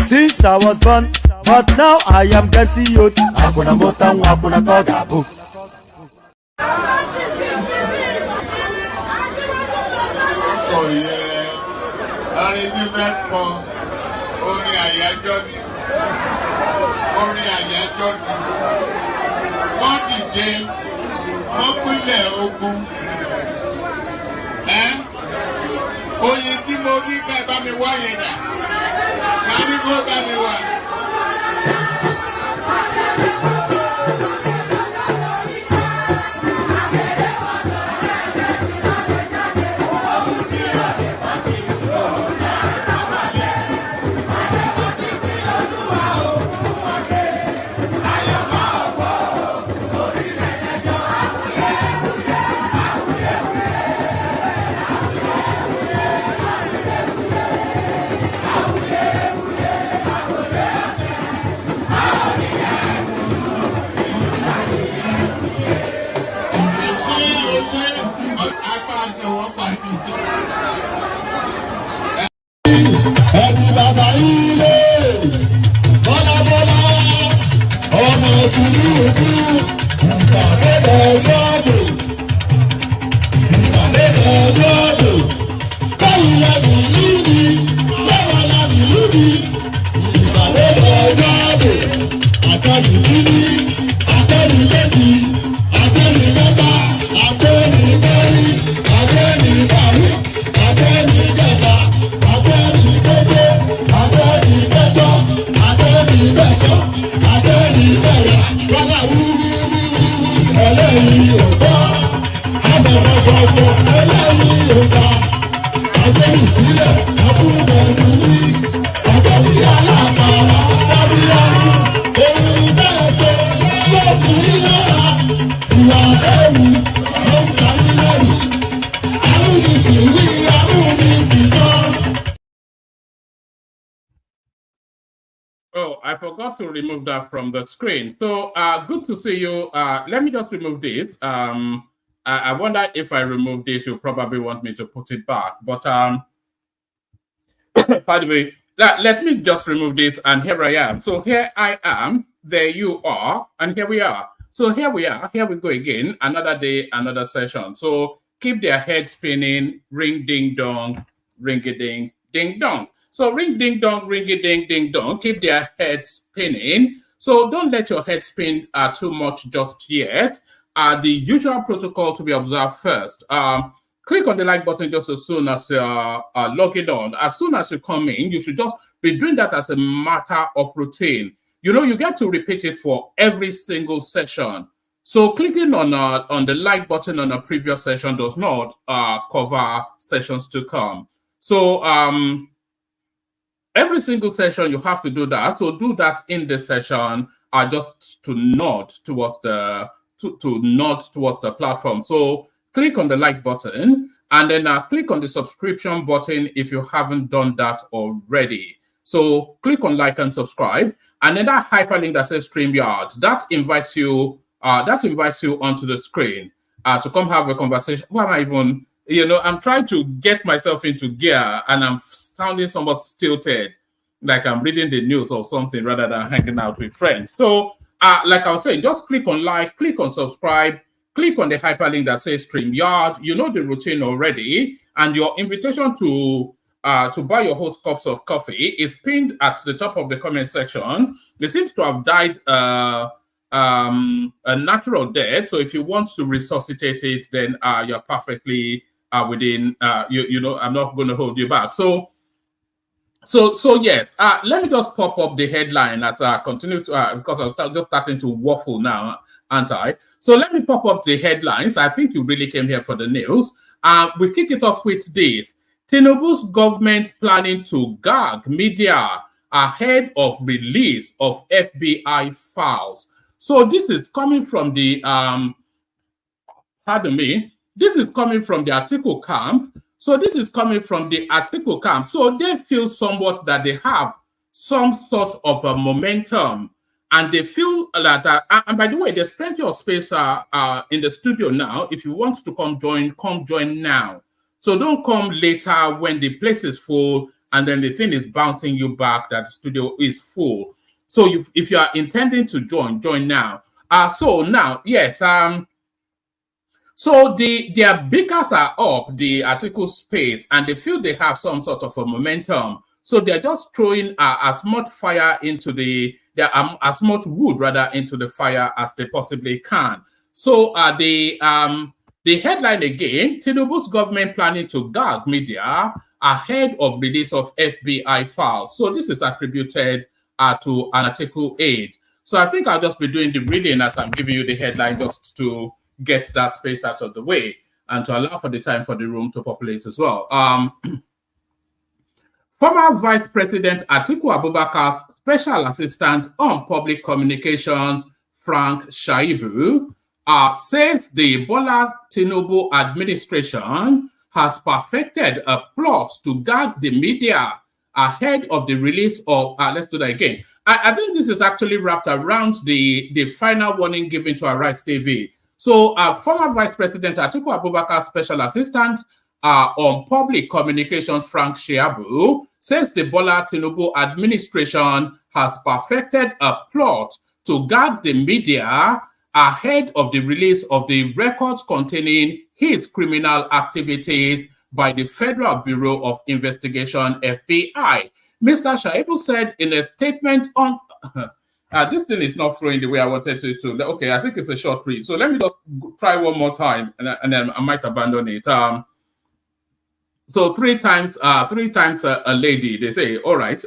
Since I was born, but now I am getting youth. Hakuna motangu, hakuna kogabu. Oh yeah, arrangement for orin àyájọ́ ni, orin àyájọ́ ni. Wọ́n dìde, wọ́n pínlẹ̀ ogun. Oyin tí mo rí ká bá mi wá yẹn dà. Màmí kó bá mi wá. Oh, I forgot to remove that from the screen. So good to see you. Let me just remove this. I wonder if I remove this, you'll probably want me to put it back. But by the way, let me just remove this, and here I am. So here I am, there you are, and here we are. So here we are, here we go again, another day, another session. So keep their head spinning, ring ding dong, ring a ding, ding dong. So ring ding dong, ring a ding, ding dong, keep their head spinning. So don't let your head spin too much just yet. The usual protocol to be observed first. Click on the like button just as soon as you're logging on. As soon as you come in, you should just be doing that as a matter of routine. You know, you get to repeat it for every single session. So clicking on the like button on a previous session does not cover sessions to come. So every single session you have to do that. So do that in the session just to nod towards the to nod towards the platform. So click on the like button and then click on the subscription button if you haven't done that already. So click on like and subscribe, and then that hyperlink that says StreamYard, that invites you onto the screen to come have a conversation. Why am I even, I'm trying to get myself into gear and I'm sounding somewhat stilted, like I'm reading the news or something rather than hanging out with friends. So like I was saying, just click on like, click on subscribe, click on the hyperlink that says StreamYard. You know the routine already, and your invitation to buy your host cups of coffee is pinned at the top of the comment section. It seems to have died a natural death. So if you want to resuscitate it, then you're perfectly within. I'm not going to hold you back. So yes, let me just pop up the headline as I continue to, because I'm just starting to waffle now, aren't I? So let me pop up the headlines. I think you really came here for the news. We kick it off with this. Tinubu's government planning to gag media ahead of release of FBI files. So this is coming from the, this is coming from the article camp. So this is coming from the article camp. So they feel somewhat that they have some sort of a momentum, and they feel that, and by the way, there's plenty of space in the studio now. If you want to come join now. So don't come later when the place is full and then the thing is bouncing you back that the studio is full. So if you are intending to join now. So now, yes, so their beakers are up, the article space, and they feel they have some sort of a momentum. So they're just throwing as much fire into as much wood rather into the fire as they possibly can. So the headline again: Tinubu's government planning to gag media ahead of release of FBI files. So this is attributed to an article 8. So I think I'll just be doing the reading as I'm giving you the headline just to get that space out of the way and to allow for the time for the room to populate as well. Former Vice President Atiku Abubakar's Special Assistant on Public Communications, Frank Shaibu, says the Bola Tinubu administration has perfected a plot to gag the media ahead of the release of, let's do that again. I think this is actually wrapped around the final warning given to Arise TV. So former Vice President Atiku Abubakar's Special Assistant on Public Communications, Frank Shaibu, says the Bola Tinubu administration has perfected a plot to gag the media ahead of the release of the records containing his criminal activities by the Federal Bureau of Investigation, FBI. Mr. Shaibu said in a statement on... this thing is not flowing the way I wanted it to. Okay, I think it's a short read. So let me just try one more time, and then I might abandon it. So three times a lady, they say, all right.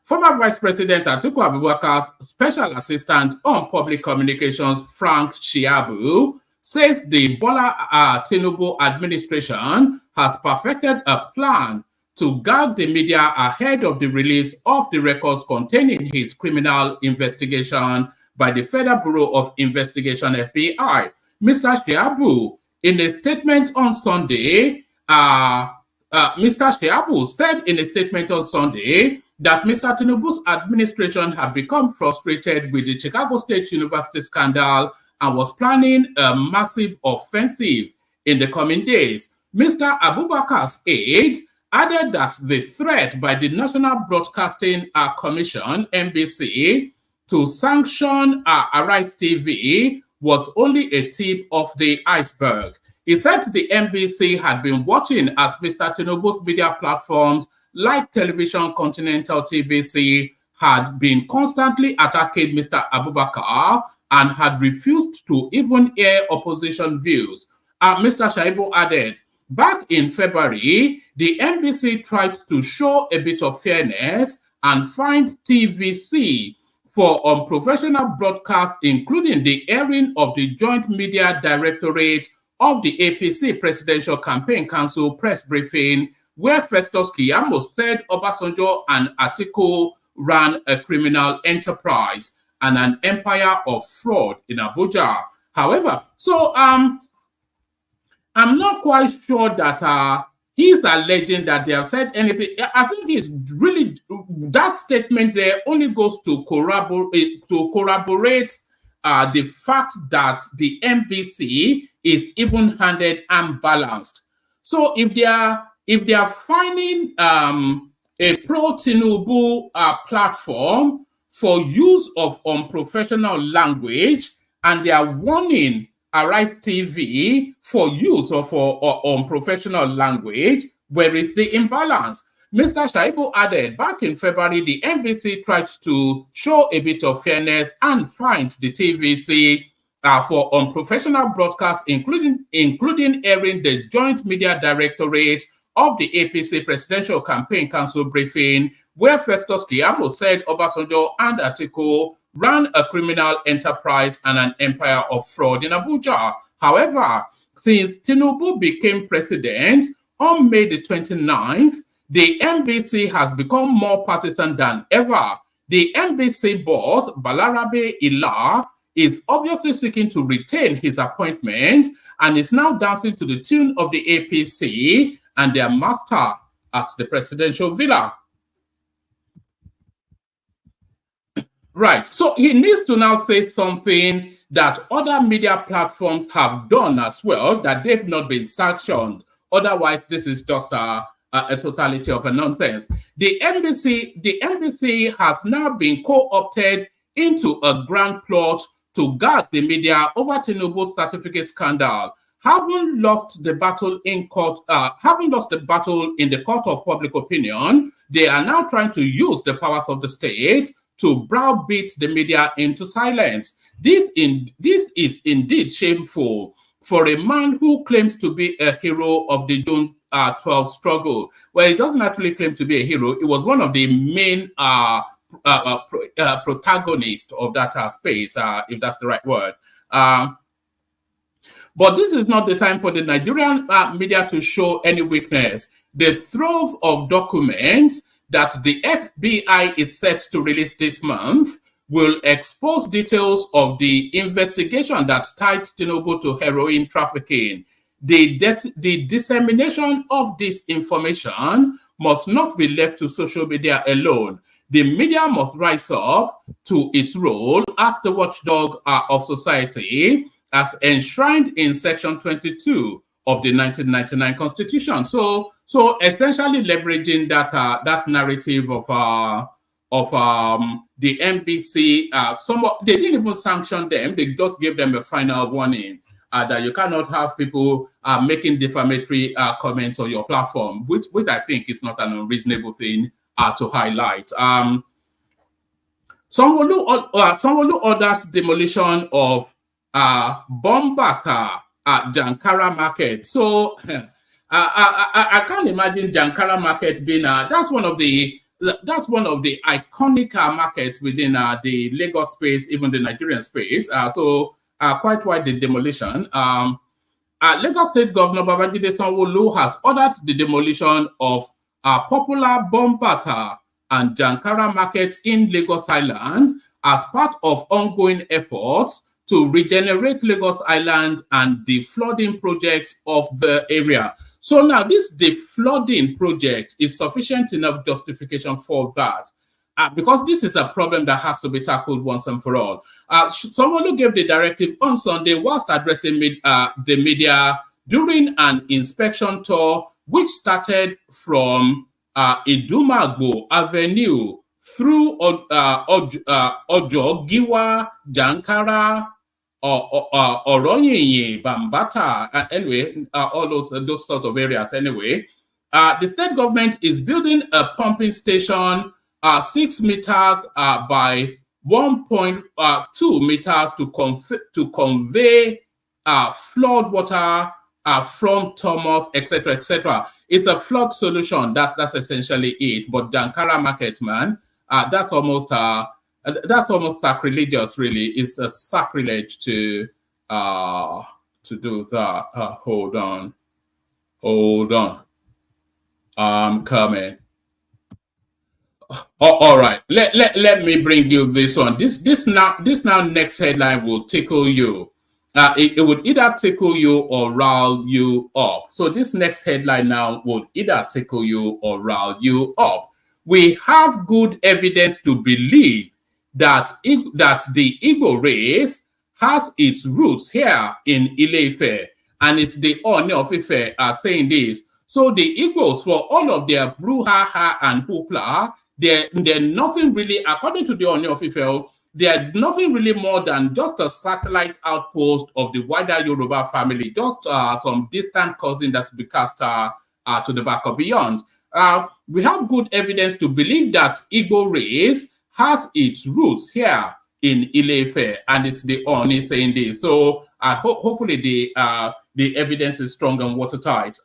Former Vice President Atiku Abubakar's Special Assistant on Public Communications, Frank Shaibu, says the Bola Tinubu administration has perfected a plan to gag the media ahead of the release of the records containing his criminal investigation by the Federal Bureau of Investigation, FBI. Mr. Shaibu, in a statement on Sunday, Mr. Shaibu said in a statement on Sunday that Mr. Tinubu's administration had become frustrated with the Chicago State University scandal and was planning a massive offensive in the coming days. Mr. Abubakar's aide added that the threat by the National Broadcasting Commission, NBC, to sanction Arise TV was only a tip of the iceberg. He said the NBC had been watching as Mr. Tinubu's media platforms like Television Continental TVC had been constantly attacking Mr. Abubakar and had refused to even air opposition views. Mr. Shaibu added, back in February, the NBC tried to show a bit of fairness and fined TVC for unprofessional broadcasts, including the airing of the Joint Media Directorate of the APC Presidential Campaign Council press briefing, where Festus Keyamo said Obasanjo and Atiku ran a criminal enterprise and an empire of fraud in Abuja. However, so I'm not quite sure that he's alleging that they have said anything. I think it's really, that statement there only goes to corroborate the fact that the NBC is even-handed and balanced. So if they are finding a pro-Tinubu platform for use of unprofessional language, and they are warning Arise TV for use of unprofessional language, where is the imbalance? Mr. Shaibu added, back in February, the NBC tried to show a bit of fairness and fined the TVC for unprofessional broadcasts, including airing the Joint Media Directorate of the APC Presidential Campaign Council briefing, where Festus Keyamo said Obasanjo and Atiku ran a criminal enterprise and an empire of fraud in Abuja. However, since Tinubu became president on May the 29th, the NBC has become more partisan than ever. The NBC boss, Balarabe Ila, is obviously seeking to retain his appointment and is now dancing to the tune of the APC and their master at the presidential villa. Right. So he needs to now say something that other media platforms have done as well, that they've not been sanctioned. Otherwise, this is just a totality of a nonsense. The NBC has now been co-opted into a grand plot to guard the media over Tinubu's certificate scandal. Having lost the battle in court, having lost the battle in the court of public opinion, they are now trying to use the powers of the state to browbeat the media into silence. This is indeed shameful for a man who claims to be a hero of the June 12 struggle. Well, he doesn't actually claim to be a hero. He was one of the main protagonists of that space, if that's the right word. But this is not the time for the Nigerian media to show any weakness. The trove of documents that the FBI is set to release this month will expose details of the investigation that tied Tinubu to heroin trafficking. The dissemination of this information must not be left to social media alone. The media must rise up to its role as the watchdog of society, as enshrined in Section 22 of the 1999 Constitution. So essentially leveraging that narrative of the NBC, they didn't even sanction them. They just gave them a final warning that you cannot have people making defamatory comments on your platform, which I think is not an unreasonable thing to highlight. Sanwo-Olu orders demolition of Bombata at Jankara Market. So I can't imagine Jankara Market being that's one of the iconic markets within the Lagos space, even the Nigerian space. Quite wide the demolition. Lagos State Governor Babajide Sanwo-Olu has ordered the demolition of popular Bombata and Jankara markets in Lagos Island as part of ongoing efforts to regenerate Lagos Island and the flooding projects of the area. So now this deflooding project is sufficient enough justification for that. Because this is a problem that has to be tackled once and for all. Someone who gave the directive on Sunday whilst addressing the media during an inspection tour, which started from Idumagbo Avenue through Ojo, Giwa, Jankara, Oronye, Bambata, anyway, all those sort of areas anyway. The state government is building a pumping station 6 meters by 1.2 meters to convey flood water from Thomas, etc., etc. It's a flood solution. That's essentially it. But Jankara Market, man, that's almost sacrilegious. Really, it's a sacrilege to do that. Hold on. I'm coming. Oh, all right. Let me bring you this one. This now next headline will tickle you. It would either tickle you or rile you up. So this next headline now would either tickle you or rile you up. We have good evidence to believe that the Igbo race has its roots here in Ile-Ife, and it's the Oni of Ife are saying this. So the Igbos, for all of their brouhaha and hoopla, they're nothing really, according to the Oni of Ife, they're nothing really more than just a satellite outpost of the wider Yoruba family, just some distant cousin that's been cast to the back or beyond. We have good evidence to believe that Igbo race has its roots here in Ile-Ife, and it's the Oni saying this. So hopefully the evidence is strong and watertight.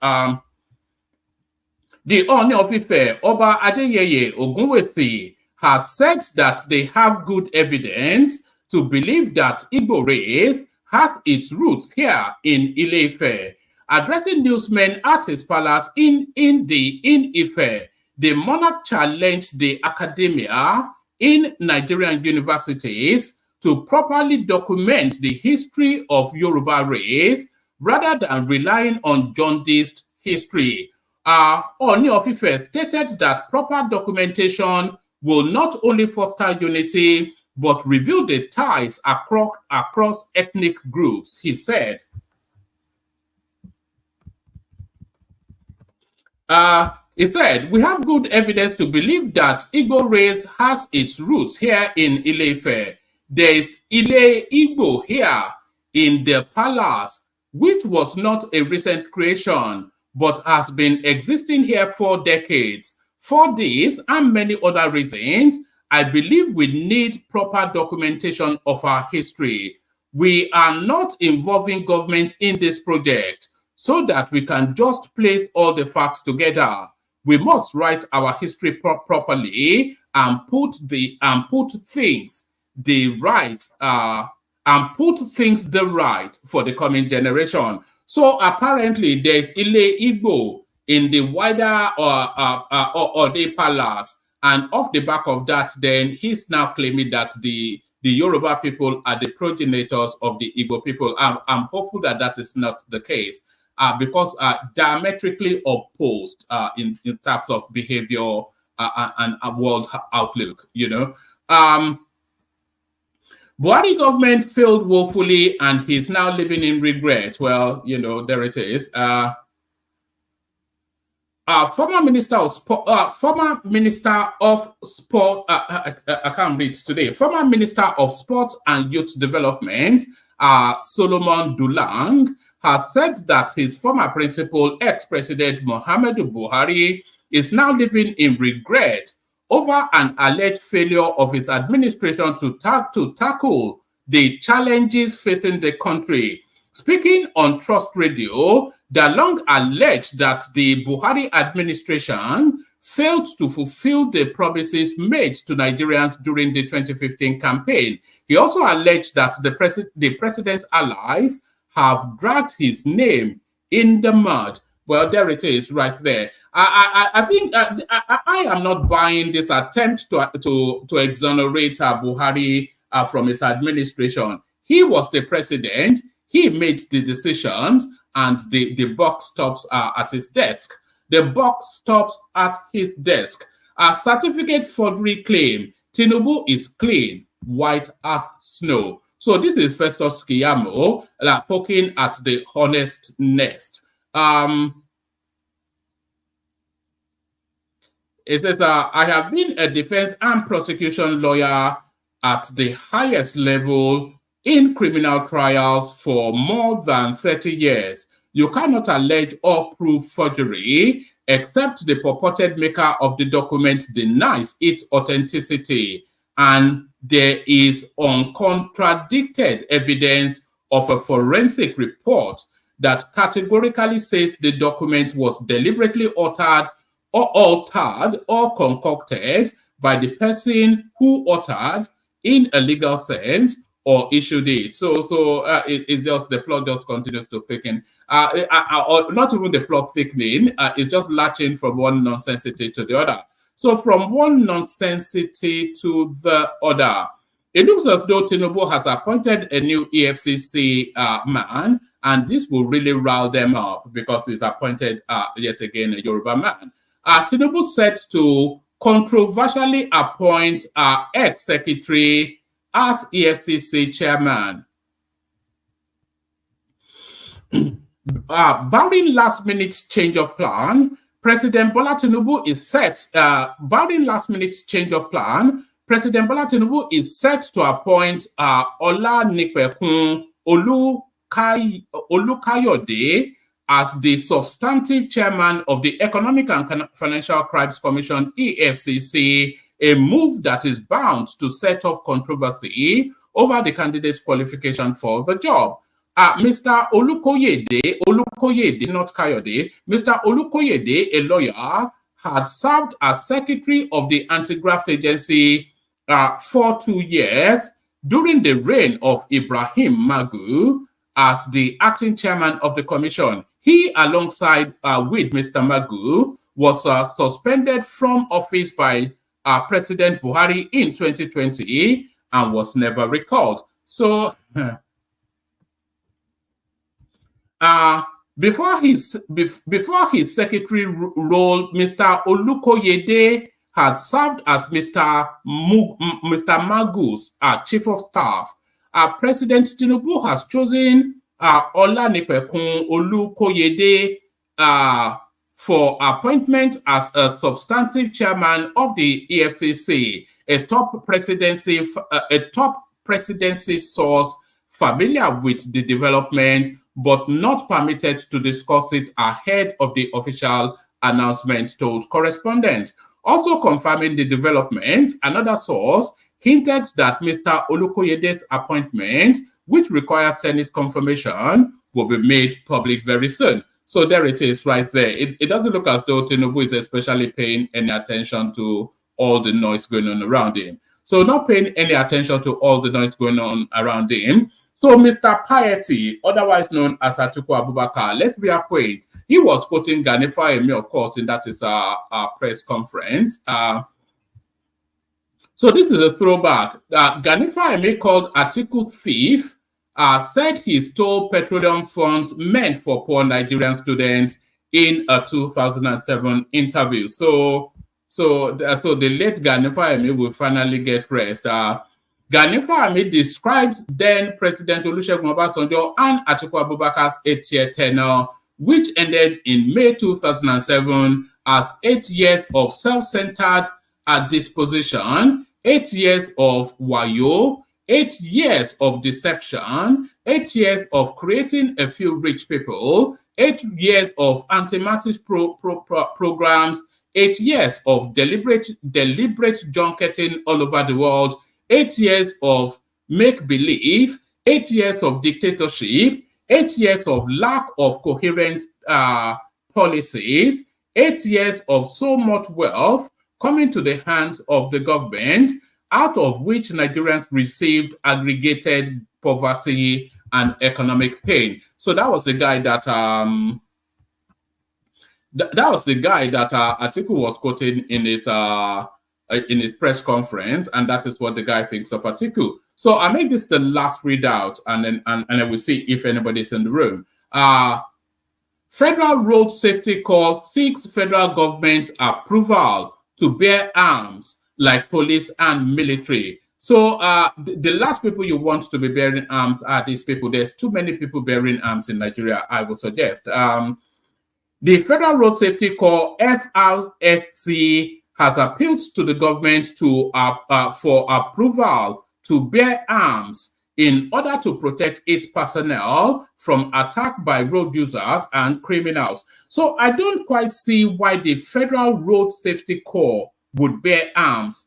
The Oni of Ife, Oba Adeyeye Ogunwusi, has said that they have good evidence to believe that Igbo race has its roots here in Ile-Ife. Addressing newsmen at his palace in Ife, the monarch challenged the academia in Nigerian universities to properly document the history of Yoruba race rather than relying on jaundiced history. Oni of Ife stated that proper documentation will not only foster unity, but reveal the ties across ethnic groups, he said. He said, we have good evidence to believe that Igbo race has its roots here in Ile-Ife. There is Ile Igbo here in the palace, which was not a recent creation, but has been existing here for decades. For this and many other reasons, I believe we need proper documentation of our history. We are not involving government in this project so that we can just place all the facts together. We must write our history properly and put things the right for the coming generation. So apparently there's Ile Igbo in the wider Ode Palace, and off the back of that, then he's now claiming that the Yoruba people are the progenitors of the Igbo people. I'm hopeful that that is not the case, because diametrically opposed in terms of behavior and world outlook, you know. Buhari government failed woefully, and he's now living in regret. Well, you know, there it is. Former Minister of Sport, I can't read today. Former Minister of Sport and Youth Development, Solomon Dulang, has said that his former principal, ex-president Muhammadu Buhari, is now living in regret over an alleged failure of his administration to tackle the challenges facing the country. Speaking on Trust Radio, Dalong alleged that the Buhari administration failed to fulfill the promises made to Nigerians during the 2015 campaign. He also alleged that the president's allies have dragged his name in the mud. Well, there it is, right there. I think I am not buying this attempt to exonerate Buhari from his administration. He was the president. He made the decisions, and the buck stops at his desk. The buck stops at his desk. A certificate forgery claim, Tinubu is clean, white as snow. So this is Festus Keyamo poking at the honest nest. It says, I have been a defense and prosecution lawyer at the highest level in criminal trials for more than 30 years. You cannot allege or prove forgery except the purported maker of the document denies its authenticity and there is uncontradicted evidence of a forensic report that categorically says the document was deliberately altered or concocted by the person who uttered in a legal sense or issued it. So it's just the plot just continues to thicken. Not even the plot thickening, it's just latching from one nonsensity to the other. So from one nonsensity to the other, it looks as though Tinubu has appointed a new EFCC man, and this will really rile them up because he's appointed yet again a Yoruba man. Tinubu set to controversially appoint ex-secretary as EFCC chairman. Barring last-minute change of plan, President Bola Tinubu is set. Barring last-minute change of plan, President Bola Tinubu is set to appoint Olanipekun Olukayode as the substantive chairman of the Economic and Financial Crimes Commission, EFCC, a move that is bound to set off controversy over the candidate's qualification for the job. Mr. Olukoyede, not Kayode, Mr. Olukoyede, a lawyer, had served as secretary of the anti-graft agency for 2 years during the reign of Ibrahim Magu as the acting chairman of the commission. He, alongside with Mr. Magu, was suspended from office by President Buhari in 2020 and was never recalled. So, before his secretary role, Mr. Olukoyede had served as Mr. Magu's chief of staff. President Tinubu has chosen Olanipekun Olukoyede for appointment as a substantive chairman of the EFCC, a top presidency source familiar with the development, but not permitted to discuss it ahead of the official announcement, told correspondents. Also confirming the development, another source hinted that Mr. Olukoyede's appointment, which requires Senate confirmation, will be made public very soon. So there it is right there. It doesn't look as though Tinubu is especially paying any attention to all the noise going on around him. So not paying any attention to all the noise going on around him. So Mr. Piety, otherwise known as Atiku Abubakar, let's be acquainted. He was quoting Gani Fahimi, of course, and that is a press conference. So this is a throwback. Gani Fahimi called Atiku thief, said he stole petroleum funds meant for poor Nigerian students in a 2007 interview. So the late Gani Fahimi will finally get rest. Gani Fahimi described then President Olusegun Obasanjo and Atiku Abubakar's 8-year tenure, which ended in May 2007, as 8 years of self-centered disposition, 8 years of wayo, 8 years of deception, 8 years of creating a few rich people, 8 years of anti-masses programs, 8 years of deliberate junketing all over the world, 8 years of make-believe, 8 years of dictatorship, 8 years of lack of coherent policies, 8 years of so much wealth coming to the hands of the government, out of which Nigerians received aggregated poverty and economic pain. So that was the guy that Atiku was quoting in his press conference, and that is what the guy thinks of Atiku. So I make this the last readout, and then we'll see if anybody's in the room. Federal Road Safety Corps seeks federal government's approval to bear arms like police and military. So the last people you want to be bearing arms are these people. There's too many people bearing arms in Nigeria, I would suggest. The Federal Road Safety Corps, FRSC, has appealed to the government for approval to bear arms in order to protect its personnel from attack by road users and criminals. So I don't quite see why the Federal Road Safety Corps would bear arms,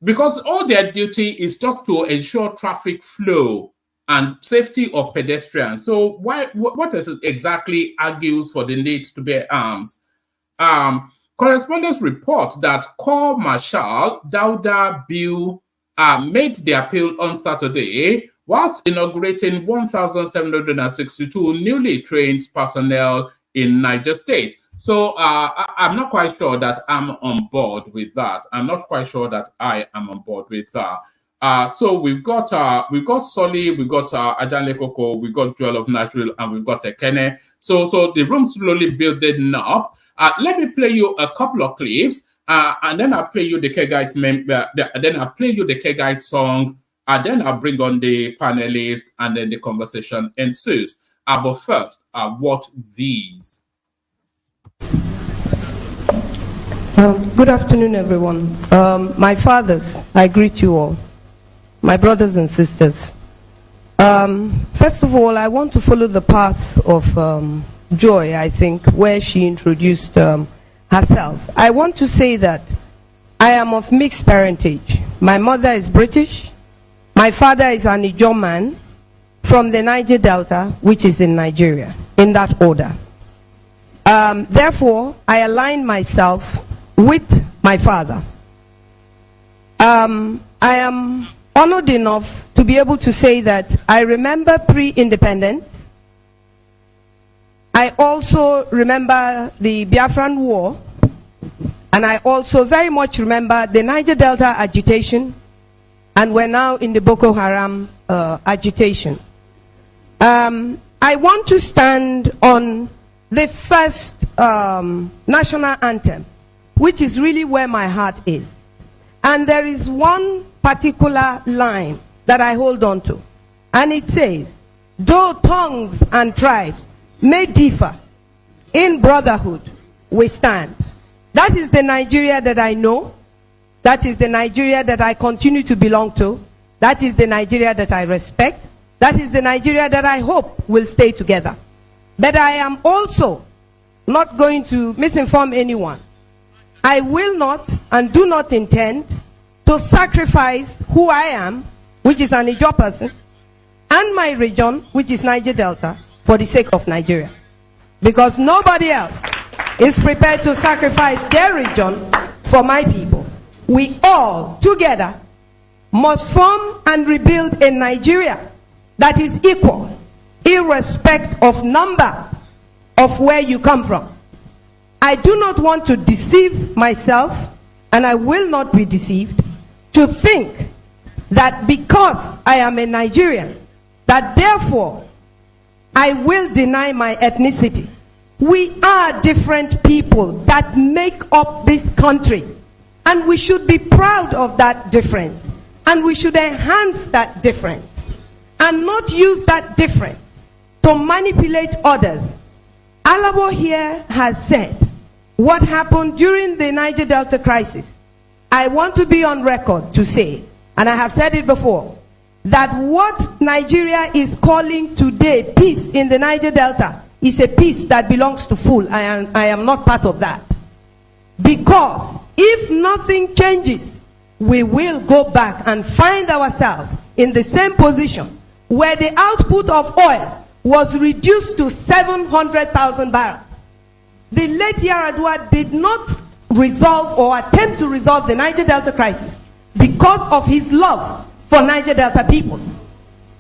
because all their duty is just to ensure traffic flow and safety of pedestrians. So what is it exactly argues for the need to bear arms? Correspondents report that Corps Marshal Dauda Bill made the appeal on Saturday whilst inaugurating 1,762 newly trained personnel in Niger State. So I'm not quite sure that I'm on board with that. I'm not quite sure that I am on board with that. So we've got Solly, we've got Ajanle Koko, we've got Joel of Nashville, and we've got Ekene. So the room's slowly building up. Let me play you a couple of clips, and then I'll play you the Kegite then I'll play you the Kegite song, and then I'll bring on the panelists, and then the conversation ensues. But first, what these? Good afternoon, everyone. My fathers, I greet you all. My brothers and sisters. First of all, I want to follow the path of Joy, I think, where she introduced herself. I want to say that I am of mixed parentage. My mother is British. My father is an Igbo man from the Niger Delta, which is in Nigeria, in that order. Therefore, I align myself with my father. I am honored enough to be able to say that I remember pre-independence. I also remember the Biafran War, and I also very much remember the Niger Delta agitation, and we're now in the Boko Haram agitation. I want to stand on the first national anthem, which is really where my heart is. And there is one particular line that I hold on to. And it says, though tongues and tribes may differ, in brotherhood we stand. That is the Nigeria that I know. That is the Nigeria that I continue to belong to. That is the Nigeria that I respect. That is the Nigeria that I hope will stay together. But I am also not going to misinform anyone. I will not and do not intend to sacrifice who I am, which is an Igbo person, and my region, which is Niger Delta, for the sake of Nigeria. Because nobody else is prepared to sacrifice their region for my people. We all, together, must form and rebuild a Nigeria that is equal, irrespective of number of where you come from. I do not want to deceive myself, and I will not be deceived, to think that because I am a Nigerian, that therefore I will deny my ethnicity. We are different people that make up this country, and we should be proud of that difference, and we should enhance that difference, and not use that difference to manipulate others. Alabo here has said what happened during the Niger Delta crisis. I want to be on record to say, and I have said it before, that what Nigeria is calling today peace in the Niger Delta is a peace that belongs to fool. I am not part of that. Because if nothing changes, we will go back and find ourselves in the same position where the output of oil was reduced to 700,000 barrels. The late Yaradua did not resolve or attempt to resolve the Niger Delta crisis because of his love for Niger Delta people.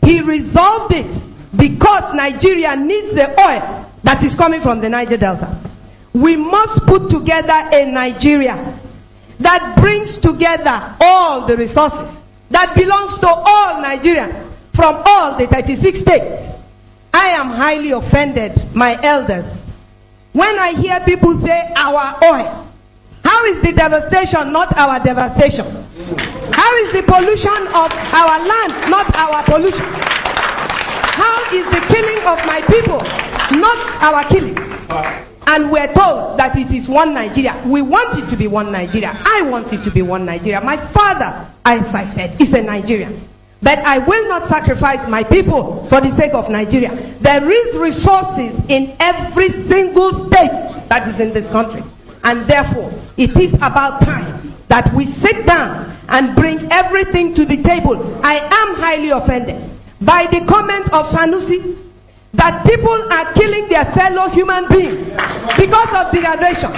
He resolved it because Nigeria needs the oil that is coming from the Niger Delta. We must put together a Nigeria that brings together all the resources that belongs to all Nigerians from all the 36 states. I am highly offended, my elders, when I hear people say our oil, how is the devastation not our devastation? How is the pollution of our land not our pollution? How is the killing of my people not our killing? And we're told that it is one Nigeria. We want it to be one Nigeria. I want it to be one Nigeria. My father, as I said, is a Nigerian. But I will not sacrifice my people for the sake of Nigeria. There is resources in every single state that is in this country. And therefore, it is about time that we sit down and bring everything to the table. I am highly offended by the comment of Sanusi that people are killing their fellow human beings because of derivation.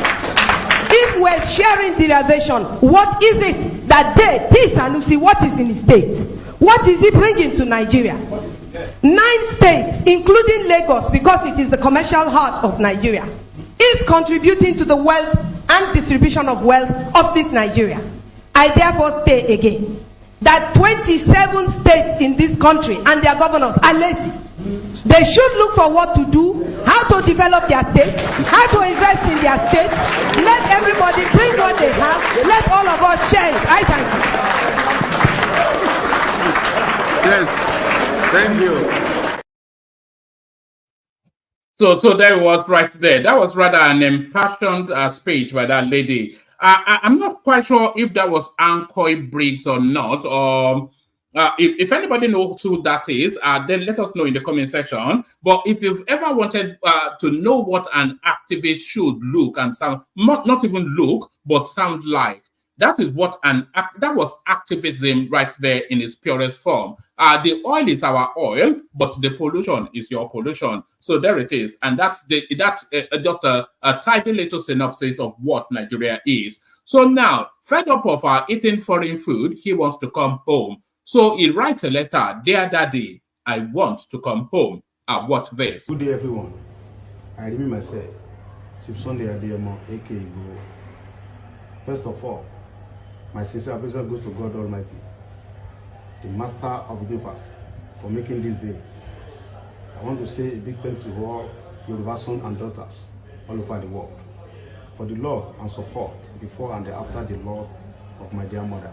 If we're sharing derivation, what is it that Sanusi, what is in his state? What is he bringing to Nigeria? 9 states, including Lagos, because it is the commercial heart of Nigeria, is contributing to the wealth and distribution of wealth of this Nigeria. I therefore say again that 27 states in this country and their governors are lazy. They should look for what to do, how to develop their state, how to invest in their state. Let everybody bring what they have. Let all of us share it. I thank you. Yes, thank you. So there was right there. That was rather an impassioned speech by that lady. I'm not quite sure if that was Ankoy Briggs or not, or if anybody knows who that is, then let us know in the comment section. But if you've ever wanted to know what an activist should look and sound, not even look, but sound like, that is what that was activism right there in its purest form. The oil is our oil, but the pollution is your pollution. So there it is, and that's just a tidy little synopsis of what Nigeria is. So now, fed up of eating foreign food, he wants to come home. So he writes a letter, "Dear Daddy, I want to come home." What this? Good day, everyone. I remain myself, Chief Sunday Adeyemo, aka Igbo. First of all, my sincere appreciation goes to God Almighty, the Master of the universe, for making this day. I want to say a big thank you to all Yoruba sons and daughters all over the world for the love and support before and after the loss of my dear mother.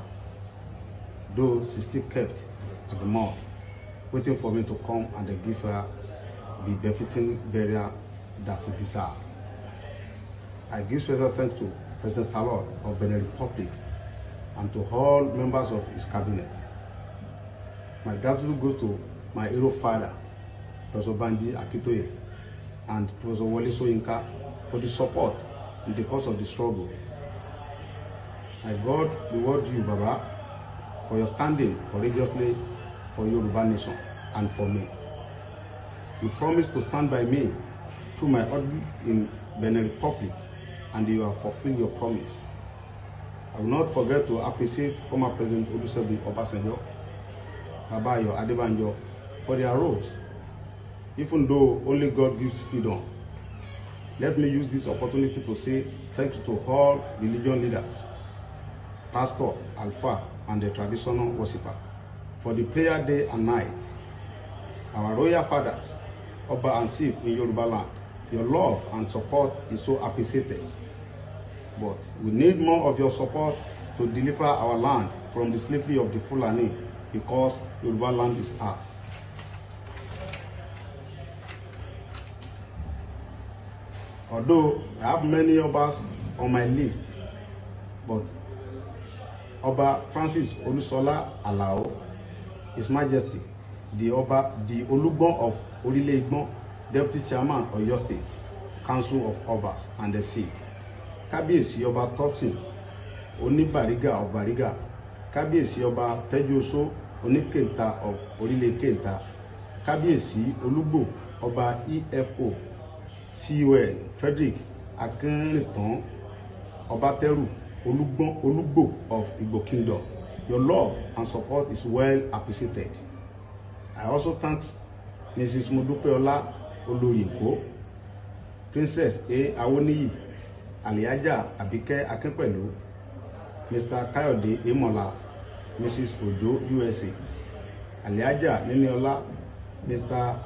Though she still kept at the morgue, waiting for me to come and give her the befitting burial that she deserves. I give special thanks to President Talon of Benin Republic and to all members of his cabinet. My gratitude goes to my hero father, Professor Banji Akitoye, and Professor Wole Soyinka for the support in the course of the struggle. My God reward you, Baba, for your standing courageously for Yoruba nation and for me. You promised to stand by me through my ordeal in Benin Republic, and you have fulfilled your promise. I will not forget to appreciate former President Olusegun Obasanjo, Baba Ayo Adebanjo, for their roles. Even though only God gives freedom, let me use this opportunity to say thank you to all religion leaders, pastor, alpha, and the traditional worshipper for the prayer day and night. Our royal fathers, Oba and Chief in Yoruba land, your love and support is so appreciated. But we need more of your support to deliver our land from the slavery of the Fulani, because Yoruba land is ours. Although I have many Obas on my list, but Oba Francis Olusola Alao, His Majesty, the Olugbon of Orile Igbon, Deputy Chairman of Oyo State, Council of Obas and the Chief, Kábíyèsí Ọba Topsin, Oníbàrígà of Bariga, Kábíyèsí Ọba Tẹ́júoṣó, Oníkẹ̀ǹta of Orílẹ̀ Kẹ̀ǹta, Kábíyèsí Olúgbò Ọba EFO, CON Frederick Akínrìntàn Ọbátẹ́rù Olúgbò of Igbo Kingdom. Your love and support is well appreciated. I also thank Mrs. Modupeola Oloyinko, Princess A. Awoniyi, Aliaja Abike Akinpelu, Mr. Kayode Emola, Mrs. Ojo USA, Aliaja Niniola, Mr.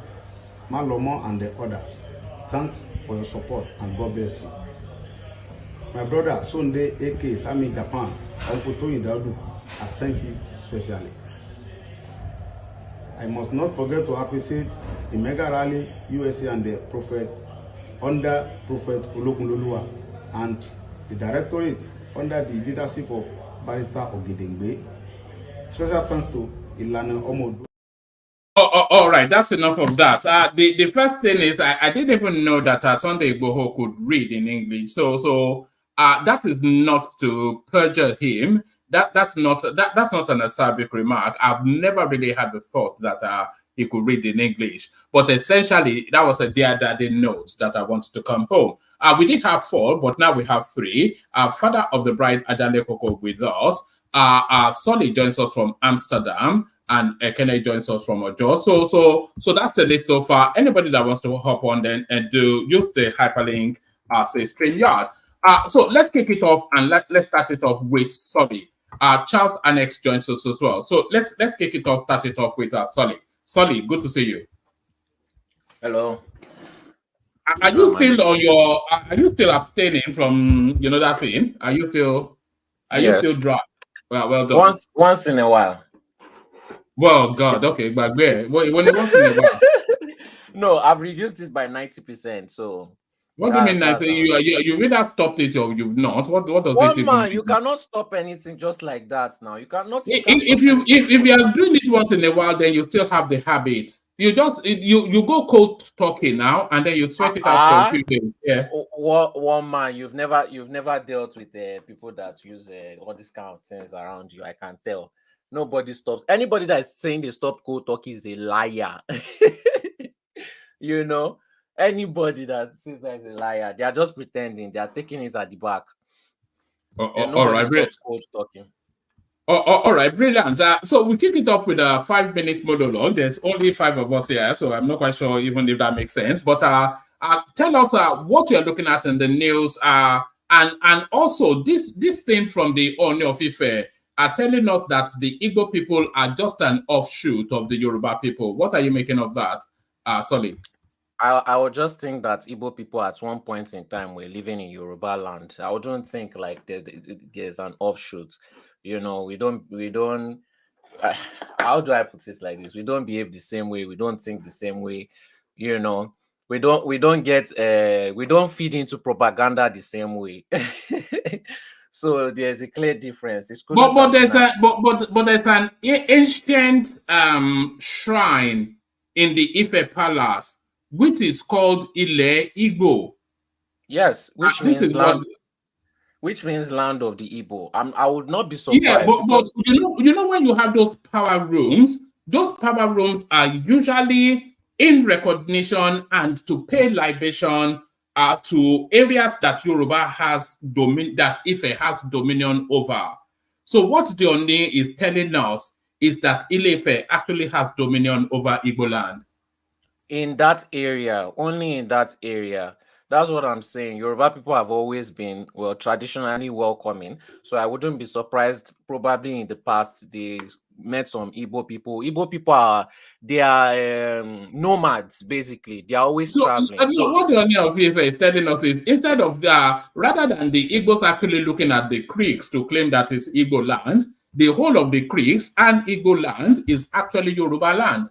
Malomo and the others. Thanks for your support and God bless you. My brother Sunday AK Sami Japan, Uncle Tony Daudu, I thank you especially. I must not forget to appreciate the mega rally USA and the Prophet under Prophet Olokunloluwa and the directorate under the leadership of Barrister Ogedengbe. Special thanks to Ilana Omodu. All right, that's enough of that. The first thing is I didn't even know that Sunday Igboho could read in English. So that is not to perjure him. That's not an acerbic remark. I've never really had the thought that he could read in English. But essentially, that was a dear daddy note that I wanted to come home. We did have 4, but now we have 3. Father of the bride, Ajale Koko, with us. Solly joins us from Amsterdam, and Ekene joins us from Ojo. So that's the list so far. Anybody that wants to hop on then and use the hyperlink, say StreamYard. So let's kick it off and let's start it off with Solly. Charles Annex joins us as well. So let's kick it off, start it off with Solly. Solly, good to see you. Hello. Are you still on your? Are you still abstaining from that thing? Are you still? You still dry? Well done. Once in a while. Well, God, okay, but where? When once in a while? No, I've reduced it by 90%. So. What do you mean? You either stopped it or you've not. What does it mean? You cannot stop anything just like that. Now you cannot. If you are doing it once in a while, then you still have the habit. You just you go cold talking now, and then you sweat it out for a few days. Yeah. One man, you've never dealt with people that use all these kind of things around you. I can tell. Nobody stops. Anybody that is saying they stop cold talking is a liar. Anybody that says that is a liar, they are just pretending. They are taking it at the back. All right, cold talking. All right, brilliant. So we kick it off with a 5-minute monologue. There's only 5 of us here, so I'm not quite sure even if that makes sense. But tell us what you're looking at in the news, and also this thing from the Oni of Ife are telling us that the Igbo people are just an offshoot of the Yoruba people. What are you making of that, Solly? I would just think that Igbo people at one point in time were living in Yoruba land. I wouldn't think like there's an offshoot. We don't. How do I put it like this? We don't behave the same way. We don't think the same way. We don't feed into propaganda the same way. So there's a clear difference. But there's an ancient shrine in the Ife Palace, which is called Ile Igbo. Yes, which means land. Which means land of the Igbo. I would not be surprised. Yeah, but when you have those power rooms are usually in recognition and to pay libation to areas that Yoruba has that Ife has dominion over. So what the Oni is telling us is that Ile-Ife actually has dominion over Igbo land. In that area, only in that area. That's what I'm saying. Yoruba people have always been, traditionally welcoming. So I wouldn't be surprised, probably in the past, they met some Igbo people. Igbo people are nomads, basically. They are always traveling. So what the Oni of Ife is telling us is, instead of rather than the Igbos actually looking at the creeks to claim that it's Igbo land, the whole of the creeks and Igbo land is actually Yoruba land.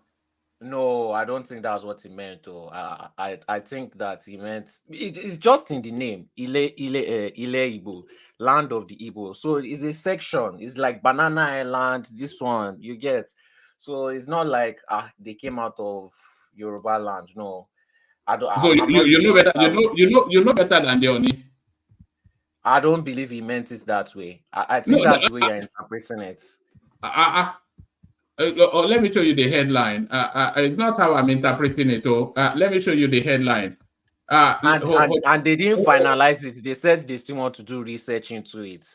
No, I don't think that's what he meant. Though I think that he meant it's just in the name, Ile Igbo, land of the Igbo. So it's a section. It's like Banana Island. This one you get. So it's not like they came out of Yoruba land. No, I don't. So you know better. You know better than the Oni. I don't believe he meant it that way. I think that's the way you're interpreting it. Let me show you the headline. It's not how I'm interpreting it. Let me show you the headline. And they didn't finalize it. They said they still want to do research into it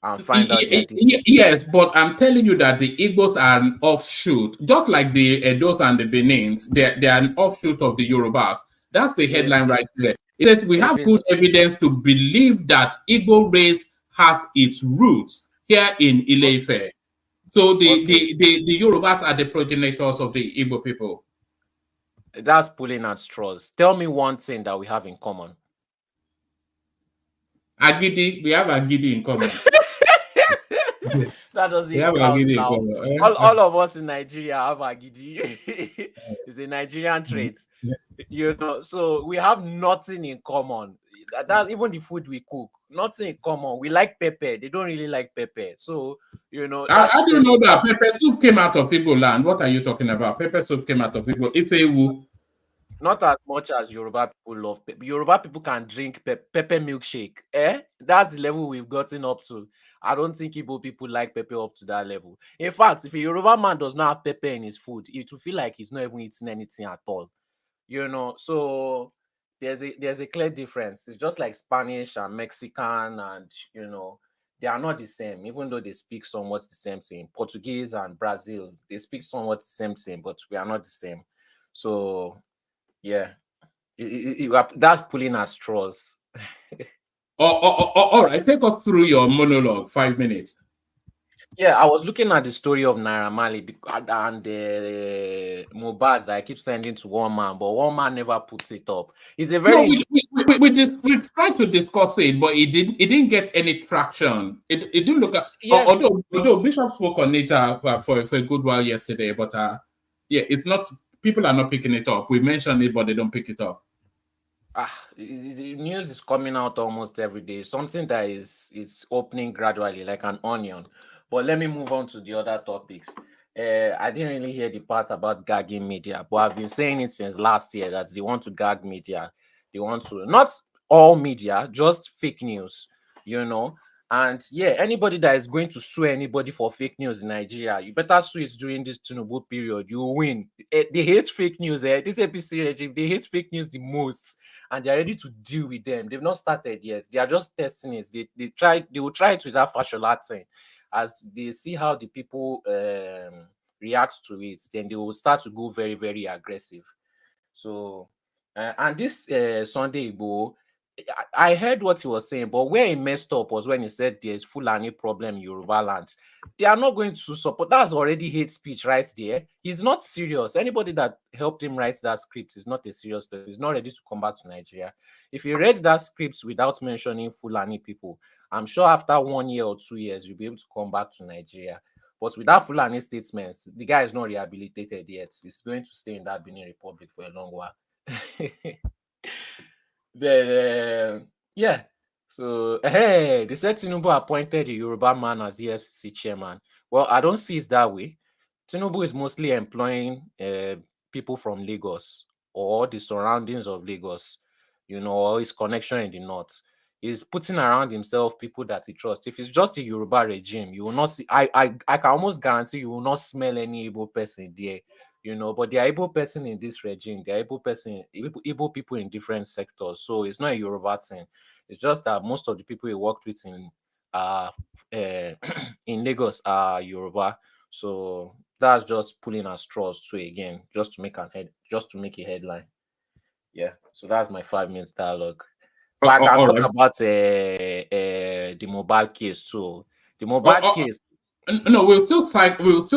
and find out. Yes, but I'm telling you that the Igbos are an offshoot, just like the Edos and the Benins. They're an offshoot of the Yorubas. That's the headline right there. It says we have good evidence to believe that Igbo race has its roots here in Ile-Ife. So the Yorubas are the progenitors of the Igbo people. That's pulling at straws. Tell me one thing that we have in common. Agidi, we have Agidi in common. That We have doesn't count Agidi in now. common. All of us in Nigeria have agidi. It's a Nigerian trait, you know. So we have nothing in common. That's even the food we cook. Nothing in common. We like pepper. They don't really like pepper. So you know. How do you know that pepper soup came out of Igbo land? What are you talking about? Pepper soup came out of Igbo. It's a woo. Not as much as Yoruba people love pepper. Yoruba people can drink pepper milkshake. That's the level we've gotten up to. I don't think Igbo people like pepper up to that level. In fact, if a Yoruba man does not have pepper in his food, it will feel like he's not even eating anything at all. You know, so there's a clear difference. It's just like Spanish and Mexican, and you know, they are not the same, even though they speak somewhat the same thing. Portuguese and Brazil, they speak somewhat the same thing, but we are not the same. So yeah, that's pulling at straws. All right, take us through your monologue, 5 minutes. Yeah, I was looking at the story of Naira Marley and the Mohbad that I keep sending to one man, but one man never puts it up. It's a very we tried to discuss it, but it didn't get any traction. It didn't look at yes. Although Bishop spoke on it for a good while yesterday, but yeah, it's not, people are not picking it up. We mentioned it, but they don't pick it up. The news is coming out almost every day. Something that is opening gradually, like an onion. But let me move on to the other topics. I didn't really hear the part about gagging media, but I've been saying it since last year that they want to gag media. They want to, not all media, just fake news, you know. And yeah, anybody that is going to sue anybody for fake news in Nigeria, you better sue it during this Tinubu period. You will win. They hate fake news. This APC regime, they hate fake news the most, and they're ready to deal with them. They've not started yet. They are just testing it. They will try it with that fashola thing. As they see how the people react to it, then they will start to go very, very aggressive. So, and this Sunday Igbo, I heard what he was saying, but where he messed up was when he said there's Fulani problem in Yoruba land. They are not going to support. That's already hate speech right there. He's not serious. Anybody that helped him write that script is not a serious person. He's not ready to come back to Nigeria. If he read that script without mentioning Fulani people, I'm sure after 1 year or 2 years, you'll be able to come back to Nigeria. But without Fulani statements, the guy is not rehabilitated yet. He's going to stay in that Benin Republic for a long while. Yeah. So, hey, they said Tinubu appointed a Yoruba man as EFCC chairman. Well, I don't see it that way. Tinubu is mostly employing people from Lagos or the surroundings of Lagos, you know, or his connection in the north. He's putting around himself people that he trusts. If it's just a Yoruba regime, you will not see. I can almost guarantee you will not smell any Igbo person there, you know. But there are Igbo person in this regime. There are Igbo people in different sectors. So it's not a Yoruba thing. It's just that most of the people he worked with in Lagos are Yoruba. So that's just pulling at straws too again, just to make a headline. Yeah. So that's my 5 minutes dialogue. But I can talk about the mobile case too. The mobile case. No, we'll still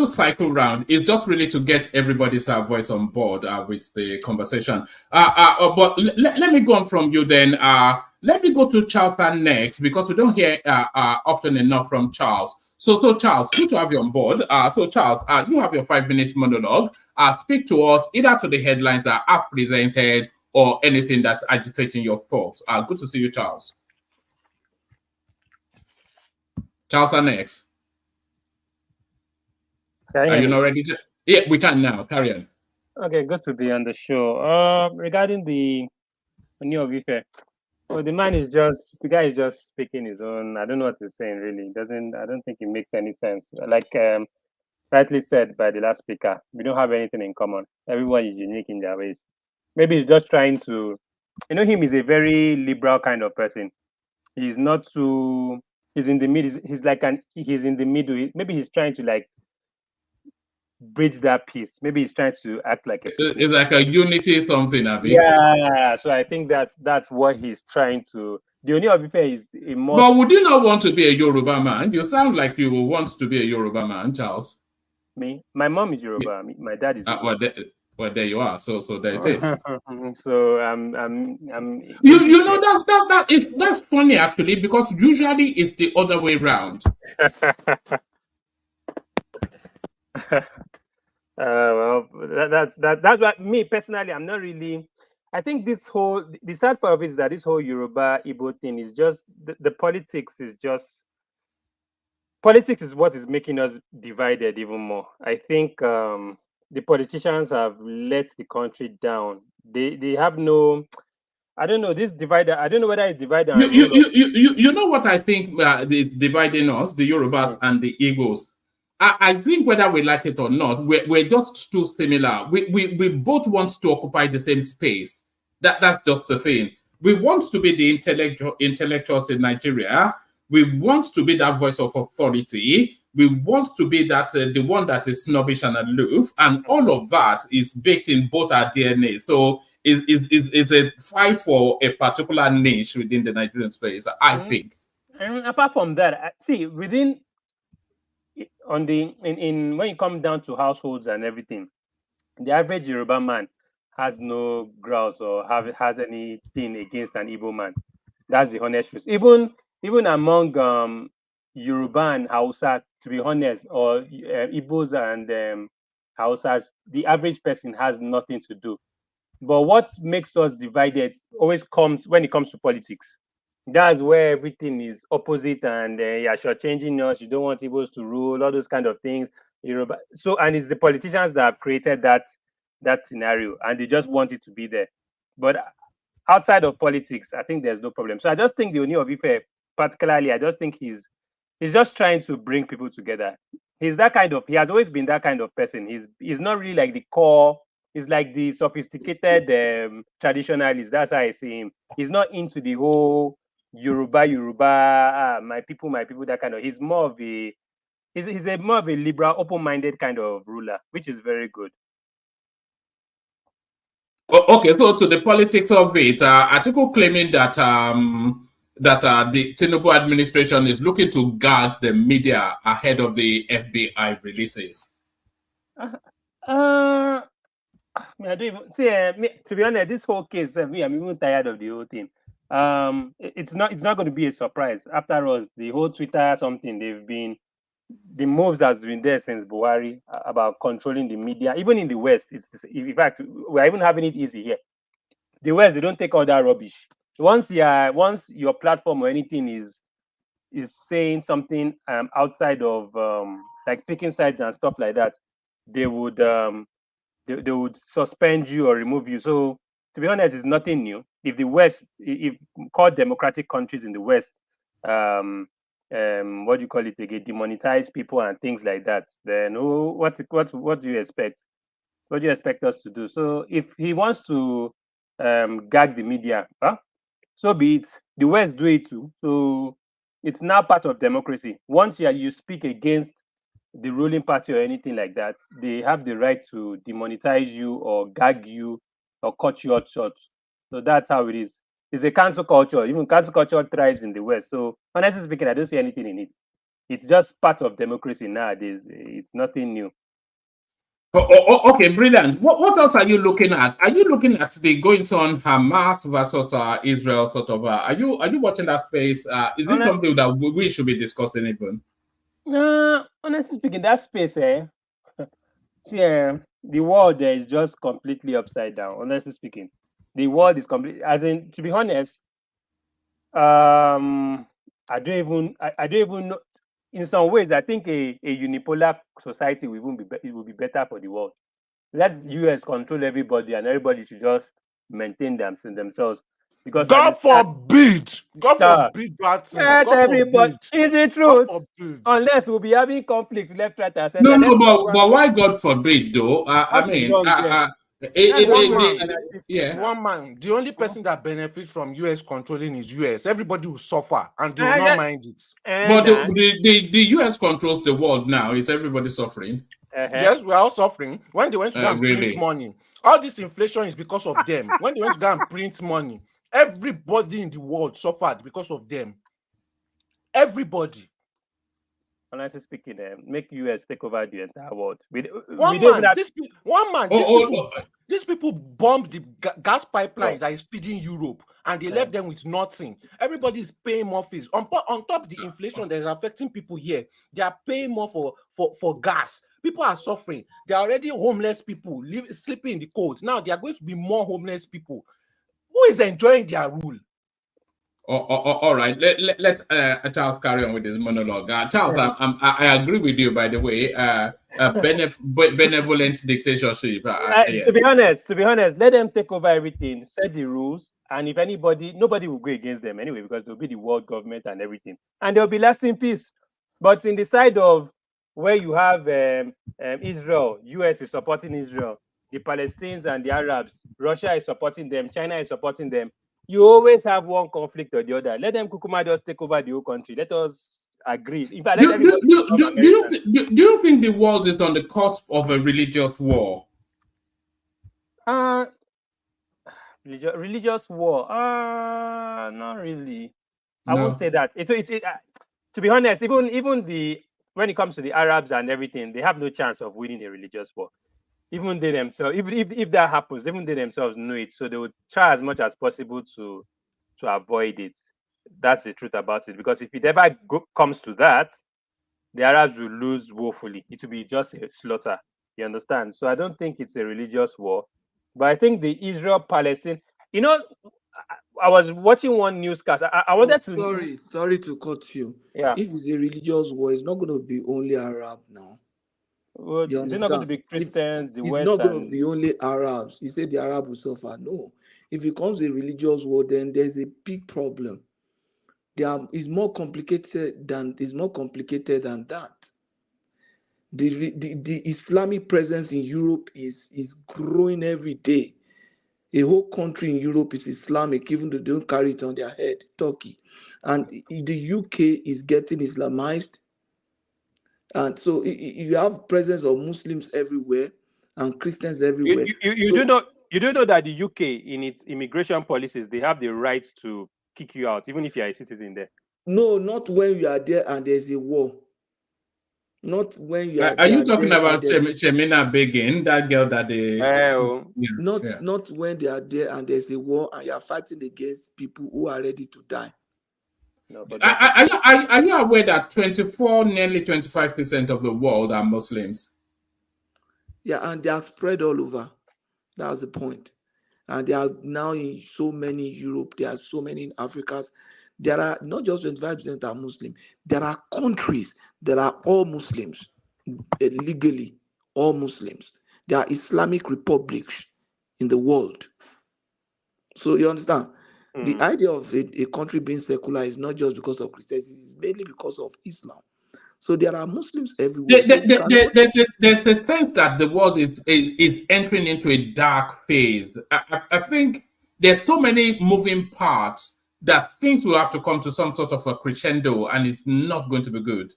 cycle round. It's just really to get everybody's voice on board with the conversation. But let me go on from you then. Let me go to Charles next, because we don't hear often enough from Charles. So Charles, good to have you on board. So Charles, you have your 5 minutes monologue. Speak to us either to the headlines that I've presented or anything that's agitating your thoughts. Good to see you, Charles. Charles next. Are you not ready to? Yeah, we can now. Carry on. Okay, good to be on the show. Regarding the new of Ife, well, the guy is just speaking his own. I don't know what he's saying really. I don't think it makes any sense. Like rightly said by the last speaker, we don't have anything in common. Everyone is unique in their ways. Maybe he's just trying to, him is a very liberal kind of person. He's not too. He's in the middle. He's in the middle. Maybe he's trying to like bridge that piece. Maybe he's trying to act like it's like a unity something, Abby. Yeah, so I think that's what he's trying to. The only of is a more. But would you not want to be a Yoruba man? You sound like you will want to be a Yoruba man, Charles. Me, my mom is Yoruba. My dad is Yoruba. Well, there you are. So there it is. So You know that's funny actually, because usually it's the other way around. Well, that's what me personally. I'm not really. I think the sad part of it is that this whole Yoruba Igbo thing is just the politics is just politics is what is making us divided even more. I think the politicians have let the country down. They have no. I don't know this divider. I don't know whether it's divider and rule. You know what I think is dividing us, the Yorubas and the Igbos. I think whether we like it or not, we're just too similar. We both want to occupy the same space. That's just the thing. We want to be the intellectuals in Nigeria. We want to be that voice of authority. We want to be that the one that is snobbish and aloof, and all of that is baked in both our DNA. So it's a fight for a particular niche within the Nigerian space, I think. And apart from that, see within on the in when you come down to households and everything, the average Yoruba man has no grouse or has anything against an Igbo man. That's the honest truth. Even among Yoruba and Hausa, to be honest, or Igbos and Hausas, the average person has nothing to do. But what makes us divided always comes when it comes to politics. That's where everything is opposite, and yeah, you're changing us. You don't want Igbos to rule, all those kind of things. Yoruba. So, and it's the politicians that have created that scenario, and they just want it to be there. But outside of politics, I think there's no problem. So I just think the Oni of Ife, particularly, I just think he's just trying to bring people together. He has always been that kind of person. He's not really like the core. He's like the sophisticated traditionalist. That's how I see him. He's not into the whole Yoruba, my people, that kind of. He's more of a more of a liberal, open-minded kind of ruler, which is very good. Okay, so to the politics of it, article claiming that the Tinubu administration is looking to guard the media ahead of the FBI releases. I don't even see. To be honest, this whole case, I'm even tired of the whole thing. It's not going to be a surprise. After all, the whole Twitter something the moves has been there since Buhari about controlling the media. Even in the West, in fact we're even having it easy here. The West, they don't take all that rubbish. Once your platform or anything is saying something outside of like picking sides and stuff like that, they would suspend you or remove you. So to be honest, it's nothing new. If the West, if called democratic countries in the West, what do you call it again, demonetize people and things like that, then what do you expect? What do you expect us to do? So if he wants to gag the media, so be it. The West do it too. So it's now part of democracy. Once you speak against the ruling party or anything like that, they have the right to demonetize you or gag you or cut you out short. So that's how it is. It's a cancel culture. Even cancel culture thrives in the West. So honestly speaking, I don't see anything in it. It's just part of democracy nowadays. It's nothing new. Okay, brilliant. What else are you looking at? Are you looking at the goings on Hamas versus Israel sort of? Are you watching that space? Is this something that we should be discussing even? Honestly speaking, that space, see, the world there is just completely upside down. Honestly speaking, the world is complete. As in, to be honest, I don't even know. In some ways, I think a unipolar society will be better for the world. Let US control everybody, and everybody should just maintain themselves. Because God forbid that. Let everybody. Is it truth? Unless we'll be having conflict left, right, and center. No, but why God forbid though? I mean, one man. The only person that benefits from US controlling is US. Everybody will suffer and they will not mind it. But the US controls the world now. Is everybody suffering? Yes, we are all suffering. When they went to go and print money, all this inflation is because of them. When they went to go and print money, everybody in the world suffered because of them. Everybody. honestly speaking, make US take over the entire world. One man, these people bombed the gas pipeline that is feeding Europe, and they left them with nothing. Everybody is paying more fees. On top of the inflation that is affecting people here, they are paying more for gas. People are suffering. They are already homeless people sleeping in the cold. Now they are going to be more homeless people. Who is enjoying their rule? All right, let Charles carry on with his monologue. Charles, I agree with you. By the way, benevolent dictatorship. Yes. To be honest, let them take over everything, set the rules, and if nobody will go against them anyway, because they'll be the world government and everything, and there'll be lasting peace. But in the side of where you have Israel, US is supporting Israel, the Palestinians and the Arabs, Russia is supporting them, China is supporting them. You always have one conflict or the other. Let them kukuma just take over the whole country. Let us agree. In fact, do you think the world is on the cusp of a religious war? Religious war? Not really. No. I won't say that. To be honest, even when it comes to the Arabs and everything, they have no chance of winning a religious war. Even they themselves, if that happens, even they themselves know it, so they would try as much as possible to avoid it. That's the truth about it. Because if it ever comes to that, the Arabs will lose woefully. It will be just a slaughter. You understand? So I don't think it's a religious war, but I think the Israel-Palestine. You know, I was watching one newscast. I wanted to. Sorry to cut you. Yeah. If it's a religious war, it's not going to be only Arab now. Well, is it not going to be Christians? It's not going to be only Arabs. You say the Arab will suffer. No. If it comes a religious war, then there's a big problem. It's more complicated than that. The Islamic presence in Europe is growing every day. A whole country in Europe is Islamic, even though they don't carry it on their head, Turkey. And the UK is getting Islamized. And so you have presence of Muslims everywhere and Christians everywhere. You do know that the UK, in its immigration policies, they have the right to kick you out, even if you are a citizen there. No, not when you are there and there's a war. Not when you are. Are you talking about Shemina Begin, that girl that they? Not when they are there and there's a war and you are fighting against people who are ready to die. No, but are you aware that nearly 25% of the world are Muslims? Yeah, and they are spread all over. That's the point. And they are now in so many Europe. There are so many in Africa. There are not just 25% are Muslim. There are countries that are all Muslims, legally, all Muslims. There are Islamic republics in the world. So you understand? The idea of a country being secular is not just because of Christianity, it's mainly because of Islam. So there are Muslims everywhere. There's a sense that the world is entering into a dark phase. I think there's so many moving parts that things will have to come to some sort of a crescendo, and it's not going to be good.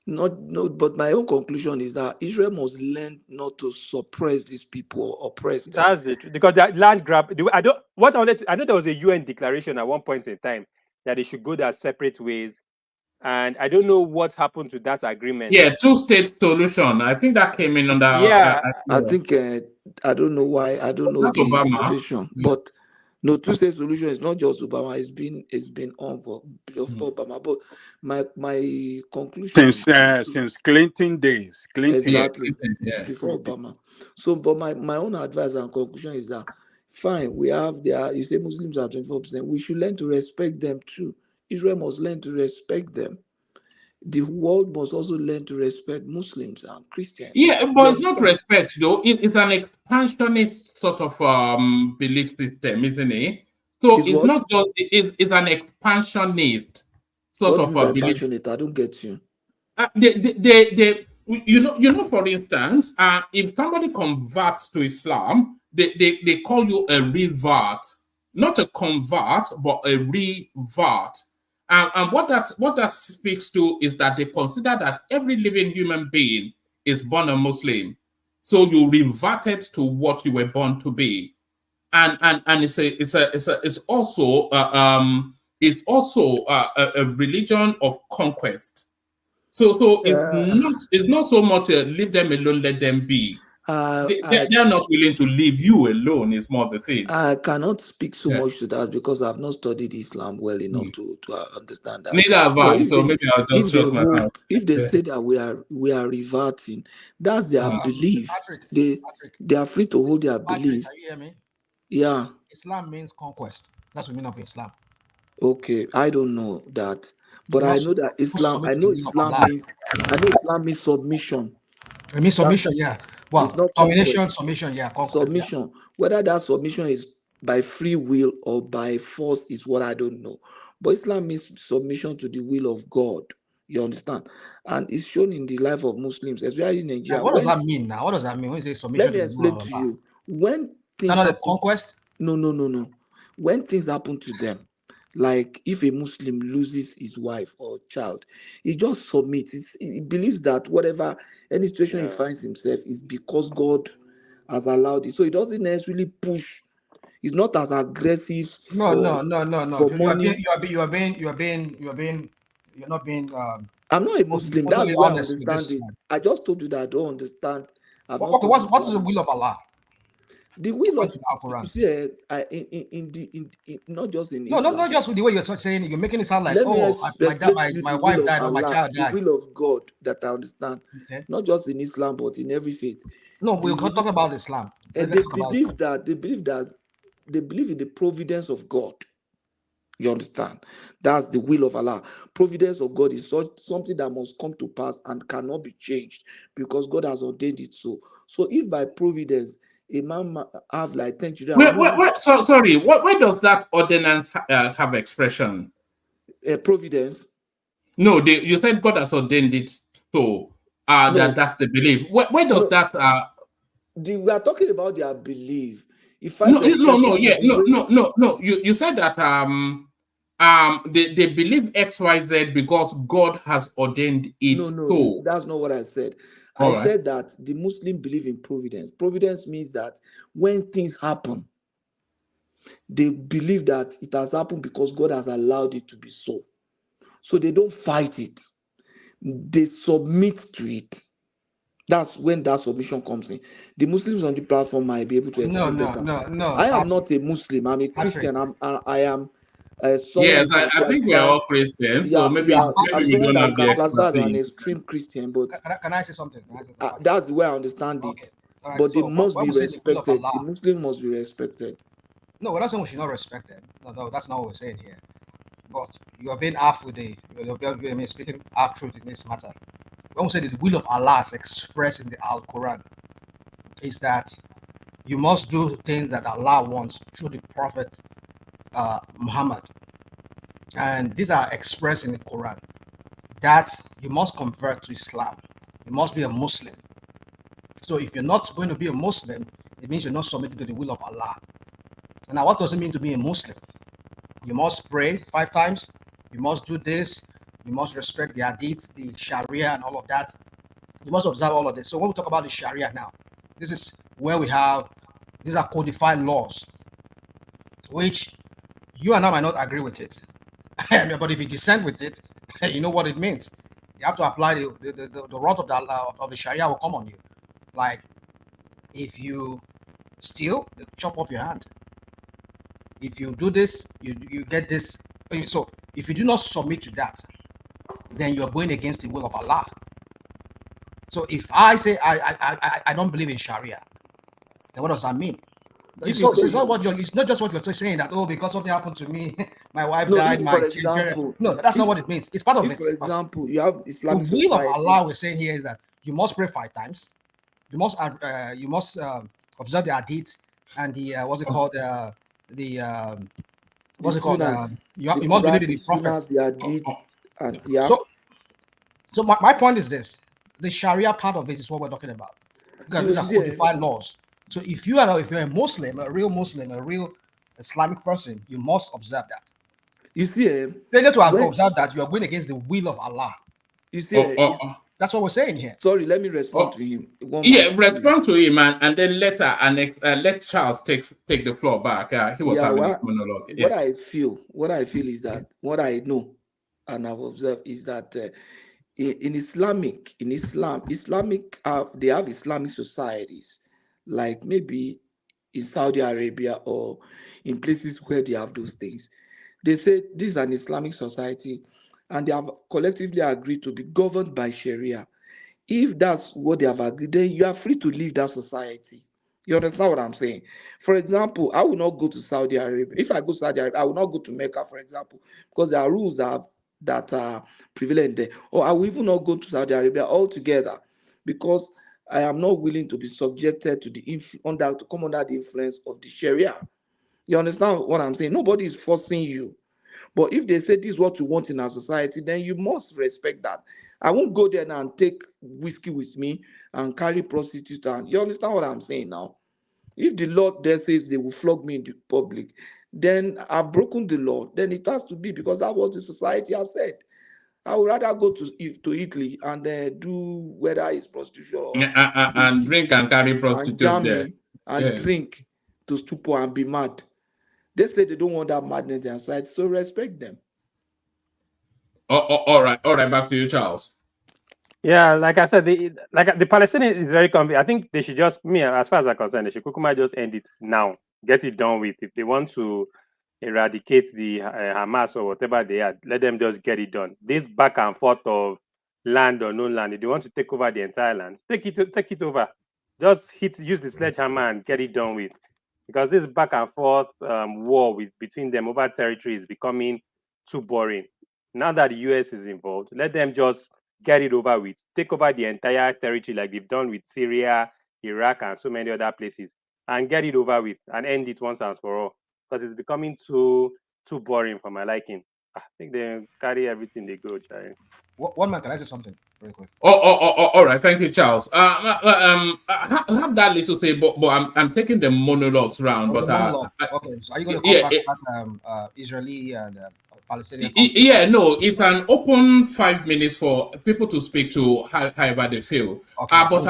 But my own conclusion is that Israel must learn not to suppress these people or oppress them. That's it, because that land grab. I know there was a UN declaration at one point in time that they should go their separate ways, and I don't know what happened to that agreement. Yeah, two-state solution. I think that came in under. Yeah, I think I don't know why. I don't know the Obama situation, but. No, two-state solution is not just Obama. It's been on for Obama. But my conclusion since Clinton days, exactly before Obama. So, but my own advice and conclusion is that fine, we have you say Muslims are 24%. We should learn to respect them too. Israel must learn to respect them. The world must also learn to respect Muslims and Christians. Yeah, but it's not respect, though. It's an expansionist sort of belief system, isn't it? So it's not just, it's an expansionist sort of belief. I don't get you. You know, for instance, if somebody converts to Islam, they call you a revert, not a convert, but a revert. And what that speaks to is that they consider that every living human being is born a Muslim, so you reverted to what you were born to be, and it's also a religion of conquest. So it's not so much leave them alone, let them be. They're not willing to leave you alone. Is more the thing. I cannot speak so Yeah. much to that because I've not studied Islam well enough to understand that. Neither have But I. So maybe I'll just shut my mouth. if they say that we are reverting, that's their belief. Patrick, They are free to hold their Patrick, belief. can you hear me? Yeah. Islam means conquest. That's the meaning of Islam. Okay, I don't know that, but I know that Islam. I know Islam means submission. It means submission, yeah. Well, It's not domination, conquest. submission, yeah. Conquest, Submission. yeah. Whether that submission is by free will or by force is what I don't know. But Islam means submission to the will of God. You understand? And it's shown in the life of Muslims, especially in Nigeria. What does that mean now? What does that mean when you say submission? Let me explain to you. When things not a happen, conquest? No. When things happen to them, like if a Muslim loses his wife or child, he just submits. He believes that whatever any situation he finds himself is because God has allowed it. So he doesn't necessarily push. He's not as aggressive. No. For money. You're not being. I'm not a Muslim. That's why I understand it. I just told you that I don't understand. Okay, what's the will of Allah? The will of not just in Islam. No, not just with the way you're saying it. You're making it sound like, my wife died or my child died. The will of God that I understand. Okay. Not just in Islam, but in every faith. No, we're talking about Islam. They believe in the providence of God. You understand? That's the will of Allah. Providence of God is something that must come to pass and cannot be changed because God has ordained it so. So if by providence a man have like 10 children. Sorry, where does that ordinance have expression? Providence. No, you said God has ordained it so. That's the belief. Where does that? We are talking about their belief. You said that they believe XYZ because God has ordained it so. That's not what I said. I said that the Muslim believe in providence. Providence means that when things happen, they believe that it has happened because God has allowed it to be so. So they don't fight it. They submit to it. That's when that submission comes in. The Muslims on the platform might be able to explain better. No. I am not a Muslim. I'm a Christian. I am. Yes, I think we're all Christians, so maybe we don't have the expertise. An extreme Christian, but can I say something? That's the way I understand it. Right, but they must be respected. The Muslim must be respected. No, we're not saying we should not respect them. No, that's not what we're saying here. But you are being half with you're speaking half truth in this matter. When we say the will of Allah is expressed in the Al-Quran, is that you must do things that Allah wants through the Prophet Muhammad, and these are expressed in the Quran. That you must convert to Islam. You must be a Muslim. So if you're not going to be a Muslim, it means you're not submitting to the will of Allah. And now, what does it mean to be a Muslim? You must pray 5 times. You must do this. You must respect the Hadith, the Sharia, and all of that. You must observe all of this. So when we talk about the Sharia now, this is where these are codified laws, which you and I might not agree with it. But if you dissent with it, you know what it means. You have to apply the wrath of the Sharia will come on you. Like, if you steal, they chop off your hand. If you do this, you get this. So if you do not submit to that, then you're going against the will of Allah. So if I say I don't believe in Sharia, then what does that mean? It's not just what you're saying that, because something happened to me, my wife died, my children. No, that's not what it means. It's part of it. For example, you have Islamic society. The will of Allah we're saying here is that you must pray 5 times. You must observe the hadith and the what's it called? You must believe in the prophet. So my point is this: the Sharia part of it is what we're talking about. Because these are codified laws. So if you're a Muslim, a real Islamic person, you must observe that. You see, failure to observe that, you are going against the will of Allah. You see, that's what we're saying here. Sorry, let me respond to him. Respond to him, and then later, let Charles take the floor back. He was having his monologue. What I feel is that what I know and I've observed is that in Islamic, they have Islamic societies, like maybe in Saudi Arabia or in places where they have those things. They say this is an Islamic society, and they have collectively agreed to be governed by Sharia. If that's what they have agreed, then you are free to leave that society. You understand what I'm saying? For example, I will not go to Saudi Arabia. If I go to Saudi Arabia, I will not go to Mecca, for example, because there are rules that are prevalent there. Or I will even not go to Saudi Arabia altogether, because I am not willing to be subjected to to come under the influence of the Sharia. You understand what I'm saying? Nobody is forcing you. But if they say this is what you want in our society, then you must respect that. I won't go there now and take whiskey with me and carry prostitute. And you understand what I'm saying now? If the Lord there says they will flog me in the public, then I've broken the law. Then it has to be, because that was the society has said. I would rather go to Italy and do whether it's prostitution or And whiskey, drink and carry and prostitutes there. jammy and Yeah. drink to stupor and be mad. They say they don't want that madness inside, so respect them. All right. Back to you, Charles. Yeah, like I said, the Palestinian is very convenient. I think they should just, me as far as I'm concerned, they should Kukuma just end it now, get it done with. If they want to eradicate the Hamas or whatever they are, let them just get it done. This back and forth of land or no land, if they want to take over the entire land, take it over. Just use the sledgehammer and get it done with. Because this back and forth war between them over territory is becoming too boring. Now that the US is involved, let them just get it over with, take over the entire territory like they've done with Syria, Iraq, and so many other places, and get it over with and end it once and for all. Because it's becoming too boring for my liking. I think they carry everything they go, Jerry. One man, can I say something very quick? All right. Thank you, Charles. I have that little say, but I'm taking the monologues round. Okay, But monologue. Okay, so are you going to come yeah, back at Israeli and Palestinian? yeah, no, it's an open 5 minutes for people to speak to however they feel. Okay, But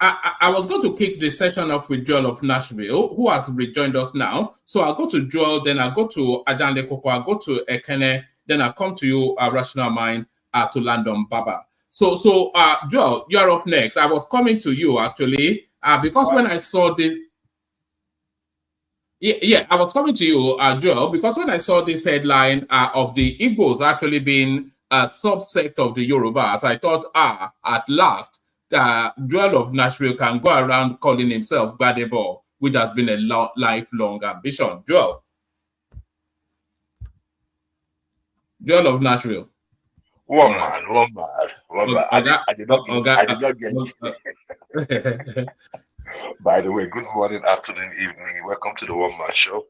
I was going to kick the session off with Joel of Nashville, who has rejoined us now. So I'll go to Joel, then I'll go to Ajanle Koko, I'll go to Ekene, then I'll come to you, Rational Mind, to Landon Baba. So Joel, you're up next. I was coming to you actually, because when I saw this. Yeah, I was coming to you, Joel, because when I saw this headline of the Igbos actually being a subsect of the Yorubas, I thought, at last, Joel of Nashville can go around calling himself Gbadebo, which has been a lifelong ambition. Joel of Nashville. One man. I did not get. By the way, good morning, afternoon, evening. Welcome to the One Man Show.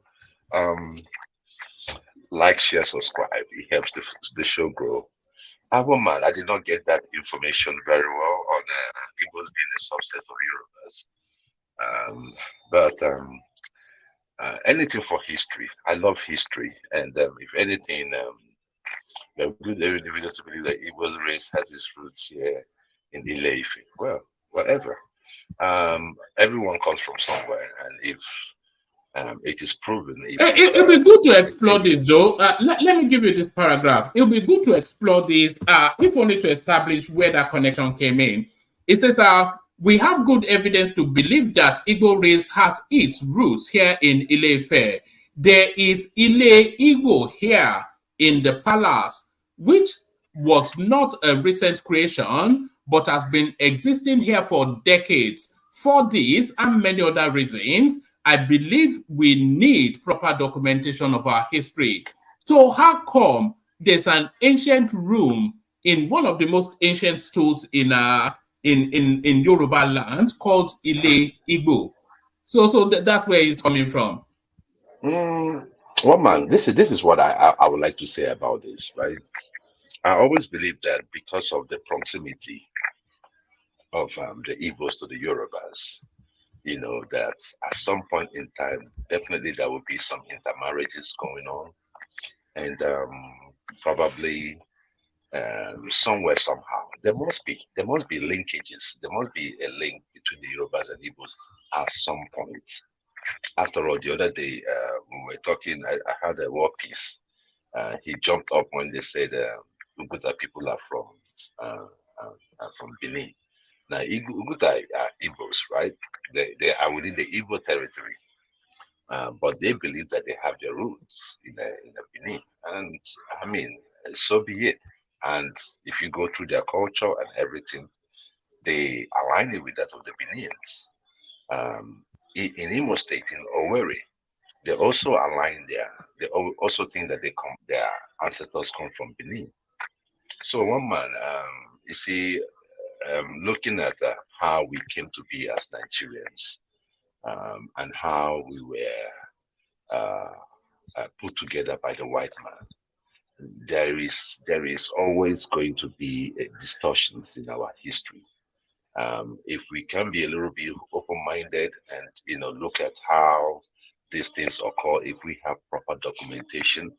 Like, share, subscribe. It helps the show grow. One man, I did not get that information very well on Igbos being a subset of Yorubas. But anything for history. I love history, and if anything, there are good evidence to believe that Igbo's race has its roots here in Ile-Ife. Well, whatever. Everyone comes from somewhere, and if it is proven, it'll be good to explore this, Joe. Let me give you this paragraph. It'll be good to explore this, if only to establish where that connection came in. It says, we have good evidence to believe that Igbo race has its roots here in Ile-Ife. There is Ile Igbo here in the palace, which was not a recent creation, but has been existing here for decades. For this and many other reasons, I believe we need proper documentation of our history. So how come there's an ancient room in one of the most ancient schools in Yoruba land called Ile Igbo? So that's where it's coming from. Well, man, this is what I would like to say about this, right? I always believe that because of the proximity of the Igbos to the Yorubas, that at some point in time, definitely there will be some intermarriages going on, and probably somewhere, somehow, there must be linkages. There must be a link between the Yorubas and Igbos at some point. After all, the other day when we were talking, I had a war piece. He jumped up when they said Uguta people are from from Benin. Now, Uguta are Igbos, right? They are within the Igbo territory, but they believe that they have their roots in the Benin. And I mean, so be it. And if you go through their culture and everything, they align it with that of the Benians. In Imo State, in Owerri, they also align there. They also think that their ancestors come from Benin. So one man, you see, looking at how we came to be as Nigerians, and how we were put together by the white man, there is always going to be distortions in our history. If we can be a little bit open-minded and look at how these things occur, if we have proper documentation,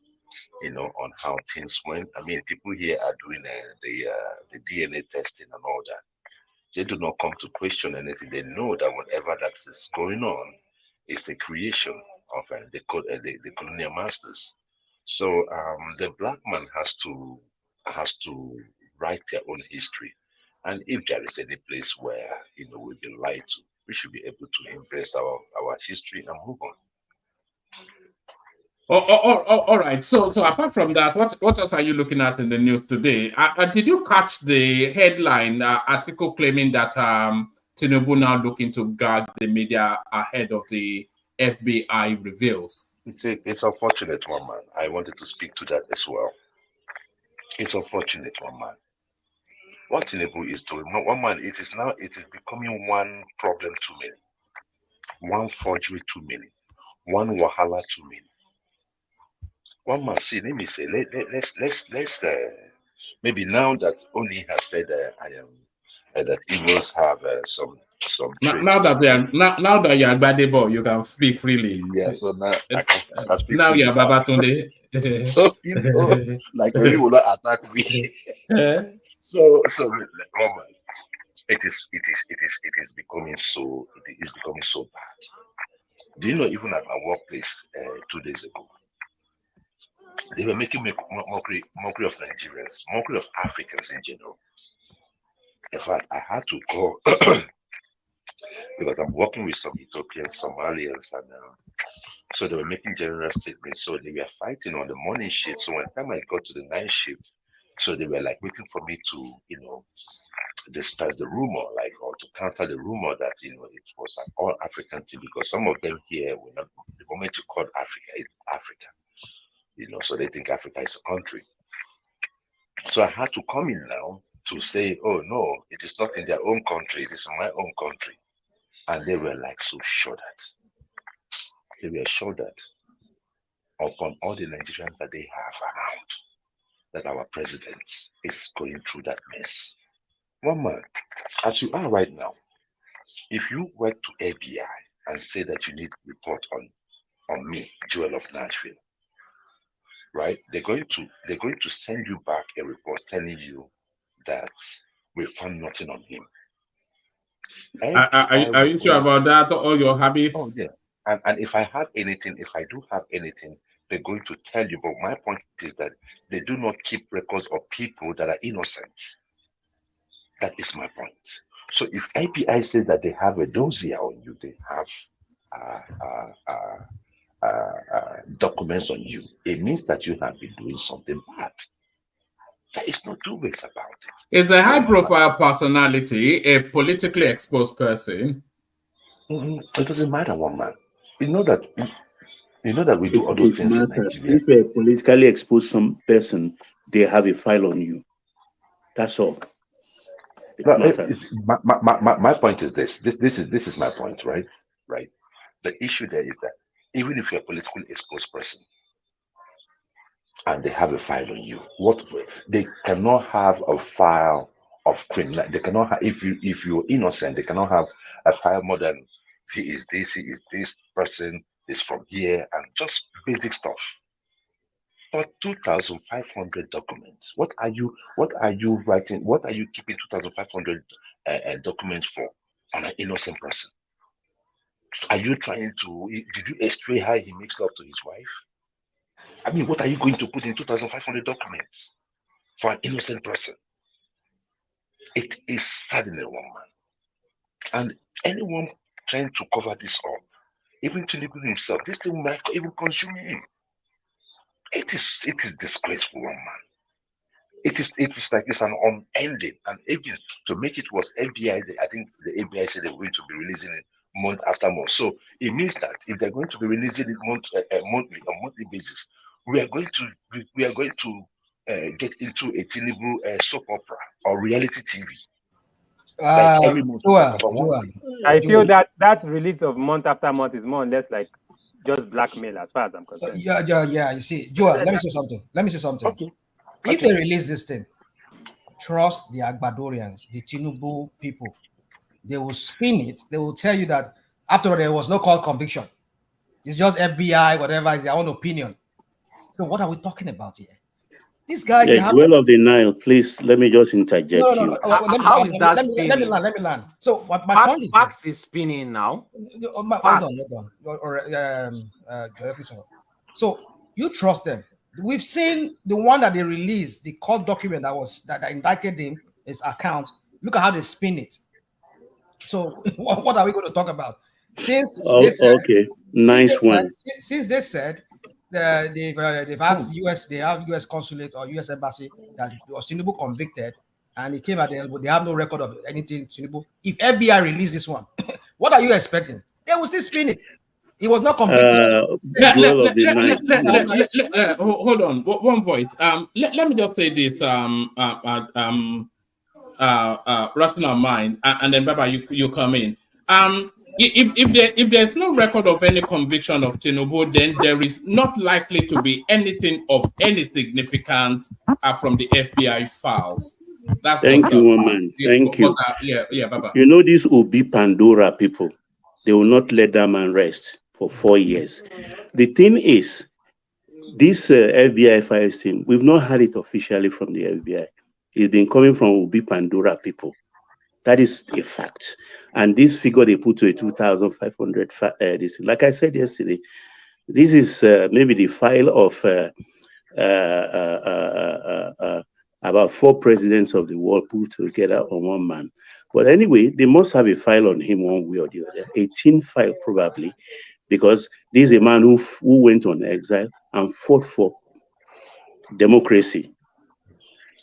on how things went. I mean, people here are doing the DNA testing and all that. They do not come to question anything. They know that whatever that is going on is the creation of the colonial masters. So the black man has to write their own history. And if there is any place where we've been lied to, we should be able to embrace our history and move on. All right. So apart from that, what else are you looking at in the news today? Did you catch the headline article claiming that Tinubu now looking to gag the media ahead of the FBI reveals? It's unfortunate, one man. I wanted to speak to that as well. It's unfortunate, one man. What Tinubu is doing, one man, it is becoming one problem too many, one forgery too many, one wahala too many. One man, see, let me say, let's maybe now that Oni has said I am that Igbos have some traits. Now that you're Gbadebo, you can speak freely. Yeah, so now I can speak now freely. You're Babatunde. So like when you will not attack me. so oh man, it is becoming so bad. Do you know, even at my workplace 2 days ago, they were making mockery of Nigerians, mockery of Africans in general. In fact, I had to go because I'm working with some Ethiopians, Somalians, and so they were making general statements. So they were fighting on the morning shift. So when time I got to the night shift, so they were like waiting for me to, disperse the rumor, or to counter the rumor that it was an all African team, because some of them here were not. The moment you call Africa, it's Africa. So they think Africa is a country. So I had to come in now to say, oh no, it is not in their own country, it is in my own country. And they were like so sure that. They were sure that upon all the Nigerians that they have around, that our president is going through that mess. One man, as you are right now, if you went to FBI and say that you need report on me, Joel of Nashville, right? They're going to send you back a report telling you that we found nothing on him. Are you sure about that? All your habits? Oh yeah. And if I do have anything, they're going to tell you. But my point is that they do not keep records of people that are innocent. That is my point. So if FBI says that they have a dossier on you, they have documents on you, it means that you have been doing something bad. There is no two ways about it. Is a high-profile personality a politically exposed person? It doesn't matter, one man. You know that we do all those things in Nigeria. If a politically exposed person, they have a file on you. That's all. My point is this is my point, right? Right. The issue there is that even if you're a politically exposed person and they have a file on you, they cannot have a file of criminal. They cannot have, if you're innocent, they cannot have a file more than he is this person is from here, and just basic stuff. But 2,500 documents. What are you writing? What are you keeping 2,500 documents for on an innocent person? Are you trying to? Did you explain how he makes love to his wife? I mean, what are you going to put in 2,500 documents for an innocent person? It is saddening, one man. And anyone trying to cover this up, even Tinubu himself, this thing might even consume him. It is disgraceful, one man. It is like it's an unending. And even to make it was FBI, I think the FBI said they're going to be releasing it month after month. So it means that if they're going to be releasing it monthly on monthly basis, we are going to get into a Tinubu soap opera or reality TV. Like every month, we talk about one thing. I feel that release of month after month is more or less like just blackmail as far as I'm concerned. Yeah. You see, Joel, let me say something. Okay. If they release this thing, trust the Agbadorians, the Tinubu people. They will spin it. They will tell you that after all, there was no court conviction. It's just FBI, whatever is their own opinion. So what are we talking about here? These guys, Yeah, Joel of the Nile, please let me just interject you. How is that let spinning? me land. So what my point is, facts is spinning now. Hold on. So you trust them. We've seen the one that they released, the court document that indicted him, his account. Look at how they spin it. So what are we going to talk about? Since they said they've asked they have US consulate or US embassy that was Tinubu convicted, and he came at the end, but they have no record of anything Tinubu. If FBI release this one, what are you expecting? They will still spin it. He was not convicted. Hold on, one voice. Let me just say this. Rational mind, and then Baba, you come in. If there's no record of any conviction of Tinubu, then there is not likely to be anything of any significance from the FBI files. Thank you, woman. Thank you. Yeah, Baba. You know these Obi Pandora people, they will not let that man rest for 4 years. The thing is, this FBI files thing, we've not had it officially from the FBI. It's been coming from Obi Pandora people. That is a fact. And this figure they put to a 2,500, this, like I said yesterday, this is maybe the file of about 4 presidents of the world put together on one man. But anyway, they must have a file on him one way or the other, 18 file probably, because this is a man who went on exile and fought for democracy.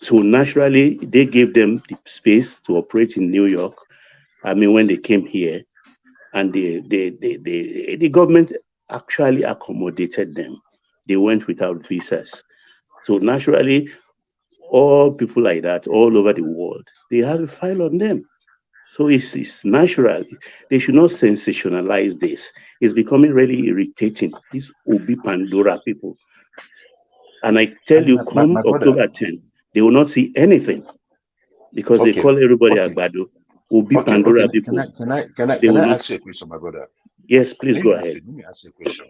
So naturally, they gave them the space to operate in New York. I mean, when they came here, and the government actually accommodated them. They went without visas. So naturally, all people like that all over the world, they have a file on them. So it's natural. They should not sensationalize this. It's becoming really irritating. These Obi Pandora people. And I tell you, come October 10, they will not see anything because they call everybody Agbado. Obi Pandora people. Can I ask you a question, my brother? Yes, please go ahead. Let me ask you a question.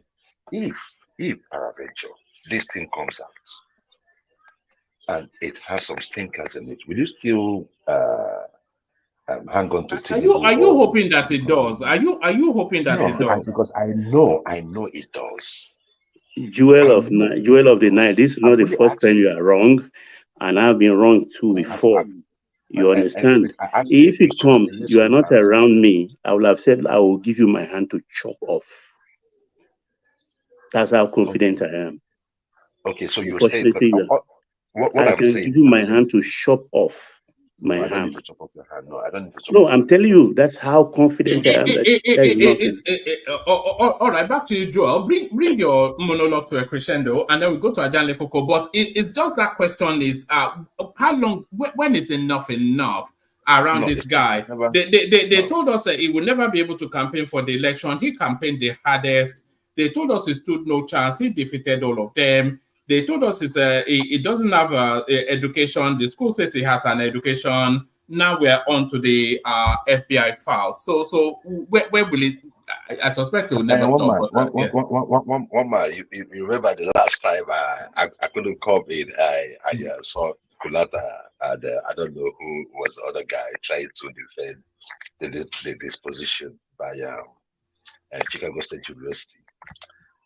If peradventure this thing comes out and it has some stinkers in it, will you still hang on to Tinubu? Are you hoping that it does? Are you hoping that it does? Because I know it does. Jewel of the Nile, this is not the first time you are wrong, and I've been wrong too before. You understand? If it comes, you are not around me, I would have said I will give you my hand to chop off. That's how confident I am. Okay, so you're saying I can give you my hand to chop off my hand. I don't need to chop off your hand. No, I don't need to chop off. I'm telling you, that's how confident I am. That there is nothing. All right, back to you, Joel. Bring your monologue to a crescendo, and then we go to Ajanle Koko. But it's just that question is, how long? When is enough around this guy? They told us that he would never be able to campaign for the election. He campaigned the hardest. They told us he stood no chance. He defeated all of them. They told us he doesn't have education. The school says he has an education. Now we're on to the FBI files. So where will it? I suspect it will never stop. One man, you remember the last time I couldn't come in. I saw Kulata and I don't know who was the other guy trying to defend the disposition by Chicago State University.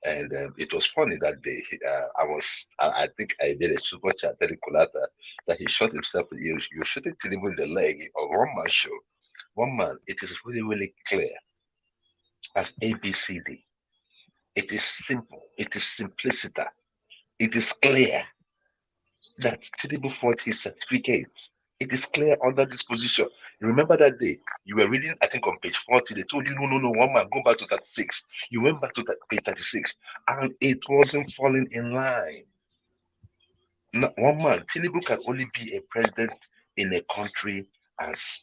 And it was funny that day. I think I did a super chat that he shot himself. You're shooting Tinubu in the leg on one man show. One man. It is really, really clear as ABCD. It is simple. It is simplicity. It is clear that Tinubu fought his certificates. It is clear under this position. You remember that day? You were reading, I think on page 40, they told you, no, one man, go back to 36. You went back to page 36, and it wasn't falling in line. One man, Tinubu can only be a president in a country as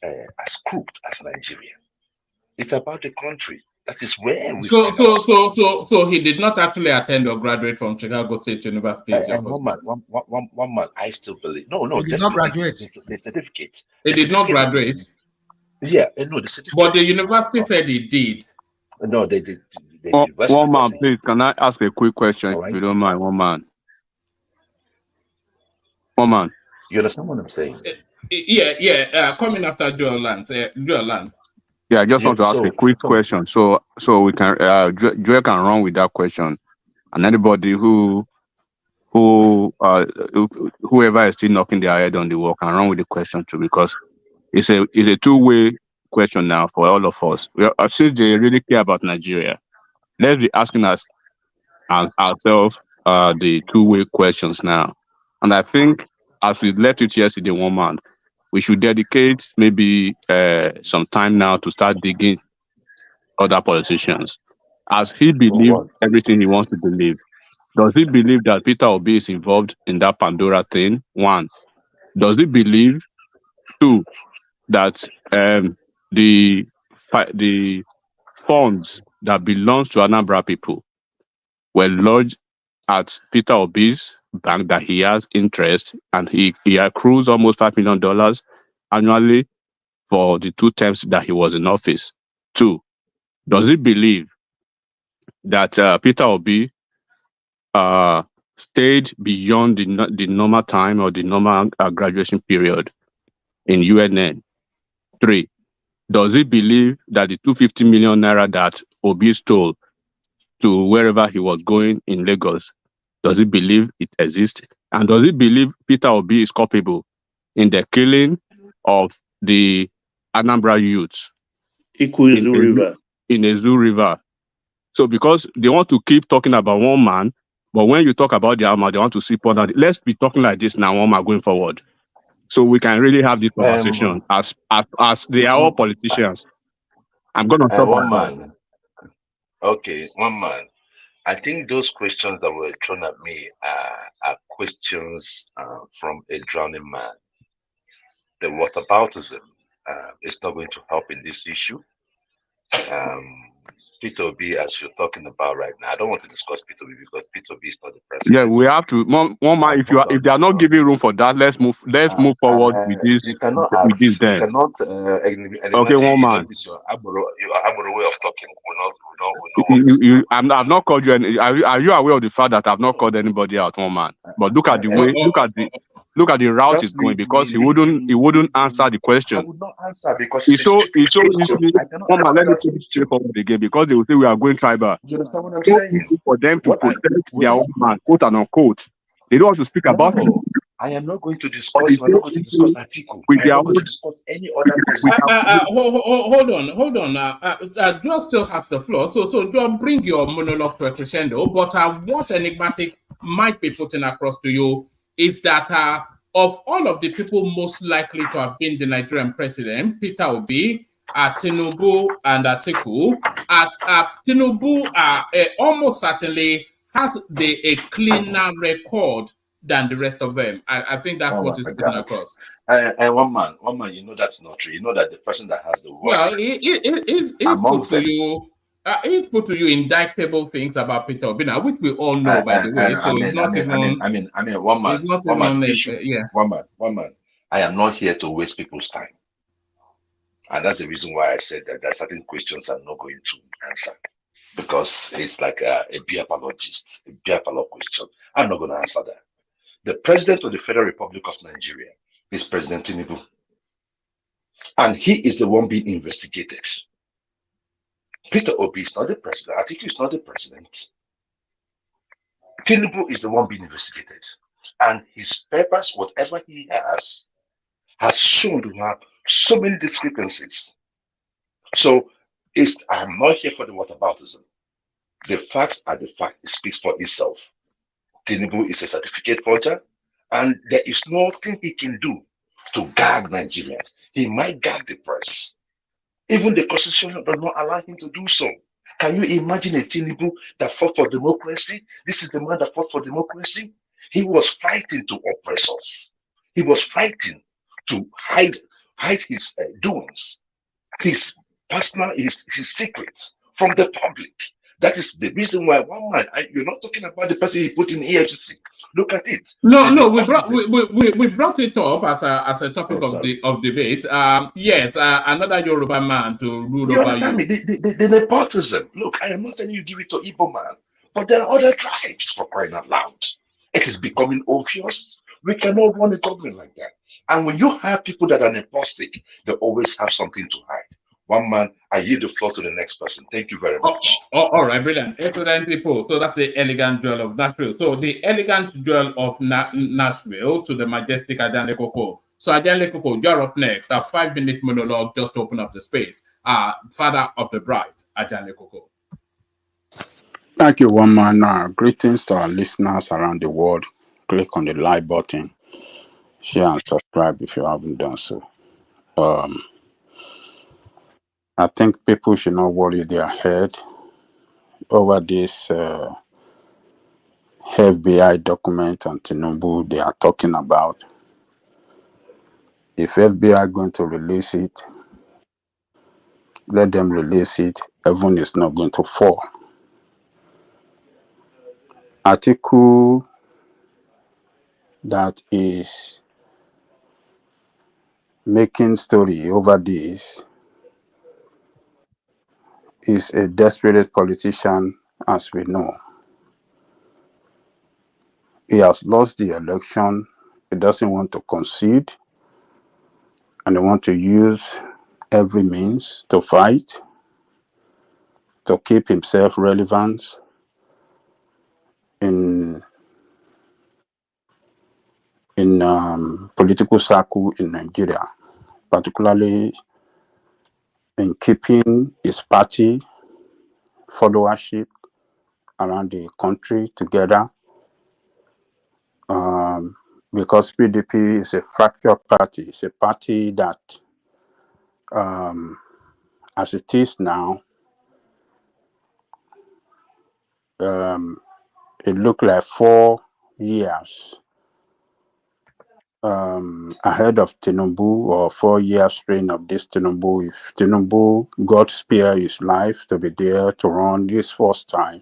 crooked as Nigeria. It's about the country. That is where we find ourselves. So he did not actually attend or graduate from Chicago State University. And one man, I still believe. No, He did not graduate. The certificate. He did not graduate. Yeah, no, the certificate. But the university said he did. No, they did. One man, please. Can I ask a quick question, if you don't mind? One man. You understand what I'm saying? Yeah. Coming after Joel Land. Yeah, I just want to ask a quick question, so we can Joel can run with that question, and anybody whoever is still knocking their head on the wall can run with the question too, because it's a two-way question now for all of us. Since they really care about Nigeria, let's be asking ourselves the two-way questions now. And I think, as we left it yesterday, one man, we should dedicate maybe some time now to start digging other politicians. As he believes everything he wants to believe, does he believe that Peter Obi is involved in that Pandora thing? One. Does he believe, two, that the funds that belongs to Anambra people were lodged at Peter Obi's bank, that he has interest, and he accrues almost $5 million annually for the 2 terms that he was in office? Two, does he believe that Peter Obi stayed beyond the normal time or the normal graduation period in UNN? Three, does he believe that the 250 million naira that Obi stole to wherever he was going in Lagos, does he believe it exists? And does he believe Peter Obi is culpable in the killing of the Anambra youths in a Zoo River? So because they want to keep talking about one man, but when you talk about the Alma, they want to see Pona. Let's be talking like this now, one man going forward, so we can really have this conversation as they are all politicians. I'm going to stop. One man. Okay, one man. I think those questions that were thrown at me are questions from a drowning man. The whataboutism is not going to help in this issue. Peter Obi, as you're talking about right now, I don't want to discuss Peter Obi because Peter Obi is not the president. Yeah, we have to. One man, if they are not giving room for that, let's move forward with this. You cannot Okay, one man. Your way of talking. I've not called you any. Are you aware of the fact that I've not called anybody out, one man? But look at the way. Look at the route it's going, because he wouldn't answer the question. I would not answer because it's so easy. Come on, let me put it straightforward again, because they will say we are going tribal. You understand what I'm so saying? Easy for them to protect their own man, quote and unquote. They don't want to speak about it. I am not going to discuss. We're not going to discuss article. I'm not going to discuss any other person. Hold on. Joe still has the floor. So Joe, bring your monologue to a crescendo. But what Enigmatic might be putting across to you is that of all of the people most likely to have been the Nigerian president, Peter Obi, Tinubu, and Atiku, Tinubu almost certainly has a cleaner record than the rest of them. I think that's what is putting across. And one man, you know that's not true. You know that the person that has the worst. Well, he's put to you indictable things about Peter Obi, which we all know, by the way. So it's not even. One man. Yeah. One man. I am not here to waste people's time, and that's the reason why I said that there are certain questions I'm not going to answer, because it's like a beer apologist, a beer apolog question. I'm not going to answer that. The president of the Federal Republic of Nigeria is President Tinubu, and he is the one being investigated. Peter Obi is not the president. I think he's not the president. Tinubu is the one being investigated. And his papers, whatever he has shown to have so many discrepancies. So I'm not here for the whataboutism. The facts are the fact. It speaks for itself. Tinubu is a certificate forger, and there is nothing he can do to gag Nigerians. He might gag the press. Even the constitution does not allow him to do so. Can you imagine a Tinubu that fought for democracy? This is the man that fought for democracy. He was fighting to oppress us. He was fighting to hide his doings, his personal, his secrets from the public. That is the reason why one man, you're not talking about the person he put in EFCC. Look at it. No, we brought it up as a topic of debate. Yes, another Yoruba man to rule You over understand me? The nepotism. Look, I am not telling you give it to Igbo man, but there are other tribes, for crying out loud. It is becoming obvious. We cannot run a government like that. And when you have people that are nepotistic, they always have something to hide. One man, I yield the floor to the next person. Thank you very much. All right, brilliant. Excellent people. So that's the elegant jewel of Nashville. So the elegant jewel of Nashville to the majestic Ajanle Koko. So Ajanle Koko, you're up next. A 5-minute monologue just to open up the space. Father of the bride, Ajanle Koko. Thank you, one man. Greetings to our listeners around the world. Click on the like button, share and subscribe if you haven't done so. I think people should not worry their head over this FBI document and Tinubu they are talking about. If FBI are going to release it, let them release it. Heaven is not going to fall. Article that is making story over this is a desperate politician, as we know. He has lost the election. He doesn't want to concede, and he wants to use every means to fight, to keep himself relevant in political circle in Nigeria, particularly in keeping his party followership around the country together, because PDP is a fractured party. It's a party that, as it is now, it looked like 4 years ahead of Tinubu, or 4 years reign of this Tinubu. If Tinubu God spare his life to be there to run this first time,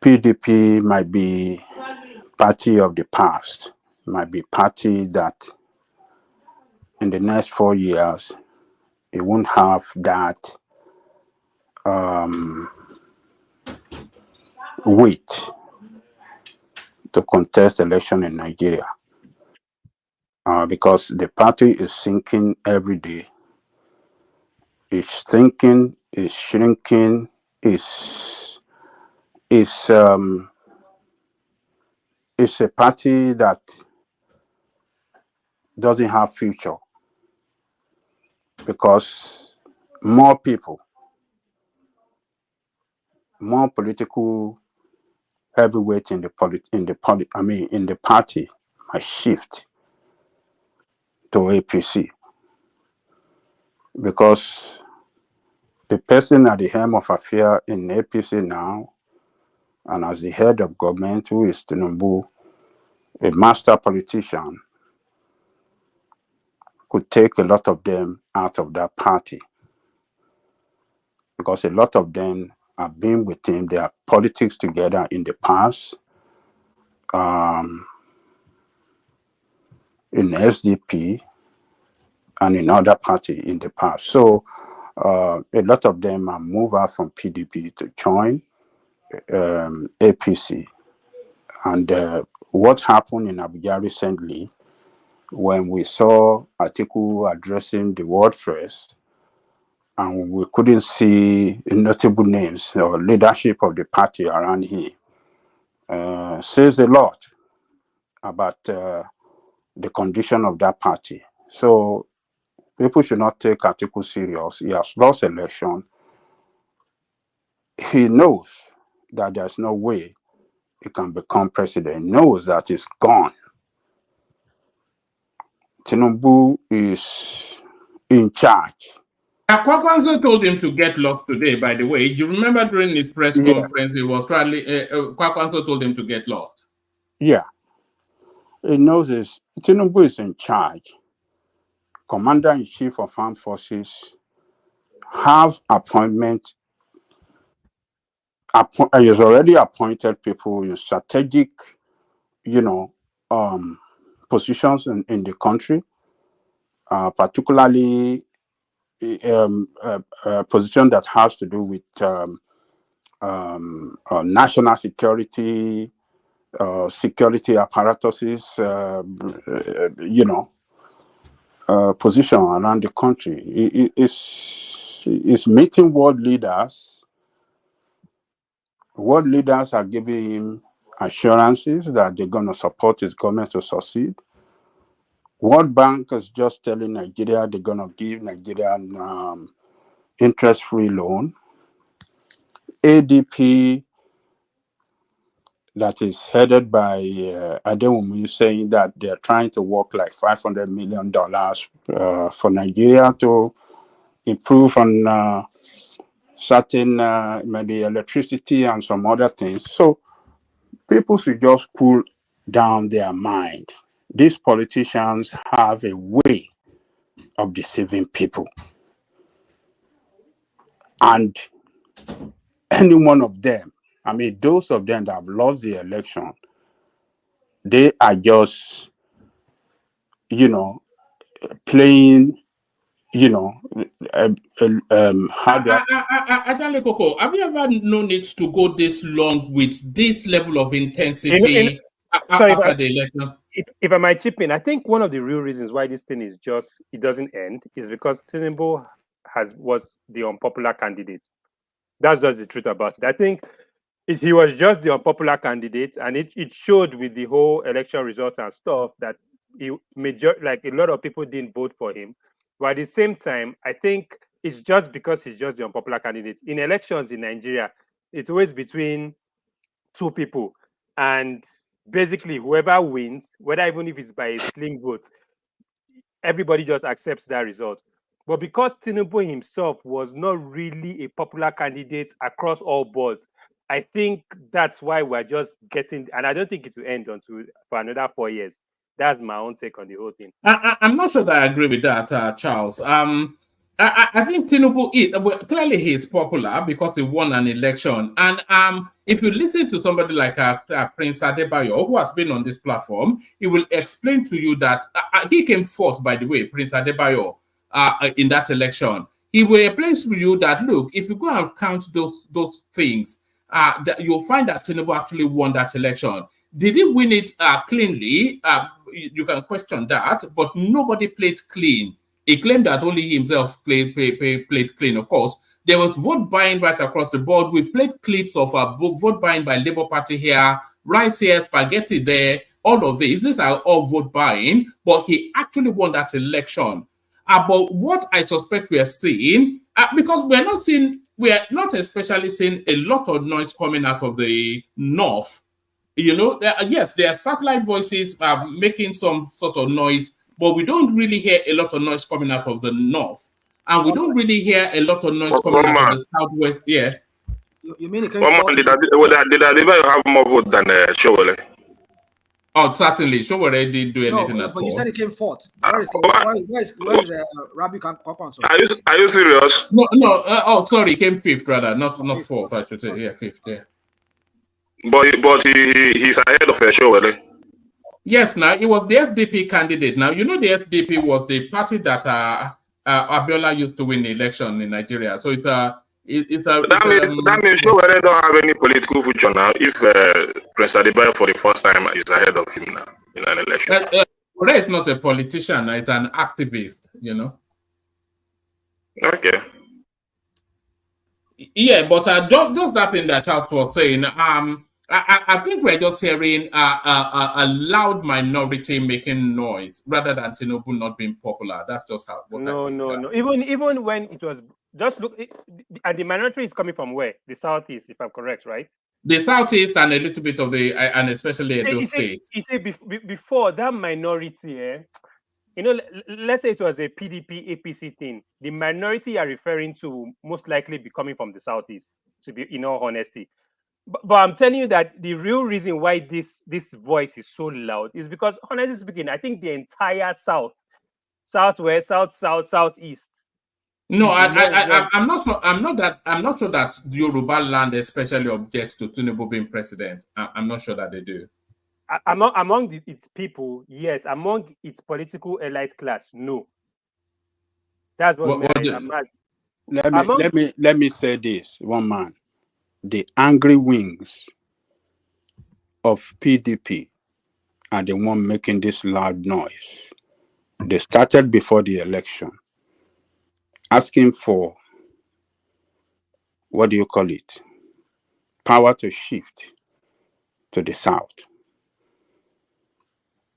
PDP might be party of the past, might be party that in the next 4 years it won't have that weight to contest election in Nigeria, because the party is sinking every day. It's sinking, it's shrinking, it's a party that doesn't have future, because more people, more political heavyweight in the party might shift to APC, because the person at the helm of affair in APC now, and as the head of government, who is Tinubu, a master politician, could take a lot of them out of that party, because a lot of them have been with him. They are politics together in the past, in SDP and in other party in the past. So a lot of them are moved out from PDP to join APC. And what happened in Abuja recently, when we saw Atiku addressing the world press, and we couldn't see notable names or leadership of the party around here. Says a lot about the condition of that party. So people should not take Atiku serious. He has lost election. He knows that there's no way he can become president. He knows that he's gone. Tinubu is in charge. Kwakwanso told him to get lost today, by the way. You remember during his press conference, he was probably, Kwakwanso told him to get lost. Yeah. He knows Tinubu is in charge. Commander-in-Chief of Armed Forces have appointment. He has already appointed people in strategic, positions in the country, particularly a position that has to do with national security, security apparatuses, position around the country. It's meeting world leaders. World leaders are giving him assurances that they're going to support his government to succeed. World Bank is just telling Nigeria they're going to give Nigeria an interest-free loan. ADP, that is headed by Adewumi, saying that they're trying to work like $500 million for Nigeria to improve on certain maybe electricity and some other things. So people should just cool down their mind. These politicians have a way of deceiving people. And any one of them, I mean, those of them that have lost the election, they are just, playing, how do Ajale Koko, have you ever known it to go this long with this level of intensity after the election? If I might chip in, I think one of the real reasons why this thing is it doesn't end is because Tinubu was the unpopular candidate. That's just the truth about it. I think he was just the unpopular candidate, and it showed with the whole election results and stuff that a lot of people didn't vote for him. But at the same time, I think it's just because he's just the unpopular candidate. In elections in Nigeria, it's always between two people, and basically whoever wins, whether even if it's by a slim vote, everybody just accepts that result. But because Tinubu himself was not really a popular candidate across all boards, I think that's why we're just getting, and I don't think it will end for another 4 years. That's my own take on the whole thing. I'm not sure that I agree with that, Charles. I think Tinubu clearly he is popular because he won an election. And if you listen to somebody like Prince Adebayo, who has been on this platform, he will explain to you that he came fourth, by the way, Prince Adebayo, in that election. He will explain to you that, look, if you go and count those things, that you'll find that Tinubu actually won that election. Did he win it cleanly? You can question that, but nobody played clean. He claimed that only he himself played clean. Of course, there was vote buying right across the board. We've played clips of vote buying by Labour Party here, rice here, spaghetti there, all of these are all vote buying, but he actually won that election. But what I suspect we are seeing, because we are not especially seeing a lot of noise coming out of the north. Yes, there are satellite voices making some sort of noise, but we don't really hear a lot of noise coming out of the north. And we don't really hear a lot of noise coming out of the southwest. Yeah. You mean it did Adebayo have more vote than Showole? Oh, certainly. Showole didn't do anything at all. But you said he came fourth. Where is Rabi Kwakwanso? Are you serious? No. Sorry, he came fifth rather, not fourth. I should say. Yeah, fifth. Yeah. But he's ahead of Showole. Yes, now it was the SDP candidate. Now the SDP was the party that Abiola used to win the election in Nigeria. So that means Showore don't have any political future now. If Prince Adebayo for the first time is ahead of him now in an election. Showore is not a politician. It's an activist. Okay. Yeah, but just that thing that Charles was saying, I think we're just hearing a loud minority making noise rather than Tinubu not being popular. That's just what I No, think. no, no. Even when it was just look, and the minority is coming from where? The southeast, if I'm correct, right? The southeast and a little bit of the, and especially Edo State. Before that minority, you know, let's say it was a PDP APC thing. The minority you're referring to most likely be coming from the southeast. To be, in all honesty, but I'm telling you that the real reason why this voice is so loud is because, honestly speaking, I think the entire south, southwest, southeast. No, Voice. I'm not sure. I'm not sure that Yoruba land especially objects to Tinubu being president. I'm not sure that they do. Among its people, yes. Among its political elite class, no. That's what I'm asking. Let me say this, one man. The angry wings of PDP are the one making this loud noise. They started before the election, asking for, what do you call it? Power to shift to the south.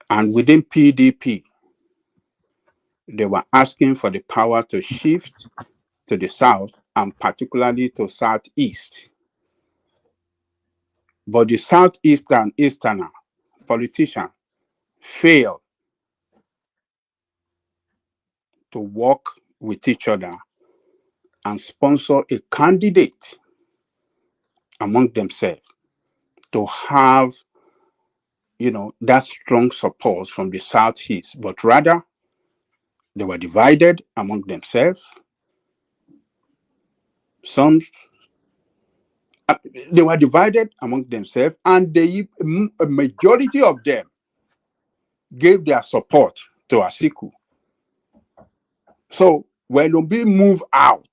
And within PDP, they were asking for the power to shift to the south and particularly to southeast. But the southeastern easterner politician failed to work with each other and sponsor a candidate among themselves to have, that strong support from the southeast, but rather they were divided among themselves. They were divided among themselves, and a majority of them gave their support to Atiku. So when Obi moved out,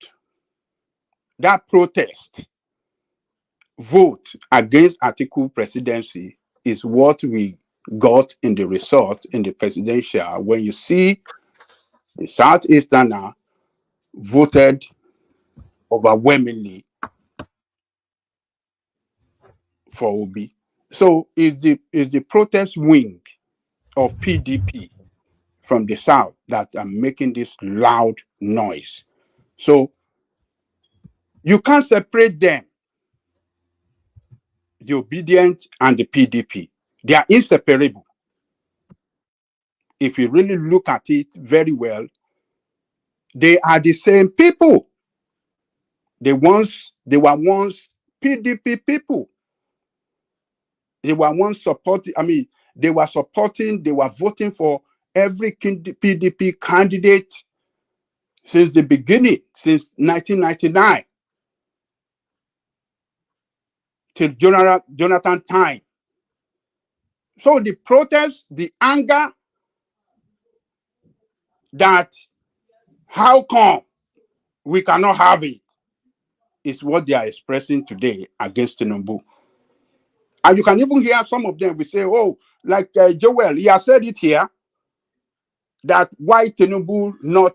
that protest vote against Atiku presidency is what we got in the result in the presidential. When you see the Southeasterner voted overwhelmingly for Obi. So it's the protest wing of PDP from the South that are making this loud noise. So you can't separate them, the obedient and the PDP. They are inseparable. If you really look at it very well, they are the same people. They were once PDP people. They were once supporting, they were voting for every PDP candidate since the beginning, since 1999, till Jonathan time. So the protest, the anger that how come we cannot have it is what they are expressing today against Tinubu. And you can even hear some of them will say, oh, like Joel, he has said it here, that why Tinubu not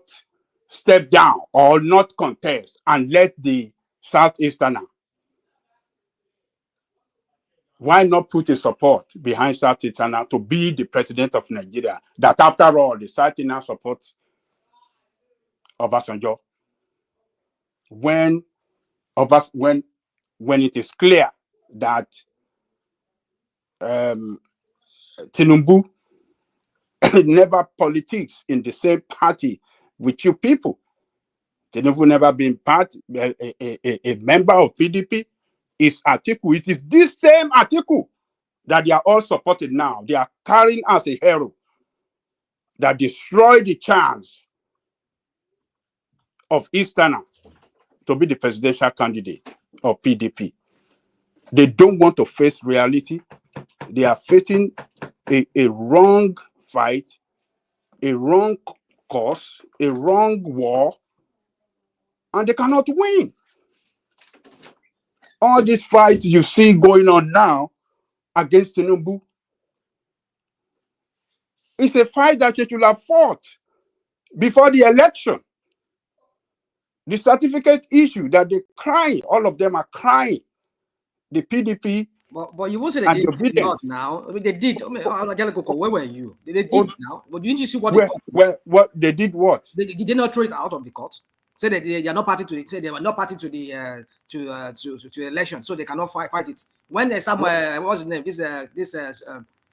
step down or not contest and let the Southeasterner, why not put a support behind Southeasterner to be the president of Nigeria? That after all, the Southeasterner supports Obasanjo. When it is clear that Tinubu never politics in the same party with you people. Tinubu never been a member of PDP. It's Atiku. It is this same Atiku that they are all supporting now. They are carrying as a hero that destroyed the chance of Easterner to be the presidential candidate of PDP. They don't want to face reality. They are facing a wrong fight, a wrong cause, a wrong war, and they cannot win. All these fights you see going on now against Tinubu, it's a fight that you should have fought before the election. The certificate issue that they cry, all of them are crying. The PDP. But you won't say that they did not now. I mean, they did. I mean, where were you? They did now. But didn't you see what they got? What they did? What they did not throw it out of the court. Say that they are not party to it. Say they were not party to the to election, so they cannot fight it. When there's some what's his name?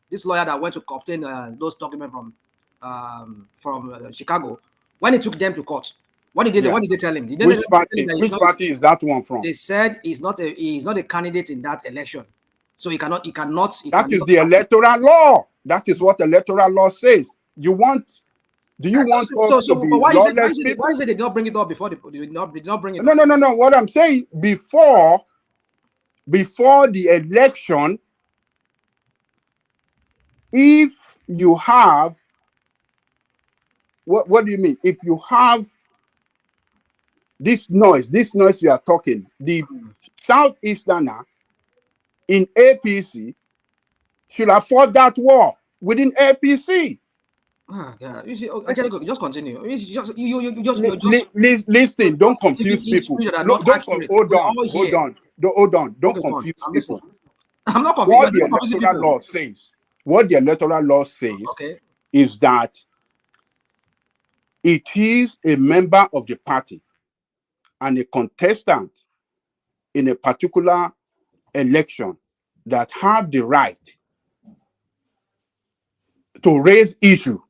This lawyer that went to obtain those documents from Chicago, when he took them to court, what did they do? What did they tell him? Which party is that one from? They said he's not a candidate in that election, so he cannot. That is the electoral law. That is what electoral law says. You want. Do you want us to be lawless people? Why is it they did not bring it up before? They did not bring it up? No. What I'm saying, before the election, if you have, what do you mean? If you have this noise we are talking, the Southeasterner in APC should have fought that war within APC. Oh, God. You see, just continue. Listen, don't confuse people. Hold on. Don't confuse people. I'm not confused. What the electoral law says is that it is a member of the party and a contestant in a particular election that have the right to raise issue.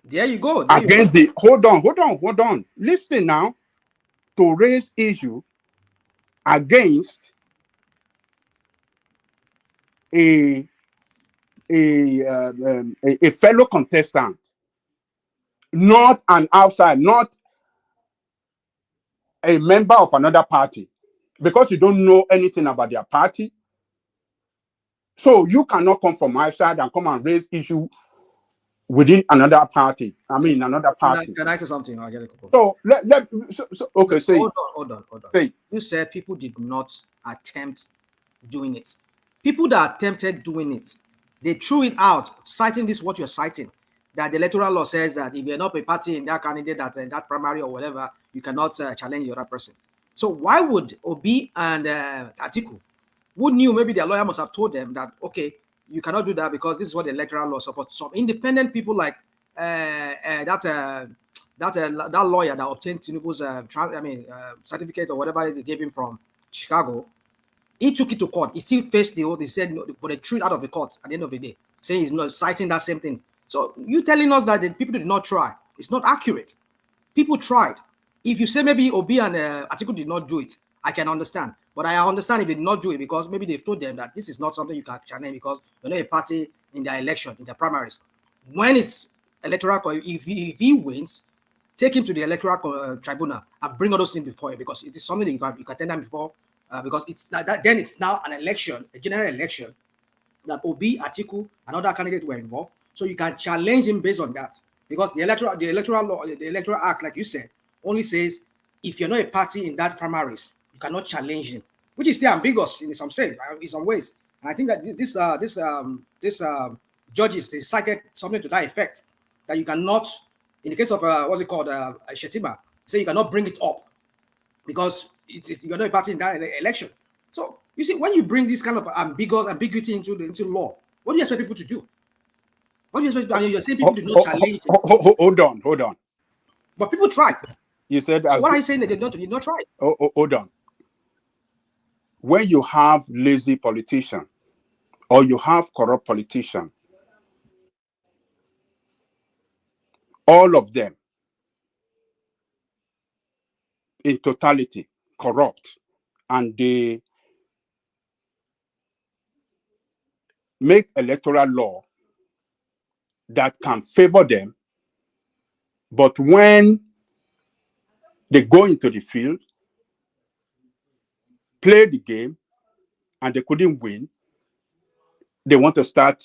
There you go. Against the hold on. Listen now. To raise issue against a fellow contestant, not an outside, not a member of another party, because you don't know anything about their party. So you cannot come from outside and come and raise issue within another party. Another party. Can I say something? So okay, say. Hold on. Say. You said people did not attempt doing it. People that attempted doing it, they threw it out, citing this what you're citing, that the electoral law says that if you're not a party in that candidate that in that primary or whatever, you cannot challenge the other person. So why would Obi and Atiku, who knew maybe their lawyer must have told them that, okay, you cannot do that because this is what the electoral law supports. Some independent people like that lawyer that obtained Tinubu's certificate or whatever they gave him from Chicago, he took it to court. He still faced the oath. He said, no, but they threw it out of the court at the end of the day, saying he's not citing that same thing. So you telling us that the people did not try? It's not accurate. People tried. If you say maybe Obi and Atiku did not do it, I can understand. But I understand if they did not do it because maybe they've told them that this is not something you can challenge because you're not a party in their election, in their primaries. When it's electoral, if he wins, take him to the electoral tribunal and bring all those things before him because it is something that you can tell them before because it's that then it's now an election, a general election that Obi, Atiku, and other candidates were involved. So you can challenge him based on that because the electoral law, the electoral act, like you said, only says if you're not a party in that primaries, you cannot challenge him, which is still ambiguous in some sense, in some ways. And I think that this judges they cited something to that effect that you cannot, in the case of what's it called, Shetima, say you cannot bring it up because you're not a party in that election. So you see, when you bring this kind of ambiguity into law, what do you expect people to do? What do you expect? You're saying people did not challenge it. Hold on. But people tried. You said. So what are you saying that they did not try? Hold on. When you have lazy politicians or you have corrupt politicians, all of them in totality corrupt, and they make electoral law that can favor them, but when they go into the field, play the game, and they couldn't win, they want to start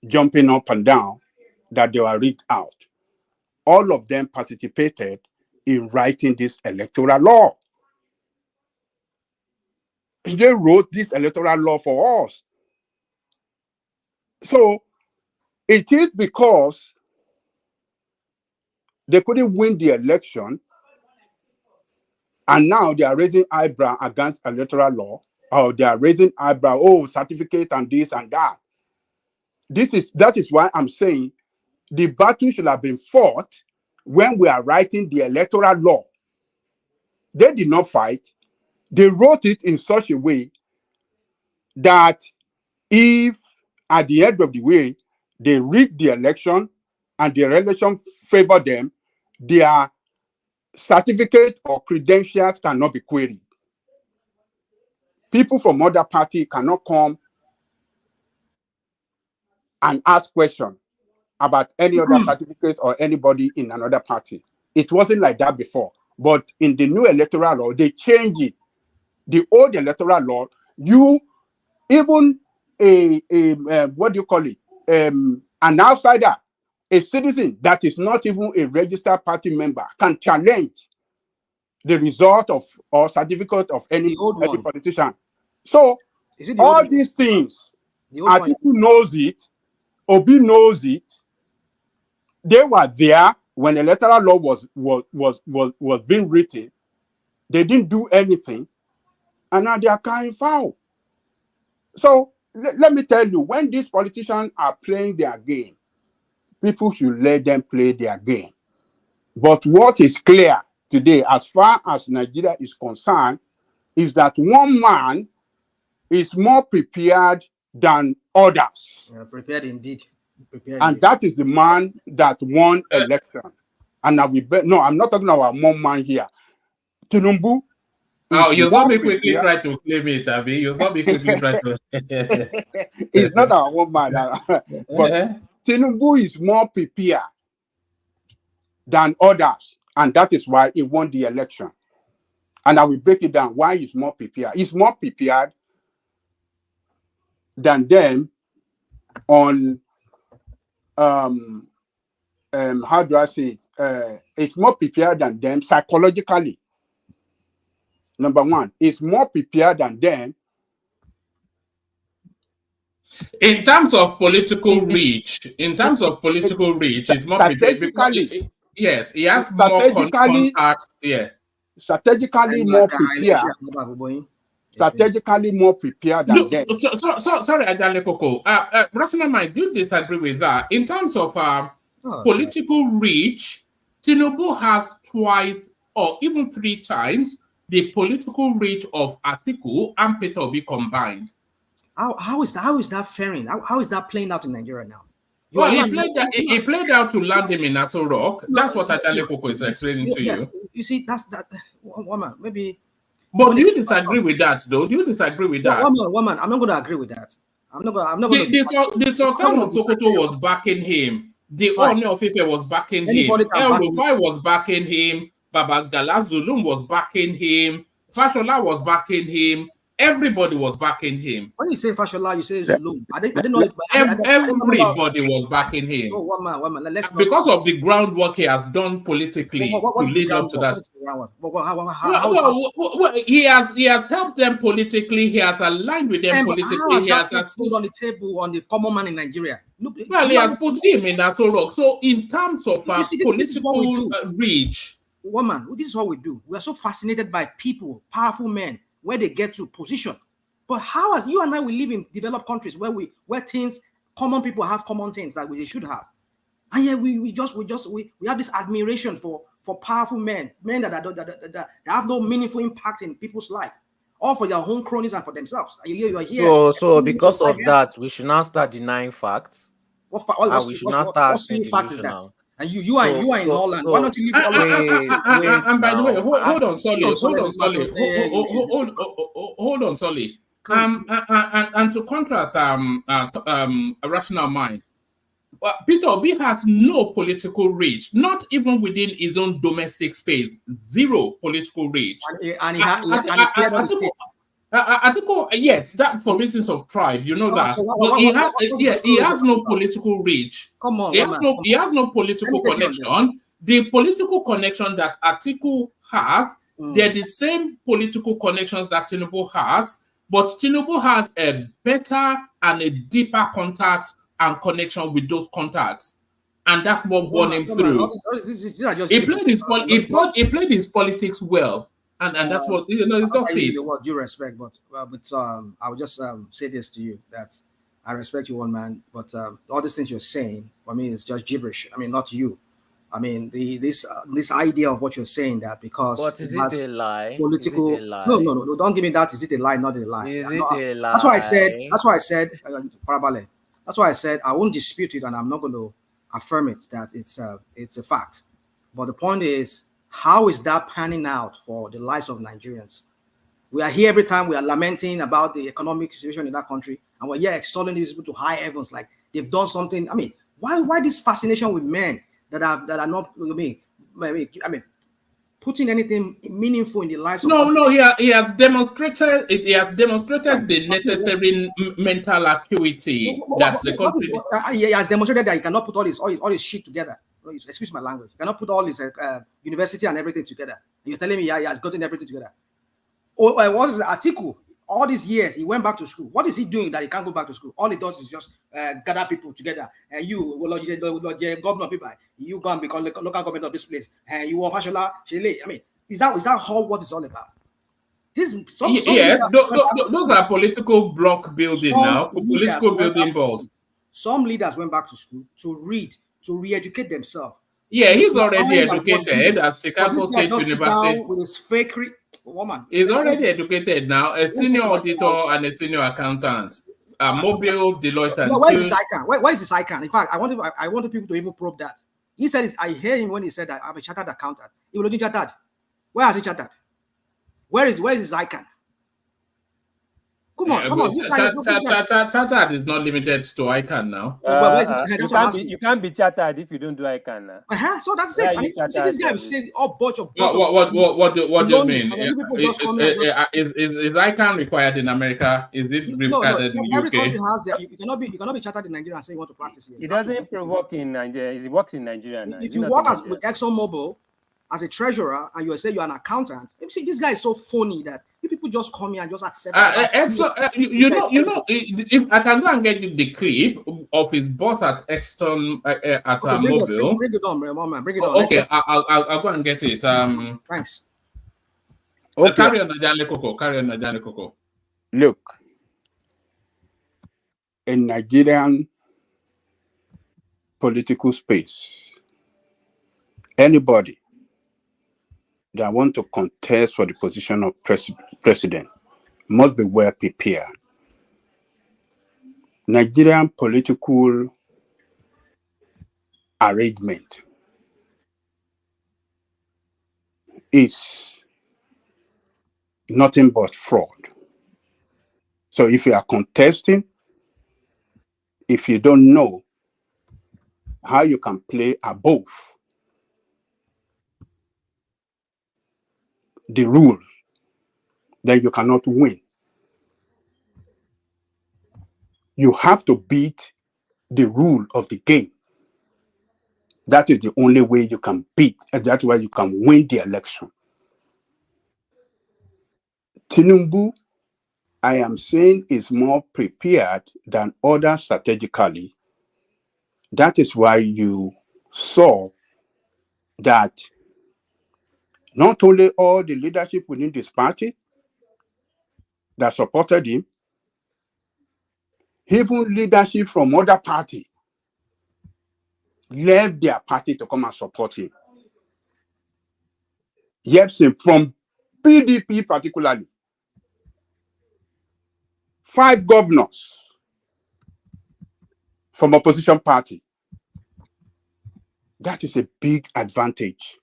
jumping up and down that they were rigged out. All of them participated in writing this electoral law. They wrote this electoral law for us. So it is because they couldn't win the election And now they are raising eyebrow against electoral law, or they are raising eyebrow, oh, certificate and this and that. That is why I'm saying the battle should have been fought when we are writing the electoral law. They did not fight. They wrote it in such a way that if at the end of the way they rig the election and the election favor them, their certificate or credentials cannot be queried. People from other party cannot come and ask questions about any other certificate or anybody in another party. It wasn't like that before. But in the new electoral law, they changed it. The old electoral law, you even what do you call it? An outsider, a citizen that is not even a registered party member can challenge the result of or certificate of any politician. So all these things, Atiku knows it, Obi knows it. They were there when electoral law was being written. They didn't do anything, and now they are carrying foul. So let me tell you, when these politicians are playing their game, people should let them play their game. But what is clear today, as far as Nigeria is concerned, is that one man is more prepared than others. Prepared indeed. Prepared And indeed. that is the man that won election. And no, I'm not talking about one man here. Tinubu. Oh, you saw me quickly try to claim it, Abi. You saw me quickly try to. It's not our one man, but Tinubu is more prepared than others, and that is why he won the election. And I will break it down why he's more prepared. He's more prepared than them on how do I say it? It's more prepared than them psychologically. Number one, it's more prepared than them. In terms of political reach, it's more prepared because yes, he has more contacts. Yeah, strategically more prepared. Strategically more prepared than them. Sorry, Adale Koko. Rational mind, do you disagree with that? In terms of political reach, Tinubu has twice or even 3 times the political reach of Atiku and Peter Obi combined. How is that faring? How is that playing out in Nigeria now? Well, he played out to land him in Aso Rock. That's what Adale Koko is explaining to you. You see, that's that woman, maybe. But do you disagree with that, though? Do you disagree with that? Woman, I'm not going to agree with that. I'm not going to. The Sultan of Sokoto was backing him. The Oni of Ife was backing him. El Rufai was backing him. Baba Gala Zulum was backing him. Fashola was backing him. Everybody was backing him. When you say Fashola, you say Zulum. I didn't know it. Everybody was backing him. Oh, one man. Because of the groundwork he has done politically to lead up to that. He has helped them politically. He has aligned with them politically. He has put on the table on the common man in Nigeria. He has put him in that rock. So in terms of political reach, woman, this is what we do. We are so fascinated by people, powerful men, where they get to position. But how, as you and I, we live in developed countries where common people have common things that we should have, and yet we have this admiration for powerful men that have no meaningful impact in people's life, or for their own cronies and for themselves. You are here. So because of that, we should now start denying facts. We should now start saying delusional. And you are in Holland. Why don't you leave Holland? And by the way, hold on, Solly. And to contrast a rational mind, Peter Obi has no political reach, not even within his own domestic space. Zero political reach. And he cleared up the state. Atiku, yes, that for reasons of tribe, you know that. But he has no political reach. Come on, he has no political connection. The political connection that Atiku has, they're the same political connections that Tinubu has, but Tinubu has a better and a deeper contact and connection with those contacts, and that's what won him through. He played his politics well. And that's what it's just I use it. the word due respect, but I would just say this to you that I respect you, one man, but all these things you're saying for me is just gibberish. I mean, not you. I mean, this idea of what you're saying that because But it is it has a lie? Is it a political lie? no, don't give me that. Is it a lie? Not a lie. Is I'm it not, a that's why I said. lie? That's why I said. Farabale. That's why I said I won't dispute it, and I'm not going to affirm it that it's a fact. But the point is, how is that panning out for the lives of Nigerians? We are here every time we are lamenting about the economic situation in that country, and we're here extolling these people to high heavens like they've done something. I mean, why this fascination with men that are not I mean putting anything meaningful in the lives of No, other no, he has demonstrated. He has people? demonstrated the necessary mental acuity that the What is country. he has demonstrated that he cannot put all his shit together. Excuse my language. He cannot put all his university and everything together. And you're telling me he has gotten everything together. What is the article? All these years he went back to school. What is he doing that he can't go back to school? All he does is just gather people together. And you, governor people, you go and become the local government of this place. And you want Fashola, Shele. I mean, is that how what it's all about? Some Yes, leaders those are political block building now, political building balls. Some leaders went back to school to read, to re-educate themselves. Yeah, he's We are already knowing that what educated at but this Chicago guy State just sit University. down with his fakery woman. He's already educated now, a senior Let me auditor and a senior accountant. Mobile, Deloitte, and where is this Touche. icon? Where is this icon? In fact, I wanted people to even probe that. He said, I hear him when he said that I'm a chartered accountant. He will chartered. Where has he chartered? Where is his icon? Come on. Chartered is not limited to ICANN now. You can't be chartered if you don't do ICANN now. So that's it. You see this guy saying a bunch of What do you mean? Is Is ICANN required in America? Is it required in the every country UK? has that. You cannot be chartered in Nigeria and say you want to practice here. He doesn't work in Nigeria. He works in Nigeria now. If you work with ExxonMobil as a treasurer and you say you're an accountant, you see this guy is so phony that you people just come here and just accept. You know, if I can go and get you the clip of his boss at Exxon at Mobile. Bring it on, man. Bring it on. Okay, I'll go and get it. Thanks. Okay. Carry on, Najani Coco. Look, in Nigerian political space, anybody that want to contest for the position of president must be well prepared. Nigerian political arrangement is nothing but fraud. So if you are contesting, if you don't know how you can play above the rules, then you cannot win. You have to beat the rule of the game. That is the only way you can beat, and that's why you can win the election. Tinubu, I am saying, is more prepared than others strategically. That is why you saw that not only all the leadership within this party that supported him, even leadership from other parties left their party to come and support him. Yes, from PDP particularly, 5 governors from opposition party. That is a big advantage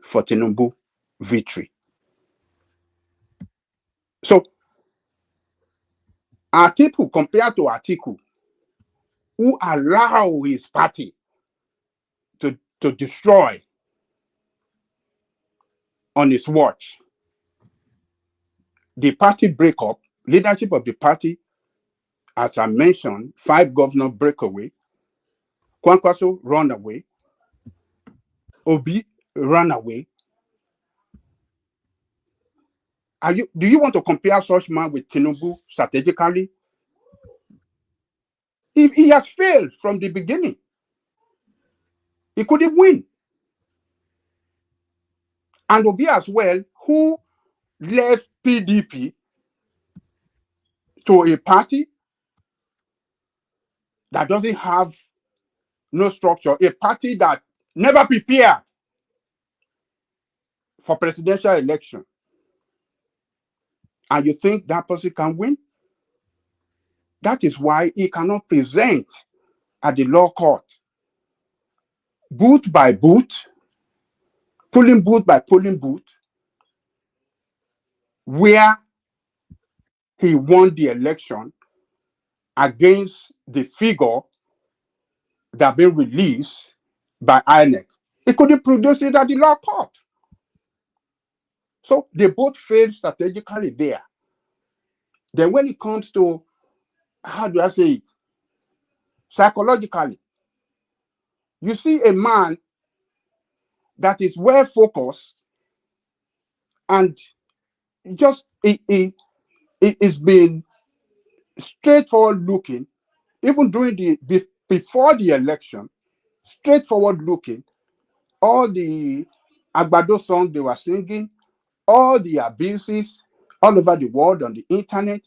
for Tinubu victory. So, Atiku, compared to Atiku, who allow his party to destroy on his watch, the party breakup, leadership of the party, as I mentioned, 5 governors break away, Kwankwaso run away, Obi run away. Do you want to compare such man with Tinubu strategically? If he has failed from the beginning, he couldn't win. And Obi as well, who left PDP to a party that doesn't have no structure, a party that never prepared for presidential election. And you think that person can win? That is why he cannot present at the law court, booth by booth, polling booth by polling booth, where he won the election against the figure that been released by INEC. He couldn't produce it at the law court. So they both failed strategically there. Then when it comes to, how do I say it, psychologically, you see a man that is well focused and just it is been straightforward looking, even during before the election, straightforward looking. All the Agbado songs they were singing, all the abuses all over the world on the internet,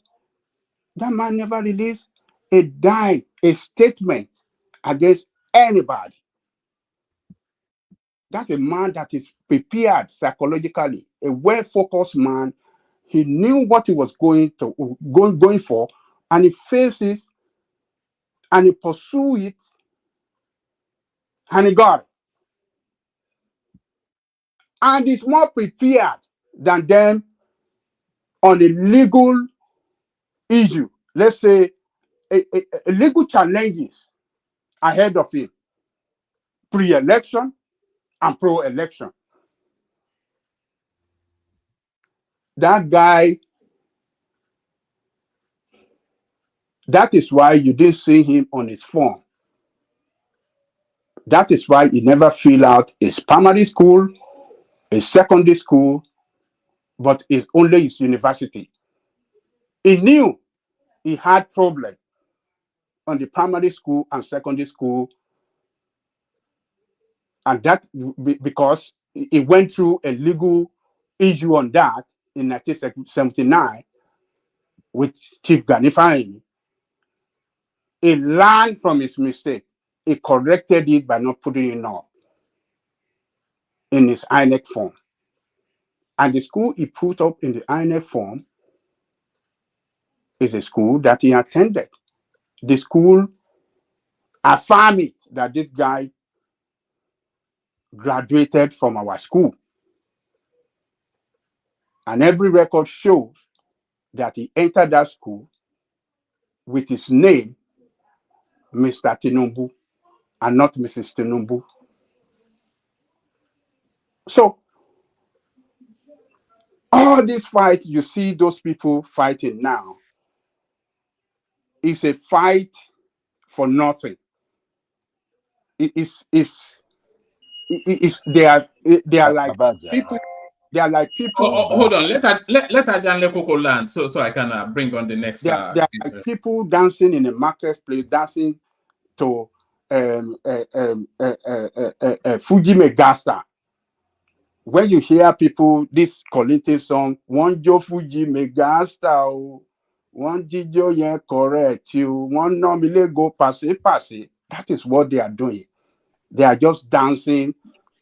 that man never released a dime, a statement against anybody. That's a man that is prepared psychologically, a well-focused man. He knew what he was going for, and he faces and he pursued it, and he got it. And he's more prepared than them on a legal issue. Let's say a legal challenges ahead of him, pre-election and pro-election. That guy, that is why you didn't see him on his form. That is why he never filled out his primary school, his secondary school, but it's only his university. He knew he had problem on the primary school and secondary school, and that because he went through a legal issue on that in 1979 with Chief Gani Fahimi. He learned from his mistake. He corrected it by not putting it up in his INEC form. And the school he put up in the INEC form is a school that he attended. The school affirmed it that this guy graduated from our school. And every record shows that he entered that school with his name, Mr. Tinubu, and not Mrs. Tinubu. So, all this fight you see those people fighting now is a fight for nothing. They are like people. They are like people. Hold on. Let Ajan Lekoko land so I can bring on the next. They are like people dancing in a marketplace, dancing to Fuji Megasta. When you hear people this collective song, one Jo Fuji Megasta, one Jijo yen correct you, one normally go passe. That is what they are doing. They are just dancing.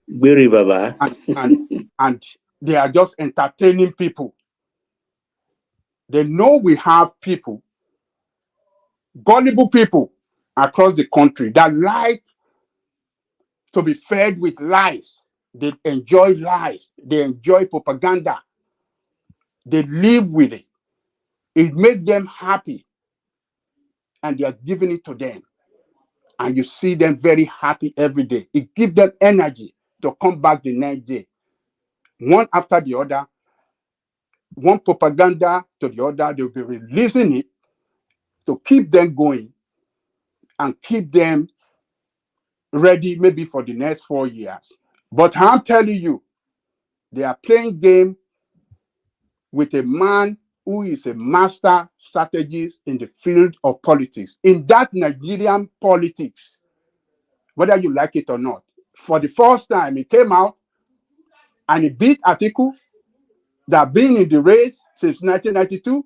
And they are just entertaining people. They know we have people, gullible people across the country that like to be fed with lies. They enjoy lies. They enjoy propaganda. They live with it. It makes them happy. And they are giving it to them. And you see them very happy every day. It gives them energy to come back the next day. One after the other, one propaganda to the other, they'll be releasing it to keep them going and keep them ready maybe for the next 4 years. But I'm telling you, they are playing game with a man who is a master strategist in the field of politics. In that Nigerian politics, whether you like it or not, for the first time, he came out and he beat Atiku, that been in the race since 1992,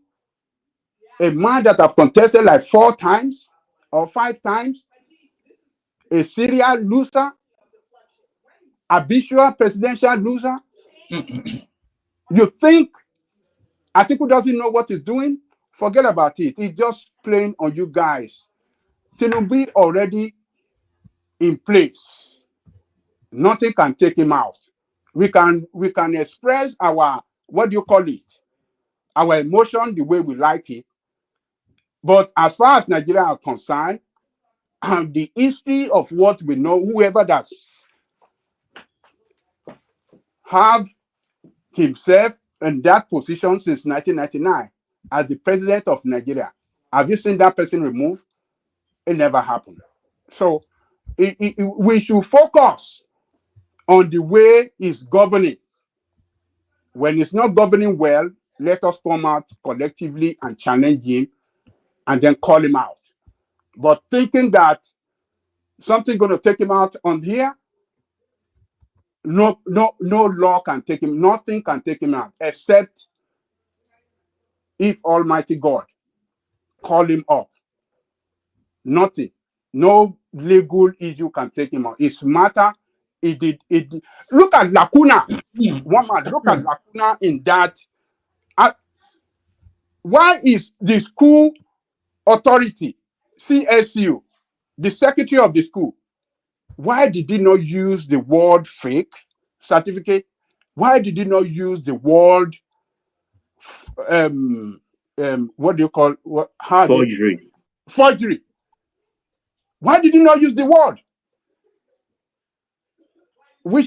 a man that have contested like 4 times or 5 times, a serial loser, habitual presidential loser. You think Atiku doesn't know what he's doing? Forget about it. He's just playing on you guys. Tinubu already in place. Nothing can take him out. We can express our, what do you call it? Our emotion the way we like it. But as far as Nigeria are concerned, the history of what we know, whoever that's have himself in that position since 1999 as the president of Nigeria, have you seen that person removed? It never happened. So we should focus on the way he's governing. When he's not governing well, let us come out collectively and challenge him and then call him out. But thinking that something going to take him out on here, no law can take him, nothing can take him out except if Almighty God call him up. Nothing. No legal issue can take him out. It's matter. Look at lacuna. One man, look at lacuna in that. Why is the school authority, CSU, the secretary of the school, why did he not use the word fake certificate? Why did he not use the word what do you call forgery? Forgery. Why did he not use the word? We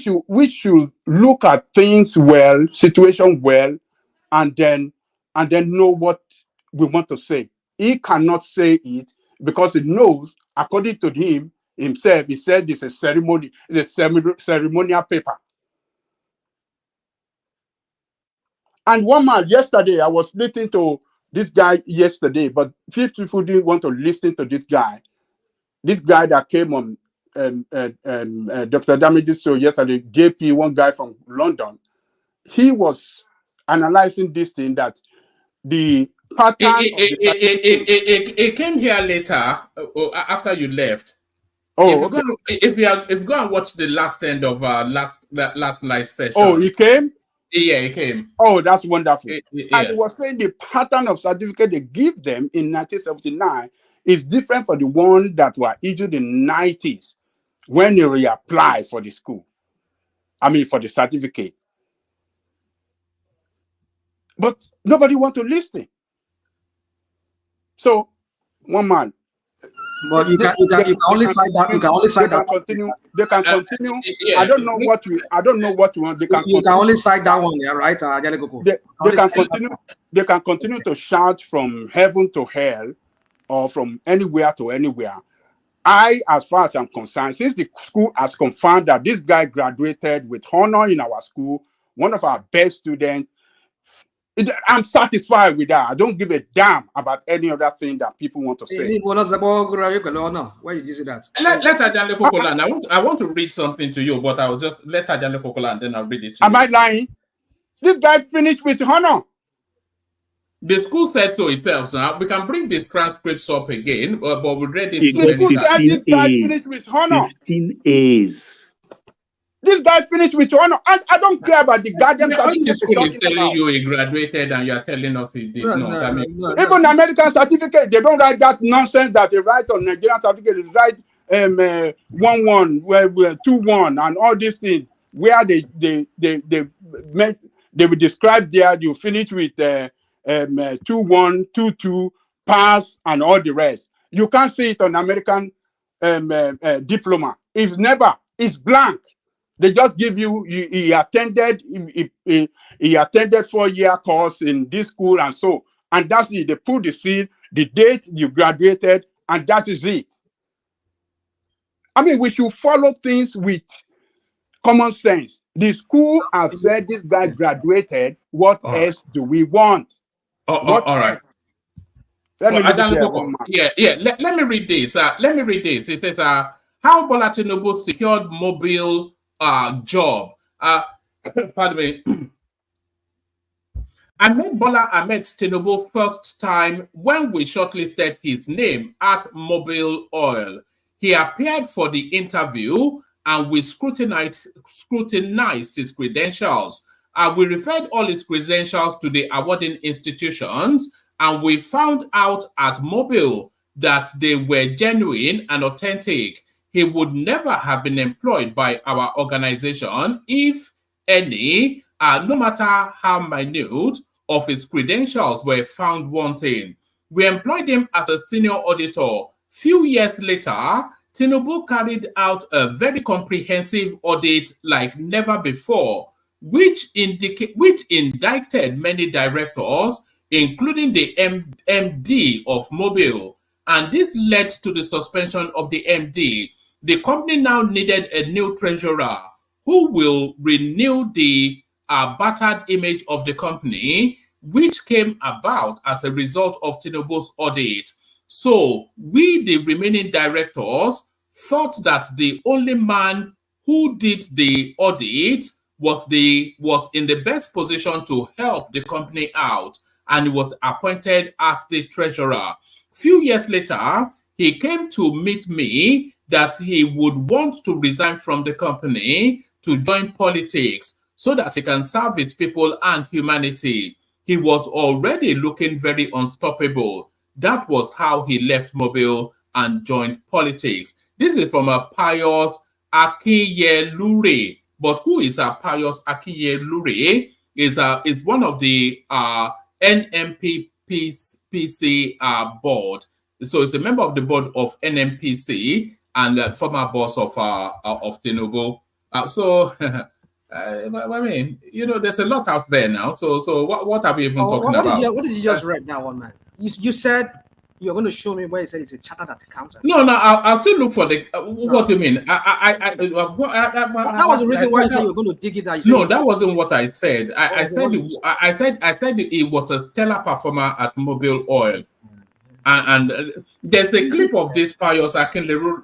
should look at things well, situation well, and then know what we want to say. He cannot say it because he knows, according to him himself, he said it's a ceremony, it's a ceremonial paper. And one man yesterday, I was listening to this guy yesterday, but few people didn't want to listen to this guy. This guy that came on Dr. Damage's show yesterday, JP, one guy from London, he was analyzing this thing that the pattern it came here later after you left. Oh, if you go and watch the last end of last night's session. Oh, he came? Yeah, he came. Oh, that's wonderful. Yes. And he was saying the pattern of certificate they give them in 1979 is different from the one that were issued in the 90s when they reapply for the school. I mean, for the certificate. But nobody want to listen. So, one man. But you can only cite that. You can only cite that. They can continue. I don't know what you want. They can. You can only cite that one, yeah, right? They can continue to shout from heaven to hell, or from anywhere to anywhere. As far as I'm concerned, since the school has confirmed that this guy graduated with honor in our school, one of our best students, I'm satisfied with that. I don't give a damn about any other thing that people want to say. Why did you say that? Let Ajale Kokoland. I want to read something to you, but I will just let Ajale Kokoland, then I'll read it to you. Am I lying? This guy finished with honor. The school said so itself. So we can bring these transcripts up again, but we read it. The school said this guy finished with honor. 15 A's. This guy finished with honor. I don't care about the guardian certificate. The school is telling you he graduated and you are telling us he did not. Even American certificate, they don't write that nonsense that they write on Nigerian certificate. They write 1-1, 2-1, and all these things where they will describe there. You finish with 2-1, 2-2, pass, and all the rest. You can't see it on American diploma. It's blank. They just give you, he attended 4-year course in this school and so, and that's it. They put the seal, the date you graduated, and that is it. I mean, we should follow things with common sense. The school has said this guy graduated. What else do we want? All right. Let me read this. It says, how Bola Tinubu secured mobile job. pardon me, I met Bola Ahmed Tinubu first time when we shortlisted his name at Mobile Oil. He appeared for the interview and we scrutinized his credentials. We referred all his credentials to the awarding institutions, and we found out at Mobile that they were genuine and authentic. He would never have been employed by our organization if any, no matter how minute, of his credentials were found wanting. We employed him as a senior auditor. Few years later, Tinubu carried out a very comprehensive audit like never before, which indicted many directors, including the MD of Mobile, and this led to the suspension of the MD. The company now needed a new treasurer who will renew the battered image of the company, which came about as a result of Tinubu's audit. So we, the remaining directors, thought that the only man who did the audit was in the best position to help the company out, and he was appointed as the treasurer. Few years later, he came to meet me that he would want to resign from the company to join politics so that he can serve his people and humanity. He was already looking very unstoppable. That was how he left Mobile and joined politics. This is from a Pius Akinyelure. But who is a Pius Akinyelure? Is one of the NMPPC board. So it's a member of the board of NMPC and former boss of Tinubu. I mean, there's a lot out there now. So what are we even talking about? What did you just read now, one man? You said you're going to show me where it said it's a chartered accountant. No, I'll still look for the. What do you mean? That was the reason why you said you were going to dig it out. No, that wasn't what I said. I said it was a stellar performer at Mobile Oil. And there's a clip of this Pius Akinyelure.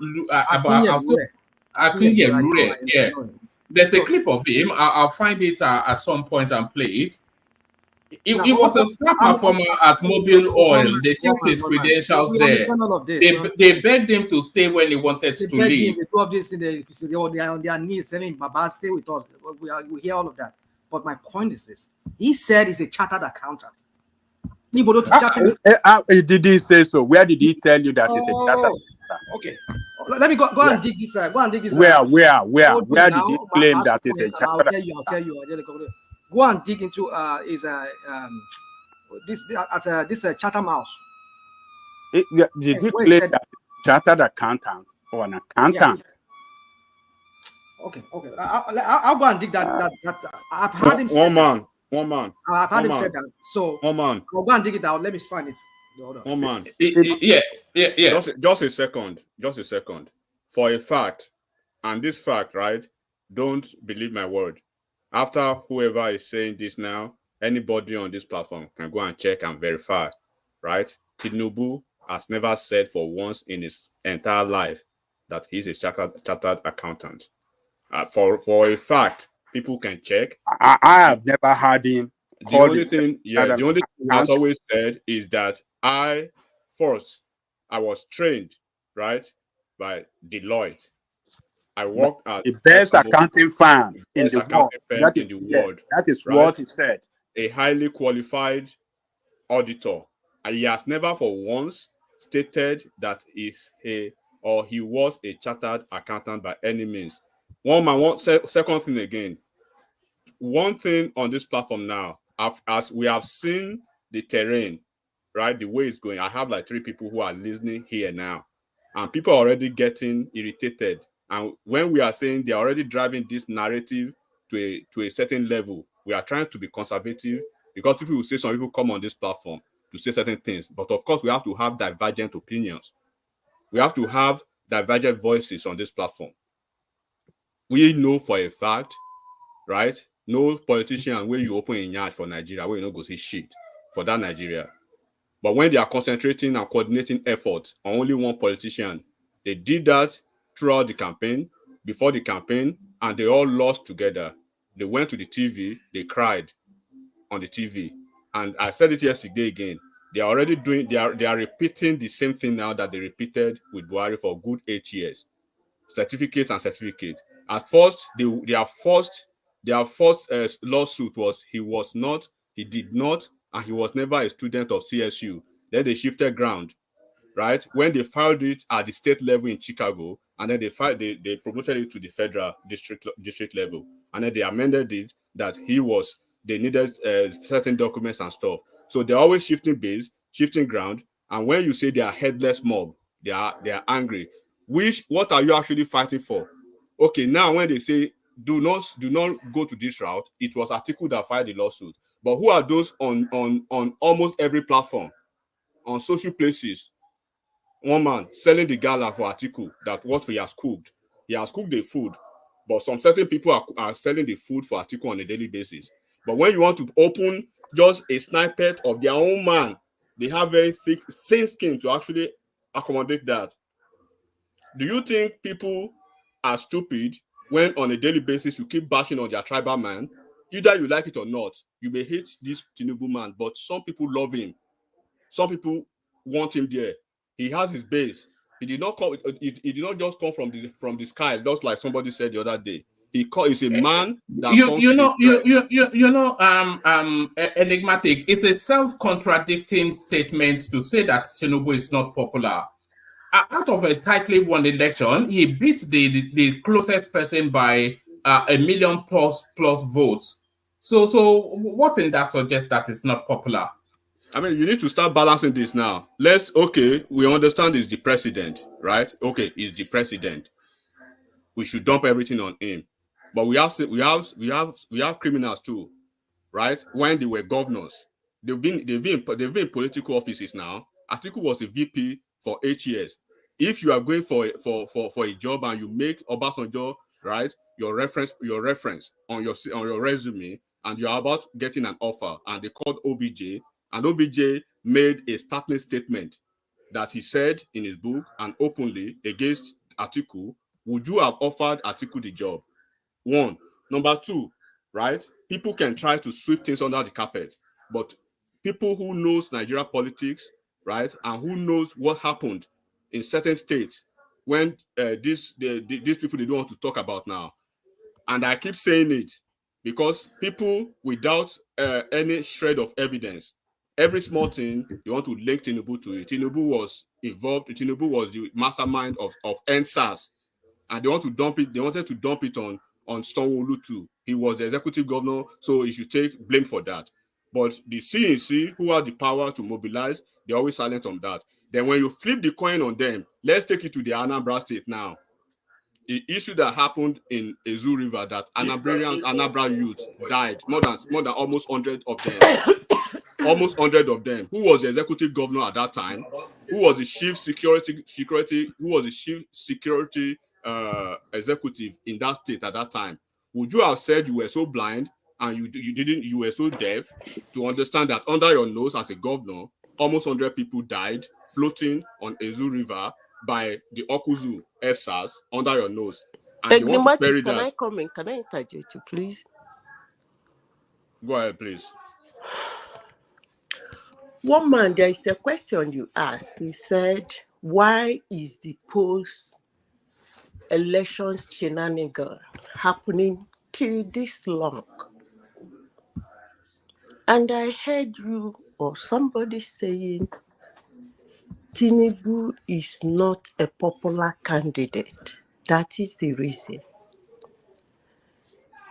Yeah. There's a clip of him. I'll find it at some point and play it. It was a star performer at Mobile Oil. They checked his credentials there. They begged him to stay when he wanted to leave. They do all this. They are on their knees saying, "Baba, stay with us." We hear all of that. But my point is this: he said he's a chartered accountant. Did he say so? Where did he tell you that he's a chartered accountant? Okay. Let me go and dig this. Go and dig this. Where did he claim that he's a chartered accountant? I'll tell you. Go and dig into this Chatham House. Did he claim that chartered accountant or an accountant? Yeah. Okay. I'll go and dig that. I've heard him say One man. I've heard him say that. So one man. I'll go and dig it out. Let me find it. One man. Yeah. Just a second. For a fact, and this fact, right? Don't believe my word. After whoever is saying this now, anybody on this platform can go and check and verify, right? Tinubu has never said for once in his entire life that he's a chartered accountant. For a fact, people can check. I have never heard him. The only thing he has always said is that I was trained, right, by Deloitte. I worked at the best accounting firm in the world. That is right? what he said. A highly qualified auditor. And he has never for once stated that he was a chartered accountant by any means. Second thing again. One thing on this platform now, as we have seen the terrain, right, the way it's going, I have like 3 people who are listening here now, and people are already getting irritated. And when we are saying they're already driving this narrative to a certain level, we are trying to be conservative because people will say some people come on this platform to say certain things. But of course, we have to have divergent opinions. We have to have divergent voices on this platform. We know for a fact, right? No politician where you open a yard for Nigeria, where you don't go see shit for that Nigeria. But when they are concentrating and coordinating efforts on only one politician, they did that throughout the campaign, before the campaign, and they all lost together. They went to the TV, they cried on the TV. And I said it yesterday again. They are already doing, they are repeating the same thing now that they repeated with Buhari for good 8 years. Certificate and certificate. At first, their first lawsuit was he did not, and he was never a student of CSU. Then they shifted ground, right? When they filed it at the state level in Chicago, and then they promoted it to the federal district level, and then they amended it that they needed certain documents and stuff. So they're always shifting base, shifting ground, and when you say they are headless mob, they are angry. What are you actually fighting for? Okay, now when they say do not go to this route, it was Atiku that filed the lawsuit. But who are those on almost every platform, on social places? One man selling the gala for Atiku that what he has cooked. He has cooked the food, but some certain people are selling the food for Atiku on a daily basis. But when you want to open just a snippet of their own man, they have very thick, thin skin to actually accommodate that. Do you think people are stupid when on a daily basis you keep bashing on their tribal man? Either you like it or not, you may hate this Tinubu man, but some people love him. Some people want him there. He has his base. He did not come. He did not just come from the sky, just like somebody said the other day. He's a man that comes to Enigmatic. It's a self-contradicting statement to say that Tinubu is not popular. Out of a tightly won election, he beat the closest person by 1 million plus votes. So what in that suggests that it's not popular? I mean, you need to start balancing this now. We understand he's the president, right? Okay, he's the president. We should dump everything on him. But we have criminals too, right? When they were governors, they've been in political offices now. Atiku was a VP for 8 years. If you are going for a job and you make Obasanjo, right, your reference on your resume, and you're about getting an offer, and they called OBJ, and OBJ made a startling statement that he said in his book and openly against Atiku, would you have offered Atiku the job? One. Number two, right? People can try to sweep things under the carpet, but people who knows Nigeria politics, right, and who knows what happened in certain states when these people they don't want to talk about now, and I keep saying it because people without any shred of evidence, every small thing they want to link Tinubu to it. Tinubu was involved. Tinubu was the mastermind of NSAS, and they wanted to dump it on Sanwo-Olu too. He was the executive governor, so he should take blame for that. But the CNC, who have the power to mobilize, they're always silent on that. Then when you flip the coin on them, let's take it to the Anambra state now. The issue that happened in Ezu River, that Anambra youth died, more than almost 100 of them. Almost 100 of them. Who was the executive governor at that time? Who was the chief security executive in that state at that time? Would you have said you were so blind and you were so deaf to understand that under your nose as a governor, almost 100 people died floating on Ezu River by the Okuzu FSAS under your nose? And they want to bury that. Can I come in? Can I interject you, please? Go ahead, please. One man, there is a question you asked. He said, why is the post-elections shenanigan happening till this long? And I heard you or somebody saying Tinubu is not a popular candidate. That is the reason.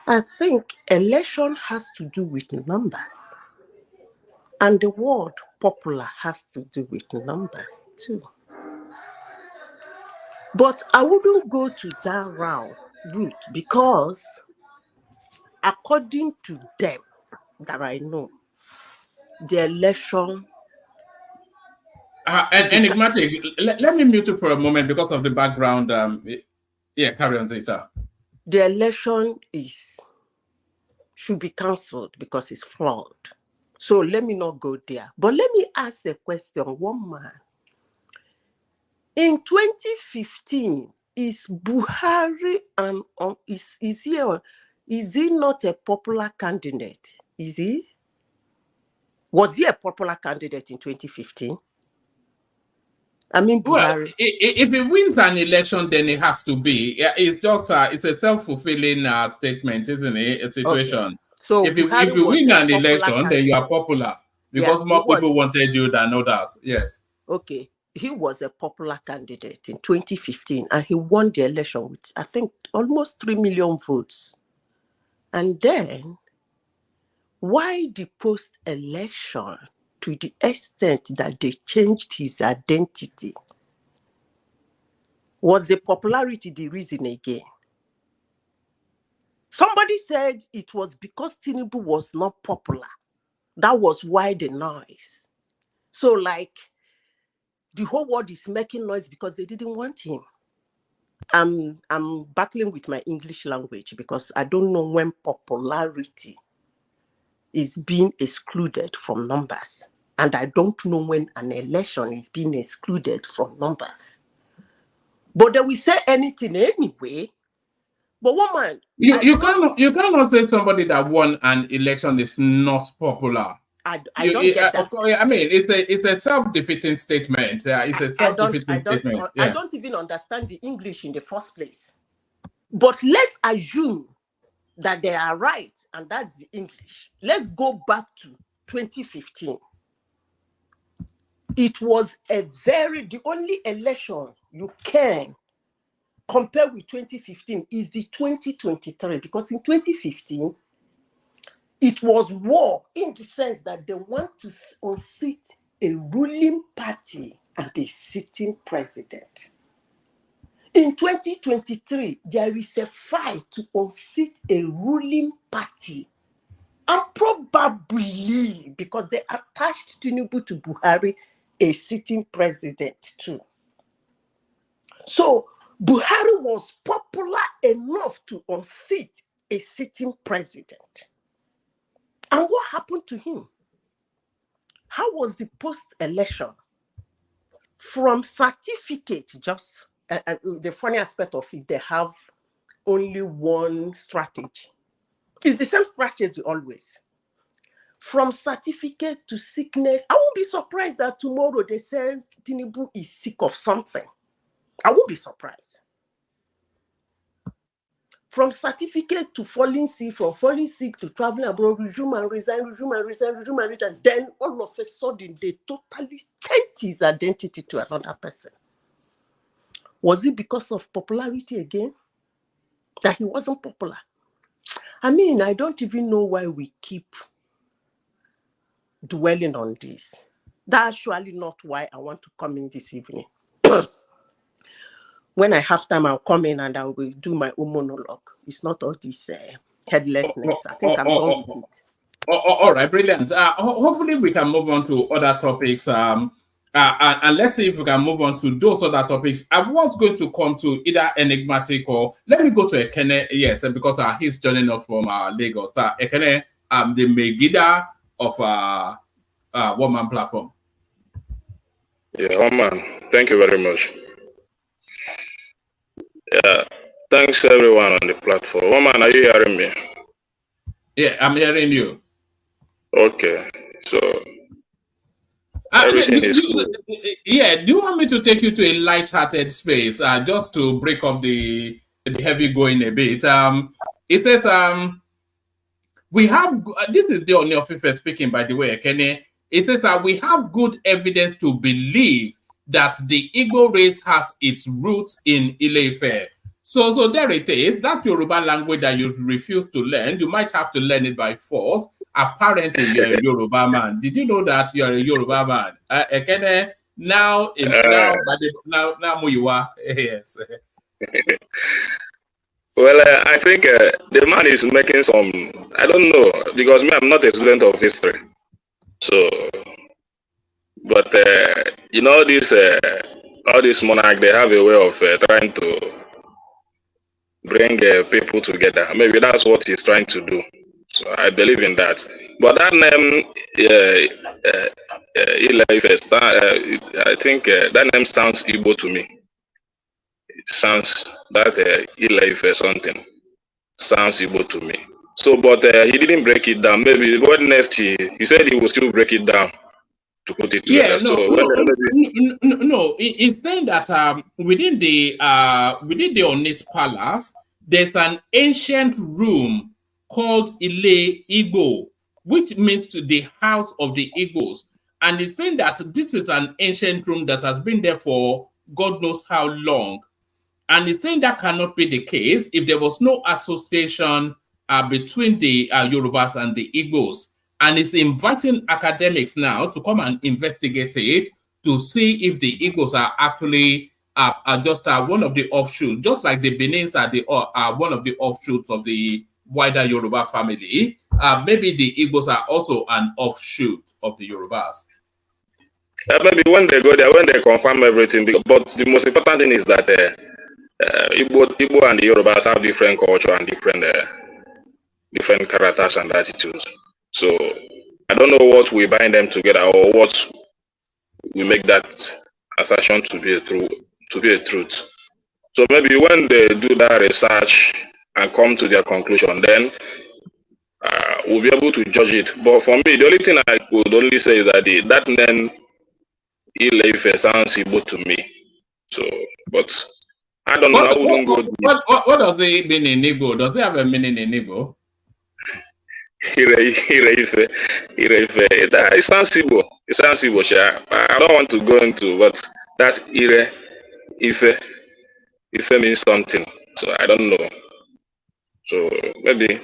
I think election has to do with numbers. And the word popular has to do with numbers too. But I wouldn't go to that route because according to them that I know, the election... Enigmatic, let me mute you for a moment because of the background. Carry on, Zeta. The election should be cancelled because it's flawed. So let me not go there. But let me ask a question. One man. In 2015, is Buhari and is here Is he not a popular candidate? Is he? Was he a popular candidate in 2015? I mean, Well, Buhari. if he wins an election, then it has to be. Yeah, it's just it's a self-fulfilling statement, isn't it? A situation. Okay. So If you Buhari was win a an popular election, then you are candidate. popular Yeah, because he more people was. wanted you than others. Yes. Okay. He was a popular candidate in 2015 and he won the election with, I think, almost 3 million votes. And then, why the post-election to the extent that they changed his identity? Was the popularity the reason again? Somebody said it was because Tinubu was not popular. That was why the noise. So, like, the whole world is making noise because they didn't want him. I'm battling with my English language because I don't know when popularity is being excluded from numbers. And I don't know when an election is being excluded from numbers. But they will say anything anyway. But woman, You cannot say somebody that won an election is not popular. I don't get that. I mean, it's a self-defeating statement. It's a self-defeating statement. I don't even understand the English in the first place. But let's assume that they are right, and that's the English. Let's go back to 2015. It was the only election you can compare with 2015 is the 2023, because in 2015, it was war in the sense that they want to unseat a ruling party and a sitting president. In 2023, there is a fight to unseat a ruling party. And probably because they attached Tinubu to Buhari, a sitting president too. So Buhari was popular enough to unseat a sitting president. And what happened to him? How was the post-election? From certificate, just the funny aspect of it, they have only one strategy. It's the same strategy always. From certificate to sickness, I won't be surprised that tomorrow they say Tinubu is sick of something. I won't be surprised. From certificate to falling sick, from falling sick to traveling abroad, resume and resign, then all of a sudden they totally changed his identity to another person. Was it because of popularity again? That he wasn't popular? I mean, I don't even know why we keep dwelling on this. That's actually not why I want to come in this evening. When I have time, I'll come in and I will do my own monologue. It's not all this headlessness. I think I'm done with it. All right, brilliant. Hopefully we can move on to other topics. And let's see if we can move on to those other topics. I was going to come to either enigmatic or let me go to Ekene. Yes, because he's joining us from Lagos. Ekene, the Megida of One Man Platform. Yeah, One Man. Thank you very much. Yeah, thanks everyone on the platform. One Man, are you hearing me? Yeah, I'm hearing you. Okay, so everything is cool. Yeah, do you want me to take you to a light-hearted space, just to break up the heavy going a bit? It says we have this is the only officer speaking, by the way, Kenny. It says we have good evidence to believe that the Igbo race has its roots in Ile-Ife. So there it is. That Yoruba language that you refuse to learn, you might have to learn it by force. Apparently, you're a Yoruba man. Did you know that you're a Yoruba man? Ekene, now Muyiwa. Yes. Well, I think the man is making some, I don't know, because me, I'm not a student of history. So, but you know, all these monarchs, they have a way of trying to bring people together. Maybe that's what he's trying to do. So I believe in that. But that name, Ile-Ife, I think that name sounds Igbo to me. It sounds that Ile-Ife something. sounds Igbo to me. So, but he didn't break it down. Maybe what next he said he will still break it down to put it Yeah, together. So no. It's saying that within the Onis Palace, there's an ancient room called Ile Igbo, which means to the house of the Igbos. And it's saying that this is an ancient room that has been there for God knows how long. And he's saying that cannot be the case if there was no association between the Yorubas and the Igbos. And he's inviting academics now to come and investigate it to see if the Igbos are actually just one of the offshoots, just like the Benins are one of the offshoots of the wider Yoruba family. Maybe the Igbos are also an offshoot of the Yorubas. maybe when they go there, when they confirm everything. But the most important thing is that Igbo and the Yorubas have different culture and different characters and attitudes. So I don't know what we bind them together or what we make that assertion to be a truth. So maybe when they do that research and come to their conclusion, then we'll be able to judge it. But for me, the only thing I could only say is that that name Ile-Ife sounds Igbo to me. So, but I don't know. I wouldn't go. What does it mean in Igbo? Does it have a meaning in Igbo? Ile-Ife. It sounds Igbo. It sounds Igbo. I don't want to go into, but that Ife means something. So I don't know. So maybe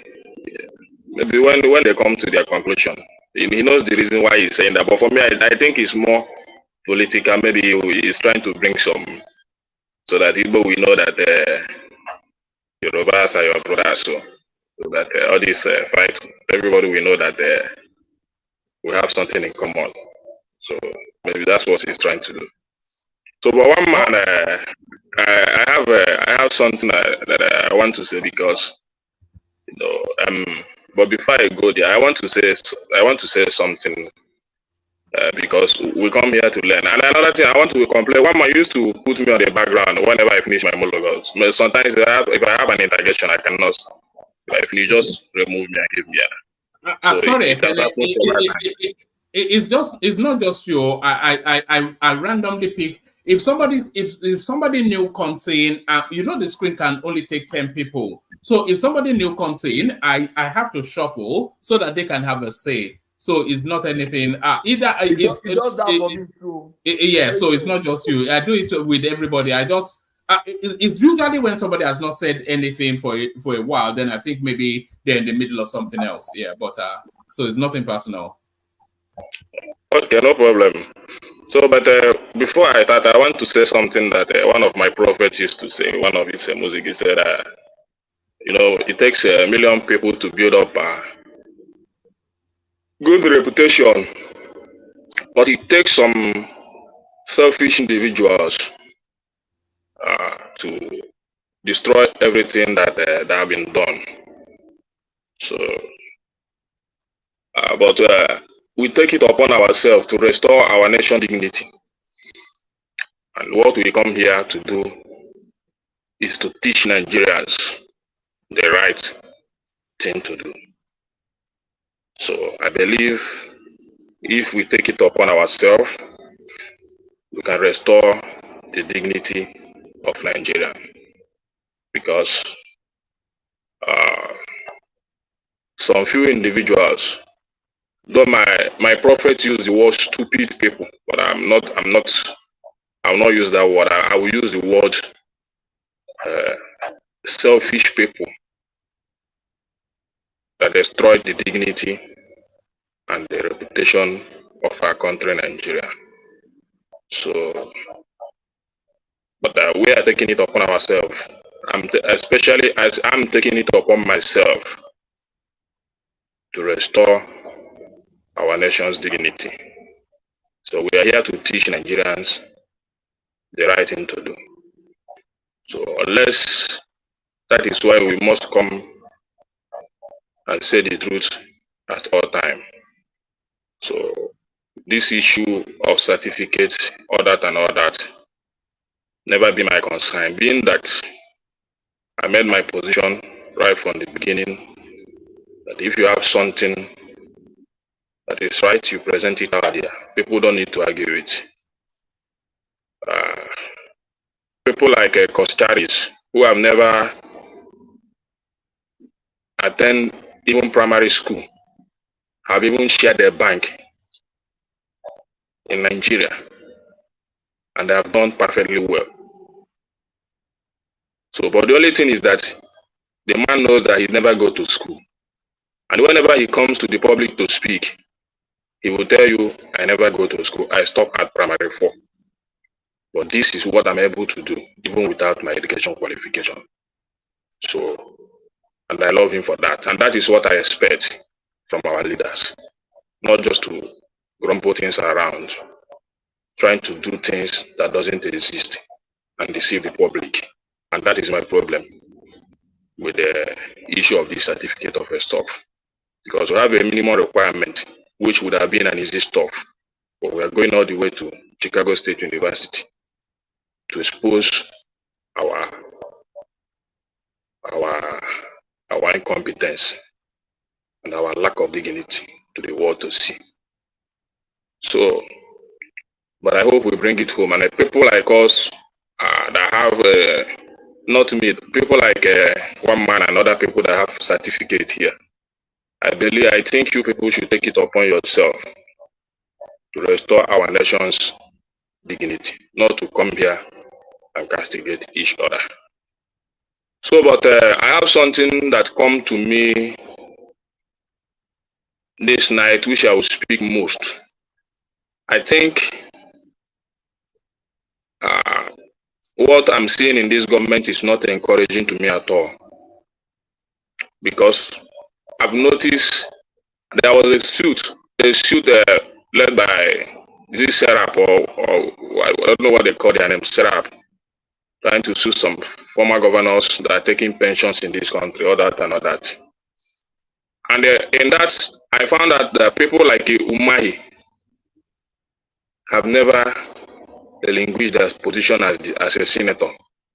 when they come to their conclusion, he knows the reason why he's saying that. But for me, I think it's more political. Maybe he's trying to bring some, so that Igbo will know that Yorubas are your brothers. So that all this fight, everybody will know that we have something in common. So maybe that's what he's trying to do. So, but one man, I have something that I want to say, because but before I go there, I want to say something. Because we come here to learn. And another thing I want to complain, one man used to put me on the background whenever I finish my monologues. Sometimes if I have an interjection, I cannot. If you just remove me and give me a... Sorry, it's not just you. I randomly pick. If somebody new comes in, the screen can only take 10 people. So if somebody new comes in, I have to shuffle so that they can have a say. So it's not anything. It does that for me too. Yeah, so it's not just you. I do it with everybody. I just it's usually when somebody has not said anything for a while, then I think maybe they're in the middle of something else. Yeah, but so it's nothing personal. Okay, no problem. So, but before I start, I want to say something that one of my prophets used to say. One of his music, he said, it takes 1 million people to build up good reputation, but it takes some selfish individuals to destroy everything that have been done. So, but we take it upon ourselves to restore our nation dignity. And what we come here to do is to teach Nigerians the right thing to do. So I believe if we take it upon ourselves, we can restore the dignity of Nigeria. Because some few individuals, though my prophet used the word stupid people, but I will not use that word. I will use the word selfish people that destroyed the dignity and the reputation of our country, Nigeria. So, but we are taking it upon ourselves. Especially as I'm taking it upon myself to restore our nation's dignity. So we are here to teach Nigerians the right thing to do. So unless that is why we must come and say the truth at all time. So this issue of certificates, all that, never be my concern, being that I made my position right from the beginning that if you have something that is right, you present it out there. People don't need to argue it. People like Kostaris, who have never attended even primary school, have even shared their bank in Nigeria, and they have done perfectly well. So, but the only thing is that the man knows that he never go to school. And whenever he comes to the public to speak, he will tell you, I never go to school. I stopped at primary 4. But this is what I'm able to do, even without my education qualification. So, and I love him for that. And that is what I expect from our leaders. Not just to grumble things around, trying to do things that doesn't exist and deceive the public. And that is my problem with the issue of the certificate of a stuff. Because we have a minimum requirement, which would have been an easy stuff. But we are going all the way to Chicago State University to expose our incompetence and our lack of dignity to the world to see. So, but I hope we bring it home. And people like us that have, not me, people like one man and other people that have certificate here, I think you people should take it upon yourself to restore our nation's dignity, not to come here and castigate each other. So, but I have something that come to me this night, which I will speak most. I think what I'm seeing in this government is not encouraging to me at all. Because I've noticed there was a suit led by, is it Serap or I don't know what they call their name, Serap, trying to sue some former governors that are taking pensions in this country, all that and all that. And in that, I found that the people like Umahi have never relinquished their position as a senator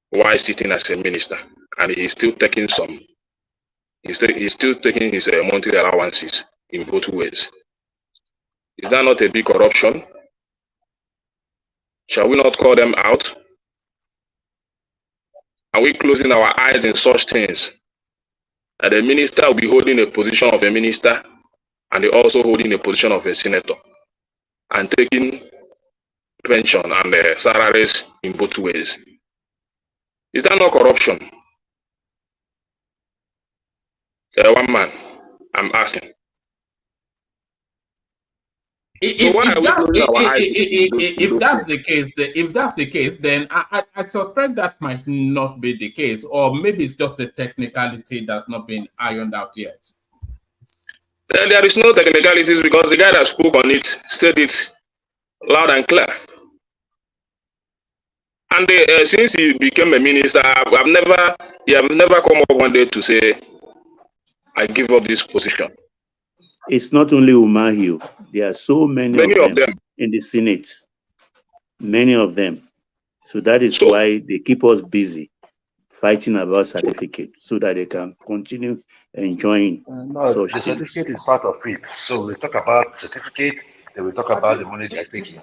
while sitting as a minister, and he's still taking he's still taking his monthly allowances in both ways. Is that not a big corruption? Shall we not call them out? Are we closing our eyes in such things? That a minister will be holding a position of a minister and they also holding a position of a senator and taking pension and salaries in both ways. Is that not corruption? One man, I'm asking. If that's the case, then I suspect that might not be the case, or maybe it's just a technicality that's not been ironed out yet. There is no technicalities because the guy that spoke on it said it loud and clear. And since he became a minister, he have never come up one day to say, I give up this position. It's not only Umahi. There are so many of them in the Senate. Many of them. So that is why they keep us busy fighting about certificates so that they can continue enjoying. No, the certificate is part of it. So we talk about certificate, then we talk about the money they're taking.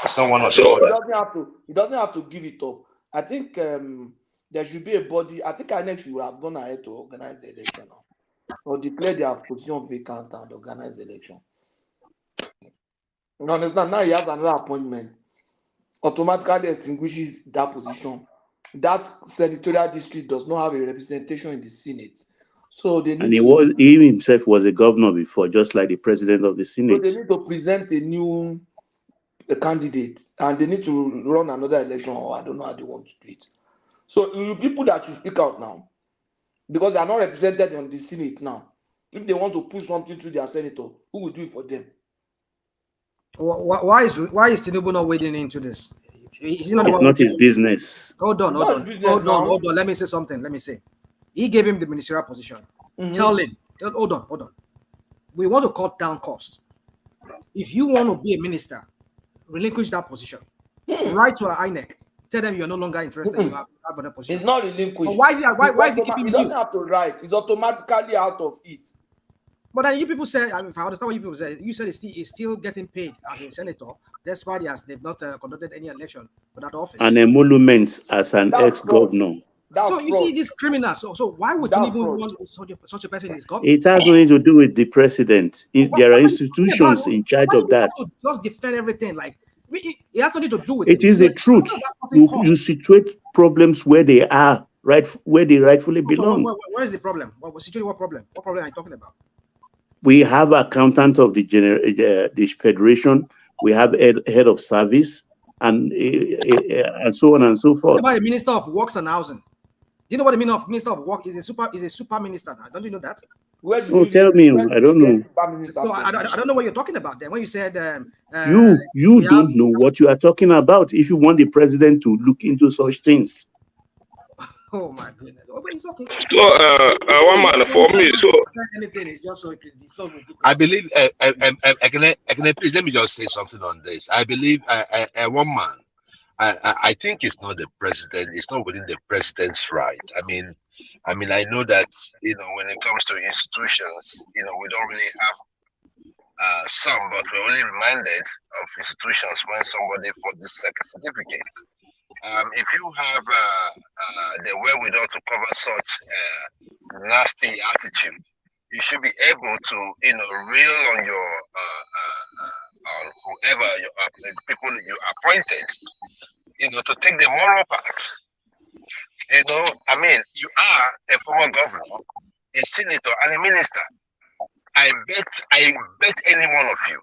It's not one of the other. He doesn't have to give it up. I think there should be a body. I think INEC should have gone ahead to organize the election now, or declare their position vacant and organize the election. You understand? Now he has another appointment. Automatically extinguishes that position. That senatorial district does not have a representation in the Senate. So they need he himself was a governor before, just like the president of the Senate. So they need to present a new candidate and they need to run another election, or I don't know how they want to do it. So people that should speak out now, because they are not represented on the Senate now. If they want to push something through their senator, who will do it for them? Why is Tinubu not wading into this? It's not his business. Hold on. Let me say something. He gave him the ministerial position. Tell him, hold on. We want to cut down costs. If you want to be a minister, relinquish that position. Write to our INEC. tell them you're no longer interested. You have another position. It's not relinquished. But why is he keeping He doesn't have to write. It's automatically out of it. But then you people say, I mean, if I understand what you people say, you said he's still getting paid as a senator, despite they've not conducted any election for that office. An emolument as an ex-governor. So you see this criminal. So why would you even want such a person in his government? It has nothing to do with the president. There are institutions in charge of that. Just defend everything. Like it has nothing to do with it. It is the truth. You situate problems where they are, right, where they rightfully belong. Where is the problem? What problem? What problem are you talking about? We have accountant of the federation. We have head of service, and so on and so forth. What about the Minister of Works and Housing? Do you know what the meaning of Minister of Work is? A super minister now. Don't you know that? Tell me. I don't know. So I don't know what you're talking about then. When you said you don't know what you are talking about. If you want the president to look into such things. Oh my goodness. So one man for me. So anything is just so ridiculous. I believe please let me just say something on this. I believe one man. I think it's not the president. It's not within the president's right. I mean, I know that when it comes to institutions, we don't really have some, but we're only reminded of institutions when somebody for this certificate. If you have the wherewithal to cover such nasty attitude, you should be able to, reel on your on whoever the people you appointed, to take the moral path. You are a former governor, a senator, and a minister. I bet any one of you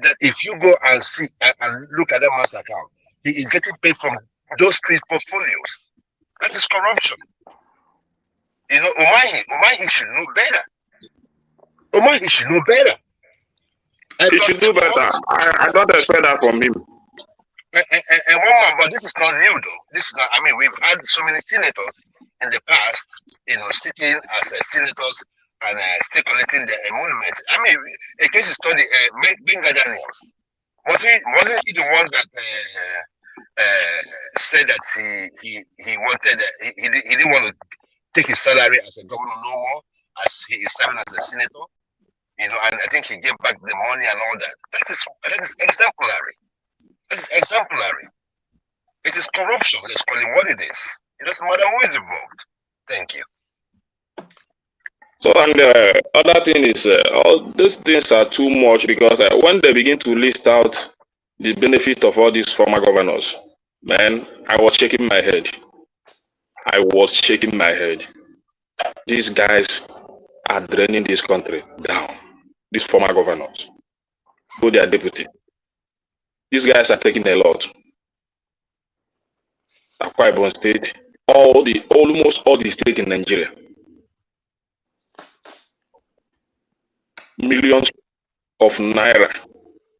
that if you go and see and look at that man's account, he is getting paid from those three portfolios. That is corruption. Umahi should know better. Umahi should know better. He should do better. I don't expect that from him. And one man, but this is not new though. This is not. We've had so many senators in the past, sitting as senators and still collecting their emoluments. A case study, Benga Daniels. Wasn't he the one that said that he wanted he didn't want to take his salary as a governor no more, as he is serving as a senator, and I think he gave back the money and all that. That is exemplary. That is exemplary. It is corruption. Let's call it what it is. It doesn't matter who is involved. Thank you. So, and the other thing is, all these things are too much because when they begin to list out the benefit of all these former governors, man, I was shaking my head. These guys are draining this country down. These former governors, who they are deputy. These guys are taking a lot. Akwa Ibom State, almost all the states in Nigeria. Millions of naira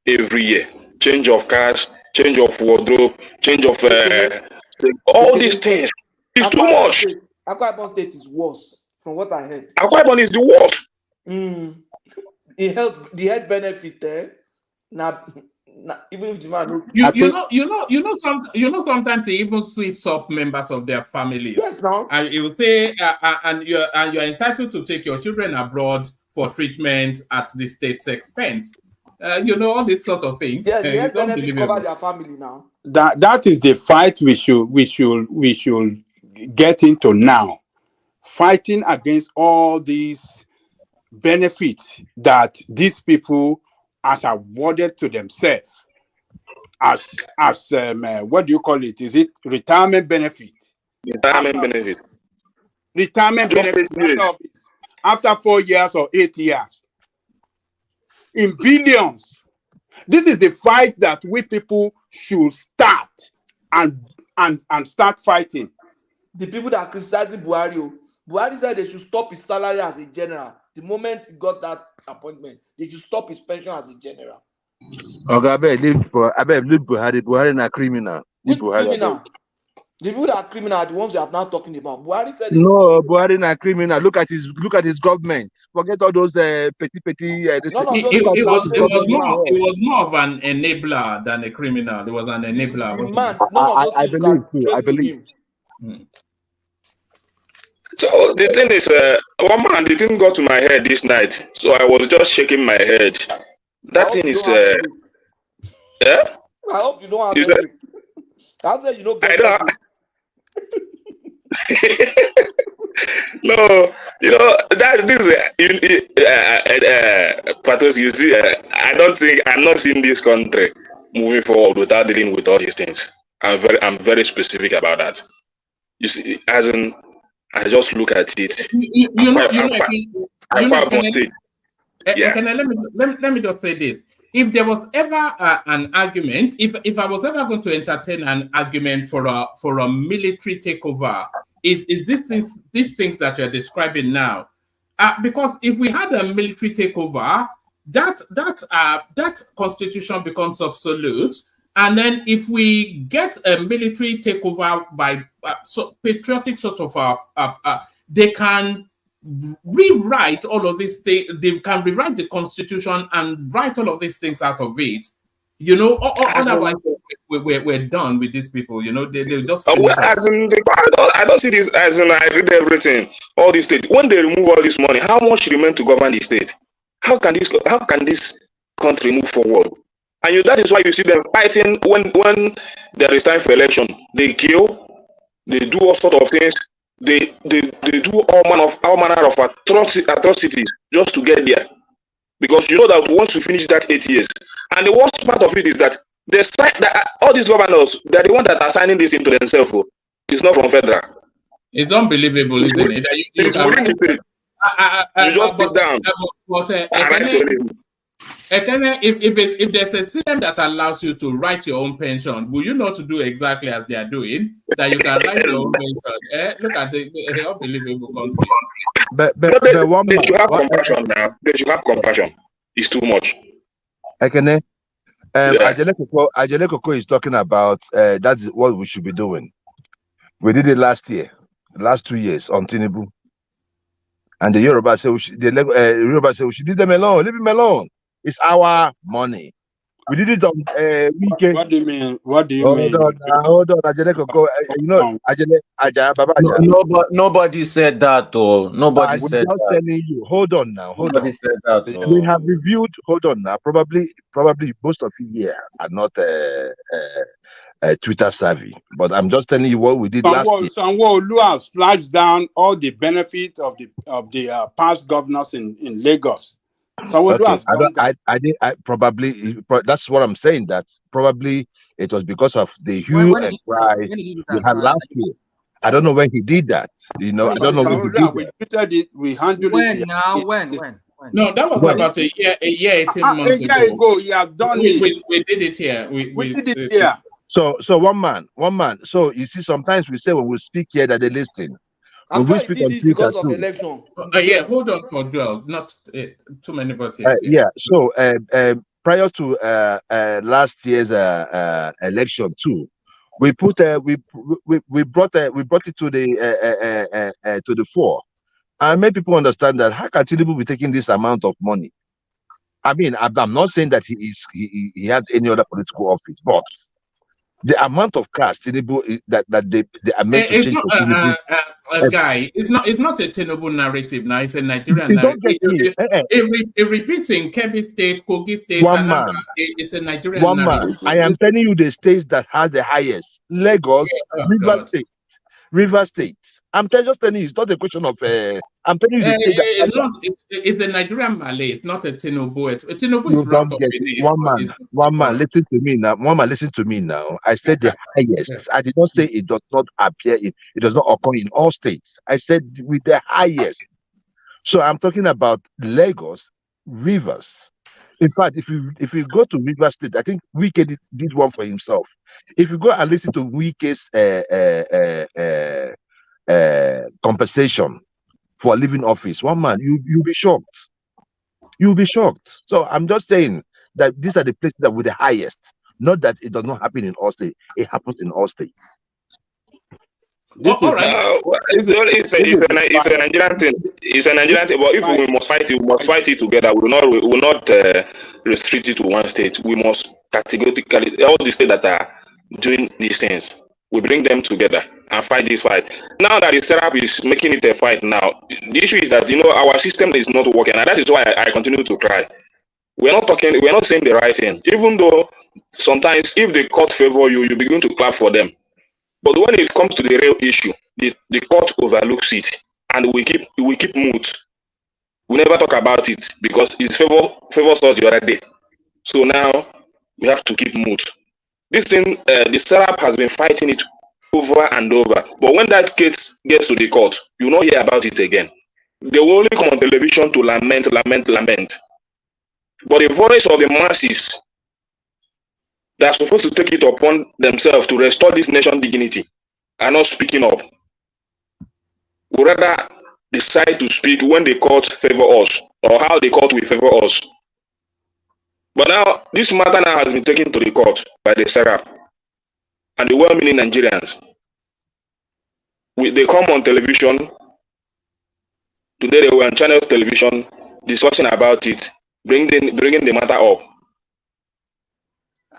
every year. Change of cars, change of wardrobe, change of all these things. It's too much. Akwa Ibom State is worse, from what I heard. Akwa Ibom is the worst. The health benefit there. Now, even if the man sometimes they even sweeps up members of their families. Yes, no. And you say and you're entitled to take your children abroad for treatment at the state's expense. All these sort of things. Yes, the health benefit cover their family now. That is the fight we should get into now. Fighting against all these benefits that these people has awarded to themselves as what do you call it? Is it retirement benefit? Retirement benefit. Retirement benefit after 4 years or 8 years. In billions. This is the fight that we people should start and start fighting. The people that are criticizing Buhari said they should stop his salary as a general. The moment he got that appointment, they should stop his pension as a general. Okay, I bet leave Buhari. Buhari na criminal. Which criminal? The people that are criminal are the ones we are now talking about. Buhari said it. No, Buhari na criminal. Look at his government. Forget all those petty. None of those It people are was more of an enabler than a criminal. It was an enabler. The man, none of those I things believe can too. I trace to believe. him. So the thing is, one man, the thing got to my head this night. So I was just shaking my head. That thing is, yeah. I hope you don't You have said, it. I said you don't I get don't. it. No, you know that this Patos, you see, I don't think I'm not seeing this country moving forward without dealing with all these things. I'm very specific about that. You see, as in, I just look at it. Let me just say this. If there was ever an argument, if I was ever going to entertain an argument for a military takeover, is these things that you're describing now? Because if we had a military takeover, that constitution becomes obsolete. And then if we get a military takeover by patriotic sort of they can rewrite all of these things. They can rewrite the constitution and write all of these things out of it. You know, otherwise we're done with these people. You know, they just finish I don't see this as in I read everything. All these states, when they remove all this money, how much remain to govern the state? How can this country move forward? And that is why you see them fighting when there is time for election. They kill, they do all sort of things. They do all manner of atrocities just to get there, because you know that once we finish that 8 years, and the worst part of it is that all these governors, they're the ones that are signing this into themselves. It's not from federal. It's unbelievable, isn't it? It's within the state. You just sit down. If there's a system that allows you to write your own pension, will you not do exactly as they are doing? That you can write your own pension. Look at the unbelievable country. But they should have compassion now. They should have compassion. It's too much. Ekene, Ajele Koko is talking about that's what we should be doing. We did it last 2 years on Tinubu. And the Yoruba say we should leave them alone, leave him alone. It's our money. We did it on weekend. What do you mean? What do you mean? Hold on, Ajele Koko. You know, Nobody said that, though. Nobody said that. I'm just telling you. Hold on now. Nobody said that. We have reviewed. Hold on now. Probably most of you here are not Twitter savvy, but I'm just telling you what we did last year. Sanwo-Olu has flashed down all the benefits of the past governors in Lagos. Okay. That's what I'm saying. That probably it was because of the hue and cry we had last year. I don't know when he did that. You know, I don't know when he did we tweeted it. We handled it. When? No, that was about a year, 18 months ago. A year ago, you have done it. We did it here. We did it here. So one man. So you see, sometimes we say when we speak here that they listen. I'm sure he did it because of election. Yeah, hold on for Joel. Not too many of us here. Yeah. So prior to last year's election too, we brought it to the fore, and made people understand that how can Tinubu be taking this amount of money? I mean, I'm not saying that he has any other political office, but the amount of cash Tinubu that they are meant to change. Guy, it's not a Tinubu narrative now. It's a Nigerian narrative. It repeats in Kebbi State, Kogi State, Anambra. It's a Nigerian narrative. I am telling you the states that has the highest: Lagos, River State. I'm just telling you, it's not a question of. I'm telling you the state it's a Nigerian Malay. It's not a Tinubu. Tinubu is wrapped up in it. One man, listen to me now. One man, listen to me now. I said the highest. I did not say it does not appear. It does not occur in all states. I said with the highest. So I'm talking about Lagos, Rivers. In fact, if you go to River State, I think Wike did one for himself. If you go and listen to Wike's compensation for leaving office, one man, you'll be shocked. You'll be shocked. So I'm just saying that these are the places that with the highest. Not that it does not happen in all states. It happens in all states. This all is right. It's a Nigerian thing. It's a Nigerian thing. But if we must fight it, we must fight it together. We will not restrict it to one state. We must categorically all the states that are doing these things. We bring them together and fight this fight. Now that the setup is making it a fight, now the issue is that our system is not working, and that is why I continue to cry. We're not talking. We're not saying the right thing. Even though sometimes if the court favor you, you begin to clap for them. But when it comes to the real issue, the court overlooks it, and we keep mute. We never talk about it because it favors us the other day. So now we have to keep mute. This thing, the setup has been fighting it over and over. But when that case gets to the court, you will not hear about it again. They will only come on television to lament. But the voice of the masses that are supposed to take it upon themselves to restore this nation's dignity are not speaking up. We rather decide to speak when the court favor us or how the court will favor us. But now, this matter now has been taken to the court by the Serap and the well-meaning Nigerians. They come on television. Today they were on Channels Television discussing about it, bringing the matter up.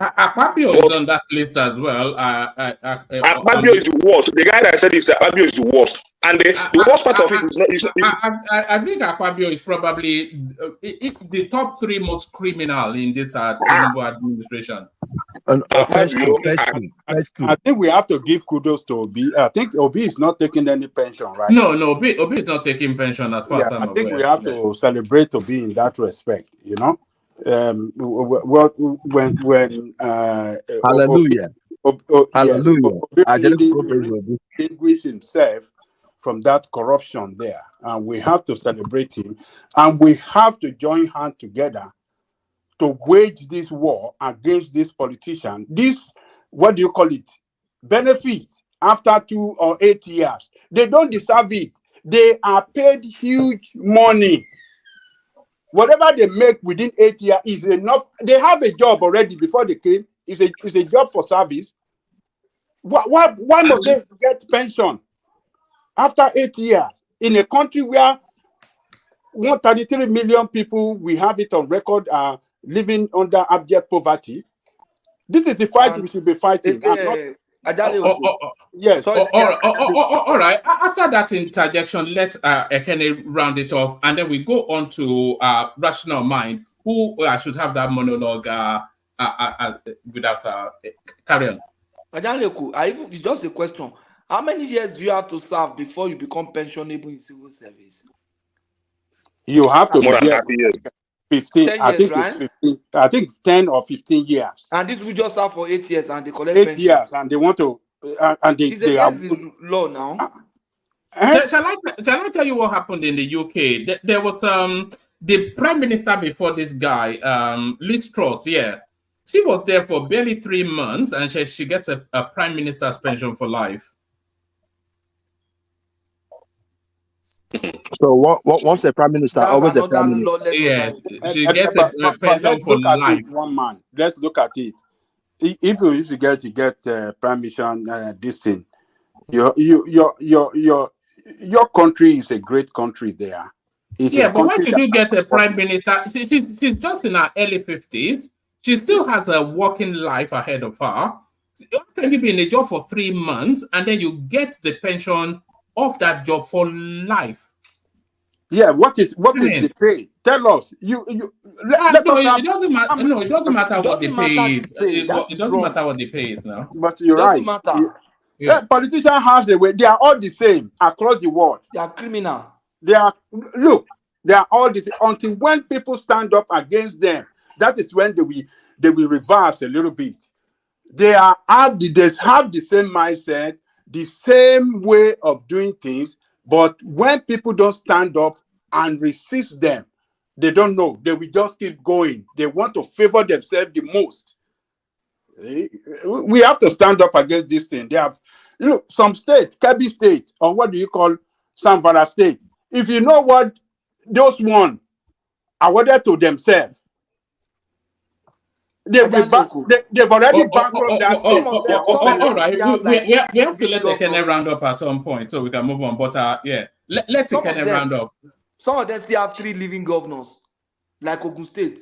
Akpabio is on that list as well. Akpabio is the worst. The guy that said this, Akpabio is the worst. And the worst part of it is not. I think Akpabio is probably the top 3 most criminal in this Tinubu administration. I think we have to give kudos to Obi. I think Obi is not taking any pension, right? No, Obi is not taking pension as far as I'm aware. I think we have to celebrate Obi in that respect, when hallelujah. Hallelujah. Obi distinguished himself from that corruption there, and we have to celebrate him, and we have to join hands together to wage this war against this politician. This, what do you call it, benefit after 2 or 8 years. They don't deserve it. They are paid huge money. Whatever they make within 8 years is enough. They have a job already before they came. It's a job for service. Why must they get pension after 8 years in a country where 133 million people, we have it on record, are living under abject poverty? This is the fight we should be fighting. Yes. All right. After that interjection, let Ekene round it off, and then we go on to Rational Mind, who should have that monologue without carry on. It's just a question. How many years do you have to serve before you become pensionable in civil service? You have to more than be 30 years. 15. 10 I think years, right? it's 15. I think it's 10 or 15 years. And this will just serve for 8 years and they collect 8 pension. years, and they want to, and It's they are. against the law now. Shall I tell you what happened in the UK? There was the prime minister before this guy, Liz Truss. Yeah, she was there for barely 3 months, and she gets a prime minister's pension for life. So once a prime minister, always a prime minister. Yes, she gets a pension for life. One man. Let's look at it. If you get permission, this thing, your country is a great country there. But why should you get a prime minister? She's just in her early 50s. She still has a working life ahead of her. You can be in a job for 3 months, and then you get the pension of that job for life. Yeah, what is the pay? Tell us. It doesn't matter. No, it doesn't matter what the pay is. It doesn't matter what the pay is now. But you're right. Politicians have a way. They are all the same across the world. They are criminal. They are all the same until when people stand up against them. That is when they will reverse a little bit. They have the same mindset, the same way of doing things, but when people don't stand up and resist them, they don't know. They will just keep going. They want to favor themselves the most. We have to stand up against this thing. They have, some state, Kebbi State, or what do you call Samvara State? If you know what those one awarded to themselves, they've already bankrupt that state. All right, we have to let the Kenya round up at some point so we can move on. But yeah, let the Kenya round up. Some of them still have 3 living governors, like Ogun State.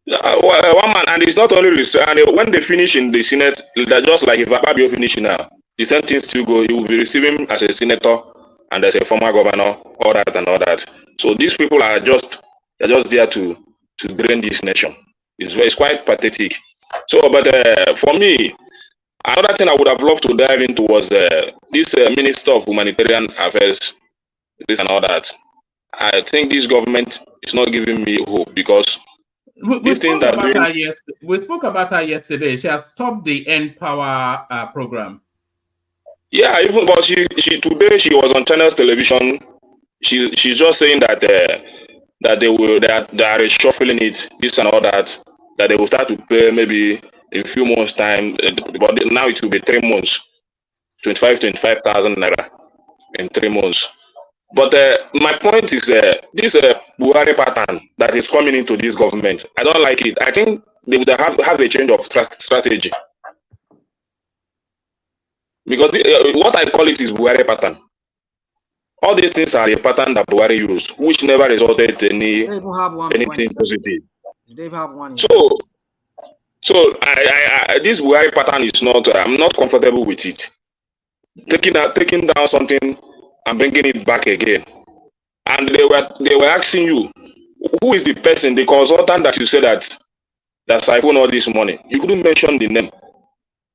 One man, and it's not only and when they finish in the Senate, they're just like if Fabio finish now, the same thing still go. He will be receiving as a senator and as a former governor, all that and all that. So these people are just there to drain this nation. It's quite pathetic. So, but for me, another thing I would have loved to dive into was this Minister of Humanitarian Affairs, this and all that. I think this government is not giving me hope because we spoke about her yesterday. She has stopped the End Power program. Yeah, even but she today she was on China's television. She's just saying that that they are reshuffling it, this and all that they will start to pay maybe in a few months time, but now it will be 3 months, 25,000 naira in 3 months. But my point is this Buhari pattern that is coming into this government, I don't like it. I think they would have a change of strategy. Because what I call it is Buhari pattern. All these things are a pattern that Buhari used, which never resulted in anything positive. They have one. So I this Buhari pattern is not. I'm not comfortable with it. Taking down something and bringing it back again, and they were asking you, who is the person, the consultant that you said that siphoned all this money? You couldn't mention the name.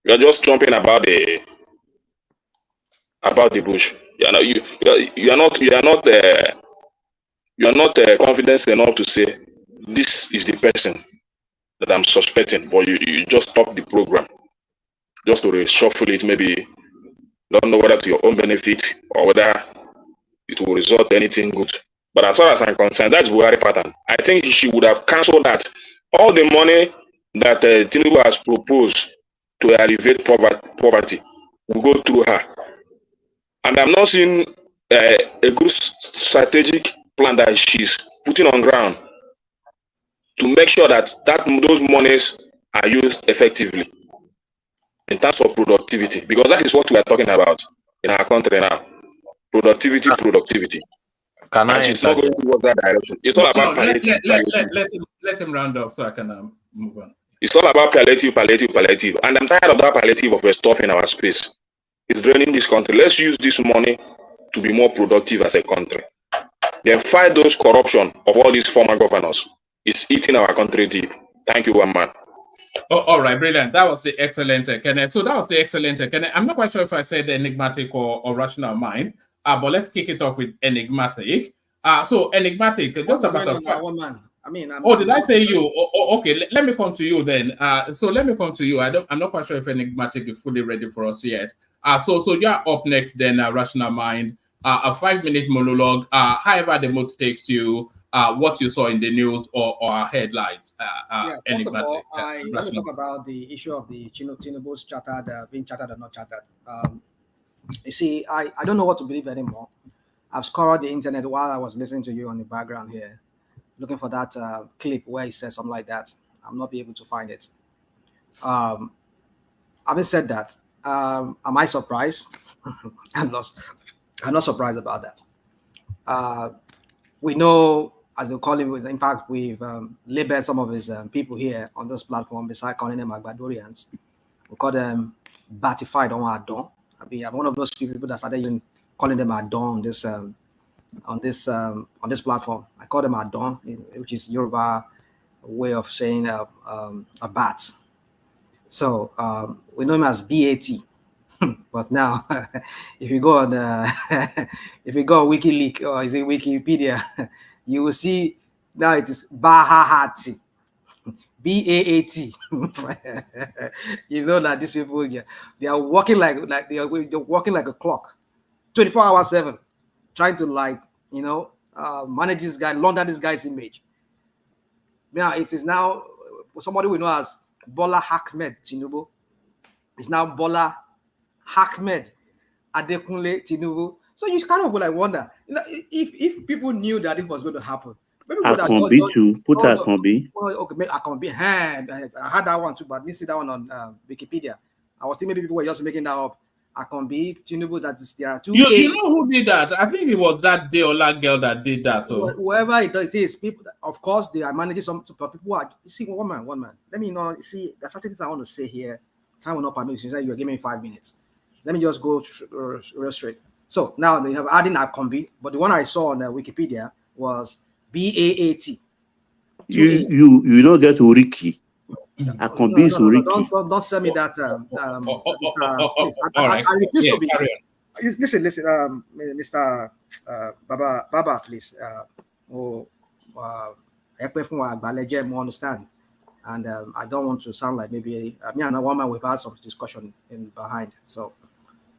You are just jumping about the bush. You are not confident enough to say this is the person that I'm suspecting, but you just stop the program just to reshuffle it. Maybe don't know whether to your own benefit or whether it will result in anything good. But as far as I'm concerned, that's Buhari pattern. I think she would have cancelled that. All the money that Tinubu has proposed to alleviate poverty will go through her. And I'm not seeing a good strategic plan that she's putting on ground to make sure that those monies are used effectively in terms of productivity, because that is what we are talking about in our country now. Productivity. Can I she's not going towards that direction. It's all about palliative. Let him round up so I can move on. It's all about palliative. And I'm tired of that palliative of stuff in our space. It's draining this country. Let's use this money to be more productive as a country. Then fight those corruption of all these former governors. It's eating our country deep. Thank you, one man. Oh, all right, brilliant. That was the excellent, Kenneth. So that was the excellent, Kenneth. I'm not quite sure if I said enigmatic or rational mind, but let's kick it off with enigmatic. So enigmatic, just about one man. I mean, did I say you? Okay, let me come to you then. So let me come to you. I'm not quite sure if enigmatic is fully ready for us yet. So you're up next then, rational mind. A 5-minute monologue. However the mood takes you. What you saw in the news or headlines. First of all, I want to talk about the issue of the Tinubu's chartered, being chartered or not chartered. You see, I don't know what to believe anymore. I've scoured the internet while I was listening to you on the background here, looking for that clip where he said something like that. I'm not be able to find it. Having said that, am I surprised? I'm not surprised about that. We know, as they call him, in fact, we've labeled some of his people here on this platform, beside calling them Agbadorians. We call them Batified on Adon. I mean, I'm one of those few people that started even calling them Adon on this platform. I call them Adon, which is Yoruba way of saying a bat. So we know him as BAT. But now, if you go on WikiLeaks or is it Wikipedia, you will see now it is Bahahati, BAAT. You know that these people, they are working like they're working like a clock, 24/7, trying to manage this guy, launder this guy's image. Now it is now somebody we know as Bola Ahmed Tinubu. It's now Bola Ahmed Adekunle Tinubu. So you kind of wonder, if people knew that it was going to happen, Akombi too. Put Akombi. Okay, Akombi. I had that one too, but I didn't see that one on Wikipedia. I was thinking maybe people were just making that up. Akombi, Tinubu, there are two. You know who did that? I think it was that Deola girl that did that. Whoever it is, people, of course, they are managing some people are, you see, one man. Let me know, see, there's certain things I want to say here. Time will not permit. You say you're giving me 5 minutes. Let me just go real straight. So now they have adding Akombi, but the one I saw on Wikipedia was BAAT. You don't get Uriki. Akombi is Uriki. Don't send me that. I refuse to be. Listen, Mr. Baba, please. Understand, and I don't want to sound like maybe me and one man we've had some discussion in behind. So,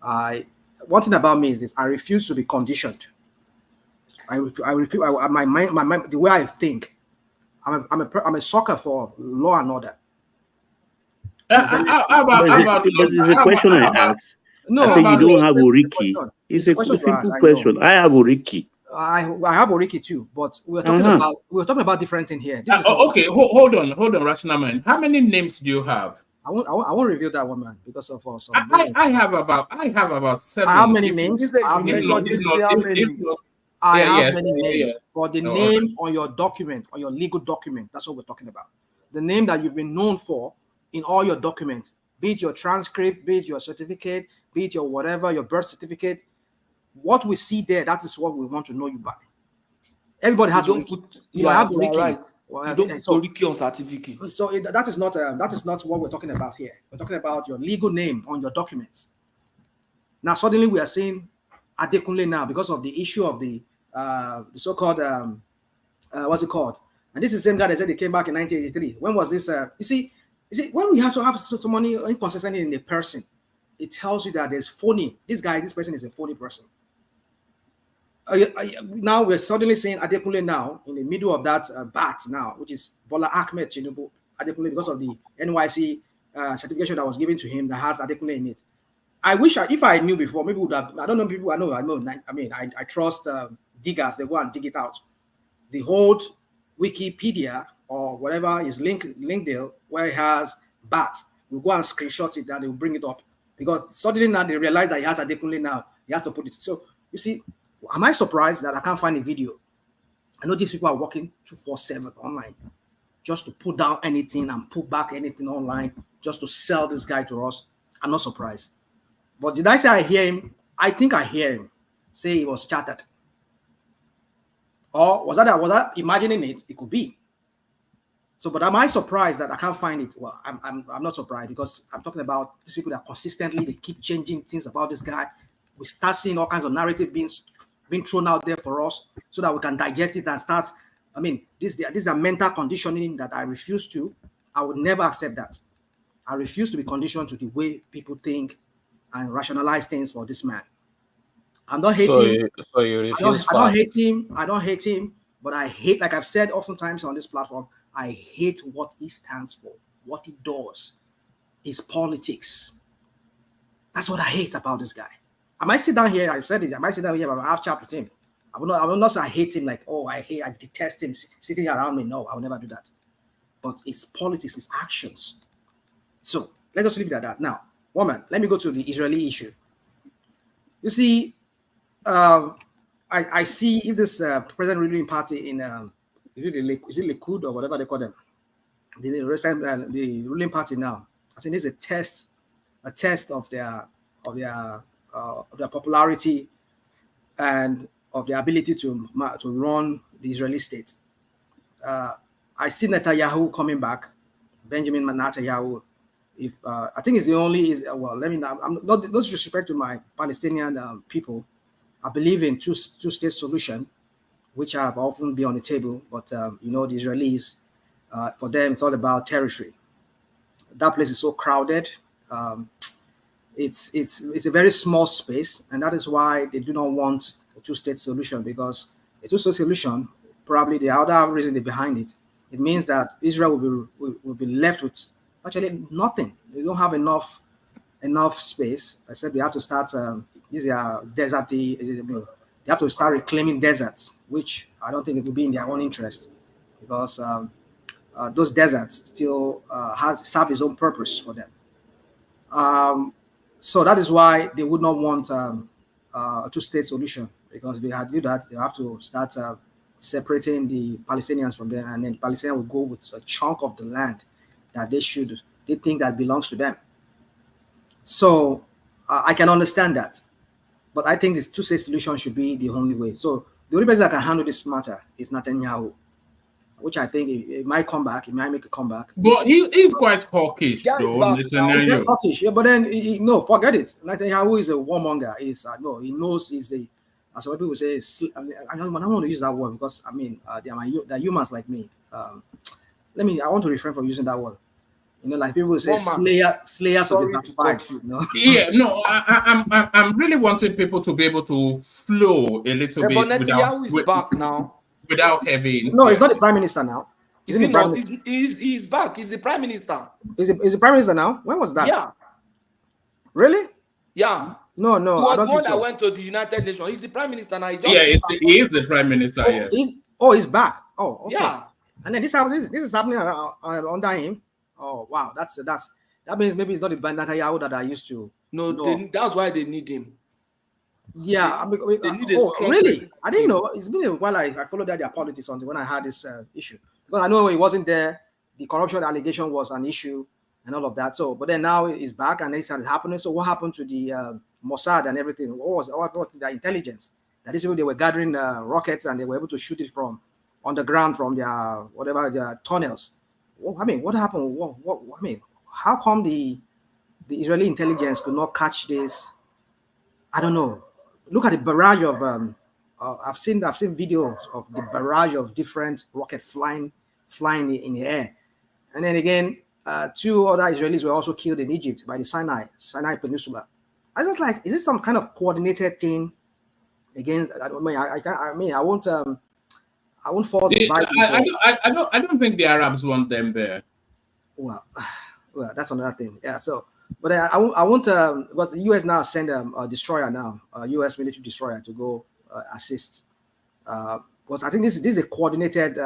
one thing about me is this: I refuse to be conditioned. I refuse. My mind, the way I think. I'm a sucker for law and order. But it's a question I asked. No, I said you don't have Oriki. It's a simple question. I have Oriki. I have Oriki too, but we're talking about different thing here. Okay, hold on, Rational Man. How many names do you have? I won't reveal that one, man, because of some. I have about 7. How many names? I have many names, but the name on your document, on your legal document, that's what we're talking about. The name that you've been known for in all your documents, be it your transcript, be it your certificate, be it your whatever, your birth certificate. What we see there, that is what we want to know you by. Everybody has to put. You have right. You don't put Oriki on certificate. So that is not what we're talking about here. We're talking about your legal name on your documents. Now suddenly we are saying Adekunle now because of the issue of the so-called what's it called? And this is the same guy that said he came back in 1983. When was this? You see, when we have so many inconsistency in a person, it tells you that there's phony. This person is a phony person. Now we're suddenly saying Adekunle now in the middle of that bat now, which is Bola Ahmed Tinubu Adekunle because of the NYC certification that was given to him that has Adekunle in it. I wish if I knew before, maybe would have. I don't know people. I know. I mean, I trust diggers. They go and dig it out. The whole Wikipedia or whatever is linked there where it has BAT. We go and screenshot it and they will bring it up because suddenly now they realize that he has Adekunle now. He has to put it. So you see, am I surprised that I can't find a video? I know these people are working 24/7 online just to put down anything and put back anything online just to sell this guy to us. I'm not surprised. But did I say I hear him? I think I hear him say he was chartered. Or was that imagining it? It could be. So, but am I surprised that I can't find it? Well, I'm not surprised because I'm talking about these people that consistently they keep changing things about this guy. We start seeing all kinds of narrative being thrown out there for us so that we can digest it and start. I mean, these are mental conditioning that I refuse to. I would never accept that. I refuse to be conditioned to the way people think and rationalize things for this man. I'm not hating. So you refuse I don't hate him. I don't hate him. But I hate, like I've said oftentimes on this platform, I hate what he stands for, what he does, his politics. That's what I hate about this guy. I might sit down here, I've said it, I might sit down here and have a chat with him. I will not say I hate him like, oh, I detest him sitting around me. No, I will never do that. But his politics, his actions. So let us leave it at that. Now, woman, let me go to the Israeli issue. You see, I see if this present ruling party in is it Likud or whatever they call them, the ruling party now. I think it's a test of their popularity and of their ability to run the Israeli state. I see Netanyahu coming back, Benjamin Netanyahu. If I think it's the only let me now. I'm not disrespect to my Palestinian people. I believe in two-state solution, which have often been on the table. But the Israelis, for them, it's all about territory. That place is so crowded. It's a very small space, and that is why they do not want a two-state solution, because a two-state solution, probably the other reason behind it, it means that Israel will be left with actually nothing. They don't have enough space. I said they have to start these are deserty. they have to start reclaiming deserts, which I don't think it will be in their own interest, because those deserts still serve its own purpose for them. So that is why they would not want a two-state solution, because if they had to do that, they have to start separating the Palestinians from them, and then the Palestinians will go with a chunk of the land that they think that belongs to them. So I can understand that, but I think this two-state solution should be the only way. So the only person that can handle this matter is Netanyahu, which I think it might come back. It might make a comeback. But he's quite hawkish, Yeah, though. he's Netanyahu. hawkish, yeah, but then no, forget it. Netanyahu is a warmonger. No, he knows he's a, as some people say, I don't want to use that word because they're humans like me. I want to refrain from using that word. Like people say, slayers of the backfire. Yeah, no, I'm really wanting people to be able to flow a little bit but Netanyahu is back now. Without having. No, he's not the prime minister now. Is he not? He's back. He's the prime minister. Is the prime minister now? When was that? Yeah. Really? Yeah. No. He was I don't one think so. that went to the United Nations. He's the prime minister now. He is the prime minister. Yes. He's back. Oh, okay. Yeah. And then this is happening under him. Oh, wow. That means maybe it's not the Netanyahu that I used to. No, that's why they need him. Yeah, they need a strong really? I didn't know. It's been a while I followed their politics until when I had this issue, because I know it wasn't there. The corruption allegation was an issue and all of that. So, but then now it's back and it's happening. So, what happened to the Mossad and everything? What happened to their intelligence? That is when they were gathering rockets and they were able to shoot it from underground from their tunnels. What happened? How come the Israeli intelligence could not catch this? I don't know. Look at the barrage of I've seen videos of the barrage of different rockets flying in the air, and then again, 2 other Israelis were also killed in Egypt by the Sinai Peninsula. I was like, is this some kind of coordinated thing against? I won't fall the Bible. I don't think the Arabs want them there. Well, that's another thing. Yeah. So. But I want because the U.S. now send a destroyer now, a U.S. military destroyer to go assist. Because I think this is a coordinated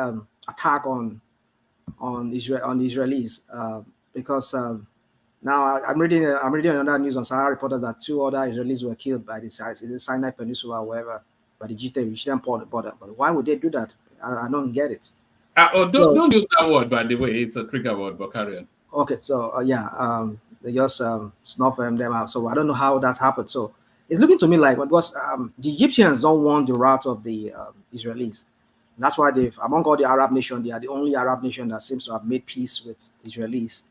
attack on the Israelis. Because now I'm reading another news on Sahara Reporters that 2 other Israelis were killed by the Sinai Peninsula or wherever, by the Egyptian border. But why would they do that? I don't get it. Don't use that word, by the way. It's a trigger word, but carry on. Okay, so they just snuff them out. So I don't know how that happened. So it's looking to me like because the Egyptians don't want the wrath of the Israelis. And that's why among all the Arab nations, they are the only Arab nation that seems to have made peace with Israelis.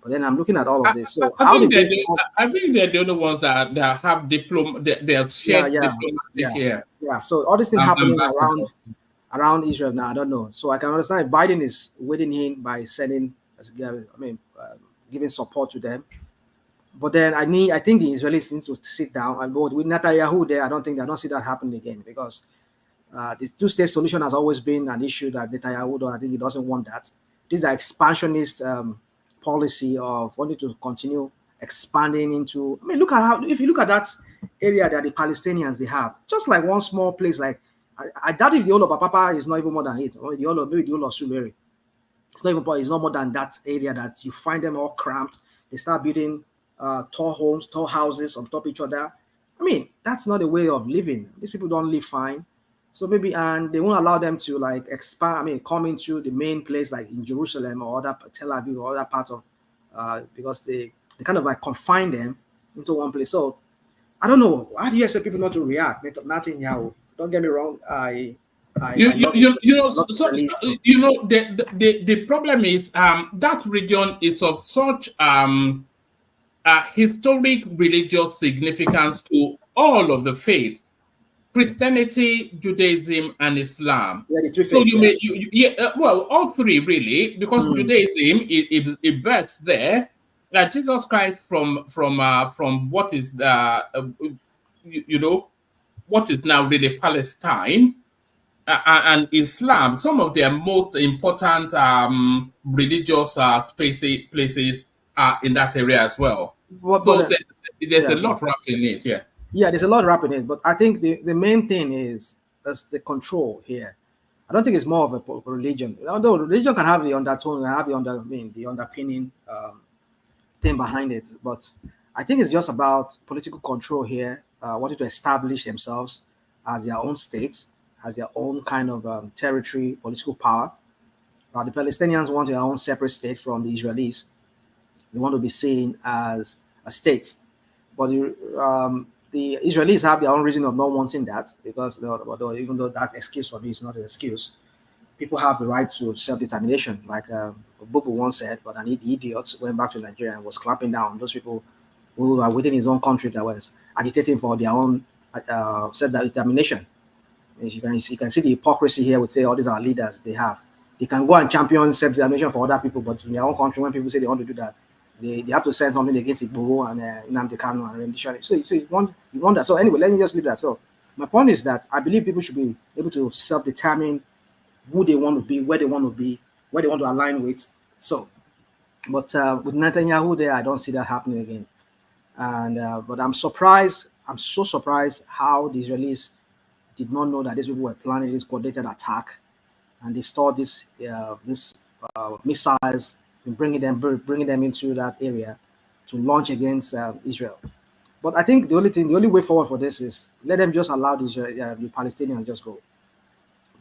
But then I'm looking at all of this. So I think they're the only ones that have they have shared diplomatic. Yeah. So all this thing happening around Israel now, I don't know. So I can understand if Biden is wading in by sending, giving support to them. But then I think the Israelis need to sit down and vote with Netanyahu there. I don't see that happening again, because the two-state solution has always been an issue that Netanyahu, I think he doesn't want that. These are expansionist policy of wanting to continue expanding into. If you look at that area that the Palestinians they have, just like one small place, like I doubt if the whole of Apapa is not even more than 8, or maybe the whole of Sumeri. It's not more than that area that you find them all cramped. They start building tall homes, tall houses on top of each other. That's not a way of living. These people don't live fine. So maybe, and they won't allow them to like expand, come into the main place like in Jerusalem or other Tel Aviv or other parts of, because they kind of like confine them into one place. So I don't know. How do you expect people not to react? Nothing, don't get me wrong. The problem is that region is of such historic religious significance to all of the faiths: Christianity, Judaism, and Islam. So all 3 really, because Judaism it births there. Jesus Christ from what is what is now really Palestine. And Islam, some of their most important religious places are in that area as well. There's a lot wrapped in it, yeah. Yeah, there's a lot wrapping in, but I think the main thing is that's the control here. I don't think it's more of a religion. Although religion can have the undertone, can have the the underpinning thing behind it, but I think it's just about political control here, wanting to establish themselves as their own state, as their own kind of territory, political power. The Palestinians want their own separate state from the Israelis. They want to be seen as a state. But the Israelis have their own reason of not wanting that because even though that excuse for me is not an excuse, people have the right to self-determination. Like Bubu once said, but an idiot went back to Nigeria and was clamping down on those people who are within his own country that was agitating for their own self-determination. You can see the hypocrisy here. Would say all these are leaders they have. They can go and champion self-determination for other people, but in their own country, when people say they want to do that, they have to send something against Igbo and Nnamdi Kanu and rendition. So you want that. So anyway, let me just leave that. So my point is that I believe people should be able to self-determine who they want to be, where they want to be, where they want to align with. So, but with Netanyahu there, I don't see that happening again. And but I'm surprised. I'm so surprised how the Israelis did not know that these people were planning this coordinated attack, and they stored this missiles and bringing them into that area to launch against Israel. But I think the only way forward for this is let them just allow the Palestinians just go.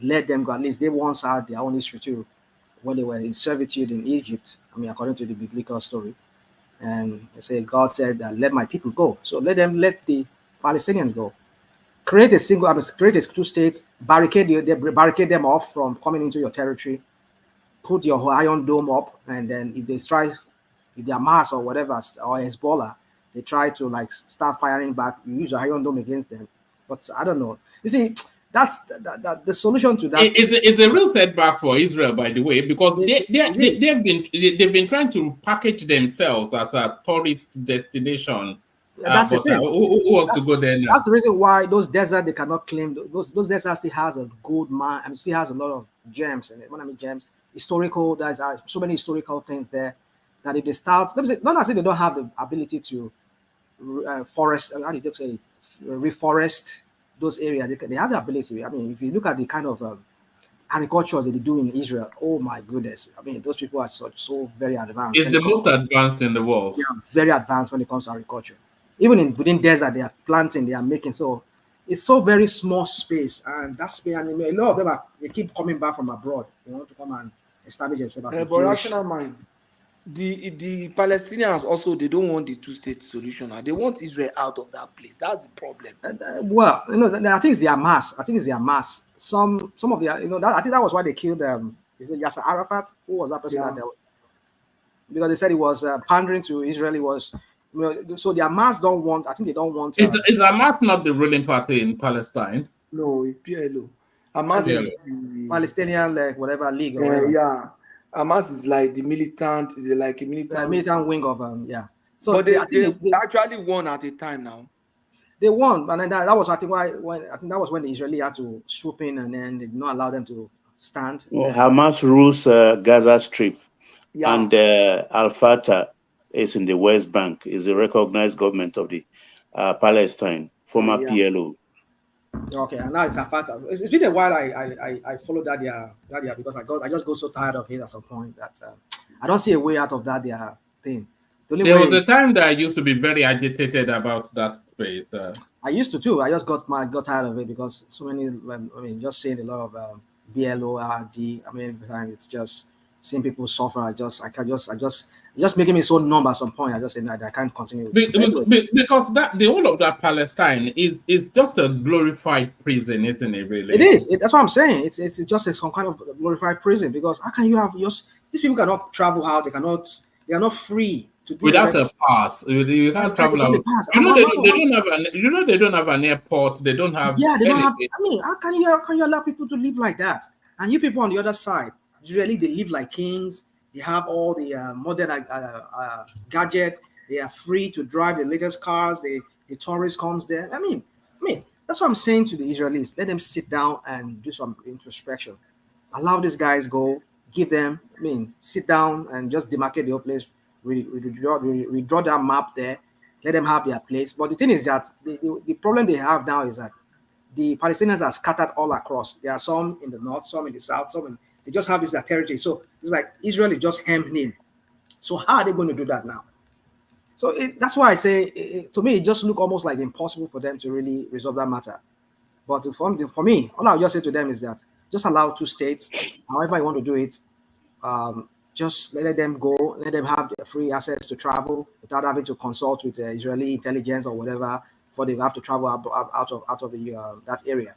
Let them go. At least they once had their own history too, when they were in servitude in Egypt. I mean, according to the biblical story, and they say God said, "Let my people go." So let the Palestinians go. Create a two states, barricade them off from coming into your territory. Put your Iron Dome up, and then if they're Hamas or whatever or Hezbollah, they try to like start firing back. You use the Iron Dome against them, but I don't know. You see, that's the solution to that. It's a real setback for Israel, by the way, because they've been trying to package themselves as a tourist destination. That's the thing. Who wants to go there now? That's the reason why those deserts they cannot claim. Those deserts still has a gold mine and still has a lot of gems in it. When I mean gems, historical. There's so many historical things there that if they start, let me say, not as if they don't have the ability to forest. How do you say reforest those areas? They have the ability. I mean, if you look at the kind of agriculture that they do in Israel, oh my goodness! I mean, those people are so very advanced. It's the most advanced in the world. They are very advanced when it comes to agriculture. Even within desert, they are planting, they are making. So it's so very small space, and that space. And a lot of them they keep coming back from abroad. They want to come and establish themselves as a But rational mind, the Palestinians also they don't want the two-state solution. They want Israel out of that place. That's the problem. Well, I think it's their mass. Some of the I think that was why they killed is it Yasser Arafat? Who was that person that because they said he was pandering to Israel. He was. So their mass don't want. I think they don't want. Is Hamas not the ruling party in Palestine? No, it's PLO. Hamas is the Palestinian whatever league or whatever. Yeah, Hamas is like the militant. Is like a militant wing of So but they actually won at a time now. They won, and then that was I think that was when the Israeli had to swoop in and then they did not allow them to stand. Hamas rules Gaza Strip, and Al Fatah is in the West Bank, is the recognized government of the Palestine, former PLO. Okay, and now it's Al-Fatah. It's been a while I followed that year because I just got so tired of it at some point that I don't see a way out of that thing. There was a time that I used to be very agitated about that space. I used to too. I just got tired of it because so many. I mean, just seeing a lot of BLO, RD. I mean, it's just seeing people suffer. Just making me so numb at some point. I just said I can't continue. Because the whole of that Palestine is just a glorified prison, isn't it? Really, it is. That's what I'm saying. It's just some kind of glorified prison because how can you have these people cannot travel out? They are not free to do without a pass. You can't travel out. They don't have an airport. They don't have. Yeah, they don't have. I mean, how can you allow people to live like that? And you people on the other side, really, they live like kings. They have all the modern gadget. They are free to drive the latest cars. The tourist comes there. I mean, that's what I'm saying to the Israelis. Let them sit down and do some introspection. Allow these guys go. Give them. Sit down and just demarcate the whole place. We draw that map there. let them have their place. But the thing is that the problem they have now is that the Palestinians are scattered all across. There are some in the north, some in the south, they just have this their territory. So it's like Israel is just hemmed in. So how are they going to do that now? So that's why I say, to me, it just look almost like impossible for them to really resolve that matter. But for me, all I'll just say to them is that just allow two states, however you want to do it. Just let them go, let them have the free access to travel without having to consult with Israeli intelligence or whatever before they have to travel out of the that area.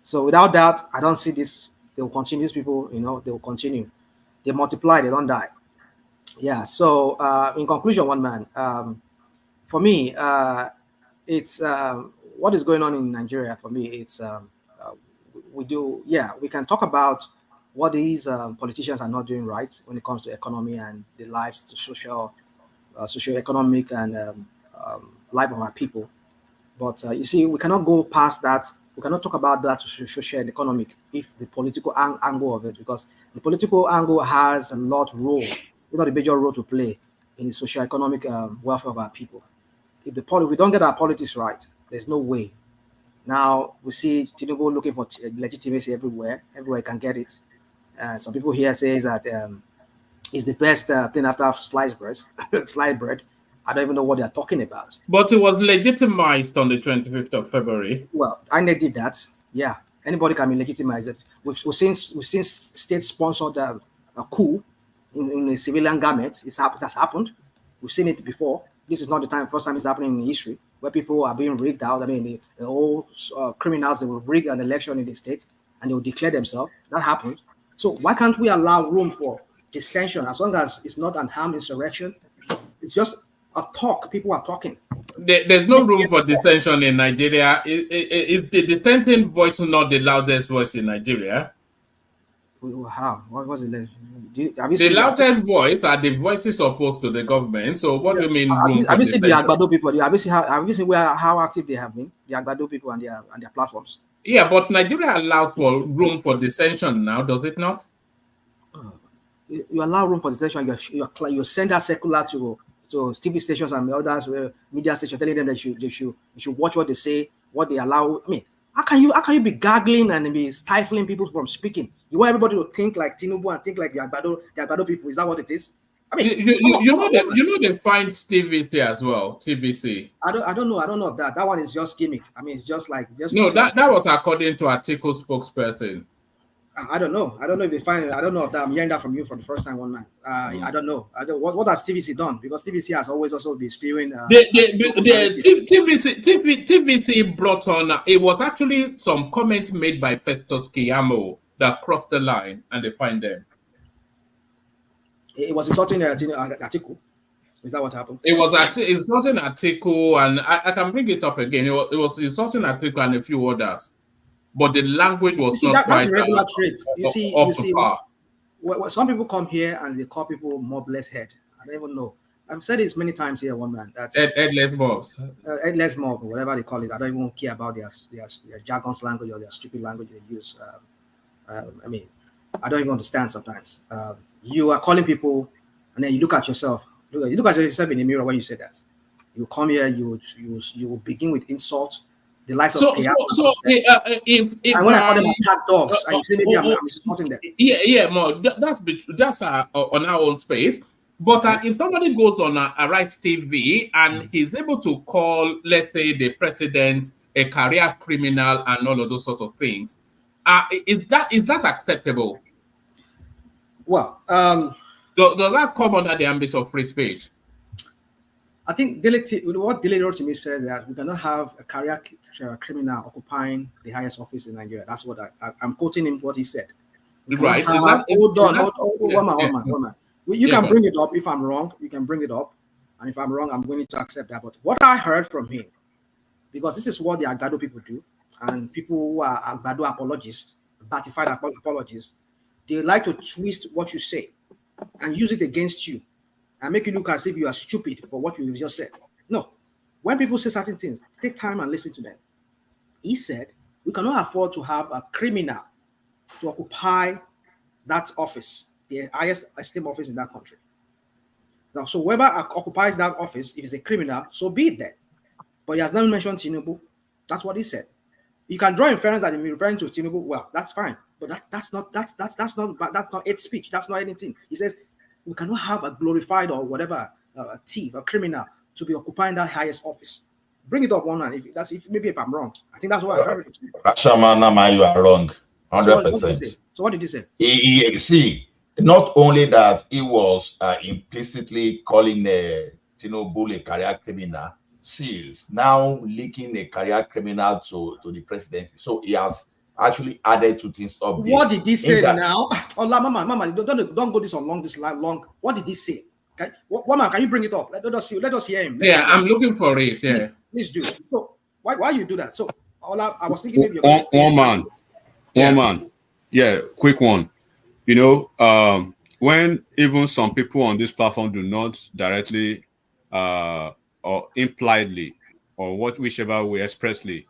So without that, I don't see this. They will continue. These people, they will continue. They multiply. They don't die. Yeah. So in conclusion, one man, for me, it's what is going on in Nigeria. For me, it's we can talk about what these politicians are not doing right when it comes to economy and the lives, the socio-economic and life of our people. But you see, we cannot go past that. We cannot talk about that social and economic if the political angle of it, because the political angle has a lot role, a major role to play in the socio-economic welfare of our people. If we don't get our politics right, there's no way. Now we see Tinubu looking for legitimacy everywhere. Everywhere he can get it. Some people here say that it's the best thing after sliced bread. Sliced bread. I don't even know what they're talking about. But it was legitimized on the 25th of February. Well, INEC did that. Yeah, anybody can be legitimized. We've seen state-sponsored a coup in a civilian garment. It has happened. We've seen it before. This is not the first time it's happening in history, where people are being rigged out. I mean, the whole criminals, they will rig an election in the state and they will declare themselves. That happened. So why can't we allow room for dissension as long as it's not an armed insurrection? It's just a talk. People are talking. There's no room for dissension in Nigeria. Is the dissenting voice not the loudest voice in Nigeria? How? What was it? The loudest voice are the voices opposed to the government. So what do you mean room for have you seen the dissension? Agbado people? Have you seen how active they have been? The Agbado people and their platforms. Yeah, but Nigeria allows for room for dissension now, does it not? You allow room for dissension. You send that circular to TV stations and others, media stations, telling them that they should watch what they say, what they allow. I mean, how can you be gargling and be stifling people from speaking? You want everybody to think like Tinubu and think like the Agbado people. Is that what it is? I mean, you know they find TVC as well. TVC. I don't know of that. That one is just gimmick. I mean, it's just like no. That was according to Atiku spokesperson. I don't know. I don't know if they find it. I don't know if that. I'm hearing that from you for the first time, one man. I don't know. What has TVC done? Because TVC has always also been spewing. TVC brought on. It was actually some comments made by Festus Keyamo that crossed the line, and they find them. It was insulting Atiku. Is that what happened? It was insulting Atiku, and I can bring it up again. It was insulting Atiku and a few others. But the language was not quite that's a regular trait. You see, par. Some people come here and they call people mobless head. I don't even know. I've said this many times here, one man. That headless mobs. Headless mob, or whatever they call it. I don't even care about their jargon's language or their stupid language they use. I mean, I don't even understand sometimes. You are calling people, and then you look at yourself. You look at yourself in the mirror when you say that. You come here, you will begin with insults. The likes of if and when I call them attack dogs, and you say maybe I'm supporting them. More that's on our own space. But if somebody goes on Arise TV and he's able to call, let's say, the president a career criminal and all of those sort of things, is that acceptable? Well, does that come under the ambit of free speech? I think what Dele wrote to me says that we cannot have a career criminal occupying the highest office in Nigeria. That's what I'm quoting him what he said. Right. Hold on, one man. You can bring it up if I'm wrong. You can bring it up, and if I'm wrong, I'm willing to accept that. But what I heard from him, because this is what the Agbado people do, and people who are Agbado apologists, ratified apologists, they like to twist what you say and use it against you and make you look as if you are stupid for what you just said. No. When people say certain things, take time and listen to them. He said, we cannot afford to have a criminal to occupy that office, the highest esteemed office in that country. Now, so whoever occupies that office, if he's a criminal, so be it then. But he has not mentioned Tinubu. That's what he said. You can draw inference that he's referring to Tinubu. Well, that's fine, but that's not hate speech. That's not anything. He says we cannot have a glorified or whatever a thief, a criminal, to be occupying that highest office. Bring it up one man. If maybe if I'm wrong, I think that's what I heard. Shaman, you are wrong, So what did you 100%. say? So what did you say? See, not only that he was implicitly calling Tinubu a career criminal, seals now linking a career criminal to the presidency. So he has actually added two things up there. What did he say that, now? Oh, Mama, don't go this on long. This long. What did he say? Okay, Woman, can you bring it up? Let us hear him. I'm looking for it. Yeah, please do. So why you do that? So I was thinking maybe one man. Yeah, quick one. You know, when even some people on this platform do not directly or impliedly or whichever way expressly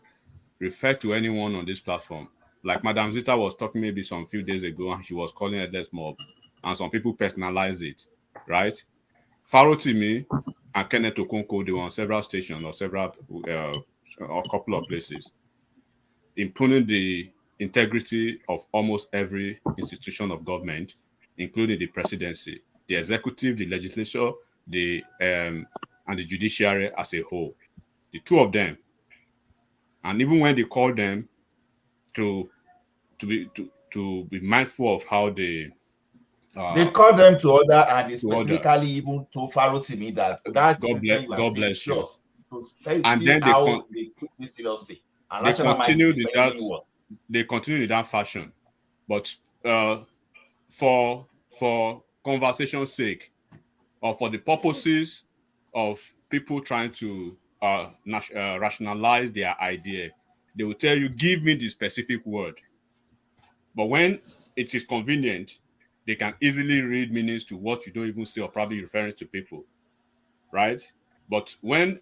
refer to anyone on this platform, like Madam Zita was talking maybe some few days ago, and she was calling it Death Mob, and some people personalize it, right? Farotimi and Kenneth Okonkwo, they were on several stations or several or a couple of places, impugning the integrity of almost every institution of government, including the presidency, the executive, the legislature, the and the judiciary as a whole. The two of them, and even when they call them to be mindful of how they call them to order, and they specifically even told Farotimi that God bless you. And then they took this seriously. And they continued in that fashion. But for conversation's sake, or for the purposes of people trying to rationalize their idea, they will tell you, give me the specific word. But when it is convenient, they can easily read meanings to what you don't even say or probably referring to people, right? But when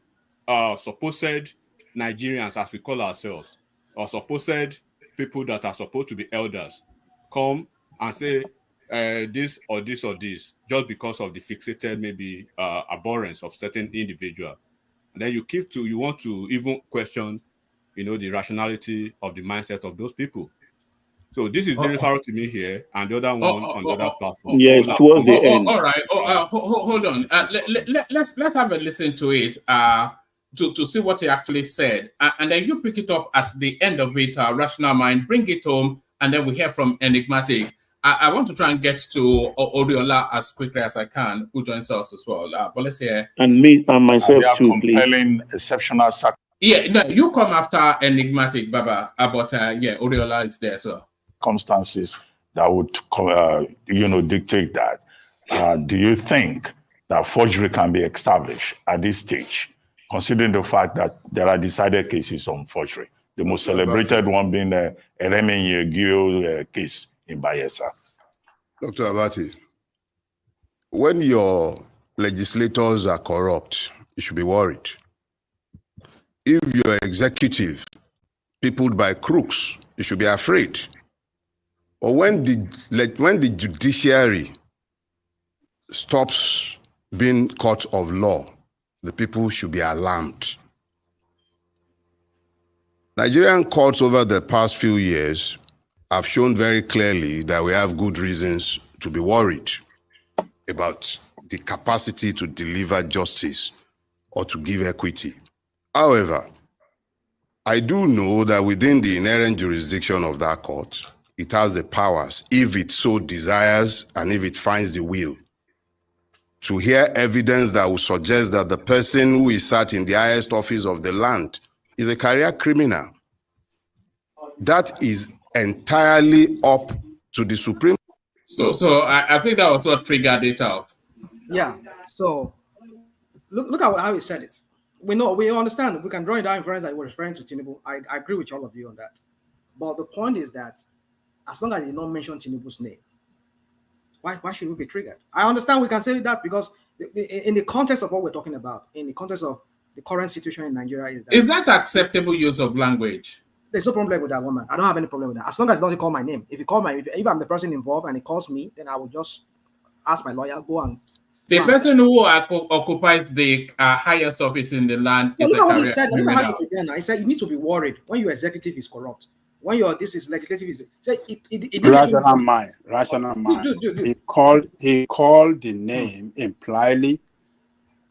supposed Nigerians, as we call ourselves, or supposed people that are supposed to be elders, come and say this or this or this, just because of the fixated maybe abhorrence of certain individual, and then you want to even question, the rationality of the mindset of those people. So this is very far to me here, and the other one on the other platform. Yes, towards the end. All right. Hold on. Let's have a listen to it to see what he actually said, and then you pick it up at the end of it. Rational Mind, bring it home, and then we hear from Enigmatic. I want to try and get to Oriola as quickly as I can, who joins us as well. But let's hear. And me and myself too, compelling, exceptional. Yeah, no, you come after Enigmatic, Baba. But Oriola is there as well. Circumstances that would, dictate that. Do you think that forgery can be established at this stage, considering the fact that there are decided cases on forgery? The most celebrated one being the Eremenye Gio case in Bayelsa. Dr. Abati, when your legislators are corrupt, you should be worried. If your executive peopled by crooks, you should be afraid. Or when the judiciary stops being court of law, the people should be alarmed. Nigerian courts over the past few years have shown very clearly that we have good reasons to be worried about the capacity to deliver justice or to give equity. However, I do know that within the inherent jurisdiction of that court, it has the powers, if it so desires and if it finds the will, to hear evidence that will suggest that the person who is sat in the highest office of the land is a career criminal. That is entirely up to the Supreme. So I think that was what triggered it out. Yeah. So look at how he said it. We understand. We can draw that inference that we're referring to Tinubu. I agree with all of you on that. But the point is that as long as he did not mention Tinubu's name, why should we be triggered? I understand we can say that because in the context of what we're talking about, in the context of the current situation in Nigeria, is that acceptable use of language? There's no problem with that, woman. I don't have any problem with that. As long as he doesn't call my name. If I'm the person involved and he calls me, then I will just ask my lawyer, go and The person who occupies the highest office in the land Well, is look a at what he career said. Look at how criminal. he began. He said you need to be worried when your executive is corrupt. When your this is legislative is say it didn't mention Rational mind. Dude. He called the name impliedly.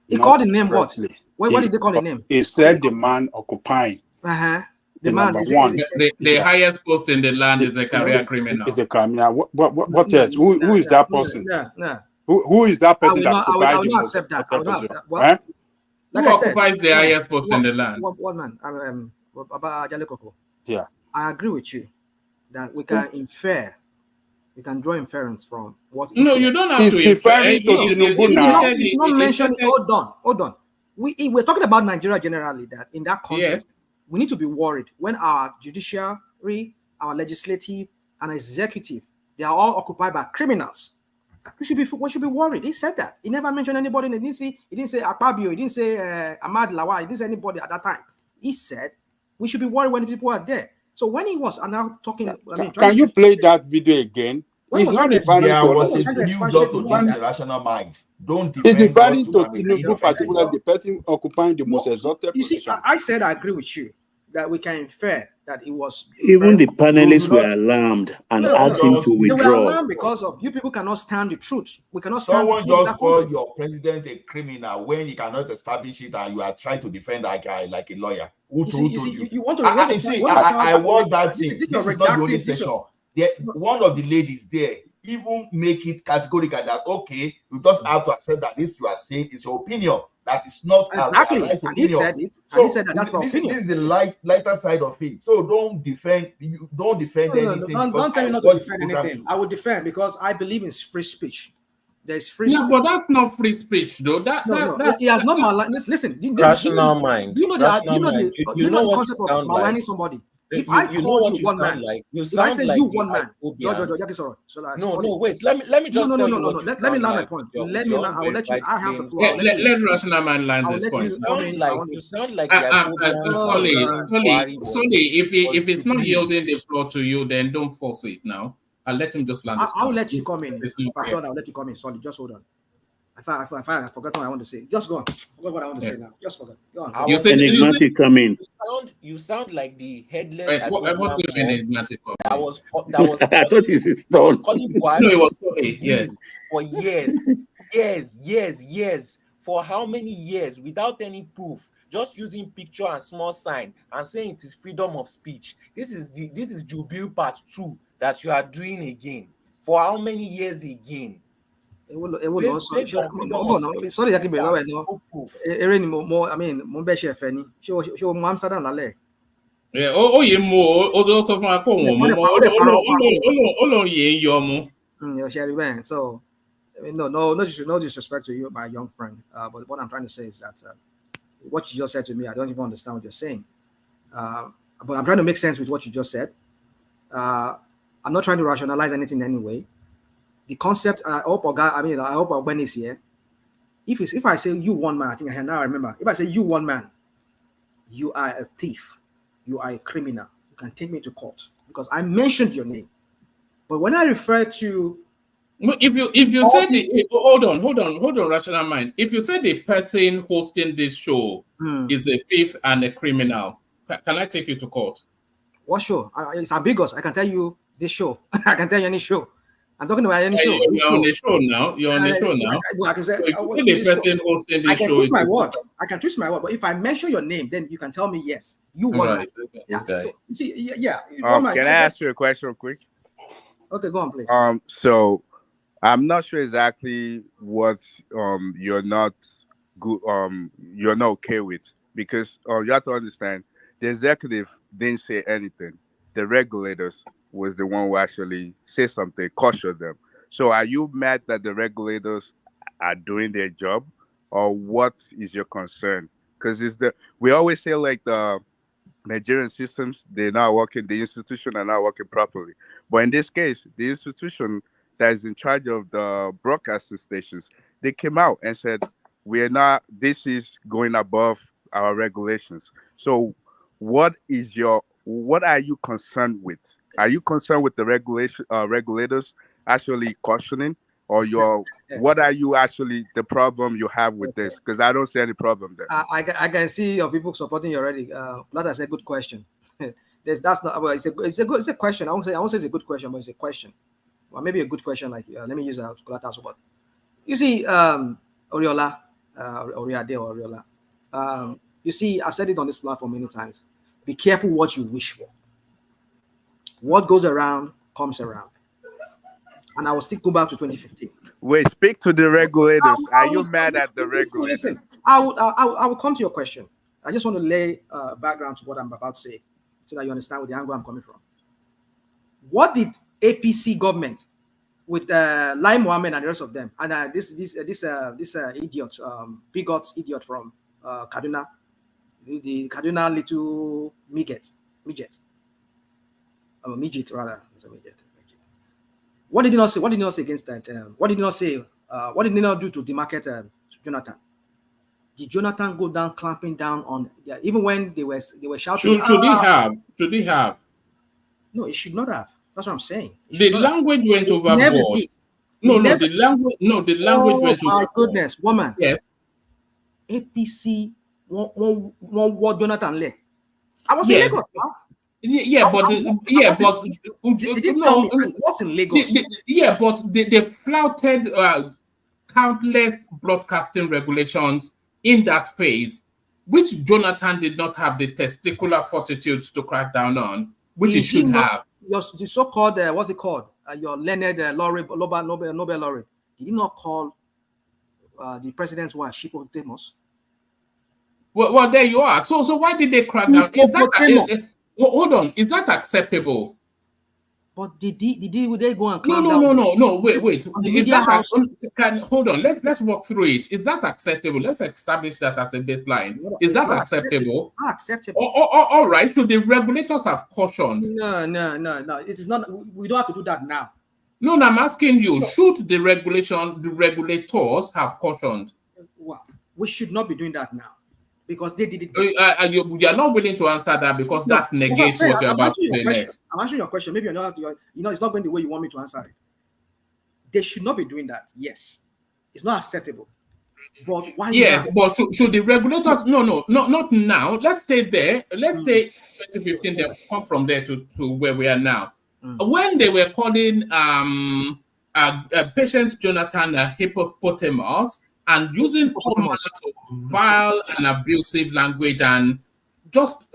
He not called the name what? expressly. What did they call the name? He said the man occupying. The The man number is one. The highest post in the land is a career criminal. Is a criminal. What else? Who is that person? No. Who is that person that I occupies will the not most accept that. I will not position? accept. Well, Eh? like Who I said, occupies the highest post in the land? One man. About Ajale Koko. Yeah. I agree with you that we can infer, we can draw inference from what he No, said. you don't have to infer. He's not mentioning. Hold on. We're talking about Nigeria generally. That in that context, we need to be worried when our judiciary, our legislative, and executive, they are all occupied by criminals. We should be worried. He said that. He never mentioned anybody. He didn't say Akpabio. He didn't say Ahmad Lawal. He didn't say anybody at that time. He said we should be worried when people are there. So when he was now talking, can you play that video again? He's not referring There to was a build up to this irrational mind. Don't defend He's referring what to you have been Tinubu, particularly the person occupying the most exalted you see, position. I said I agree with you that we can infer that it was Even the panelists were alarmed and asked him to They were withdraw. alarmed because of you people cannot stand the truth. We cannot stand Someone the truth. just called your president a criminal when he cannot establish it, and you are trying to defend that guy like a lawyer. Who told you? You want to I watched that thing. This is not the only session. session. One of the ladies there even make it categorical that okay, you just have to accept that this you are saying is your opinion. That is not exactly. a right And he said it. So and he said that that's my opinion. This is the lighter side of it. So don't defend anything. Don't tell me not to defend anything. I will defend because I believe in free speech. There's free speech. No, but that's not free speech, though. That's he has not maligned. Listen, Rational mind. You know the concept of sound maligning like. somebody. You If I know call what you you one sound man, like. You if I sound say like you the one man, Ipobians. No, wait. Let me just tell you what you let me sound land my like point. with Let me your land. I will let you. unverified I have the claims. floor. Let Rational Man land this point. You sound like the Ipobians. Sorry, if it's not yielding the floor to you, then don't force it now. I'll let him just land this point. I'll let you come in. It's If not I fair. thought I'll let you come in. Sorry, just hold on. If I forgot what I want to say, just go on. Forgot what I want to say now. Just forget. Go on. Enigmatic coming. You sound like the headless. Wait, what do you mean enigmatic? That was I thought this is done. No, it was funny. Yeah. For years. For how many years without any proof, just using picture and small sign and saying it is freedom of speech. This is Jubil Part 2 that you are doing again. For how many years again? Sorry, I can be right now. I mean, Amsterdam lálẹ́. Yeah, you mo sọ fún akó wọn mo yẹ yọ mu. So no disrespect to you, my young friend. But what I'm trying to say is that what you just said to me, I don't even understand what you're saying. But I'm trying to make sense with what you just said. I'm not trying to rationalize anything in any way. The concept, I hope Ogben is here. If I say you one man, I think I now remember. If I say you one man, you are a thief, you are a criminal. You can take me to court because I mentioned your name. But when I refer to if you say hold on, Rational Mind. If you say the person hosting this show is a thief and a criminal, can I take you to court? What show? It's ambiguous. I can tell you this show. I can tell you any show. I'm talking about any show. You're on the show now. You're on the show now. I can say, so if the person hosting this show twist my word. I can twist my word. But if I mention your name, then you can tell me yes. You won. Right. Yeah. So, you see, yeah. Can I ask you a question real quick? Okay, go on, please. So I'm not sure exactly what you're not good you're not okay with, because you have to understand the executive didn't say anything. The regulators was the one who actually said something, cautioned them. So are you mad that the regulators are doing their job, or what is your concern? Because we always say like the Nigerian systems, they're not working, the institution are not working properly. But in this case, the institution that is in charge of the broadcasting stations, they came out and said, this is going above our regulations. So what are you concerned with? Are you concerned with the regulators actually cautioning or what are you actually the problem you have with this? Because I don't see any problem there. I can see your people supporting you already. That's a good question. That's not well. It's a question. I won't say it's a good question, but it's a question. Well, maybe a good question. Like let me use that collateral support. You see, Oriola, Oriade or Oriola. You see, I've said it on this platform many times. Be careful what you wish for. What goes around comes around. And I will still go back to 2015. Wait, speak to the regulators. Are you mad at the regulators? Listen, I will come to your question. I just want to lay background to what I'm about to say, so that you understand where the angle I'm coming from. What did APC government with Lai Mohammed and the rest of them, and this idiot, bigot idiot from Kaduna, the Kaduna little midget rather. What did he not say? What did he not say against that? What did he not say? What did he not do to demarcate Jonathan? Did Jonathan go down clamping down on even when they were shouting? Should he have? Should he have? No, it should not have. That's what I'm saying. The language went overboard. No, the language. No, the language went overboard. My goodness, woman. Yes. APC what Jonathan led. I was yes. in Lagos. What's in Lagos? But they flouted countless broadcasting regulations in that phase, which Jonathan did not have the testicular fortitude to crack down on, which he should have. The so-called, what's it called? Your learned Nobel laureate. Did he not call the president's wife Hippopotamus? Well, there you are. So why did they crack down? Hold on. Is that acceptable? But did they go and clamp down? No. Wait. Is that hold on? Let's walk through it. Is that acceptable? Let's establish that as a baseline. Is that acceptable? It's not acceptable. All right. So the regulators have cautioned. No. It is not. We don't have to do that now. No, I'm asking you. Should the regulators have cautioned? Well, we should not be doing that now. Because they did it. You are not willing to answer that because that negates what you're about to say next. I'm answering your question. Maybe you're not. It's not going the way you want me to answer it. They should not be doing that. Yes, it's not acceptable. But why? Yes, but should the regulators? No, not now. Let's stay there. Let's stay 2015. Then come from there to where we are now. When they were calling Patience Jonathan a hippopotamus. And using all manners of vile and abusive language and just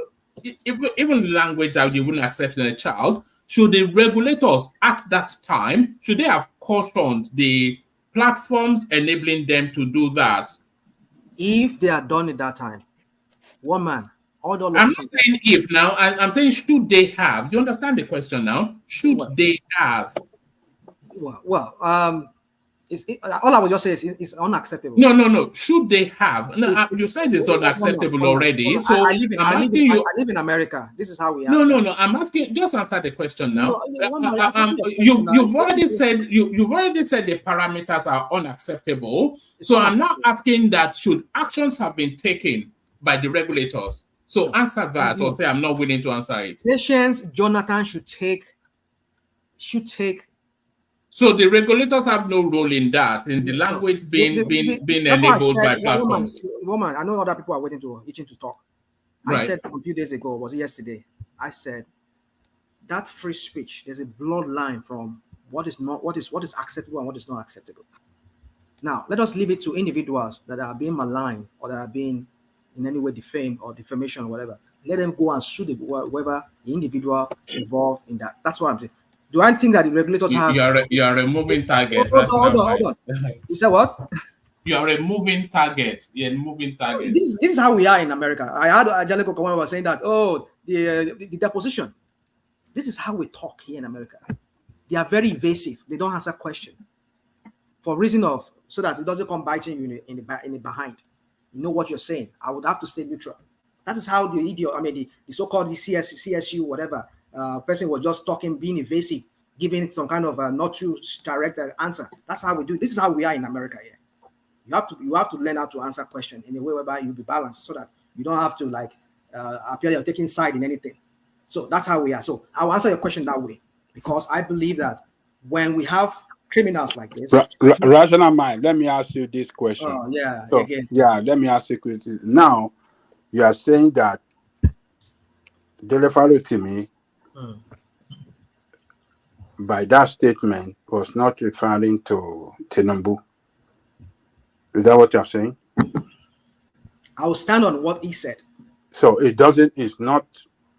even language that you wouldn't accept in a child, should the regulators at that time, should they have cautioned the platforms enabling them to do that? If they are done at that time, woman, I'm not saying if now, I'm saying should they have? Do you understand the question now? Should they have? All I would just say is it's unacceptable. No. Should they have? No, you said it's unacceptable already. So I live in America. This is how we answer. No. I'm asking. Just answer the question now. You've already said the parameters are unacceptable. So I'm not asking that should actions have been taken by the regulators. So answer that, or say I'm not willing to answer it. Patience Jonathan should take. So the regulators have no role in that, in the language being enabled by platforms. Woman, I know other people are itching to talk. Right. I said some few days ago, was it yesterday? I said that free speech, there's a bloodline from what is acceptable and what is not acceptable. Now, let us leave it to individuals that are being maligned or that are being in any way defamed or defamation or whatever. Let them go and sue whoever the individual involved in that. That's what I'm saying. Do I think that the regulators have? You are a moving target. Hold on. You said what? You are a moving target. You're a moving target. This is how we are in America. I had Angelico Kawan was saying that, the deposition. This is how we talk here in America. They are very evasive. They don't answer questions for reason of so that it doesn't come biting you in the behind. You know what you're saying. I would have to stay neutral. That is how the idiot. I mean, the so-called CSU whatever. Person was just talking, being evasive, giving some kind of not too direct answer. That's how we do. This is how we are in America here. You have to learn how to answer questions in a way whereby you'll be balanced, so that you don't have to appear you're taking side in anything. So that's how we are. So I'll answer your question that way, because I believe that when we have criminals like this. Rational mind. Let me ask you this question. Oh yeah, So, again. yeah, let me ask you a question. Now, you are saying that Delefaro Timi, by that statement, was not referring to Tinubu. Is that what you're saying? I will stand on what he said. So it's not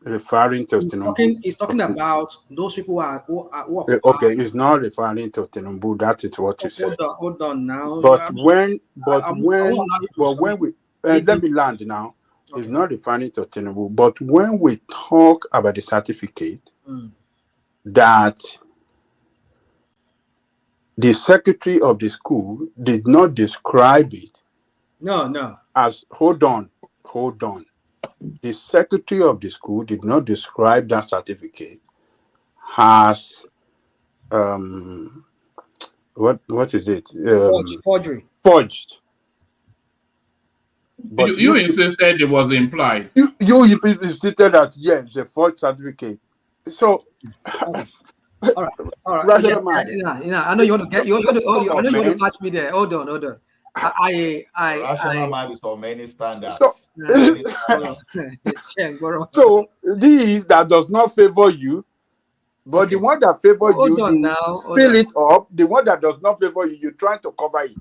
referring to Tinubu. He's talking about those people who are Okay, it's not referring to Tinubu. That is what you said. Hold on now. But I when we let Read me land now. It's not referring to Tinubu. But when we talk about the certificate, that the secretary of the school did not describe it. No. As hold on. The secretary of the school did not describe that certificate as what is it? Forgery. Forged. But you insisted it was implied. You insisted that yes, it's a forged certificate. So, okay. All right. Rational mind. Yeah, I know you want to get. I know you want to catch me there. Hold on. Rational mind is for many standards. So this that does not favor you, but the one that favors you, fill it up. The one that does not favor you, you try to cover it.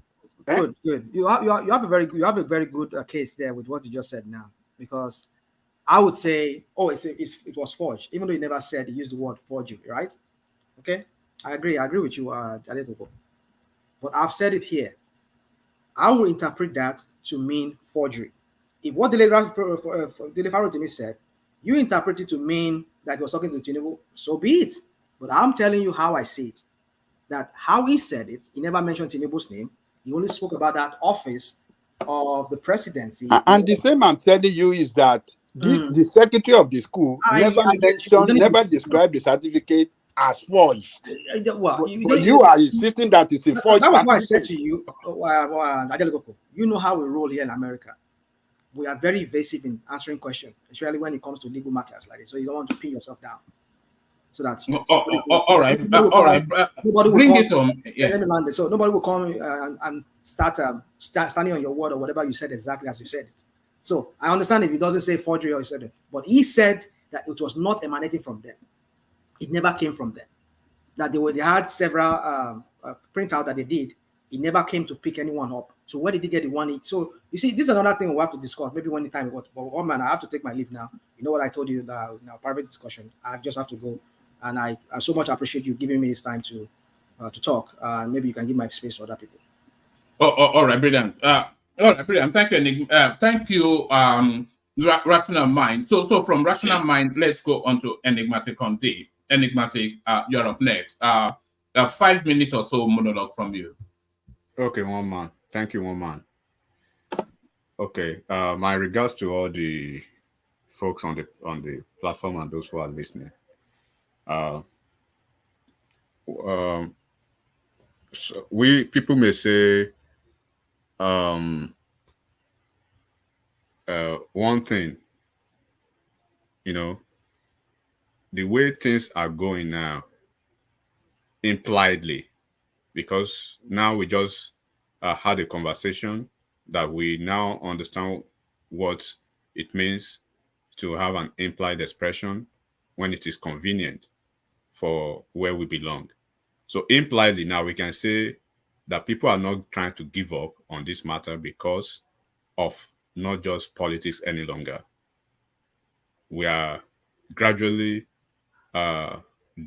Good. You have a very good case there with what you just said now, because I would say, it was forged, even though you never said you used the word forgery, right? Okay, I agree with you, Adetuko. But I've said it here. I will interpret that to mean forgery. If what Delefaro Timi said, you interpret it to mean that he was talking to Tinubu, so be it. But I'm telling you how I see it. That how he said it, he never mentioned Tinubu's name. He only spoke about that office of the presidency. And the same I'm telling you is that the secretary of the school never described the certificate as forged. But you are insisting that it's a forged certificate. That was why I said to you, you know how we roll here in America. We are very evasive in answering questions, especially when it comes to legal matters like this. So you don't want to pin yourself down. So that's all right. Bring it on. Yeah. Let me land it. So nobody will come and start standing on your word or whatever you said exactly as you said it. So I understand if he doesn't say forgery or he said it, but he said that it was not emanating from them. It never came from them. That they had several printouts that they did. It never came to pick anyone up. So where did he get the one? So you see, this is another thing we'll have to discuss. Maybe when the time got. But one man, I have to take my leave now. You know what I told you in our private discussion. I just have to go. And I so much appreciate you giving me this time to talk. Maybe you can give my space to other people. All right, brilliant. All right, brilliant. Thank you, thank you, Rational Mind. So from Rational Mind, let's go on to Enigmatic on D. Enigmatic, you're up next. 5 minutes or so monologue from you. Okay, one man. Thank you, one man. Okay, my regards to all the folks on the platform and those who are listening. So people may say one thing, the way things are going now, impliedly, because now we just had a conversation that we now understand what it means to have an implied expression when it is convenient for where we belong. So impliedly now we can say that people are not trying to give up on this matter because of not just politics any longer. We are gradually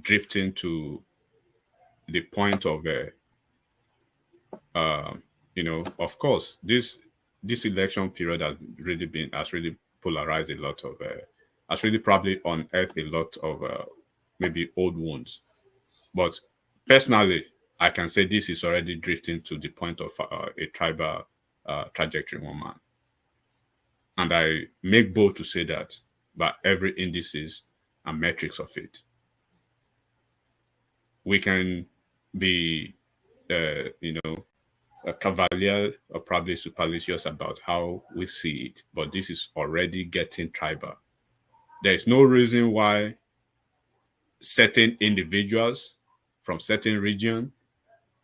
drifting to the point of of course, this election period has really polarized a lot of has really probably unearthed a lot of maybe old wounds. But personally, I can say this is already drifting to the point of a tribal trajectory, one man. And I make bold to say that by every indices and metrics of it. We can be, a cavalier or probably superstitious about how we see it, but this is already getting tribal. There is no reason why certain individuals from certain region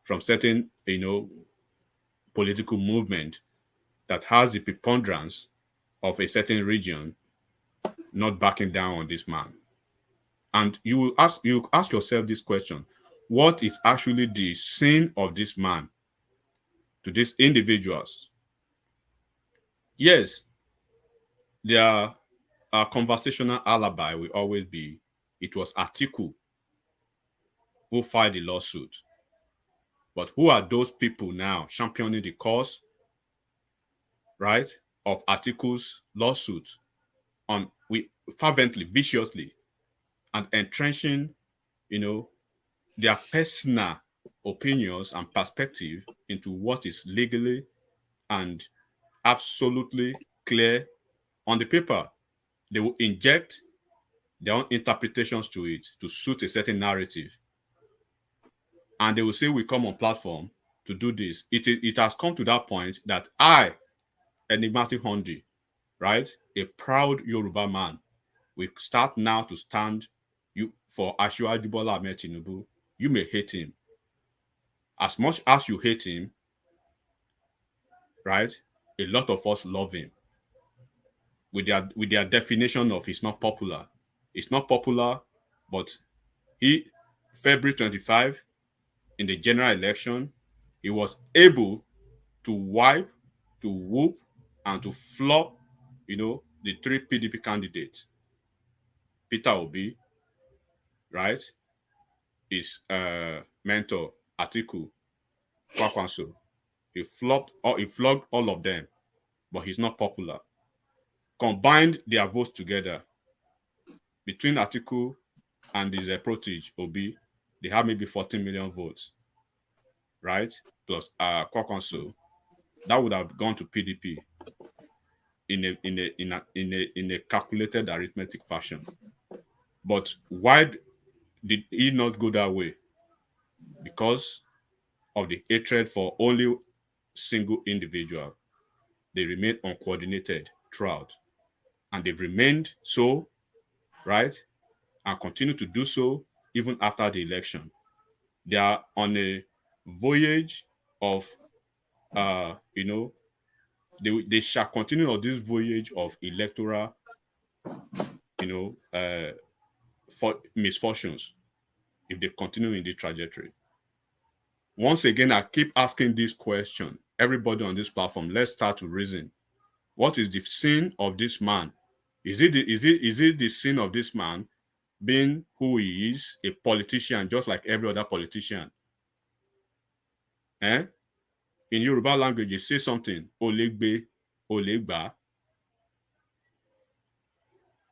from certain, political movement that has the preponderance of a certain region not backing down on this man. And you ask yourself this question: what is actually the sin of this man to these individuals? Yes, their conversational alibi will always be, it was Atiku who filed the lawsuit. But who are those people now championing the cause, right, of Atiku's lawsuit fervently, viciously, and entrenching, their personal opinions and perspective into what is legally and absolutely clear on the paper? They will inject their own interpretations to it to suit a certain narrative. And they will say, we come on platform to do this. It has come to that point that I, Enigmatic Hondi, right, a proud Yoruba man, we start now to stand for Asiwaju Bola Ahmed Tinubu. You may hate him. As much as you hate him, right, a lot of us love him. With their definition of he's not popular. It's not popular, but February 25, in the general election, he was able to wipe, to whoop, and to flop, the three PDP candidates. Peter Obi, right, his mentor, Atiku, Kwakwanso. He flogged all of them, but he's not popular. Combined their votes together, between Atiku and his protege, Obi, they have maybe 14 million votes, right? Plus Kwakwanso. That would have gone to PDP in a calculated arithmetic fashion. But why did he not go that way? Because of the hatred for only single individual. They remain uncoordinated throughout. And they've remained so, right? And continue to do so even after the election. They are on a voyage of, they shall continue on this voyage of electoral, for misfortunes if they continue in this trajectory. Once again, I keep asking this question. Everybody on this platform, let's start to reason. What is the sin of this man? Is it the sin of this man being who he is, a politician, just like every other politician? In Yoruba language, you say something, Olegbe, Olegba.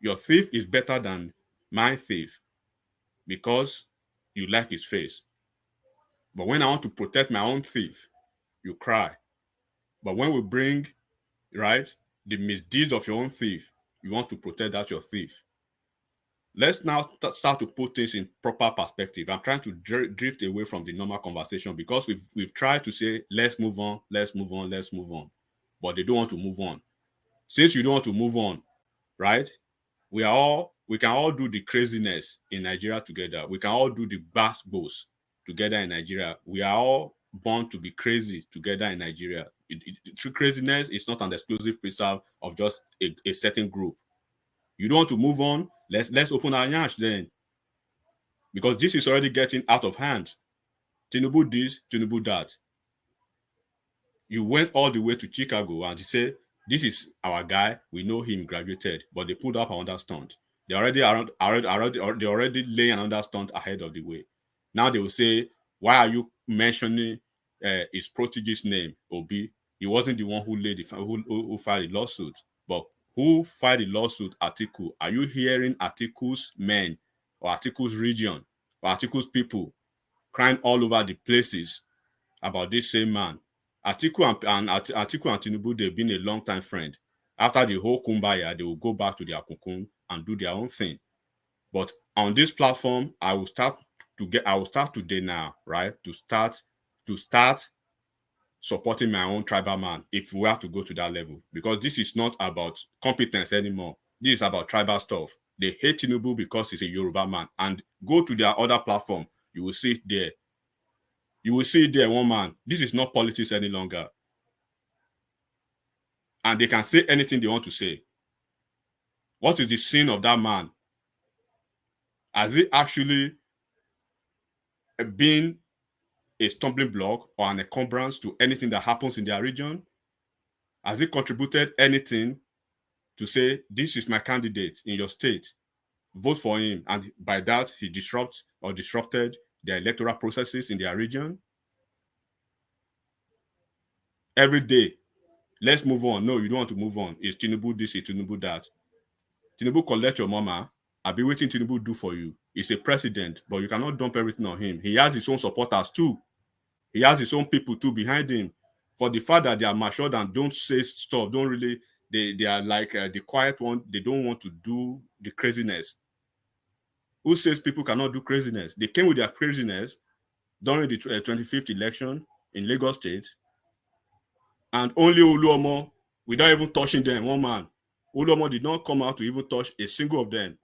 Your thief is better than my thief because you like his face. But when I want to protect my own thief, you cry. But when we bring, right, the misdeeds of your own thief, you want to protect that your thief. Let's now start to put things in proper perspective. I'm trying to drift away from the normal conversation because we've tried to say, let's move on, let's move on, let's move on. But they don't want to move on. Since you don't want to move on, right, we can all do the craziness in Nigeria together. We can all do the bass together in Nigeria. We are all born to be crazy together in Nigeria. Craziness is not an exclusive preserve of just a certain group. You don't want to move on? Let's open our nyash then. Because this is already getting out of hand. Tinubu this, Tinubu that. You went all the way to Chicago and you say, this is our guy, we know him graduated, but they pulled up another stunt. They already lay another stunt ahead of the way. Now they will say, why are you mentioning his protege's name, Obi? He wasn't the one who filed the lawsuit. But who filed the lawsuit? Atiku. Are you hearing Atiku's men or Atiku's region or Atiku's people crying all over the places about this same man? Atiku and Tinubu, they've been a long-time friend. After the whole kumbaya, they will go back to their cocoon and do their own thing. But on this platform, I will start today now, right? To start supporting my own tribal man if we have to go to that level. Because this is not about competence anymore. This is about tribal stuff. They hate Tinubu because he's a Yoruba man. And go to their other platform, you will see it there. You will see there one man. This is not politics any longer. And they can say anything they want to say. What is the sin of that man? Has he actually been a stumbling block or an encumbrance to anything that happens in their region? Has he contributed anything to say, this is my candidate in your state, vote for him, and by that he disrupted their electoral processes in their region? Every day, let's move on. No, you don't want to move on. It's Tinubu this, it's Tinubu that. Tinubu collect your mama. I'll be waiting Tinubu do for you. He's a president, but you cannot dump everything on him. He has his own supporters too. He has his own people too behind him. For the fact that they are matured and don't say stuff, don't really, they are like the quiet one. They don't want to do the craziness. Who says people cannot do craziness? They came with their craziness during the 25th election in Lagos State, and only Oluomo, without even touching them, one man, Oluomo did not come out to even touch a single of them.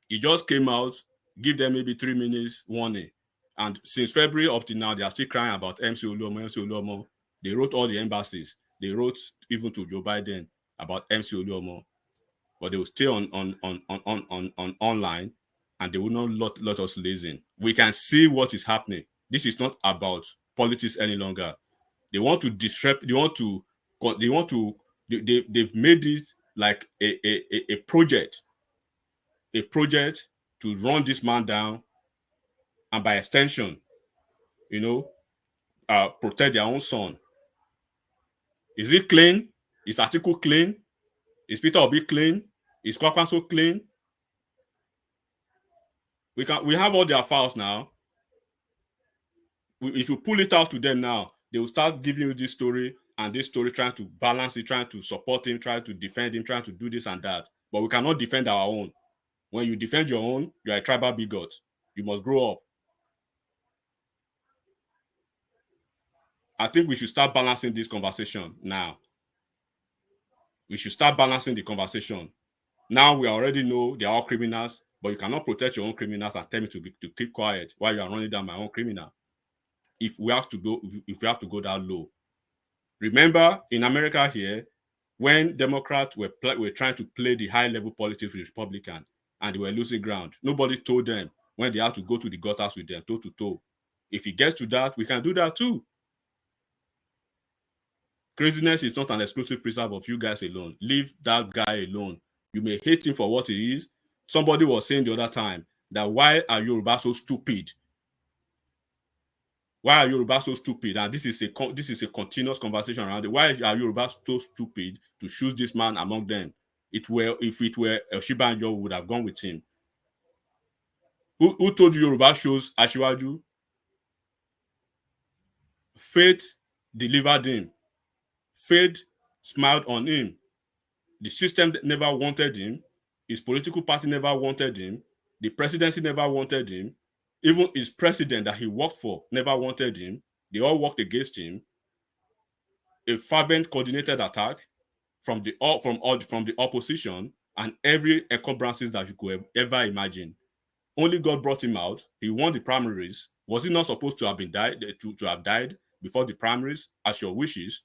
He just came out, give them maybe 3 minutes warning. And since February up to now, they are still crying about MC Oluomo, MC Oluomo. They wrote all the embassies. They wrote even to Joe Biden about MC Oluomo. But they will stay on online, and they will not let us listen. We can see what is happening. This is not about politics any longer. They want to disrupt. They've made it like a project to run this man down, and by extension, protect their own son. Is it clean? Is Atiku clean? Is Peter Obi clean? Is Kwakwanso clean? We have all their files now. If you pull it out to them now, they will start giving you this story and this story, trying to balance it, trying to support him, trying to defend him, trying to do this and that. But we cannot defend our own. When you defend your own, you are a tribal bigot. You must grow up. I think we should start balancing this conversation now. We should start balancing the conversation. Now we already know they are all criminals, but you cannot protect your own criminals and tell me to keep quiet while you are running down my own criminal. If we have to go that low. Remember, in America here, when Democrats were trying to play the high-level politics with Republicans and they were losing ground, nobody told them when they had to go to the gutters with them, toe to toe. If it gets to that, we can do that too. Craziness is not an exclusive preserve of you guys alone. Leave that guy alone. You may hate him for what he is. Somebody was saying the other time that why are Yoruba so stupid? Why are Yoruba so stupid? And this is a continuous conversation around it. Why are Yoruba so stupid to choose this man among them? If it were Oshibanjo, would have gone with him. Who told you Yoruba shows Ashiwaju? Faith delivered him. Faith smiled on him. The system never wanted him. His political party never wanted him. The presidency never wanted him. Even his president that he worked for never wanted him. They all worked against him. A fervent coordinated attack from the opposition and every encumbrances that you could ever imagine. Only God brought him out. He won the primaries. Was he not supposed to have been to have died before the primaries as your wishes?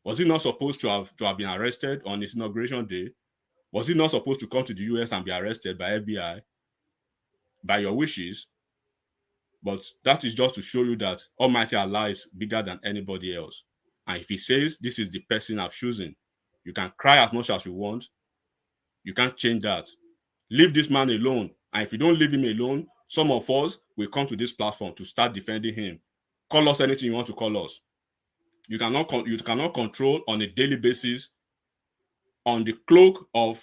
Was he not supposed to have been arrested on his inauguration day? Was he not supposed to come to the US and be arrested by FBI by your wishes? But that is just to show you that Almighty Allah is bigger than anybody else. And if he says, this is the person I've chosen, you can cry as much as you want. You can't change that. Leave this man alone. And if you don't leave him alone, some of us will come to this platform to start defending him. Call us anything you want to call us. You cannot control on a daily basis on the cloak of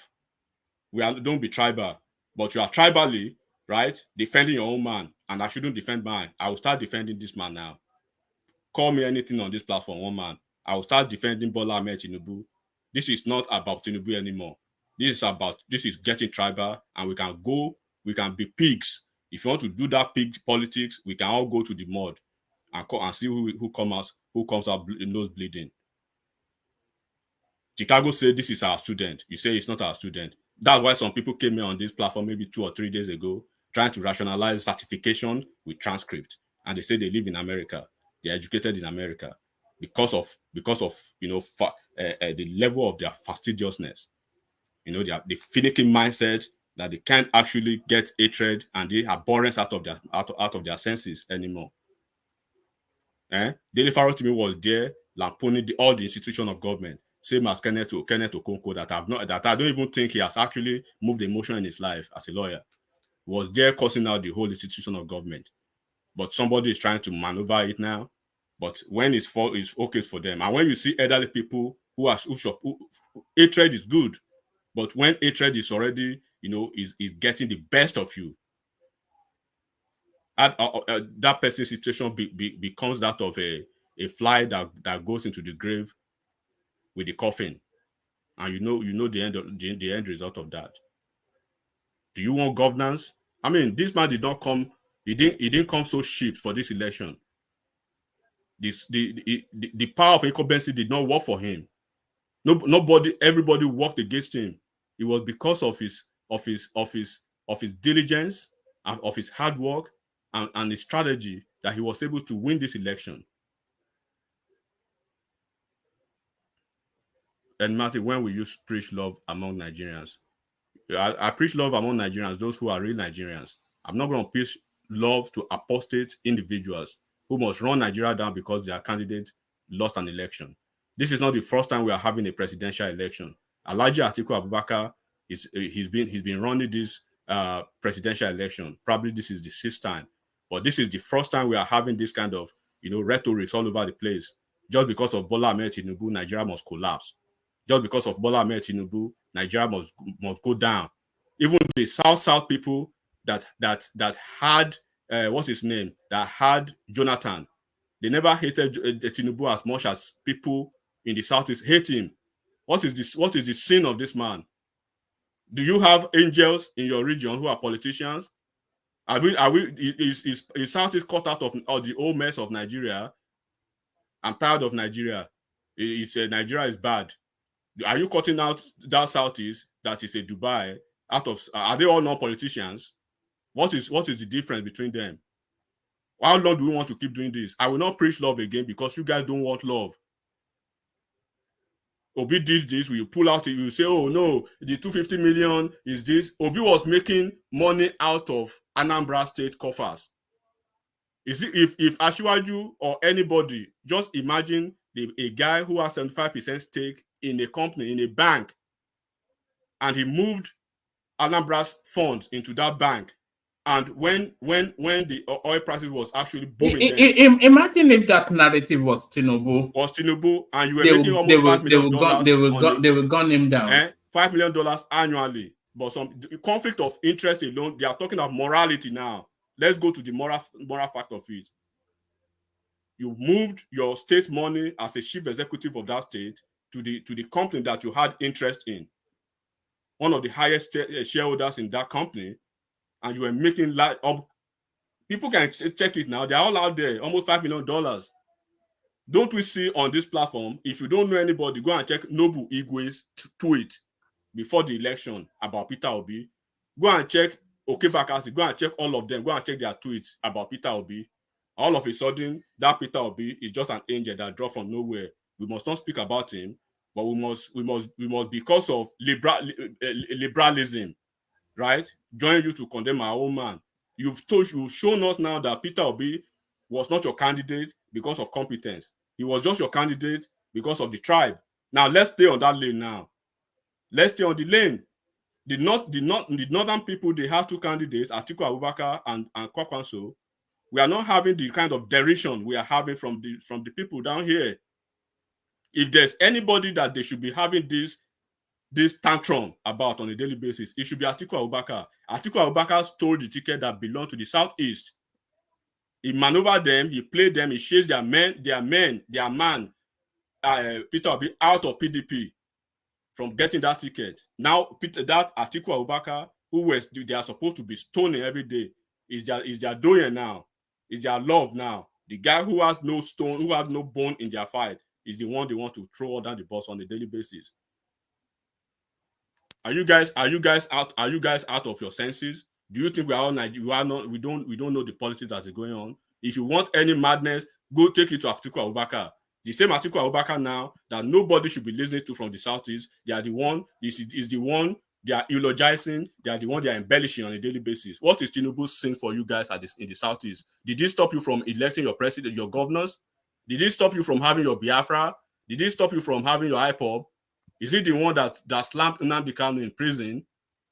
don't be tribal, but you are tribally, right, defending your own man, and I shouldn't defend mine. I will start defending this man now. Call me anything on this platform, one man. I will start defending Bola Ahmed Tinubu. This is not about Tinubu anymore. This is getting tribal, and we can be pigs. If you want to do that pig politics, we can all go to the mud and see who comes out nose bleeding. Chicago said this is our student. You say it's not our student. That's why some people came here on this platform maybe 2 or 3 days ago trying to rationalize certification with transcript. and they say they live in America, they're educated in America because of the level of their fastidiousness. The finicky mindset that they can't actually get hatred and the abhorrence out of their senses anymore. Daily Pharaoh to me was there lampooning all the institution of government, same as Kenneth Okonkwo that I don't even think he has actually moved emotion in his life as a lawyer. Was there cursing out the whole institution of government. But somebody is trying to maneuver it now. But when it's okay for them. And when you see elderly people who hatred is good, but when hatred is already, is getting the best of you, that person's situation becomes that of a fly that goes into the grave with the coffin, and you know the end result of that. Do you want governance? I mean, this man did not come. He didn't come so cheap for this election. The power of incumbency did not work for him. Everybody worked against him. It was because of his diligence and of his hard work and his strategy that he was able to win this election. And Martin, when will you preach love among Nigerians? I preach love among Nigerians, those who are real Nigerians. I'm not going to preach love to apostate individuals who must run Nigeria down because their candidate lost an election. This is not the first time we are having a presidential election. Alhaji Atiku Abubakar he's been running this presidential election. Probably this is the 6th time, but this is the first time we are having this kind of rhetoric all over the place. Just because of Bola Ahmed Tinubu, Nigeria must collapse. Just because of Bola Ahmed Tinubu, Nigeria must go down. Even the South people that had what's his name, that had Jonathan, they never hated Tinubu as much as people in the Southeast hate him. What is the sin of this man? Do you have angels in your region who are politicians? Is Southeast cut out of the old mess of Nigeria? I'm tired of Nigeria. Nigeria is bad. Are you cutting out that Southeast that is a Dubai out of? Are they all non-politicians? What is the difference between them? How long do we want to keep doing this? I will not preach love again because you guys don't want love. Obi did this, we pull out it, you say, oh no, the 250 million is this. Obi was making money out of Anambra State coffers. Is it if Asiwaju or anybody, just imagine a guy who has 75% stake in a company, in a bank, and he moved Anambra's funds into that bank. And when the oil prices was actually booming, imagine if that narrative was Tinubu. And you were making almost $5 million. They will gun him down. $5 million annually. But the conflict of interest alone, they are talking about morality now. Let's go to the moral fact of it. You moved your state money as a chief executive of that state to the company that you had interest in, one of the highest shareholders in that company, and you were making people can check it now. They're all out there, almost $5 million. Don't we see on this platform? If you don't know anybody, go and check Noble Igwe's tweet before the election about Peter Obi. Go and check Okebakasi. Go and check all of them. Go and check their tweets about Peter Obi. All of a sudden, that Peter Obi is just an angel that dropped from nowhere. We must not speak about him, but we must because of liberalism, right? Join you to condemn our own man. You've shown us now that Peter Obi was not your candidate because of competence. He was just your candidate because of the tribe. Now let's stay on that lane now. Let's stay on the lane. The northern people, they have two candidates, Atiku Abubakar and Kwakwanso. We are not having the kind of derision we are having from the people down here. If there's anybody that they should be having this tantrum about on a daily basis, it should be Atiku Abubakar. Atiku Abubakar stole the ticket that belonged to the Southeast. He maneuvered them, he played them, he chased their man, Peter Obi out of PDP from getting that ticket. Now, that Atiku Abubakar, they are supposed to be stoning every day, is their doing now, is their love now. The guy who has no stone, who has no bone in their fight, is the one they want to throw down the bus on a daily basis. Are you guys out? Are you guys out of your senses? Do you think we are all Nigeria? We don't know the politics that's going on. If you want any madness, go take it to Atiku Abubakar. The same Atiku Abubakar now that nobody should be listening to from the Southeast. They are the one, is the one they are eulogizing, they are the one they are embellishing on a daily basis. What is Tinubu saying for you guys in the Southeast? Did it stop you from electing your president, your governors? Did it stop you from having your Biafra? Did it stop you from having your IPOB? Is it the one that slammed Nnamdi Kanu in prison?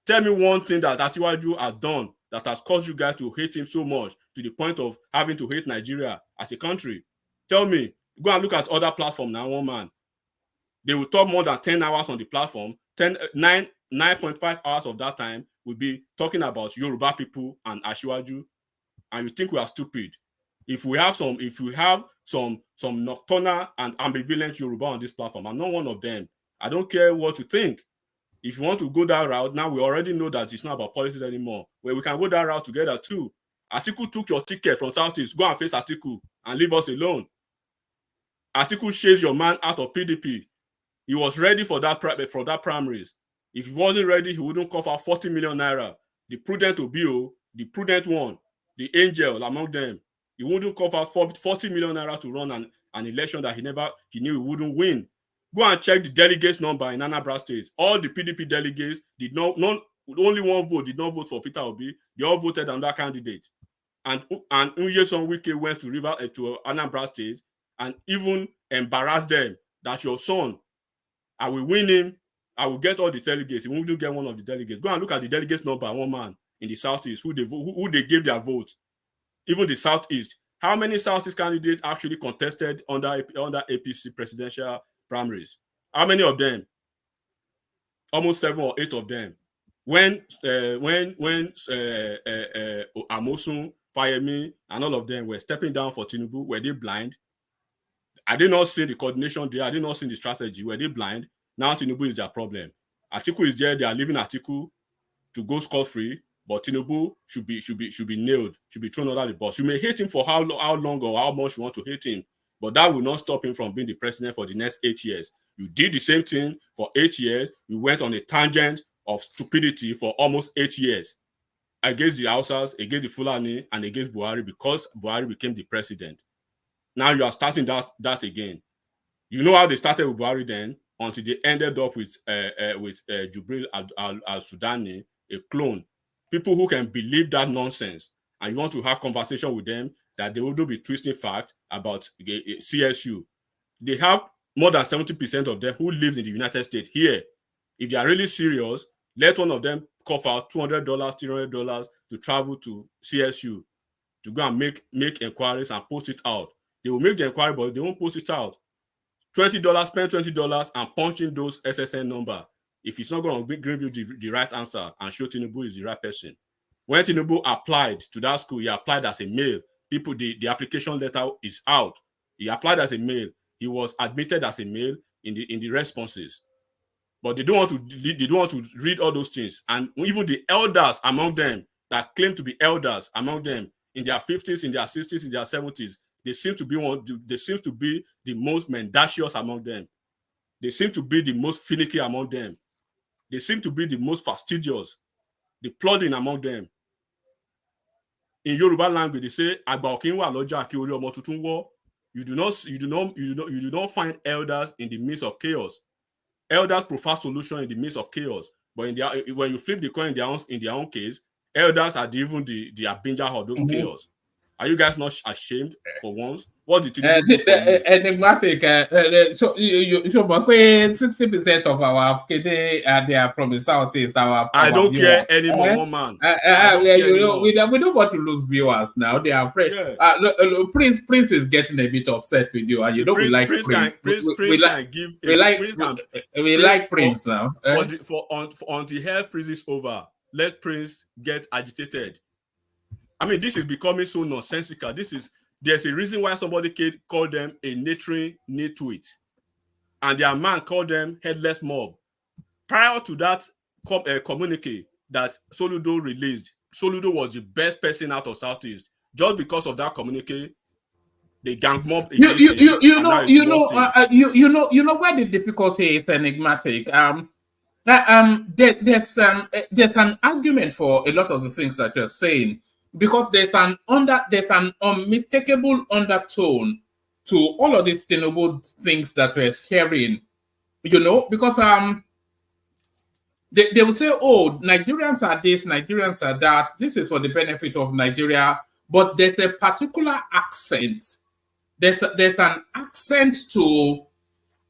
Tell me one thing that Atiwaju has done that has caused you guys to hate him so much to the point of having to hate Nigeria as a country. Tell me. Go and look at other platforms now, one man. They will talk more than 10 hours on the platform. 9.5 hours of that time will be talking about Yoruba people and Asiwaju, and you think we are stupid. If we have some nocturnal and ambivalent Yoruba on this platform, I'm not one of them. I don't care what you think. If you want to go that route, now we already know that it's not about politics anymore. Where we can go that route together too. Atiku took your ticket from Southeast. Go and face Atiku and leave us alone. Atiku chased your man out of PDP. He was ready for that primaries. If he wasn't ready, he wouldn't cough out 40 million naira. The prudent Obio, the prudent one, the angel among them, he wouldn't cough out 40 million naira to run an election that he knew he wouldn't win. Go and check the delegates number in Anambra State. All the PDP delegates did not, only one vote did not vote for Peter Obi. They all voted on that candidate. And Nyesom Wike went to Anambra State and even embarrassed them that your son, I will win him, I will get all the delegates. He won't get one of the delegates. Go and look at the delegates number, one man in the Southeast, who they gave their vote. Even the Southeast. How many Southeast candidates actually contested under APC presidential primaries? How many of them? Almost 7 or 8 of them. When Amosun, Fayemi, and all of them were stepping down for Tinubu, were they blind? I did not see the coordination there. I did not see the strategy. Were they blind? Now Tinubu is their problem. Atiku is there. They are leaving Atiku to go scot-free, but Tinubu should be nailed, should be thrown under the bus. You may hate him for how long or how much you want to hate him, but that will not stop him from being the president for the next 8 years. You did the same thing for 8 years. You went on a tangent of stupidity for almost 8 years against the Hausas, against the Fulani, and against Buhari because Buhari became the president. Now you are starting that again. You know how they started with Buhari then, until they ended up with Jubril al-Sudani, a clone. People who can believe that nonsense, and you want to have conversation with them that they wouldn't be twisting facts about CSU. They have more than 70% of them who live in the United States here. If they are really serious, let one of them cough out $200, $300 to travel to CSU to go and make inquiries and post it out. They will make the inquiry, but they won't post it out. $20, spend $20 and punch in those SSN number. If it's not going to give you the right answer and show Tinubu is the right person. When Tinubu applied to that school, he applied as a male. The application letter is out. He applied as a male. He was admitted as a male in the responses. But they don't want to read all those things. And even the elders among them that claim to be elders among them in their 50s, in their 60s, in their 70s, they seem to be the most mendacious among them. They seem to be the most finicky among them. They seem to be the most fastidious, the plodding among them. In Yoruba language, they say, "Agba okin wa loja ki ori omo tuntun wo." You do not find elders in the midst of chaos. Elders prefer solution in the midst of chaos. But when you flip the coin in their own case, elders are even the abinger of those chaos. Are you guys not ashamed for once? What did Tinubu do for you? Enigmatic. So you 60% of our KD they are from the southeast. I don't care anymore, one man. We don't want to lose viewers now. They are afraid. Yeah. Prince is getting a bit upset with you, and you know we like Prince. We like Prince now. Until hell freezes over, let Prince get agitated. I mean, this is becoming so nonsensical. There's a reason why somebody called them a naturing nitwit, and their man called them headless mob. Prior to that communique that Soludo released, Soludo was the best person out of Southeast. Just because of that communique, they gang mob against him. You know where the difficulty is, enigmatic. There's an argument for a lot of the things that you're saying. because there's an unmistakable undertone to all of these Tinubu things that we're hearing, because they will say, oh, Nigerians are this, Nigerians are that. This is for the benefit of Nigeria. But there's a particular accent. There's an accent to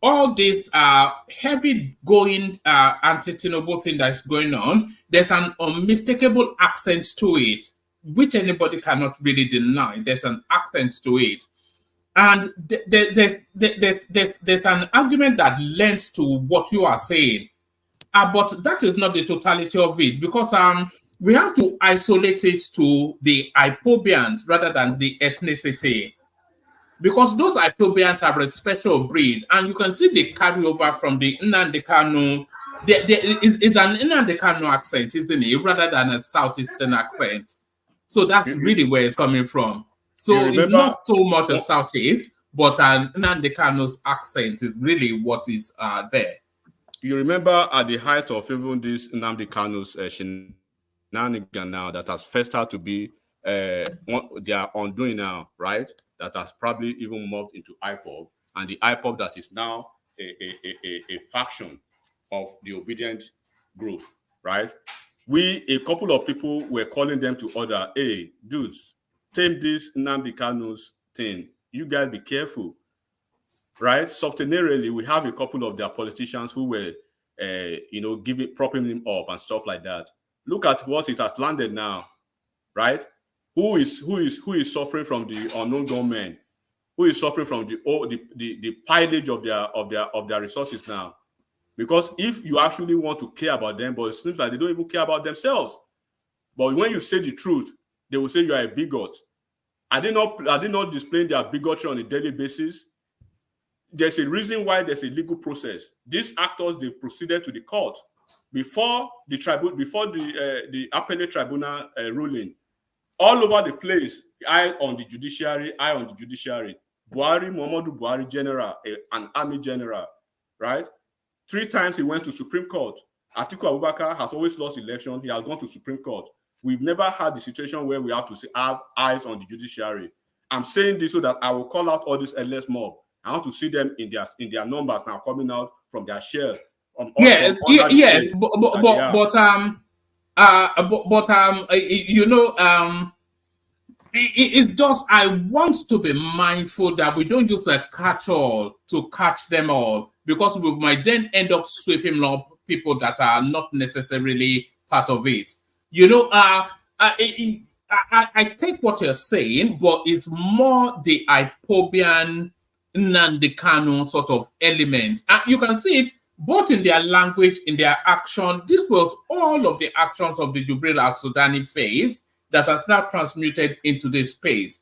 all this heavy going anti-Tinubu thing that's going on. There's an unmistakable accent to it, which anybody cannot really deny. There's an accent to it. And there's an argument that lends to what you are saying. But that is not the totality of it, because we have to isolate it to the Ipobians rather than the ethnicity, because those Ipobians are a special breed, and you can see the carryover from the Nnamdi Kanu. It's an Nnamdi Kanu accent, isn't it, rather than a southeastern accent. So that's really where it's coming from. So it's not so much a southeast, but an Nnamdi Kanu's accent is really what is there. You remember at the height of even this Nnamdi Kanu's shenanigan now that has first had to be they are undoing now, right? That has probably even morphed into IPOB, and the IPOB that is now a faction of the obedient group, right? A couple of people were calling them to order, hey, dudes, tame this Nnamdi Kanu's thing. You guys be careful. Right, subterraneously, we have a couple of their politicians who were, propping him up and stuff like that. Look at what it has landed now, right? Who is suffering from the unknown gunmen? Who is suffering from the pillage of their resources now? Because if you actually want to care about them, but it seems like they don't even care about themselves. But when you say the truth, they will say you are a bigot. Are they not displaying their bigotry on a daily basis? There's a reason why there's a legal process. These actors, they proceeded to the court before the appellate tribunal ruling. All over the place, eye on the judiciary. Buhari, Muhammadu Buhari, general, an army general, right? 3 times he went to Supreme Court. Atiku Abubakar has always lost election. He has gone to Supreme Court. We've never had the situation where we have to have eyes on the judiciary. I'm saying this so that I will call out all this endless mob. I want to see them in their numbers now coming out from their shell. It's just, I want to be mindful that we don't use a catch-all to catch them all, because we might then end up sweeping up people that are not necessarily part of it. I take what you're saying, but it's more the Ipobian Nnamdi Kanu sort of element. And you can see it both in their language, in their action. This was all of the actions of the Jubril al-Sudani phase that has now transmuted into this space.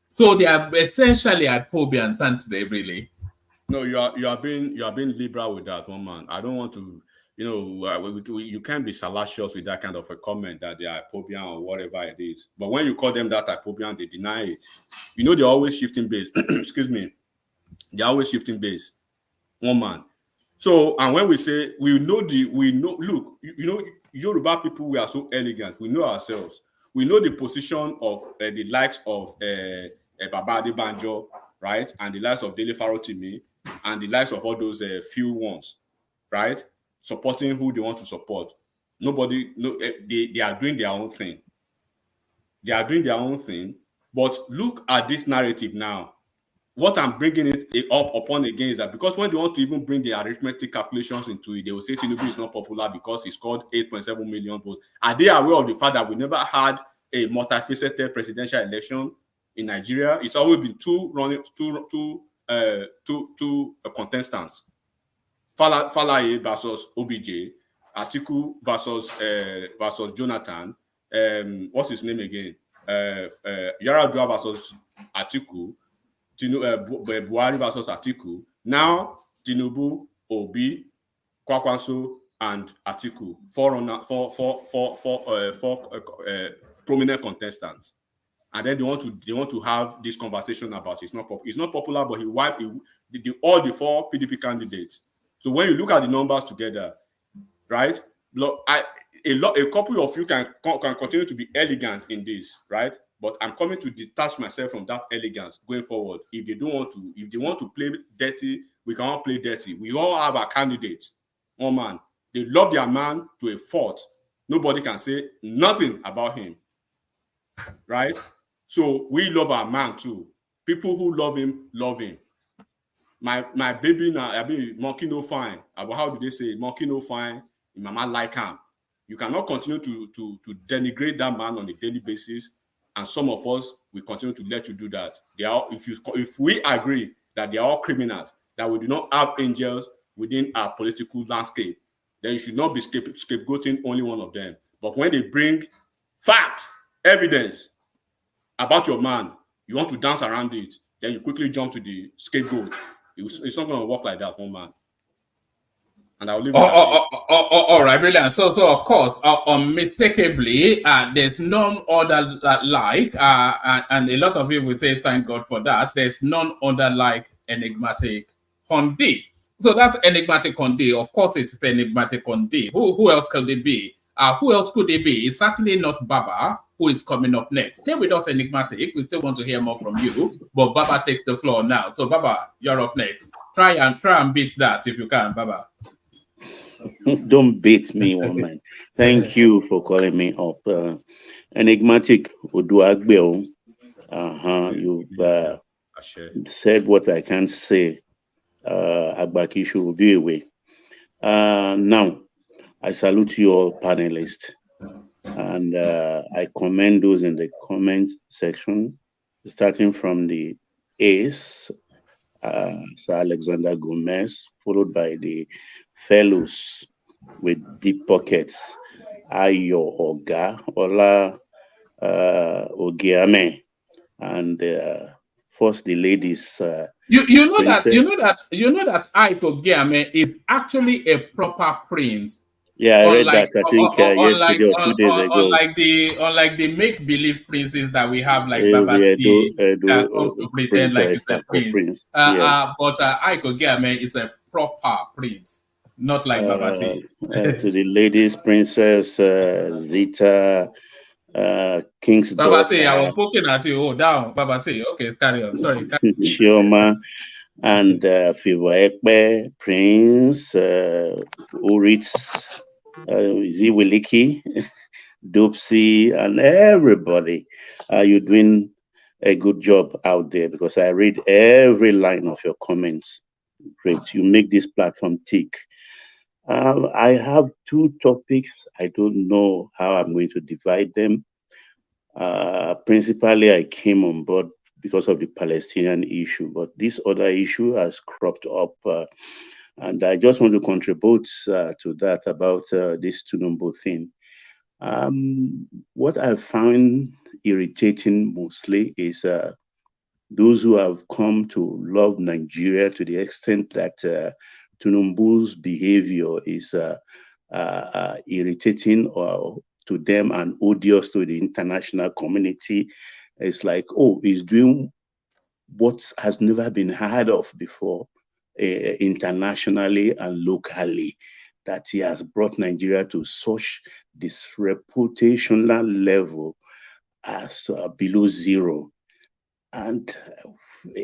So they are essentially Ipobians, aren't they, really? No, you are being liberal with that, one man. I don't want to, you can't be salacious with that kind of a comment that they are Ipobian or whatever it is. But when you call them that Ipobian, they deny it. They're always shifting base. Excuse me. They're always shifting base. One man. So, and when we say look, Yoruba people, we are so elegant. We know ourselves. We know the position of the likes of Baba Adebanjo, right? And the likes of Dele Farotimi, and the likes of all those few ones, right? Supporting who they want to support. They are doing their own thing. They are doing their own thing. But look at this narrative now. What I'm bringing it up upon again is that because when they want to even bring the arithmetic calculations into it, they will say Tinubu is not popular because he scored 8.7 million votes. Are they aware of the fact that we never had a multifaceted presidential election in Nigeria? It's always been two contestants. Falaye versus OBJ, Atiku versus Jonathan. What's his name again? Yaradua versus Atiku. Buhari versus Atiku. Now Tinubu, Obi, Kwakwanso, and Atiku. Four prominent contestants. And then they want to have this conversation about it's not popular, but he wiped all the 4 PDP candidates. So when you look at the numbers together, right? a couple of you can continue to be elegant in this, right? But I'm coming to detach myself from that elegance going forward. If they want to play dirty, we cannot play dirty. We all have our candidates. One man, they love their man to a fault. Nobody can say nothing about him, right? So we love our man too. People who love him, love him. My baby now, I mean, monkey no fine. How do they say monkey no fine? Mama like him. You cannot continue to denigrate that man on a daily basis, and some of us will continue to let you do that. If we agree that they are all criminals, that we do not have angels within our political landscape, then you should not be scapegoating only one of them. But when they bring fact, evidence about your man, you want to dance around it, then you quickly jump to the scapegoat. It's not going to work like that, one man. And I'll leave it all right, brilliant. So of course, unmistakably, there's none other like, and a lot of you will say, thank God for that. There's none other like Enigmatic Condé. So that's Enigmatic Condé. Of course, it's the Enigmatic Condé. Who else could it be? Who else could it be? It's certainly not Baba, who is coming up next. Stay with us, Enigmatic. We still want to hear more from you, but Baba takes the floor now. So Baba, you're up next. Try and beat that if you can, Baba. Don't beat me, woman. Thank you for calling me up. Enigmatic Oduagbeo. You've said what I can't say. Agbakishu will be away. Now, I salute you all panelists. And I commend those in the comment section, starting from the Ace, Sir Alexander Gomez, followed by the fellows with deep pockets, Ayo Oga, Ola Ogiame, and first the ladies. You know that Ike Ogiame is actually a proper prince. Yeah, I read that. I think yesterday or 2 days ago. Unlike the make-believe princes that we have, like Baba T, that comes to pretend like it's a prince. But Ike Ogiame is a proper prince, not like Baba T. To the ladies, Princess Zita, King's Baba daughter. T, I was poking at you. Oh, down, Baba T. Okay, carry on. Sorry. Chioma and Favor Ekpe, Prince, Uritz, Ziwiliki, Dopsy, and everybody. You're doing a good job out there because I read every line of your comments. Great. You make this platform tick. I have 2 topics. I don't know how I'm going to divide them. Principally, I came on board because of the Palestinian issue, but this other issue has cropped up, and I just want to contribute to that about this Tinubu thing. What I found irritating mostly is those who have come to love Nigeria to the extent that Tinubu's behavior is irritating or to them and odious to the international community. It's like, oh, he's doing what has never been heard of before internationally and locally, that he has brought Nigeria to such disreputational level as below zero. And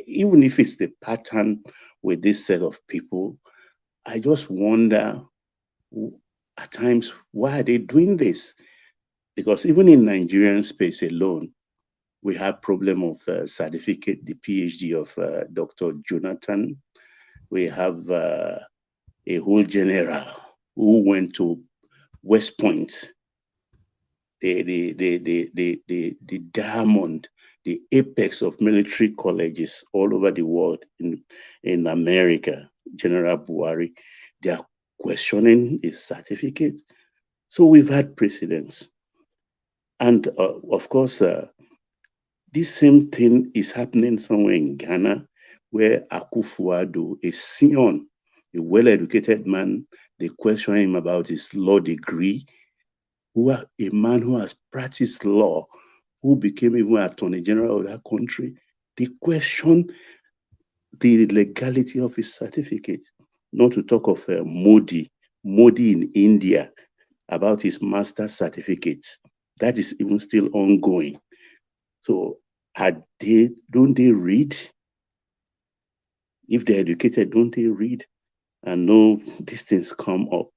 even if it's the pattern with this set of people, I just wonder at times, why are they doing this? Because even in Nigerian space alone, we have problem of certificate, the PhD of Dr. Jonathan. We have a whole general who went to West Point, the diamond, the apex of military colleges all over the world in America, General Buhari. They are questioning his certificate. So we've had precedents. And of course, this same thing is happening somewhere in Ghana, where Akufo-Addo, a Sion, a well-educated man, they question him about his law degree, a man who has practiced law, who became even Attorney General of that country. They question the legality of his certificate, not to talk of Modi in India, about his master's certificate. That is even still ongoing. So don't they read? If they're educated, don't they read and know these things come up?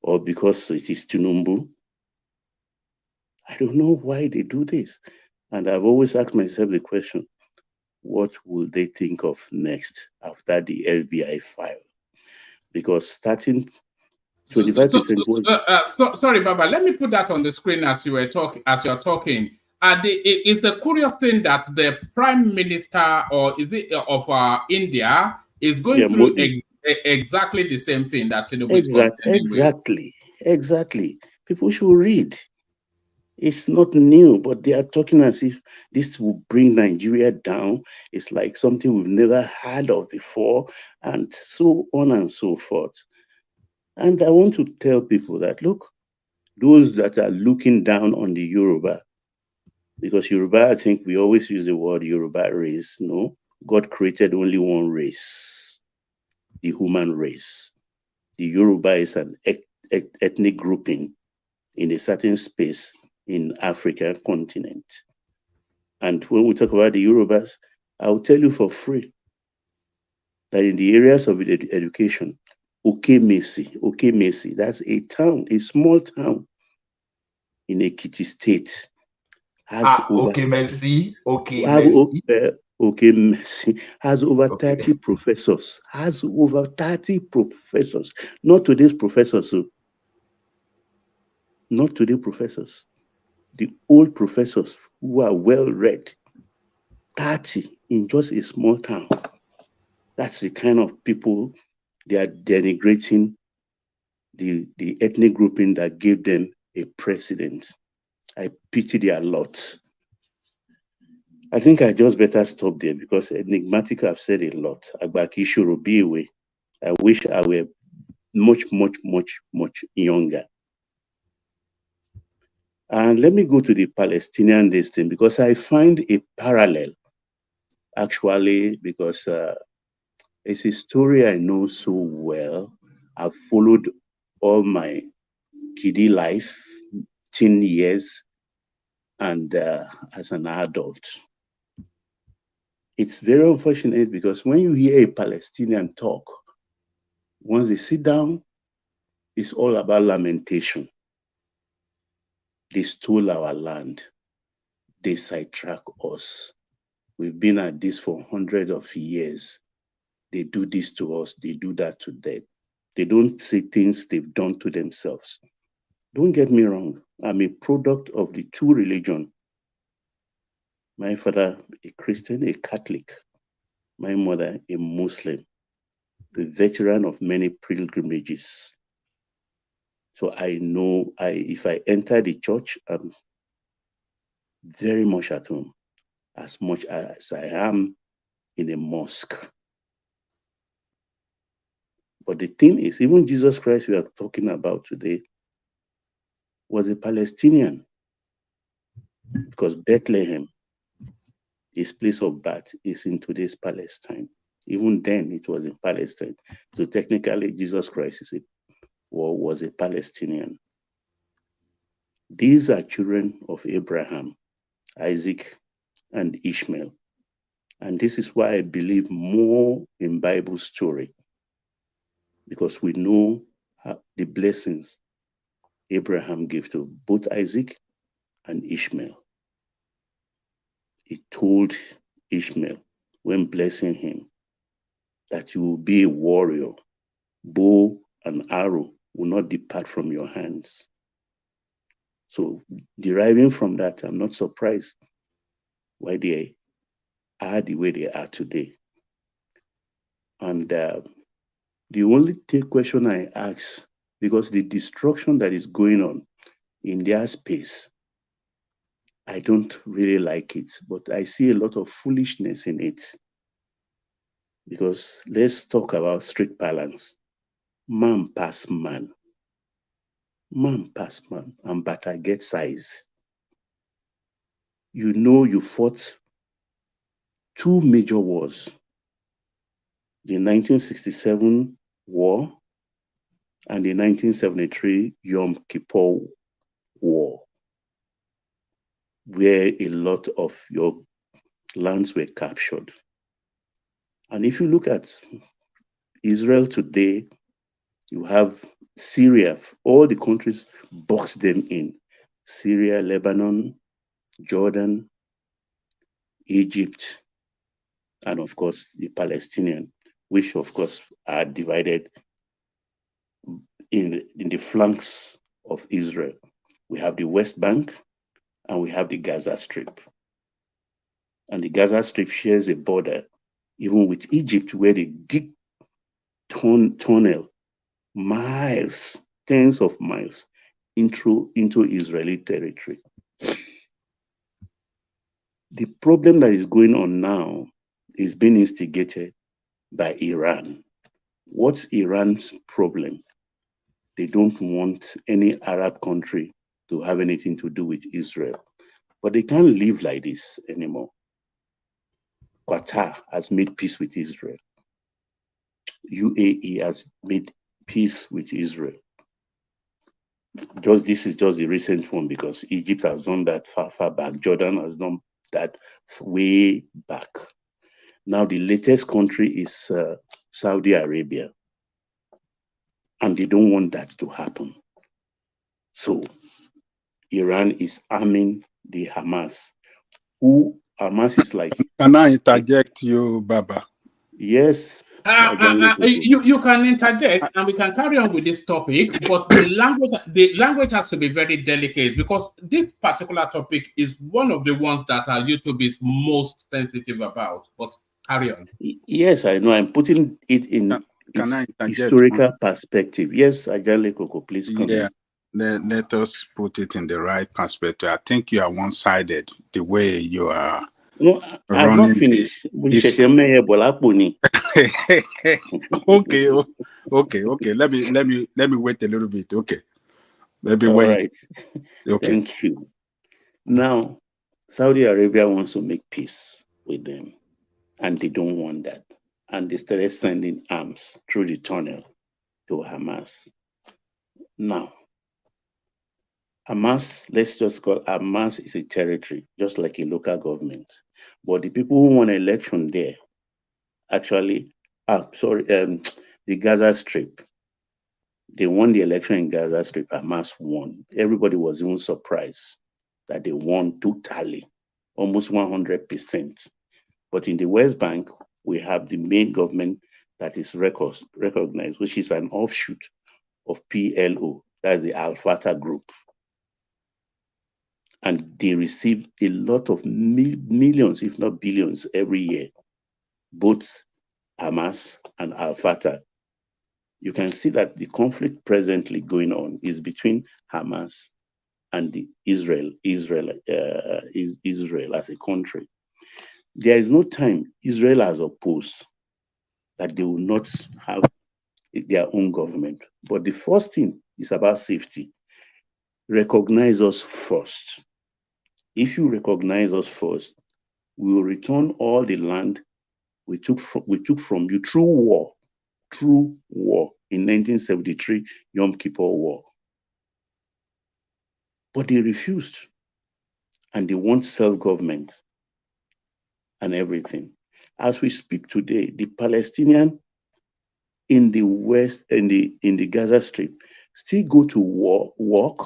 Or because it is Tinubu? I don't know why they do this. And I've always asked myself the question, what will they think of next after the FBI file? Because starting 25% was... Sorry, Baba. Let me put that on the screen as you were talking. As you're talking, it's a curious thing that the Prime Minister, or is it of India, is going through exactly the same thing that Tinubu is contending with. Exactly. People should read. It's not new, but they are talking as if this will bring Nigeria down. It's like something we've never heard of before, and so on and so forth. And I want to tell people that, look, those that are looking down on the Yoruba, because Yoruba, I think we always use the word Yoruba race. No, God created only one race, the human race. The Yoruba is an ethnic grouping in a certain space in Africa continent. And when we talk about the Yorubas, I will tell you for free that in the areas of education, Okemesi, that's a town, a small town in Ekiti State, has over Okemesi has over 30 professors. Has over 30 professors. Not today's professors, so not today professors. The old professors who are well read. 30 in just a small town. That's the kind of people they are denigrating the ethnic grouping that gave them a president. I pity their lot. I think I just better stop there because enigmatic have said a lot. Agbaki should be away. I wish I were much younger. And let me go to the Palestinian this thing because I find a parallel actually because it's a story I know so well. I've followed all my kiddie life, teen years, and as an adult. It's very unfortunate because when you hear a Palestinian talk, once they sit down, it's all about lamentation. They stole our land. They sidetrack us. We've been at this for hundreds of years. They do this to us. They do that to them. They don't say things they've done to themselves. Don't get me wrong. I'm a product of the two religions. My father, a Christian, a Catholic. My mother, a Muslim, a veteran of many pilgrimages. So I know if I enter the church, I'm very much at home, as much as I am in a mosque. But the thing is, even Jesus Christ we are talking about today was a Palestinian because Bethlehem, his place of birth, is in today's Palestine. Even then, it was in Palestine. So technically, Jesus Christ was a Palestinian. These are children of Abraham, Isaac, and Ishmael. And this is why I believe more in Bible story, because we know the blessings Abraham gave to both Isaac and Ishmael. He told Ishmael when blessing him that you will be a warrior. Bow and arrow will not depart from your hands. So deriving from that, I'm not surprised why they are the way they are today. And the only question I ask, because the destruction that is going on in their space, I don't really like it, but I see a lot of foolishness in it. Because let's talk about street balance. Man pass man. Man pass man, and bata get size. You know you fought two major wars. The 1967 war and the 1973 Yom Kippur War, where a lot of your lands were captured. And if you look at Israel today, you have Syria, all the countries box them in. Syria, Lebanon, Jordan, Egypt, and of course the Palestinian, which of course are divided in the flanks of Israel. We have the West Bank and we have the Gaza Strip. And the Gaza Strip shares a border even with Egypt, where they dig tunnel miles, tens of miles into Israeli territory. The problem that is going on now is being instigated by Iran. What's Iran's problem? They don't want any Arab country to have anything to do with Israel. But they can't live like this anymore. Qatar has made peace with Israel. UAE has made peace with Israel. This is just a recent one because Egypt has done that far back. Jordan has done that way back. Now the latest country is Saudi Arabia, and they don't want that to happen. So Iran is arming the Hamas, who Hamas is like. Can I interject you, Baba? Yes. You can interject and we can carry on with this topic, but the language has to be very delicate because this particular topic is one of the ones that our YouTube is most sensitive about. But carry on. Yes, I know. I'm putting it in historical perspective. Yes, Ajale Koko, please come in. Let us put it in the right perspective. I think you are one-sided the way you are. No, I've not finished. Okay. Let me wait a little bit. Okay. Maybe All when. Right. Okay. Thank you. Now, Saudi Arabia wants to make peace with them, and they don't want that. And they started sending arms through the tunnel to Hamas. Now, Hamas, let's just call Hamas is a territory, just like a local government. But the people who won election there, actually, the Gaza Strip, they won the election in Gaza Strip. Hamas won. Everybody was even surprised that they won totally, almost 100%. But in the West Bank, we have the main government that is recognized, which is an offshoot of PLO, that's the Al Fatah group. And they receive a lot of millions, if not billions, every year, both Hamas and Al Fatah. You can see that the conflict presently going on is between Hamas and Israel as a country. There is no time Israel has opposed that they will not have their own government. But the first thing is about safety. Recognize us first. If you recognize us first, we will return all the land we took from you through war in 1973 Yom Kippur War. But they refused, and they want self-government and everything. As we speak today, the Palestinian in the West, in the Gaza Strip, still go to work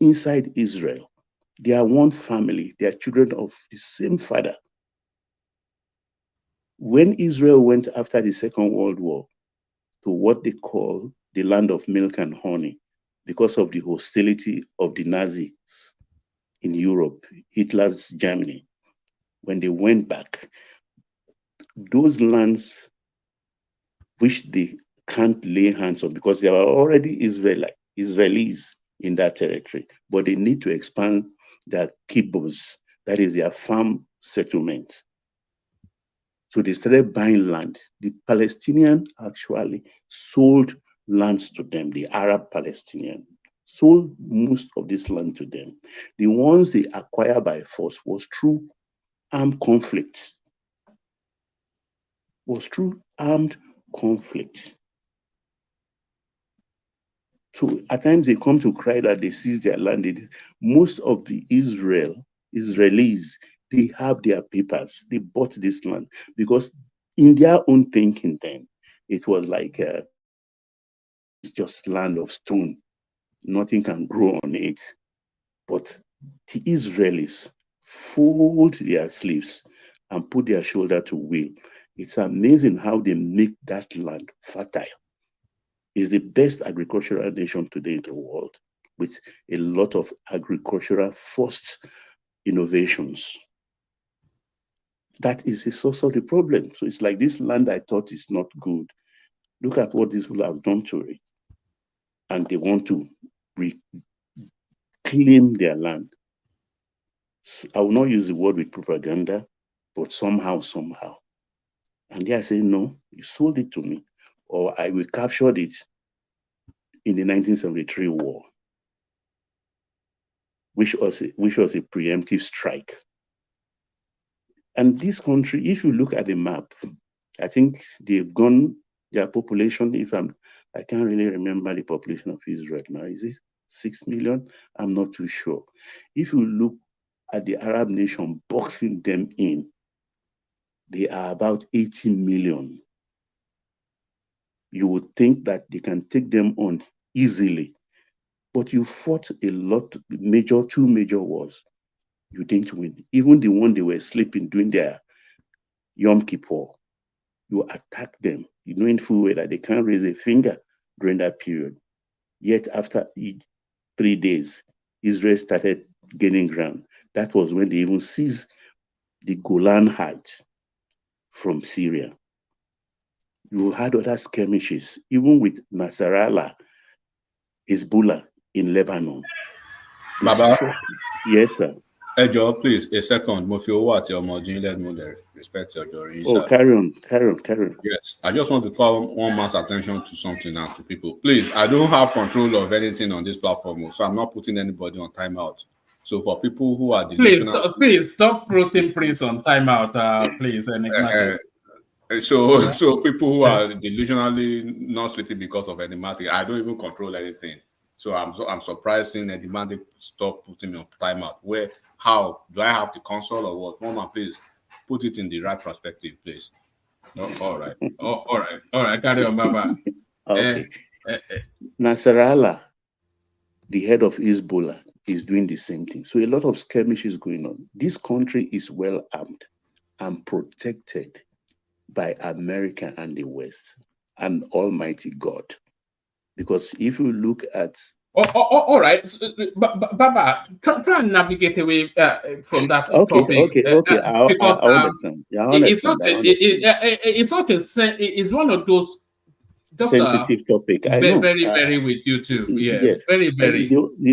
inside Israel. They are one family. They are children of the same father. When Israel went after the Second World War to what they call the land of milk and honey, because of the hostility of the Nazis in Europe, Hitler's Germany, when they went back, those lands which they can't lay hands on because there are already Israelis in that territory, but they need to expand their kibbutz, that is their farm settlements. So they started buying land. The Palestinian actually sold lands to them, the Arab Palestinian sold most of this land to them. The ones they acquired by force was through armed conflict. So at times they come to cry that they seize their land. Most of the Israelis, they have their papers. They bought this land because in their own thinking then, it was like it's just land of stone. Nothing can grow on it. But the Israelis fold their sleeves and put their shoulder to wheel. It's amazing how they make that land fertile. It's the best agricultural nation today in the world with a lot of agricultural first innovations. That is the source of the problem. So it's like this land I thought is not good. Look at what these people have done to it. And they want to reclaim their land. I will not use the word with propaganda, but somehow. And they are saying, no, you sold it to me, or I will capture it in the 1973 war, which was a preemptive strike. And this country, if you look at the map, I think they've gone, their population, I can't really remember the population of Israel now. Is it 6 million? I'm not too sure. If you look at the Arab nation boxing them in, they are about 80 million. You would think that they can take them on easily, but you fought a lot, two major wars. You didn't win. Even the one they were sleeping during their Yom Kippur, you attack them. You know in full well that they can't raise a finger during that period. Yet after 3 days, Israel started gaining ground. That was when they even seized the Golan Heights from Syria. You had other skirmishes, even with Nasrallah, Hezbollah in Lebanon. Baba, Yes, sir. Ejo, please, a second. Mo fi owó àti ọmọ ọdún let me respect your jury. Oh, carry on. Yes, I just want to call one man's attention to something now to people. Please, I don't have control of anything on this platform, so I'm not putting anybody on timeout. So for people who are delusional, Please stop putting Prince on timeout, please, enigmatic. So people who are delusionally not sleeping because of enigmatic, I don't even control anything. So I'm surprised seeing enigmatic stop putting me on timeout. How do I have the console or what? Mama, please put it in the right perspective, please. Oh, all right. Carry on, Baba. Okay. Nasrallah, the head of Hezbollah, is doing the same thing. So a lot of skirmishes going on. This country is well armed and protected by America and the West and Almighty God. Because if you look at all right, Baba, try and navigate away from that topic. Okay. Because I understand. It's okay. It's one of those just sensitive topic. I know. Very with you too. Yeah, yes. very.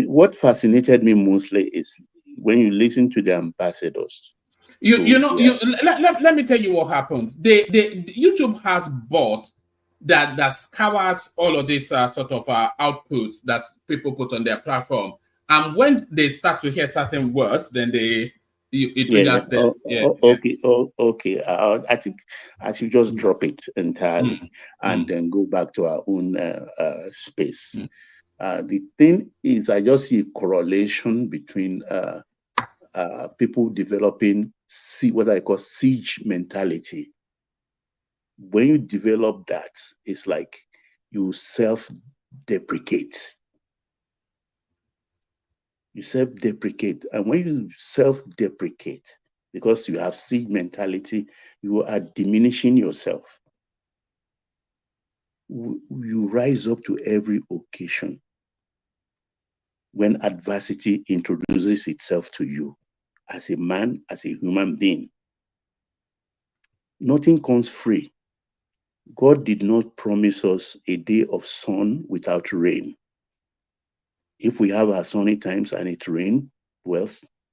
What fascinated me mostly is when you listen to the ambassadors. Let me tell you what happened. YouTube has bought that scours all of this sort of outputs that people put on their platform, and when they start to hear certain words, then it triggers them. Okay. I think I should just drop it entirely and then go back to our own space. The thing is, I just see a correlation between people developing what I call siege mentality. When you develop that, it's like you self-deprecate. You self-deprecate. And when you self-deprecate, because you have siege mentality, you are diminishing yourself. You rise up to every occasion when adversity introduces itself to you as a man, as a human being. Nothing comes free. God did not promise us a day of sun without rain. If we have our sunny times and it rains, well,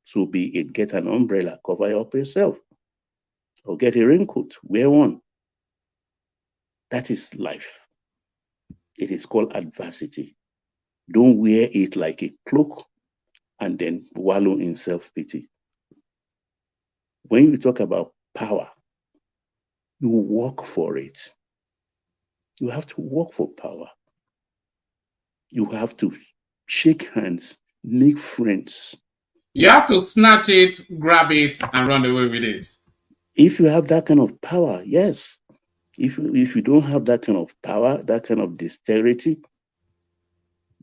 so be it. Get an umbrella, cover up yourself. Or get a raincoat, wear one. That is life. It is called adversity. Don't wear it like a cloak and then wallow in self-pity. When you talk about power, you work for it. You have to work for power. You have to shake hands, make friends. You have to snatch it, grab it, and run away with it. If you have that kind of power, yes. If you don't have that kind of power, that kind of dexterity,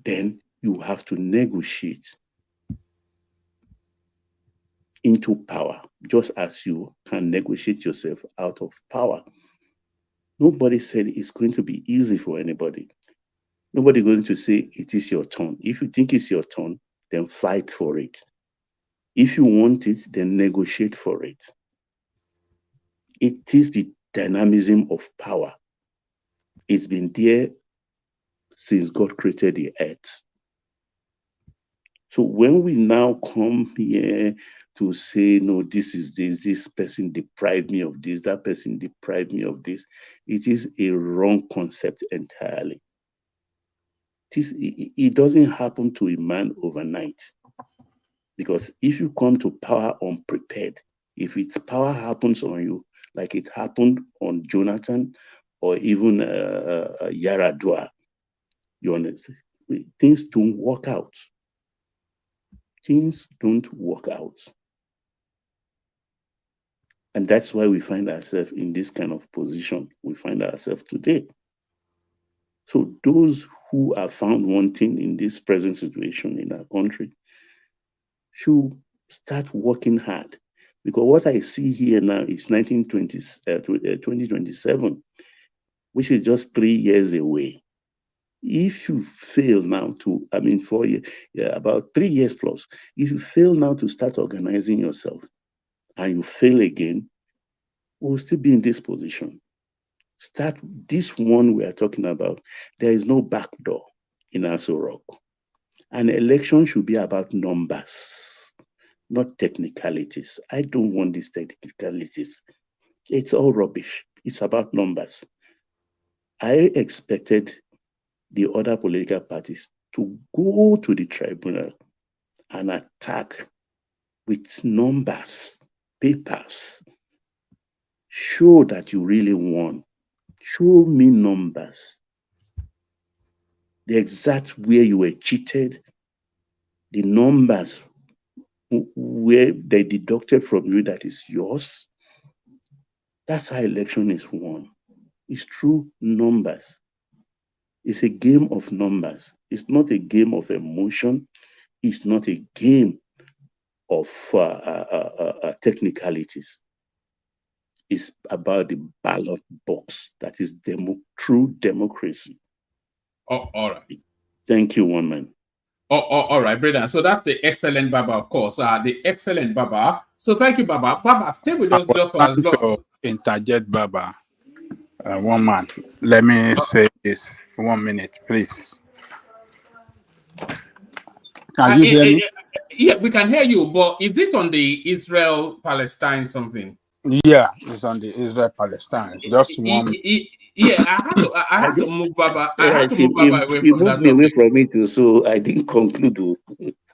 then you have to negotiate into power, just as you can negotiate yourself out of power. Nobody said it's going to be easy for anybody. Nobody going to say it is your turn. If you think it's your turn, then fight for it. If you want it, then negotiate for it. It is the dynamism of power. It's been there since God created the earth. So when we now come here to say, no, this person deprived me of this, that person deprived me of this, it is a wrong concept entirely. It doesn't happen to a man overnight. Because if you come to power unprepared, if its power happens on you, like it happened on Jonathan or even Yaradua, you understand? Things don't work out. Things don't work out. And that's why we find ourselves in this kind of position we find ourselves today. So those who are found wanting in this present situation in our country should start working hard. Because what I see here now is 2027, which is just 3 years away. If you fail now to, 4 years, about 3 years plus, if you fail now to start organizing yourself and you fail again, we'll still be in this position. Start this one we are talking about. There is no back door in Aso Rock. An election should be about numbers, not technicalities. I don't want these technicalities. It's all rubbish. It's about numbers. I expected the other political parties to go to the tribunal and attack with numbers, papers. Show that you really won. Show me numbers. The exact where you were cheated, the numbers where they deducted from you that is yours. That's how election is won. It's through numbers. It's a game of numbers. It's not a game of emotion. It's not a game of technicalities. It's about the ballot box. That is true democracy. Oh, all right. Thank you, one man. Oh, all right, Brother. So that's the excellent Baba, of course. The excellent Baba. So thank you, Baba. Baba, stay with us just for as long. To interject, Baba. One man. Let me say this. 1 minute, please. Can you hear me? Yeah, we can hear you, but is it on the Israel-Palestine something? Yeah, it's on the Israel-Palestine. Just one. Yeah, I had to move Baba. I had to He move Baba away from that. Me away from it too, so I didn't conclude.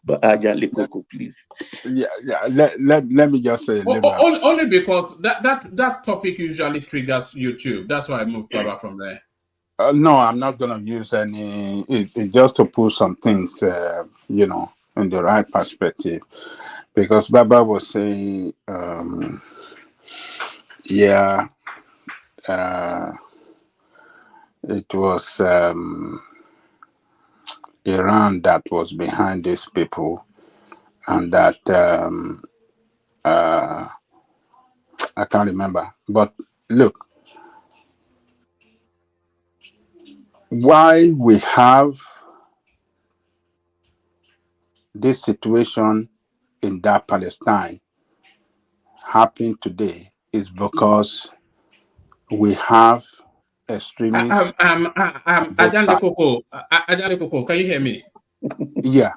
But Ajali Koko, please. Yeah. Let me just say. Only because that topic usually triggers YouTube. That's why I moved Baba from there. No, I'm not gonna use any. It's just to put some things, in the right perspective, because Baba was saying, it was Iran that was behind these people, and that I can't remember. But look, why we have this situation in that Palestine happening today is because we have extremists. Ajale Koko, can you hear me? Yeah.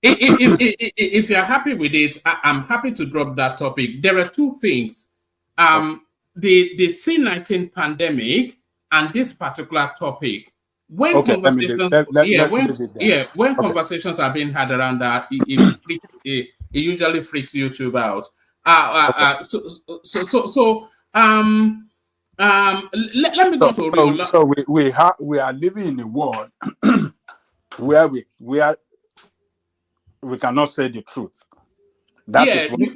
If you're happy with it, I'm happy to drop that topic. There are two things. The C-19 pandemic and this particular topic. When conversations, when conversations are being had around that, it usually freaks YouTube out. Let me go to real. So we are living in a world where we cannot say the truth. That Yeah, is what No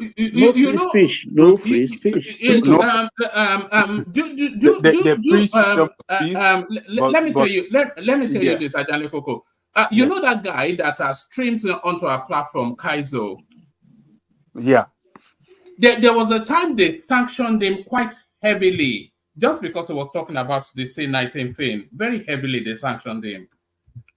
you free know, speech. No free speech. Simple. no they preach freedom of speech, let me tell but you, let me tell you yeah, this, Ajane Koko. You yeah, know that guy that has streamed onto our platform, Kaizo? yeah. There was a time they sanctioned him quite heavily just because he was talking about the C-19 thing. Very heavily they sanctioned him. Mm,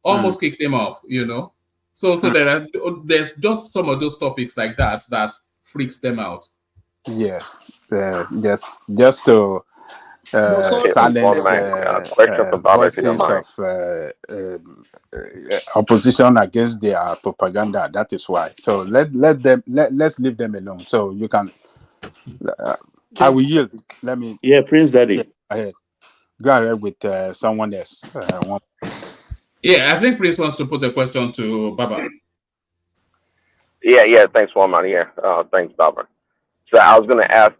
Almost kicked him off, you know. So mm, there's just some of those topics like that that freaks them out. yes. Just to But Okay, one silence man. Question for Baba, if you don't voices mind. of opposition against their propaganda. That is why. So let's leave them alone. So you can. I will yield. Let me. Yeah, Prince Yeah, Daddy. ahead. Go ahead with someone else. Yeah, I think Prince wants to put a question to Baba. Yeah, thanks, one man. Yeah, thanks, Baba. So I was going to ask,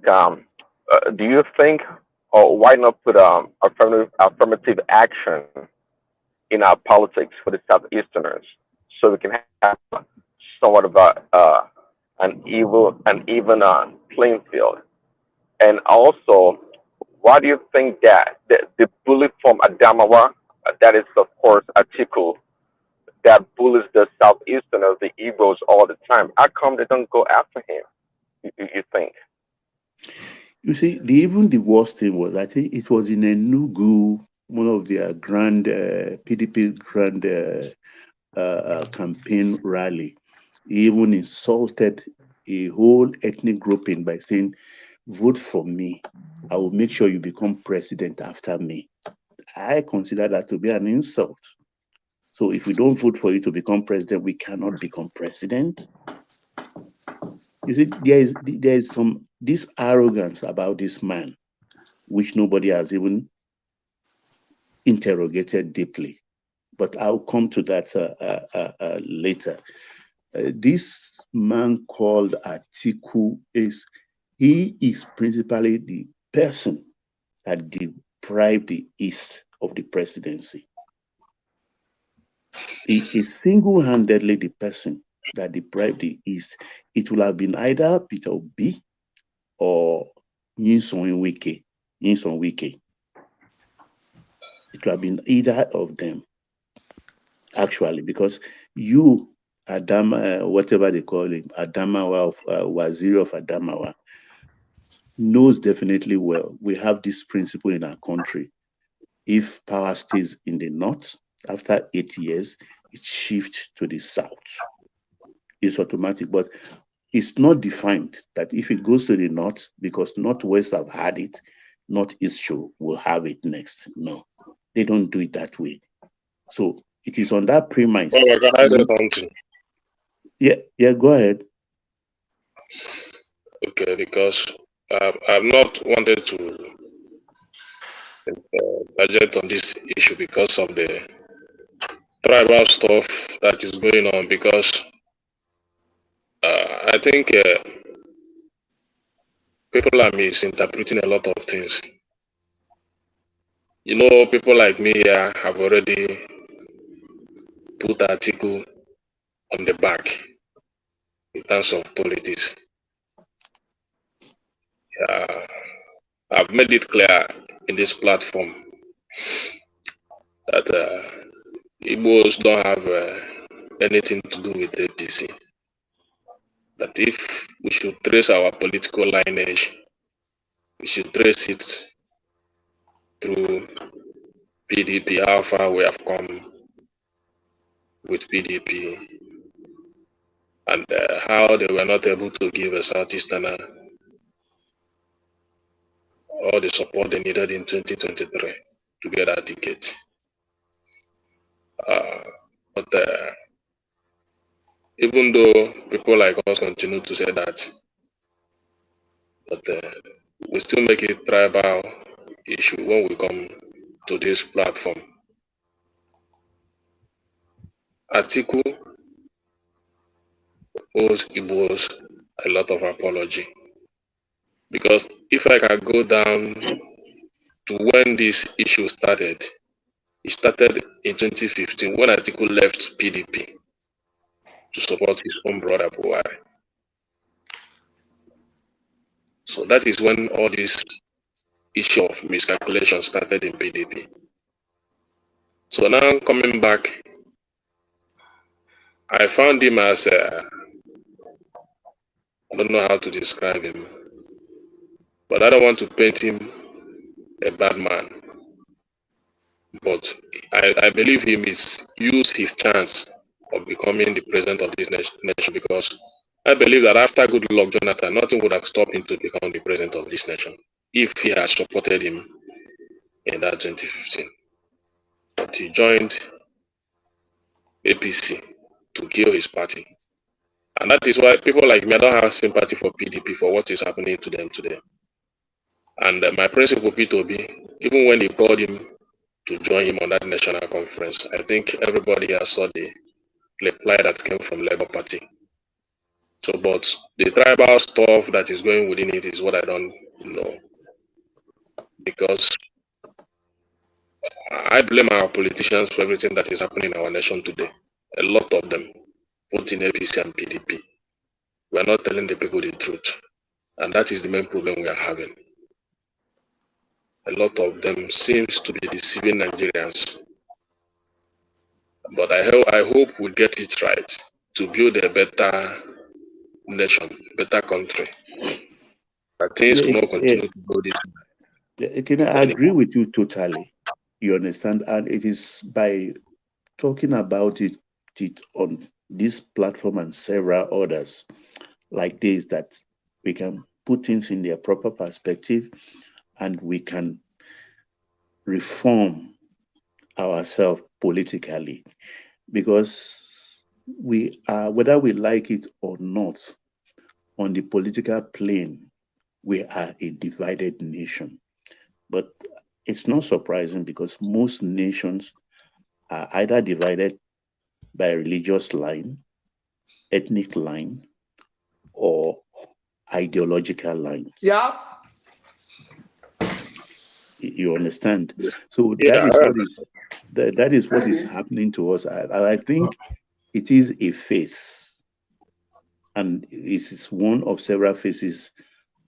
do you think, or why not put affirmative action in our politics for the Southeasterners, so we can have somewhat of an even playing field? And also, why do you think that the bully from Adamawa, that is of course Atiku, that bullies the Southeasterners, the Igbos all the time, how come they don't go after him? You think? You see, even the worst thing was, I think it was in Enugu, one of their grand PDP grand campaign rally. He even insulted a whole ethnic grouping by saying, "Vote for me. I will make sure you become president after me." I consider that to be an insult. So if we don't vote for you to become president, we cannot become president. You see, there is some this arrogance about this man, which nobody has even interrogated deeply. But I'll come to that later. This man called Atiku he is principally the person that deprived the East of the presidency. He is single-handedly the person that deprived the East. It will have been either Peter Obi or Nyesom Wike. It will have been either of them, actually, because you, Adama, whatever they call him, Adamawa, Waziri of Adamawa, knows definitely well we have this principle in our country. If power stays in the north, after 8 years, it shifts to the south. It's automatic, but it's not defined that if it goes to the north, because northwest have had it, northeast will have it next. No, they don't do it that way. So it is on that premise. Well, can I say something? Yeah, go ahead. Okay, because I've not wanted to budget on this issue because of the tribal stuff that is going on. Because I think people are misinterpreting a lot of things. You know, people like me here have already put article on the back in terms of politics. I've made it clear in this platform that Igbos don't have anything to do with APC. That if we should trace our political lineage, we should trace it through PDP, how far we have come with PDP, and how they were not able to give a Southeasterner all the support they needed in 2023 to get that ticket. But even though people like us continue to say that, but we still make it tribal issue when we come to this platform. Atiku owes Igbos a lot of apology, because if I can go down to when this issue started, It started in 2015 when Atiku left PDP to support his own brother Buhari. So that is when all this issue of miscalculation started in PDP. So now coming back, I found him as I don't know how to describe him, but I don't want to paint him a bad man. But I believe him is use his chance of becoming the president of this nation, because I believe that after good luck Jonathan, nothing would have stopped him to become the president of this nation if he had supported him in that 2015. But he joined APC to kill his party. And that is why people like me, I don't have sympathy for PDP for what is happening to them today. And my principal, P2B, even when he called him to join him on that national conference, I think everybody here saw the reply that came from Labour Party. So, but the tribal stuff that is going within it is what I don't know. Because I blame our politicians for everything that is happening in our nation today. A lot of them, both in APC and PDP. We are not telling the people the truth. And that is the main problem we are having. A lot of them seems to be deceiving Nigerians. But I hope we get it right to build a better nation, better country. That things will not continue to go this way. Can I agree with you totally? You understand? And it is by talking about it on this platform and several others like this that we can put things in their proper perspective and we can reform ourselves politically, because we are, whether we like it or not, on the political plane, we are a divided nation. But it's not surprising because most nations are either divided by religious line, ethnic line, or ideological lines. Yeah. You understand? So that is what is that is what is happening to us. And I think it is a phase, and it is one of several phases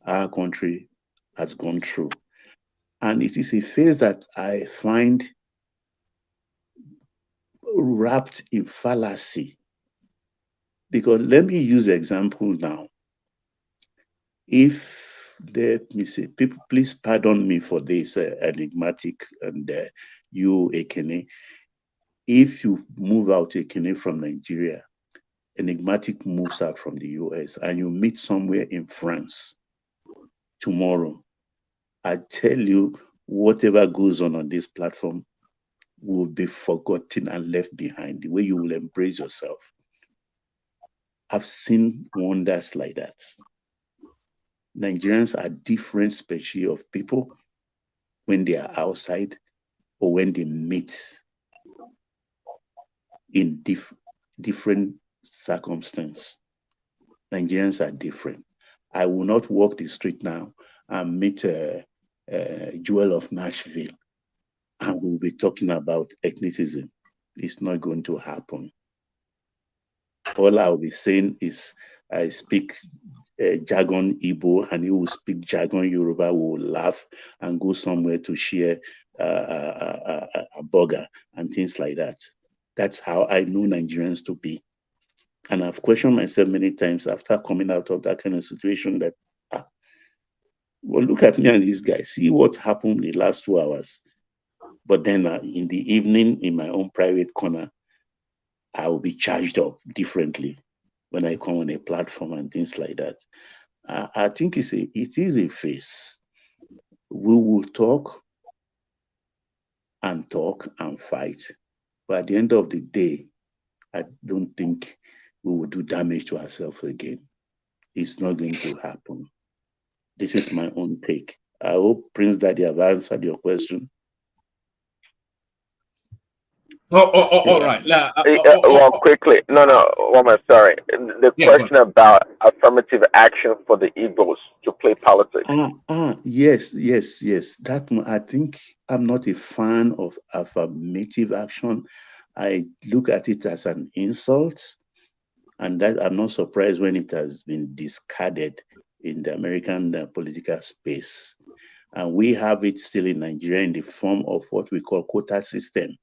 our country has gone through. And it is a phase that I find wrapped in fallacy. Because let me use the example now. If, let me say, people, please pardon me for this enigmatic and you, Ekene. If you move out Ekene from Nigeria, enigmatic moves out from the US, and you meet somewhere in France tomorrow, I tell you, whatever goes on this platform will be forgotten and left behind, the way you will embrace yourself. I've seen wonders like that. Nigerians are different species of people when they are outside or when they meet in different circumstances. Nigerians are different. I will not walk the street now and meet Joel of Nashville and we'll be talking about ethnicism. It's not going to happen. All I'll be saying is I speak jargon Igbo and he will speak jargon Yoruba. We will laugh and go somewhere to share a burger and things like that. That's how I know Nigerians to be. And I've questioned myself many times after coming out of that kind of situation that, well, look at me and this guy, see what happened in the last 2 hours. But then in the evening, in my own private corner, I will be charged up differently when I come on a platform and things like that. I think it is a phase. We will talk and fight. But at the end of the day, I don't think we will do damage to ourselves again. It's not going to happen. This is my own take. I hope, Prince Daddy, I've answered your question. All right. Well, quickly. No, one more. Sorry. The question about affirmative action for the Igbos to play politics? Yes. That one, I think I'm not a fan of affirmative action. I look at it as an insult, and that I'm not surprised when it has been discarded in the American political space. And we have it still in Nigeria in the form of what we call quota system.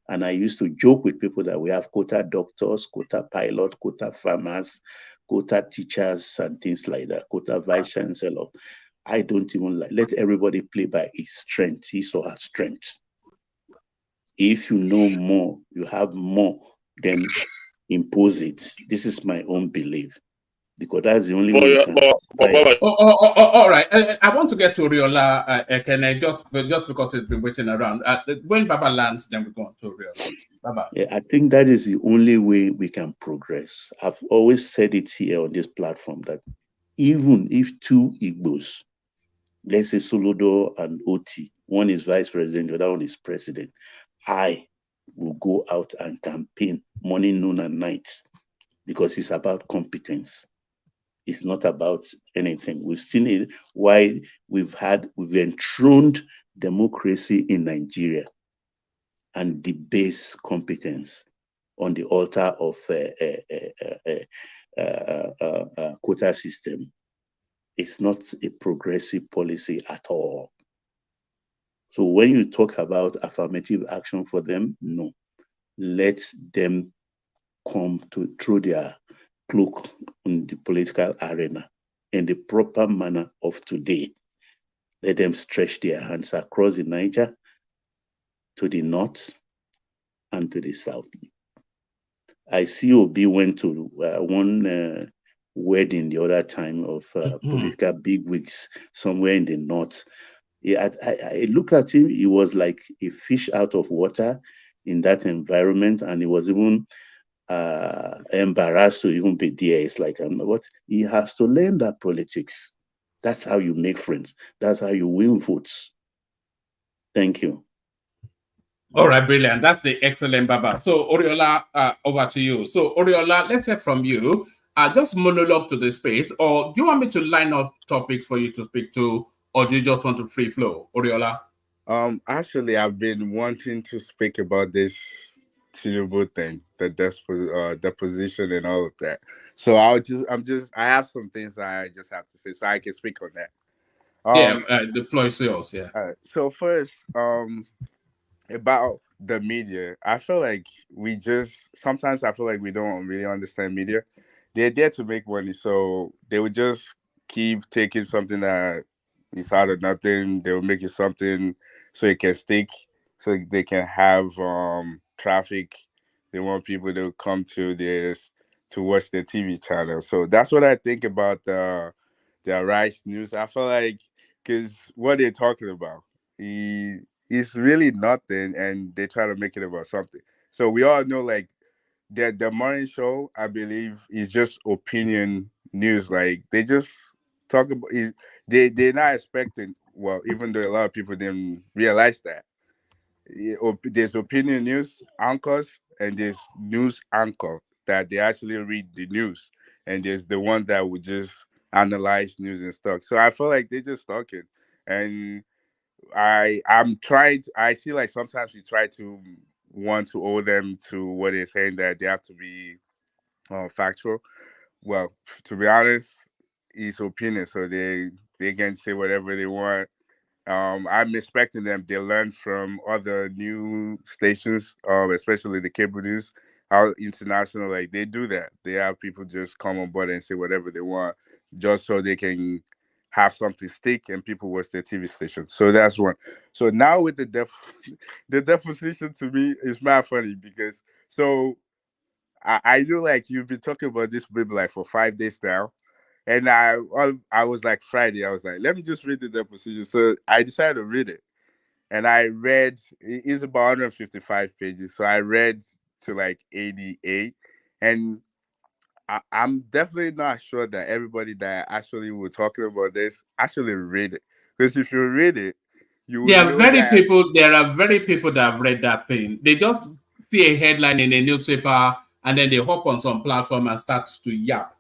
And I used to joke with people that we have quota doctors, quota pilot, quota farmers, quota teachers, and things like that, quota vice chancellor. I don't even let everybody play by his strength, his or her strength. If you know more, you have more, then impose it. This is my own belief, because that's the only way we can survive. All right. I want to get to Oriola Ekene just because it's been waiting around. When Baba lands, then we go on to Oriola. Baba. Yeah, I think that is the only way we can progress. I've always said it here on this platform that even if two Igbos, let's say Soludo and Oti, one is vice president, the other one is president, I will go out and campaign morning, noon, and night, because it's about competence. It's not about anything. We've seen it why we've enthroned democracy in Nigeria and debase competence on the altar of quota system. It's not a progressive policy at all. So when you talk about affirmative action for them, no. Let them come to through their cloak in the political arena in the proper manner of today. Let them stretch their hands across the Niger to the north and to the south. I see Obi went to one wedding the other time of political bigwigs somewhere in the north. Yeah, I looked at him. He was like a fish out of water in that environment, and he was even embarrassed to even be there. It's like, what? He has to learn that politics. That's how you make friends. That's how you win votes. Thank you. All right, brilliant. That's the excellent Baba. So, Oriola, over to you. So, Oriola, let's hear from you. Just monologue to the space, or do you want me to line up topics for you to speak to, or do you just want to free flow, Oriola? Actually, I've been wanting to speak about this Tinubu thing, the deposition and all of that. So I have some things I just have to say, so I can speak on that. The floor is yours. Yeah. So first, about the media, I feel like sometimes I feel like we don't really understand media. They're there to make money, so they would just keep taking something that is out of nothing. They will make it something so it can stick, so they can have traffic. They want people to come to this to watch their TV channel. So that's what I think about the Rice News. I feel like because what they're talking about, it's really nothing, and they try to make it about something. So we all know, like, the morning show, I believe, is just opinion news. Like, they just talk about is they're not expecting. Well, even though a lot of people didn't realize that, there's opinion news anchors and there's news anchor that they actually read the news, and there's the one that would just analyze news and stuff. So I feel like they're just talking, and I'm trying I see, like, sometimes we try to want to owe them to what they're saying, that they have to be factual. Well, to be honest, it's opinion, so they can say whatever they want. I'm expecting them they learn from other new stations, especially the cable news, how international, like, they do that. They have people just come on board and say whatever they want, just so they can have something stick and people watch their TV station. So that's one. So now with the the deposition, to me, is not funny because I know, like, you've been talking about this baby like for 5 days now, and I was like, Friday, I was like, let me just read the deposition. So I decided to read it, and I read it's about 155 pages. So I read to like 88, and I'm definitely not sure that everybody that actually were talking about this actually read it, because if you read it, you would know that. There are very people that have read that thing. They just see a headline in a newspaper and then they hop on some platform and start to yap.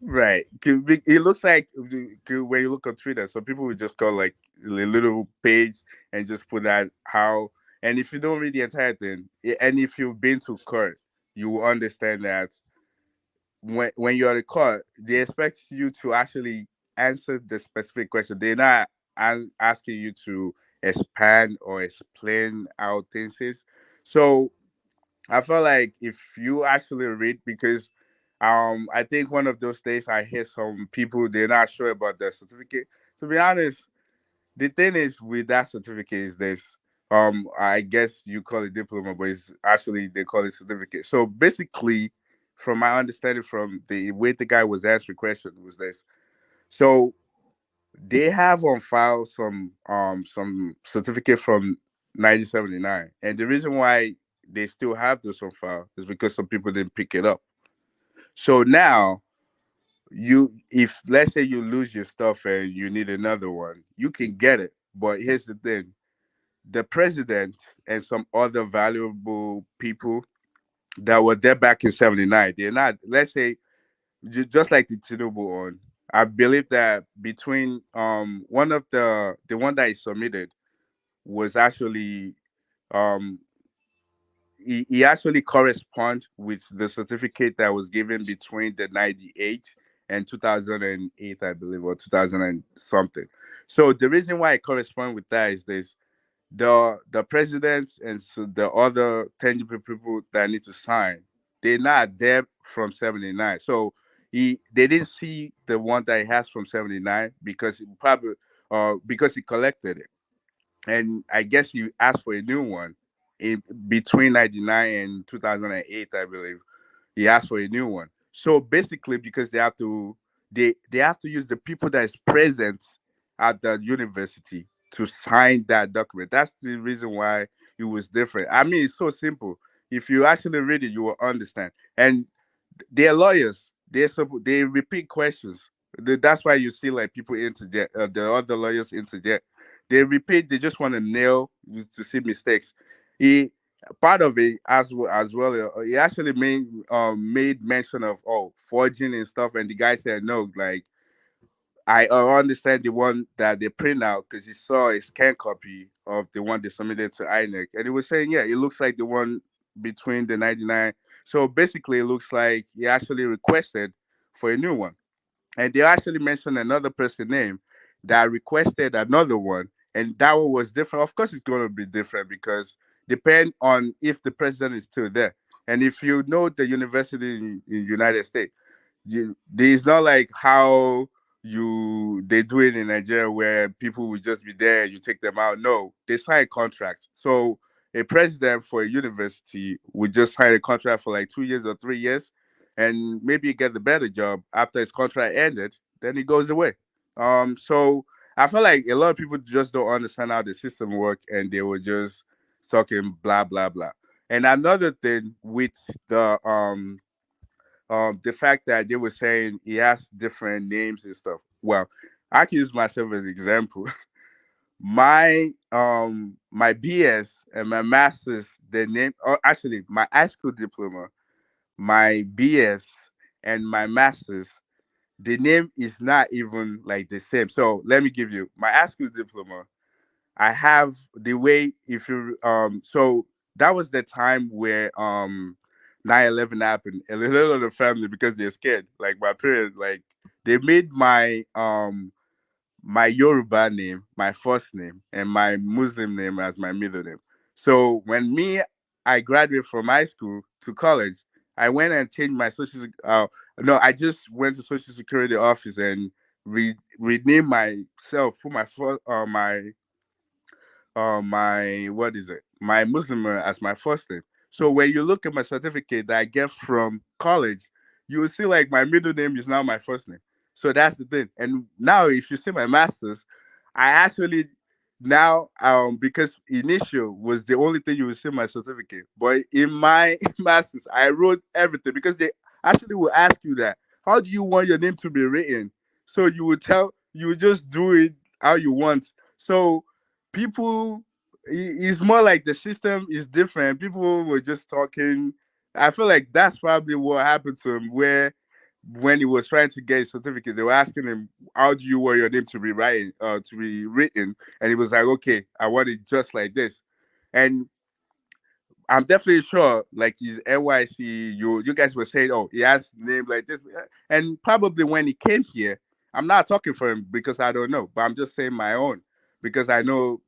Right. It looks like when you look on Twitter, some people would just call like a little page and just put that how. And if you don't read the entire thing, and if you've been to court, you will understand that when you're in court, they expect you to actually answer the specific question. They're not asking you to expand or explain how things is. So I feel like if you actually read, because I think one of those days I hear some people they're not sure about their certificate. To be honest, the thing is with that certificate is this. I guess you call it diploma, but it's actually they call it certificate. So basically, from my understanding from the way the guy was answering question was this. So they have on file some certificate from 1979, and the reason why they still have this on file is because some people didn't pick it up. So now you, if let's say you lose your stuff and you need another one, you can get it. But here's the thing: the president and some other valuable people that were there back in '79, they're not. Let's say just like the Tinubu one. I believe that between one of the one that is submitted was actually um he actually corresponds with the certificate that was given between the 98 and 2008, I believe, or 2000 and something. So the reason why I correspond with that is this: the president and so the other tangible people that need to sign, they're not there from 79. So they didn't see the one that he has from 79 because he probably because he collected it, and I guess he asked for a new one in between 99 and 2008, I believe. He asked for a new one. So basically, because they have to use the people that is present at the university to sign that document. That's the reason why it was different. I mean, it's so simple. If you actually read it, you will understand. And they're lawyers. They repeat questions. That's why you see like people interject. The other lawyers interject. They repeat. They just want to nail to see mistakes. He part of it as well. He actually made mention of forging and stuff, and the guy said no. Like I understand the one that they print out because he saw a scan copy of the one they submitted to INEC, and he was saying, yeah, it looks like the one between the 99. So basically, it looks like he actually requested for a new one, and they actually mentioned another person name that requested another one, and that one was different. Of course, it's going to be different because depend on if the president is still there, and if you know the university in United States, there's not like how they do it in Nigeria where people will just be there, you take them out. No, they sign contracts. So a president for a university would just sign a contract for like 2 years or 3 years, and maybe get the better job after his contract ended. Then he goes away. So I feel like a lot of people just don't understand how the system work, and they were just talking blah blah blah. And another thing with the fact that they were saying he has different names and stuff. Well, I can use myself as an example. My BS and my masters, the name, or actually my high school diploma, my BS and my masters, the name is not even like the same. So let me give you my high school diploma. I have the way if you so that was the time where 9/11 happened. And a little of the family because they're scared. Like my parents, like they made my Yoruba name my first name and my Muslim name as my middle name. So when I graduated from high school to college, I went and changed my no, I just went to social security office and renamed myself, put my first my what is it? My Muslim as my first name. So when you look at my certificate that I get from college, you will see like my middle name is now my first name. So that's the thing. And now if you see my masters, I actually now because initial was the only thing you will see in my certificate. But in my masters, I wrote everything because they actually will ask you that. How do you want your name to be written? So you would just do it how you want. So people it's more like the system is different. People were just talking. I feel like that's probably what happened to him, where when he was trying to get his certificate, they were asking him, "How do you want your name to be written?" And he was like, "Okay, I want it just like this." And I'm definitely sure, like his NYC, you guys were saying, "Oh, he has name like this," and probably when he came here, I'm not talking for him because I don't know, but I'm just saying my own because I know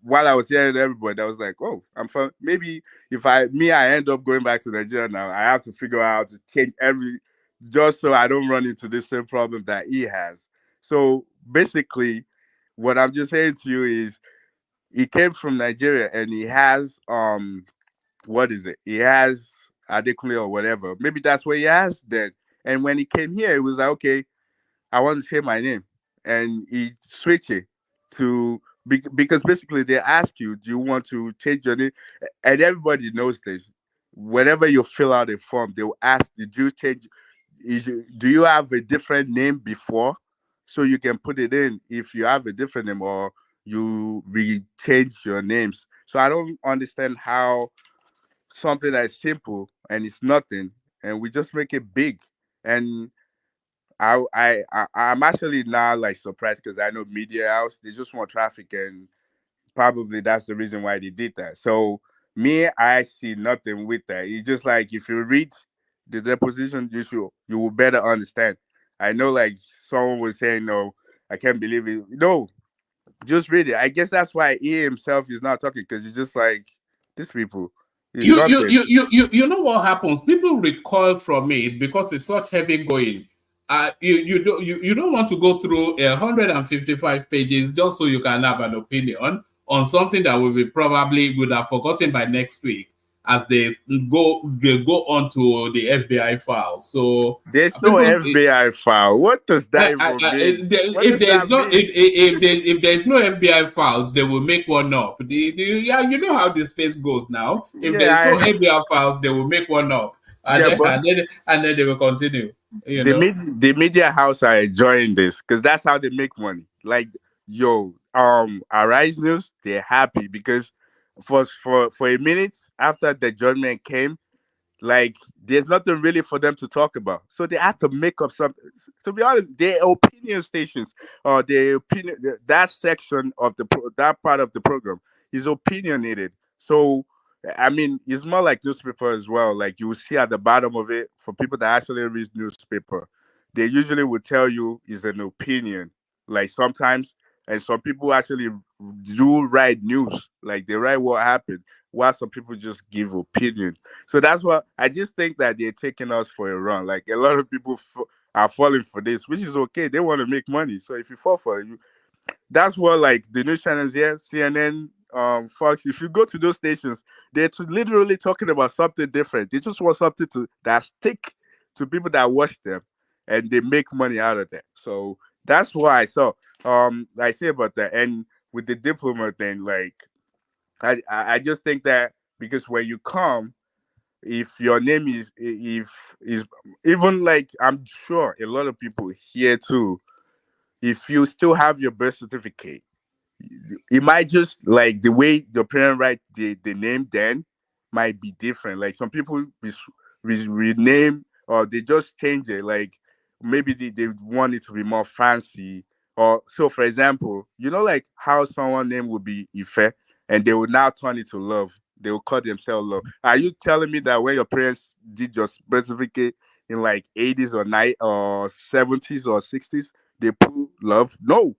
while I was hearing everybody, I was like, "Oh, I'm from maybe if I end up going back to Nigeria now, I have to figure out how to change every just so I don't run into the same problem that he has." So basically, what I'm just saying to you is he came from Nigeria and he has what is it? He has Adekunle or whatever. Maybe that's what he has then. And when he came here, it was like, okay, I want to change my name, and he switched it to because basically they ask you, do you want to change your name? And everybody knows this. Whenever you fill out a form, they will ask, did you change? Do you have a different name before? So you can put it in if you have a different name or you change your names. So I don't understand how something that's simple and it's nothing, and we just make it big. And I'm actually now like surprised because I know media house they just want traffic, and probably that's the reason why they did that. So me, I see nothing with that. It's just like if you read the deposition, you will better understand. I know like someone was saying, no, I can't believe it. No, just read it. I guess that's why he himself is not talking because he's just like these people. It's nothing. You know what happens? People recoil from it because it's such heavy going. You don't want to go through 155 pages just so you can have an opinion on something that will be probably would have forgotten by next week as they go on to the FBI file. So There's no people FBI file. What does that even mean? What if does there's that no mean? if there's no FBI files, they will make one up. Yeah, you know how this space goes now. If there's Yeah, no FBI files, they will make one up, and yeah, then but and then they will continue. You know. the media house are enjoying this because that's how they make money. Like, yo, Arise News, they're happy because for a minute after the judgment came, like there's nothing really for them to talk about, so they had to make up something. To be honest, their opinion stations or their opinion, that section of that part of the program is opinionated. So I mean, it's more like newspaper as well. Like you will see at the bottom of it, for people that actually read newspaper, they usually will tell you is an opinion. Like sometimes, and some people actually do write news, like they write what happened, while some people just give opinion. So that's what I just think that they're taking us for a run. Like a lot of people are falling for this, which is okay. They want to make money. So if you fall for it, that's what like the news channels here, CNN, Fox. If you go to those stations, they're literally talking about something different. They just want something that stick to people that watch them, and they make money out of that. So that's why I saw. I say about that, and with the diploma thing, like I just think that because when you come, if your name if is even like I'm sure a lot of people here too, if you still have your birth certificate, it might just like the way your parent write the name then might be different. Like some people rename or they just change it. Like maybe they want it to be more fancy. Or so for example, you know like how someone name would be Ife and they will now turn it to love. They will call themselves love. Are you telling me that when your parents did your birth certificate in like 80s or 70s or 60s, they put love? No.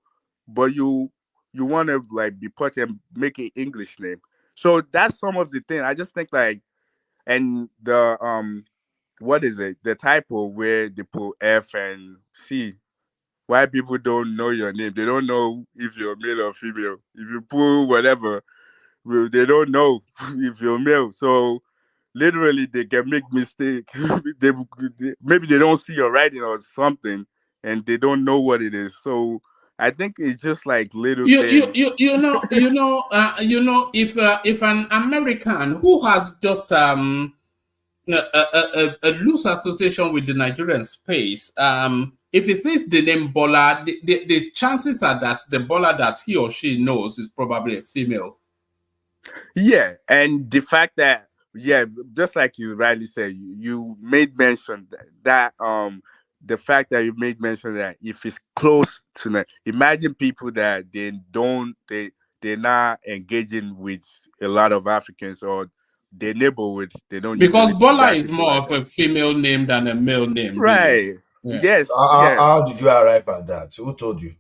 But you want to like be put and make an English name. So that's some of the thing. I just think like and the what is it? The typo where they put F and C. Why people don't know your name? They don't know if you're male or female. If you put whatever, well, they don't know if you're male. So literally they can make mistake. Maybe they don't see your writing or something, and they don't know what it is. So I think it's just like little things. If an American who has just a loose association with the Nigerian space, if he says the name Bola, the chances are that the Bola that he or she knows is probably a female. Yeah, and the fact that just like you rightly said, you made mention that the fact that you made mention that if it's close to that, imagine people that they're not engaging with a lot of Africans or their neighborhood. They don't Because usually Bola got is people more like of that. a female name than a male name, really. Right. Yeah. Yes. How, Yeah. how did you arrive at that? Who told you?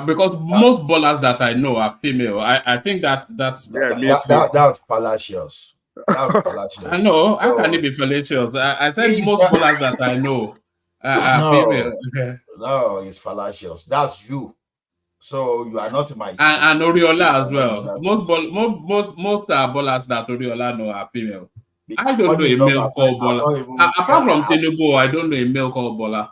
Because most bowlers that I know are female. I think that's Yeah. Me too. That's fallacious. That's I fallacious. know. How can it So be fallacious? I said it's most bowlers that I know are female. no, no, it's fallacious. That's you. So you are not in my And shoes. You Oriola as cannot know well. that Most one. ball, most bowlers that Oriola know are female. I don't know Funny a enough, male called I've bowler. not even Apart from Tinubu, I don't know a male called bowler.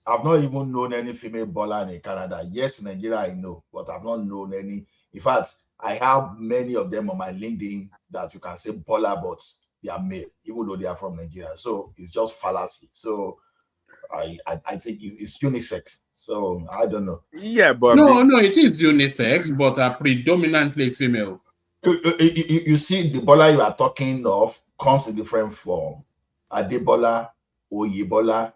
I've not even known any female bowler in Canada. Yes, in Nigeria I know, but I've not known any. In fact, I have many of them on my LinkedIn that you can say bowler, but they are male, even though they are from Nigeria. So it's just fallacy. So I think it's unisex. So I don't know. Yeah, but No, it is unisex, but are predominantly female. You see, the bowler you are talking of comes in different form. Adebola, Oyebola,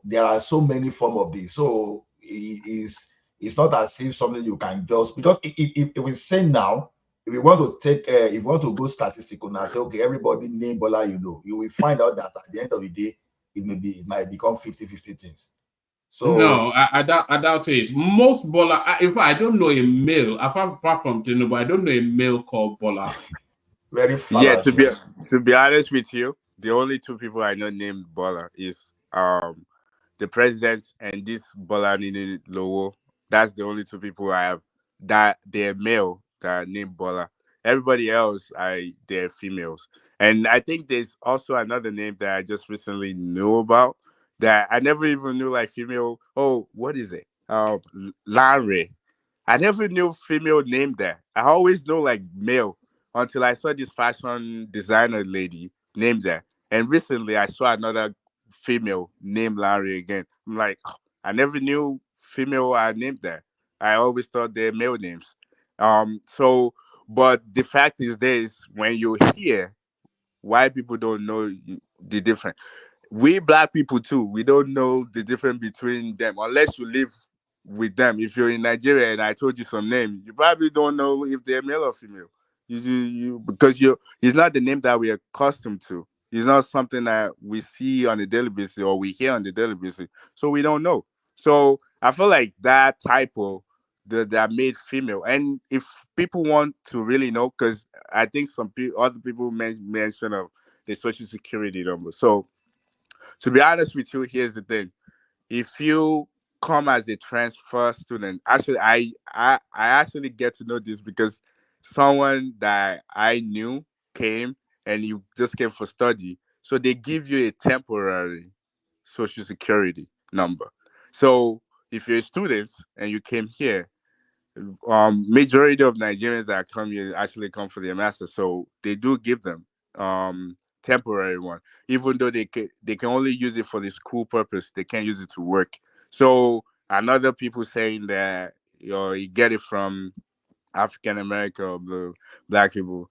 there are so many forms of this. So it's not as if something you can just because if we say now, if we want to take if you want to go statistical and say okay, everybody name bowler, you will find out that at the end of the day, it might become 50-50 things. So No, I doubt it. Most bowler, if I don't know a male, apart from Tinubu, I don't know a male called bowler. very Yeah, fallacious. to be honest with you, the only two people I know named Bola is the president and this Bola Nini Lowo. That's the only two people I have that they're male that are named Bola. Everybody else, they're females. And I think there's also another name that I just recently knew about that I never even knew like female. Oh, what is it? Larry. I never knew female named that. I always know like male until I saw this fashion designer lady named that. And recently I saw another female named Larry again. I'm like, "Oh, I never knew female are named that. I always thought they're male names. So but the fact is this when you hear why people don't know the difference we black people too, we don't know the difference between them unless you live with them. If you're in Nigeria and I told you some name, you probably don't know if they're male or female. You because it's not the name that we're accustomed to. It's not something that we see on a daily basis or we hear on the daily basis. So we don't know. So I feel like that typo that made female. And if people want to really know, because I think some other people mention of the social security number. So to be honest with you, here's the thing. If you come as a transfer student, actually I actually get to know this because someone that I knew came and you just came for study. So they give you a temporary social security number. So if you're a student and you came here, majority of Nigerians that come here actually come for their master, so they do give them temporary one, even though they can only use it for the school purpose. They can't use it to work. So another people saying that you get it from African American or the black people.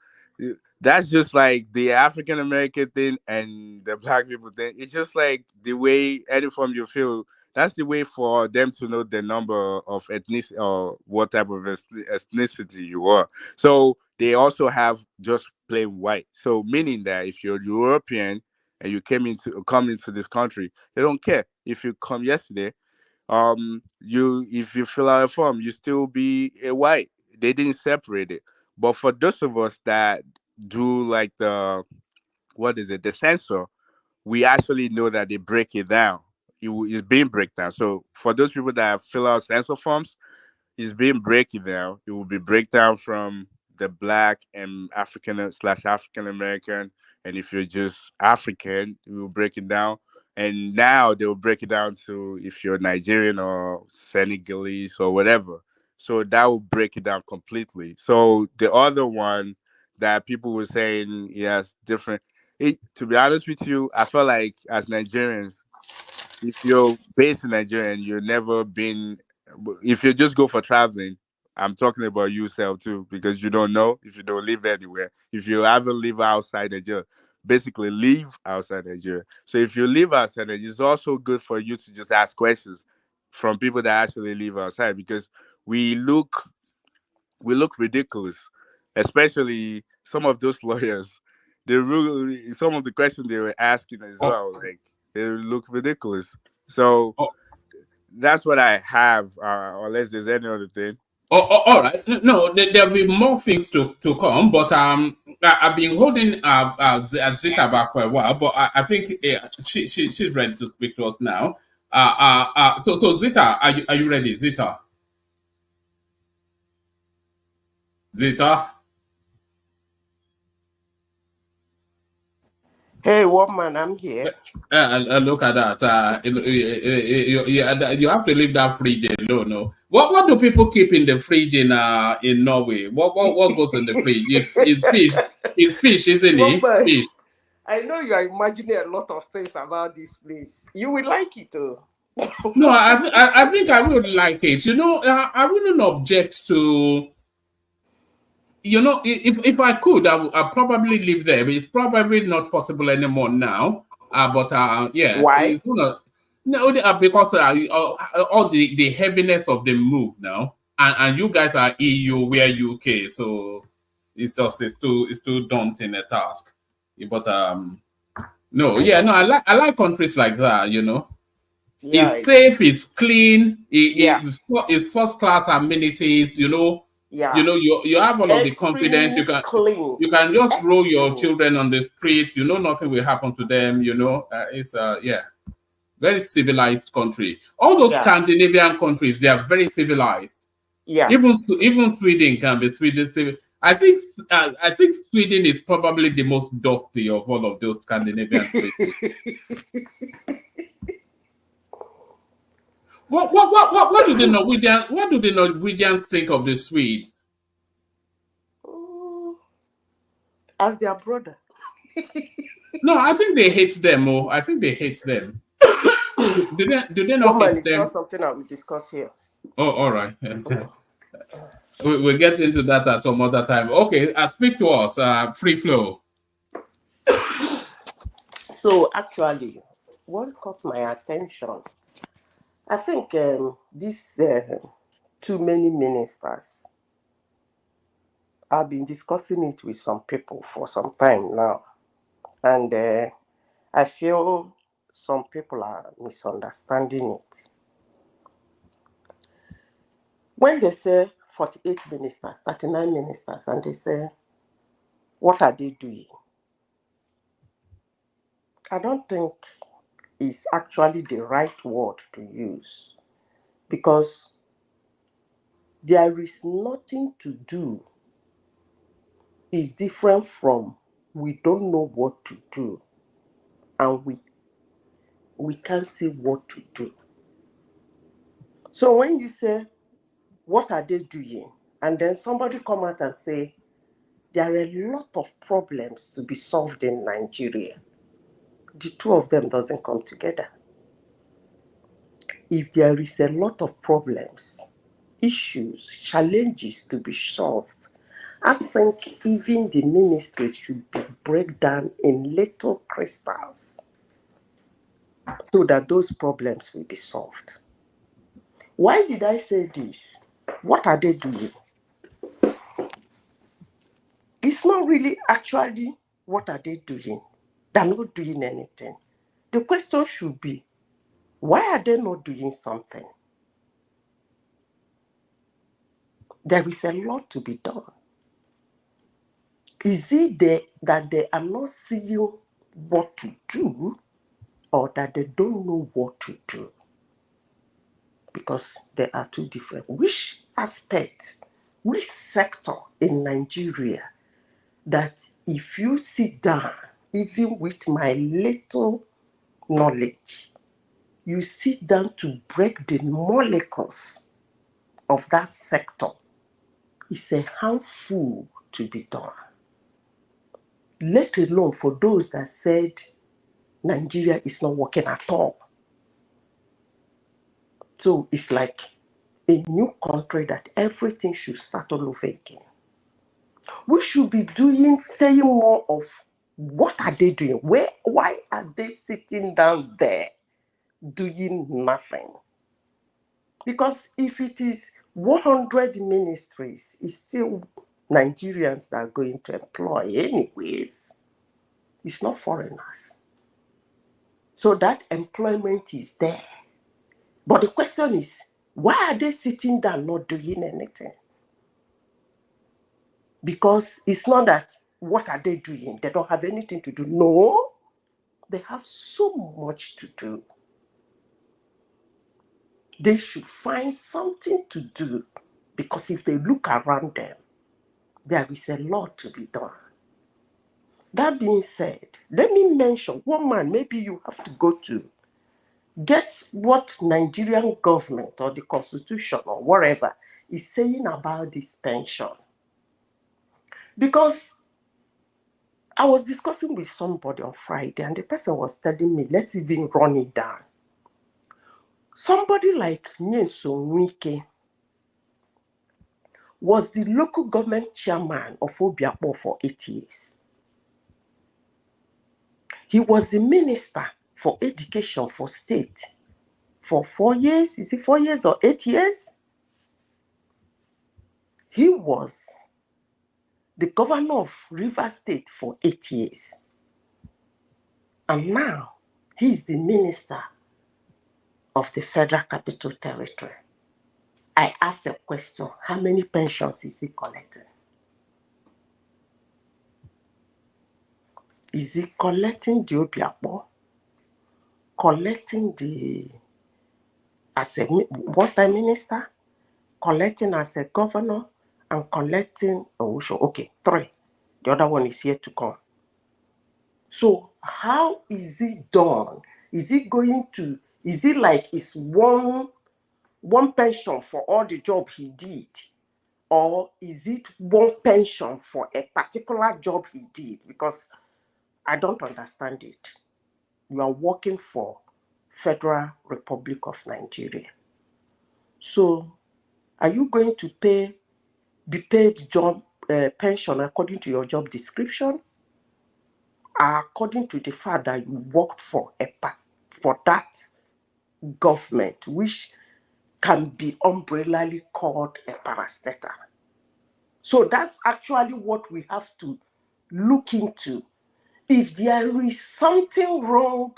That's just like the African American thing and the black people thing. It's just like the way any form you feel. That's the way for them to know the number of ethnicity or what type of ethnicity you are. So they also have just plain white. So meaning that if you're European and you come into this country, they don't care if you come yesterday. You if you fill out a form, you still be a white. They didn't separate it. But for those of us that do like the what is it, the censor, we actually know that they break it down. It's being break down. So for those people that fill out censor forms, it's being breaking down. It will be breakdown from the black and African slash African American. And if you're just African, we will break it down. And now they will break it down to if you're Nigerian or Senegalese or whatever. So that will break it down completely. So the other one that people were saying, yes, different. To be honest with you, I feel like as Nigerians, if you're based in Nigeria and you've never been, if you just go for traveling, I'm talking about yourself too, because you don't know if you don't live anywhere. If you haven't lived outside Nigeria, basically live outside Nigeria. So if you live outside Nigeria, it's also good for you to just ask questions from people that actually live outside, because we look we look ridiculous, especially some of those lawyers. They really, some of the questions they were asking as Oh, well, like they look ridiculous. So oh, that's what I have, unless there's any other thing. all right. No, there'll be more things to come, but I've been holding Zita back for a while, but I think she's ready to speak to us now. So Zita, are you ready, Zita? Zita. Hey, woman, I'm here. Look at that. You have to leave that fridge alone. No. What do people keep in the fridge in Norway? What goes in the fridge? It's fish. It's fish, isn't it? Woman, Fish. I know you are imagining a lot of things about this place. You will like it, too. No, I think I would like it. You know, I wouldn't object to. You know, if I could, I'd probably live there. But it's probably not possible anymore now. But yeah, Why? it's gonna no because all the heaviness of the move now, and you guys are EU, we're UK, so it's too daunting a task. But no, yeah, no, I like countries like that. You know, Yeah, it's safe, it's clean, yeah, it's first class amenities. yeah. You have all of the confidence. Extremely clean. You can just roll your Extremely. children on the streets. You know nothing will happen to them. It's yeah, very civilized country. All those Yeah, Scandinavian countries, they are very civilized. yeah. Even Sweden can be Sweden. I think Sweden is probably the most dusty of all of those Scandinavian places. What do the Norwegians think of the Swedes? As their brother. No, I think they hate them. Oh, I think they hate them. Do they not Woman, hate it's them? not something I will discuss here. Oh, all right. We'll get into that at some other time. Okay, speak to us. Free flow. So actually, what caught my attention, I think these too many ministers, I've been discussing it with some people for some time now. And I feel some people are misunderstanding it. When they say 48 ministers, 39 ministers, and they say, what are they doing? I don't think it's actually the right word to use, because there is nothing to do. It's different from we don't know what to do, and we can't see what to do. So when you say, what are they doing? And then somebody come out and say, there are a lot of problems to be solved in Nigeria. The two of them doesn't come together. If there is a lot of problems, issues, challenges to be solved, I think even the ministries should be break down in little crystals so that those problems will be solved. Why did I say this? What are they doing? It's not really actually what are they doing. They're not doing anything. The question should be, why are they not doing something? There is a lot to be done. Is it that they are not seeing what to do, or that they don't know what to do? Because they are two different. Which aspect, which sector in Nigeria that if you sit down, even with my little knowledge, you sit down to break the molecules of that sector, it's a handful to be done. Let alone for those that said Nigeria is not working at all. So it's like a new country that everything should start all over again. We should be saying more of What are they doing? Why are they sitting down there doing nothing? Because if it is 100 ministries, it's still Nigerians that are going to employ anyways. It's not foreigners. So that employment is there. But the question is, why are they sitting down not doing anything? Because it's not that what are they doing? They don't have anything to do. No, they have so much to do. They should find something to do, because if they look around them, there is a lot to be done. That being said, let me mention one man maybe you have to go to get what Nigerian government or the constitution or whatever is saying about this pension. Because I was discussing with somebody on Friday and the person was telling me, let's even run it down. Somebody like Nyeso Nwike was the local government chairman of Obiakpo for 8 years. He was the minister for education for state for 4 years. Is it 4 years or 8 years? He was the governor of Rivers State for 8 years. And now he is the minister of the Federal Capital Territory. I asked a question, how many pensions is he collecting? Is he collecting the Obiakpo, collecting the as a one-time minister, collecting as a governor, and collecting, okay, 3. The other one is here to come. So how is it done? Is it like it's one pension for all the job he did? Or is it one pension for a particular job he did? Because I don't understand it. You are working for Federal Republic of Nigeria. So are you going to be paid job pension according to your job description? According to the fact that you worked for that government, which can be umbrellally called a parastatal. So that's actually what we have to look into. If there is something wrong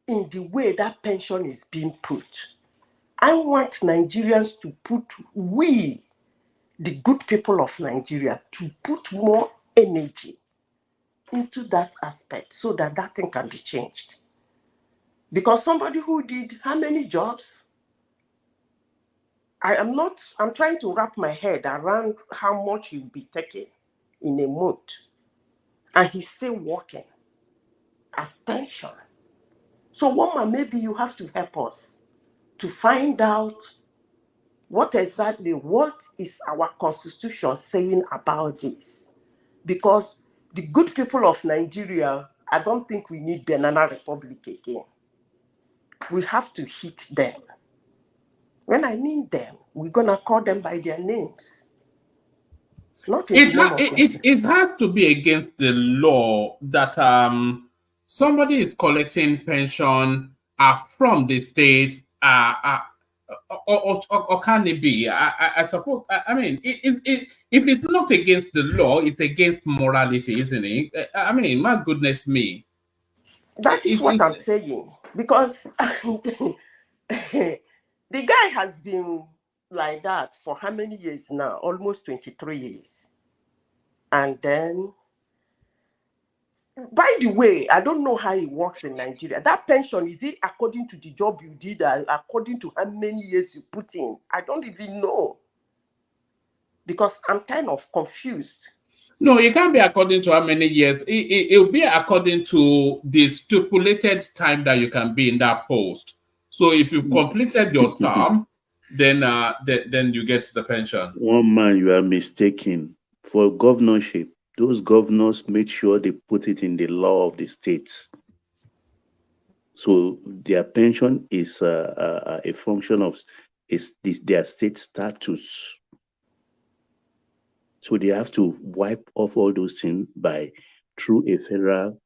in the way that pension is being put, I want Nigerians to put, the good people of Nigeria, to put more energy into that aspect so that that thing can be changed. Because somebody who did how many jobs? I'm trying to wrap my head around how much he'll be taking in a month. And he's still working as pension. So woman, maybe you have to help us to find out what is our constitution saying about this. Because the good people of Nigeria, I don't think we need Banana Republic again. We have to hit them. When I mean them, we're going to call them by their names. Not in the name of it has to be against the law that somebody is collecting pension from the state or can it be? I suppose. I mean, if it's not against the law, it's against morality, isn't it? I mean, my goodness me. That is what I'm saying. Because the guy has been like that for how many years now? Almost 23 years. And then, by the way, I don't know how it works in Nigeria. That pension, is it according to the job you did, according to how many years you put in? I don't even know. Because I'm kind of confused. No, it can't be according to how many years. It will be according to the stipulated time that you can be in that post. So if you've completed your term, then you get the pension. One man, you are mistaken. For governorship, those governors made sure they put it in the law of the states. So their pension is a function of their state status. So they have to wipe off all those things by through a federal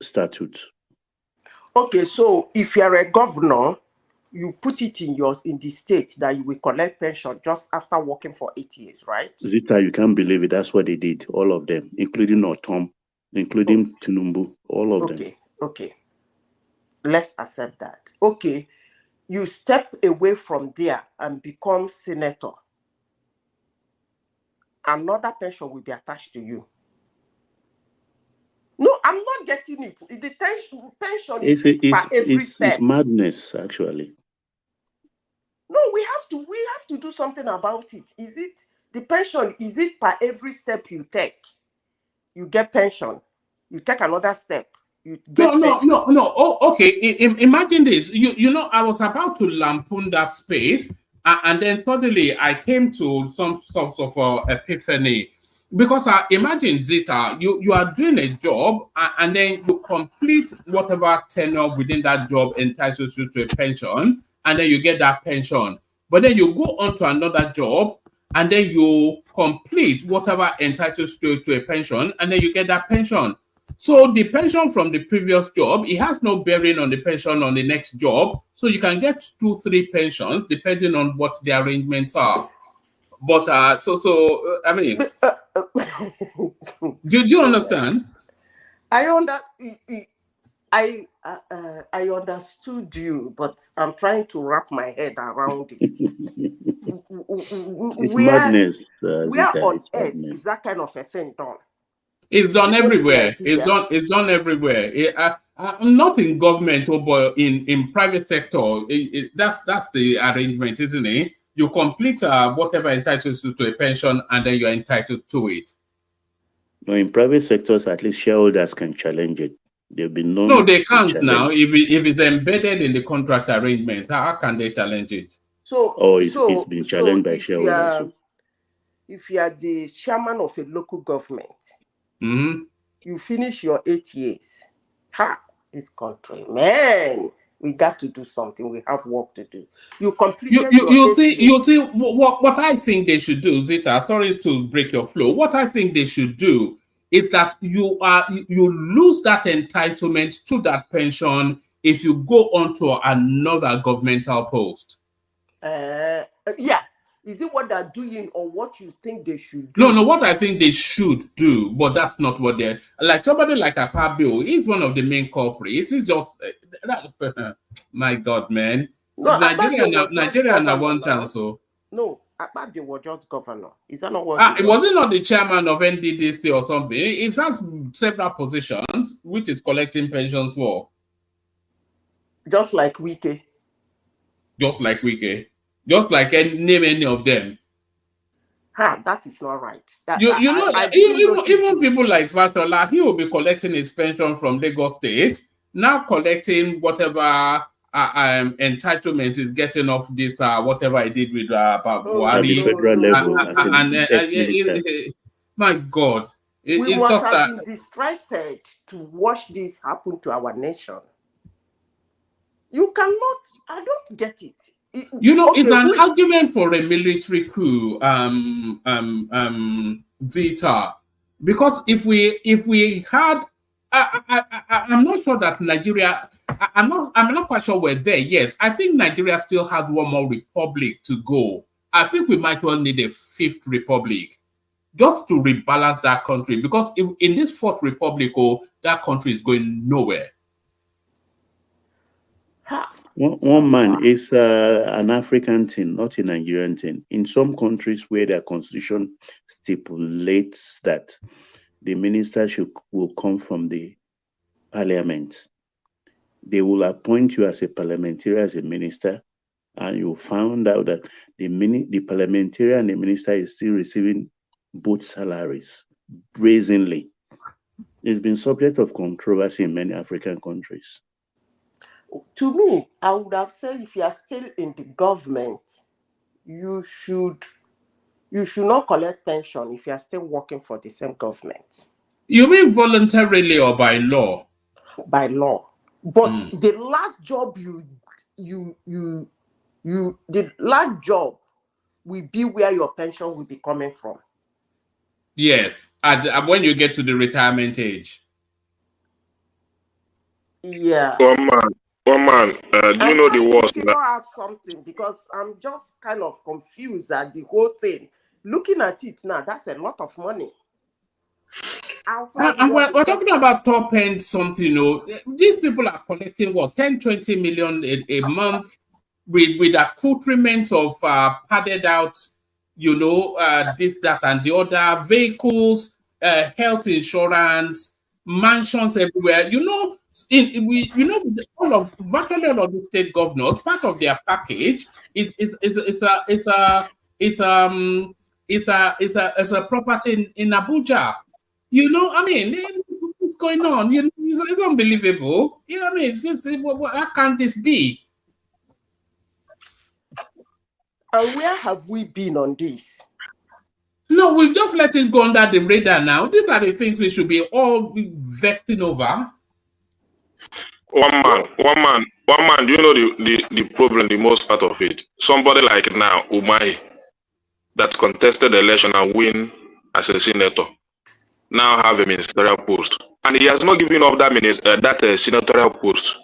statute. Okay, so if you're a governor, you put it in the state that you will collect pension just after working for 8 years, right? Zita, you can't believe it. That's what they did, all of them, including Otom, including Tinubu, all of them. Okay. Let's accept that. Okay, you step away from there and become senator. Another pension will be attached to you. No, I'm not getting it. The pension is per every step. It's madness, actually. No, we have to do something about it. Is it the pension? Is it per every step you take? You get pension. You take another step. You get No. Oh, okay. Imagine this. You know, I was about to lampoon that space, and then suddenly I came to some sort of epiphany. Because imagine, Zita, you are doing a job, and then you complete whatever tenure within that job entitles you to a pension, and then you get that pension. But then you go on to another job, and then you complete whatever entitles you to a pension, and then you get that pension. So the pension from the previous job, it has no bearing on the pension on the next job. So you can get 2-3 pensions depending on what the arrangements are. But I mean, do you understand? I understood you, but I'm trying to wrap my head around it. It's madness, where on it's earth madness. is that kind of a thing done? It's done everywhere. It's done everywhere. Not in government, but in private sector. That's the arrangement, isn't it? You complete whatever entitles you to a pension, and then you're entitled to it. No, in private sectors, at least shareholders can challenge it. They've been known. No, they can't now. If it's embedded in the contract arrangement, how can they challenge it? It's been challenged by shareholders. If you are the chairman of a local government, you finish your 8 years. This country, man, we got to do something. We have work to do. You completed you see what I think they should do, Zita. Sorry to break your flow. What I think they should do is that you lose that entitlement to that pension if you go on to another governmental post. Yeah. Is it what they're doing or what you think they should do? No, what I think they should do, but that's not what they're like. Somebody like Akpabio, he's one of the main culprits. He's just my God, man. No, Nigeria and one chance. So no, Akpabio was just governor. Is that not what? It wasn't not the chairman of NDDC or something. It has several positions, which is collecting pensions for. Just like Wike. Just like name any of them. That is not right. Even people like Fashola, he will be collecting his pension from Lagos State, now collecting whatever entitlement is getting off this whatever I did with Buhari. At the federal level, my God. We must have been distracted to watch this happen to our nation. You cannot, I don't get it. It's an argument for a military coup, Zita, because if we had, I'm not sure that Nigeria. I'm not quite sure we're there yet. I think Nigeria still has one more republic to go. I think we might well need a 5th republic just to rebalance that country, because if in this 4th republic, that country is going nowhere. One man is an African thing, not a Nigerian thing. In some countries where their constitution stipulates that the minister will come from the parliament, they will appoint you as a parliamentarian, as a minister, and you found out that the parliamentarian and the minister is still receiving both salaries brazenly. It's been subject of controversy in many African countries. To me, I would have said if you are still in the government, you should not collect pension if you are still working for the same government. You mean voluntarily or by law? By law. But the last job the last job will be where your pension will be coming from. Yes, when you get to the retirement age. Yeah. One man. Do you know the worst? Figure out something because I'm just kind of confused at the whole thing. Looking at it now, that's a lot of money. Outside And what we're talking about top end something, you know. These people are collecting what 10, 20 million a month with accoutrements of padded out, you know, this, that, and the other, vehicles, health insurance, mansions everywhere. You know, virtually all of the state governors, part of their package is a property in Abuja. You know, I mean, what's going on? You know, it's unbelievable. You know what I mean? It's just, how can this be? And where have we been on this? No, we've just let it go under the radar now. These are the things we should be all vexing over. One man. Do you know the problem, the most part of it? Somebody like now, Umai, that contested the election and win as a senator, now have a ministerial post. And he has not given up that senatorial post.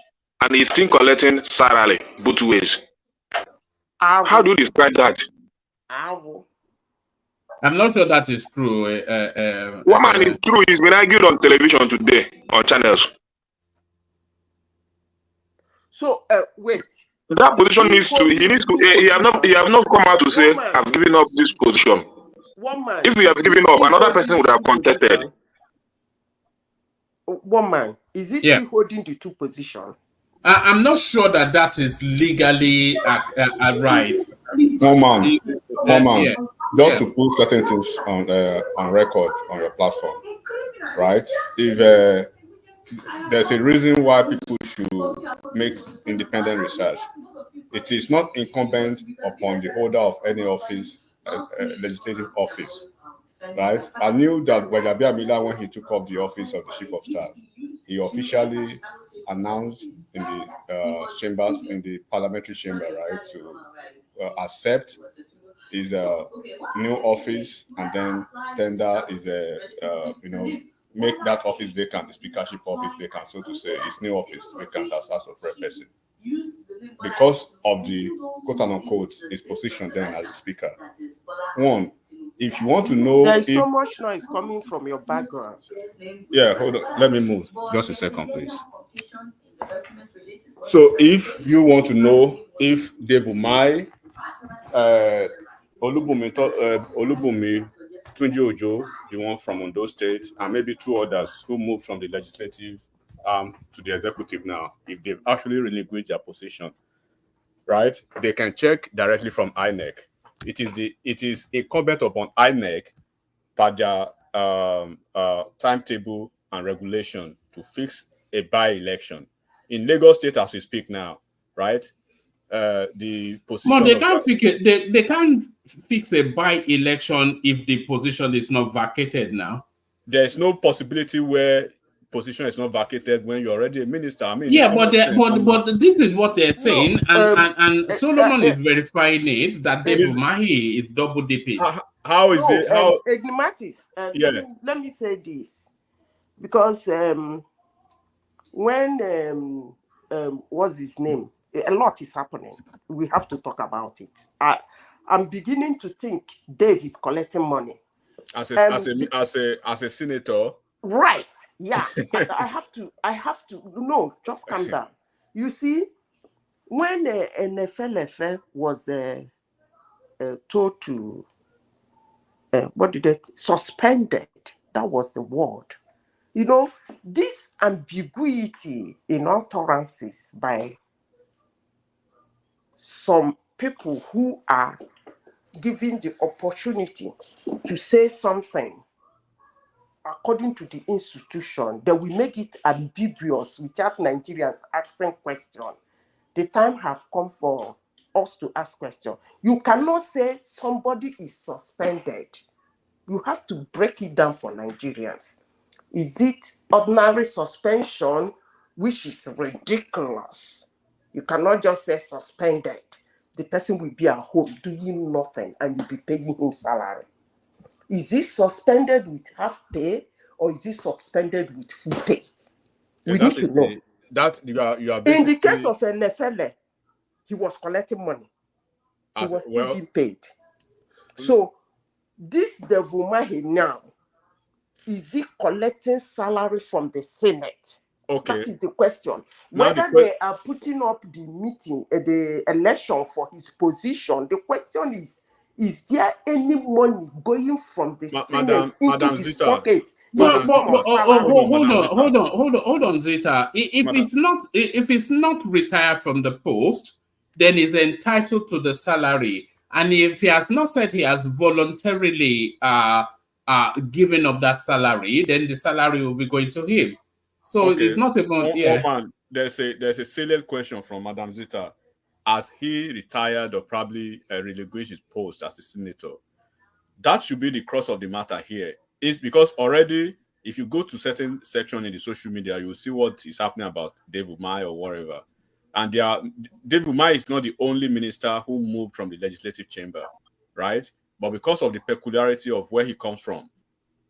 And he's still collecting salary both ways. How do you describe that? I'm not sure that is true. One man is true. He's been argued on television today, on channels. So, wait. That position needs to, he have not come out to say, I've given up this position. One man. If he has given up, another person would have contested. One man. Is he still holding the two positions? I'm not sure that is legally right. One man. Yeah. Just to put certain things on record on your platform, right? If there's a reason why people should make independent research, it is not incumbent upon the holder of any office, legislative office, right? I knew that Wegabia Miller, when he took up the office of the chief of staff, he officially announced in the chambers, in the parliamentary chamber, right, to accept his new office and then tender is make that office vacant, the speakership office vacant, so to say, his new office vacant as House of Rep person. Because of the quote unquote his position then as a speaker. One, if you want to know, there's so much noise coming from your background. Yeah, hold on. Let me move. Just a second, please. So, if you want to know if Dave Umai, Olubumi, Tunji Ojo, the one from Ondo State, and maybe two others who moved from the legislative to the executive now, if they've actually relinquished their position, right? They can check directly from INEC. It is incumbent upon INEC by their timetable and regulation to fix a by-election. In Lagos State, as we speak now, right? The position. No, they can't fix it. They can't fix a by-election if the position is not vacated now. There is no possibility where position is not vacated when you're already a minister. I mean, yeah, but this is what they're saying, and Solomon is verifying it that Dave Umahi is double dipping. How is it? How enigmatis? Yeah. Let me say this, because when what's his name? A lot is happening. We have to talk about it. I'm beginning to think Dave is collecting money as a senator. Right? Yeah. I have to. No, just calm down. You see, when NFLF was told to suspended, that was the word. You know, this ambiguity in utterances by some people who are given the opportunity to say something according to the institution, that we make it ambiguous without Nigerians asking questions. The time have come for us to ask questions. You cannot say somebody is suspended. You have to break it down for Nigerians. Is it ordinary suspension, which is ridiculous? You cannot just say suspended. The person will be at home doing nothing and you'll be paying him salary. Is it suspended with half pay or is it suspended with full pay? Yeah, We need to know. That you are In the basically, case of NFL, he was collecting money. He was still being paid. So this Devil Mahi now, is he collecting salary from the Senate? Okay. That is the question. Whether they are putting up the meeting, the election for his position, the question is there any money going from the Senate into his pocket? Hold on, Zeta. If it's not retired from the post, then he's entitled to the salary. And if he has not said he has voluntarily given up that salary, then the salary will be going to him. So it's not even man, there's a salient question from Madam Zita. Has he retired or probably relinquished his post as a senator? That should be the crux of the matter here. It's because already, if you go to certain section in the social media, you will see what is happening about Dave Umahi or whatever. And Dave Umahi is not the only minister who moved from the legislative chamber, right? But because of the peculiarity of where he comes from,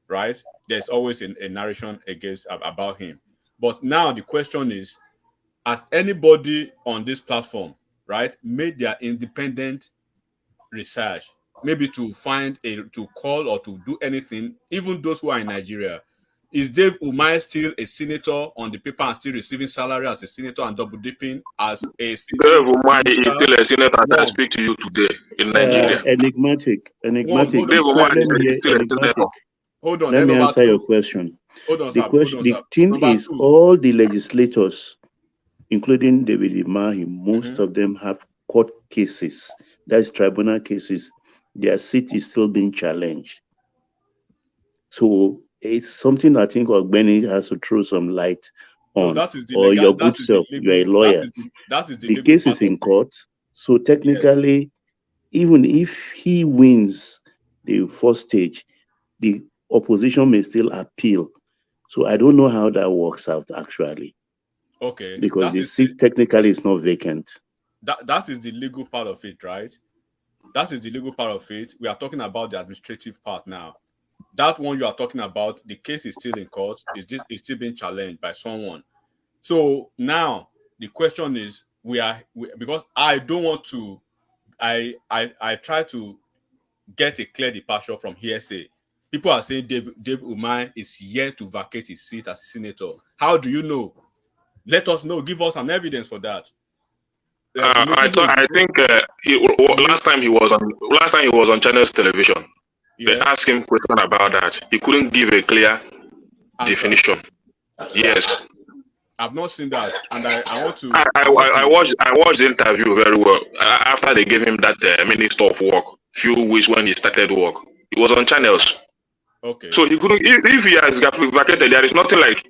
right, there's always a narration about him. But now the question is, has anybody on this platform, right, made their independent research, maybe to call or to do anything, even those who are in Nigeria? Is Dave Umahi still a senator on the paper and still receiving salary as a senator and double dipping as a Dave Umahi is still a senator as I speak to you today in Nigeria. Enigmatic. Dave Umahi is still a senator. Hold on. Let me answer your question. Hold on, The thing is, all the legislators, including David Umahi, most of them have court cases. That is tribunal cases. Their seat is still being challenged. So it's something I think Ogbeni has to throw some light on. No, that is the or legal, your good self. You are a lawyer. That is the case is in court. So technically, even if he wins the first stage, the opposition may still appeal. So I don't know how that works out actually. Okay. Because the seat technically is not vacant. That is the legal part of it, right? That is the legal part of it. We are talking about the administrative part now. That one you are talking about, the case is still in court. It's still being challenged by someone. So now the question is, because I don't want to, I try to get a clear departure from hearsay. People are saying Dave Umahi is yet to vacate his seat as senator. How do you know? Let us know. Give us some evidence for that. I think last time he was on Channels Television. They asked him question about that. He couldn't give a clear definition. Yes. I've not seen that, and I want to. I watched the interview very well after they gave him that Minister of Work. Few weeks when he started work, he was on Channels. Okay. So he couldn't. If he has vacated, there is nothing like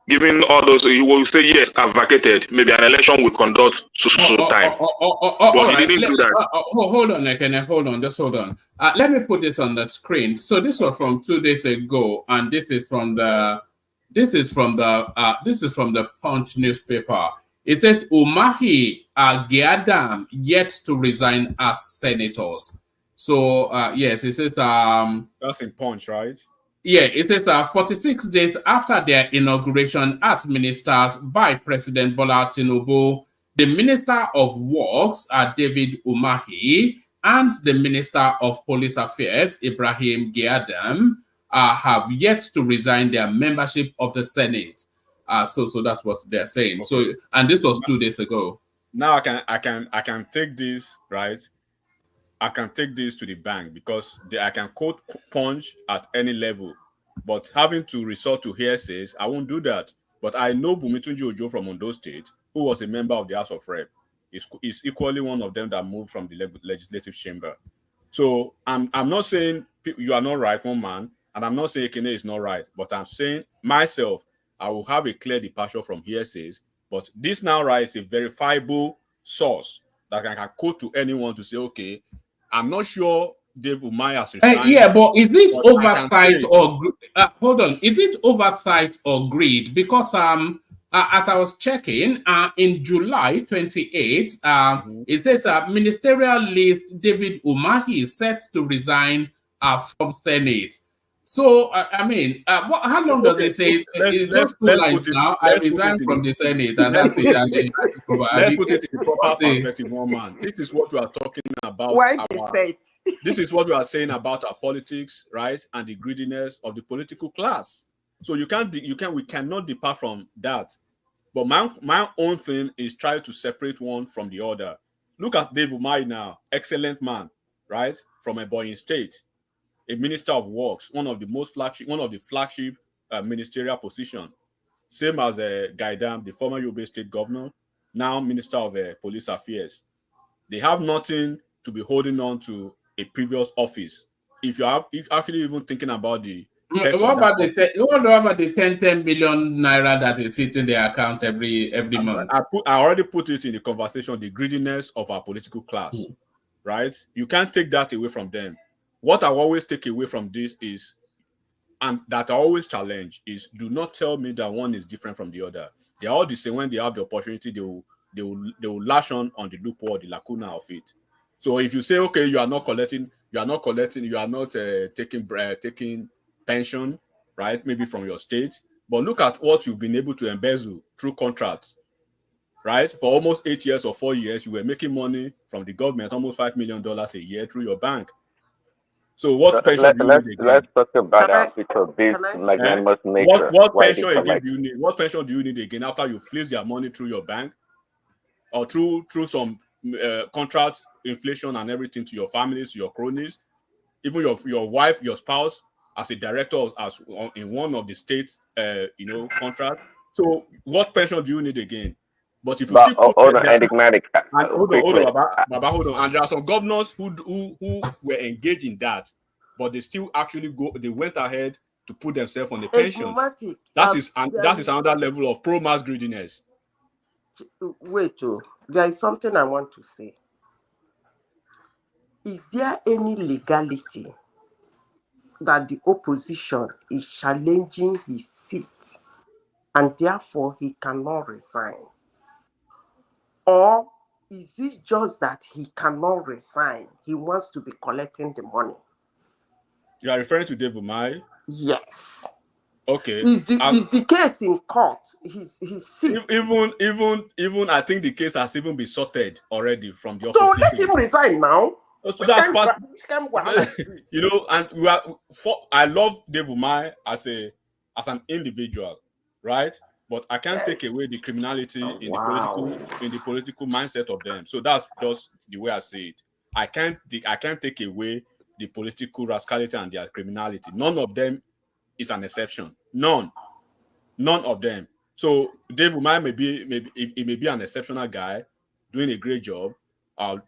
giving all those. He will say yes, I've vacated. Maybe an election will conduct time. But he didn't do that. Hold on, Ekene. Hold on. Just hold on. Let me put this on the screen. So this was from 2 days ago, and this is from the Punch newspaper. It says Umahi Giadam yet to resign as senators. So yes, it says that's in Punch, right? Yeah, it says 46 days after their inauguration as ministers by President Bola Tinubu, the Minister of Works, David Umahi, and the Minister of Police Affairs, Ibrahim Giadam, have yet to resign their membership of the Senate. So that's what they're saying. Okay. So, and this was 2 days ago. Now I can take this, right? I can take this to the bank because I can quote Punch at any level, but having to resort to hearsays, I won't do that. But I know Bumitunji Ojo from Ondo State, who was a member of the House of Rep, is equally one of them that moved from the legislative chamber. So I'm not saying you are not right, one man, and I'm not saying Ekene is not right, but I'm saying myself, I will have a clear departure from hearsays. But this now, right, is a verifiable source that I can quote to anyone to say, okay, I'm not sure Dave Umahi has resigned. Yeah, but is it oversight or hold on? Is it oversight or greed? Because as I was checking, in July 28, it says ministerial list David Umahi is set to resign are from Senate. So, I mean, how long does Okay, it say? It's let's just two let's lines put it now. I let's put it resign in from the the Senate, and that's it. And then I take over. And let's the put case it in the will proper say, perspective, one man. This is what we are talking about Why they our say it? this is what we are saying about our politics, right? And the greediness of the political class. So we cannot depart from that. But my own thing is try to separate one from the other. Look at Dave Umahi now, excellent man, right? From a boy in state, a minister of works, one of the flagship ministerial position. Same as Gaidam, the former Yobe state governor, now minister of police affairs. They have nothing to be holding on to a previous office. If actually even thinking about the perks of that office. what about the 10 million naira that is sitting in their account every month? I already put it in the conversation, the greediness of our political class, right? You can't take that away from them. What I always take away from this is, and that I always challenge, is do not tell me that one is different from the other. They're all the same. When they have the opportunity, they will lash on the loophole, the lacuna of it. So if you say, okay, you are not taking pension, right? Maybe from your state, but look at what you've been able to embezzle through contracts, right? For almost 8 years or 4 years, you were making money from the government, almost $5 million a year through your bank. So what pension do you need again? Let's talk about Can I this can I say magnanimous nature. What Why they pension again collect? do you need? What pension do you need again after you fleece their money through your bank or through some contract inflation and everything to your families, to your cronies, even your wife, your spouse, as a director, as in one of the states, contract. So what pension do you need again? But if you But still put hold on, enigmatic. and hold on, Quickly. Baba, hold on. And there are some governors who were engaged in that, but they still actually they went ahead to put themselves on the pension. Enigmatic. That is There is another level of pro-mass greediness. wait. Oh, there is something I want to say. Is there any legality that the opposition is challenging his seat and therefore he cannot resign? Or is it just that he cannot resign? He wants to be collecting the money. You are referring to Dave Umahi? Yes. Okay. Is the case in court? His seat. Even I think the case has even been sorted already from the So opposition. let him resign now. So that's part. You know, I love Dave Umahi as an individual, right? But I can't take away the criminality in the political mindset of them. So that's just the way I see it. I can't take away the political rascality and their criminality. None of them is an exception. None of them. So Dave Umahi may be an exceptional guy doing a great job.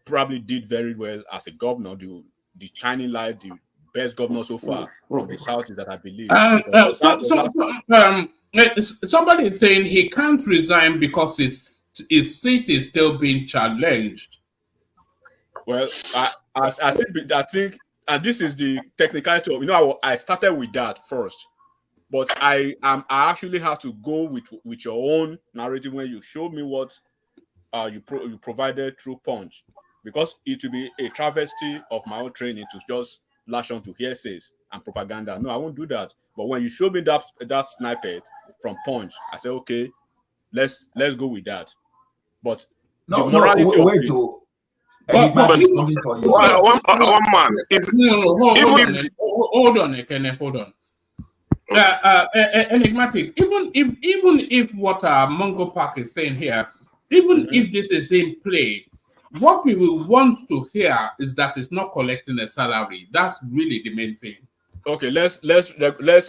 Probably did very well as a governor, the shining light, the best governor so far from the south is that I believe. Somebody is saying he can't resign because his seat is still being challenged. Well, I think, and this is the technicality of, I started with that first, but I actually have to go with your own narrative when you showed me what you provided through Punch, because it will be a travesty of my own training to just lash on to hearsays and propaganda. No, I won't do that. But when you showed me that snippet from Punch, I said, okay, let's go with that. But the morality of it. One man. Hold on, Ekene, hold on. Enigmatic. Even if what Mongo Park is saying here, even if this is in play, what we will want to hear is that it's not collecting a salary. That's really the main thing. Okay, let's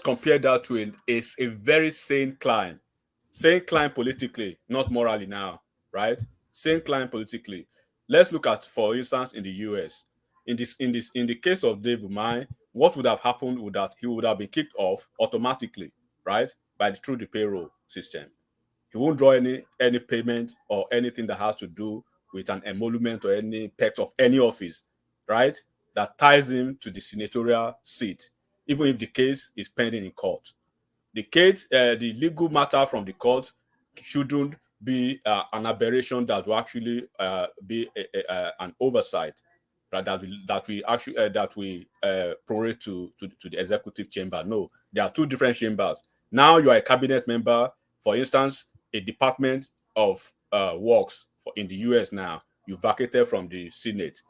compare that to a very sane climb politically, not morally now, right? Sane climb politically. Let's look at, for instance, in the US. In the case of Dave Umahi, what would have happened would that he would have been kicked off automatically, right, through the payroll system. He won't draw any payment or anything that has to do with an emolument or any perks of any office, right, that ties him to the senatorial seat, even if the case is pending in court. The case, the legal matter from the court shouldn't be an aberration that will actually be an oversight. right, that we prorate to the executive chamber. No, there are two different chambers. Now you are a cabinet member. For instance, a department of works in the US now, you vacated from the Senate.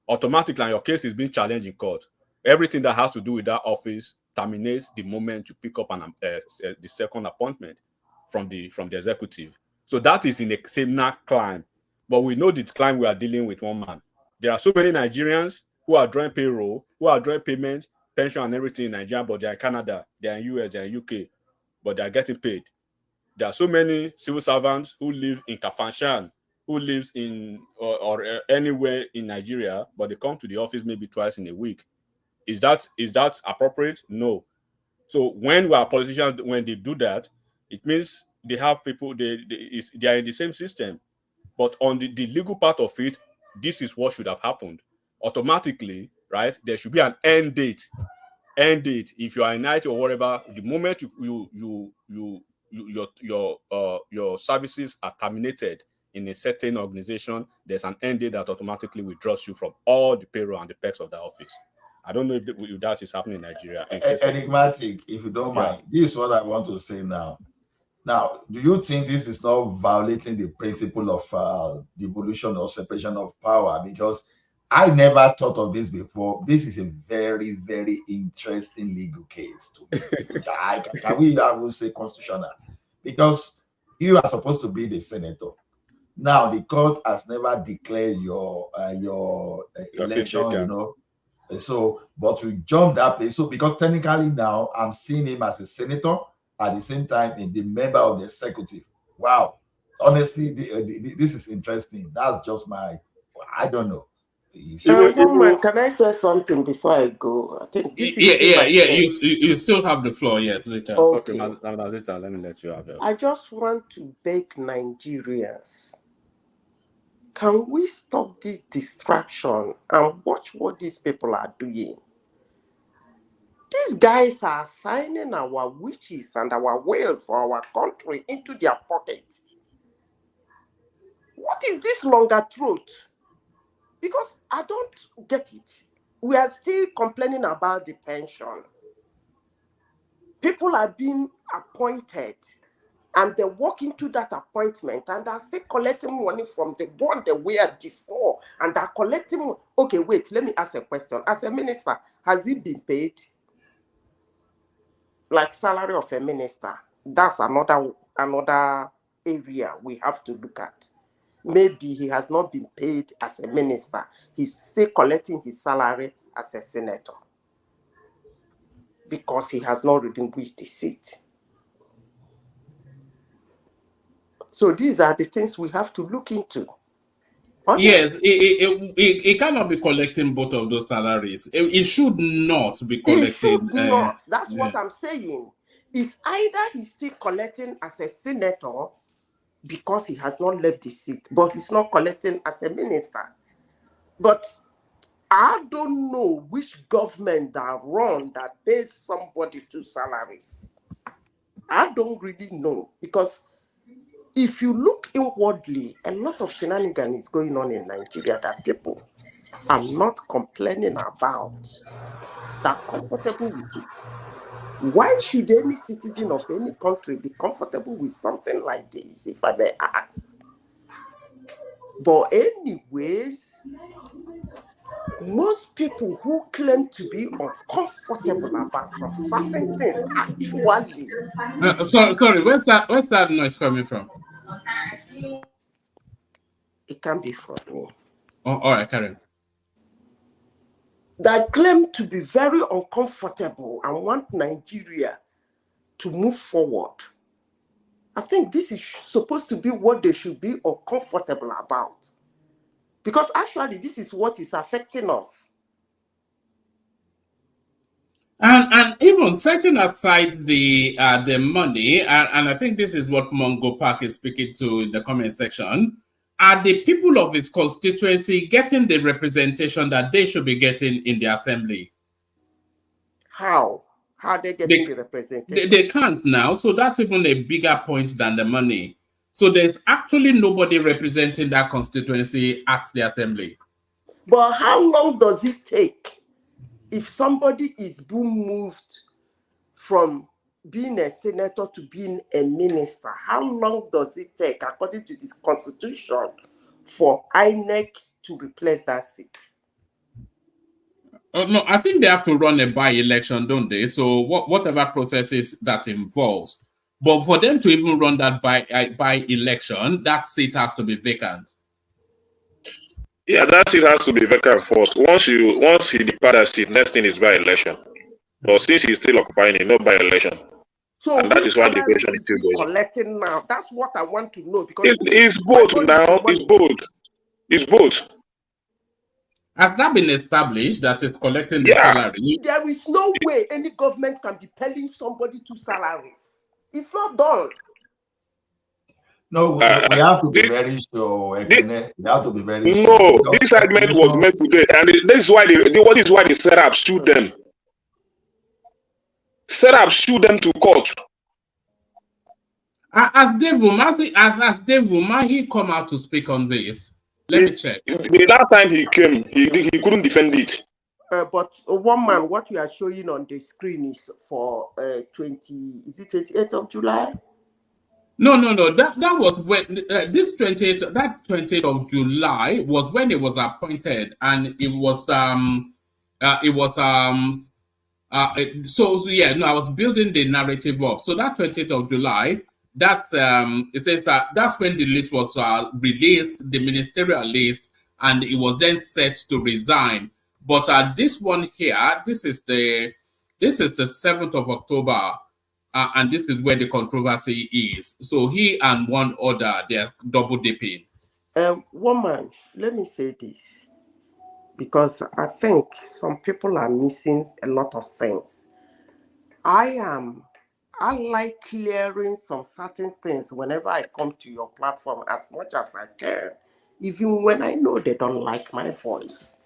Automatically, and your case is being challenged in court. Everything that has to do with that office terminates the moment you pick up the second appointment from the executive. So that is in a similar climb. But we know the climb we are dealing with one man. There are so many Nigerians who are drawing payroll, who are drawing payments, pension and everything in Nigeria, but they're in Canada, they're in US, they're in UK, but they're getting paid. There are so many civil servants who live in Kafanchan, who lives in or anywhere in Nigeria, but they come to the office maybe twice in a week. Is that appropriate? No. So when we are politicians, when they do that, it means they have people, they are in the same system. But on the legal part of it, this is what should have happened. Automatically, right? There should be an end date. End date. If you are in IT or whatever, the moment your services are terminated in a certain organization, there's an end date that automatically withdraws you from all the payroll and the perks of the office. I don't know if that is happening in Nigeria. Enigmatic, if you don't mind. This is what I want to say now. Now, do you think this is not violating the principle of devolution or separation of power? Because I never thought of this before. This is a very, very interesting legal case to me. Can we, I will say, constitutional? Because you are supposed to be the senator. Now, the court has never declared your election, you know. So, but we jumped that place. So, because technically now I'm seeing him as a senator at the same time in the member of the executive. Wow. Honestly, this is interesting. That's just I don't know. Can I say something before I go? I think this is You still have the floor. Yes, later. Okay. Let me let you have it. I just want to beg Nigerians. Can we stop this distraction and watch what these people are doing? These guys are signing our wishes and our will for our country into their pocket. What is this longer throat? Because I don't get it. We are still complaining about the pension. People are being appointed and they walk into that appointment and are still collecting money from the one they were before and are collecting. Okay, wait, let me ask a question. As a minister, has he been paid? Like salary of a minister? That's another area we have to look at. Maybe he has not been paid as a minister. He's still collecting his salary as a senator because he has not relinquished his seat. So these are the things we have to look into. Honestly. Yes, it cannot be collecting both of those salaries. It should not be collecting. It should not. That's what I'm saying. It's either he's still collecting as a senator because he has not left the seat, but he's not collecting as a minister. But I don't know which government that pays somebody 2 salaries. I don't really know, because if you look inwardly, a lot of shenanigans is going on in Nigeria that people are not complaining about. They're comfortable with it. Why should any citizen of any country be comfortable with something like this, if I may ask? But anyways, most people who claim to be uncomfortable about some certain things actually. Sorry, where's that noise coming from? It can be from me. Oh, all right, Karen. That claim to be very uncomfortable and want Nigeria to move forward. I think this is supposed to be what they should be uncomfortable about. Because actually, this is what is affecting us. And even setting aside the money, and I think this is what Mongo Park is speaking to in the comment section, are the people of its constituency getting the representation that they should be getting in the assembly? How? How are they getting the representation? They can't now, so that's even a bigger point than the money. So there's actually nobody representing that constituency at the assembly. But how long does it take if somebody is being moved from being a senator to being a minister? How long does it take, according to this constitution, for INEC to replace that seat? No, I think they have to run a by-election, don't they? So whatever processes that involves. But for them to even run that by-election, that seat has to be vacant. Yeah, that seat has to be vacant first. Once he departs that seat, next thing is by-election. But since he's still occupying it, no by-election. So And that which is why the salary question is is still he going. collecting now? That's what I want to know, because It's both now. It's both. It's both. Has that been established that is collecting the Yeah. salary? There is no way any government can be paying somebody 2 salaries. It's not done. No, we have to be very sure. Ekene. We have to be very sure. No, this argument was made today, and this is why what is why the setup sued them. Setup sued them to court. As Dave Umahi come out to speak on this? Let me check. The last time he came, he couldn't defend it. But one man, what you are showing on the screen is for 28th of July? No. That was when this 28th of July was when it was appointed, and it was so yeah. No, I was building the narrative up. So that 28th of July, that's it says that's when the list was released, the ministerial list, and it was then set to resign. But this one here, this is the 7th of October. And this is where the controversy is. So he and one other, they're double dipping. Woman, let me say this, because I think some people are missing a lot of things. I like clearing some certain things whenever I come to your platform as much as I can, even when I know they don't like my voice.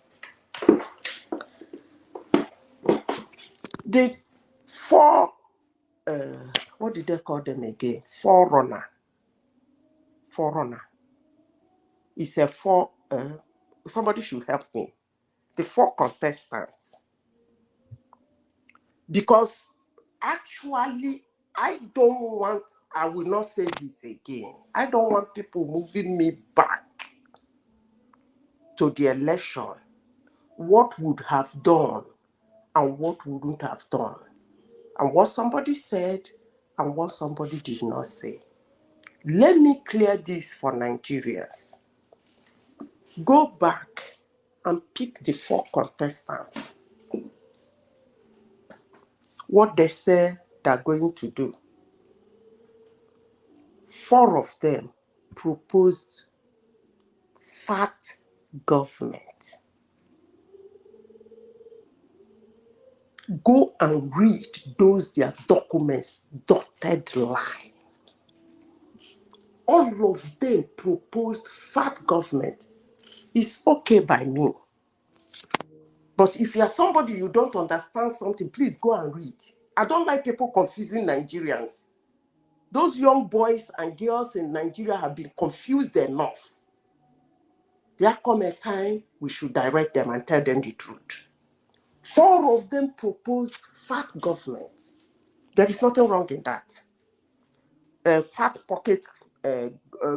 The four, what did they call them again? Forerunner. It's a four, somebody should help me. The 4 contestants. Because actually, I will not say this again. I don't want people moving me back to the election. What would have done and what wouldn't have done. And what somebody said and what somebody did not say. Let me clear this for Nigerians. Go back and pick the 4 contestants. What they say they're going to do. 4 of them proposed fat government. Go and read those their documents, dotted line. All of them proposed fat government. It's okay by me. But if you are somebody you don't understand something, please go and read. I don't like people confusing Nigerians. Those young boys and girls in Nigeria have been confused enough. There come a time we should direct them and tell them the truth. 4 of them proposed fat government. There is nothing wrong in that. Fat pocket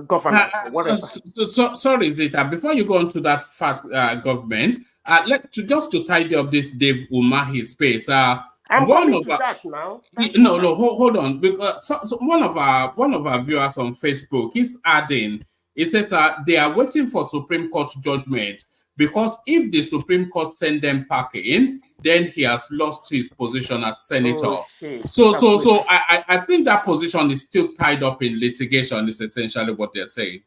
governance, whatever. Sorry, Zita. Before you go on to that fat government, just to tidy up this Dave Umahi space. I'm coming to that now. Hold on. Because one of our viewers on Facebook, he's adding. It says they are waiting for Supreme Court judgment, because if the Supreme Court send them packing, then he has lost his position as senator. Oh, shit. So I think that position is still tied up in litigation. Is essentially what they're saying.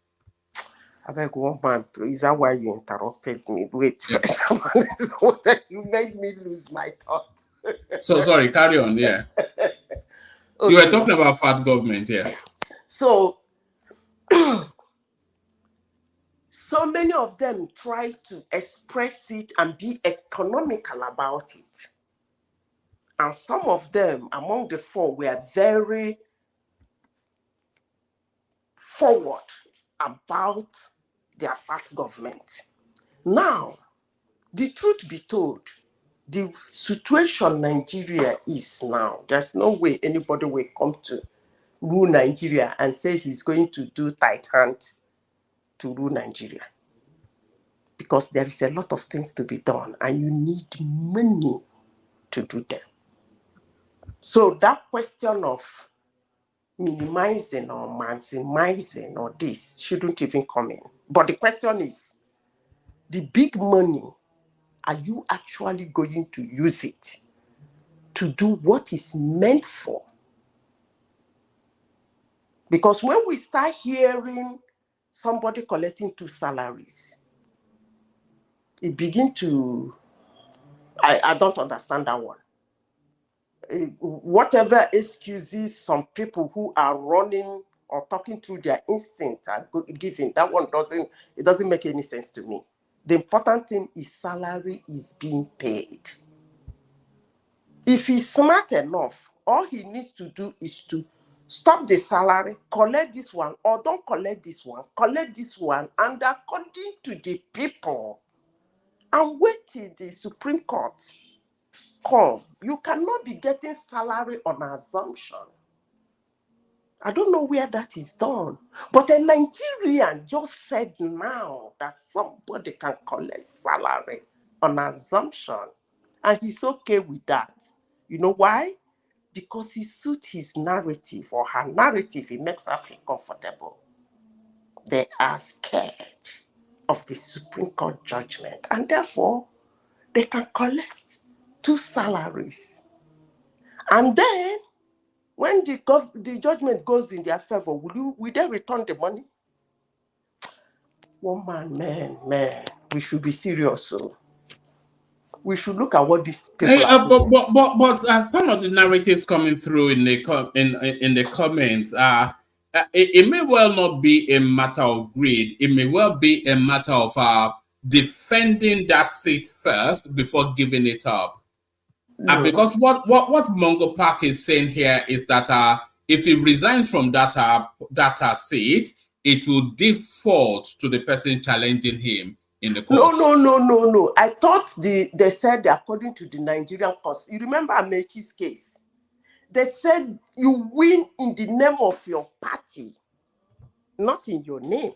I beg one man, is that why you interrupted me? Wait, yeah. You made me lose my thought. So sorry, carry on. Yeah. Okay. You were talking about fat government, yeah. So many of them try to express it and be economical about it. And some of them, among the 4, were very forward about their fat government. Now, The truth be told, the situation Nigeria is now, there's no way anybody will come to rule Nigeria and say he's going to do tight hand to rule Nigeria. Because there is a lot of things to be done and you need money to do them. So that question of minimizing or maximizing or this shouldn't even come in. But the question is, the big money, are you actually going to use it to do what it's meant for? Because when we start hearing somebody collecting 2 salaries, it begins to, I don't understand that one. Whatever excuses some people who are running or talking through their instinct are giving, that one doesn't make any sense to me. The important thing is salary is being paid. If he's smart enough, all he needs to do is to stop the salary, collect this one, or don't collect this one, collect this one, and according to the people, and wait till the Supreme Court come. You cannot be getting salary on assumption. I don't know where that is done. But a Nigerian just said now that somebody can collect salary on assumption. And he's okay with that. You know why? Because he suits his narrative or her narrative. It makes her feel comfortable. They are scared of the Supreme Court judgment. And therefore, they can collect 2 salaries. And then, when the judgment goes in their favor, will they return the money? Man, we should be serious. So we should look at what these people are doing. But some of the narratives coming through in the comments it may well not be a matter of greed. It may well be a matter of defending that seat first before giving it up. Because what Mongo Park is saying here is that if he resigns from that seat, it will default to the person challenging him in the court. No. I thought they said, according to the Nigerian court, you remember Amechi's case? They said you win in the name of your party, not in your name.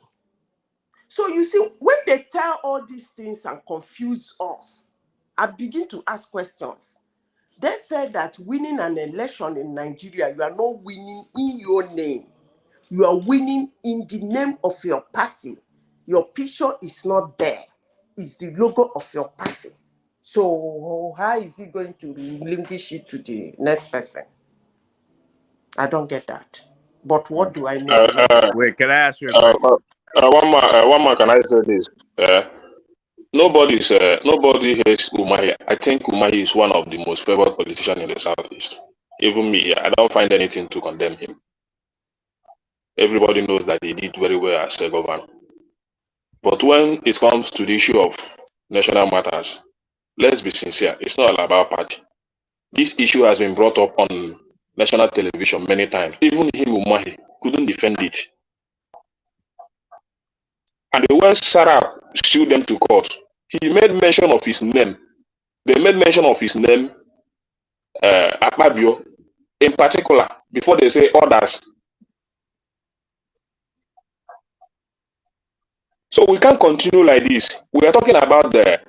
So you see, when they tell all these things and confuse us, I begin to ask questions. They said that winning an election in Nigeria, you are not winning in your name. You are winning in the name of your party. Your picture is not there. It's the logo of your party. So how is he going to relinquish it to the next person? I don't get that. But what do I know? Wait, can I ask you a question? One more, can I say this? Nobody hates Umahi. I think Umahi is one of the most favored politicians in the Southeast. Even me, I don't find anything to condemn him. Everybody knows that he did very well as a governor. But when it comes to the issue of national matters, let's be sincere, it's not all about party. This issue has been brought up on national television many times. Even him, Umahi, couldn't defend it. And when Sarah sued them to court, he made mention of his name. They made mention of his name, Akpabio, in particular, before they say others. So we can't continue like this. We are talking about the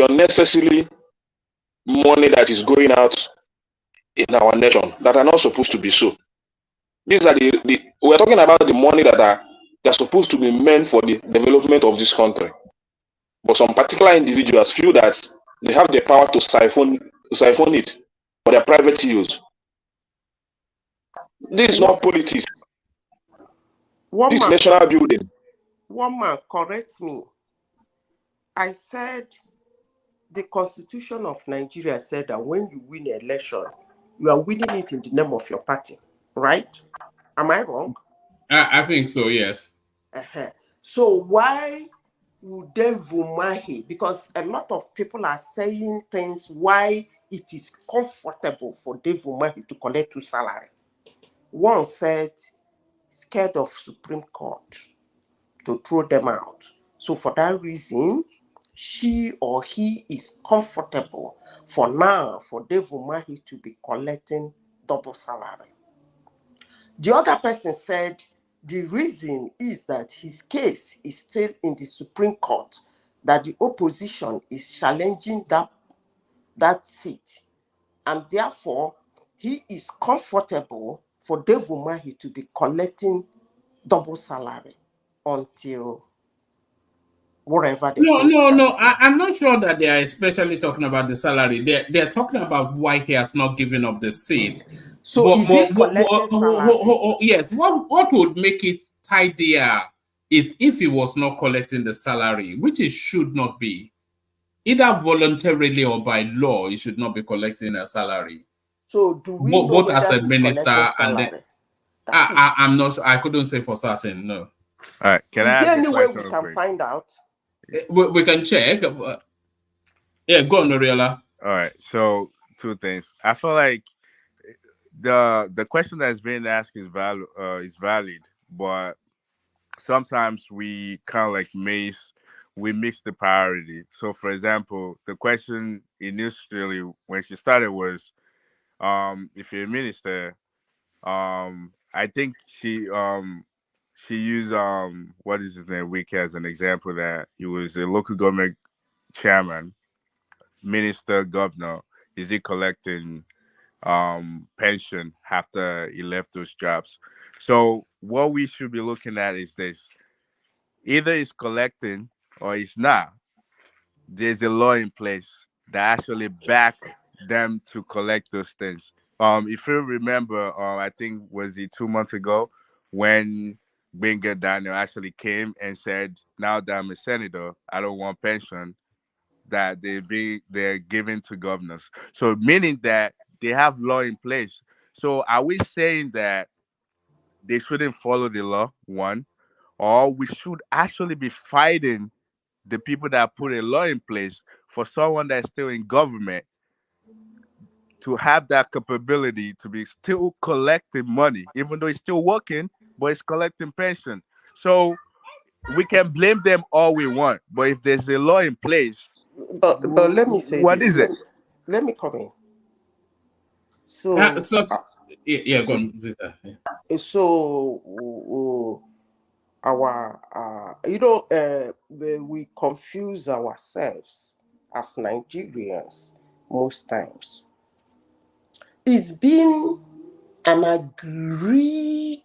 unnecessary money that is going out in our nation that are not supposed to be so. These are we are talking about the money that they're supposed to be meant for the development of this country. But some particular individuals feel that they have the power to siphon it for their private use. This is not politics. This is national building. One man, correct me. I said the Constitution of Nigeria said that when you win an election, you are winning it in the name of your party, right? Am I wrong? I think so, yes. So why would they Vumahi? Because a lot of people are saying things why it is comfortable for Dave Vumahi to collect 2 salary. One said, scared of Supreme Court to throw them out. So for that reason, she or he is comfortable for now for Dave Umahi to be collecting double salary. The other person said the reason is that his case is still in the Supreme Court, that the opposition is challenging that seat, and therefore he is comfortable for Dave Umahi to be collecting double salary until whatever they No, think no, can no. be said. I'm not sure that they are especially talking about the salary. They're talking about why he has not given up the seat. So is he collecting salary? Yes, what would make it tidier is if he was not collecting the salary, which it should not be. Either voluntarily or by law, he should not be collecting a salary. So do we know Both as whether a he's collecting minister and salary? That is. I'm not. I couldn't say for certain. No. All right. Can I Is ask there a any way question we real can quick? find out? We can check. Yeah, go on, Noriela. All right. So 2 things. I feel like the question that's being asked is valid, but sometimes we kind of like mix the priority. So, for example, the question initially when she started was, if you're a minister, I think she used what is his name, Wiki, as an example that he was a local government chairman, minister, governor. Is he collecting pension after he left those jobs? So what we should be looking at is this: either he's collecting or he's not. There's a law in place that actually back them to collect those things. If you remember, I think was it 2 months ago when Benga Daniel actually came and said, "Now that I'm a senator, I don't want pension that they're giving to governors." So meaning that they have law in place. So are we saying that they shouldn't follow the law? One, or we should actually be fighting the people that put a law in place for someone that's still in government to have that capability to be still collecting money, even though he's still working, but he's collecting pension. So we can blame them all we want, but if there's a law in place, But let me say what is this. it? Let me come in. So Yeah, go on, Zita. Yeah. so our we confuse ourselves as Nigerians most times. It's been an agreed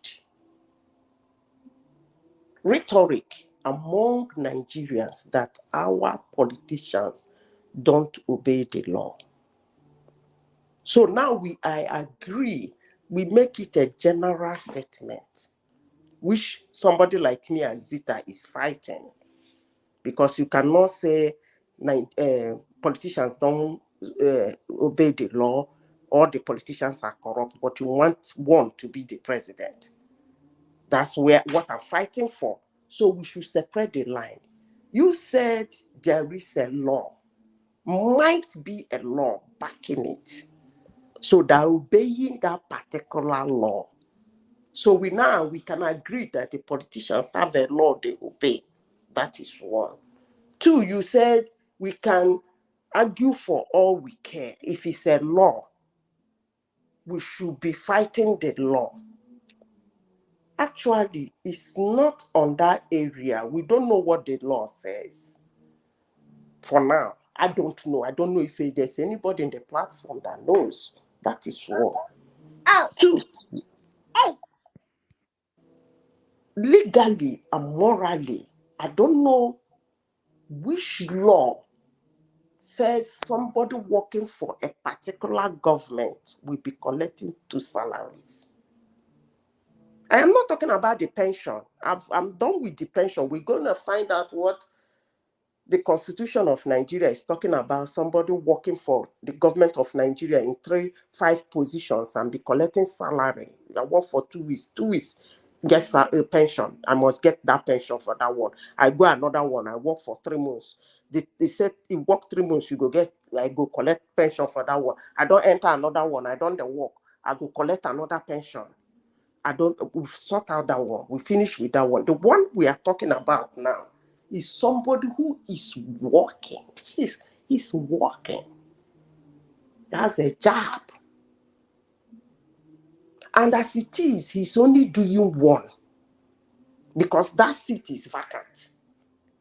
rhetoric among Nigerians that our politicians don't obey the law. So now I agree, we make it a general statement, which somebody like me as Zita is fighting, because you cannot say politicians don't obey the law, or the politicians are corrupt, but you want one to be the president. That's what I'm fighting for. So we should separate the line. You said there is a law, might be a law backing it. So they're obeying that particular law. So we can agree that the politicians have a law they obey. That is one. Two, you said we can argue for all we care. If it's a law, we should be fighting the law. Actually, it's not on that area. We don't know what the law says. For now, I don't know. I don't know if there's anybody in the platform that knows. That is one. Two, legally and morally, I don't know which law says somebody working for a particular government will be collecting 2 salaries. I am not talking about the pension. I'm done with the pension. We're going to find out what the Constitution of Nigeria is talking about. Somebody working for the government of Nigeria in 3-5 positions and be collecting salary. I work for 2 weeks. 2 weeks, get a pension. I must get that pension for that one. I go another one. I work for 3 months. They said you work 3 months, you I go collect pension for that one. I don't enter another one. I don't work. I go collect another pension. We've sort out that one. We finish with that one. The one we are talking about now is somebody who is working. He's working. He has a job. And as it is, he's only doing one. Because that seat is vacant.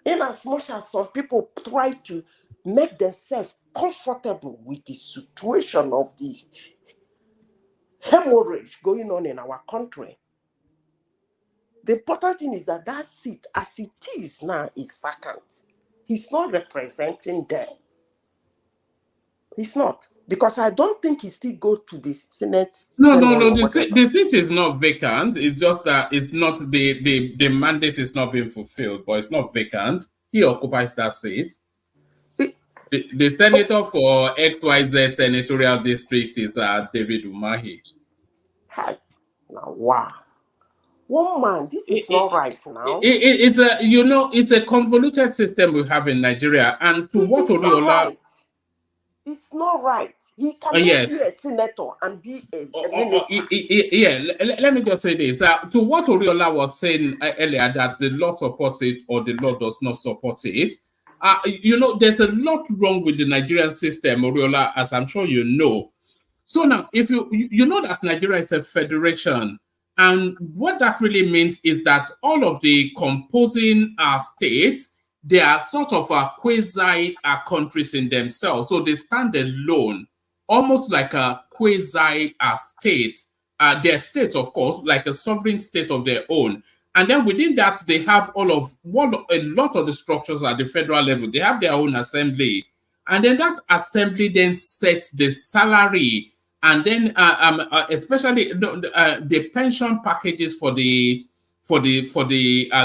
In as much as some people try to make themselves comfortable with the situation of the hemorrhage going on in our country, the important thing is that that seat, as it is now, is vacant. He's not representing them. He's not. Because I don't think he still goes to the Senate. No. The seat is not vacant. It's just that it's not the mandate is not being fulfilled, but it's not vacant. He occupies that seat. The senator for XYZ senatorial district is David Umahi. Now, wow. One man, this is not right now. It's a convoluted system we have in Nigeria, and to what Oriola. It's not right. He cannot be a senator and be a minister. Let me just say this. To what Oriola was saying earlier, that the law supports it or the law does not support it, there's a lot wrong with the Nigerian system, Oriola, as I'm sure you know. So now, if you know that Nigeria is a federation, and what that really means is that all of the composing states, they are sort of quasi countries in themselves. So they stand alone, almost like a quasi state. They're states, of course, like a sovereign state of their own. And then within that, they have a lot of the structures at the federal level. They have their own assembly. And then that assembly then sets the salary, and then especially the pension packages for the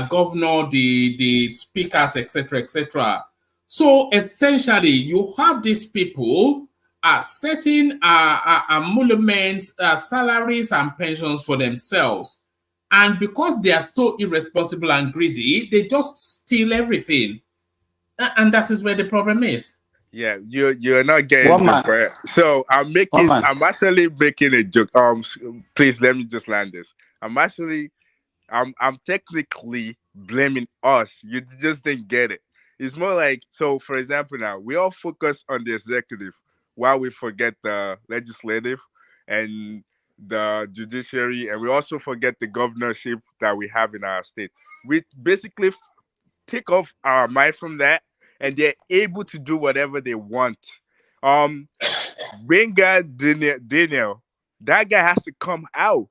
governor, the speakers, etc., etc. So essentially, you have these people setting emoluments, salaries, and pensions for themselves, and because they are so irresponsible and greedy, they just steal everything, and that is where the problem is. Yeah, you're not getting the prayer. So I'm actually making a joke. Please let me just land this. I'm technically blaming us. You just didn't get it. It's more like, so for example, now we all focus on the executive while we forget the legislative and the judiciary, and we also forget the governorship that we have in our state. We basically take off our mind from that, and they're able to do whatever they want. Benga Daniel, that guy has to come out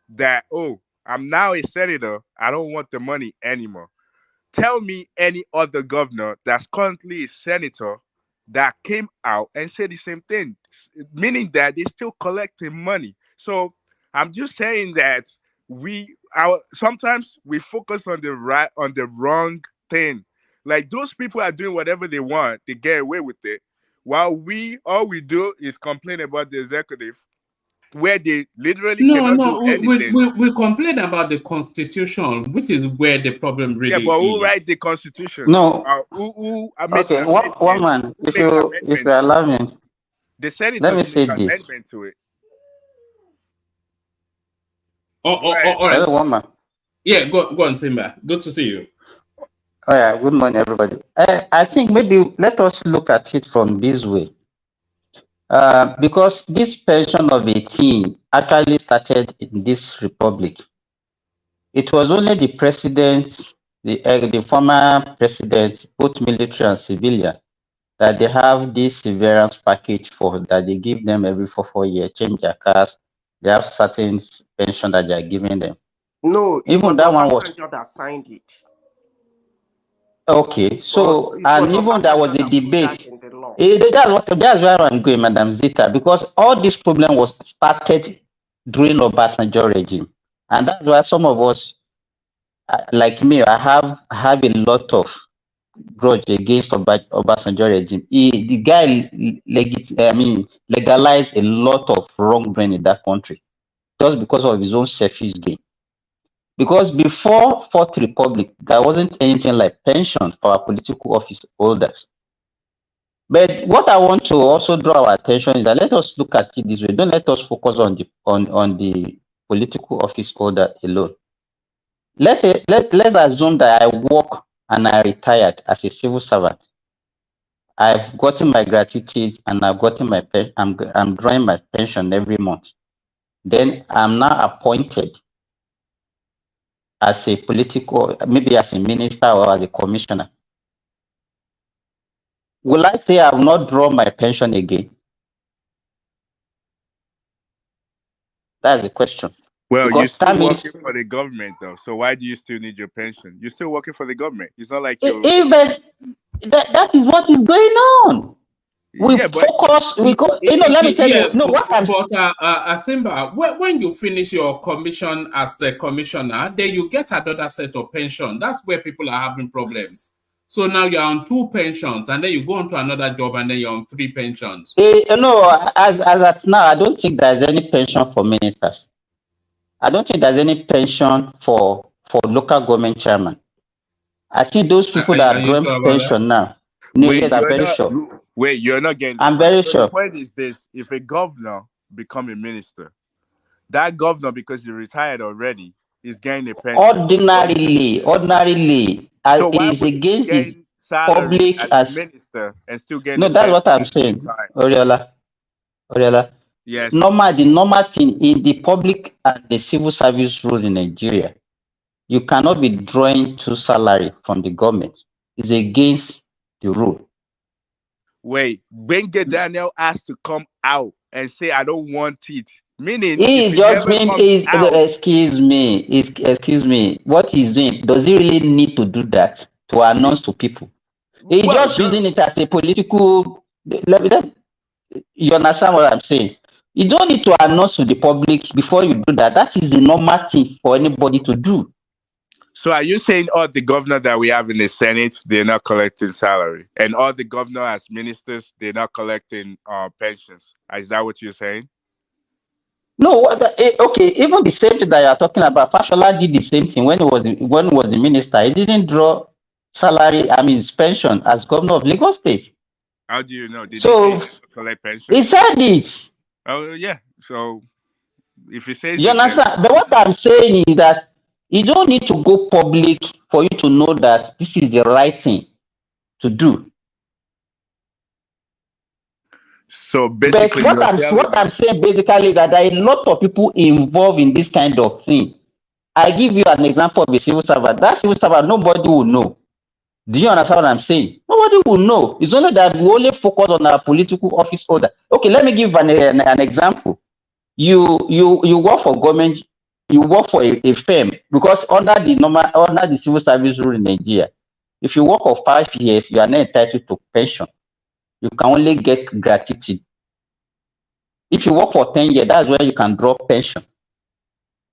that, oh, I'm now a senator, I don't want the money anymore. Tell me any other governor that's currently a senator that came out and said the same thing, meaning that they're still collecting money. So I'm just saying that sometimes we focus on the wrong thing. Like, those people are doing whatever they want, they get away with it, while all we do is complain about the executive, where they literally cannot do anything. We complain about the Constitution, which is where the problem really is. Yeah, but who write the Constitution? No. Who Okay, one man, if you allow me, the Senate let me doesn't say make this. amendment to it. All right. Hello, one man. Yeah, go on, Simba. Good to see you. Oh yeah, good morning, everybody. I think maybe let us look at it from this way. Because this pension of 18 actually started in this republic. It was only the president, the former president, both military and civilian, that they have this severance package for, that they give them every 4 years, change their cars. They have certain pension that they are giving them. No, even that one was that signed it. Okay, so and even there was a debate. That's where I'm going, Madam Zita, because all this problem was started during Obasanjo regime, and that's why some of us, like me, I have a lot of grudge against Obasanjo regime. The guy legalized a lot of wrongdoing in that country just because of his own selfish gain. Because before Fourth Republic, there wasn't anything like pension for our political office holders. But what I want to also draw our attention is that let us look at it this way. Don't let us focus on the political office holder alone. Let's assume that I work and I retired as a civil servant. I've gotten my gratuity and I've gotten my I'm drawing my pension every month. Then I'm now appointed as a political, maybe as a minister or as a commissioner. Will I say I will not draw my pension again? That's the question. Well, you're Because still that means working for the government, though. So why do you still need your pension? You're still working for the government. It's not like you're. that is what is going on. We Yeah, but focus. We go. Let me tell you. No, what I'm. But Atimba, when you finish your commission as the commissioner, then you get another set of pension. That's where people are having problems. So now you're on 2 pensions, and then you go on to another job, and then you're on 3 pensions. No, as at now, I don't think there's any pension for ministers. I don't think there's any pension for local government chairman. I think those people that are drawing pension now. No, yes, I'm very sure. Wait, you're not getting the I'm point. very So sure. the point is this: if a governor become a minister, that governor, because he retired already, is getting a pension. Ordinarily, so why is would he against gain the salary public as a minister and still getting No, a that's pension what I'm at the same saying, time? Oriola. Yes. The normal thing in the public and the civil service rule in Nigeria, you cannot be drawing to salary from the government. It's against the rule. Wait, Benga Daniel has to come out and say, I don't want it. Meaning, He if he just never comes out, excuse me. What he's doing, does he really need to do that to announce to people? He's just using it as a political. You understand what I'm saying? You don't need to announce to the public before you do that. That is the normal thing for anybody to do. So are you saying all the governors that we have in the Senate, they're not collecting salary? And all the governors as ministers, they're not collecting pensions? Is that what you're saying? No, okay, even the same thing that you're talking about, Fashola did the same thing when he was the minister. He didn't draw salary, his pension as governor of Lagos State. How do you know? Did he say he collect pension? He said it. Oh, yeah. So if he says you understand? But what I'm saying is that you don't need to go public for you to know that this is the right thing to do. So basically, but what I'm saying basically that there are a lot of people involved in this kind of thing. I give you an example of a civil servant. That civil servant, nobody will know. Do you understand what I'm saying? Nobody will know. It's only that we only focus on our political office holder. Okay, let me give an example. You work for government, you work for a firm, because under the civil service rule in Nigeria, if you work for 5 years, you are not entitled to pension. You can only get gratuity. If you work for 10 years, that's where you can draw pension.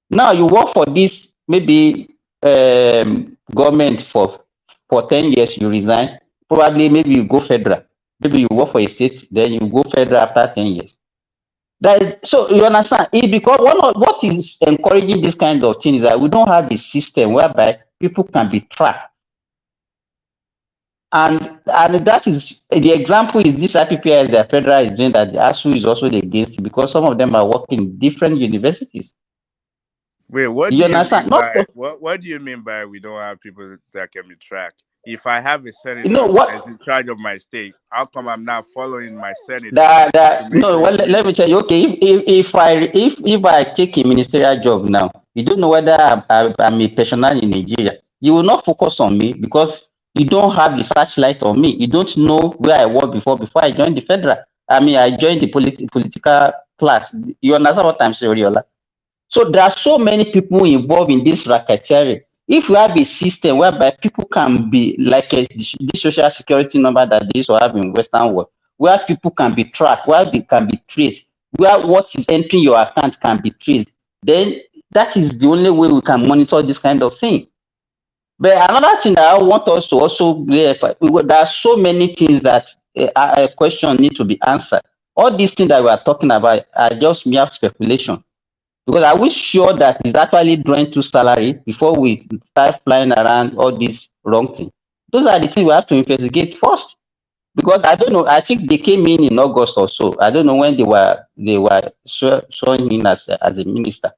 Now you work for this maybe government for 10 years, you resign. Probably maybe you go federal. Maybe you work for a state, then you go federal after 10 years. So you understand? Because what is encouraging this kind of thing is that we don't have a system whereby people can be tracked. And that is the example is this IPPIS that federal is doing, that the ASU is also against it, because some of them are working in different universities. Wait, what do you mean by we don't have people that can be tracked? If I have a senator that's in charge of my state, how come I'm not following my senator? Let me tell you. Okay, if I take a ministerial job now, you don't know whether I'm a pensioner in Nigeria. You will not focus on me because you don't have the searchlight on me. You don't know where I was before I joined the federal. I joined the political class. You understand what I'm saying, Oriola? So there are so many people involved in this racketeering. If you have a system whereby people can be like this social security number that they used to have in Western world, where people can be tracked, where they can be traced, where what is entering your account can be traced, then that is the only way we can monitor this kind of thing. But another thing that I want us to also clarify, there are so many things that a question need to be answered. All these things that we are talking about are just mere speculation. Because are we sure that he's actually drawing to salary before we start flying around all these wrong things? Those are the things we have to investigate first. Because I don't know, I think they came in August or so. I don't know when they were sworn in as a minister.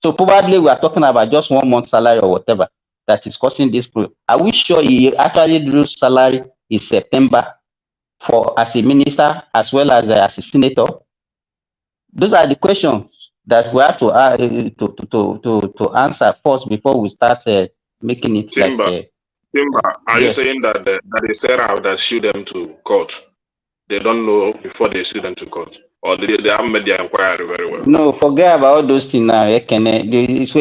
So probably we are talking about just 1 month salary or whatever that is causing this problem? Are we sure he actually drew salary in September for as a minister as well as a senator? Those are the questions that we have to answer first before we start making it Timber, like. are you Yes. saying that that the Sarah that sue them to court, they don't know before they sue them to court, or they haven't made their inquiry very well? No, forget about all those things now.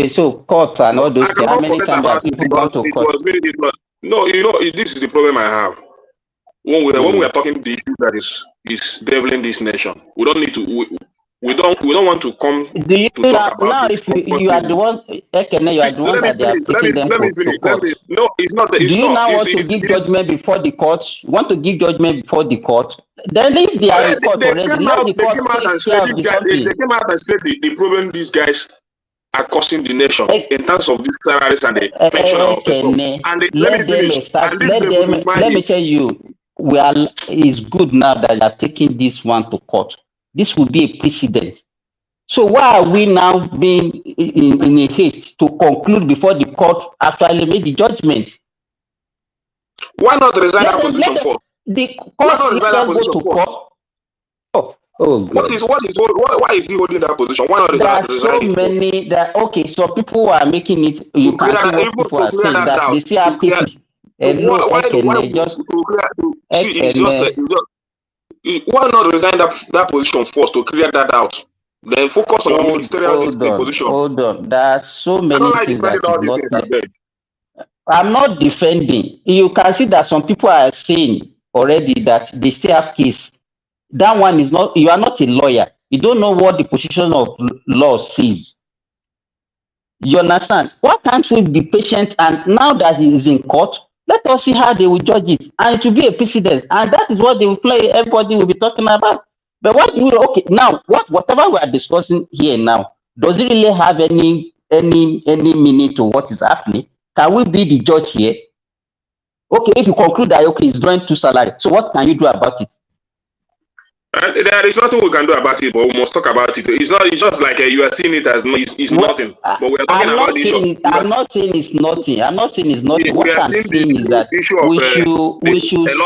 So court and all I those things. How cannot many forget times about have it people gone because to it court? was really, it was no, you know, this is the problem I have. When we are talking the issue that is beveling this nation, we don't need to we don't want to come Do you to talk about now it. if you are the one, Ekene, you are the one Let me that they finish. are taking them Let me to finish. court? No, it's not. Do It's you not. now want to give judgment before the court? Want to give judgment before the court? Then if they are in court They already, came let out. the They court came out take and care said of these the guys. They something. came out and said the problem these guys are costing the nation in terms of these salaries and the pension and stuff. Ekene, And let me let them finish. start. And this Let level them. is Let me money. tell you, it's good now that they are taking this one to court. This will be a precedent. So why are we now being in a haste to conclude before the court actually made the judgment? Why not resign that position first? The Why court not let resign that them go position to first? court. Oh God. Why is he holding that position? Why not There are resign so it first? many that so people are making it. You can see what people are saying That that doubt, they still have cases. why Ekene, just to clear see Ekene. why not resign that position first to clear that out? Then focus on your ministerial position. Hold on. There are so I don't many like things defending that all is these not things. I clear. beg. I'm not defending. You can see that some people are saying already that they still have case. That one is not. You are not a lawyer. You don't know what the position of law says. You understand? Why can't we be patient? And now that he is in court, let us see how they will judge it, and it will be a precedent. And that is what they will play. Everybody will be talking about. But what we okay now? Whatever we are discussing here now, does it really have any meaning to what is happening? Can we be the judge here? Okay, if you conclude that okay, he's drawing two salary, so what can you do about it? And there is nothing we can do about it, but we must talk about it. It's not. It's just like you are seeing it as it's nothing. But we are talking about the issue. I'm not saying it's nothing. I'm not saying it's nothing. We What are I'm seeing the saying is that issue of we should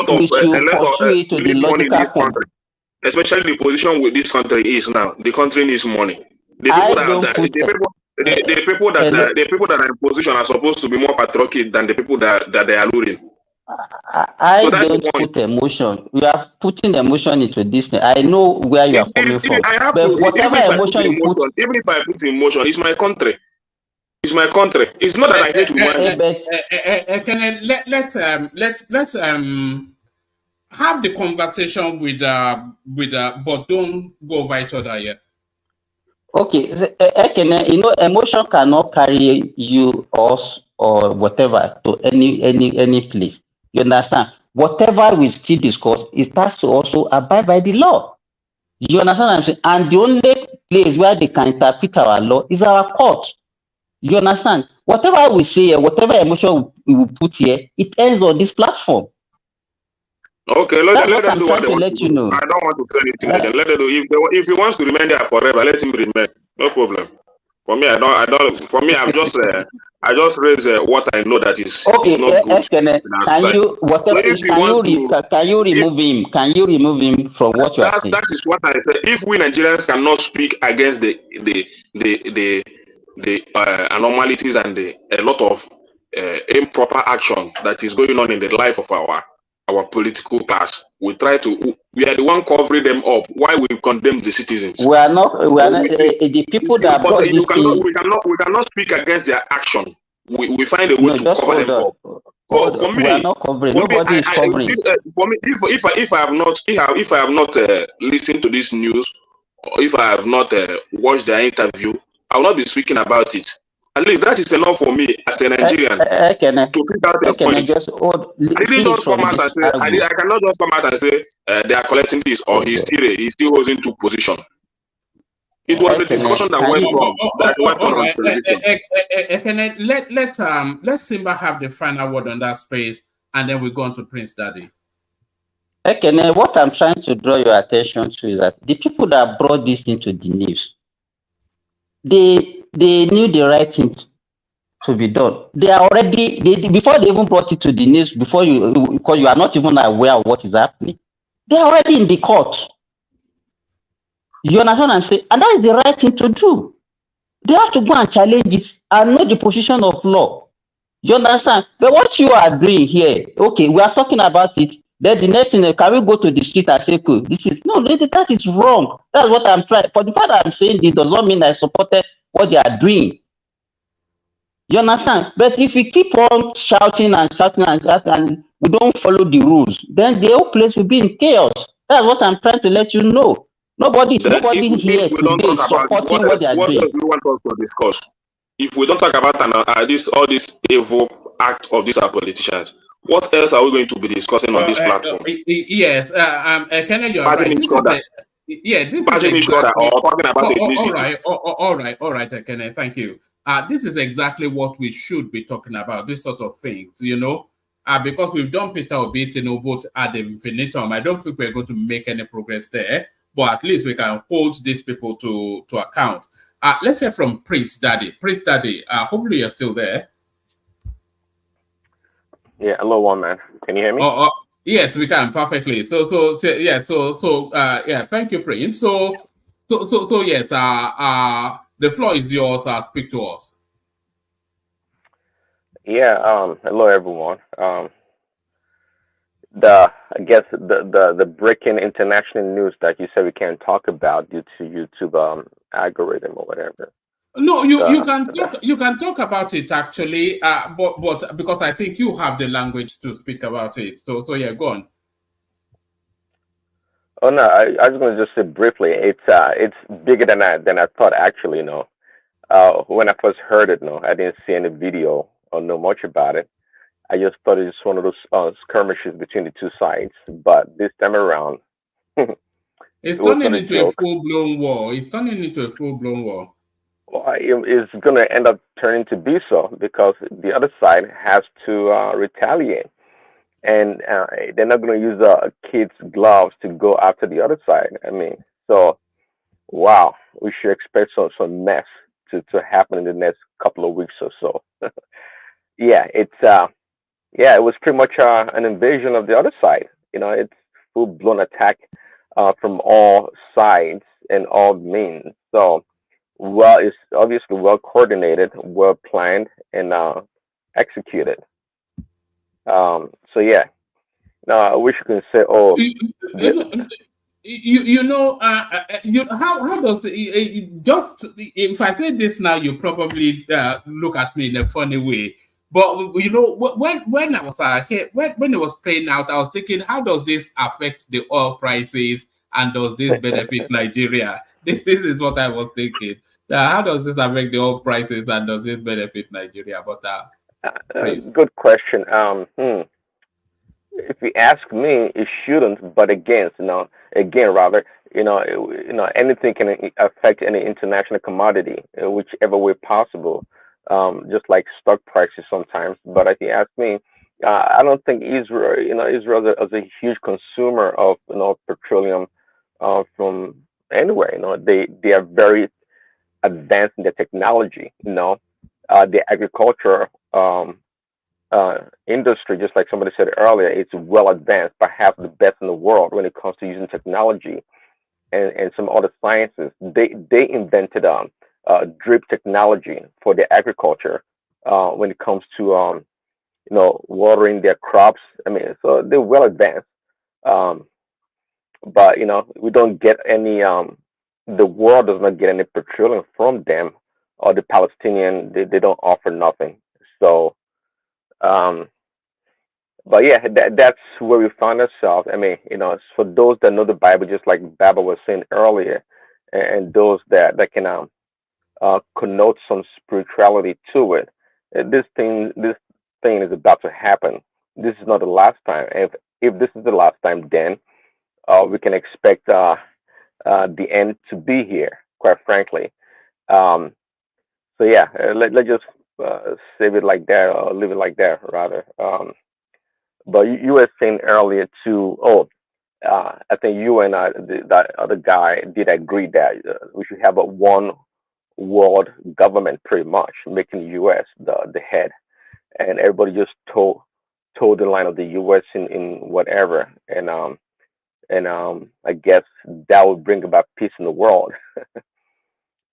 pursue it to the need money in logical this point. country, especially the position where this country is now. The country needs money. The people that are in position are supposed to be more patriotic than the people that they are luring. I don't put emotion. You are putting emotion into this thing. I know where you are coming from. I have but to. whatever emotion you put, even if I put emotion, it's my country. It's my country. It's not that I hate Let's have the conversation with but don't go over each other yet. Okay, you know, emotion cannot carry you or whatever to any place. You understand? Whatever we still discuss, it has to also abide by the law. You understand what I'm saying? And the only place where they can interpret our law is our court. You understand? Whatever we say, whatever emotion we will put here, it ends on this platform. Okay, let them do what they to want let to you do. know. I don't want to say anything again. Let them do. If he wants to remain there forever, let him remain. No problem. For me, I don't. For me, I've just I just raise what I know that is not good. Can you remove him? Can you remove him from what you are saying? That is what I said. If we Nigerians cannot speak against the anomalies and a lot of improper action that is going on in the life of our political class, we are the one covering them up. Why we condemn the citizens? We are not the people that brought this thing. We cannot speak against their action. We find a way to cover them up. So for me, we are not covering. Nobody is covering. For me, if I have not listened to this news, or if I have not watched their interview, I will not be speaking about it. At least that is enough for me as a Nigerian to pick out a point. I didn't just come out and say I cannot just come out and say they are collecting this or he's still holding two position. It was a discussion that went on television. Let Simba have the final word on that space, and then we go on to Prince Daddy. Ekene, what I'm trying to draw your attention to is that the people that brought this into the news, they knew the right thing to be done. They are already, before they even brought it to the news, before you, because you are not even aware of what is happening, they are already in the court. You understand what I'm saying? And that is the right thing to do. They have to go and challenge it and know the position of law. You understand? But what you are doing here, okay, we are talking about it. Then the next thing, can we go to the street and say, cool, this is, no, that is wrong. That's what I'm trying. For the fact that I'm saying this does not mean I supported what they are doing. You understand? But if we keep on shouting and shouting and shouting and we don't follow the rules, then the whole place will be in chaos. That's what I'm trying to let you know. Nobody Then here if we don't today talk is about it, supporting what they are what doing. else do you want us to discuss? If we don't talk about all this evil act of these politicians, what else are we going to be discussing on this platform? Yes, Kenneth, you are Bashing right. each This is other, this is bashing each other, exactly. or talking about All ethnicity. right, all right, Kenneth. Thank you. This is exactly what we should be talking about. This sort of things, because we've done Peter Obi both ad infinitum. I don't think we're going to make any progress there, but at least we can hold these people to account. Let's hear from Prince Daddy. Prince Daddy, hopefully you're still there. Yeah, hello, one man. Can you hear me? Yes, we can perfectly. So yeah. Thank you, Prince. So yes. The floor is yours. Speak to us. Yeah. Hello, everyone. I guess the breaking international news that you said we can't talk about due to YouTube algorithm or whatever. No, you The, can talk about it actually. But because I think you have the language to speak about it. So yeah, go on. oh no, I was going to just say briefly. It's bigger than I thought actually. When I first heard it, I didn't see any video or know much about it. I just thought it was one of those skirmishes between the two sides. But this time around, it It's wasn't turning a into a joke. full-blown war. It's turning into a full-blown war. Well, it's going to end up turning to be so because the other side has to retaliate, and they're not going to use kids' gloves to go after the other side. I mean, so wow, we should expect some mess to happen in the next couple of weeks or so. Yeah, it was pretty much an invasion of the other side. It's full blown attack from all sides and all means. So, well, it's obviously well coordinated, well planned, and executed. So yeah, no, I wish you could say, oh, the, How does just if I say this now, you probably look at me in a funny way. But when I was here, when it was playing out, I was thinking, how does this affect the oil prices and does this benefit Nigeria? This is what I was thinking. How does this affect the oil prices and does this benefit Nigeria? But please. good question. If you ask me, it shouldn't, but again, rather, anything can affect any international commodity, whichever way possible. Just like stock prices sometimes. But if you ask me, I don't think Israel is a huge consumer of petroleum from anywhere. They are very advanced in the technology. The agriculture. Industry, just like somebody said earlier, it's well advanced, perhaps the best in the world when it comes to using technology and some other sciences. They invented drip technology for their agriculture when it comes to watering their crops. I mean, so they're well advanced. Um, but we don't get any. The world does not get any petroleum from them, or the Palestinian. They don't offer nothing. So. Um, But yeah, that's where we find ourselves. I mean, for those that know the Bible, just like Baba was saying earlier, and those that can connote some spirituality to it, this thing is about to happen. This is not the last time. If this is the last time, then we can expect the end to be here. Quite frankly. Um, so yeah, let's just save it like that, or leave it like that, rather. But you were saying earlier too. Oh, I think you and that other guy did agree that we should have a one world government, pretty much making the U.S. the head, and everybody just told the line of the U.S. in whatever, and I guess that would bring about peace in the world.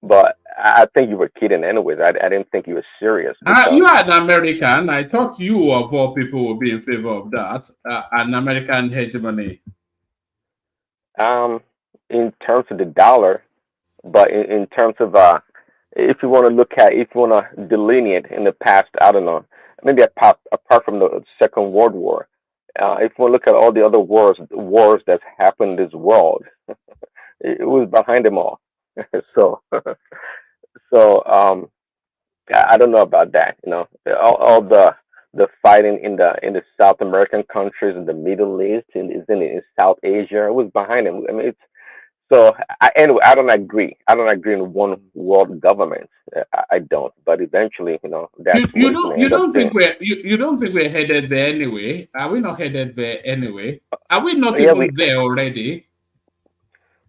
But I think you were kidding, anyways. I didn't think you were serious You because are an American. I thought you, of all people, would be in favor of that, an American hegemony. um, in terms of the dollar, but in terms of if you want to look at, if you want to delineate in the past, I don't know, maybe apart from the Second World War, if you want to look at all the other wars that's happened in this world, it was behind them all. So, so I don't know about that. All the fighting in the South American countries, in the Middle East, in South Asia, it was behind them. I mean, so anyway, I don't agree. I don't agree in one world government. I don't. But eventually, that's what it's going to You end up don't being. think you don't think we're headed there anyway? Are we not headed there anyway? Are we not Yeah, we even there already?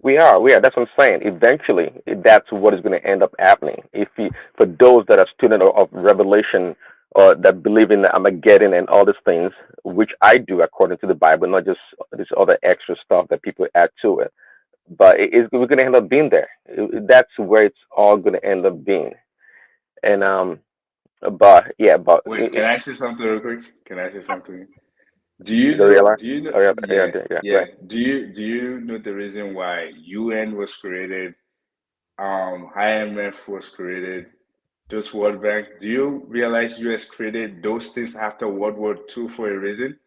we are. We are. That's what I'm saying. Eventually, that's what is going to end up happening. For those that are students of Revelation or that believe in the Armageddon and all these things, which I do according to the Bible, not just this other extra stuff that people add to it. But we're going to end up being there. That's where it's all going to end up being. And but yeah, but Wait, can I say something real quick? Can I say something? Do you you don't know? realize? Do you know? Oh yeah, yeah, Yeah, yeah. yeah. Right. Do you know the reason why UN was created? IMF was created. Those World Bank. Do you realize US created those things after World War II for a reason?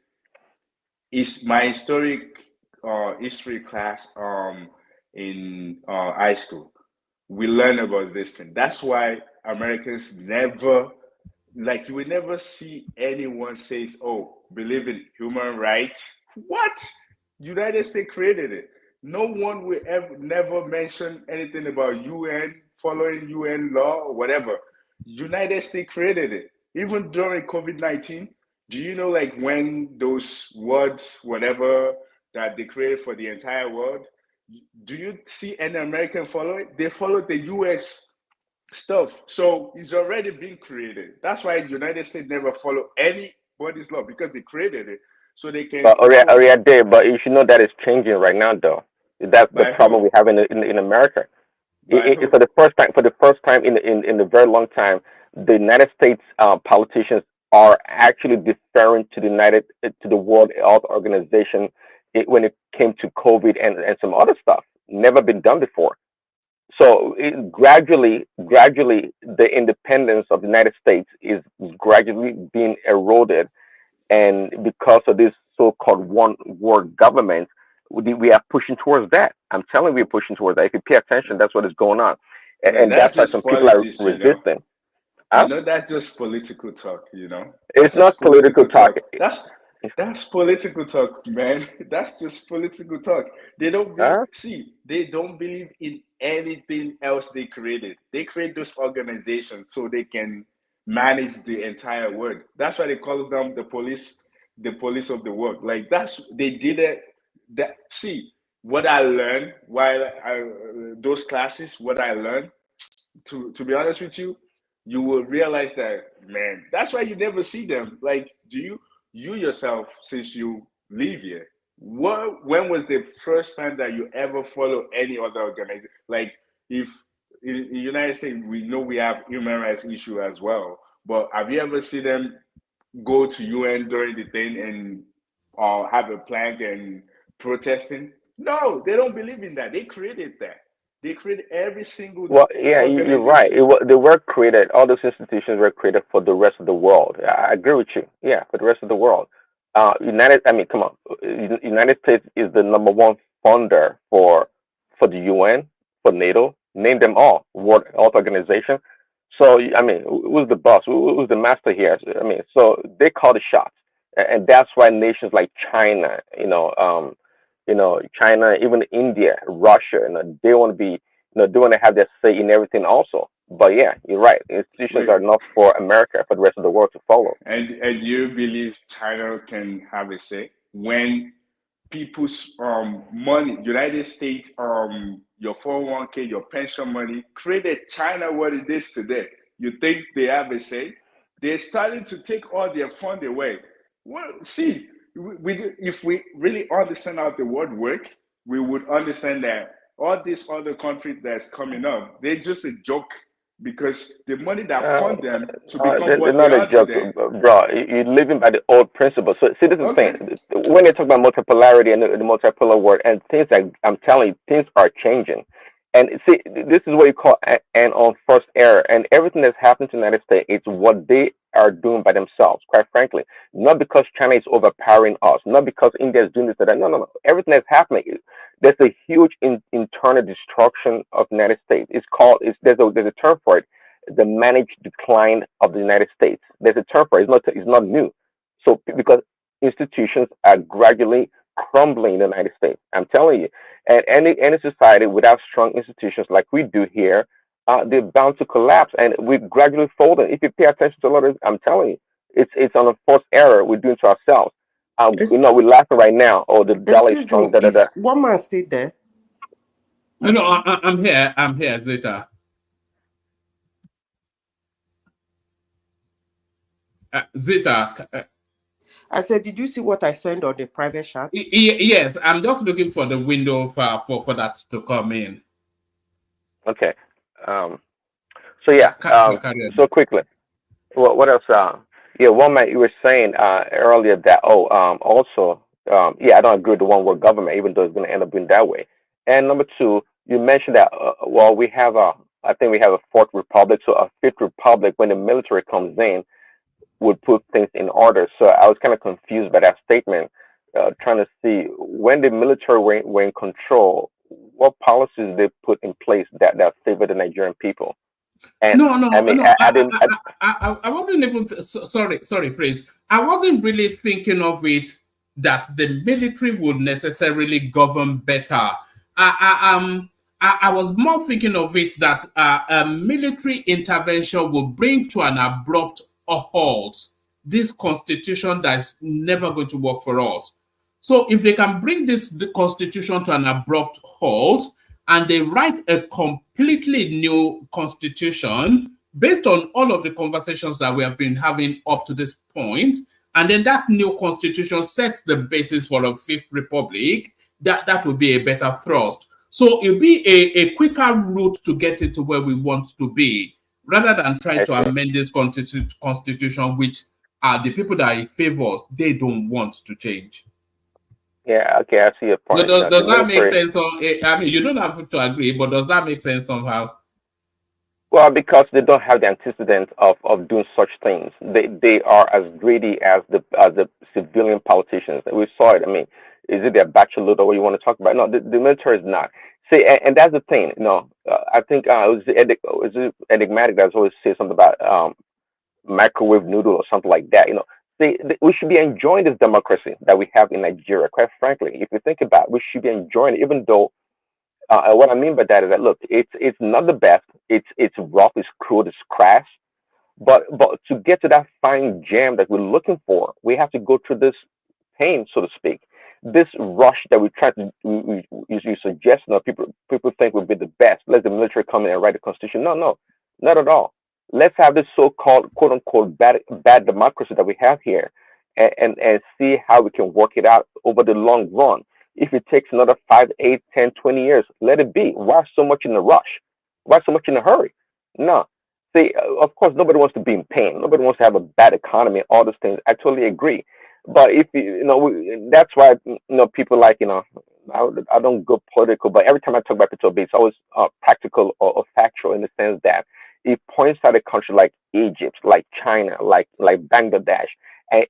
Is my historic history class in high school. We learn about this thing. That's why Americans never, like, you will never see anyone says, "Oh, believe in human rights." What? United States created it. No one will ever never mention anything about UN, following UN law or whatever. United States created it. Even during COVID-19, do you know, like, when those words, whatever, that they created for the entire world, do you see any American follow it? They follow the US stuff. So it's already been created. That's why the United States never follow anybody's law, because they created it. So they can But Oriya Day, but you should know that is changing right now, though. That's the by problem who? we have in America. By who? For the first time in a very long time, the United States politicians are actually deferring to the World Health Organization when it came to COVID and some other stuff. Never been done before. So gradually, the independence of the United States is gradually being eroded, and because of this so-called one world government, we are pushing towards that. I'm telling you, we're pushing towards that. If you pay attention, that's what is going on, Man, and that's that's why just some people are politics. resisting. Huh? That's just political talk. It's That's not just political political talk. talk. That's political talk, man. That's just political talk. Huh? They don't believe in anything else they created. They create those organizations so they can manage the entire world. That's why they call them the police of the world. Like, they did it. What I learned while those classes, what I learned, to be honest with you, you will realize that, man, that's why you never see them. Like, you yourself, since you live here, when was the first time that you ever follow any other organization? Like, if in the United States, we know we have human rights issue as well, but have you ever seen them go to UN during the thing and have a plank and protesting? No, they don't believe in that. They created that. They created every single Well, yeah, you're right. organization. They were created. All those institutions were created for the rest of the world. I agree with you. Yeah, for the rest of the world. I mean, come on. United States is the number one funder for the UN, for NATO. Name them all. World Health Organization. So, I mean, who's the boss? Who's the master here? I mean, so they call the shots, and that's why nations like China, China, even India, Russia, they want to be, they want to have their say in everything also. But yeah, you're right. Institutions Wait, are not for America, for the rest of the world to follow. and you believe China can have a say when people's money, United States, your 401k, your pension money, created China what it is today. You think they have a say? They're starting to take all their fund away. Well, see, if we really understand how the world work, we would understand that all these other countries that's coming up, they're just a joke because the money that Uh, fund them to become they're what they not a are joke, today. bro. You're living by the old principle. So, see, this is the Okay. thing. When they talk about multipolarity and the multipolar world and things like, I'm telling you, things are changing. And see, this is what you call an on first error. And everything that's happened to the United States, it's what they are doing by themselves, quite frankly. Not because China is overpowering us, not because India is doing this or that. No, no, no. Everything that's happening, there's a huge internal destruction of the United States. It's called, there's a term for it, the managed decline of the United States. There's a term for it. It's not new. So because institutions are gradually crumbling in the United States, I'm telling you. And any society without strong institutions like we do here, they're bound to collapse, and we're gradually folding. If you pay attention to a lot of, I'm telling you, it's on a forced error we're doing to ourselves. We're laughing right now. Oh, the dollar is Excuse strong. me, Da da da. is one man still there? No, I'm here. I'm here, Zeta. Zeta. I said, did you see what I sent on the private chat? Yes, I'm just looking for the window for that to come in. Okay. So yeah. Carry on. So quickly. What else? Yeah, one man you were saying earlier that also yeah, I don't agree with the one word government, even though it's going to end up being that way. And number two, you mentioned that well, we have I think we have a fourth republic, so a fifth republic when the military comes in would put things in order. So I was kind of confused by that statement, trying to see when the military were in control, what policies they put in place that favor the Nigerian people. And No, I mean, no. I didn't. I wasn't even sorry, Prince. I wasn't really thinking of it that the military would necessarily govern better. I was more thinking of it that a military intervention will bring to an abrupt halt this constitution that's never going to work for us. So if they can bring the constitution to an abrupt halt and they write a completely new constitution based on all of the conversations that we have been having up to this point, and then that new constitution sets the basis for a fifth republic, that would be a better thrust. So it'll be a quicker route to get into where we want to be, rather than trying to amend this constitution, which are the people that it favors, they don't want to change. Yeah, okay, I see your point. Does, The does that make military, sense? I mean, you don't have to agree, but does that make sense somehow? well, because they don't have the antecedents of doing such things. They are as greedy as the civilian politicians. We saw it. I mean, is it their bachelor or what you want to talk about? No, the military is not. See, and that's the thing. I think it was enigmatic that's always say something about microwave noodle or something like that. We should be enjoying this democracy that we have in Nigeria. Quite frankly, if you think about it, we should be enjoying it, even though what I mean by that is that look, it's not the best. It's rough, it's crude, it's crass. But to get to that fine gem that we're looking for, we have to go through this pain, so to speak. This rush that we try to you suggest, people think would be the best. Let the military come in and write the constitution. No, no, not at all. Let's have this so-called quote unquote bad democracy that we have here, and see how we can work it out over the long run. If it takes another 5, 8, 10, 20 years, let it be. Why so much in a rush? Why so much in a hurry? No. See, of course, nobody wants to be in pain. Nobody wants to have a bad economy, all those things. I totally agree. But if that's why people like I don't go political, but every time I talk about P2B, it's always practical or factual in the sense that it points out a country like Egypt, like China, like Bangladesh,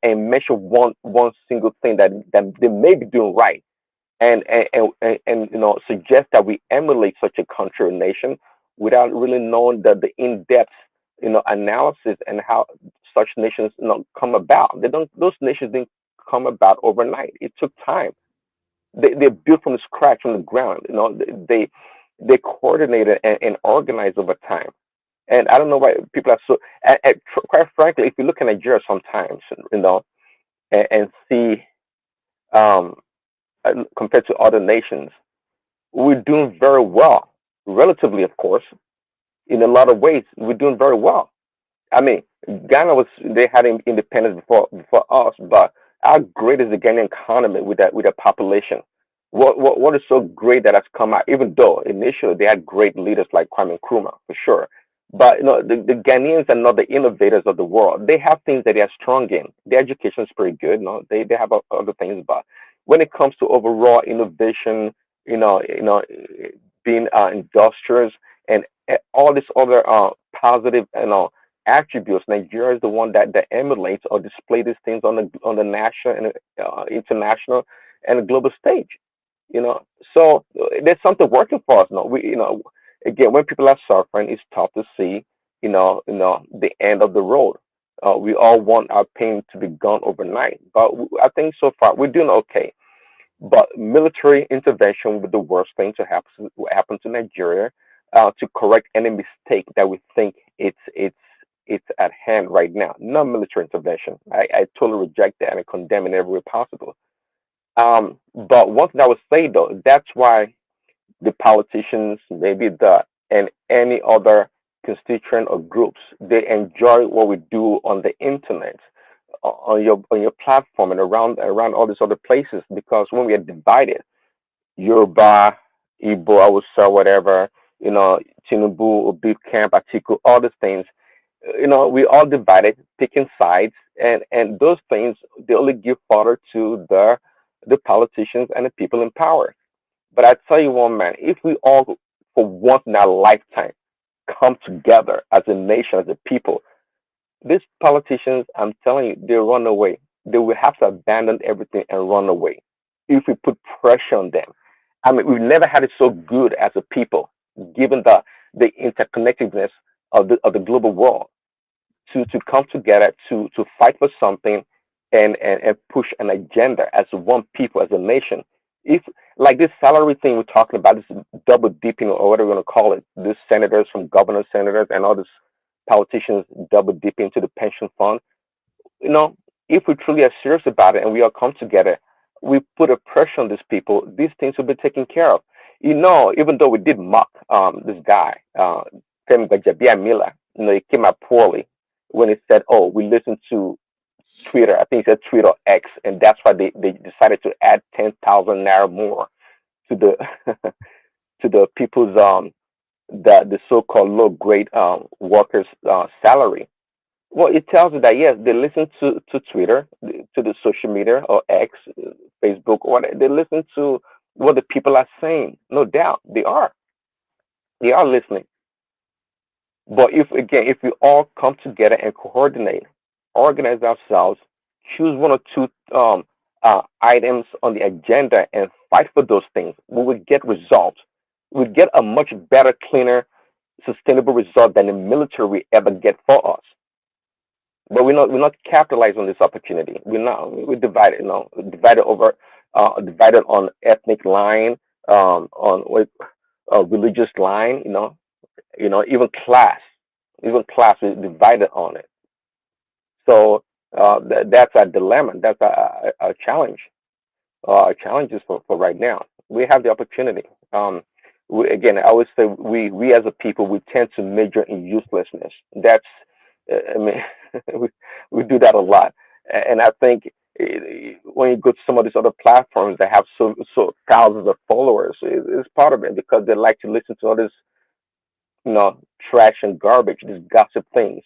and mention one single thing that they may be doing right, and suggest that we emulate such a country or nation without really knowing the in-depth analysis and how such nations come about. Those nations didn't come about overnight. It took time. They're built from scratch, from the ground. They coordinated and organized over time. And I don't know why people are so. Quite frankly, if you look at Nigeria sometimes, and see um, compared to other nations. We're doing very well, relatively, of course. In a lot of ways, we're doing very well. I mean, Ghana was they had independence before us, but how great is the Ghanaian economy with that population? What is so great that has come out? Even though initially they had great leaders like Kwame Nkrumah for sure, but the Ghanaians are not the innovators of the world. They have things that they are strong in. Their education is pretty good. They have other things, but when it comes to overall innovation, being industrious and all these other positive attributes. Nigeria is the one that emulates or display these things on the national and international and the global stage. So there's something working for us now. Again, when people are suffering, it's tough to see, the end of the road. We all want our pain to be gone overnight, but I think so far we're doing okay. But military intervention would be the worst thing to happen to Nigeria, to correct any mistake that we think it's at hand right now. No military intervention. I totally reject that and condemn in every way possible. But one thing I would say though, that's why the politicians, maybe and any other constituent or groups, they enjoy what we do on the internet, on your platform, and around all these other places. Because when we are divided, Yoruba, Igbo, I would say whatever, Tinubu, Obi Camp, Atiku, all these things, we all divided, picking sides, and those things they only give fodder to the politicians and the people in power. But I tell you one man, if we all for once in our lifetime come together as a nation, as a people, these politicians, I'm telling you, they run away. They will have to abandon everything and run away if we put pressure on them. I mean, we've never had it so good as a people, given the interconnectedness of the global world, to come together to fight for something and push an agenda as one people, as a nation. If like this salary thing we're talking about, this double dipping or whatever you want to call it, these senators from governors, senators, and all these politicians double dipping into the pension fund, you know, if we truly are serious about it and we all come together, we put a pressure on these people, these things will be taken care of. Even though we did mock this guy, Femi Gbajabiamila, he came out poorly when he said, "Oh, we listened to Twitter." I think he said Twitter X, and that's why they decided to add 10,000 naira more to the to the people's the so-called low grade workers salary. Well, it tells you that yes, they listen to Twitter, to the social media or X, Facebook, or whatever. They listen to what the people are saying. No doubt, they are listening. But if we all come together and coordinate, organize ourselves, choose one or two items on the agenda and fight for those things, we will get results. We get a much better, cleaner, sustainable result than the military ever get for us. But we're not capitalizing on this opportunity. We're divided, divided on ethnic line, on religious line, even class, is divided on it. So that's our dilemma. That's our challenge. Our challenges for right now. We have the opportunity. Again, I always say we as a people, we tend to major in uselessness. That's, I mean, we do that a lot, and I think when you go to some of these other platforms that have so thousands of followers, it's part of it because they like to listen to all this, trash and garbage, these gossip things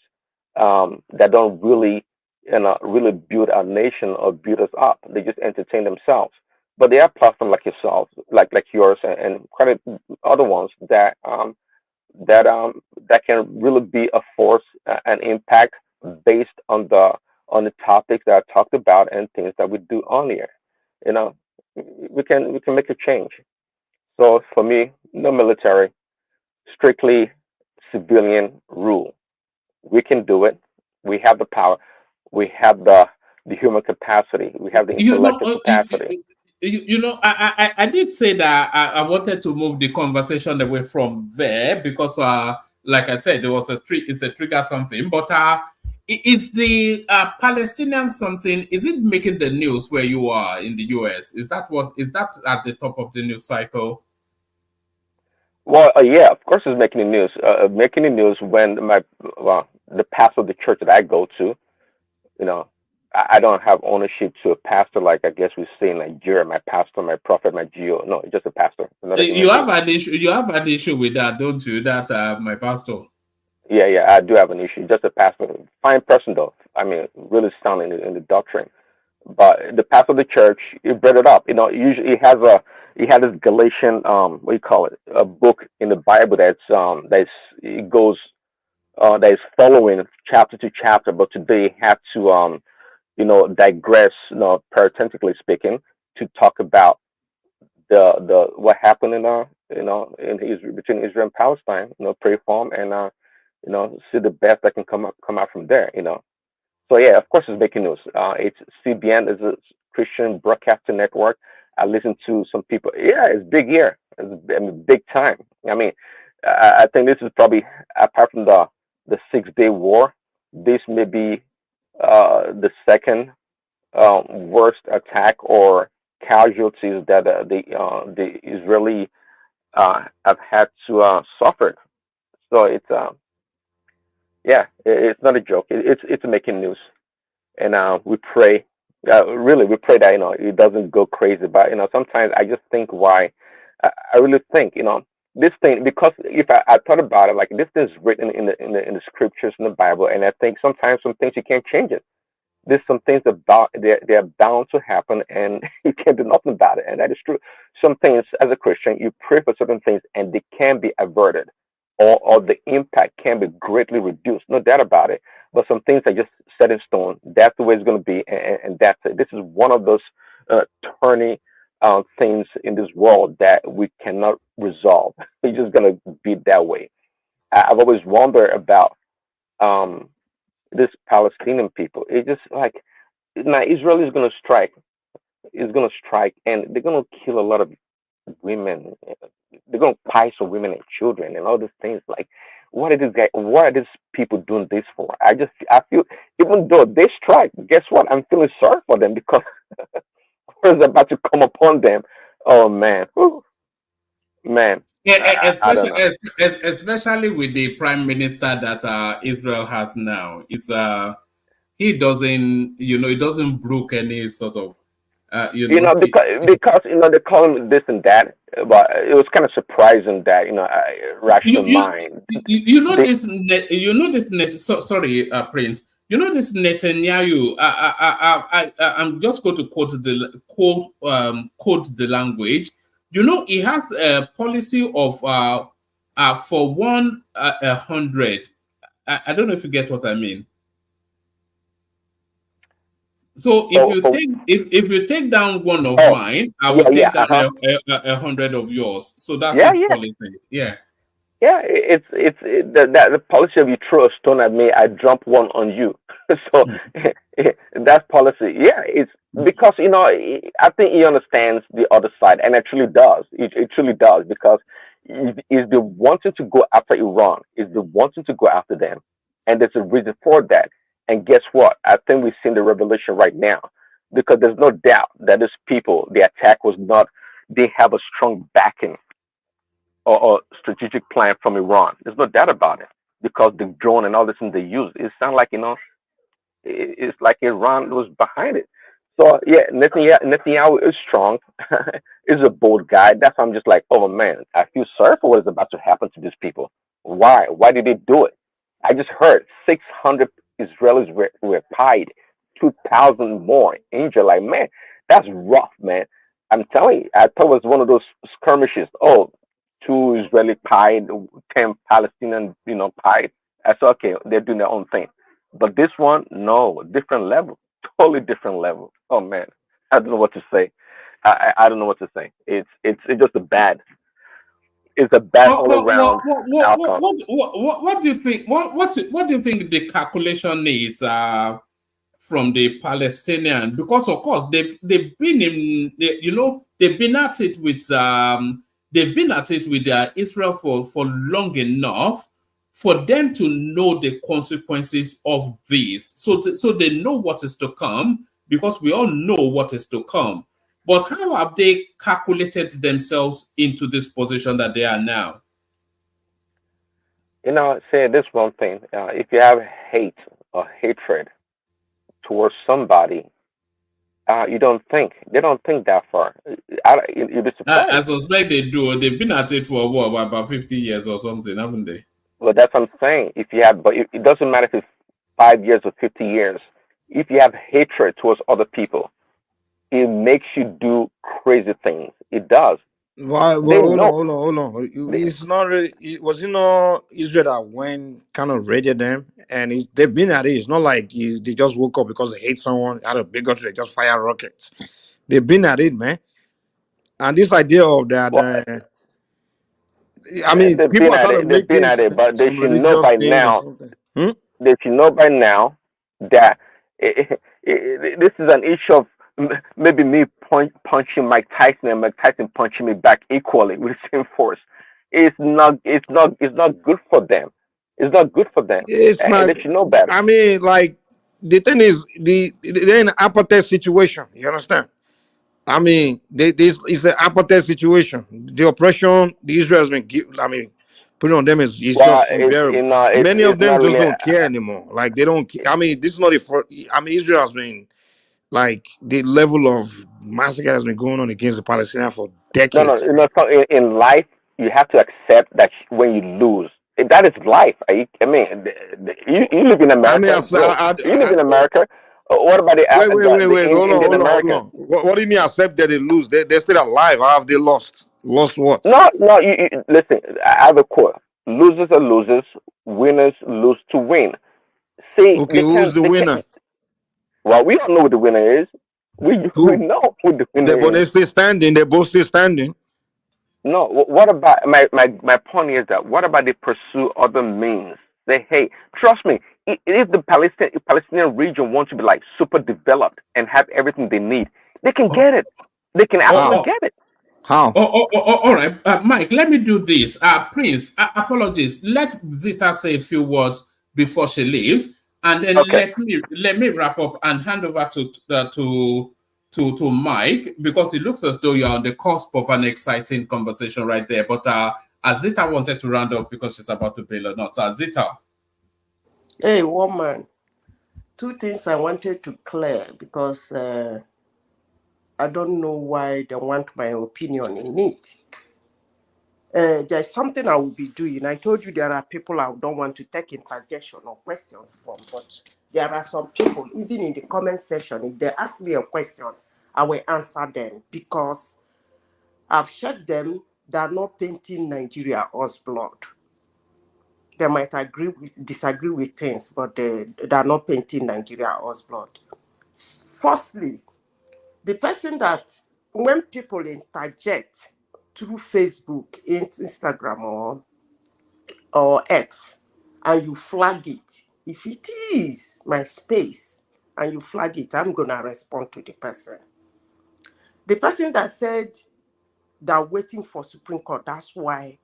that don't really build our nation or build us up. They just entertain themselves. But there are platforms like yourself, like yours, and quite other ones that can really be a force, an impact based on the topics that I talked about and things that we do on here. You know, we can make a change. So for me, no military, strictly civilian rule. We can do it. We have the power. We have the human capacity. We have the You know, intellectual capacity. I did say that I wanted to move the conversation away from there because, like I said, there was it's a trigger something. But Is the Palestinian something? Is it making the news where you are in the US? Is that at the top of the news cycle? Well, yeah, of course, it's making the news. Making the news when the pastor of the church that I go to, you know, I don't have ownership to a pastor like I guess we say in Nigeria, my pastor, my prophet, my geo. No, it's just a pastor, not a human You have being. an issue. You have an issue with that, don't you? That my pastor. Yeah, yeah, I do have an issue. Just a pastor, fine person though. I mean, really sound in the doctrine. But the pastor of the church, he brought it up. You know, usually he had this Galatian what do you call it, a book in the Bible that's it goes that is following chapter to chapter. But today he had to digress, parenthetically speaking, to talk about the what happened in between Israel and Palestine. Pray for him and see the best that can come out from there. So yeah, of course it's making news. It's CBN is a Christian broadcasting network. I listen to some people. Yeah, it's big here. Big time. I mean, I think this is probably, apart from the 6 Day War, this may be the second worst attack or casualties that the Israeli have had to suffer. So it's not a joke. It's making news, and we pray. Really, we pray that it doesn't go crazy. But sometimes I just think why. I really think this thing, because if I thought about it, like this thing is written in the scriptures in the Bible, and I think sometimes some things you can't change it. There's some things about they're bound to happen, and you can't do nothing about it, and that is true. Some things, as a Christian, you pray for certain things, and they can be averted, or the impact can be greatly reduced. No doubt about it. But some things are just set in stone. That's the way it's going to be, and that's it. This is one of those turning things in this world that we cannot resolve. It's just going to be that way. I've always wondered about. Um, this Palestinian people. It's just like now Israel is gonna strike. Is gonna strike, and they're gonna kill a lot of women. They're gonna punish some women and children and all these things. Like, what are these guys? What are these people doing this for? I feel, even though they strike, guess what? I'm feeling sorry for them because what's about to come upon them. Oh man, Whew. Man, I don't know. Especially with the prime minister that Israel has now. It's he doesn't, he doesn't brook any sort of, Because they call him this and that, but it was kind of surprising that you rational you mind. you know They, this sorry, Prince. You know this Netanyahu. I'm just going to quote the language. He has a policy of for 100. I don't know if you get what I mean. So if you for take if you take down one of oh mine, I will yeah, take down uh-huh. 100 of yours. So that's Yeah, his yeah. policy. Yeah. Yeah, the policy of you throw a stone at me, I jump one on you. So that's policy. Yeah, it's because I think he understands the other side, and it truly does. It truly does because is the wanting to go after Iran, is the wanting to go after them, and there's a reason for that. And guess what? I think we've seen the revelation right now because there's no doubt that these people, the attack was not. They have a strong backing or strategic plan from Iran. There's no doubt about it because the drone and all this thing they use, it sounds like it's like Iran was behind it. So yeah, Netanyahu is strong, is a bold guy. That's why I'm just like, oh man, I feel sorry for what is about to happen to these people. Why? Why did they do it? I just heard 600 Israelis were pied, 2,000 more injured. Like man, that's rough, man. I'm telling you, I thought it was one of those skirmishes. Oh, two Israeli pied, 10 Palestinian, pied. I said, okay, they're doing their own thing. But this one, no, different level, totally different level. Oh man, I don't know what to say. I don't know what to say. It's just it's a bad What all what what around what what what outcome. what do you think? What do you think the calculation is from the Palestinian? Because of course they've been they've been at it with Israel for long enough for them to know the consequences of this, so they know what is to come, because we all know what is to come. But how have they calculated themselves into this position that they are now? Say this one thing: if you have hate or hatred towards somebody, you don't think. They don't think that far. You'd be I surprised. suspect they do. They've been at it for what, about 50 years or something, haven't they? Well, that's what I'm saying. If you have, but it doesn't matter if it's 5 years or 50 years. If you have hatred towards other people, it makes you do crazy things. It does. Why? They Well, know. hold on. They, It's not really. Was it not Israel that went kind of raided them, and they've been at it. It's not like they just woke up because they hate someone out of bigotry. They just fire rockets. They've been at it, man. And this idea of that, well, I mean, they've people been are at trying to it. They've make been this at it, but they some should know religious by thing or now. something. Hmm? They should know by now that this is an issue of maybe me punching Mike Tyson and Mike Tyson punching me back equally with the same force. It's not. It's not. It's not good for them. It's not good for them, It's and not. they should know better. I mean, like the thing is, they're in an apartheid situation. You understand? I mean, this is an apartheid situation. The oppression the Israel has been, put on them is Well, just unbearable. it's Many of them not just really. don't care anymore. Like they don't. I mean, this is not a. I mean, Israel has been like the level of massacre has been going on against the Palestinians for No, no, decades. so in life, you have to accept that when you lose, that is life. I mean, you live in I mean, America, bro. You live I, in America. What about wait. the Hold on, Indian Americans? What do you mean accept that they lose? They're still alive. How have they lost? Lost what? No, no. Listen. I have a quote: "Losers are losers. Winners lose to win." See, Okay, who's the they can. winner? Well, we don't know what the winner is. We Who? know who the But winner they're is. still standing. They're both still standing. No, what about my point is that what about they pursue other means? Say, hey, trust me, if the Palestinian region wants to be like super developed and have everything they need, they can Oh, get it. They can absolutely How? get it. How? All right, Mike, let me do this. Prince, apologies. Let Zita say a few words before she leaves, and then Okay. let me wrap up and hand over to Mike, because it looks as though you're on the cusp of an exciting conversation right there. But Zita wanted to round up because she's about to bail or not. Zita. Hey, woman. Two things I wanted to clear because I don't know why they want my opinion in it. There's something I will be doing. I told you there are people I don't want to take interjection or questions from, but there are some people, even in the comment section, if they ask me a question, I will answer them because I've checked them. They are not painting Nigeria as blood. They might disagree with things, but they are not painting Nigeria as blood. Firstly, the person that when people interject through Facebook, Instagram, or X, and you flag it, if it is my space and you flag it, I'm gonna respond to the person. The person that said they're waiting for Supreme Court, that's why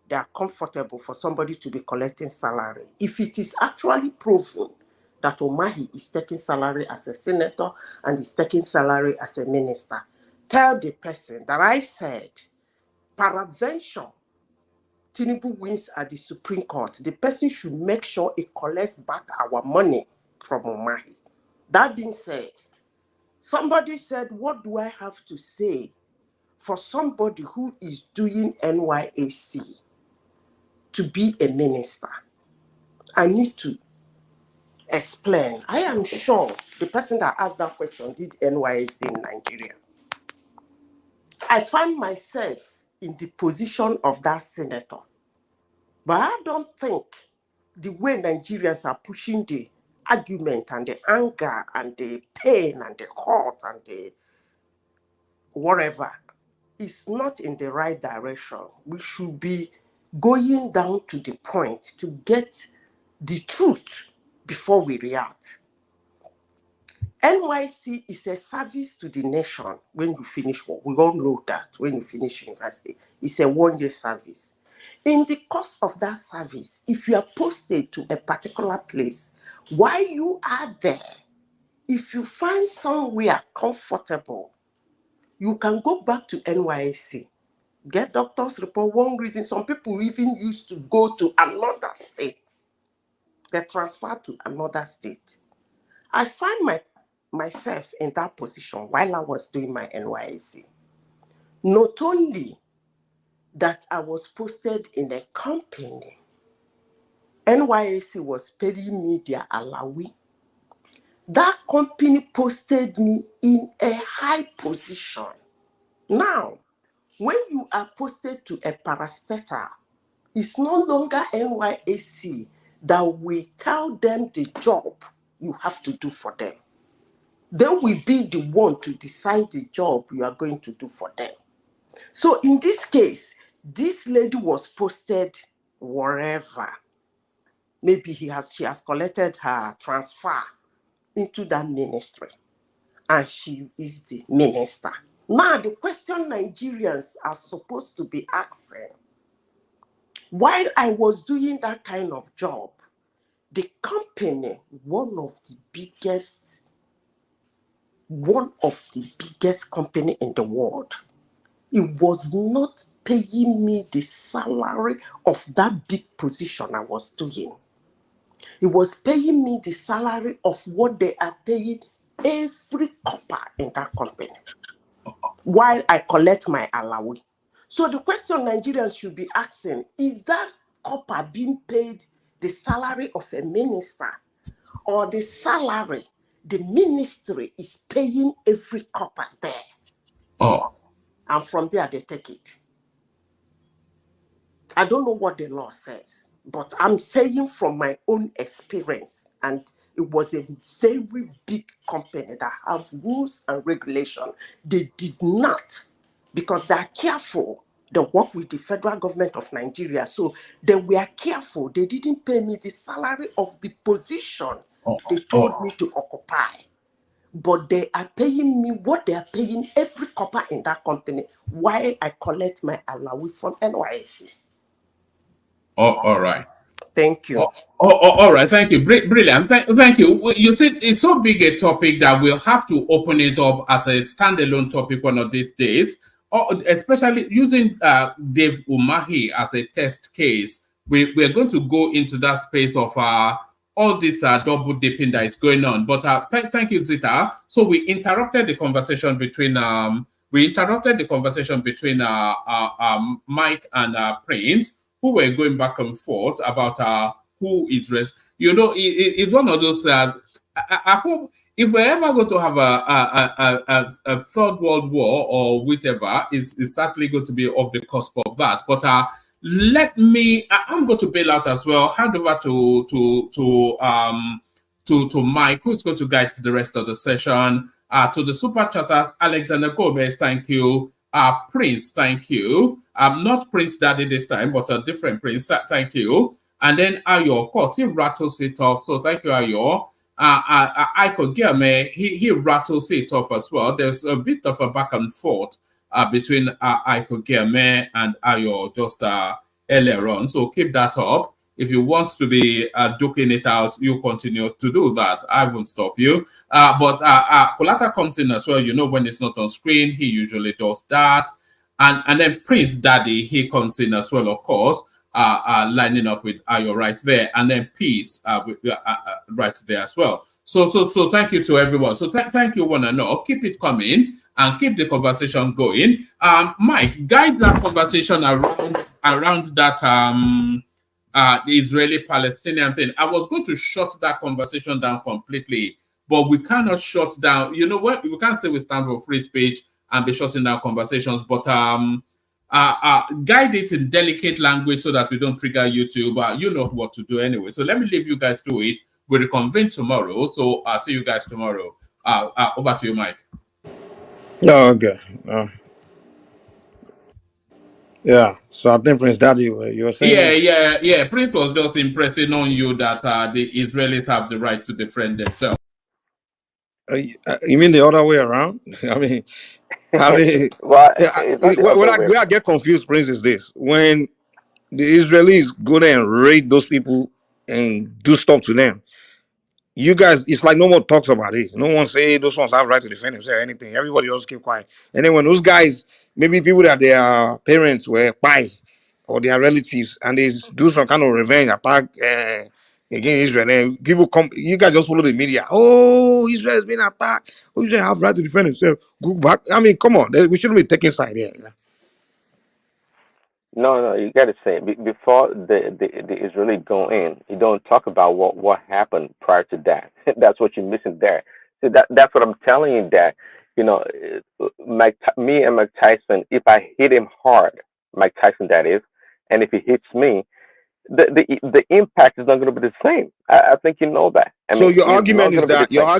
they are comfortable for somebody to be collecting salary. If it is actually proven that Omahi is taking salary as a senator and is taking salary as a minister, tell the person that I said, paraventure, Tinubu wins at the Supreme Court, the person should make sure it collects back our money from Omahi. That being said, somebody said, what do I have to say for somebody who is doing NYAC to be a minister? I need to explain. I am sure the person that asked that question did NYC in Nigeria. I find myself in the position of that senator. But I don't think the way Nigerians are pushing the argument and the anger and the pain and the hurt and the whatever is not in the right direction. We should be going down to the point to get the truth before we react. NYC is a service to the nation when you finish work. We all know that when you finish university, it's a one-year service. In the course of that service, if you are posted to a particular place, while you are there, if you find somewhere comfortable, you can go back to NYSC, get doctor's report. One reason, some people even used to go to another state. They transferred to another state. I find myself in that position while I was doing my NYSC. Not only that I was posted in a company, NYSC was paying me their alawi. That company posted me in a high position. Now, when you are posted to a parastatal, it's no longer NYSC that will tell them the job you have to do for them. They will be the one to decide the job you are going to do for them. So in this case, this lady was posted wherever. Maybe she has collected her transfer into that ministry, and she is the minister. Now, the question Nigerians are supposed to be asking, while I was doing that kind of job, the company, one of the biggest company in the world, it was not paying me the salary of that big position I was doing. It was paying me the salary of what they are paying every copper in that company, while I collect my alawi. So the question Nigerians should be asking, is that copper being paid the salary of a minister, or the salary the ministry is paying every copper there? Oh. And from there, they take it. I don't know what the law says, but I'm saying from my own experience, and it was a very big company that have rules and regulation. They did not, because they are careful. They work with the federal government of Nigeria, so they were careful. They didn't pay me the salary of the position they told me to occupy. But they are paying me what they are paying every copper in that company, while I collect my alawi from NYSC. Oh, all right. Thank you. All right. Thank you. Brilliant. Thank you. You said it's so big a topic that we'll have to open it up as a standalone topic one of these days, especially using Dave Umahi as a test case. We're going to go into that space of all this double dipping that is going on. But thank you, Zita. So we interrupted the conversation between Mike and Prince, who were going back and forth about who is it's one of those. I hope if we're ever going to have a third world war or whichever, is certainly going to be off the cusp of that. But I'm going to bail out as well. Hand over to Mike, who's going to guide the rest of the session. To the super chatters, Alexander Gomez, thank you. Prince, thank you. Not Prince Daddy this time, but a different Prince, thank you. And then Ayo, of course, he rattles it off. So thank you, Ayo. Aiko Giame, he rattles it off as well. There's a bit of a back and forth between Aiko Giame and Ayo just earlier on. So keep that up. If you want to be duking it out, you continue to do that. I won't stop you. But Kolata comes in as well. When it's not on screen, he usually does that. And then Prince Daddy, he comes in as well, of course, lining up with Ayo right there. And then Peace right there as well. So thank you to everyone. So thank you, one and all. Keep it coming and keep the conversation going. Mike, guide that conversation around that the Israeli-Palestinian thing. I was going to shut that conversation down completely, but we cannot shut down. You know what? We can't say we stand for free speech and be shutting down conversations, but guide it in delicate language so that we don't trigger YouTube. You know what to do anyway. So let me leave you guys to it. We'll reconvene tomorrow. So I'll see you guys tomorrow. Over to you, Mike. Oh, okay. Yeah. So I think Prince Daddy, you were saying. Yeah. Prince was just impressing on you that the Israelis have the right to defend themselves. You mean the other way around? I mean, well, where I get confused, Prince, is this: when the Israelis go there and raid those people and do stuff to them. You guys, it's like no one talks about it. No one say "Hey, those ones have right to defend themselves or anything. Everybody else keep quiet. And then when those guys, maybe people that their parents were by or their relatives, and they do some kind of revenge attack against Israel, and people come, you guys just follow the media. Oh, Israel has been attacked. Oh, Israel have right to defend itself. Go back. I mean, come on, we shouldn't be taking side here. No, no, you got to say before the Israeli go in, you don't talk about what happened prior to that. That's what you're missing there. So that's what I'm telling you. That me and Mike Tyson, if I hit him hard, Mike Tyson that is, and if he hits me, the impact is not going to be the same. I think you know that. I So mean, your it's not argument is going to be the that same.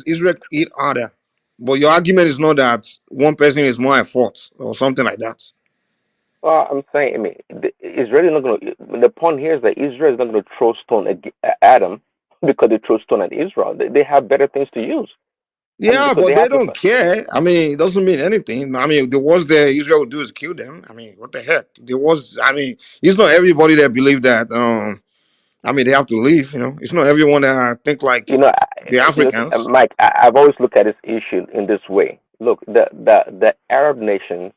Israel eat harder, but your argument is not that one person is more at fault or something like that. Well, I'm saying, I mean, Israel is not going to. The point here is that Israel is not going to throw stone at them because they throw stone at Israel. They have better things to use. I mean, Yeah, because they but they have to. don't care. I mean, it doesn't mean anything. I mean, the worst that Israel would do is kill them. I mean, what the heck? The worst. I mean, it's not everybody that believe that. I mean, they have to leave. It's not everyone that think like You know, the look, Africans. Mike. I've always looked at this issue in this way. Look, the Arab nations,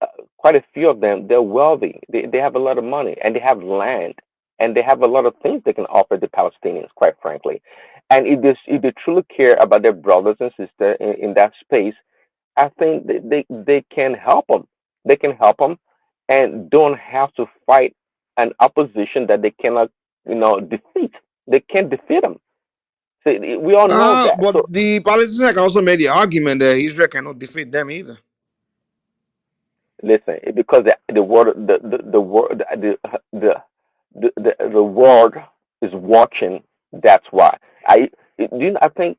uh, quite a few of them, they're wealthy. They have a lot of money and they have land and they have a lot of things they can offer the Palestinians. Quite frankly, and if they truly care about their brothers and sisters in that space, I think they can help them. They can help them, and don't have to fight an opposition that they cannot, defeat. They can't defeat them. So we all know that. But So the Palestinians can also made the argument that Israel cannot defeat them either. listen, because the world, the world, the world is watching. That's why I think we're not going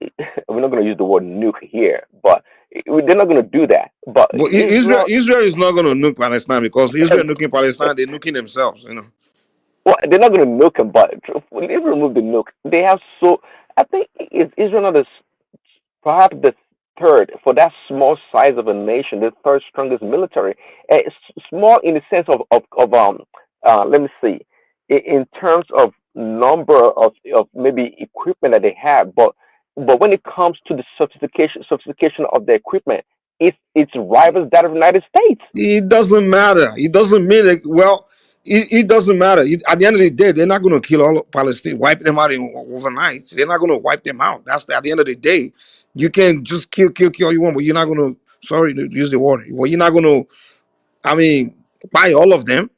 to use the word nuke here, but they're not going to do that. But But Israel. Israel is not going to nuke Palestine because Israel nuking Palestine, they're nuking themselves. Well, they're not going to nuke them, but when they remove the nuke, they have so. I think is Israel not perhaps the third for that small size of a nation, the third strongest military. Small in the sense of let me see, in terms of number of maybe equipment that they have, but when it comes to the sophistication of the equipment, it's rivals that of the United States. It doesn't matter. It doesn't mean like, well, it doesn't matter. At the end of the day, they're not going to kill all of Palestine, wipe them out overnight. They're not going to wipe them out. At the end of the day. You can just kill you want, but you're not going to. Sorry to use the word. Well, you're not going to. I mean, buy all of them.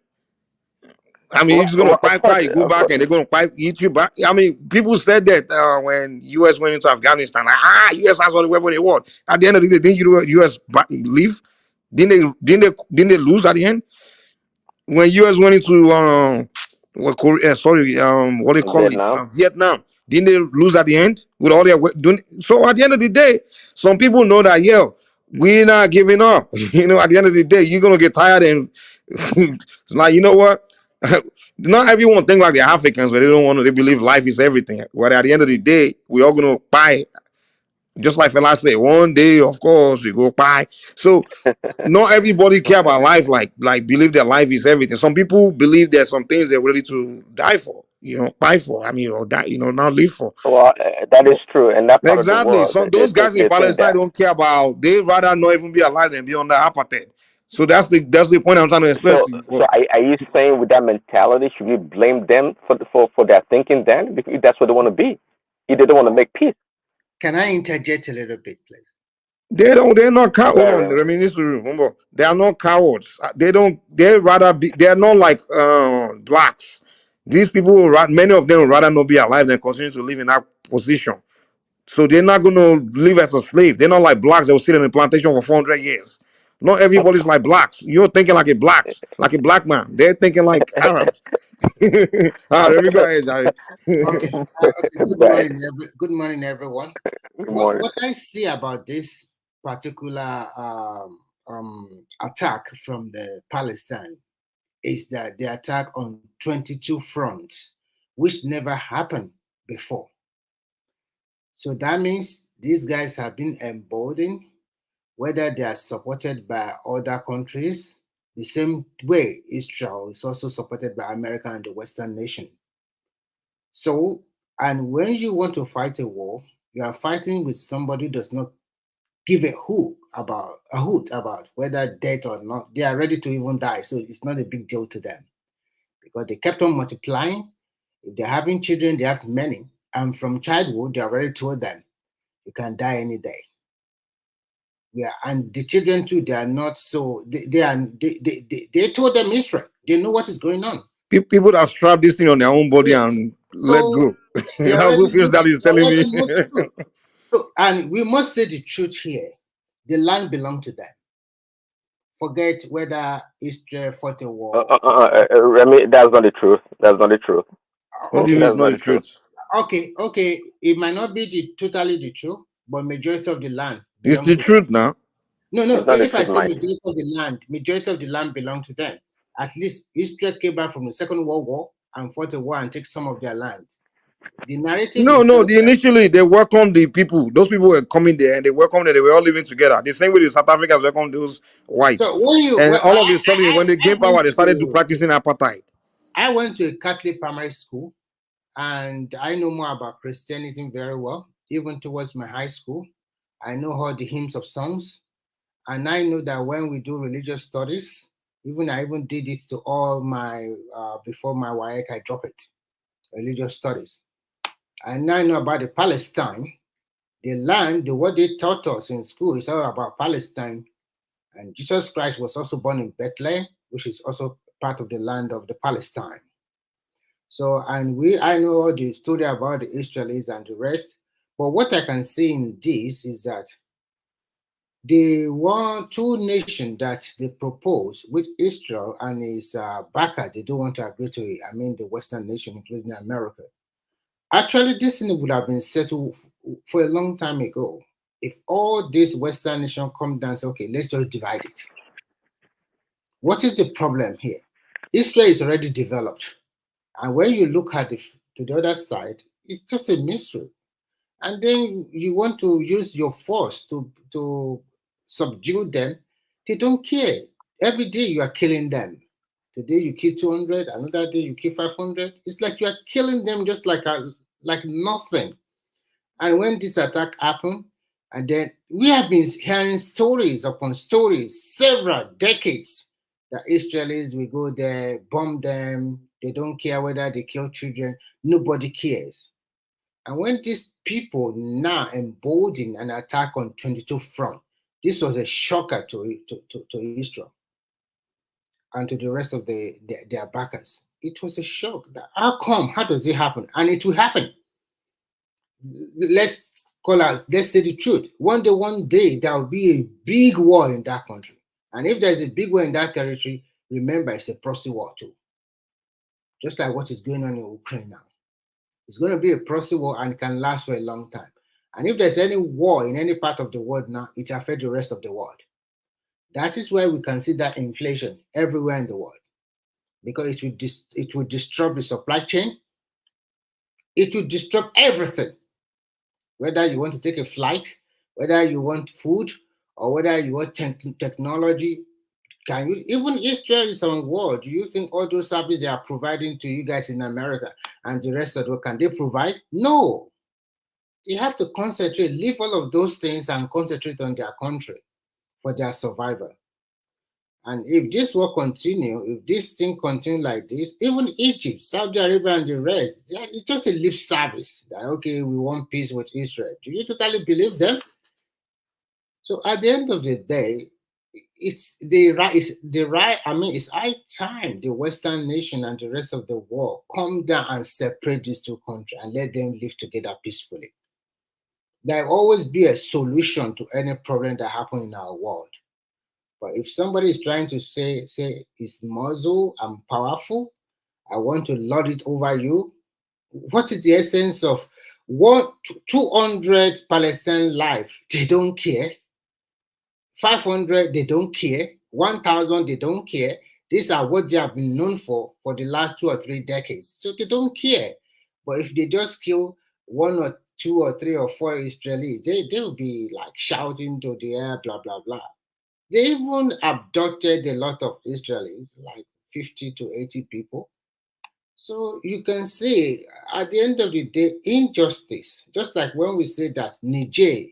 I mean, you're just gonna Well, of pipe course, cry, you go of back, course. and they're gonna pipe eat you back. I mean, people said that when US went into Afghanistan, like, US has all the weapon they want. At the end of the day, didn't US leave? Didn't they lose at the end? When US went into what they call it, Vietnam. Vietnam, didn't they lose at the end with all their doing? So at the end of the day, some people know that we're not giving up. At the end of the day, you're gonna get tired and it's like, you know what? Not everyone think like the Africans, where they don't want to. They believe life is everything. But at the end of the day, we all gonna buy. Just like Fela said, one day, of course, we go buy. So not everybody care about life like believe that life is everything. Some people believe there's some things they're ready to die for, buy for. I mean, or die, not live for. Well, that is But true. In that part of the exactly. world, So those guys in they think Palestine that. don't care about. They rather not even be alive than be under apartheid. So that's the point I'm trying to express So, to you. so are you saying with that mentality, should we blame them for their thinking then? If that's what they want to be, if they don't want to make peace. Can I interject a little bit, please? They're not cowards. Hold on, Okay. Minister, they are not cowards. They rather be, they're not like blacks. These people, many of them would rather not be alive than continue to live in that position. So they're not going to live as a slave. They're not like blacks that will sit in a plantation for 400 years. Not everybody's like blacks. You're thinking like a black man. They're thinking like Arabs. All right, let me go ahead, Jerry. Okay. Okay. Right. Good morning, everyone. Good What morning. what I see about this particular attack from the Palestine is that the attack on 22 fronts, which never happened before. So that means these guys have been emboldened, whether they are supported by other countries The same way Israel is also supported by America and the Western nation. So, and when you want to fight a war, you are fighting with somebody who does not give a hoot about whether dead or not. They are ready to even die, so it's not a big deal to them because they kept on multiplying. If they're having children, they have many, and from childhood they already told them you can die any day. Yeah, and the children too, they are not so they told them history. They know what is going on. People that strap this thing on their own body and let So go. they That's already what Prince Daddy is telling me. know the truth. So, and we must say the truth here. The land belonged to them. Forget whether Israel fought a war. Remy, that's not the truth. That's not the truth. What do you mean it's That's not not the the truth. truth? Okay. It might not be totally the truth, but majority of the land It's belonged the to them. truth now. It's No. not the If I truth, say Mike. majority of the land belonged to them. At least Israel came back from the Second World War and fought a war and take some of their land. The narrative No, is no. so Initially they welcomed the people. Those people were coming there and they welcomed them. They were all living together. The same way the South Africans welcomed those whites. so when you And well, all of a sudden, when they gained power, they started to practicing apartheid. I went to a Catholic primary school and I know more about Christianity very well, even towards my high school. I know all the hymns of songs, and I know that when we do religious studies, I even did it to all my before my WAEC, I drop it, religious studies. And I know about the Palestine, the land, what they taught us in school is all about Palestine. And Jesus Christ was also born in Bethlehem, which is also part of the land of the Palestine. So, I know all the story about the Israelis and the rest. But what I can say in this is that the two nations that they propose with Israel and his backer, they don't want to agree to it. I mean, the Western nation, including America. Actually, this thing would have been settled for a long time ago. If all these Western nations come down and say, okay, let's just divide it. What is the problem here? Israel is already developed. And when you look at to the other side, it's just a mystery. And then you want to use your force to subdue them. They don't care. Every day you are killing them. Today you kill 200, another day you kill 500. It's like you are killing them just like nothing. And when this attack happened, and then we have been hearing stories upon stories, several decades, that Israelis will go there, bomb them. They don't care whether they kill children. Nobody cares. And when these people now embolden an attack on 22 front, this was a shocker to Israel and to the rest of their backers. It was a shock. How come? How does it happen? And it will happen. Let's say the truth. One day, there will be a big war in that country. And if there's a big war in that territory, remember it's a proxy war too. Just like what is going on in Ukraine now. It's going to be a proxy war and it can last for a long time. And if there's any war in any part of the world now, it affects the rest of the world. That is why we can see that inflation everywhere in the world. Because it will disrupt the supply chain. It will disrupt everything. Whether you want to take a flight, whether you want food, or whether you want technology. Can you, even Israel is on war. Do you think all those services they are providing to you guys in America and the rest of the world, can they provide? No. They have to concentrate, leave all of those things and concentrate on their country for their survival. And if this will continue, if this thing continue like this, even Egypt, Saudi Arabia, and the rest, it's just a lip service that, okay, we want peace with Israel. Do you totally believe them? So at the end of the day, it's high time the Western nation and the rest of the world come down and separate these two countries and let them live together peacefully. There will always be a solution to any problem that happens in our world. But if somebody is trying to say it's muzzle, I'm powerful, I want to lord it over you, what is the essence of 200 Palestinian life? They don't care. 500, they don't care. 1,000, they don't care. These are what they have been known for the last 2 or 3 decades. So they don't care. But if they just kill 1 or 2 or 3 or 4 Israelis, they will be like shouting to the air, blah, blah, blah. They even abducted a lot of Israelis, like 50 to 80 people. So you can see at the end of the day, injustice, just like when we say that Niger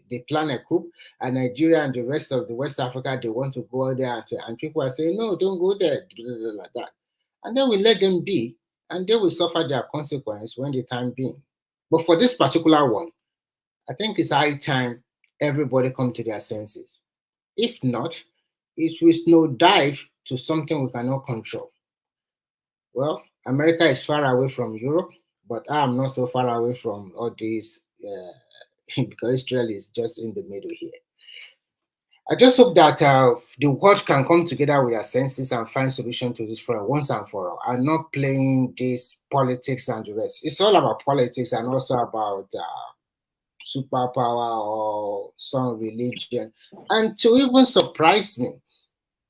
they plan a coup, and Nigeria and the rest of the West Africa, they want to go there and people are saying, no, don't go there, like that. And then we let them be, and they will suffer their consequence when the time being. But for this particular one, I think it's high time everybody come to their senses. If not, it will snow dive to something we cannot control. Well, America is far away from Europe, but I'm not so far away from all these because Israel is just in the middle here. I just hope that the world can come together with their senses and find solution to this problem once and for all, and not playing this politics and the rest. It's all about politics and also about superpower or some religion. And to even surprise me,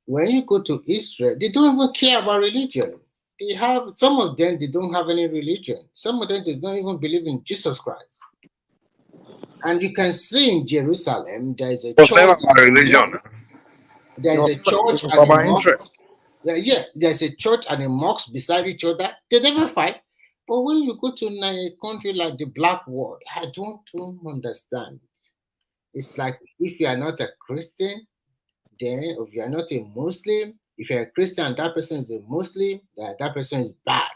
when you go to Israel, they don't even care about religion. They have some of them, they don't have any religion. Some of them, they don't even believe in Jesus Christ. And you can see in Jerusalem, there is a It was never church, about religion. there It is was, a it church was and a about mosque. interest. Yeah, there's a church and a mosque beside each other. They never fight. But when you go to a country like the Black World, I don't understand. It's like if you are not a Christian, then if you are not a Muslim, if you're a Christian and that person is a Muslim, then that person is bad.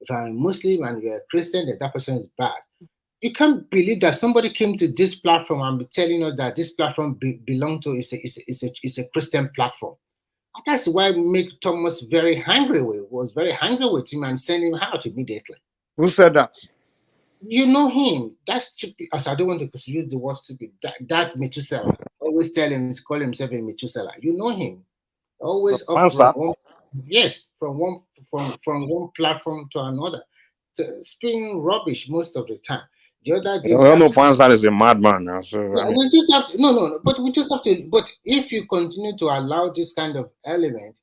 If I'm a Muslim and you're a Christian, then that person is bad. You can't believe that somebody came to this platform and be telling us that this platform belong to is a Christian platform. And that's why we make Thomas very angry was very angry with him and sent him out immediately. Who said that? You know him. That's stupid. I don't want to use the word stupid. That Methuselah. Always tell him, call himself a Methuselah. You know him. Always up from Answer. one, yes, from one platform to another. So spinning rubbish most of the time. The other day We we all have know Panzar is a madman now. So yeah, I mean, we just have to, no, but we just have to, but if you continue to allow this kind of element,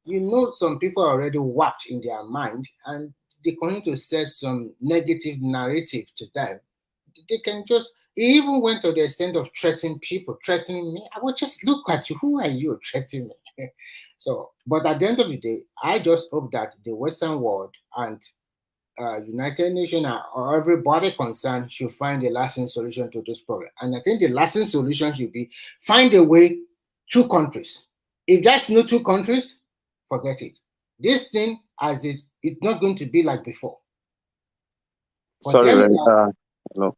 you know some people are already warped in their mind and they continue to set some negative narrative to them. They can just, he even went to the extent of threatening people, threatening me. I would just look at you, who are you threatening me? So, but at the end of the day, I just hope that the Western world and United Nations or everybody concerned should find a lasting solution to this problem. And I think the lasting solution should be find a way, two countries. If there's no two countries, forget it. This thing, as it's not going to be like before. For Sorry, them, Remy. No.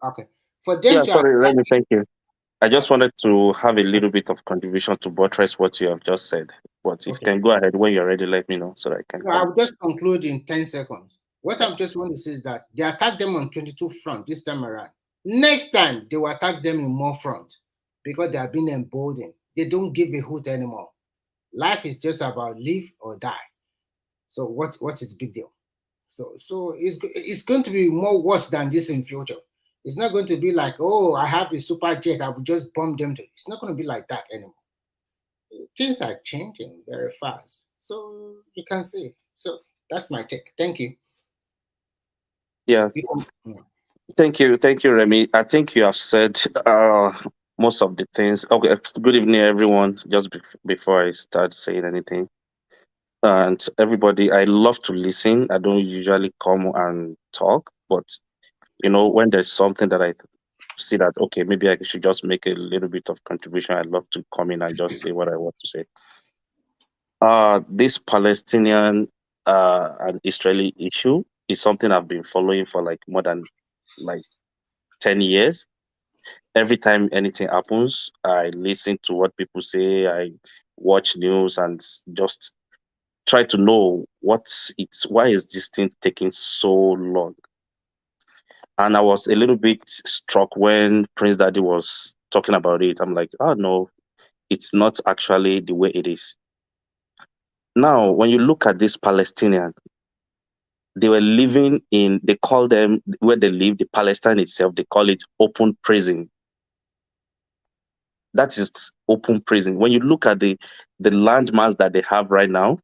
okay. For them Yeah, to sorry, attack, Remy. Thank you. I just wanted to have a little bit of contribution to buttress what you have just said. But if you okay. can go ahead when you're ready, let me know so that I can No, come. I'll just conclude in 10 seconds. What I'm just want to say is that they attacked them on 22 front this time around. Next time, they will attack them in more front because they have been emboldened. They don't give a hoot anymore. Life is just about live or die. So what's its big deal? So it's going to be more worse than this in future. It's not going to be like, oh, I have the super jet, I will just bomb them. It's not going to be like that anymore. Things are changing very fast. So you can see. So that's my take. Thank you. Yeah, thank you, Remy. I think you have said most of the things. Okay, good evening, everyone. Just before I start saying anything, and everybody, I love to listen. I don't usually come and talk, but when there's something that I see that okay, maybe I should just make a little bit of contribution. I love to come in and just say what I want to say. This Palestinian and Israeli issue is something I've been following for like more than like 10 years. Every time anything happens, I listen to what people say, I watch news and just try to know why is this thing taking so long. And I was a little bit struck when Prince Daddy was talking about it. I'm like, oh no, it's not actually the way it is. Now, when you look at this Palestinian, they were living in, they call them, where they live, the Palestine itself, they call it open prison. That is open prison. When you look at the landmass that they have right now,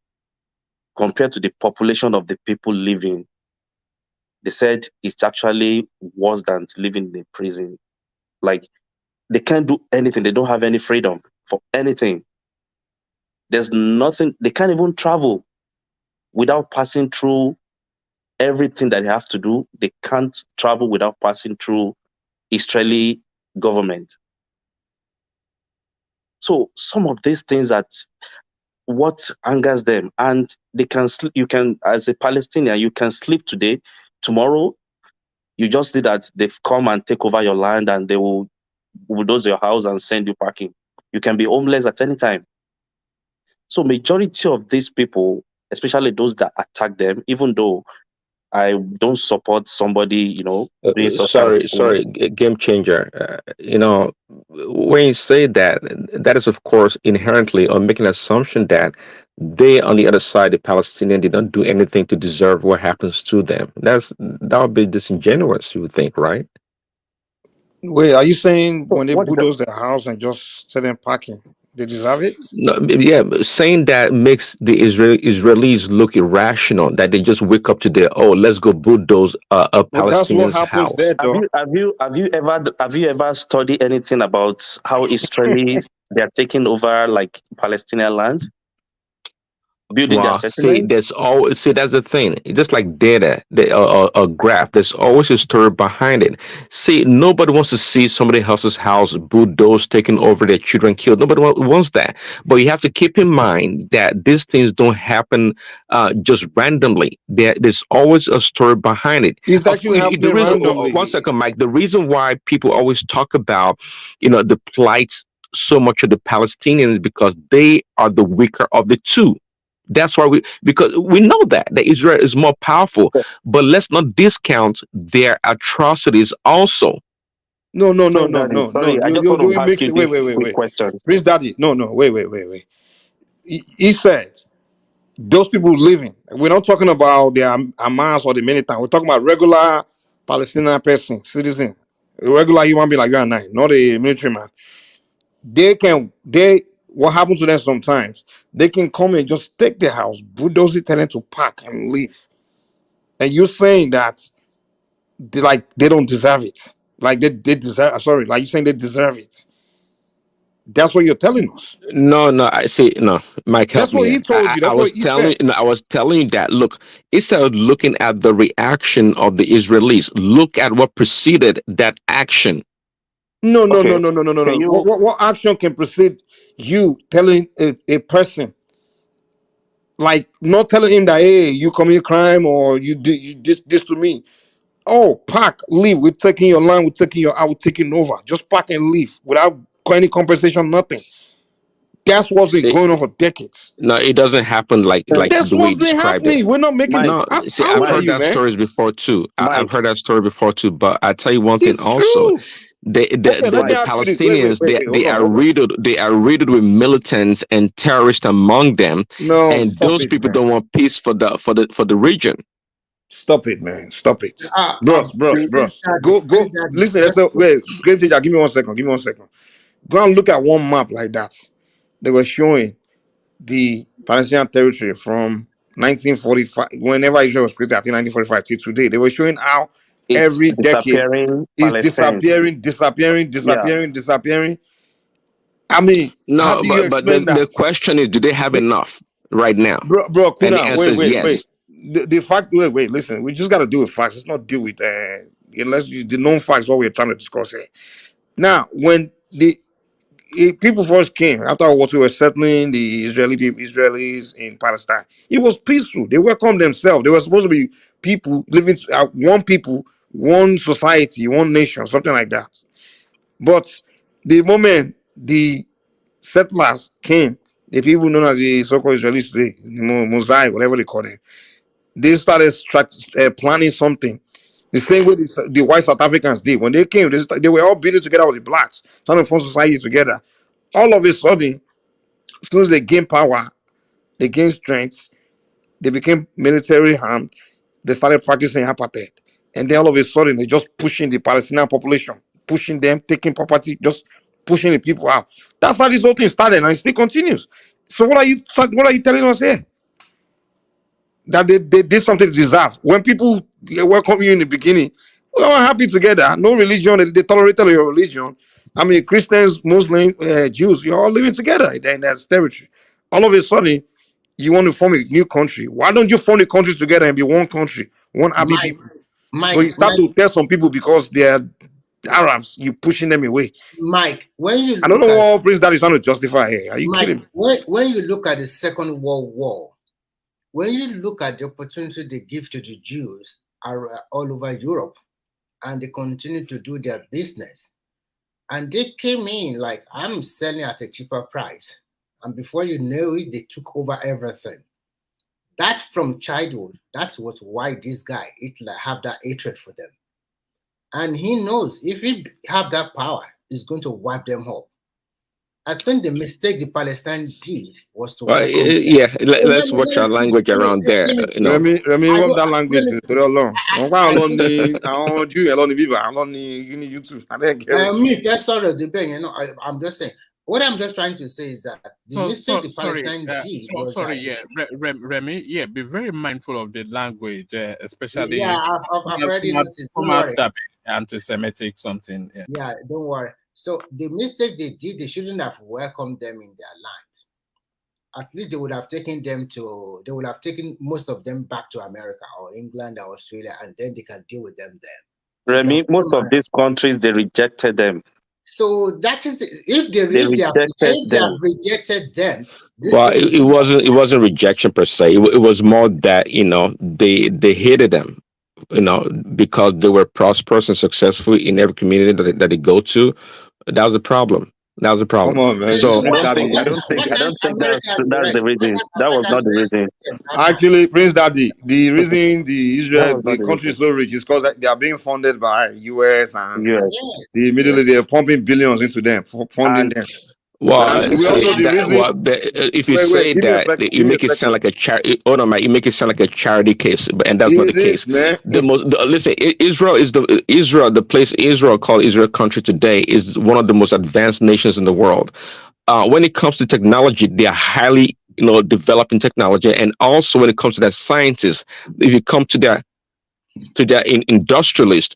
compared to the population of the people living, they said it's actually worse than living in a prison. Like, they can't do anything. They don't have any freedom. for anything. There's nothing, they can't even travel without passing through everything that they have to do. They can't travel without passing through Israeli government. So some of these things that what angers them, and they can you can, as a Palestinian, you can sleep today, tomorrow you just see that they've come and take over your land and they will bulldoze your house and send you packing. You can be homeless at any time. So majority of these people, especially those that attack them, even though I don't support somebody, doing such kind of thing. Game changer. When you say that, that is of course inherently or making an assumption that they on the other side, the Palestinian, they don't do anything to deserve what happens to them. That would be disingenuous, you would think, right? Wait, are you saying So when they what is the bulldoze their house and just set them packing, they deserve it? No, yeah, but saying that makes the Israelis look irrational. That they just wake up today, oh, let's go bulldoze a Well, that's what Palestinian's happens house. there, though. Have you ever studied anything about how Israelis they are taking over like Palestinian land, building their Well, see, settlements? that's the thing. It's just like data, a graph. There's always a story behind it. See, nobody wants to see somebody else's house bulldozed, taken over, their children killed. Nobody wants that. But you have to keep in mind that these things don't happen just randomly. There's always a story behind it. It's actually The happening reason, one randomly. second, Mike. The reason why people always talk about, the plight so much of the Palestinians is because they are the weaker of the two. That's why because we know that Israel is more powerful, but let's not discount their atrocities also. No, no, no, Prince no, Daddy, no, no. sorry, I You just you want to doing ask mix you it. Wait, this wait, wait, quick wait. question. Prince Daddy, no, no, wait, wait, wait, wait. He said those people living. We're not talking about the Hamas or the militant. We're talking about regular Palestinian person, citizen, a regular human being like you and I, not a military man. They what happens to them sometimes? They can come and just take the house, bulldoze it, tell them to pack and leave. And you're saying that they don't deserve it. Like they deserve. Sorry, like you're saying they deserve it. That's what you're telling us. No, no, I see. No, Mike, help That's me what he here. told you. I That's what was he said. telling, no, I was telling you that. Look, instead of looking at the reaction of the Israelis, look at what preceded that action. No, no, Okay, no, no, no, no, no, can no. you? What action can precede you telling a person, like not telling him that hey, you commit crime or you did this to me? Oh, pack, leave. We're taking your land. We're taking your. I will taking over. Just pack and leave without any compensation, nothing. That's what's been See, going on for decades. no, it doesn't happen like That's the way you what's been described it. happening. We're not making it. Mike, No, see, How I've old are heard you, that man? stories before too. I've Mike, heard that story before too. But I tell you one thing It's also, true. the the Okay, the, let me the Mike. ask you this. Wait, wait, Palestinians, wait, they wait. they Hold on, are hold on. riddled. They are riddled with militants and terrorists among them, No, and stop those it, people man. don't want peace for the region. Stop it, man. Stop it. Prince Bros. Daddy, Go. Prince Daddy, Listen, let's just go. Wait, game changer. Give me 1 second. Give me 1 second. Go and look at one map like that. They were showing the Palestinian territory from 1945, whenever Israel was created, I think 1945 till today. They were showing how It's every decade disappearing is Palestine. Yeah. disappearing. I mean, how No, do you but explain the that? question is, do they have The, enough right now? bro, And the Kuna, answer wait, is wait, wait. yes. The fact, wait, listen. We just got to deal with facts. Let's not deal with unless you the known facts. What we're trying to discuss here. Now, when the people first came after what we were settling the Israelis in Palestine, it was peaceful. They welcomed themselves. They were supposed to be people living one people, one society, one nation, something like that. But the moment the settlers came, the people known as the so-called Israelis today, the Mosaic, whatever they call them, they started planning something. The same way the white South Africans did. When they came, they were all building together with the blacks, trying to form society together. All of a sudden, as soon as they gained power, they gained strength, they became military armed, they started practicing apartheid. And then all of a sudden, they're just pushing the Palestinian population, pushing them, taking property, just pushing the people out. That's how this whole thing started, and it still continues. So what are you telling us here? That they did something to deserve. When people welcome you in the beginning, we're all happy together. No religion, they tolerated your religion. I mean, Christians, Muslims, Jews, you're all living together in that territory. All of a sudden, you want to form a new country. Why don't you form the countries together and be one country, one happy Mike, people? But Mike, you start Mike, to tell some people because they're Arabs, you pushing them away. Mike, when you I don't look know at what Prince Dad is trying to justify here. Are you Mike, kidding me? when you look at the Second World War, when you look at the opportunity they give to the Jews all over Europe, and they continue to do their business, and they came in like, I'm selling at a cheaper price, and before you know it, they took over everything. That from childhood, that was why this guy Hitler have that hatred for them, and he knows if he have that power, he's going to wipe them up. I think the mistake the Palestine did was to welcome them. Yeah, Oh, let's watch our language around there. You know, Remy, I what don't, that let language me, is to the long. I, I want you alone, Viva. I don't need you need YouTube. I didn't get it. me, that's sort of the thing, I'm just saying, what I'm just trying to say is that the mistake the Sorry, Palestine did was sorry, that, yeah, Remy, yeah, be very mindful of the language, yeah, especially I've already noticed, don't format worry. that anti-Semitic something. Yeah. Yeah, don't worry. So the mistake they did, they shouldn't have welcomed them in their land. At least they would have taken most of them back to America or England or Australia, and then they can deal with them there. They can Remy, most form of these countries they rejected them. So that is if They rejected they have them. rejected them, this well, thing will it wasn't rejection per se. It was more that they hated them, because they were prosperous and successful in every community that they go to. That was a problem. That was a Come problem. on, man. So Prince Daddy. why I can't don't think America that's and the the rest? Why reason. can't That was America and not the the rest reason. them that time? Actually, Prince Daddy, the reason That was the not the country reason. is so rich is because they are being funded by US and Yes. Yes, the Middle East. They are pumping billions into them, funding And them. But well, we see also the that. reason. If you Wait, say give me a that, second. you Give me a make it sound second. like a charity. Oh no, man, you make it sound like a charity case, and that's not the It case. is, man. Listen, the place Israel called Israel country today is one of the most advanced nations in the world. When it comes to technology, they are highly developed in technology, and also when it comes to their scientists, if you come to their industrialists,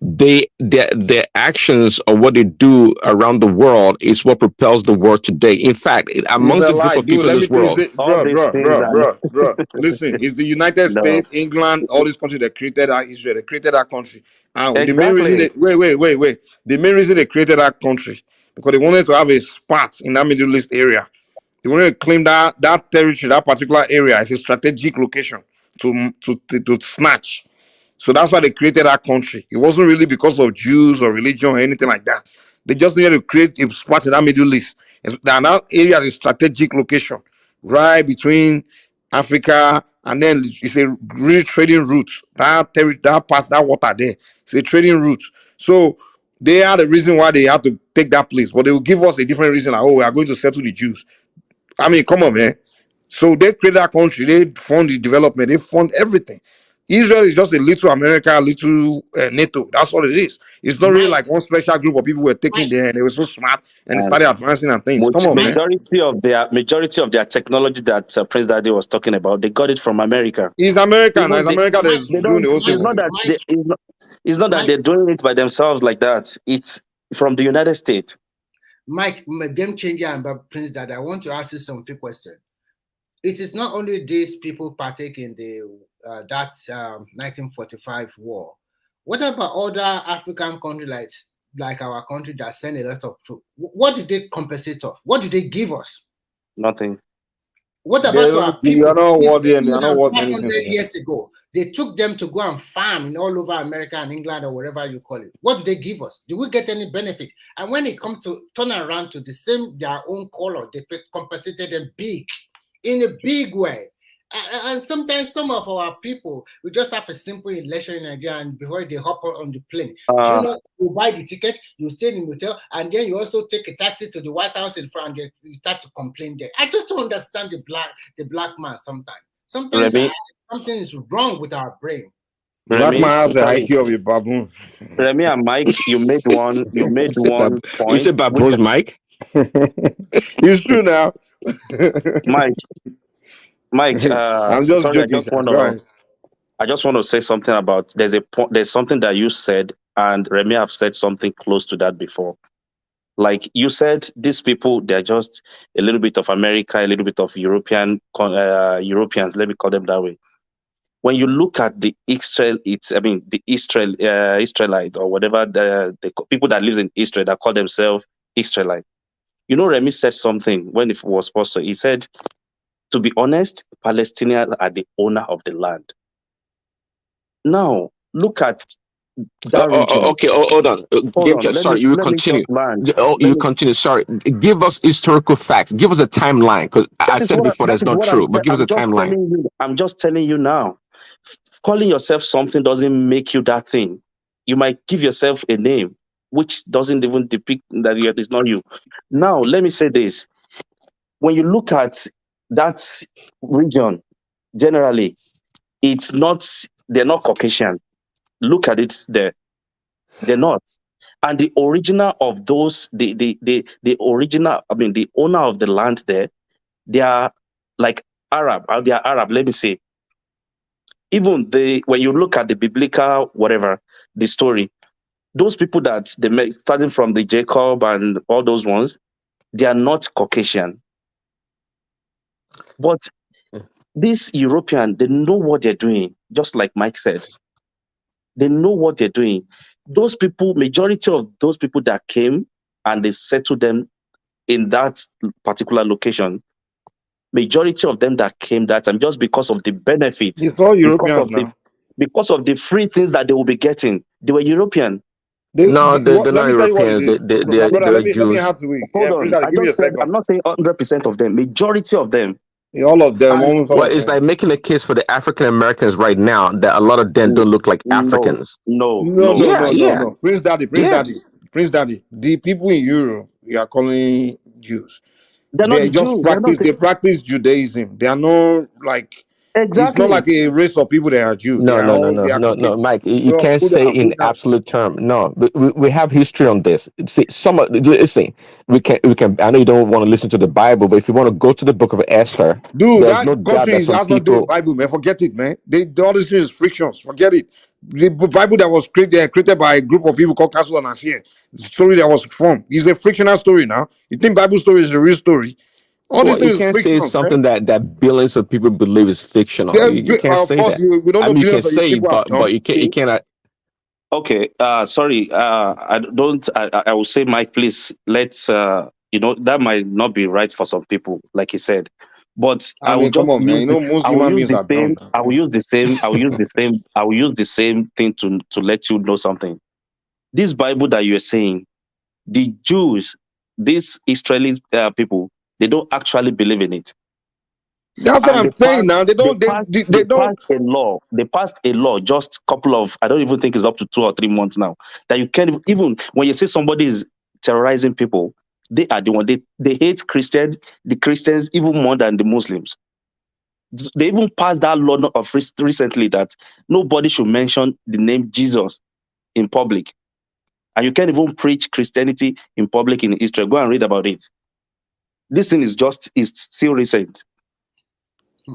their actions or what they do around the world is what propels the world today. In fact, It's amongst a the group lie, of dude. people in Let me this tell you, world, all these things are bro. Listen, it's the United no. States, England, all these countries that created that Israel. They created that country. And the main reason Exactly. wait. The main reason they created that country because they wanted to have a spot in that Middle East area. They wanted to claim that territory, that particular area, as a strategic location to snatch. So that's why they created that country. It wasn't really because of Jews or religion or anything like that. They just needed to create a spot in that Middle East. That area is a strategic location, right between Africa and then it's a really trading route. That part, that water there, it's a trading route. So they are the reason why they had to take that place, but they will give us a different reason. Like, oh, we are going to settle the Jews. I mean, come on, man. So they create that country. They fund the development. They fund everything. Israel is just a little America, a little NATO. That's all it is. It's not really Mike, like one special group of people were taken Mike, there and they were so smart and they And started advancing and things. Come on, Mike, man. majority of their technology that Prince Daddy was talking about, they got it from America. It's America now. Even It's they, America Mike, that's they doing don't. the whole thing It's Mike, for not them. that Mike, it's not that Mike, they're doing it by themselves like that. It's from the United States. Mike, game changer and Prince Dad, I want to ask you some few questions. It is not only these people partake in the 1945 war. What about other African countries like our country that send a lot of troops? What did they compensate us? What did they give us? Nothing. What They about our don't. You are people? not It's worth been them. They more are not than worth anything 500 for them. years ago. They took them to go and farm in all over America and England or whatever you call it. What do they give us? Do we get any benefit? And when it comes to turn around to the same their own color, they compensated them in a big way. And sometimes some of our people, we just have a simple election in Nigeria, and before they hop on the plane, you buy the ticket, you stay in the hotel, and then you also take a taxi to the White House in front, and you start to complain there. I just don't understand the black man sometimes. Sometimes Remy, something is wrong with our brain. Black Remy, man has the sorry, IQ of a baboon. Remy and Mike, you made one you point, said which Baboon's Mike. It's true now. Mike, I'm just sorry, joking, sha. Go ahead. I just want to say something about there's something that you said, and Remy have said something close to that before. Like you said, these people, they're just a little bit of America, a little bit of Europeans. Let me call them that way. When you look at the Israel, Israelite or whatever people that lives in Israel that call themselves Israelite. You know, Remy said something when it was supposed to. He said, to be honest, Palestinians are the owner of the land. Now, look at that region. Okay, hold on. Hold Game on. chat. Sorry, you will Let me continue. just land. You continue. Sorry. Give us historical facts. Give us a timeline, because I said before That that's is not what true. But give us I'm a just timeline. telling you. I'm just telling you now. Calling yourself something doesn't make you that thing. You might give yourself a name which doesn't even depict that it's not you. Now, let me say this. When you look at that region, generally, they're not Caucasian. Look at it there. They're not. And the original of those, the original, the owner of the land there, they are like Arab, they are Arab, let me say. Even when you look at the biblical, whatever, the story, those people that they met, starting from the Jacob and all those ones, they are not Caucasian. But these European, they know what they're doing, just like Mike said. They know what they're doing. Those people, majority of those people that came and they settled them in that particular location, majority of them that came that time, just because of the benefit, It's all because Europeans of the now. because of the free things that they will be getting, they were European. No, they're Let not me tell you what it Europeans. is, They're my brother. they're Let me Jews. add to it. Hold Prince on, Ali, I give me just a said I'm second. not saying 100% of them, majority of them. All of them, And almost all Well, of it's them. like making a case for the African Americans right now that a lot of them don't look like no, Africans. no, No, no. no, Yeah, no, no, yeah, no. yeah. Prince Daddy. The people in Europe you are calling Jews. They're not They the just Jews. They're not practice. the They practice Judaism. They are not like. It's not exactly. like a race of people that are Jews. They No, are no, no, all. no, They are no, cooking. no, Mike. You Well, can't who they say are in good now? absolute term. No, we have history on this. See, listen. We can. I know you don't want to listen to the Bible, but if you want to go to the Book of Esther, Dude, there's that no doubt country that some has not the people. Bible, man. Forget it, man. All this thing is frictions. Forget it. The Bible that was created by a group of people called Castle and Ashia, the story that was formed, is a frictional story now. You think Bible story is a real story? All these Well, you things is can't say frictions, man. something that billions of people believe is fictional. You can't Of say course, that. we don't I know mean, you can billions of these say, people are but dumb. you can't. You See, cannot. okay. Sorry. I don't. I will say, Mike, please. Let's. That might not be right for some people, like he said. But I mean, come on, man. You know, most I will human use beings the are dumb, same. man. I Come will on. use the same. I will use the same. I will use the same thing to let you know something. This Bible that you're saying, the Jews, these Israeli people, they don't actually believe in it. That's what And I'm saying now. They they don't. They they don't. passed a law. They passed a law just couple of, I don't even think it's up to 2 or 3 months now, that you can't even when you say somebody is terrorizing people, they are the one they hate the Christians even more than the Muslims. They even passed that law of recently that nobody should mention the name Jesus in public. And you can't even preach Christianity in public in Israel. Go and read about it. This thing is still recent.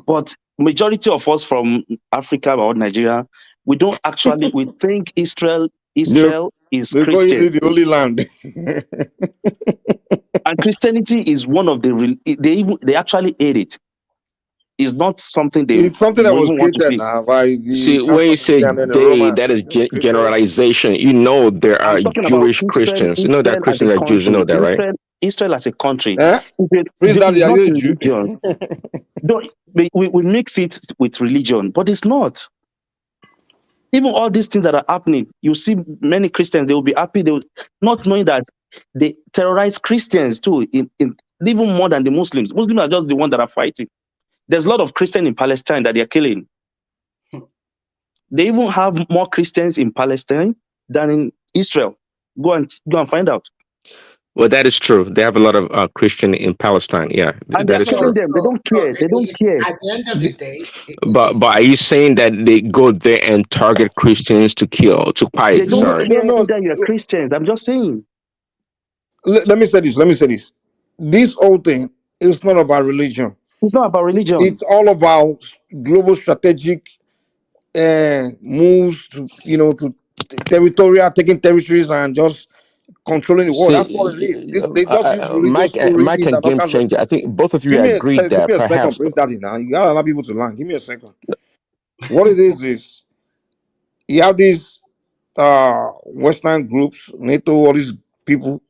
But majority of us from Africa or Nigeria, we think They, Israel is they call Christian. it the Holy Land. And Christianity is one of they actually hate it. It's not something they It's something that will was even want to created see. now by the See, when you say Carthaginian and the they, Romans. that is It was created. generalization. You know there I'm are talking about Jewish Christians. You know there are Israel as a Christians that are Jews. You know country. that, right? Israel as a country. Eh? Prince Daddy, It's are not you a Jew? religion. Don't, we mix it with religion, but it's not. Even all these things that are happening, you see many Christians, they will be happy, they will, not knowing that they terrorize Christians too, even more than the Muslims. Muslims are just the ones that are fighting. There's a lot of Christians in Palestine that they're killing. They even have more Christians in Palestine than in Israel. Go and find out. Well, that is true. They have a lot of Christian in Palestine. Yeah, And that they're is So, killing true. them. They so, don't so care. They don't it's care. at the end of the day, But it's are you saying that they go there and target Christians to kill, to They fight? don't No, Sorry. no, care no. whether you're Christians. I'm just saying. Let me say this. Let me say this. This whole thing is not about religion. It's not about religion. It's all about global strategic moves to territorial, taking territories and just controlling the world. That's what it See, is. They just use religious Mike stories and and all Game kinds of. Changer. I think both of you Give me a agreed give that me a second, perhaps. Prince Daddy. Now you gotta allow people to learn. Give me a second. What it is you have these Western groups, NATO, all these people.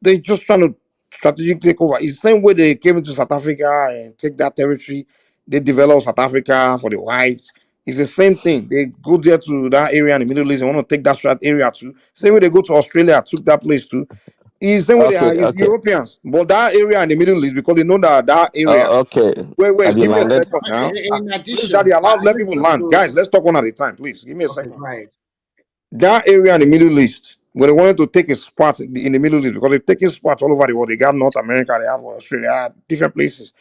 They just trying to strategic take over. It's the same way they came into South Africa and take that territory. They developed South Africa for the whites. It's the same thing. They go there to that area in the Middle East and want to take that area too. Same way they go to Australia, took that place too. It's the same way they are. Okay, It's okay, Europeans, but that area in the Middle East because they know that area. okay. Wait. Have you Give me a landed? second now. In Please, Daddy, addition, allow I let just people want land. to. Guys, let's talk one at a time, please. Give me a Okay, second. right. That area in the Middle East, where they wanted to take a spot in the Middle East, because they're taking spots all over the world. They got North America, they have Australia, different places.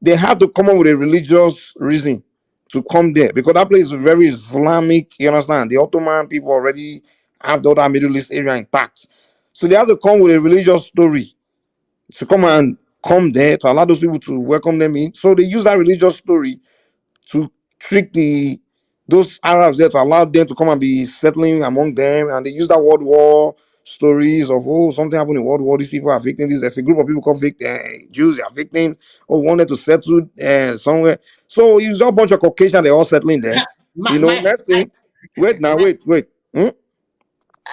They have to come up with a religious reason to come there because that place is very Islamic. You understand? The Ottoman people already have the other Middle East area intact. So they have to come with a religious story to come there to allow those people to welcome them in. So they use that religious story to trick those Arabs there to allow them to come and be settling among them, and they use that World War stories of something happened in World War. These people are victims. There's a group of people called Jews. They are victims. Wanted to settle somewhere. So it's a bunch of Caucasians. They're all settling there. Next thing. Wait now. Wait. Hmm?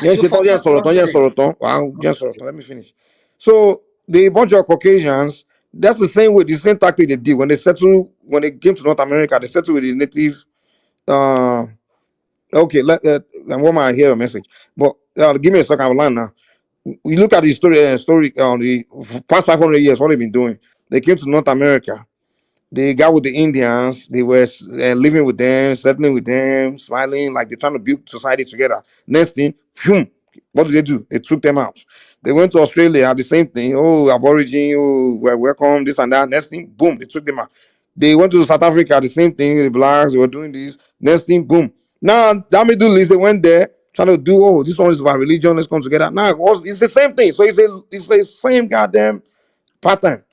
Yes, You forgot one thing. Wow, let me finish. So the bunch of Caucasians, that's the same way, the same tactic they did when they settled, when they came to North America, they settled with the native. Uh, okay, let one I hear a message, but give me a second. I'll land now. We look at the story on the past 500 years. What they've been doing, they came to North America. They got with the Indians. They were living with them, settling with them, smiling like they're trying to build society together. Next thing, phew, what did they do? They took them out. They went to Australia, the same thing. Oh, Aborigine, oh, we're welcome, this and that. Next thing, boom, they took them out. They went to South Africa, the same thing. The blacks, they were doing this. Next thing, boom. Now, that Middle East, they went there trying to do, this one is about religion, let's come together. Now, it's the same thing. So it's the same goddamn pattern.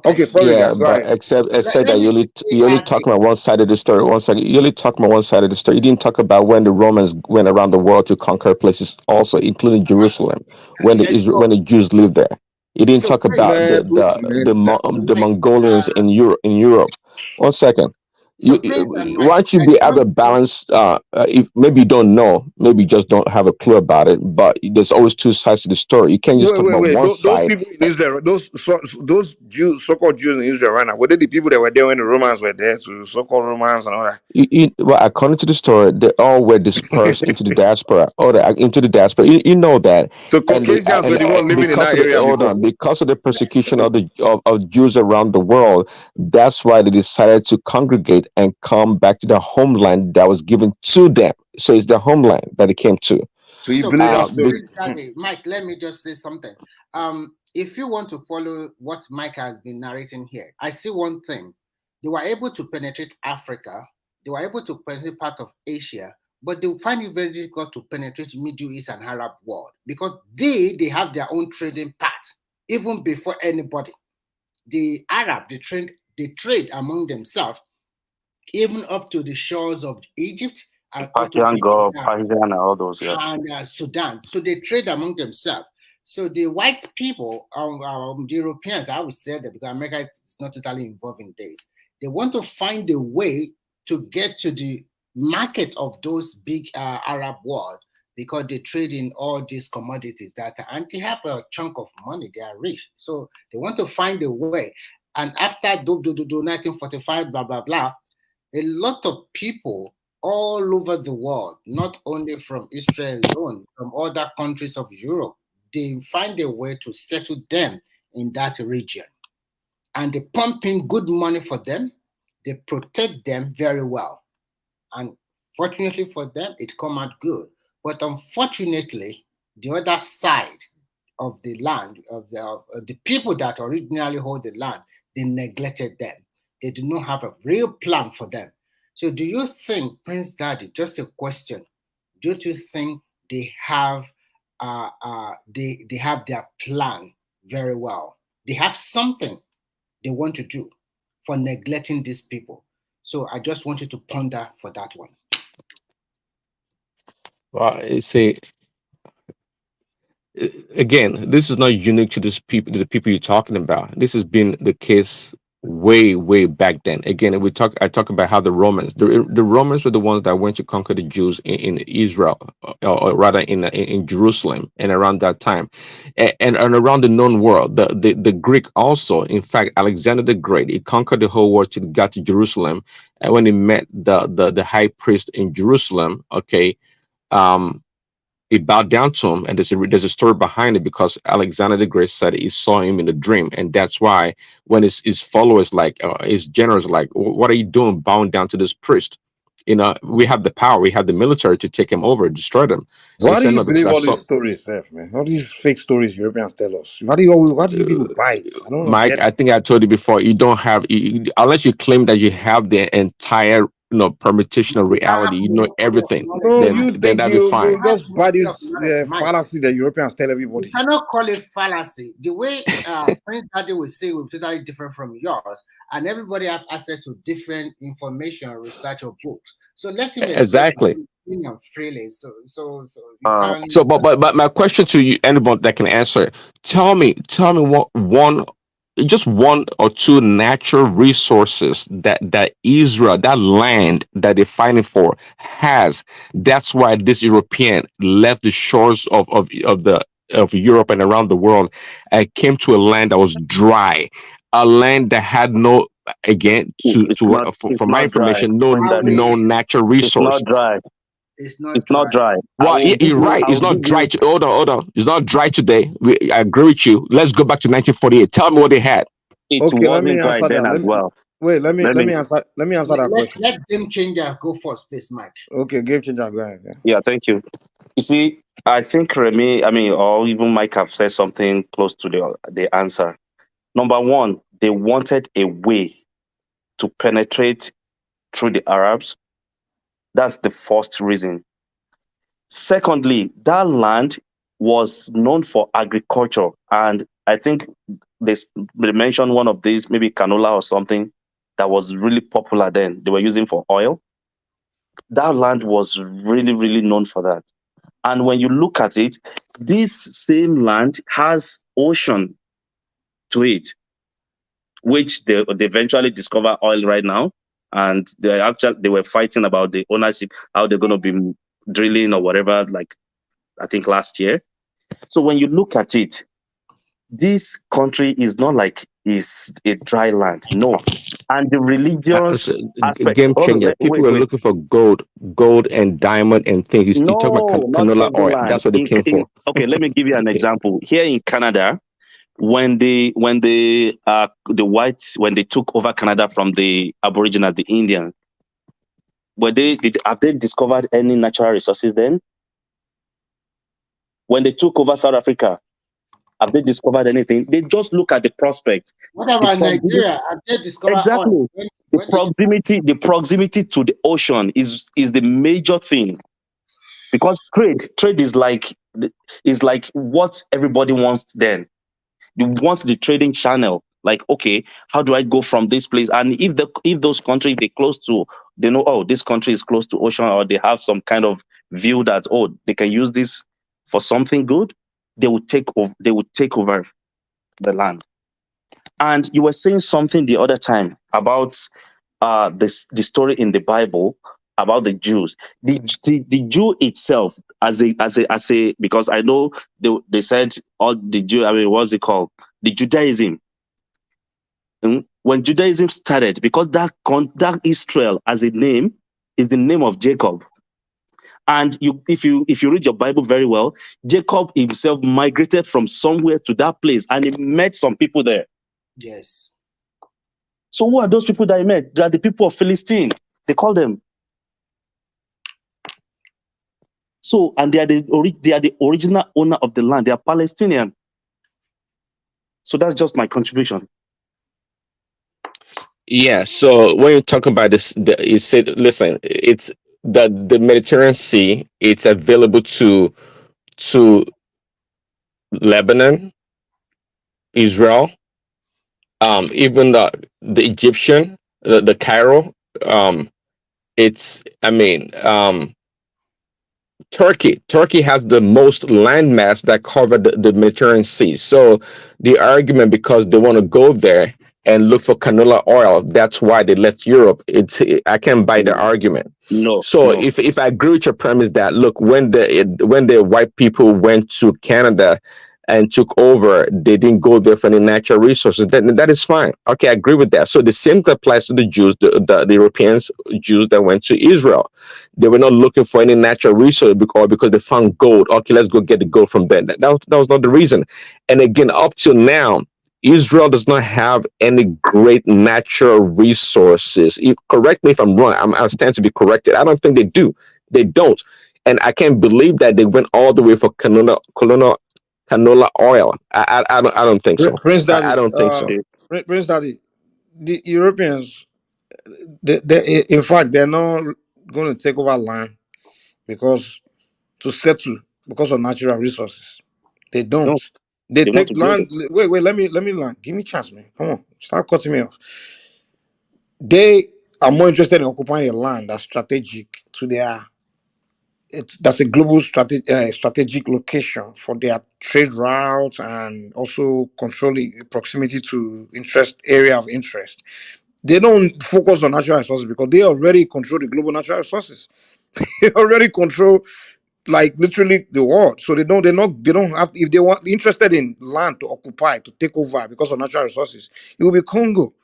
Okay, Okay. sorry, Yeah, guys. Go but ahead. except Let that me you quickly only add talk this. about one side of the story. One second, you only talk about one side of the story. You didn't talk about when the Romans went around the world to conquer places, also including Jerusalem, Let's when go. the Jews lived there. You didn't So talk Prince, about Man, please, man. the Mike, Mongolians in Europe. In Europe, one second. so Prince and Why Mike, don't you I be just have want a to. balance? If maybe you don't know, maybe you just don't have a clue about it. But there's always two sides to the story. You can't just talk about Wait. one Those side. people in Israel, those Jews, so-called Jews in Israel right now, were they the people that were there when the Romans were there to so-called Romans and all that? Well, according to the story, they all were dispersed into the diaspora, into the diaspora. You know that, So and Caucasians were the one living in because that of the area hold before. on, because of the persecution of Jews around the world, that's why they decided to congregate and come back to the homeland that was given to them. So it's the homeland that they came to. So you So believe that Prince, story? Prince Daddy, Mike, let me just say something. If you want to follow what Mike has been narrating here, I see one thing. They were able to penetrate Africa. They were able to penetrate part of Asia, but they find it very difficult to penetrate Middle East and Arab world because they have their own trading path even before anybody. The Arab they trade among themselves even up to the shores of Egypt The and also Persian to Gulf, Sudan Persian, and all those, yeah. and Sudan. So they trade among themselves. So the white people, the Europeans, I would say that because America is not totally involved in this, they want to find a way to get to the market of those big Arab world because they trade in all these commodities and they have a chunk of money. They are rich, so they want to find a way. And after 1945, blah blah blah, a lot of people all over the world, not only from Israel alone, from other countries of Europe, they find a way to settle them in that region. And they pump in good money for them. They protect them very well. And fortunately for them, it come out good. But unfortunately, the other side of the land, of the people that originally hold the land, they neglected them. They do not have a real plan for them. So do you think, Prince Daddy, just a question, don't you think they have their plan very well? They have something they want to do for neglecting these people. So I just want you to ponder for that one. Well, you see, Again, this is not unique to this people, to the people you're talking about. This has been the case way back then. Again, I talk about how the Romans were the ones that went to conquer the Jews in Israel, or rather in Jerusalem, and around that time, and around the known world. The Greek also, in fact, Alexander the Great, he conquered the whole world till he got to Jerusalem, and when he met the high priest in Jerusalem, okay. Um, he bowed down to him, and there's a story behind it, because Alexander the Great said he saw him in a dream, and that's why when his followers, like his generals, like, what are you doing bowing down to this priest? We have the power, we have the military to take him over, destroy them. And he Why do said, you no, because believe I all saw. these stories, Seth, man? All these fake stories Europeans tell us. Why do you people buy it? I don't Mike, get I it. think I told you before, you don't have, unless you claim that you have the entire, permutation of You don't have reality, you know monopoly of everything, knowledge, No, then Mike. you then think that'll be You you fine. have just buy monopoly of this knowledge, Mike. fallacy that Europeans tell You everybody. cannot call it fallacy. The way Prince Daddy will say will be totally different from yours, and everybody have access to different information, research, or books. So let him express his Exactly. opinion freely. So you can. So, but my question to you, anyone that can answer, tell me what one, just one or two natural resources that Israel, that land that they're fighting for, has. That's why this European left the shores of Europe and around the world, and came to a land that was dry, a land that had no, again, It's not. It's from my not dry. information, no When I daddy, no will. natural it's not resource. dry. It's not It's not dry. dry. I Well, will give you're you. right. I It's will not give dry. you. Hold on, hold on. It's not dry today. I agree with you. Let's go back to 1948. Tell me what they had. It Okay, let me wasn't dry answer then that. as well. Wait, Let me. let me answer that question. Let Game Changer go first, please, Mike. Okay, game changer, go ahead. Yeah. Yeah, thank you. You see, I think Remy, I mean, or even Mike have said something close to the answer. Number one, they wanted a way to penetrate through the Arabs. That's the first reason. Secondly, that land was known for agriculture, and I think they mentioned one of these, maybe canola or something, that was really popular then. They were using for oil. That land was really known for that. And when you look at it, this same land has ocean to it, which they eventually discover oil right now. And they were fighting about the ownership, how they're going to be drilling or whatever, like I think last year. So when you look at it, this country is not like is a dry land. No. And the religious So, aspect. game Oh, changer. People wait, were wait. looking for gold and diamond and things. You talk about No, not canola every oil. land. That's what they came for. Okay, let me give you an Okay. example. Here in Canada, the whites, when they took over Canada from the Aboriginal, the Indians, have they discovered any natural resources then? When they took over South Africa, have they discovered anything? They just look at the prospect. What The about proximity, Nigeria? Have they discovered oil? exactly. When did you? The proximity to the ocean is the major thing, because trade is like what everybody wants then. You want the trading channel. Like, okay, how do I go from this place? And if those countries they know, oh, this country is close to ocean, or they have some kind of view that, oh, they can use this for something good, they will take over. They will take over the land. And you were saying something the other time about the story in the Bible about the Jews. The Jew itself, as a because I know they said all the Jew. I mean, what's it called? The Judaism. When Judaism started, because that Israel as a name is the name of Jacob. And if you read your Bible very well, Jacob himself migrated from somewhere to that place, and he met some people there. Yes. So who are those people that he met? They are the people of Philistine. They call them. So, and they are the original owner of the land. They are Palestinian. So that's just my contribution. Yeah. So when you talk about this, you said, listen, it's the Mediterranean Sea. It's available to Lebanon, Israel, even the Egyptian, the Cairo. It's, I mean, Turkey. Turkey has the most landmass that covered the Mediterranean Sea. So the argument, because they want to go there and look for canola oil, that's why they left Europe. I can't buy the argument. No, So no. if I agree with your premise that, look, when the white people went to Canada and took over, they didn't go there for any natural resources, then that is fine. Okay, I agree with that. So the same applies to the Jews, the Europeans, Jews that went to Israel. They were not looking for any natural resource because they found gold. Okay, let's go get the gold from there. That was not the reason. And again, up till now, Israel does not have any great natural resources. Correct me if I'm wrong. I stand to be corrected. I don't think they do. They don't. And I can't believe that they went all the way for canola oil. I don't think so. Prince I Daddy, don't think so. Prince Daddy, the Europeans, in fact, they're not going to take over land because to settle because of natural resources. They don't. No, They they want take to build land. it. Wait, let me land. Give me a chance, man. Come on, stop cutting me off. They are more interested in occupying a land that's strategic to their. That's a global strategic location for their trade routes and also controlling proximity to area of interest. They don't focus on natural resources because they already control the global natural resources. They already control like literally the world. So they don't have, if they want interested in land to occupy, to take over because of natural resources, it will be Congo.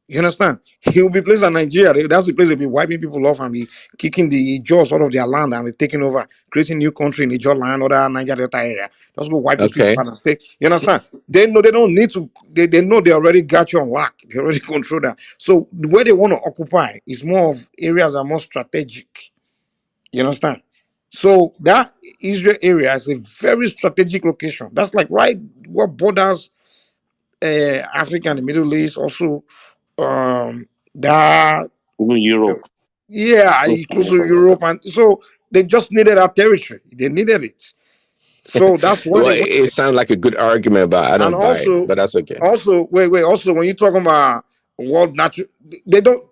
You understand? He will be placed in Nigeria. That's the place they'll be wiping people off and be kicking the jaws out of their land and be taking over, creating new country in the Ijaw land, other Niger Delta area. Just go wipe those people Okay. out and take. You understand? They know they don't need to. They know they already got you on lock. They already control that. So the way they want to occupy is more of areas that are more strategic. You understand? So that Israel area is a very strategic location. That's like right what borders Africa and the Middle East. Also, that Even Europe. yeah, So, close to Europe, and so they just needed that territory. They needed it. So that's why Well, they went it there. sounds like a good argument, but I And don't buy it. also, But that's okay. wait. Also, when you're talking about world natural, they don't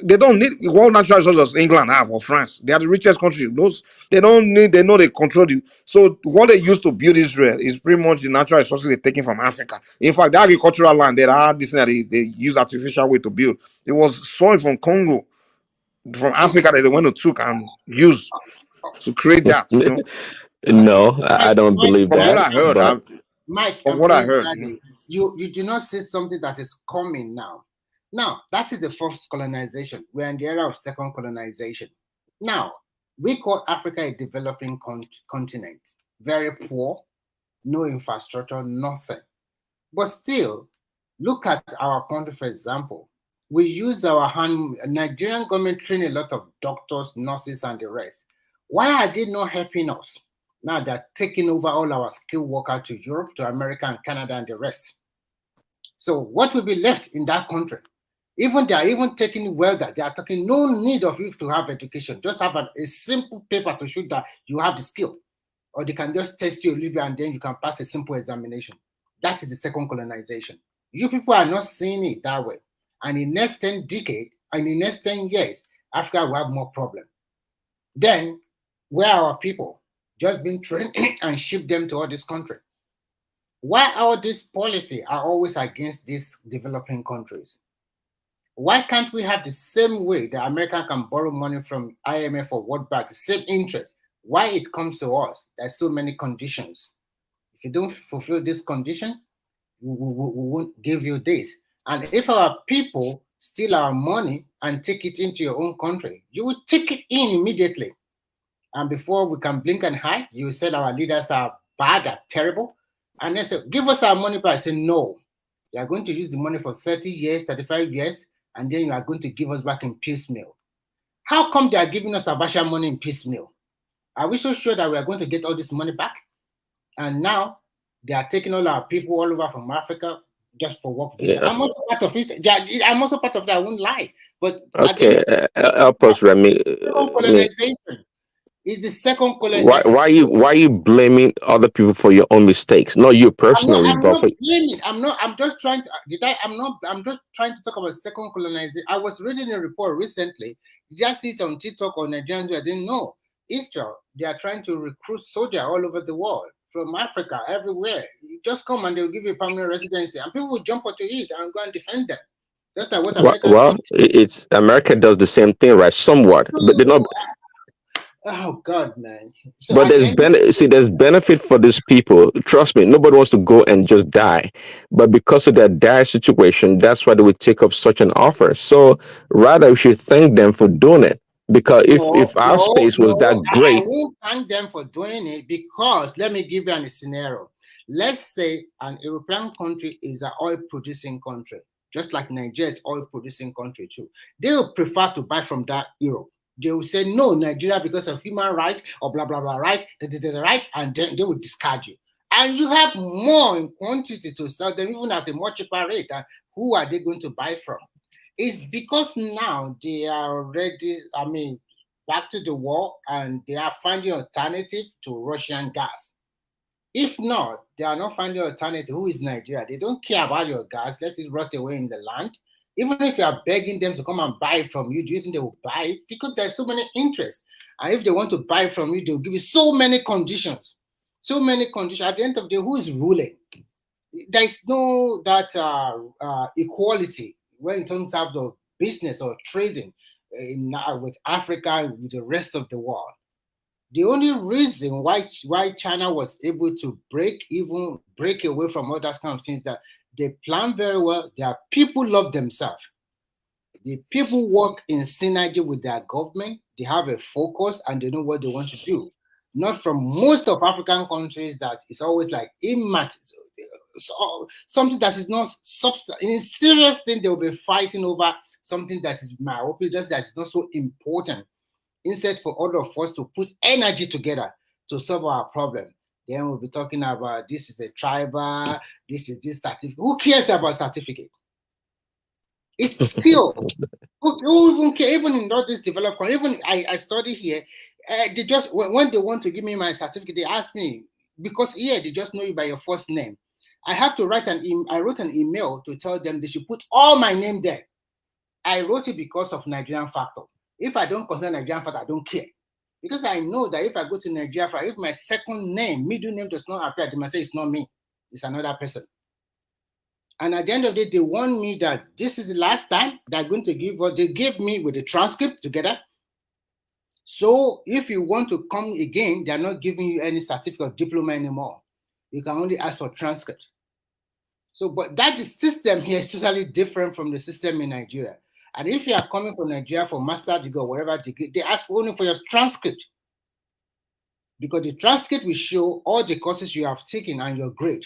they don't need world natural resources. England have or France. They are the richest country. Those they don't need. They know they control you. So what they used to build Israel is pretty much the natural resources they're taking from Africa. In fact, the agricultural land they are this thing that they use artificial way to build. It was soil from Congo, from Africa that they went to took and used to create that. You know, No, I Mike, don't Mike, believe from what that. I heard, But Mike from and what I Prince heard. Daddy, you do not see something that is coming now. Now, that is the first colonization. We're in the era of second colonization. Now, we call Africa a developing continent, very poor, no infrastructure, nothing. But still, look at our country, for example. We use our hand, Nigerian government train a lot of doctors, nurses, and the rest. Why are they not helping us? Now they're taking over all our skilled workers to Europe, to America, and Canada, and the rest. So what will be left in that country? Even they are even taking welder. They are talking no need of you to have education. Just have a simple paper to show that you have the skill. Or they can just test you a little bit and then you can pass a simple examination. That is the second colonization. You people are not seeing it that way. And in the next 10 decades, and in the next 10 years, Africa will have more problems. Then, where are our people? Just being trained and ship them to all this country. Why all these policies are always against these developing countries? Why can't we have the same way that America can borrow money from IMF or World Bank, the same interest? Why it comes to us? There's so many conditions. If you don't fulfill this condition, we won't give you this. And if our people steal our money and take it into your own country, you will take it in immediately. And before we can blink and hide, you said our leaders are bad, are terrible. And they say, give us our money back. I say, no. You are going to use the money for 30 years, 35 years, and then you are going to give us back in piecemeal. How come they are giving us Abasha money in piecemeal? Are we so sure that we are going to get all this money back? And now they are taking all our people all over from Africa just for work visa. yeah. I'm also part of it. I'm also part of that. I won't lie. But Okay, help us, Remy. second colonization is the second Why colonization. why you why you blaming other people for your own mistakes? Not you personally, I'm but not for blaming. I'm just trying to. I'm just trying to talk about second colonization. I was reading a report recently. Just see it on TikTok or Nigerians who I didn't know Israel, they are trying to recruit soldiers all over the world, from Africa, everywhere. You just come and they'll give you permanent residency, and people will jump onto it and go and defend them. Just like what America Well, did. it's America does the same thing, right? Somewhat, but they're not. Oh God, man. So But at the end of the day, there's benefit for these people. Trust me, nobody wants to go and just die. But because of their dire situation, that's why they would take up such an offer. So rather we should thank them for doing it. Because if our space was that I great, won't thank them for doing it, because let me give you a scenario. Let's say an European country is an oil producing country, just like Nigeria is oil producing country too. They will prefer to buy from that Europe. They will say no, Nigeria, because of human rights or blah blah blah right, right, and then they will discard you. And you have more in quantity to sell them, even at a much cheaper rate. And who are they going to buy from? It's because now they are already, back to the war, and they are finding alternative to Russian gas. If not, they are not finding alternative. Who is Nigeria? They don't care about your gas. Let it rot away in the land. Even if you are begging them to come and buy it from you, do you think they will buy it? Because there's so many interests. And if they want to buy it from you, they'll give you so many conditions. So many conditions. At the end of the day, who is ruling? There's no that equality when in terms of business or trading with Africa, with the rest of the world. The only reason why China was able to break away from all that kind of things, that they plan very well. Their people love themselves. The people work in synergy with their government. They have a focus and they know what they want to do. Not from most of African countries that it's always like something that is not substance. In a serious thing, they will be fighting over something that is myopic, just that is not so important. Instead, for all of us to put energy together to solve our problem, then we'll be talking about this is a tribal, this is this certificate. Who cares about certificate? It's skill. Who even care? Even in all this development, even I study here, they just when they want to give me my certificate, they ask me, because here they just know you by your first name. I have to write I wrote an email to tell them they should put all my name there. I wrote it because of Nigerian factor. If I don't consider Nigerian factor, I don't care. Because I know that if I go to Nigeria, if my second name, middle name does not appear, they might say it's not me, it's another person. And at the end of the day, they warn me that this is the last time they're going to give what they gave me with the transcript together. So if you want to come again, they're not giving you any certificate or diploma anymore. You can only ask for transcript. So, but that system here is totally different from the system in Nigeria. And if you are coming from Nigeria for master degree or whatever degree, they ask only for your transcript. Because the transcript will show all the courses you have taken and your grade.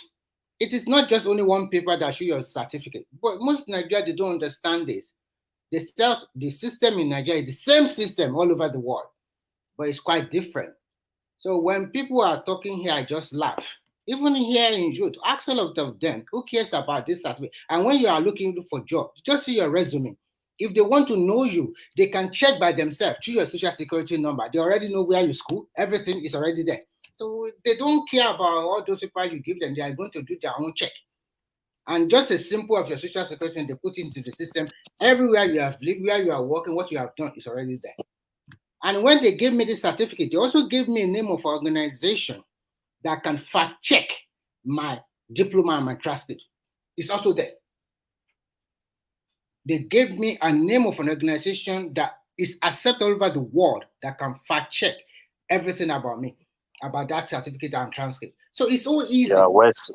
It is not just only one paper that shows your certificate. But most Nigeria, they don't understand this. The system in Nigeria is the same system all over the world, but it's quite different. So when people are talking here, I just laugh. Even here in youth, ask all of them, who cares about this certificate? And when you are looking for jobs, just see your resume. If they want to know you, they can check by themselves through your social security number. They already know where you school. Everything is already there. So they don't care about all those people you give them. They are going to do their own check. And just a simple of your social security, they put into the system. Everywhere you have lived, where you are working, what you have done is already there. And when they gave me this certificate, they also gave me a name of an organization that can fact check my diploma and my transcript. It's also there. They gave me a name of an organization that is accepted all over the world that can fact check everything about me, about that certificate and transcript. So it's so easy. Yeah,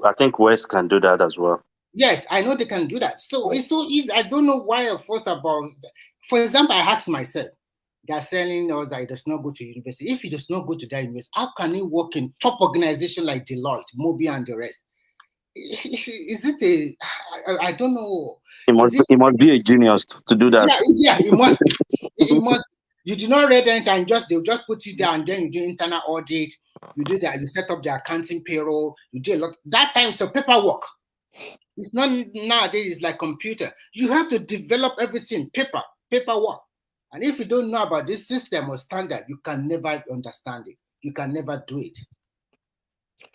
I think West can do that as well. Yes, I know they can do that. So it's so easy. I don't know why I thought about. For example, I asked myself, they're selling us that he does not go to university. If he does not go to that university, how can he work in top organization like Deloitte, Mobi, and the rest? Is it a? I don't know. He must be a genius to do that. Yeah, he must be. He must. You do not read anything. They'll just put it there, and then you do internal audit. You do that. You set up the accounting payroll. You do a lot. That time it's a paperwork. It's not nowadays. It's like computer. You have to develop everything paperwork. And if you don't know about this system or standard, you can never understand it. You can never do it.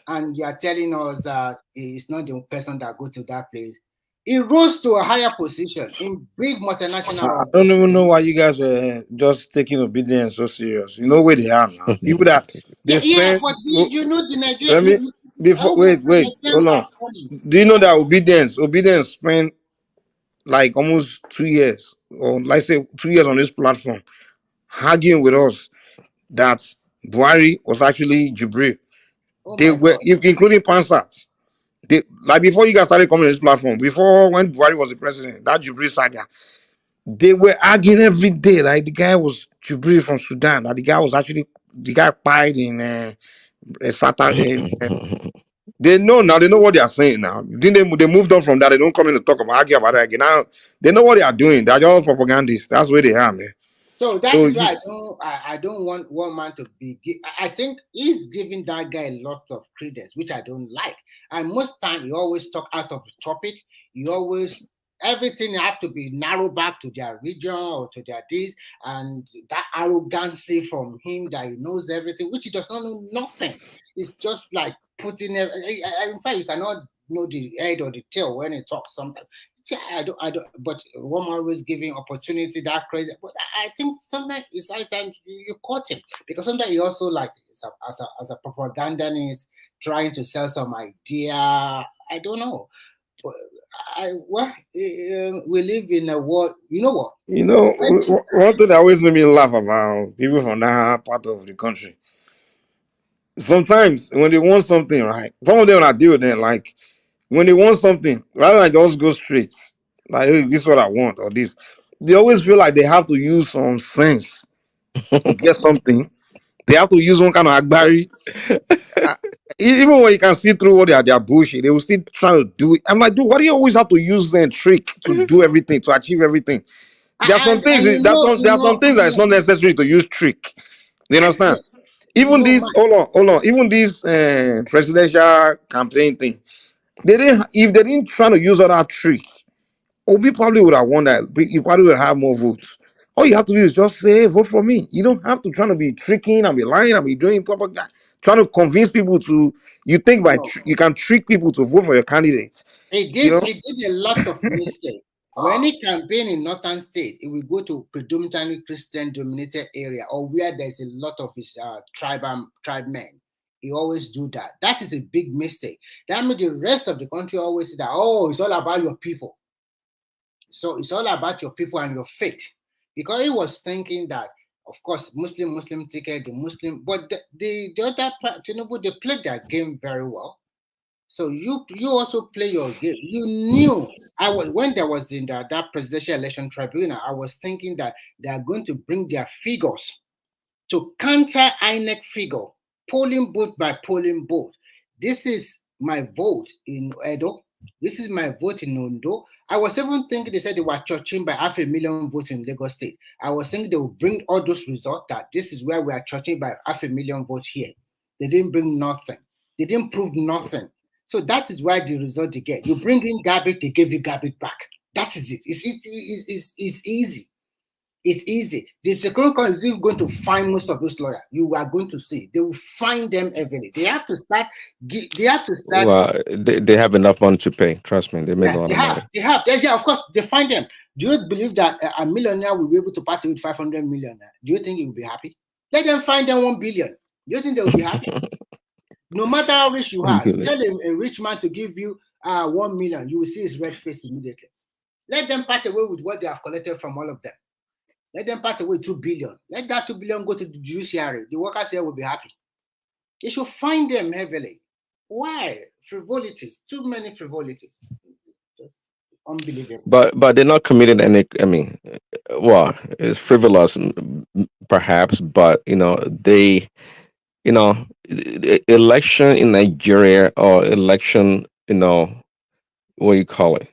And you are telling us that it's not the person that go to that place. He rose to a higher position in big I multinational don't even know organizations. why you guys are just taking obedience so serious. You know where they are now. People that they Yeah, yeah, spend. but you know the Nigerian, Let me before almost wait, the wait, Nigerians hold are on. funny. Do you know that obedience spent like almost 2 years, or let's say 2 years on this platform, arguing with us that Buhari was actually Jubril. Oh They my were God. including Pansat. They like before you guys started coming on this platform, before when Buhari was the president, that Jubril saga, they were arguing every day. Like the guy was Jubril from Sudan, that the guy was actually the guy died in they know now. They know what they are saying now. Then they moved on from that. They don't come in to talk about argue about that again. Now they know what they are doing. They're just propagandists. That's where they are, man. So that So is why you, I don't want one man to be. I think he's giving that guy a lot of credence, which I don't like. And most time, you always talk out of the topic. You always everything have to be narrowed back to their region or to their this, and that arrogancy from him that he knows everything, which he does not know nothing. It's just like putting. In fact, you cannot know the head or the tail when he talks. Sometimes yeah, I don't. But one always giving opportunity that crazy. But I think sometimes it's high time you caught him because sometimes you also like as a propagandist trying to sell some idea. I don't know. But we live in a world. You know what? you know, one thing that always made me laugh about people from that part of the country. Sometimes when they want something, right? Some of them when I deal with them, like when they want something, rather than just go straight, like hey, this is what I want or this, they always feel like they have to use some sense to get something. They have to use one kind of agbari. Uh, Even when you can see through what they are bullshit, they will still try to do it. I'm like, dude, why do you always have to use that trick to do everything, to achieve everything? There are some things. And There are some things that it's not necessary to use trick. You and understand? you Even know, this, hold on. Even this presidential campaign thing, they didn't. If they didn't try to use all that trick, Obi probably would have won that. You probably would have more votes. All you have to do is just say, "Hey, vote for me." You don't have to try to be tricking and be lying and be doing propaganda, trying to convince people to. You think by no. you can trick people to vote for your candidates. You know, He did a lot of mistakes. When he campaigned in northern state, he will go to predominantly Christian dominated area or where there's a lot of his tribe men. He always do that. That is a big mistake. That means the rest of the country always say that, oh, it's all about your people. So it's all about your people and your faith. Because he was thinking that, of course, Muslim ticket, the Muslim, but the other part, they played their game very well. So you also play your game. You knew I was when there was in that presidential election tribunal. I was thinking that they are going to bring their figures to counter INEC figure, polling booth by polling booth. This is my vote in Edo. This is my vote in Ondo. I was even thinking they said they were churching by 500,000 votes in Lagos State. I was thinking they would bring all those results that this is where we are churching by 500,000 votes here. They didn't bring nothing. They didn't prove nothing. So that is why the result they get. You bring in garbage, they give you garbage back. That is it. It's easy. It's easy. The Supreme Court is even going to find most of those lawyers. You are going to see. They will find them heavily. They have to start. They have to start. Well, they have enough money to pay. Trust me, they make a Yeah, lot they of have. money. They have. Yeah, of course, they find them. Do you believe that a millionaire will be able to party with 500 million? Do you think he will be happy? Let them find them 1 billion. Do you think they will be happy? No matter how rich you are, tell a rich man to give you 1 million, you will see his red face immediately. Let them part away with what they have collected from all of them. Let them part away 2 billion. Let that 2 billion go to the judiciary. The workers here will be happy. They should find them heavily. Why? Frivolities. Too many frivolities. Just unbelievable. But they're not committed any. I mean, well, it's frivolous, perhaps, but they, election in Nigeria or election, what do you call it?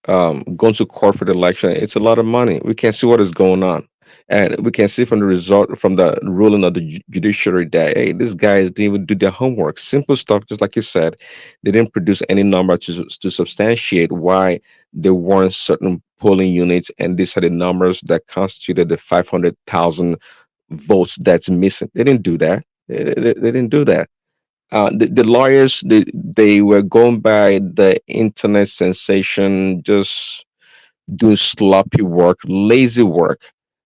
Going to court for the election, it's a lot of money. We can see what is going on, and we can see from the result, from the ruling of the judiciary, that hey, these guys didn't even do their homework. Simple stuff, just like you said, they didn't produce any number to substantiate why there weren't certain polling units, and these are the numbers that constituted the 500,000 votes that's missing. They didn't do that. They didn't do that. The lawyers, they were going by the internet sensation, just doing sloppy work, lazy work.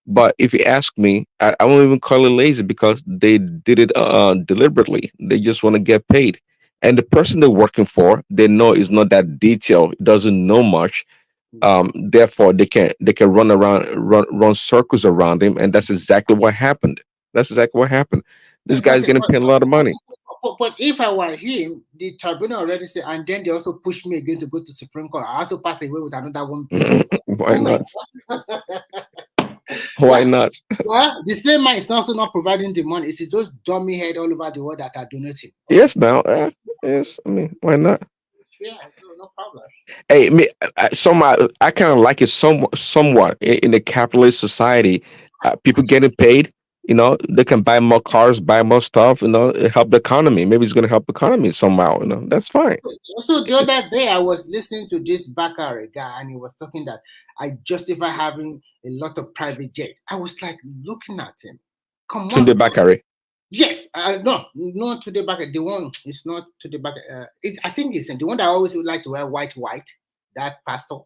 But if you ask me, I won't even call it lazy because they did it deliberately. They just want to get paid. And the person they're working for, they know is not that detailed, doesn't know much. Therefore, they can run circles around him, and that's exactly what happened. That's exactly what happened. This guy's Okay, getting paid a lot of money. but if I were him, the tribunal already said, and then they also pushed me again to go to Supreme Court. I also passed away with another 1 billion. Why Oh my not? God. Why Well, not? well, the same man is also not providing the money. It's those dummy head all over the world that are donating. Okay. Yes, now, yes. I mean, why not? Yeah, so no problem. Hey, me, I kind of like it somewhat in a capitalist society. People getting paid, they can buy more cars, buy more stuff, it help the economy. Maybe it's going to help the economy somehow. That's fine. So the other day I was listening to this Bakare guy and he was talking that I justify having a lot of private jets. I was like looking at him. Come Tunde on. Bakare. Yes, no, not to the back. The one it's not to the back. I think it's the one that I always would like to wear white. That pastor,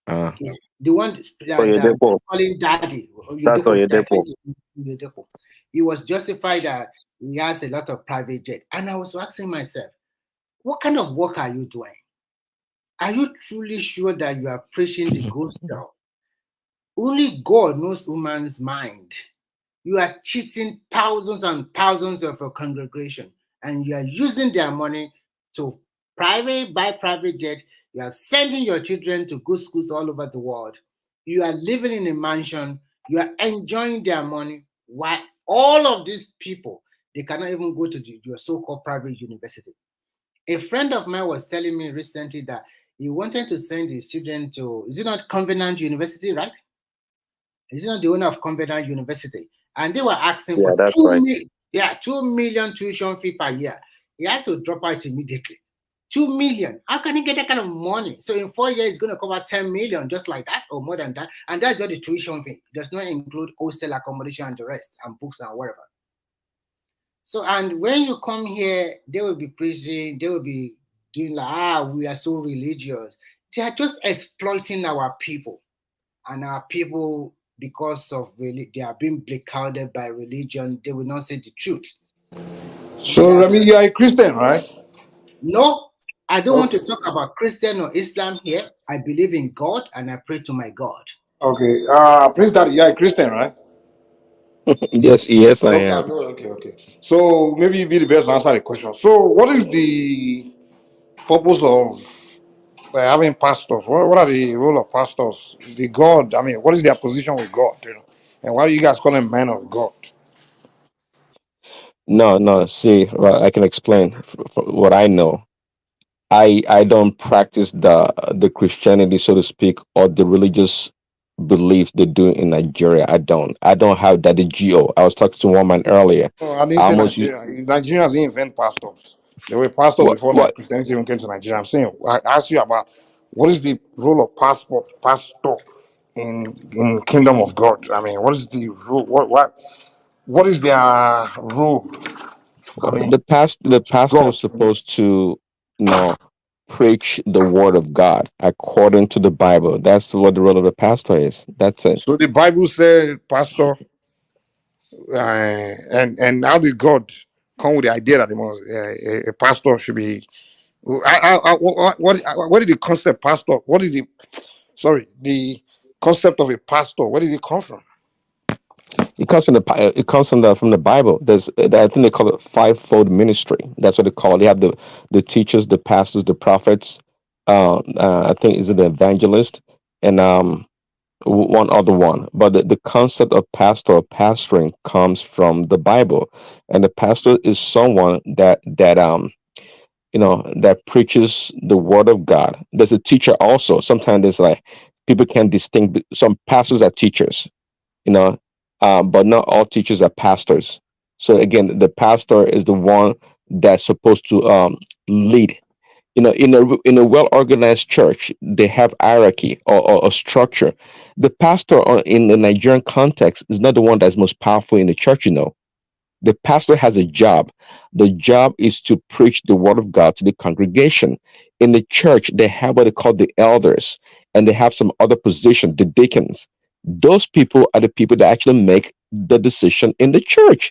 Uh, yeah. The one that Oyedepo. calling daddy. That's I Oyedepo. think Oyedepo. He was justified that he has a lot of private jet, and I was asking myself, what kind of work are you doing? Are you truly sure that you are preaching the gospel? Only God knows woman's mind. You are cheating thousands and thousands of your congregation, and you are using their money to buy private jet. You are sending your children to good schools all over the world. You are living in a mansion. You are enjoying their money. Why all of these people they cannot even go to your so-called private university? A friend of mine was telling me recently that he wanted to send his children to, is it not Covenant University, right? Is it not the owner of Covenant University? And they were asking Yeah, for that's right. 2 million tuition fee per year. He has to drop out immediately. 2 million. How can he get that kind of money? So in 4 years, it's going to cover 10 million, just like that, or more than that. And that's just the tuition fee. It does not include hostel accommodation and the rest, and books and whatever. So, and when you come here, they will be preaching, they will be doing like, we are so religious. They are just exploiting our people. And our people, because of they are being clouded by religion, they will not say the truth. So, Remy, you are a Christian, right? No, I don't want to Okay. talk about Christian or Islam here. I believe in God and I pray to my God. Okay. Prince Daddy, you are a Christian, right? yes, I Okay, am. okay. So maybe you be the best to answer the question. So, what is the purpose of having pastors? What are the role of pastors? The God, I mean, what is their position with God? And why do you guys call them men of God? No, no. See, well, I can explain what I know. I don't practice the Christianity, so to speak, or the religious belief they do in Nigeria. I don't have that. The GO. I was talking to one man earlier. No, I didn't I say almost Nigeria. Nigerians didn't invent pastors. There were pastors what before what Christianity even came to Nigeria. I'm saying, I asked you about what is the role of pastor in kingdom of God? I mean, what is the role? What is their role? I mean, the to pastor is God. supposed to, you know, preach the word of God according to the Bible. That's what the role of the pastor is. That's it. So the Bible says, pastor, and how did God come with the idea that a pastor should be? What is the concept pastor? What is the concept of a pastor? Where did it come from? It comes from the Bible. I think they call it fivefold ministry. That's what they call it. They have the teachers, the pastors, the prophets. I think is it the evangelist and one other one. But the concept of pastor or pastoring comes from the Bible, and the pastor is someone that preaches the word of God. There's a teacher also. Sometimes there's like people can distinguish. Some pastors are teachers, you know, but not all teachers are pastors. So again, the pastor is the one that's supposed to lead. In a well organized church, they have hierarchy or a structure. The pastor in the Nigerian context is not the one that's most powerful in the church. The pastor has a job. The job is to preach the word of God to the congregation. In the church, they have what they call the elders, and they have some other position, the deacons. Those people are the people that actually make the decision in the church.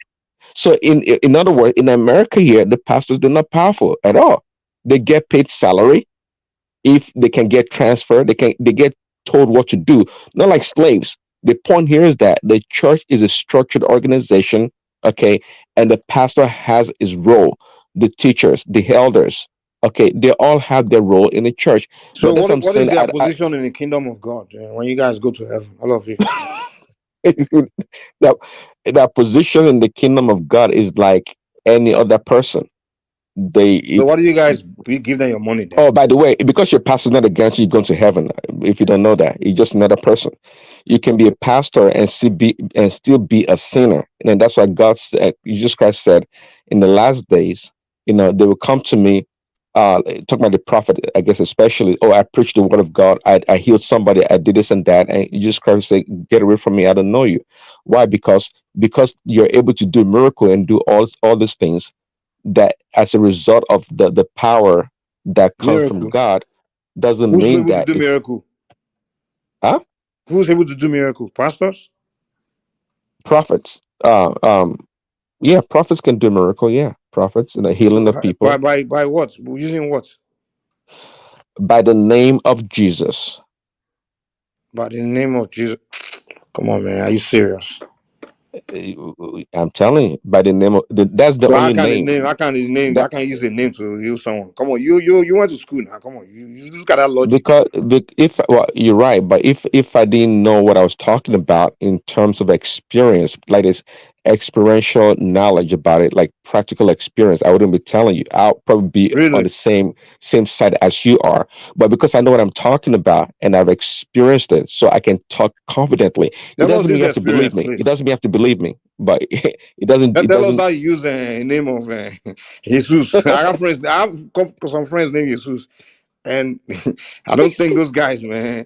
So in other words, in America here, the pastors they're not powerful at all. They get paid salary. If they can get transferred, they get told what to do, not like slaves. The point here is that the church is a structured organization, okay, and the pastor has his role. The teachers, the elders, okay, they all have their role in the church. So But that's what I'm what is saying. their position in the kingdom of God when you guys go to heaven, all of you? that that position in the kingdom of God is like any other person. They So it, what do you guys give them your money then? Oh, by the way, because your pastor's not a guarantee you're going to heaven. If you don't know that, you're just another person. You can be a Okay. pastor and still be a sinner, and that's why God said, Jesus Christ said, in the last days, they will come to me. Talking about the prophet, I guess especially. Oh, I preached the word of God. I healed somebody. I did this and that, and Jesus Christ said, "Get away from me. I don't know you." Why? Because you're able to do miracle and do all these things that as a result of the power that comes from Miracle. God doesn't Who's mean able to that do if miracle? huh? Who's able to do miracle? Pastors? Prophets yeah, prophets can do miracle, yeah, prophets and the healing of By people what? Using what? by the name of Jesus. By the name of Jesus. Come on, man. Are you serious? I'm telling you, by the name of that's the So only name how can the name that how can use the name to heal someone? Come on, you went to school now. Come on. You look at that logic. because if well, you're right, but if I didn't know what I was talking about in terms of experience, like this experiential knowledge about it, like practical experience, I wouldn't be telling you. I'll probably be on the Really? same side as you are. But because I know what I'm talking about and I've experienced it, so I can talk confidently. It Tell us doesn't mean this you have to believe experience, me. It please. doesn't mean you have to believe me. But it doesn't. It Tell us doesn't. how you use the name of Jesus. I got friends. I have some friends named Jesus, and I don't think those guys, man.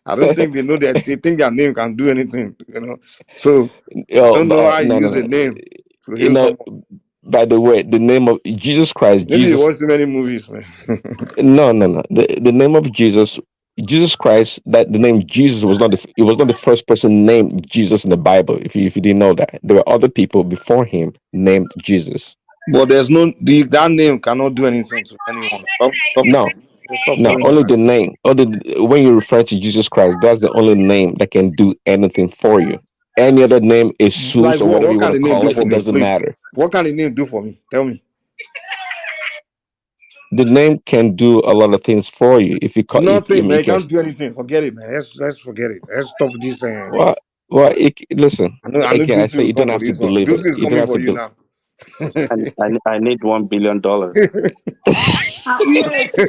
I don't think they know that they think their name can do anything. So I Oh, don't know how you no, no, use a no. name to You heal know, someone. by the way, the name of Jesus Christ, Maybe you Jesus. watch too many movies, man. No, no, no. The name of Jesus, Jesus Christ. That the name Jesus was not it was not the first person named Jesus in the Bible. If you didn't know that, there were other people before him named Jesus. But there's that name cannot do anything to anyone. Stop it. No, Stop no. following Only that. the name. Only when you refer to Jesus Christ, that's the only name that can do anything for you. Any other name, Like Jesus or what? whatever What you want can to the name call do it, for it me, doesn't please? matter. What can the name do for me? Tell me. The name can do a lot of things for you. If you call, if Nothing, man. it You can. can't do anything. Forget it, man. Let's forget it. Let's stop this. Well, well. Listen I know again. I Deucey say will you don't come for have to this one. believe it. Deucey is You don't coming have for to you believe. now. I need $1 billion. Yes,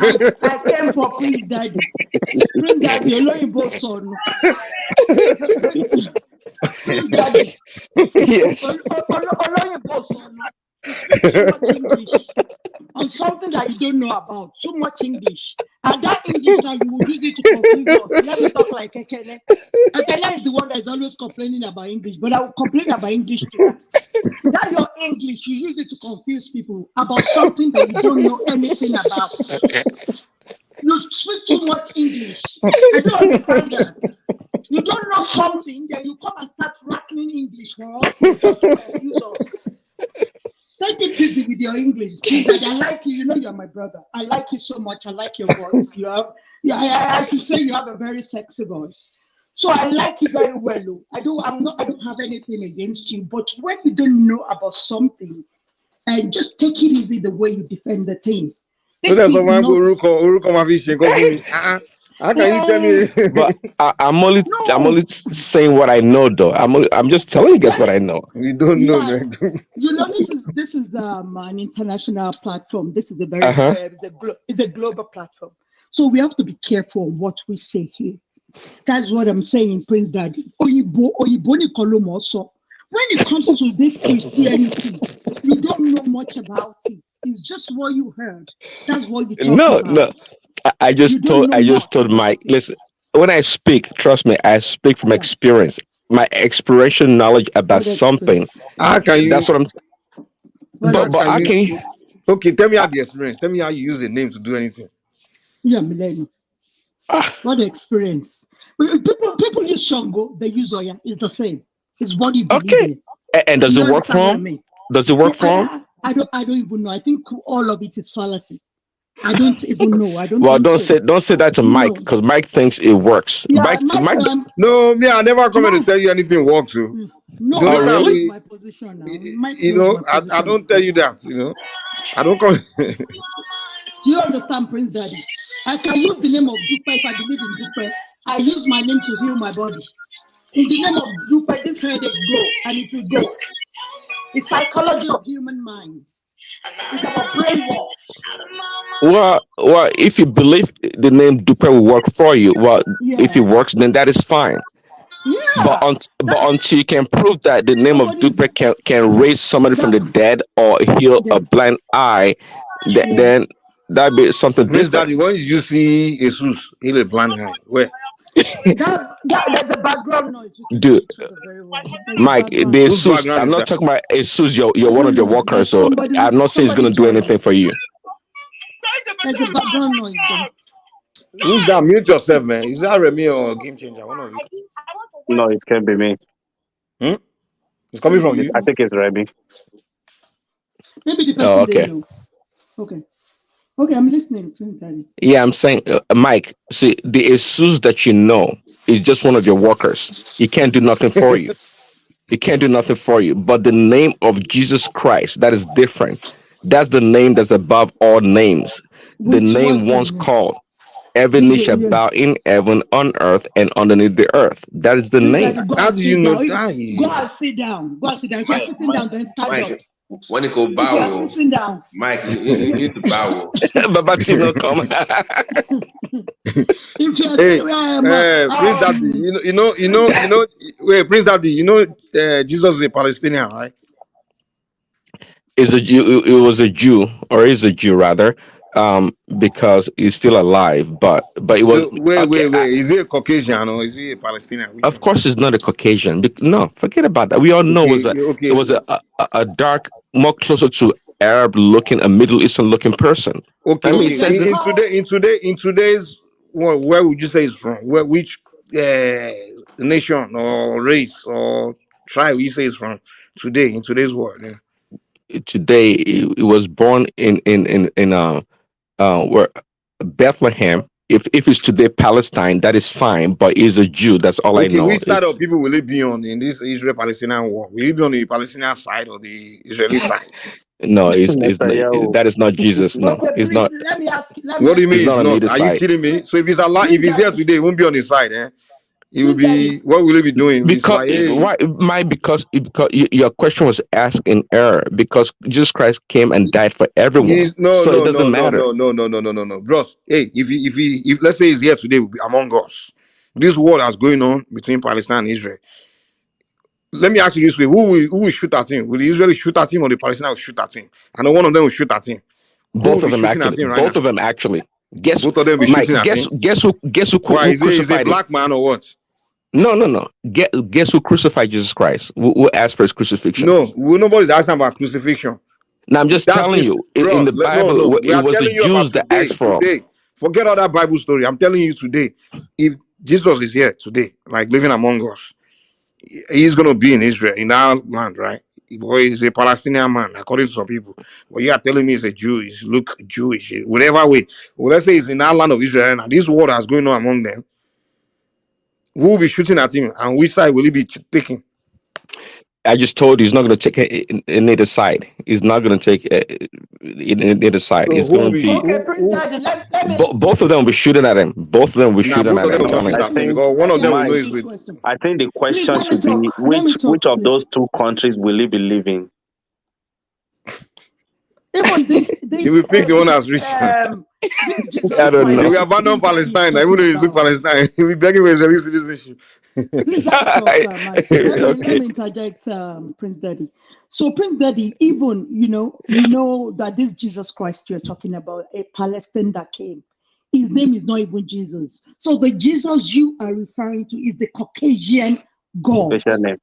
I came for Prince Daddy. Prince Daddy, Oloyinbo Sonu. Prince Daddy, Yes. Oloyinbo Sonu. You speak too much English on something that you don't know about. Too much English. And that English now, you will use it to confuse us. Let me talk like Ekene. Ekene is the one that is always complaining about English, but I will complain about English too. That your English, you use it to confuse people about something that you don't know anything about. You speak too much English. I don't understand that. You don't know something, then you come and start rattling English for us just to confuse us. Take it easy with your English, please. And I like you. You know you're my brother. I like you so much. I like your voice. You have, yeah, I should say you have a very sexy voice. So I like you very well. Oh. I don't have anything against you. But when you don't know about something, and just take it easy the way you defend the thing. So This that's is why I go not. Uruko my fishing go for me. How can you tell me? But I'm No, only saying what I know, though. I'm just telling you guys what I know. You don't know, yeah, man. you know this is an international platform. This is a Uh very huh. it's a global platform. So we have to be careful what we say here. That's what I'm saying, Prince Daddy. Oyibo ni kolomo so. When it comes to this Christianity, you don't know much about it. It's just what you heard. That's what you talk No, no. about. I You just don't told know I just much told about Mike. it. Listen, when I speak, trust me, I speak from Yeah. experience. my experiential knowledge about What something. experience? How can That's you? what I'm. What How But can how you? can experience? you? Okay, tell me how the experience. Tell me how you use the name to do anything. Yeah, millennium. What experience? People use Shango, they use Oya. It's the same. It's what you believe Okay. in. And Do does it you work understand for what I him? mean? Does it work for him? I don't even know. I think all of it is fallacy. I don't even know. I don't Well, think so. don't say that to Mike, No. because Mike thinks it works. Yeah, Mike. Mike. No, me, I never come here to tell you anything works. The No, Oh only Mike time really? knows we, my position now. Mike you knows know, my I position. don't tell you that. I don't come. Do you understand, Prince Daddy? I can use the name of Dupe if I believe in Dupe. I use my name to heal my body. In the name of Dupe, this headache go and it will go. It's psychology of human mind. It's about brainwash. Well, if you believe the name Dupe will work for you, well, if it Yeah. works, then that is fine. Yeah. But until you can prove that the name of Nobody's Dupe can raise somebody from the that. dead or heal a Yeah. blind eye, Yeah. then that'd be something Prince different. Daddy, when did you see Jesus heal a blind eye? Where? There's a background noise. We can hear Dude, each other very well. There's a Mike, background the noise. Whose Sus, background I'm is not that? talking about Jesus, you're I one don't of your know. workers, There's so I'm not saying he's somebody gonna do joining. anything for you. There's a background noise then. Who's that? Mute yourself, man. Is that Remy or Game Changer? One of you. No, it can be me. Hmm? It's coming from I you. think it's Remy. Maybe the Oh, person they okay. know. Okay. Okay, I'm listening. Prince Daddy. Yeah, I'm saying, Mike, see, the Jesus that you know is just one of your workers. He can't do nothing for you. He can't do nothing for you. But the name of Jesus Christ, that is different. That's the name that's above all names. The name What's his once name? called. Every knee shall Yeah. bow in heaven, on earth, and underneath the earth. That is the Prince name. Daddy, go How and do you sit know down. that? Go and sit down. Go and sit down. If you're sitting down, then stand up. When it go If you're bow, sitting down. Mike, you need to bow. Babatino come. If you're Hey, Prince Daddy, wait, Prince Daddy, Jesus is a Palestinian, right? Is a Jew, it was a Jew, or is a Jew rather, because he's still alive. But it was So wait, okay. is he a Caucasian or is he a Palestinian? Which Of one? course, he's not a Caucasian. No, forget about that. We all know it Okay. was a dark, more closer to Arab looking, a Middle Eastern looking person. I mean, it says it. In today's world, where would you say it's from? Which nation or race or tribe would you say it's from today in today's world? Yeah. Today he was born in where Bethlehem. If it's today Palestine, that is fine. But he's a Jew. That's all I Okay, know. which side of people will it be on in this Israel-Palestinian war? Will it be on the Palestinian side or the Israeli side? No, Netanyahu. that is not Jesus. No, Okay, he's please, not. let me ask What do you mean He's it's not on not? either Are you side. kidding me? So if he's alive, if Prince he's here Daddy. today, he won't be on his side, eh? He will Prince be. Daddy. What will he be doing? It's Because like, hey, why? My because your question was asked in error. Because Jesus Christ came and died for everyone, he's no, so it no, doesn't no, no, matter. no, no, no, no, no, no, no, bros. Hey, if let's say he's here today among us, this war that's going on between Palestine and Israel. Let me ask you this way: who will shoot at him? Will the Israelis shoot at him or the Palestinians will shoot at him? I know one of them will shoot at him. Who will Both be of them shooting at actually. him right Both now? of them actually. Guess, Both of them will be Mike. shooting at him. Guess Why who is he a crucified him? black man or what? No. Guess who crucified Jesus Christ? Who asked for his crucifixion? No, nobody's asking about crucifixion. Now I'm just That's telling this, you, in bro. the No, Bible, no. We it are was the telling you about Jews that today. asked for him. Today, forget all that Bible story. I'm telling you today. If Jesus is here today, like living among us, he's gonna be in Israel, in our land, right? Boy, he's a Palestinian man, according to some people. But you are telling me he's a Jew. He's look Jewish, whatever way. Well, let's say he's in our land of Israel, and this war that's going on among them. Who will be shooting at him, and which side will he be taking? I just told you he's not going to take either side. He's not going to take either side. So He's who will going to be? be Okay, Prince Daddy, let me both of them will be shooting at him. Both of them will be Nah, shooting both at of him. them I'm will not telling shoot you. I at him think, because one of them will know Mike, his this weight. question. I think the Please question let me should be talk. Let me which talk, of please. those two countries will he be living? Even this He will pick the one that's rich. this Jesus I don't He Christ know. will that abandon Prince Daddy is Palestine. Even talking though he's look about. Palestine, he will be begging for Israeli citizenship. Please let me talk, Mike. Let Okay. me interject, Prince Daddy. So, Prince Daddy, even we know that this Jesus Christ you're talking about, a Palestinian that came, his name is not even Jesus. So, the Jesus you are referring to is the Caucasian God. Special name.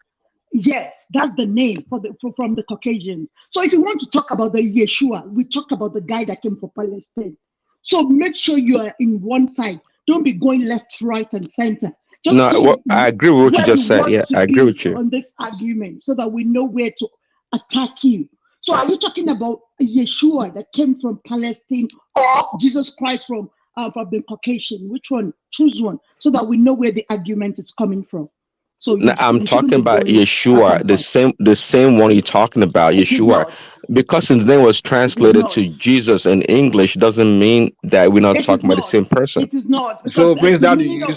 Yes, that's the name from the Caucasians. So if you want to talk about the Yeshua, we talk about the guy that came from Palestine. So make sure you are in one side. Don't be going left, right, and center. Just No, pick I agree with what you where you just said. want Yeah, to I agree be with you. on this argument so that we know where to attack you. So are you talking about Yeshua that came from Palestine or Jesus Christ from the Caucasian? Which one? Choose one so that we know where the argument is coming from. So No, I'm you shouldn't talking be about going back Yeshua, and forth. the same one you're talking about, It is Yeshua. not. Because his name was It is translated not. to Jesus in English doesn't mean that we're not It is talking about the not. same person. It is not because So Prince the Daddy, meaning of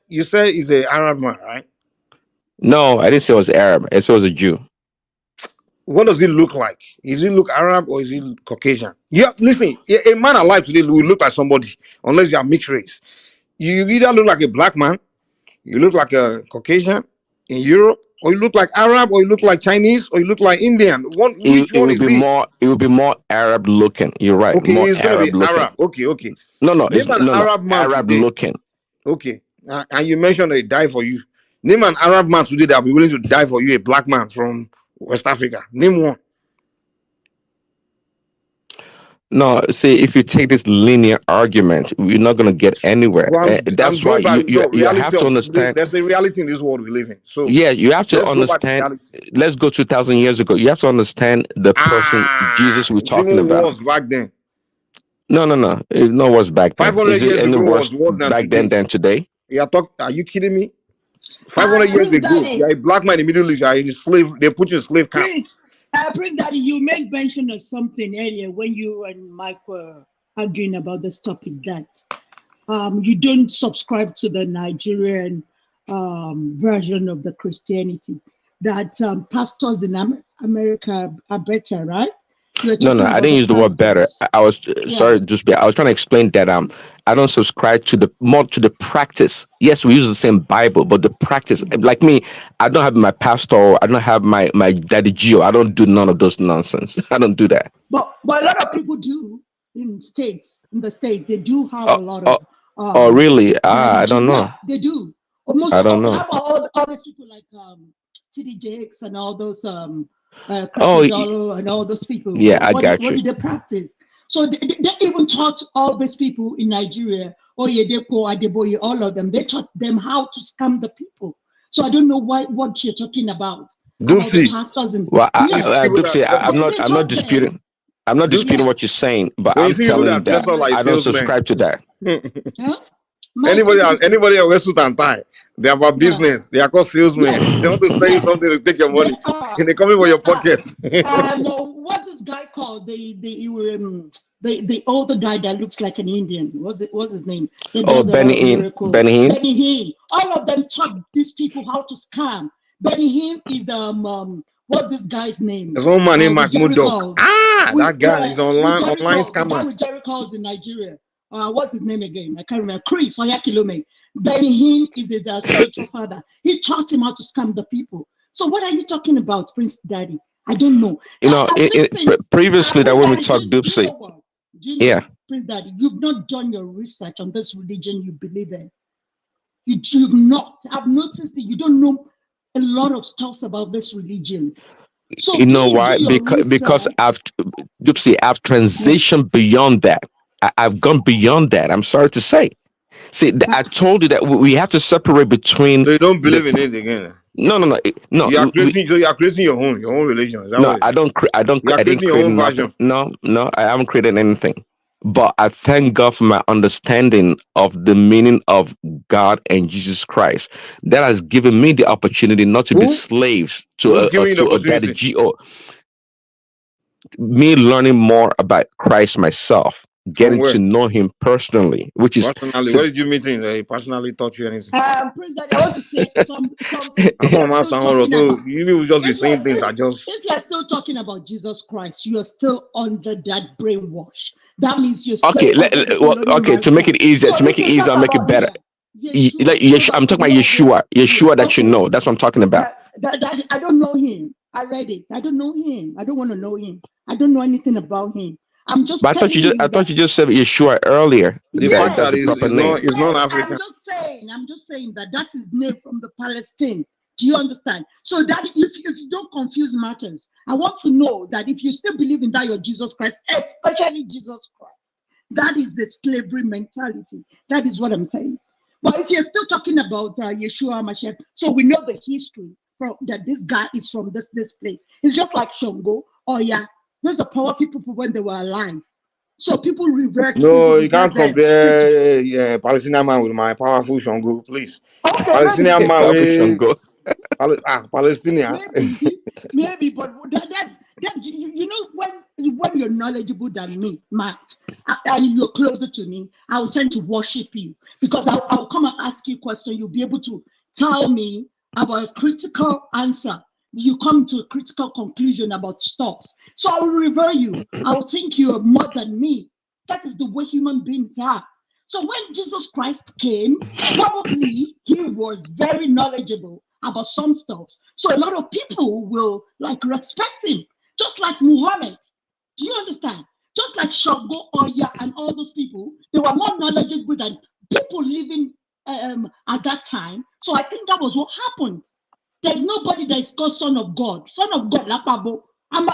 you said he's a Arab man, right? No, I didn't say it was Arab. I said it was a Jew. What does he look like? Is he look Arab or is he Caucasian? Yeah, listen, a man alive today will look like somebody unless you are mixed race. You either look like a black man, you look like a Caucasian in Europe, or you look like Arab, or you look like Chinese, or you look like Indian. Which It one would is be he? more. It would be more Arab looking. You're right. Okay, More it's gonna be Arab looking. Arab. Okay. No, no, it's Name an no, Arab man Arab today. looking. Okay, and you mentioned they die for you. Name an Arab man today that will be willing to die for you, a black man from West Africa. Name one. No, see, if you take this linear argument, you're not going to get anywhere. Well, I'm That's why going by no you reality have to of this. understand. There's a reality in this world we live in. So Yeah, you have to let's go by the understand. reality. Let's go 2,000 years ago. You have to understand the person Jesus we're It's talking even about. worse back then. No. It no was back then. 500 Is it years any ago worse was worse than back then today. than today? Are you kidding me? 500 years Prince ago, Daddy. you're a black man in the Middle East. You're in a slave. They put you in slave camp. Prince Daddy, you made mention of something earlier when you and Mike were arguing about this topic that you don't subscribe to the Nigerian version of the Christianity, that pastors in America are better, right? You were No, talking I about didn't the use the word better. pastors. I was Yeah. sorry, just be. I was trying to explain that I don't subscribe to the more to the practice. Yes, we use the same Bible, but the practice, like me, I don't have my pastor. I don't have my daddy Gio. I don't do none of those nonsense. I don't do that. But a lot of people do in the states. They do have Oh, a lot oh, of oh really? Daddy I G. don't Yeah, know. they do. Most I don't of know. how all these people like TDJX and all those Oh, Creflo Dollar and all those people. yeah, I got What you. did they practice? So they even taught all these people in Nigeria, Oyedepo, Adeboye, all of them. They taught them how to scam the people. So I don't know what you're talking about the Dupsy. pastors and Well, You yeah. see people Dupsy, that They I'm not taught them. disputing. I'm not disputing Yeah. what you're saying, but when you I'm see people telling you that dress that up like I don't salesmen, subscribe to that. Huh? Mike, what did you say? anybody that wears suit and tie, they are about Yeah. business. They are called salesmen. Yes. They want to sell you Yes. something to take your They money, are. and they come in for They your are. pocket. What's this guy called? The older guy that looks like an Indian. What's his name? That Oh, does a lot of Benny Hinn, miracle. Benny Hinn. Benny Hinn. All of them taught these people how to scam. Benny Hinn is what's this guy's name? There's one man named With Mahmoud Jerry Dog. Calls. That guy is With online Jerry Calls. The guy scammer. with Jerry Calls in Nigeria. What's his name again? I can't remember. Chris Oyakilome. Benny Hinn is his spiritual father. He taught him how to scam the people. So what are you talking about, Prince Daddy? I don't know. You know, previously that Prince when we Daddy, talked do you Dupsy, know what? Do you yeah. know, Prince Daddy, you've not done your research on this religion you believe in. You've not. I've noticed that you don't know a lot of stuff about this religion. So You know please do why? your Because research. I've transitioned beyond that. I've gone beyond that. I'm sorry to say. See, I told you that we have to separate between So you don't the. believe in it again? No. You are creating. So you are creating your own religion. Is that No, what it is? You are I didn't creating your create own nothing. version. No, I haven't created anything. But I thank God for my understanding of the meaning of God and Jesus Christ. That has given me the opportunity not to be Who? slaves Who's giving you the to a daddy opportunity? G.O. Me learning more about Christ myself, From getting to where? know Him personally, which is Personally, so, where did you meet him? That he personally taught you anything? Prince Daddy, I want to say something. I If you're don't still understand. So talking about you will just be if you're saying things that just. if you're still talking about Jesus Christ, you are still under that brainwash. That means you're okay. still under the Okay. To make colonial. it easier, So if you I'll talk make it about better. here, Yeshua came I'm as a talking about warrior. Yeshua that you Okay, know. That's what I'm talking about. that I don't know him. I read it. I don't know him. I don't want to know him. I don't know anything about him. I'm just But telling I you thought that you just said Yeshua earlier. The fact That's that yes, the proper name. is yes. non-African. I'm just saying that that's his name from the Palestine. Do you understand? So that if you don't confuse matters, I want to know that if you still believe in that your Jesus Christ, especially Jesus Christ, that is the slavery mentality. That is what I'm saying. But if you're still talking about Yeshua Mashiach, so we know the history from that this guy is from this place. It's just like Shongo. Oh yeah, those are powerful people when they were alive. So people No, you can't them. compare Palestinian man with my powerful Shango, please. Okay, Palestinian maybe. man Powerful with Shango. Palestinian. Maybe, but that you know when you're knowledgeable than me, Mark, and you're closer to me, I will tend to worship you because I'll come and ask you a question. You'll be able to tell me about a critical answer. You come to a critical conclusion about stops. So I will revere you. I will think you are more than me. That is the way human beings are. So when Jesus Christ came, probably he was very knowledgeable about some stuff. So a lot of people will like respect him, just like Muhammad. Do you understand? Just like Shogo Oya and all those people, they were more knowledgeable than people living at that time. So I think that was what happened. There's nobody that is called Son of God. Son of God, Lapabo. I'm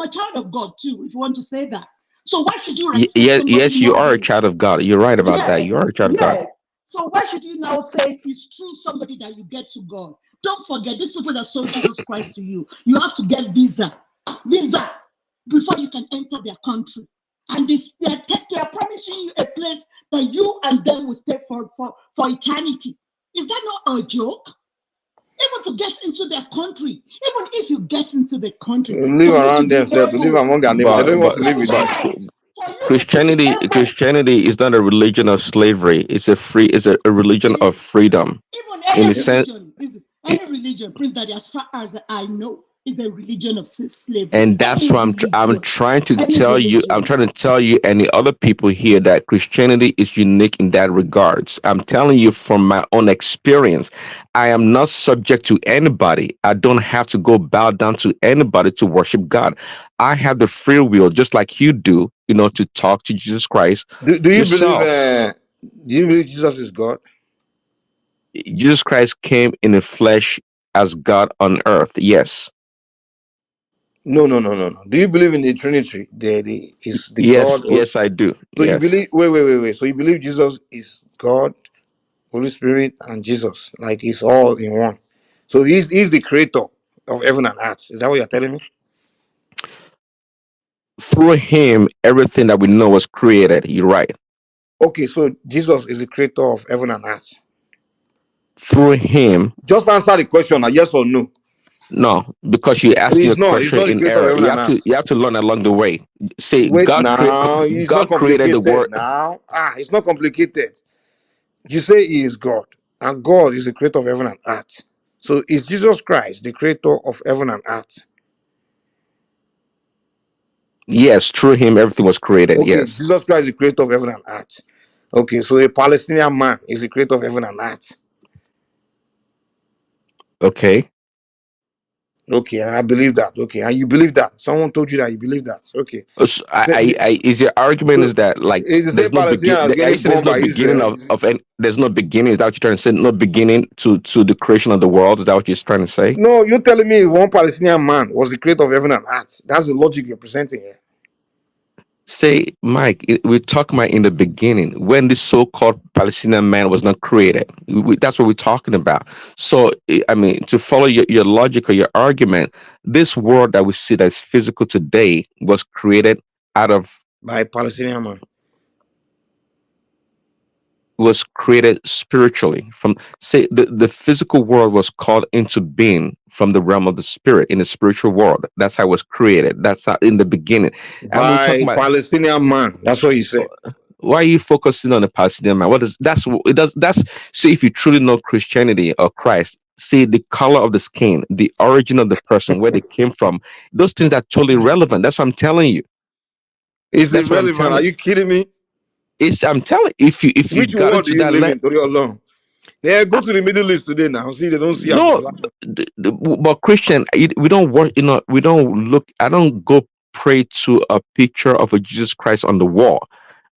a child of God too, if you want to say that. So why should you respect Yes, somebody yes, you more are a than child of God. You're right about that. yes, You are a child of God. yes. So why should you now say it's through somebody that you get to God? Don't forget, these people that sold Jesus Christ to you, you have to get visa before you can enter their country. And they are promising you a place that you and them will stay for eternity. Is that not a joke? Even to get into their country, even if you get into the country, Live for you to around be themselves, to live able, among their neighbors. They But don't want but to live with but them. yes, for you to be able, Christianity is not a religion of slavery. It's a religion of freedom. even In any the sense, religion is any religion, please, that as far as I know, is a religion of slavery. and that's Any what I'm religion, trying to any tell you. I'm religion. trying to tell you and the other people here that Christianity is unique in that regards. I'm telling you from my own experience. I am not subject to anybody. I don't have to go bow down to anybody to worship God. I have the free will, just like you do, to talk to Jesus Christ Do you believe? yourself. Do you believe Jesus is God? Jesus Christ came in the flesh as God on earth. Yes. No, no, no, no, no. Do you believe in the Trinity? Is the Yes, God? yes, I do. So you Yes. believe? Wait. So you believe Jesus is God, Holy Spirit, and Jesus, like it's all in one. So he's the creator of heaven and earth. Is that what you're telling me? Through him, everything that we know was created. You're right. Okay, so Jesus is the creator of heaven and earth. Through him, Just answer the question, yes or no. no, because you're asking a He's not. He's question not the in creator of error. heaven and earth. You have to learn along the way. Say Wait now. It's not God created the complicated word. now. It's not complicated. You say he is God, and God is the creator of heaven and earth. So is Jesus Christ the creator of heaven and earth? Yes, through him, everything was created. Okay, Yes. Jesus Christ is the creator of heaven and earth. Okay, so a Palestinian man is the creator of heaven and earth. Okay. Okay, and I believe that. Okay, and you believe that. Someone told you that you believe that. Okay. So So is your argument is that like it's the same there's no Palestinian begin? that's Are you getting saying there's bombed no by beginning Israel. of any? There's no beginning. Is that what you're trying to say? No beginning to the creation of the world. Is that what you're trying to say? No, you're telling me one Palestinian man was the creator of heaven and earth. That's the logic you're presenting here. Say, Mike, we talk about in the beginning when this so-called Palestinian man was not created. That's what we're talking about. So, I mean, to follow your logic or your argument, this world that we see that's physical today was created out of By Palestinian man. was created spiritually from say the physical world was called into being from the realm of the spirit in the spiritual world. That's how it was created. That's how in the beginning. And we're talking By about Palestinian man. That's what you said. why are you focusing on the Palestinian man? What is that's it does that's see if you truly know Christianity or Christ, see the color of the skin, the origin of the person, where they came from, those things are totally relevant. That's what I'm telling you. Is it That's what I'm relevant? Are telling you. you kidding me? It's I'm telling if you Which got world do into you that live in? Tori Olorun? Yeah, go to the Middle East today now. See, they don't see as no, black. but Christian, we don't work. We don't look. I don't go pray to a picture of a Jesus Christ on the wall.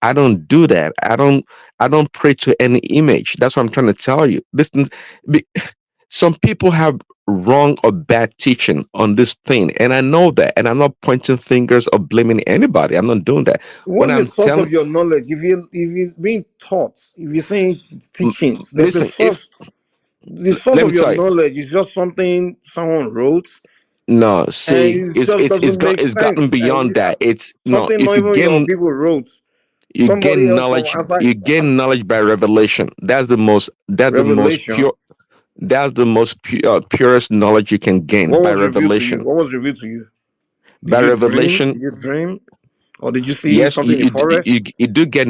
I don't do that. I don't. I don't pray to any image. That's what I'm trying to tell you. Listen, be- Some people have wrong or bad teaching on this thing, and I know that, and I'm not pointing fingers or blaming anybody. I'm not doing that. When What's the I'm source telling, of your knowledge? If it's being taught, if you're saying it's teachings, there's a listen, if source. The source let of me your tell you, knowledge is just something someone wrote, no, and see, it just doesn't make it's gotten sense. And beyond that. It's no, something if not even your people wrote. you Somebody gain else from knowledge, outside. you gain knowledge by revelation. That's the most Revelation. pure. That's the most purest knowledge you can gain What by was revealed to you? revelation. What was revealed to you? Did By you dream? revelation, Did you dream? Or did you see yes, something in the forest? you do get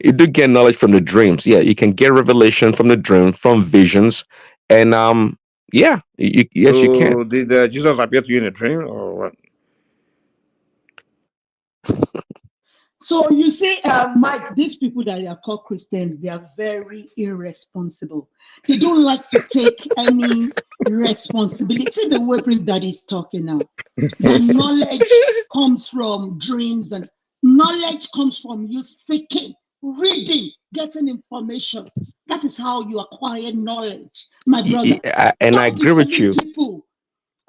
you do get knowledge from the dreams. Yeah, you can get revelation from the dream, from visions, and yeah, yes, you can. So did Jesus appear to you in a dream or what? So you see, Mike, these people that are called Christians, they are very irresponsible. They don't like to take any responsibility. See the way Prince Daddy is talking now. That knowledge comes from dreams, and knowledge comes from you seeking, reading, getting information. That is how you acquire knowledge, my brother. And I Stop agree with deceiving you. people.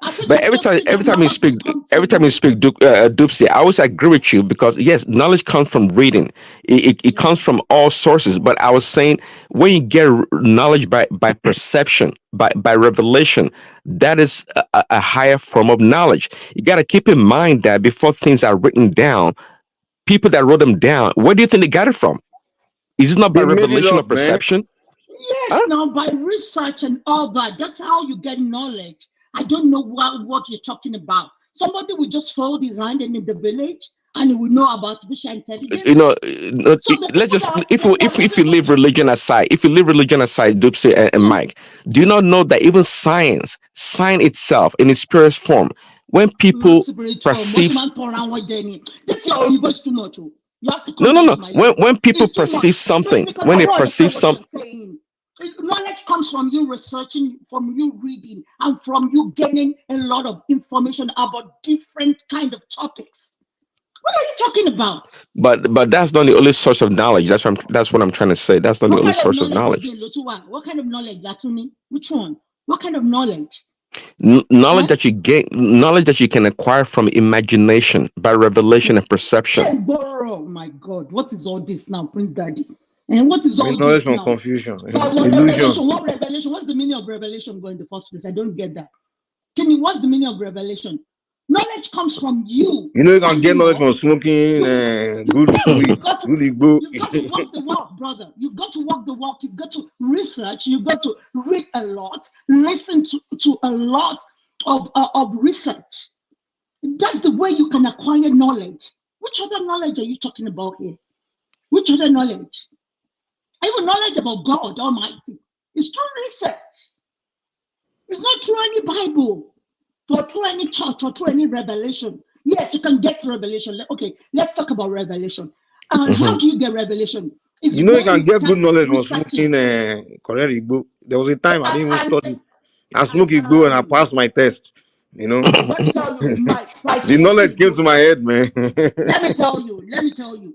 I think But you just think that every knowledge will come to time you you. speak, Dupsy, I always agree with you because yes, knowledge comes from reading. It comes from all sources. But I was saying when you get knowledge by perception, by revelation, that is a higher form of knowledge. You got to keep in mind that before things are written down, people that wrote them down, where do you think they got it from? Is it not by They made it revelation or up, man. perception? Yes, now by research and all that, that's how you get knowledge. I don't know what you're talking about. Somebody will just fold his hand in the village and he will know about artificial You intelligence. know, So the let's people just if you that leave just religion aside, Dupsy and Mike, do you not know that even science itself in its purest form, when not people spiritual, most perceive, man turn around with Jenny. This your Igbo is too much. Oh. You have to no, come no, down no, to my level. when people It's too perceive much. something, Because when I they don't perceive understand what some, you're saying. Knowledge comes from you researching, from you reading, and from you gaining a lot of information about different kind of topics. What are you talking about? but that's not the only source of knowledge. That's what I'm trying to say. That's not the What only kind of source of knowledge knowledge. again, Lotuwa? What kind of knowledge, Latuni? Which one? What kind of knowledge? Knowledge Huh? that you gain, knowledge that you can acquire from imagination, by revelation and perception. Oh my God, what is all this now, Prince Daddy? And what is The all knowledge this from now? confusion. The Illusion. revelation, what revelation? What's the meaning of revelation going in the first place? I don't get that. Tell me, what's the meaning of revelation? Knowledge comes from you You know you can get finding knowledge from out. smoking good weed, You've got to good Igbo. you've got to walk the walk, brother. You've got to walk the walk. You've got to research. You've got to read a lot, listen to a lot of research. That's the way you can acquire knowledge. Which other knowledge are you talking about here? Which other knowledge? Even knowledge about God Almighty. It's through research. It's not through any Bible or through any church or through any revelation. Yes, you can get revelation. Okay, let's talk about revelation. And how Mhm. do you get revelation? It's You know you when can you get good start knowledge from researching. smoking correct Igbo. There was a time I didn't even And, study. I smoked Igbo and I passed my test. You know, let me tell you, Mike, by the knowledge smoking came to my head, man. let me tell you,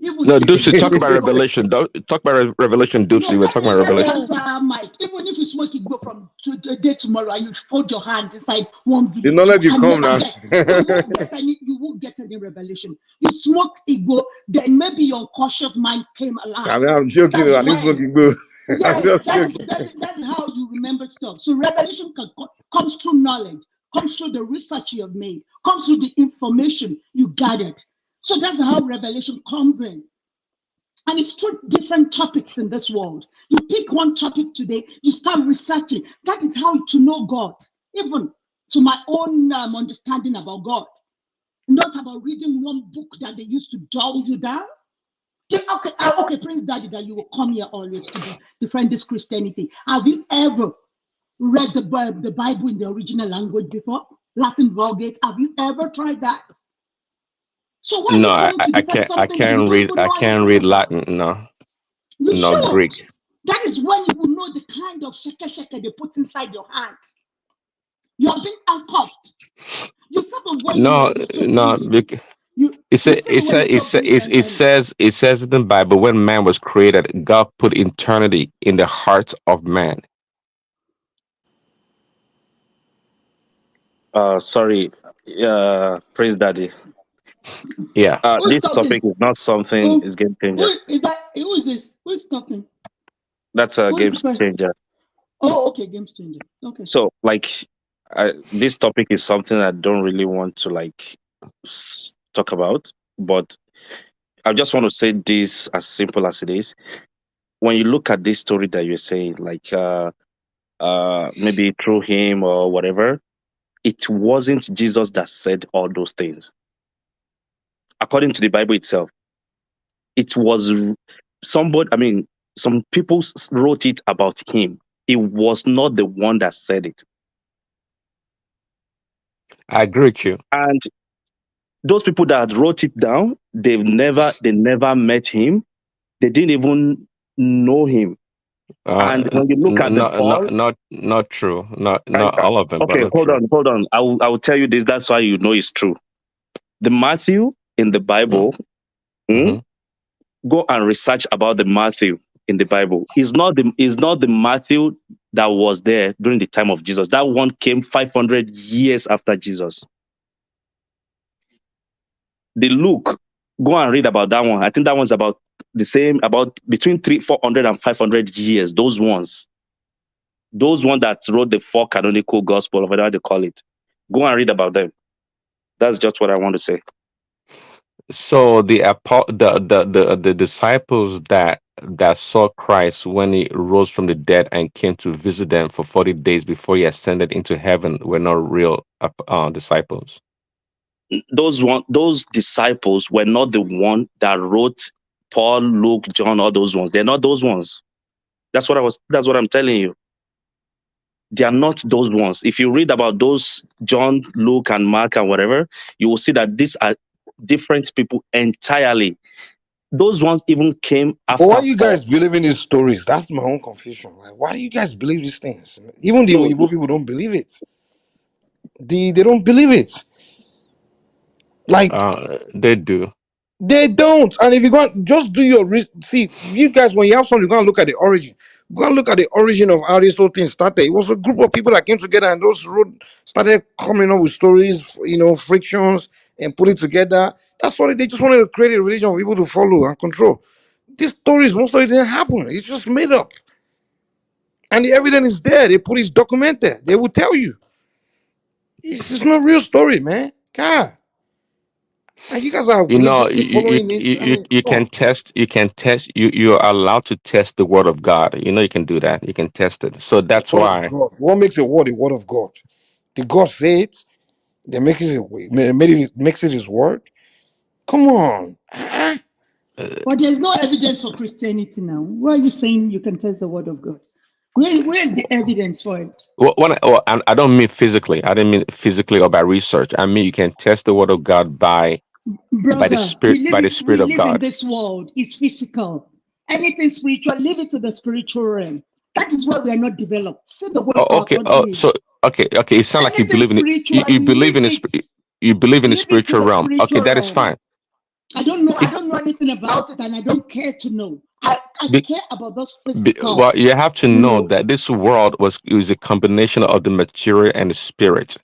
even No, if you Dupsy, talk smoke about Igbo, revelation. Talk about revelation, no, Dupsy. We're talking about let me revelation. answer Mike. Even if you smoke Igbo from today tomorrow and you fold your hand inside one The village, you knowledge will can come never now. get, you won't get any revelation. You smoke Igbo, then maybe your cautious mind came I alive. mean, I'm joking. That's I didn't smoke when, Igbo. I'm yes, just joking. that's how you remember stuff. So revelation comes through knowledge, comes through the research you have made, comes through the information you gathered. So that's how revelation comes in. And it's through different topics in this world. You pick one topic today, you start researching. That is how to know God, even to my own understanding about God. Not about reading one book that they used to dull you down. Okay, okay, Prince Daddy, that you will come here always to defend this Christianity. Have you ever read the Bible in the original language before? Latin Vulgate. Have you ever tried that? So why are No, you coming to defend I something that you can't don't read. even I know can't anything read about? Latin. No, You no should. Greek. That is when you will know the kind of sheke they put inside your hand. You have been handcuffed. You feel the way No, you're so no. brilliant. You feel the way you're so brilliant, and It says in the Bible when man was created, God put eternity in the heart of man. Sorry, Praise Daddy. Yeah. Who's This topic talking? is not something Who? is game Who changer. is that? Who is this? Who's talking? That's a Who is game the person? changer. Oh, okay, game changer. Okay. So, like, this topic is something I don't really want to like talk about, but I just want to say this as simple as it is. When you look at this story that you're saying, like, maybe through him or whatever, it wasn't Jesus that said all those things. According to the Bible itself, it was somebody, I mean, some people wrote it about him. It was not the one that said it. I agree with you. And those people that wrote it down, they never met him. They didn't even know him. And when you look at the Paul, Not true. I, Not all of them, but okay, not hold true. on, hold on. I will tell you this. That's why you know it's true. The Matthew in the Bible, hmm, Mm-hmm. go and research about the Matthew in the Bible. Is not the Matthew that was there during the time of Jesus. That one came 500 years after Jesus. The Luke, go and read about that one. I think that one's about the same, about between 400 and 500 years. Those ones that wrote the four canonical gospel, or whatever they call it. Go and read about them. That's just what I want to say. So the disciples that saw Christ when he rose from the dead and came to visit them for 40 days before he ascended into heaven were not real disciples. Those disciples were not the one that wrote Paul, Luke, John, all those ones. They're not those ones. That's what I'm telling you. They are not those ones. If you read about those John, Luke, and Mark and whatever, you will see that these are different people entirely. Those ones even came But why after you Paul. guys believe in these stories? That's my own confusion. Like, why do you guys believe these things? Even the No, Igbo people don't believe it. They don't believe it. Like, They do. they don't. And if you go and just do your see, you guys, when you have something, go and look at the origin. Go and look at the origin of how this whole thing started. It was a group of people that came together and those started coming up with stories, frictions, and put it together. That's what they just wanted to create a religion for people to follow and control. These stories, most of it didn't happen. It's just made up. And the evidence is there. They put it documented. They will tell you. It's just not real story, man. God. And you guys are You know, religiously following it. I mean, you come on. can test. You're allowed to test the word of God. You know, you can do that. You can test it. So that's Word of why. God. What makes a word of God? Did God say it? They make it makes it his word. Come on. But there's no evidence for Christianity now. Why are you saying you can test the word of God? Where is the evidence for it? I don't mean physically. I didn't mean physically or by research. I mean you can test the word of God by the Brother, spirit we of live in God. this world. It's physical. Anything spiritual, leave it to the spiritual realm. That is why we are not developed. See the way Oh, our okay. country is. So okay. It sounds like you Anything believe in it. spiritual, You believe leave in it. you believe in the Leave it to spiritual the realm. Okay, spiritual that is realm. fine. I don't know. I If don't know anything about it, and I don't care to know. I be, care about those well, physical, you have to know that this world is a combination of the material and the spirit.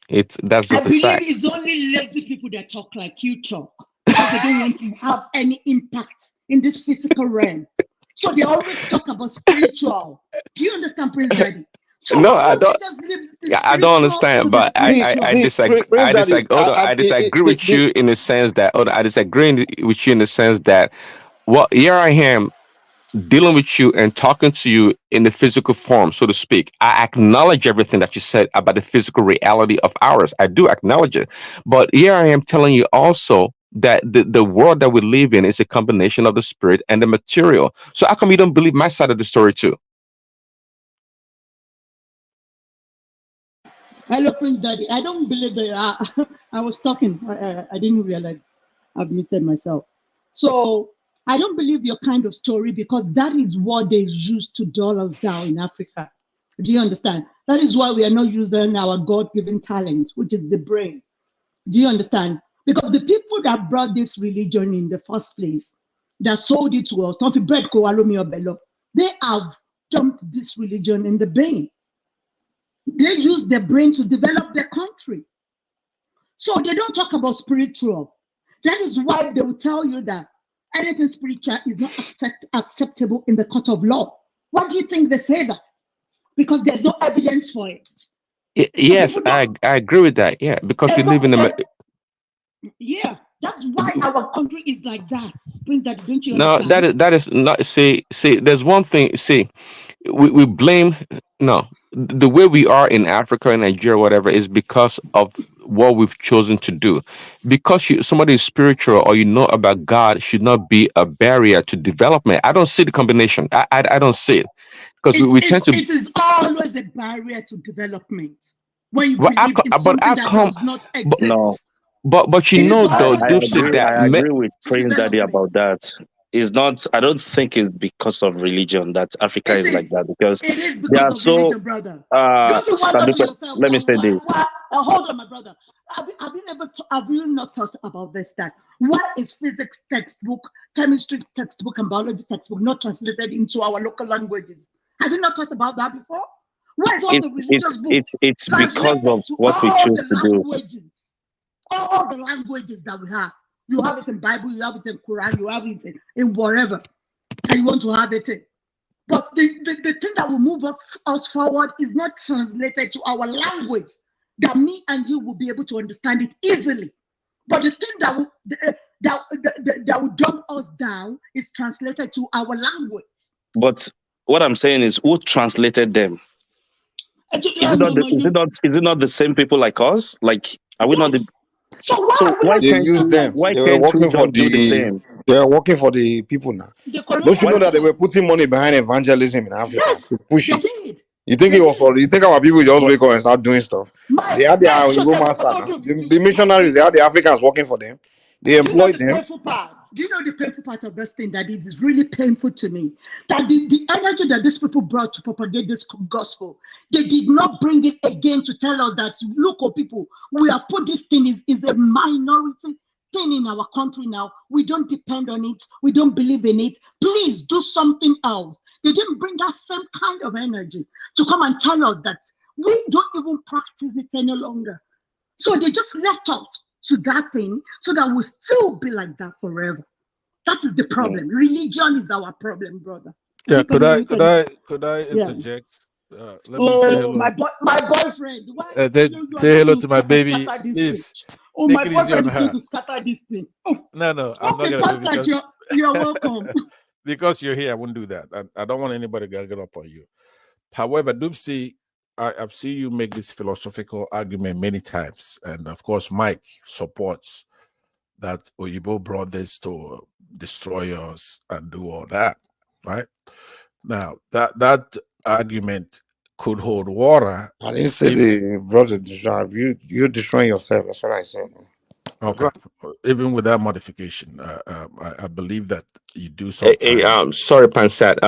That's I just the believe fact. it's only lazy people that talk like you talk because they don't want to have any impact in this physical realm. So they always talk about spiritual. Do you understand, Prince Daddy? So No, why I don't you don't. just leave the Yeah, I don't spiritual to understand, the but I spiritual? disagree. Prince Daddy, Hold on, I disagree with you in the sense that. Hold on, I disagree with you in the sense that. Well, here I am dealing with you and talking to you in the physical form, so to speak. I acknowledge everything that you said about the physical reality of ours. I do acknowledge it, but here I am telling you also that the world that we live in is a combination of the spirit and the material. So how come you don't believe my side of the story too? Hello, Prince Daddy. I don't believe that. I was talking. I didn't realize I've muted myself. So I don't believe your kind of story because that is what they use to dull us down in Africa. Do you understand? That is why we are not using our God-given talent, which is the brain. Do you understand? Because the people that brought this religion in the first place, that sold it to us, they have dumped this religion in the brain. They use the brain to develop their country. So they don't talk about spiritual. That is why they will tell you that anything spiritual is not acceptable in the court of law. Why do you think they say that? Because there's no evidence for it. So Yes, people don't. I agree with that. Yeah, because we live in the Yeah, that's why our country is like that. Prince, that don't you no, understand? that is not see there's one thing, see, we blame, no, the way we are in Africa and Nigeria, whatever, is because of what we've chosen to do. Because somebody is spiritual or you know about God should not be a barrier to development. I don't see the combination. I don't see it because we tend to. It is always a barrier to development when you But believe in but something I that come, does not but No, exist. you It is know though, always I a Dupsy, agree. that barrier I agree with to Prince Daddy development. about that. It's not. I don't think it's because of religion that Africa It is like is. that because It is they because are of so. religion, brother. Don't you wonder to yourself Let me that say this. hold on, my brother. Have you not thought about this? That why is physics textbook, chemistry textbook, and biology textbook not translated into our local languages? Have you not thought about that before? Why is all It, the religious book it's because translated of to what we all choose the to do. languages? All the languages that we have. You have it in Bible, you have it in Quran, you have it in whatever, and you want to have it in. But the thing that will move us forward is not translated to our language, that me and you will be able to understand it easily. But the thing that will dump us down is translated to our language. But what I'm saying is, who translated them? Is it not the same people like us? Like, are we not the? So why So are we not They doing use them. why They were can't we working for just do the the. same? They were working for the people now. the Don't you know that they colonialists? were putting money behind evangelism in Africa to Yes, push they it? did. You think They it was did. for? You think our people just But wake up and start doing stuff? They had My their Igbo children, master no, now. no, The missionaries, they had the Africans working for them. They do you know employed the them. painful part? Do you know the painful part of this thing that is really painful to me? That the energy that these people brought to propagate this gospel, they did not bring it again to tell us that, look, oh, people, we have put this thing is a minority thing in our country now. We don't depend on it. We don't believe in it. Please do something else. They didn't bring that same kind of energy to come and tell us that we don't even practice it any longer. So they just left us to that thing so that we'll still be like that forever. That is the problem. Religion is our problem, brother. Yeah, You can you can could I yeah. interject? Let me say Oh, hello. my boyfriend. Why you are Say not hello going to to my come and baby. scatter this thing? Please Oh, take my it easy on boyfriend is going her. to scatter this thing. Oh, No, I'm not okay, gonna do it Pastor, because you're welcome. because you're here. I wouldn't do that. I don't want anybody ganging up on you. However, Dupsy, I've seen you make this philosophical argument many times, and of course, Mike supports that Oyibo brought this to destroy us and do all that, right? Now, that argument could hold water I didn't say if they brought it to drive. You destroying yourself. That's what I said. okay, even with that modification, I believe that you do Hey, sometime. sorry, Pansat.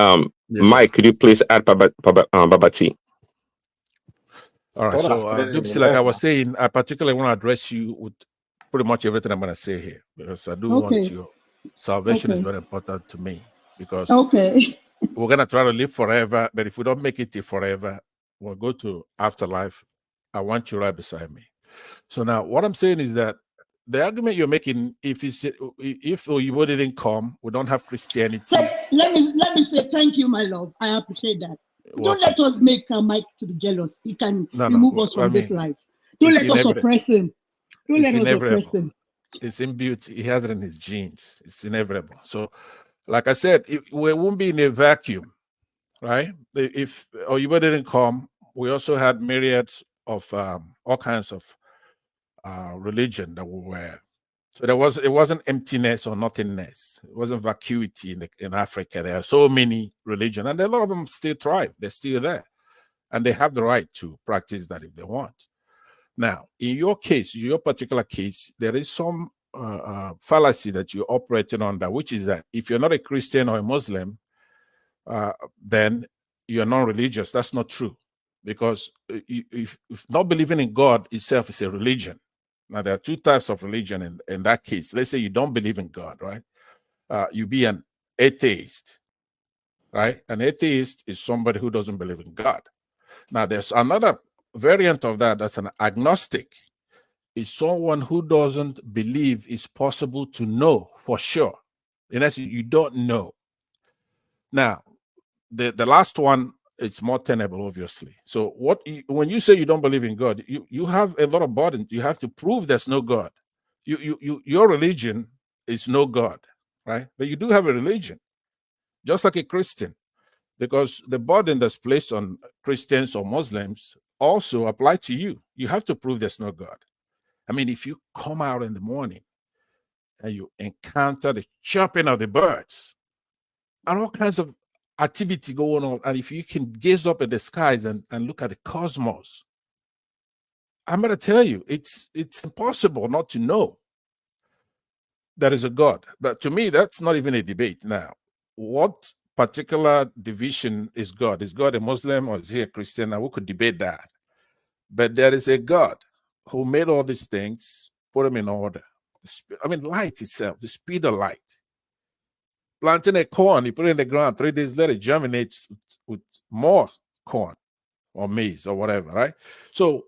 Yes, sir. Mike, could you please add Babati? All right. Thought I So, said it, he Dupsy, like I left was now. saying, I particularly want to address you with pretty much everything I'm going to say here because I do want Okay, your salvation is okay, very important to me because okay. we're going to try to live forever, but if we don't make it to forever, we'll go to afterlife. I want you right beside me. So now, what I'm saying is that the argument you're making, if Oyibo didn't come, we don't have Christianity. Let me say thank you, my love. I appreciate that. Don't Welcome. let us make Mike to be jealous. He can No, remove us I from this mean, life. Don't it's let us inevitable. oppress him. Don't It's let us oppress inevitable. him. It's imbued. He has it in his genes. It's inevitable. So, like I said, we won't be in a vacuum, right? If Oyibo didn't come, we also had myriads of all kinds of religion that we were. So it wasn't emptiness or nothingness. It wasn't vacuity in Africa. There are so many religions, and a lot of them still thrive. They're still there, and they have the right to practice that if they want. Now, in your case, your particular case, there is some fallacy that you're operating under, which is that if you're not a Christian or a Muslim, then you're non-religious. That's not true, because if not believing in God itself is a religion. Now, there are two types of religion in that case. Let's say you don't believe in God, right? You be an atheist, right? An atheist is somebody who doesn't believe in God. Now, there's another variant of that that's an agnostic. is someone who doesn't believe it's possible to know for sure. In essence, you don't know. Now, the last one, it's more tenable, obviously. So when you say you don't believe in God, you have a lot of burden. You have to prove there's no God. Your religion is no God, right? But you do have a religion, just like a Christian, because the burden that's placed on Christians or Muslims also apply to you. You have to prove there's no God. I mean, if you come out in the morning and you encounter the chirping of the birds and all kinds of activity going on, and if you can gaze up at the skies and look at the cosmos, I'm going to tell you, it's impossible not to know there is a God. But to me, that's not even a debate now. What particular division is God? Is God a Muslim or is he a Christian? Now we could debate that. But there is a God who made all these things, put them in order. I mean, light itself, the speed of light. Planting a corn, you put it in the ground, 3 days later, it germinates with more corn or maize or whatever, right? So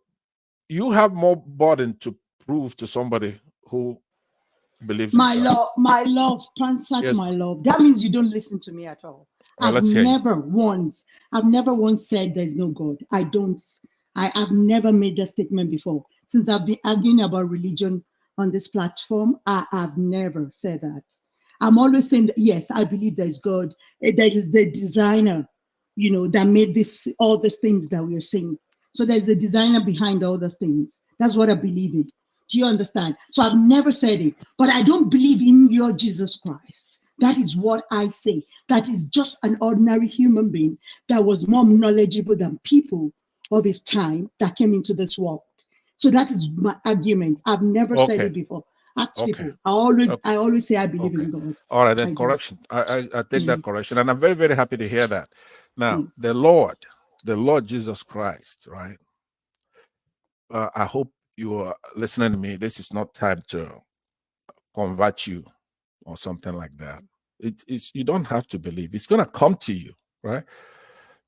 you have more burden to prove to somebody who believes in God. My love, Pansat, Yes. my love. That means you don't listen to me at all. Well, let's hear you. I've never once said there's no God. I've never made that statement before. Since I've been arguing about religion on this platform, I've never said that. I'm always saying that, yes, I believe there's God. That is the designer, that made all these things that we're seeing. So there's a designer behind all those things. That's what I believe in. Do you understand? So I've never said it, but I don't believe in your Jesus Christ. That is what I say. That is just an ordinary human being that was more knowledgeable than people of his time that came into this world. So that is my argument. I've never said Okay. it before. Ask Okay. people. I always Okay. say I believe Okay. in God. All right, then I do. correction. I take that Mm. correction, and I'm very, very happy to hear that. Now, the Lord Jesus Christ, right? I hope you are listening to me. This is not time to convert you or something like that. It's you don't have to believe. It's gonna come to you, right?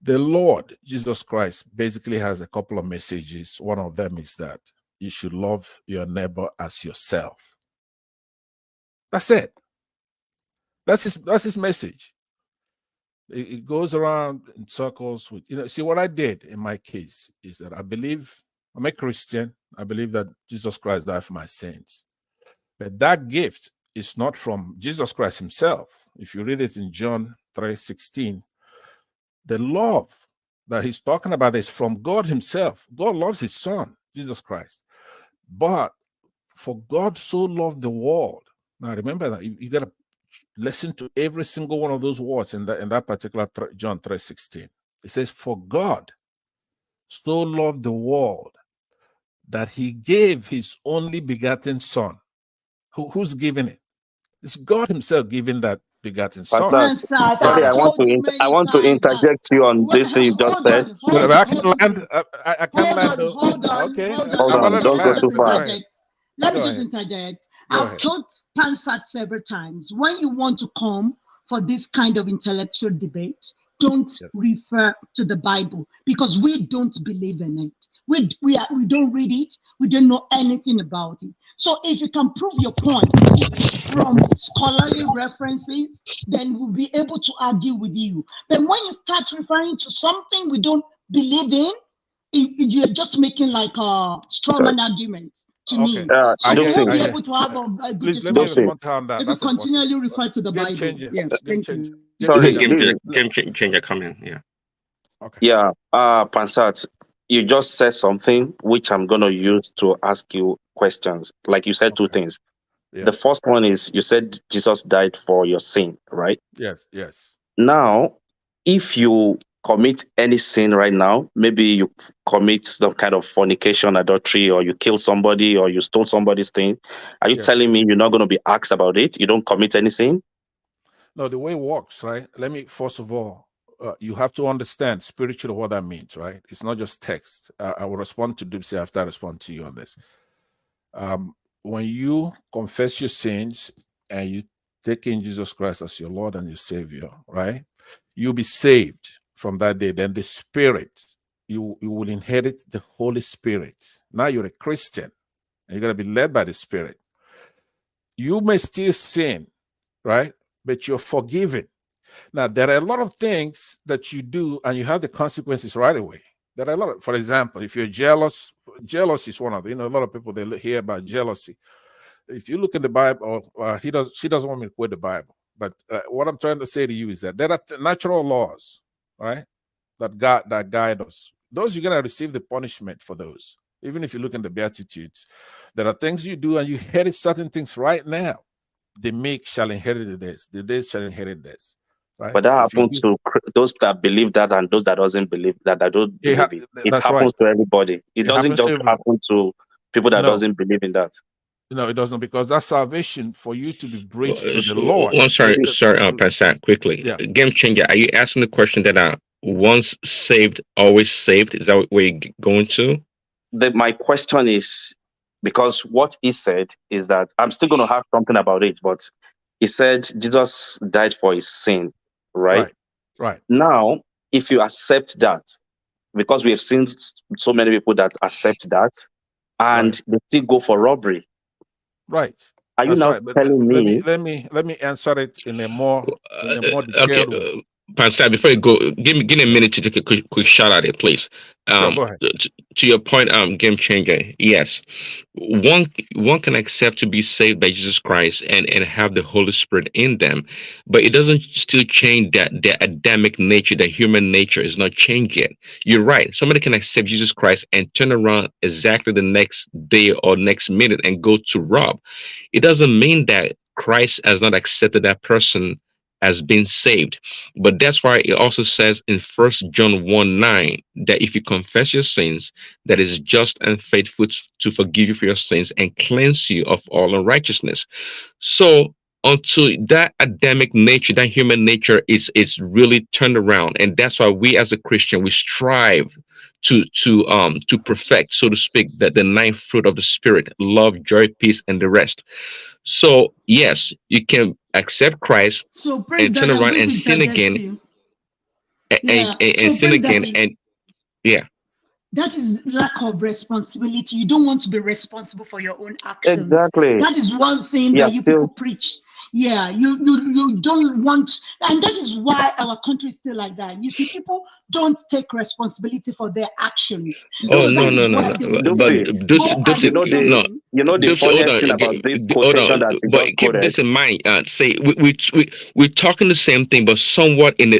The Lord Jesus Christ basically has a couple of messages. One of them is that you should love your neighbor as yourself. That's it. That's his message. It goes around in circles with, see, what I did in my case is that I'm a Christian. I believe that Jesus Christ died for my sins. But that gift is not from Jesus Christ himself. If you read it in John 3:16, the love that he's talking about is from God himself. God loves his son, Jesus Christ. But for God so loved the world. Now remember that you got to listen to every single one of those words in that particular John 3:16. It says, for God so loved the world that he gave his only begotten son. Who's giving it? It's God himself giving that begotten son. Pastor, sorry, I've told you I many want to times that. interject you on this thing you just Hold said. on, But hold I on, can hold on, land. please. I can land though. Okay, Hold I'm on, gonna don't go land. too Go fast. ahead. Let me Go just ahead. interject. Go I've ahead. told Pansat several times, when you want to come for this kind of intellectual debate, don't refer to the Bible because we don't believe in it. We don't read it. We don't know anything about it. So if you can prove your point from scholarly references, then we'll be able to argue with you. But when you start referring to something we don't believe in, you're just making like a straw man argument to Okay. me. So we won't be able to have a good Please let me discussion respond to on that. if you That's important. continually refer to the Game Bible. changer. Yeah, Game thank changer. you. Game Sorry, changer. Changer comment. Yeah. Okay. Yeah, Pansat, you just said something which I'm going to use to ask you questions. Like you said two things. The Yes. first one is you said Jesus died for your sin, right? Yes. Yes. Now, if you commit any sin right now, maybe you commit some kind of fornication, adultery, or you kill somebody, or you stole somebody's thing, are you Yes. telling me you're not going to be asked about it? You don't commit any sin? No, the way it works, right? Let me first of all, you have to understand spiritually what that means, right? It's not just text. I will respond to Dipsy after I respond to you on this. When you confess your sins and you take in Jesus Christ as your Lord and your Savior, right? You'll be saved from that day. Then the Spirit, you will inherit the Holy Spirit. Now you're a Christian and you're going to be led by the Spirit. You may still sin, right? But you're forgiven. Now, there are a lot of things that you do and you have the consequences right away. There are a lot of, for example, if you're jealous, jealousy is one of them. You know, a lot of people, they hear about jealousy. If you look in the Bible, she doesn't want me to quote the Bible, but what I'm trying to say to you is that there are natural laws, right, that guide us. Those you're gonna receive the punishment for those. Even if you look in the Beatitudes, there are things you do and you inherit certain things right now. The meek shall inherit this. The days shall inherit this. Right? But that If you happens do, to those that believe that and those that doesn't believe that don't believe it. It that's happens right. to everybody. It It doesn't happens to just everyone. happen to people that No, doesn't believe in that. no, it doesn't, because that's salvation for you to be bridged to the Lord. One, sorry, Pasat, quickly. Yeah. Game changer. Are you asking the question that once saved, always saved? Is that where you're going to? My question is, because what he said is that I'm still going to have something about it, but he said Jesus died for his sin, right? Right. Now, if you accept that, because we have seen so many people that accept that and they still go for robbery. Right. Are you That's now right. But telling me? let me answer it in a more Okay, detailed way. Pasat, before you go, give me a minute to take a quick shot at it, please. Sure, go ahead. To your point, game changer. Yes, one can accept to be saved by Jesus Christ and have the Holy Spirit in them, but it doesn't still change that their Adamic nature, the human nature, is not changed yet. You're right. Somebody can accept Jesus Christ and turn around exactly the next day or next minute and go to rob. It doesn't mean that Christ has not accepted that person as being saved. But that's why it also says in 1 John 1:9 that if you confess your sins, that is just and faithful to forgive you for your sins and cleanse you of all unrighteousness. So until that Adamic nature, that human nature is really turned around. And that's why we as a Christian, we strive to perfect, so to speak, that the ninth fruit of the spirit, love, joy, peace, and the rest. So yes, you can accept Christ So praise and turn God, I'm around going and to sin interject again you. and, Yeah. and, and So sin praise again Daddy. and yeah. That is lack of responsibility. You don't want to be responsible for your own actions. Exactly. That is one thing Yeah, that you still. people preach. Yeah, you don't want, and that is why our country is still like that. You see, people don't take responsibility for their actions. Oh So no that is no no why no! they will But say, Dupsy, go Dupsy, and do no, something. the Dupsy, hold funniest on, thing about this hold quotation on. that you But just keep quoted. this in mind. Say we're talking the same thing, but somewhat in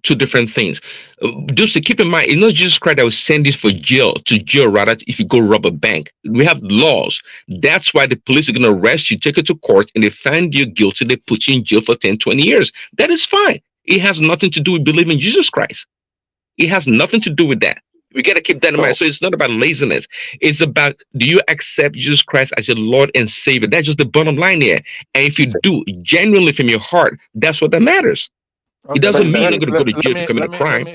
two different things. Dupsy, keep in mind, it's not Jesus Christ that will send you for jail rather if you go rob a bank. We have laws. That's why the police are going to arrest you, take you to court, and they find you guilty. They put you in jail for 10, 20 years. That is fine. It has nothing to do with believing Jesus Christ. It has nothing to do with that. We got to keep that in mind. So, So it's not about laziness. It's about, do you accept Jesus Christ as your Lord and Savior? That's just the bottom line here. And if you so do, genuinely from your heart, that's what that matters. It Okay, doesn't Prince mean you're not Daddy, going to go to jail to commit a crime.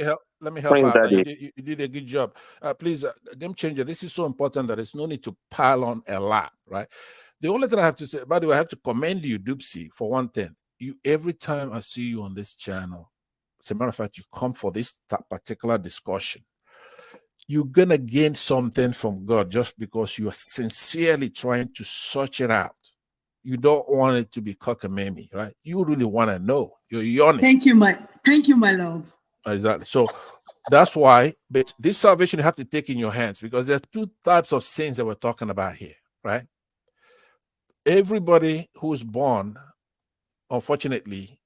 let me help Prince out. And Daddy. you did a good job. Please, game changer. This is so important that there's no need to pile on a lot, right? The only thing I have to say, by the way, I have to commend you, Dupsy, for one thing. You every time I see you on this channel, as a matter of fact, you come for this particular discussion. You're gonna gain something from God just because you are sincerely trying to search it out. You don't want it to be cockamamie, right? You really want to know. You're yearning. Thank you, my love. Exactly. So that's why, but this salvation you have to take in your hands, because there are two types of sins that we're talking about here, right? Everybody who's born, unfortunately,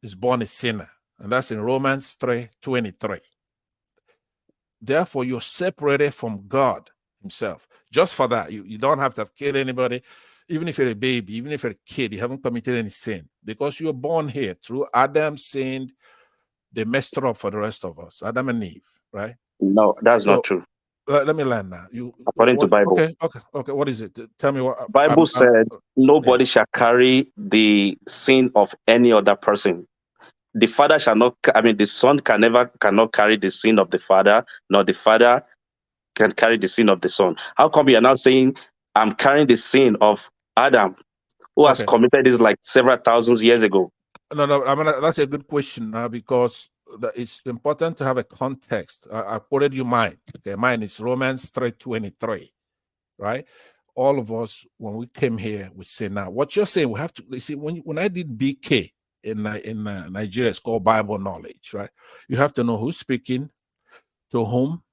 is born a sinner. And that's in Romans 3:23. Therefore, you're separated from God Himself. Just for that, you don't have to have killed anybody. Even if you're a baby, even if you're a kid, you haven't committed any sin. Because you were born here through Adam sinned, they messed it up for the rest of us, Adam and Eve, right? No, that's not So true. let me land now. According to Bible. Okay. What is it? Tell me what. Bible said nobody yeah. shall carry the sin of any other person. The father shall not. I mean, the son cannot carry the sin of the father, nor the father can carry the sin of the son. How come you are now saying I'm carrying the sin of Adam, who has committed this like several thousands years ago? No. I mean, that's a good question because it's important to have a context. I quoted you mine. Okay, mine is Romans 3:23, right? all of us, when we came here, we say now, what you're saying, we have to, you see, when I did BK in Nigeria, it's called Bible knowledge, right? You have to know who's speaking, to whom,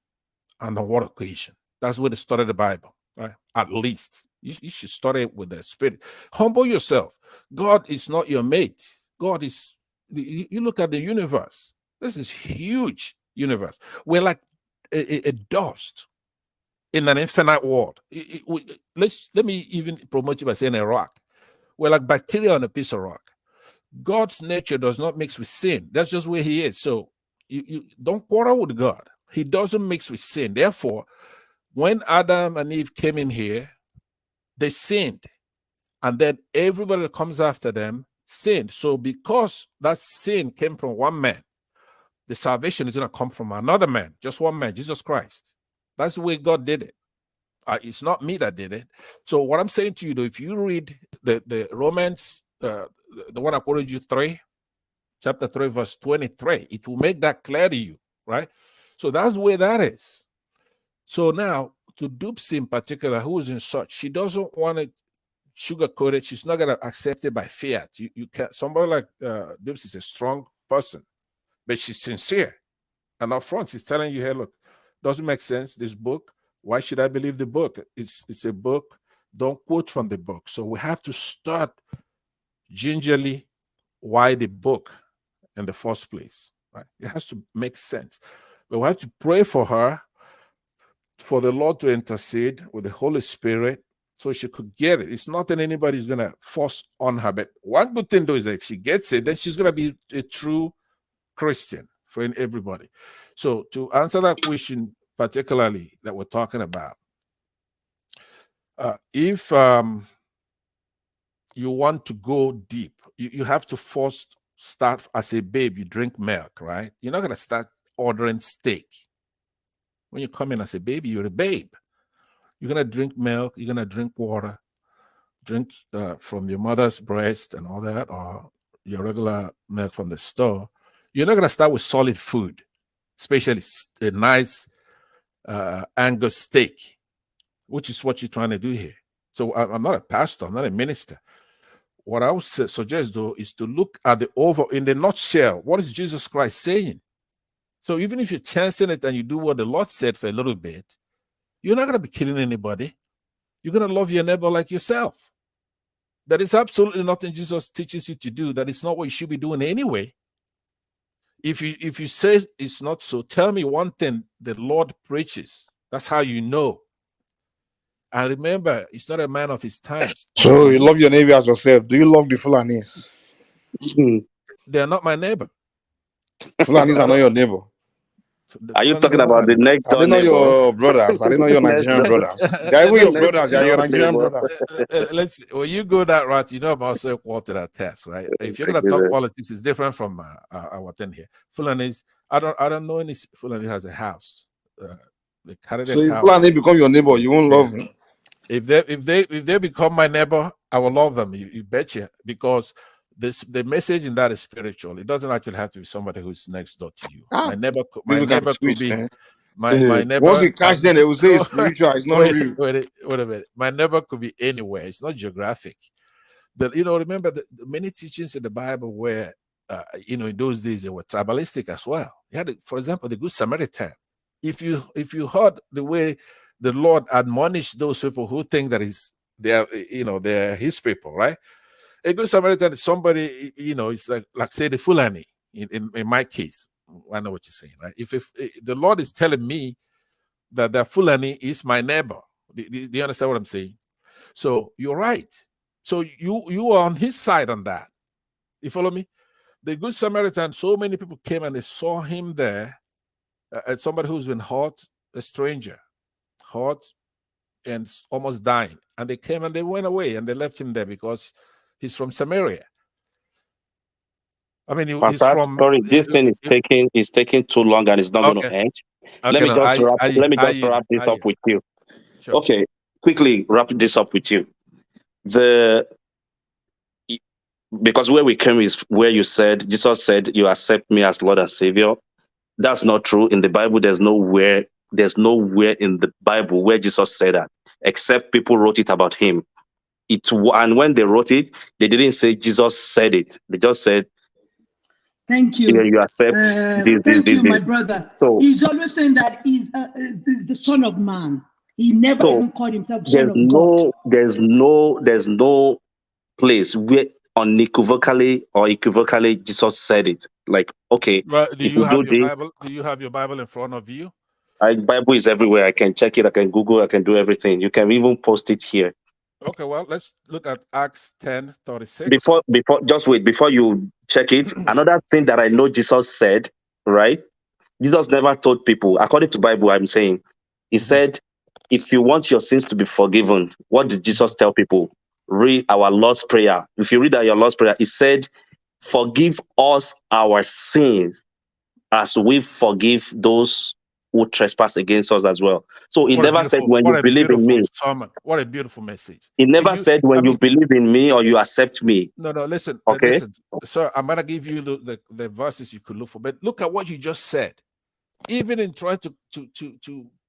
and on what occasion. That's where they started the Bible, right? At least. You should study it with the spirit. Humble yourself. God is not your mate. God is, you look at the universe. This is huge universe. We're like a dust in an infinite world. Let me even promote you by saying a rock. We're like bacteria on a piece of rock. God's nature does not mix with sin. That's just where he is. So you don't quarrel with God. He doesn't mix with sin. Therefore, when Adam and Eve came in here, they sinned. And then everybody that comes after them sinned. So because that sin came from one man, the salvation is going to come from another man, just one man, Jesus Christ. That's the way God did it. It's not me that did it. So what I'm saying to you, though, if you read the Romans, the one I quoted you, chapter 3, verse 23, it will make that clear to you, right? So that's the way that is. So now, to Dupsy in particular, who is in such, she doesn't want to sugarcoat it. She's not going to accept it by fiat. You can't. Somebody like Dupsy is a strong person, but she's sincere. And up front, she's telling you, hey, look, doesn't make sense, this book. Why should I believe the book? It's a book. Don't quote from the book. So we have to start gingerly why the book in the first place, right? It has to make sense. But we have to pray for her, for the Lord to intercede with the Holy Spirit so she could get it. It's not that anybody's going to force on her. But one good thing, though, is that if she gets it, then she's going to be a true Christian for everybody. So to answer that question particularly that we're talking about, if you want to go deep, you have to first start as a babe. You drink milk, right? You're not going to start ordering steak. When you come in as a baby, you're a babe. You're going to drink milk, you're going to drink water, drink from your mother's breast and all that, or your regular milk from the store. You're not going to start with solid food, especially a nice Angus steak, which is what you're trying to do here. So I'm not a pastor, I'm not a minister. What I would suggest, though, is to look at in the nutshell, what is Jesus Christ saying? So even if you're chancing it and you do what the Lord said for a little bit, you're not going to be killing anybody. You're going to love your neighbor like yourself. That is absolutely nothing Jesus teaches you to do. That is not what you should be doing anyway. If you say it's not so, tell me one thing the Lord preaches. That's how you know. And remember, it's not a man of his times. So you love your neighbor as yourself. Do you love the Fulanis? They're not my neighbor. Fulanis are not your neighbor. Are you talking about the next Are door they not neighbor? your brothers? Are they not your Nigerian brothers? They're even your brothers. They're your Nigerian brothers. Let's. When you go that route, you know I'm also equal to that test, right? If you're gonna talk politics, it's different from our thing here. Fulanis, I don't know any Fulani has a house. They carry their So if cow. Fulani become your neighbor, you won't love him. If they become my neighbor, I will love them. You betcha, because the message in that is spiritual. It doesn't actually have to be somebody who's next door to you. My neighbor could be my neighbor. Once you catch them, they will say it's spiritual. It's not real. Wait a minute. My neighbor could be anywhere. It's not geographic. Remember the many teachings in the Bible where in those days they were tribalistic as well. You had, for example, the Good Samaritan. If you heard the way the Lord admonished those people who think that they're his people, right? A Good Samaritan is somebody, it's like say the Fulani in my case. I know what you're saying, right? If the Lord is telling me that the Fulani is my neighbor, do you understand what I'm saying? So you're right. So you are on his side on that. You follow me? The Good Samaritan, so many people came and they saw him there as somebody who's been hurt, a stranger, hurt and almost dying. And they came and they went away and they left him there because he's from Samaria. I mean, he's from. Sorry, this thing is taking too long and it's not going to end. Let me just wrap this up with you. Sure. Okay, quickly wrap this up with you. Because where we came is where you said, Jesus said, you accept me as Lord and Savior. That's not true. In the Bible, there's nowhere in the Bible where Jesus said that. except people wrote it about him. And when they wrote it, they didn't say Jesus said it. They just said, Thank you. "Yeah, you accept Thank you, my this." brother. So, He's always saying that he's the son of man. He never so even called himself son of God. there's no place where unequivocally or equivocally Jesus said it. Like, okay, Well, do if you you have do your this, Bible? Do you have your Bible in front of you? Bible is everywhere. I can check it. I can Google. I can do everything. You can even post it here. Okay, well, let's look at Acts 10:36. Before, just wait. Before you check it, another thing that I know Jesus said, right? Jesus never told people, according to Bible, I'm saying, he said, if you want your sins to be forgiven, what did Jesus tell people? Read our Lord's Prayer. If you read your Lord's Prayer, he said, forgive us our sins as we forgive those who trespass against us as well. So he never said, when you what a believe in beautiful me. sermon. What a beautiful message. He And never said, I when you mean, believe in me or you accept me. no, listen, Okay? listen, sir. I'm gonna give you the verses you could look for, but look at what you just said. Even in trying to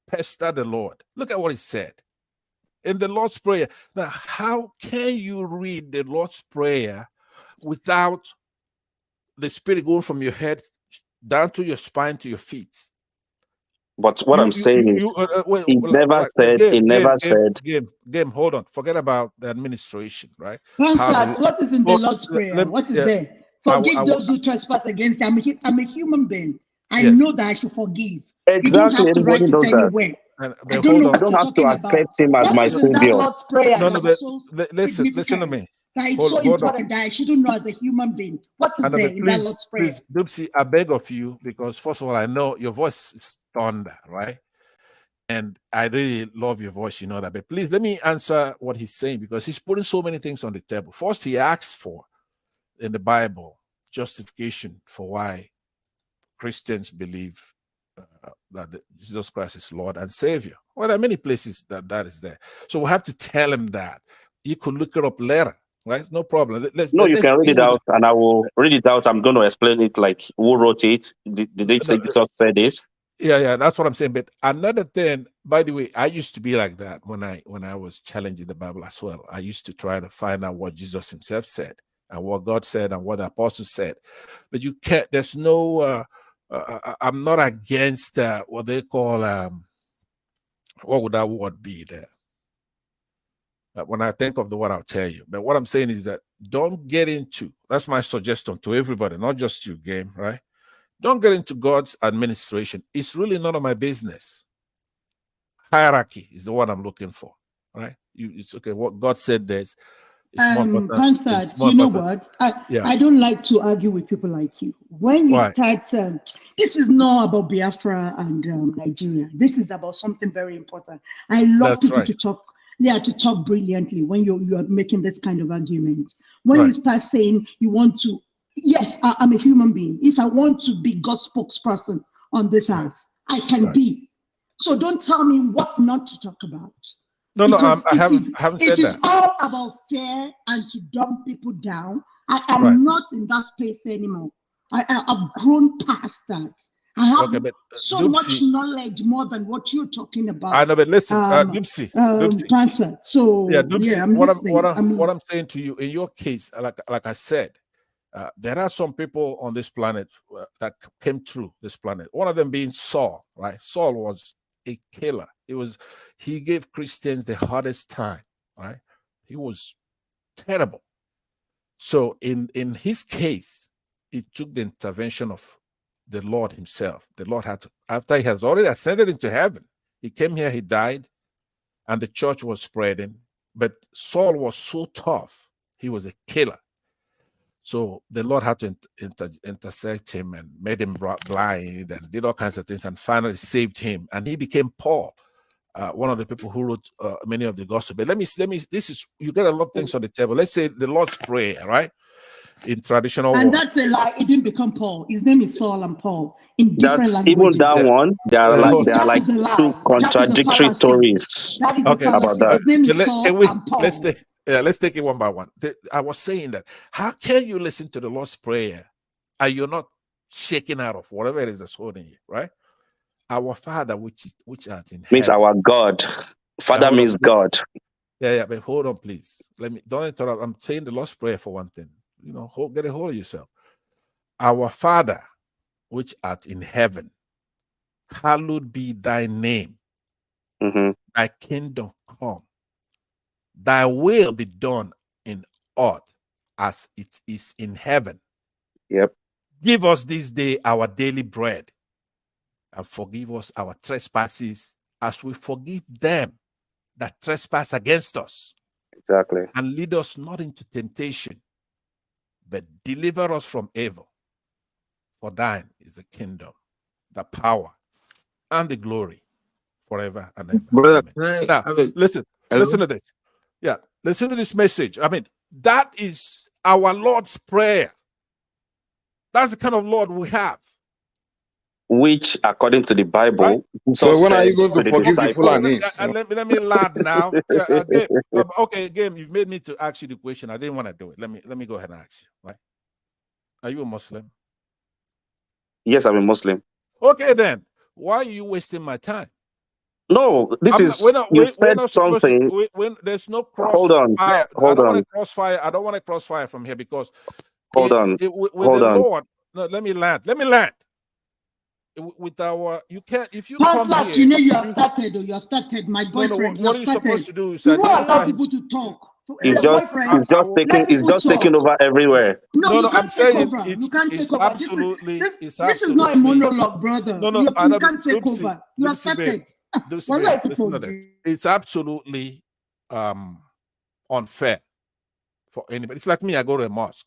pester the Lord, look at what he said in the Lord's Prayer. Now, how can you read the Lord's Prayer without the Spirit going from your head down to your spine to your feet? But what I'm saying is, Wait, he never said, game. Hold on. Forget about the administration, right? Answer, what is in the Lord's Prayer? What is there? Forgive those who trespass against me. I'm a human being. I know that I should forgive. You don't exactly, have to write anybody it knows that. anywhere. I But don't know hold I on. what don't you're have to talking about. accept him as What my is in that savior. Lord's Prayer No, that but is so listen to significant, me. that is so Hold on. important that I shouldn't know as a human being? What is there in that Lord's Prayer? Please, Dupsy, I beg of you, because first of all, I know your voice is thunder, right? And I really love your voice, you know that. But please let me answer what he's saying, because he's putting so many things on the table. First, he asks for in the Bible justification for why Christians believe that Jesus Christ is Lord and Savior. Well, there are many places that is there. So we have to tell him that. You could look it up later, right? No problem. Let's No, you can read deal it with out, and I will read it out. I'm going to explain it like who wrote it. Did they say Jesus said this? Yeah, that's what I'm saying. But another thing, by the way, I used to be like that when I was challenging the Bible as well. I used to try to find out what Jesus himself said and what God said and what the apostles said. But you can't. There's no. I'm not against what they call what would that word be there? When I think of the word, I'll tell you. But what I'm saying is that don't get into. That's my suggestion to everybody, not just you, game, right? Don't get into God's administration. It's really none of my business. Hierarchy is the one I'm looking for, right? It's okay. What God said there's it's more important. Pansat, It's more you know important. what? Yeah. I don't like to argue with people like you. When you Why? start, this is not about Biafra and Nigeria. This is about something very important. I love That's people right. to talk brilliantly when you are making this kind of argument. When you Right. start saying you want to, yes, I'm a human being. If I want to be God's spokesperson on this earth, I can be. So don't tell me what not to talk about. No, Because I haven't said it is that. all about fear and to dump people down. I am Right. not in that space anymore. I've grown past that. I have Okay, but so much knowledge more than what you're talking about. I know, but listen, Dupsy. Pansat. So Yeah, Dupsy. I'm listening. What I'm saying to you in your case, like I said, there are some people on this planet that came through this planet. One of them being Saul, right? Saul was a killer. He gave Christians the hardest time, right? He was terrible. So in his case, it took the intervention of the Lord himself. The Lord had to, after he has already ascended into heaven, he came here, he died, and the church was spreading. But Saul was so tough, he was a killer. So the Lord had to intersect him and made him blind and did all kinds of things and finally saved him. And he became Paul, one of the people who wrote many of the gospel. But let me, this is, you get a lot of things on the table. Let's say the Lord's Prayer, right? In traditional And world. that's a lie. It didn't become Paul. His name is Saul and Paul in different languages. Even that one, there are like two contradictory stories about that. His name is Saul and Paul. Let's take it one by one. I was saying that how can you listen to the Lord's Prayer and you're not shaking out of whatever it is that's holding you, right? Our Father which art in Means heaven. our God. Father means God. Yeah, but hold on, please. Don't interrupt. I'm saying the Lord's Prayer for one thing. Get a hold of yourself. Our Father, which art in heaven, hallowed be thy name. Thy kingdom come. Thy will be done in earth as it is in heaven. Yep. Give us this day our daily bread, and forgive us our trespasses as we forgive them that trespass against us. Exactly. And lead us not into temptation, but deliver us from evil. For thine is the kingdom, the power, and the glory forever and ever. Brother, Amen. Now, listen to this. Yeah, listen to this message. I mean, that is our Lord's Prayer. That's the kind of Lord we have. Which, according to the Bible, right? So when are you going to the forgive the disciples, Fulanis? Let me land now. Game, you've made me to ask you the question. I didn't want to do it. Let me go ahead and ask you. Right? Are you a Muslim? Yes, I'm a Muslim. Okay, then why are you wasting my time? No, you said something. There's no Hold on. crossfire. I Hold don't want on. to crossfire. I don't want to crossfire from here because Hold on. with the Lord. No, let me land. With our, you can't, if you come Contract, here. you have started, or you have started. My boyfriend, what are you you have started. supposed to do is You won't allow identify people to talk. It's Your boyfriend, it's just taking over everywhere. No, you I'm can't take saying over. You can't it's take over. absolutely, This is not a monologue, brother. I You know, can't take over. You have started. Babe, listen to this. It's absolutely unfair for anybody. It's like me, I go to a mosque.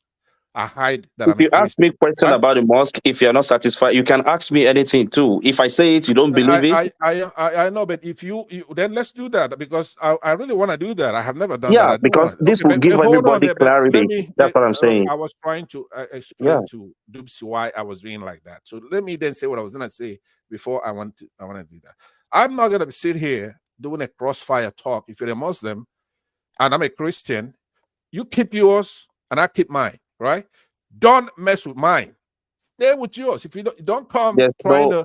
I hide that If I'm a you ask me Christian. a question about the mosque, if you're not satisfied, you can ask me anything too. If I say it, you don't believe it. I know, but if you then let's do that because I really want to do that. I have never done Yeah, that. I do because want. this Okay, will but give hold on everybody there. But let clarity. me. That's what I'm saying. I was trying to explain to Dubs why I was being like that. So let me then say what I was gonna say before I want to do that. I'm not gonna sit here doing a crossfire talk. If you're a Muslim and I'm a Christian, you keep yours and I keep mine, right? Don't mess with mine. Stay with yours. If you don't come There's no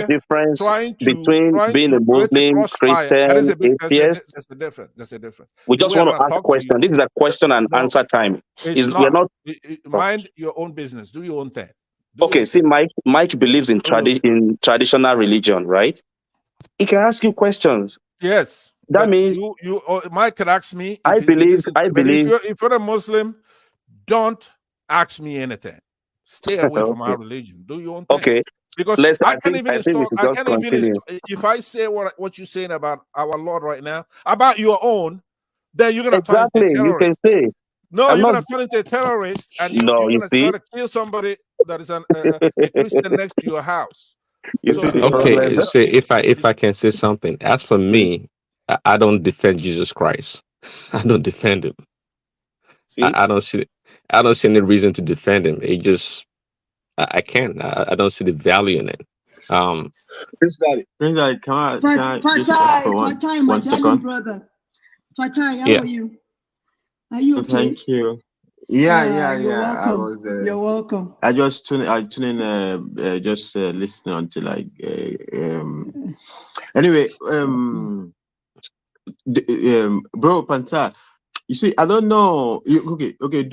difference trying between being a to create a Muslim, crossfire. That is Christian, a big atheist. there's a difference. There's a difference. We The just way I'm want to gonna ask talk to you. questions. This is a question and No, answer time. it's We're not. not Mind your own business. Do your own thing. Do your okay. own See, thing. Mike believes in in traditional religion, right? He can ask you questions. Yes, That but means you Mike could ask me if I he believe. believes it. I But believe. if you're a Muslim, don't ask me anything. Stay away from our religion. Do your own thing. Okay. Because I can't even I think we install. should I just can't even continue. install. If I say what you're saying about our Lord right now, about your own, then you're gonna turn into a Exactly. You can terrorist. say. No, I'm you're not. gonna turn into a terrorist, and No, you're you gonna try see. to kill somebody that is a Christian next to your house. You So see the it's problem. Okay, say if I can say something. As for me, I don't defend Jesus Christ. I don't defend him. See. I don't see any reason to defend him. It just I can't. I don't see the value in it. Prince Daddy, can I just ask for Fatai, my one darling second? brother. Fatai, how Yeah. are you? Are you okay? Thank you. Yeah. You're I welcome. was. You're welcome. I just tune in. Just listening until Anyway, bro, Panta. You see, I don't know. Okay.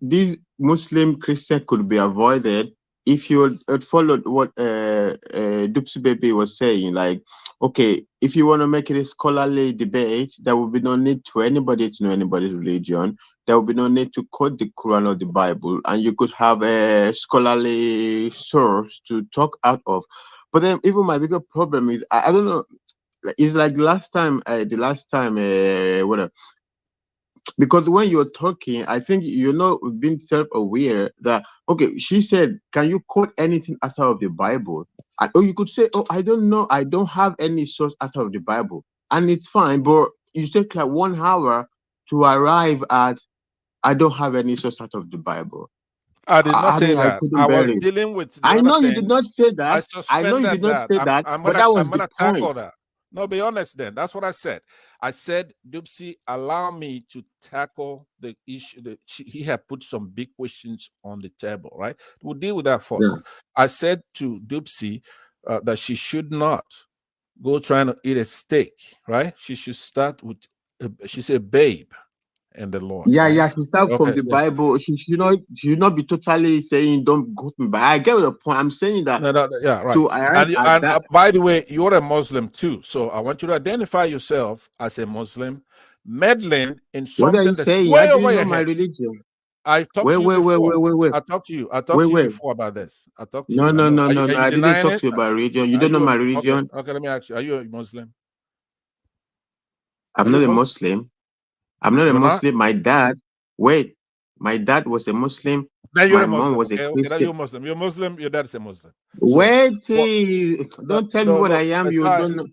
These Muslim Christian could be avoided if you had followed what Dupsy Baby was saying. Like, okay, if you want to make it a scholarly debate, there will be no need for anybody to know anybody's religion. There will be no need to quote the Quran or the Bible, and you could have a scholarly source to talk out of. But then, even my bigger problem is I don't know. It's like the last time, whatever. Because when you're talking, I think you're not being self-aware that okay, she said, "Can you quote anything outside of the Bible?" Or you could say, "Oh, I don't know, I don't have any source outside of the Bible," and it's fine. But you take like 1 hour to arrive at, "I don't have any source out of the Bible." I did not I say mean, I that. couldn't I bear was it. dealing with the I other know you did thing. not say I that. I know you suspended did not that. say that, I'm but gonna that was I'm the gonna point. tackle that. No, be honest then. That's what I said. I said, Dupsy, allow me to tackle the issue that he had put some big questions on the table, right? We'll deal with that first. I said to Dupsy that she should not go trying to eat a steak, right? She should start with, she's a babe in the Lord, Yeah, right? yeah, she start from Okay, the yeah. Bible. She should not be totally saying don't go to me. But I get your point. I'm saying that No, yeah, right. to arrive at And that. by the way, you're a Muslim too, so I want you to identify yourself as a Muslim, meddling in What are something you that's saying? How way do you over know your my head. religion? I talked Wait, to you wait, wait, before. wait, wait, wait. I talked to Wait, you wait. before about this. I talked to No, you. I no, know. no, no, Are no. you I didn't denying talk it? to you about religion. You Are don't know you my okay? religion. Okay, let me ask you. Are you a Muslim? Are I'm you a not a Muslim? Muslim. I'm not a You're not? Muslim. Wait, my dad was a Muslim. Then you're My a mom Muslim. was a Okay, okay. Then you're Christian. a Muslim. You're Muslim. Your dad's a Muslim. So, Wait, what? don't tell me No, what no. I am. You don't know.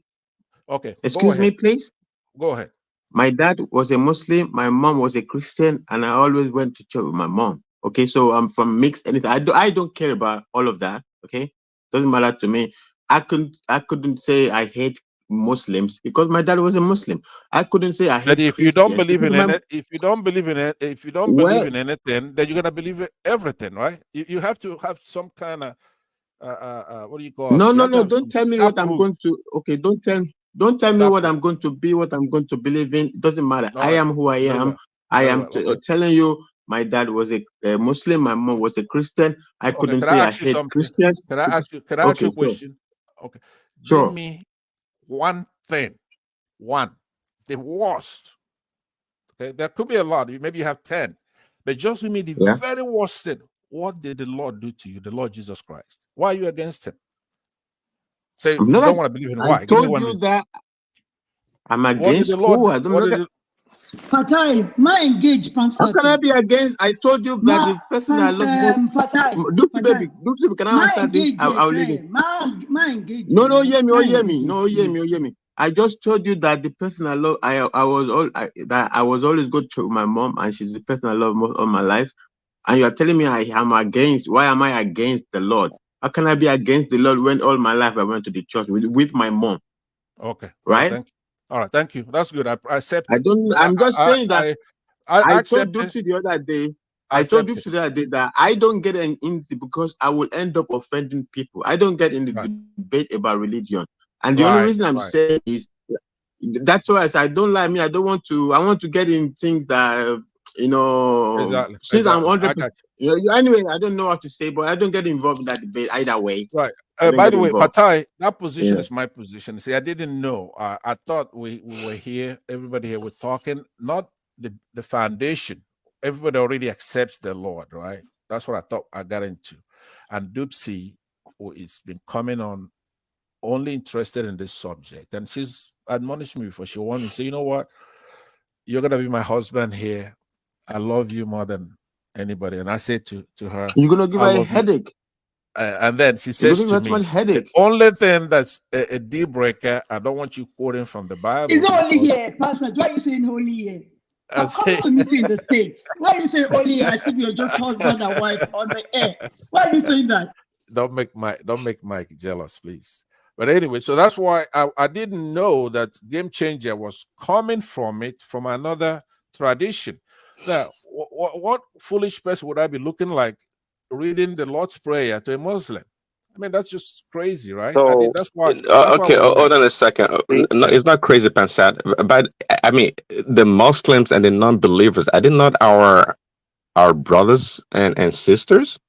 Okay, go Excuse ahead. me, please. Go ahead. My dad was a Muslim. My mom was a Christian, and I always went to church with my mom. Okay, so I'm from mixed anything. I don't care about all of that. Okay, doesn't matter to me. I couldn't say I hate Muslims because my dad was a Muslim. I couldn't say I That hate if you don't Christians believe because in my it, if you don't believe in it, if you don't believe well, in anything, then you're gonna believe in everything, right? You have to have some kind of what do you call no, it? You no, have to no. have Don't some tell me what I'm taproot. going to. Okay, don't tell me what Taproot. I'm going to be, what I'm going to believe in. It doesn't matter. All I right. am who I Very am. well. I Very am well. Okay. telling you. My dad was a Muslim. My mom was a Christian. I Okay. couldn't Can I say I ask you hate something? Christians. Can I ask you? Can I ask you Okay, a question? Okay. Give sure. me one thing. One. The worst. Okay. There could be a lot. Maybe you have 10. But just give me the Yeah. very worst thing. What did the Lord do to you, the Lord Jesus Christ? Why are you against him? Say I'm you not. don't want to believe in I why. Give me told one you reason. that I'm What did against the Lord who? do? I don't What know did that. it? Fatai, ma engage How can I Pansato. be against? I told you that Ma the person I love most. Fatai, Dupsy Fatai. baby, Dupsy, can I Ma answer this? engage I'll leave it. ma engage No, no, hear me, oh, ma hear me, engage. no, hear me. I just told you that the person I love, that I was always good to my mom, and she's the person I love most all my life. And you are telling me I am against. Why am I against the Lord? How can I be against the Lord when all my life I went to the church with my mom? Okay. All right. Right? Thank you. All right. Thank you. That's good. I accept I it. don't. I'm just saying that I I told accept it. Dupsy the other day. I I told accept it. Dupsy the other day that I don't get in because I will end up offending people. I don't get in the Right. debate about religion. And the only Right. reason I'm Right. saying is that's why I said I don't like me. I don't want to. I want to get in things that Exactly. Since I'm Exactly. 100. I got Anyway, I don't know what to say, but I don't get involved in that debate either way. you. Right. I don't By get the way, involved. Patai, that position Yeah. is my position. See, I didn't know. I thought we were here. Everybody here was talking, not the foundation. Everybody already accepts the Lord, right? That's what I thought I got into. And Dupsy, it's been coming on only interested in this subject. And she's admonished me before. She wanted me to say, you know what? You're gonna be my husband here. I love you more than anybody. And I said to her, You're gonna give I her a love you. headache. And then she You're says gonna give to her too me, much the headache. only thing that's a deal breaker, I don't want you quoting from the It's Bible not only because here, Pastor. Why are you saying only here? I I'm coming say, to meet you in the States. Why are you saying only here as if you're just husband and wife on the air? Why are you saying that? don't make Mike jealous, please. But anyway, so that's why I didn't know that Game Changer was coming from it from another tradition. Now, what foolish person would I be looking like reading the Lord's Prayer to a Muslim? I mean, that's just crazy, right? So, That's why I Okay, was hold late. on a second. No, Yeah. it's not crazy, Pansat. But I mean, the Muslims and the non-believers, are they not our brothers and sisters?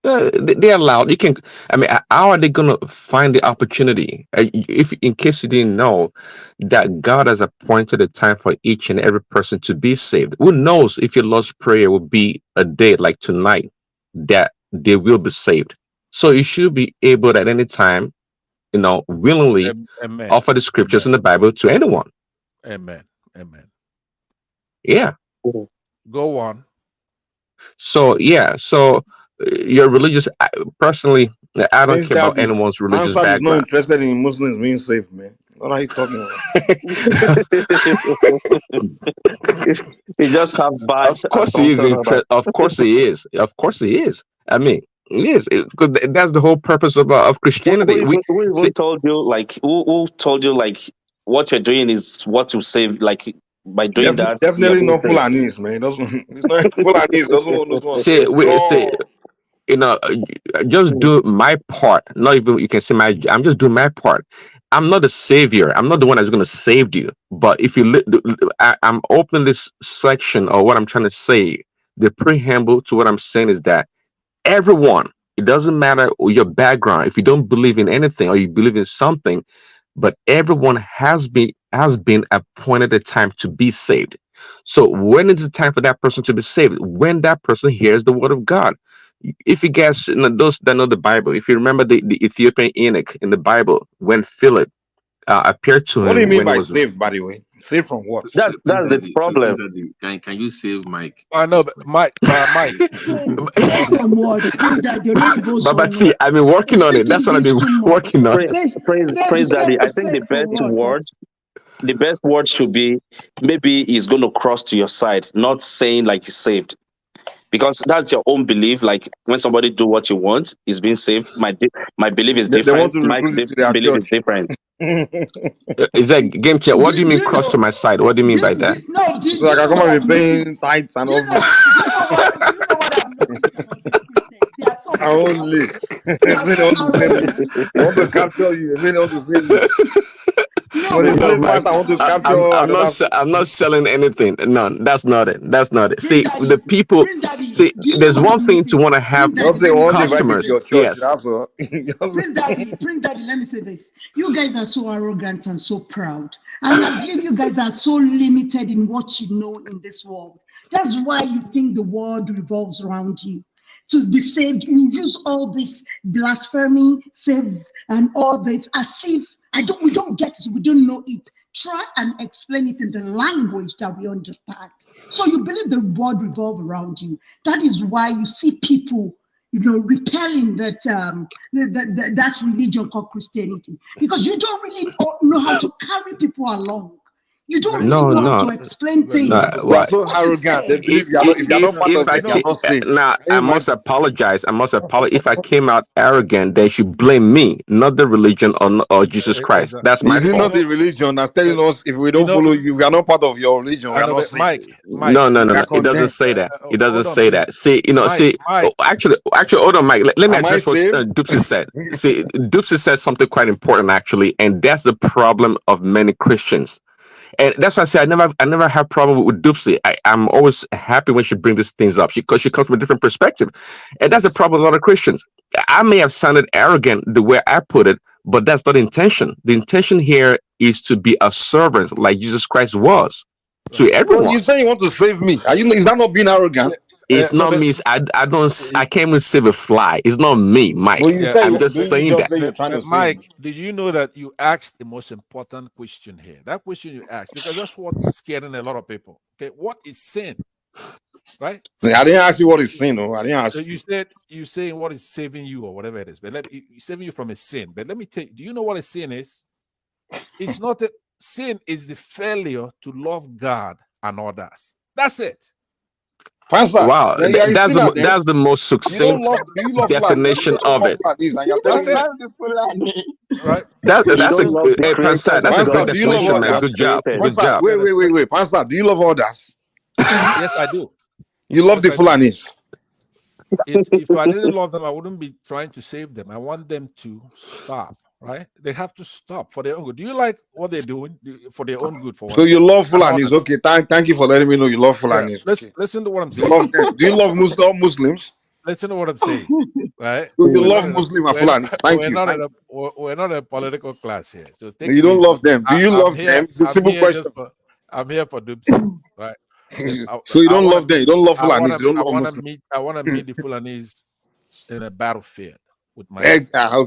They're allowed. You can. I mean, how are they gonna find the opportunity? If, in case you didn't know, that God has appointed a time for each and every person to be saved. Who knows if your Lord's prayer will be a day like tonight that they will be saved. So you should be able at any time, willingly Amen. offer the scriptures Amen. in the Bible to anyone. Amen. Amen. Yeah. Go on. So yeah. So your religious. Personally, I don't Prince care about Daddy, anyone's religious Answer is not background. interested in Muslims being safe, man. What are you talking about? He just have Of biased course he is assumption about. interest. Of course he is. Of course he is. I mean, he is because that's the whole purpose of Christianity. Who See, even told you like who told you like what you're doing is what will save, like by doing that you're Definitely being not saved. Fulanese, man. It doesn't. It's not Fulanese. Doesn't want those ones see, safe. No. you know, just do my part. Not even you can say my. I'm just doing my part. I'm not a savior. I'm not the one that's going to save you. But if you, I'm opening this section, or what I'm trying to say, the preamble to what I'm saying is that everyone, it doesn't matter your background, if you don't believe in anything or you believe in something, but everyone has been appointed a time to be saved. So when is the time for that person to be saved? When that person hears the word of God. If you guys, those that know the Bible, if you remember the Ethiopian eunuch in the Bible, when Philip appeared to What do you him mean when he by was saved, by the way? Saved from what? that's the problem. Can you save Mike? I know, but Mike. Save from what? Prince Daddy, you're not supposed But to. see, I've been working on it. Speak That's what I've English been too much. working on. Praise, Save, praise, praise Daddy. I think save from what? the best word should be, maybe he's going to cross to your side, not saying like he's saved, because that's your own belief. Like when somebody do what you want, is being saved. My belief is They want different. to Mike's recruit you to their belief is church. different. Is that game changer? What do you Do mean you cross to know? my side? What do you mean by that? No, do So like you I know come what and I've be paying noticed? tithes and Do you know? offerings. Do you know what I've noticed about these Christians? They are so I proud. only. They They are say they so want to save me. arrogant. They want to capture you. They say they want to save you. No, When a but No, slave what Mike, master is want to about capture them? another slave. I'm not selling anything. No, that's not it. That's not it. Prince See, the Daddy, people. Prince Daddy, See, do you know there's what one I've thing to noticed? want to have Prince Just Daddy, say let me want to say invite this. you to customers. your church. Yes. That's all. Prince Daddy, let me say this. You guys are so arrogant and so proud. And I believe you guys are so limited in what you know in this world. That's why you think the world revolves around you. To be saved, you use all this blasphemy, save, and all this as if we don't get it, we don't know it. Try and explain it in the language that we understand. So you believe the world revolves around you. That is why you see people, repelling that religion called Christianity, because you don't really know how to carry people along. You don't Very really good. No, know how no, to explain Very no. good. things. You are What? so What is arrogant. They said? believe you are not. If you are not part of You them, you are know, not saved. Now Can you I must imagine? apologize. I must apologize. If I came out arrogant, they should blame me, not the religion or Jesus Christ. exactly. That's my Is it You fault. not the know, religion that's telling uh, us if we you don't know. follow you, we are not part of your religion, we I are know, not but saved. Mike, No, no, no, We are no. It doesn't condemned. say that. It doesn't hold on, say please. that. See, Mike, oh, Mike. actually, hold on, Mike. Let me Am I address what saved? Dupsy said. See, Dupsy said something quite important, actually, and that's the problem of many Christians. And that's why I say I never have problem with Dupsy. I'm always happy when she brings these things up because she comes from a different perspective. And that's the Yes. problem with a lot of Christians. I may have sounded arrogant the way I put it, but that's not the intention. The intention here is to be a servant like Jesus Christ was to Right. But you everyone. say you want to save me. Are you? Is that not being Yeah. arrogant? It's No, not but me. I uh, can't even save a fly. It's not me, But Mike. you yeah, say I'm you just didn't you saying just that. say you're trying to save me. Mike, did you know that you asked the most important question here? That question you asked, because that's what's scaring a lot of people. Okay, what is sin? Right? See, I didn't ask you what is sin, no. I didn't So ask you you. said you saying what is saving you or whatever it is, but saving you from a sin. But let me tell you, do you know what a sin is? It's not a sin is the failure to love God and others. That's it. Pastor, Wow, then you are a sinner then. that's the most You don't succinct love do you love Fulani? You say definition you don't of love it. Fulanis and you're You telling That's don't me it. love the Fulani. Right? You That's a don't love the hey, Pansah, creators that's a of great Pastor, God, do you the love definition, God man. that others? Good job, created. good Pastor, job. wait. Pastor, do you love others? Yes, I do. You love Yes, the I do. Fulanis. If I didn't love them, I wouldn't be trying to save them. I want them to stop, right? They have to stop for their own good. Do you like what they're doing? For their own good, for So one you thing? love And Fulanis. others. Okay, thank you for letting me know you love Yeah. Fulanis. Let's Okay. listen to what I'm You saying. love them. Do you love Muslims? Listen to what I'm saying. Right? So you We're not love in a Muslim and Fulanis. Thank you. Thank we're not a political class here. So you. take You it don't easy. love them. Do you I'm love here. them? It's a I'm simple here just question. for I'm here for Dupsy. Right? Okay. So you I don't want to love them. meet You don't love Fulanis. You don't love Muslims. I want to meet the Fulanese in a battlefield with my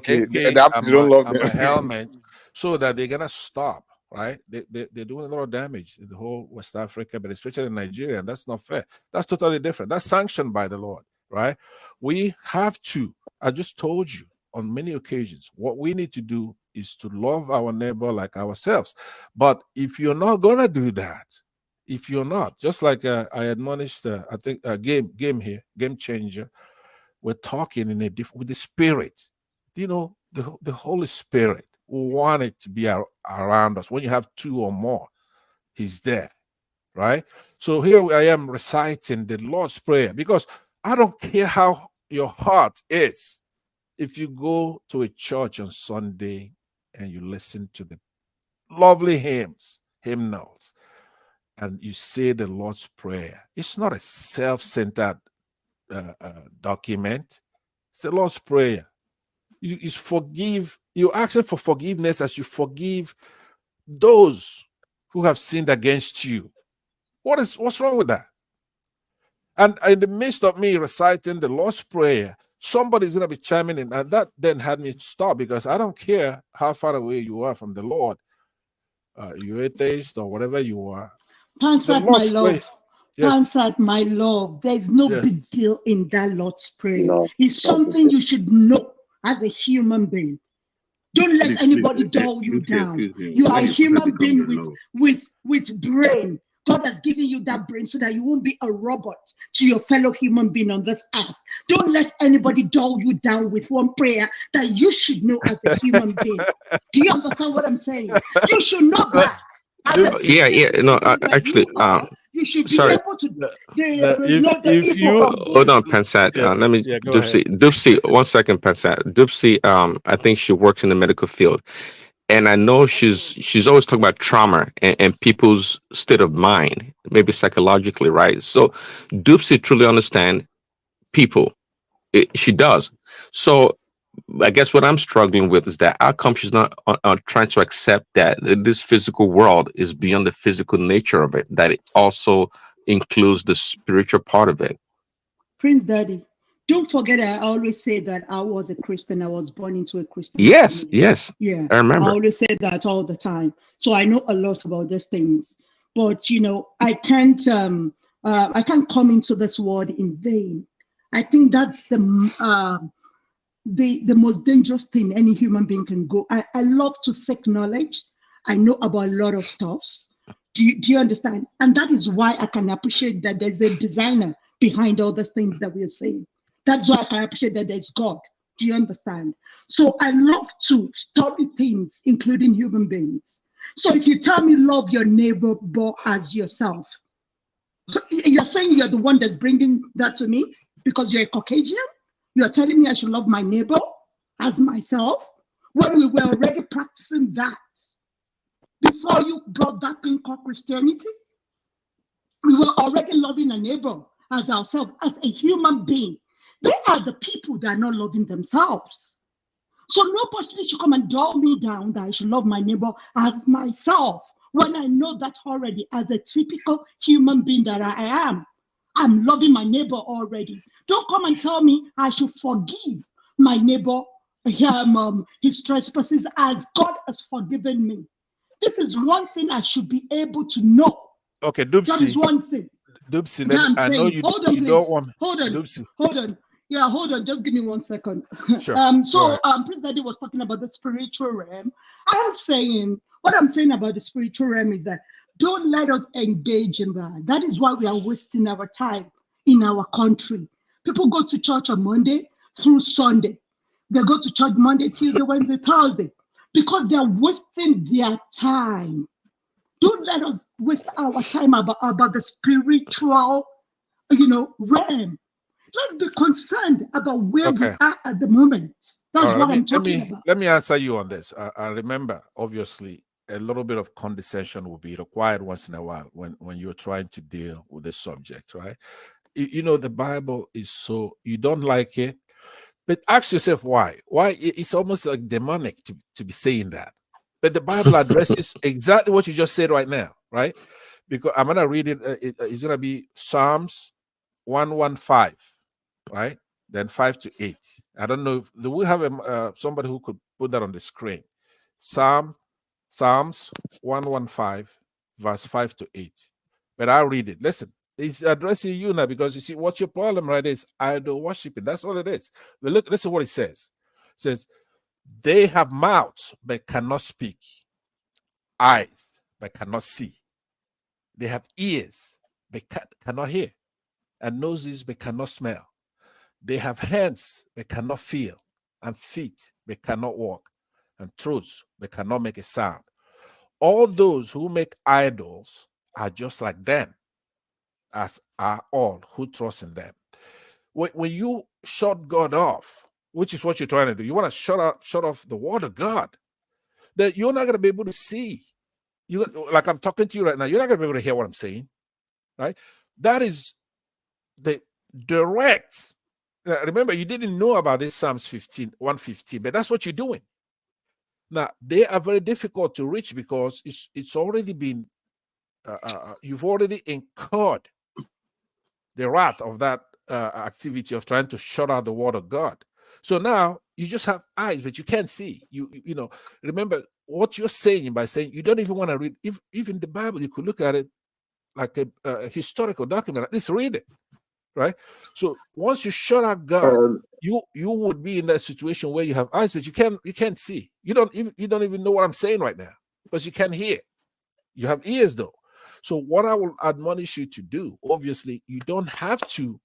Okay. AK That you don't love and my them. helmet, so that they're gonna stop. Right? They're doing a lot of damage in the whole West Africa, but especially in Nigeria, and that's not fair. That's totally different. That's sanctioned by the Lord. Right? We have to. I just told you on many occasions what we need to do is to love our neighbor like ourselves. But if you're not gonna do that, if you're not, just like I admonished, I think game changer, we're talking in a different with the spirit. You know, the Holy Spirit want it to be around us. When you have two or more, He's there, right? So here I am reciting the Lord's Prayer because I don't care how your heart is. If you go to a church on Sunday and you listen to the lovely hymnals, and you say the Lord's Prayer. It's not a self-centered document. It's the Lord's Prayer. You forgive. You're asking for forgiveness as you forgive those who have sinned against you. What's wrong with that? And in the midst of me reciting the Lord's Prayer, somebody's going to be chiming in. And that then had me stop, because I don't care how far away you are from the Lord, you're atheist or whatever you are. The Pansat, my Lord's Prayer. love. Yes. Pansat, my love. There's no Yes. big deal in that Lord's Prayer. No, It's no big something deal. you should know as a human being. Don't let Please, anybody dull you Lucy, down. excuse me. You are When a the prophet human become the being law, with brain. God has given you that brain so that you won't be a robot to your fellow human being on this earth. Don't let anybody dull you down with one prayer that you should know as a human being. Do you understand what I'm saying? You should know that. As a Yeah, yeah. decent No, human that actually, you are, you should be sorry. able to If know the if evil you from good. Hold on, Pansat. yeah, Let me, yeah, go ahead. Dupsy, 1 second, Pansat. Dupsy, I think she works in the medical field, and I know she's always talking about trauma and people's state of mind, maybe psychologically, right? So, Dupsy truly understand people. She does. So, I guess what I'm struggling with is that how come she's not trying to accept that this physical world is beyond the physical nature of it, that it also includes the spiritual part of it. Prince Daddy, don't forget I always say that I was a Christian. I was born into a Christian Yes, family. yes, Yeah, I I remember. always say that all the time. So I know a lot about these things. But I can't come into this world in vain. I think that's the most dangerous thing any human being can go. I love to seek knowledge. I know about a lot of stuffs. Do you understand? And that is why I can appreciate that there's a designer behind all these things that we are saying. That's why I can appreciate that there's God. Do you understand? So I love to study things, including human beings. So if you tell me love your neighbor as yourself, you're saying you're the one that's bringing that to me because you're a Caucasian? You're telling me I should love my neighbor as myself when we were already practicing that before you brought that thing called Christianity? We were already loving a neighbor as ourselves, as a human being. They are the people that are not loving themselves. So nobody should come and dull me down that I should love my neighbor as myself when I know that already as a typical human being that I am. I'm loving my neighbor already. Don't come and tell me I should forgive my neighbor his trespasses as God has forgiven me. This is one thing I should be able to know. Okay, That is Dupsy. one thing. Dupsy, That I'm I know saying. you Hold on, you don't please. want Hold on. Dupsy. Hold on. Yeah, hold on. Just give me 1 second. Sure. Go ahead. Prince Daddy was talking about the spiritual realm. What I'm saying about the spiritual realm is that don't let us engage in that. That is why we are wasting our time in our country. People go to church on Monday through Sunday. They go to church Monday, Tuesday, Wednesday, Thursday, because they're wasting their time. Don't let us waste our time about the spiritual, realm. Let's be concerned about where we Okay. are at the moment. All That's right. what I'm talking about. Let me answer you on this. I remember, obviously, a little bit of condescension will be required once in a while when you're trying to deal with this subject, right? The Bible is so, you don't like it, but ask yourself why. Why? It's almost like demonic to be saying that. But the Bible addresses exactly what you just said right now, right? Because I'm gonna read it. It's gonna be Psalms 115, right? Then 5 to 8. I don't know if do we have somebody who could put that on the screen. Psalms 115, verse 5 to 8. But I'll read it. Listen, it's addressing you now because you see what's your problem, right? Is idol worshiping. That's all it is. But look, listen what it says. It says, they have mouths but cannot speak, eyes but cannot see. They have ears but cannot hear, and noses but cannot smell. They have hands but cannot feel, and feet but cannot walk, and throats but cannot make a sound. All those who make idols are just like them, as are all who trust in them. When you shut God off, which is what you're trying to do, you want to shut off the word of God. that you're not going to be able to see. You like I'm talking to you right now. You're not going to be able to hear what I'm saying, right? That is the direct. Remember, you didn't know about this Psalms 115, but that's what you're doing. Now they are very difficult to reach because it's already been you've already incurred the wrath of that activity of trying to shut out the word of God. So now you just have eyes, but you can't see. You know, remember what you're saying by saying you don't even want to read. If even the Bible, you could look at it like a historical document. At least read it, right? So once you shut out God, you would be in that situation where you have eyes, but you can't see. You don't even know what I'm saying right now because you can't hear. You have ears though. So what I will admonish you to do, obviously, you don't have to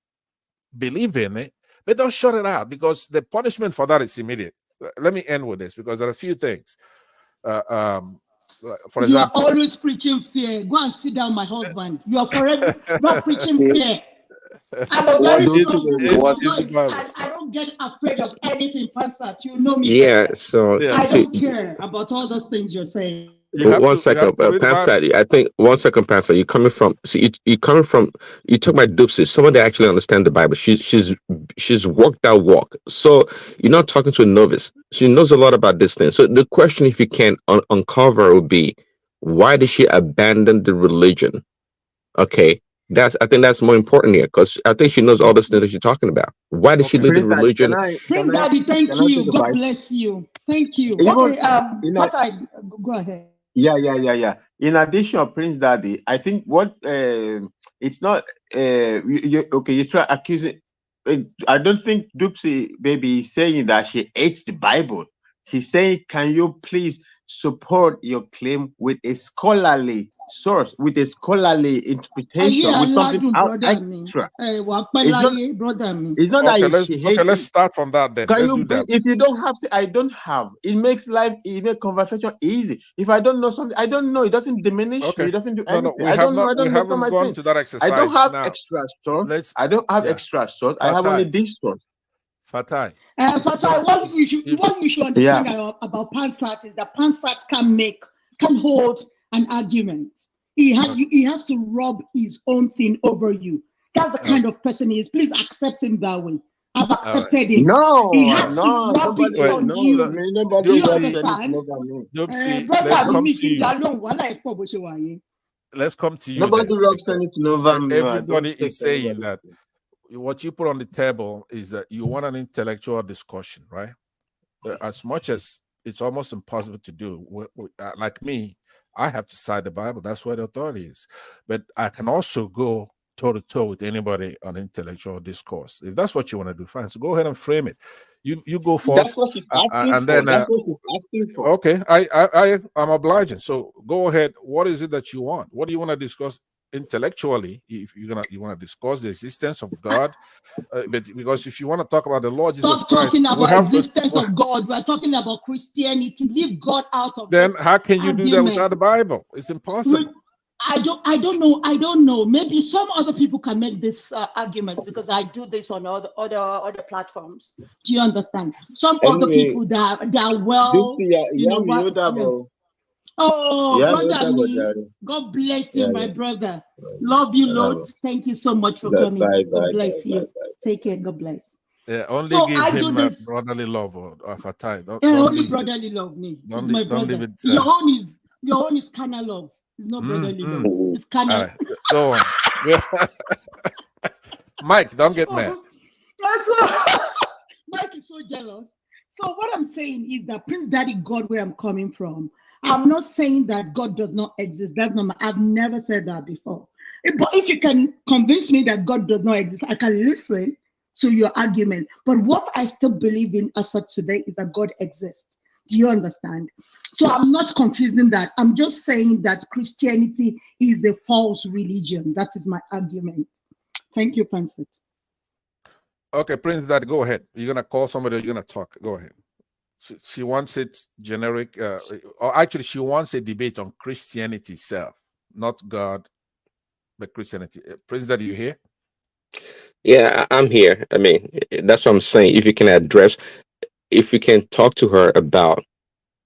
believe in it, but don't shut it out because the punishment for that is immediate. Let me end with this because there are a few things. For You are example, always preaching fear. Go and sit down, my husband. You are forever not preaching fear. I'm a very strong woman. I don't get afraid of anything, Pastor. You know me very Yeah. well. So I see, don't care about all those things you're saying. one second, Pastor. I think 1 second, Pastor. You're coming from. See, you coming from. You talk about dupes. Someone that actually understand the Bible. She's walked that walk. So you're not talking to a novice. She knows a lot about this thing. So the question, if you can uncover, would be, why did she abandon the religion? Okay, I think that's more important here because I think she knows all those things that you're talking about. Why did she leave the Prince Daddy, religion? Prince Daddy, thank can I take you. the God mic? bless you. Thank you. Even Okay, in a, Papa, go ahead. yeah. In addition, Prince Daddy, I think what it's not okay. You try accusing. I don't think Dupsy baby is saying that she hates the Bible. She's saying, can you please support your claim with a scholarly source, with a scholarly interpretation, with something extra? It's not okay, that she hates let's it. start from that then. Can Let's you do bring that. if you don't have I don't have it makes conversation easy. If I don't know something, I don't know. It doesn't diminish me, Okay. it doesn't do No, anything. we I have don't know, not. I We don't understand haven't my gone thing. to that I don't exercise have now. extra source. Let's. I don't have Yeah. extra source. I have only this source. Fatai. Fatai, what you should understand about Pansat is that Pansat can hold an argument. He has to rub his own thing over you. That's the kind of person he is. Please accept him that way. I've accepted him. No, He has to no, rub it nobody, on no, you. nobody Do you rubs anything understand? over me. Let's come to you. You. Let's come to you Nobody then. rubs anything over me. I don't Everybody take is saying anybody. that what you put on the table is that you want an intellectual discussion, right? As much as it's almost impossible to do. Like me, I have to cite the Bible. That's where the authority is. But I can also go toe to toe with anybody on intellectual discourse. If that's what you want to do, fine. So go ahead and frame it. You go That's first, what she's asking and for. then That's what she's asking for. okay. I'm obliging. So go ahead. What is it that you want? What do you want to discuss intellectually? If you want to discuss the existence of God, but because if you want to talk about the Lord Jesus Stop Christ, talking we about have. existence of God. We're talking about Christianity. Leave God out of Then this how can you do that without argument. the Bible? It's impossible. I don't know. Maybe some other people can make this argument because I do this on other platforms. Do you understand? Some other people that are well, Oh, brother me. God bless you, my brother. Love you loads. Thank you so much for coming. God bless you. Take care. God bless. Yeah, only So give I do him this. brotherly love or fatai. Don't Only leave it. brotherly love me. It's my Don't leave brother. it. Your own is carnal love. It's not brotherly love. It's All carnal. right, go on. Mike, don't get mad. Mike is so jealous. So what I'm saying is that Prince Daddy got where I'm coming from. I'm not saying that God does not exist. That's not I've never said that before. But if you can convince me that God does not exist, I can listen to your argument. But what I still believe in as such today is that God exists. Do you understand? So I'm not confusing that. I'm just saying that Christianity is a false religion. That is my argument. Thank you, Pansy. Okay, Prince Dad, go ahead. You're gonna call somebody. You're gonna talk. Go ahead. She wants it generic, or actually, she wants a debate on Christianity itself, not God, but Christianity. Prince Dad, you here? Yeah, I'm here. I mean, that's what I'm saying. If you can talk to her about,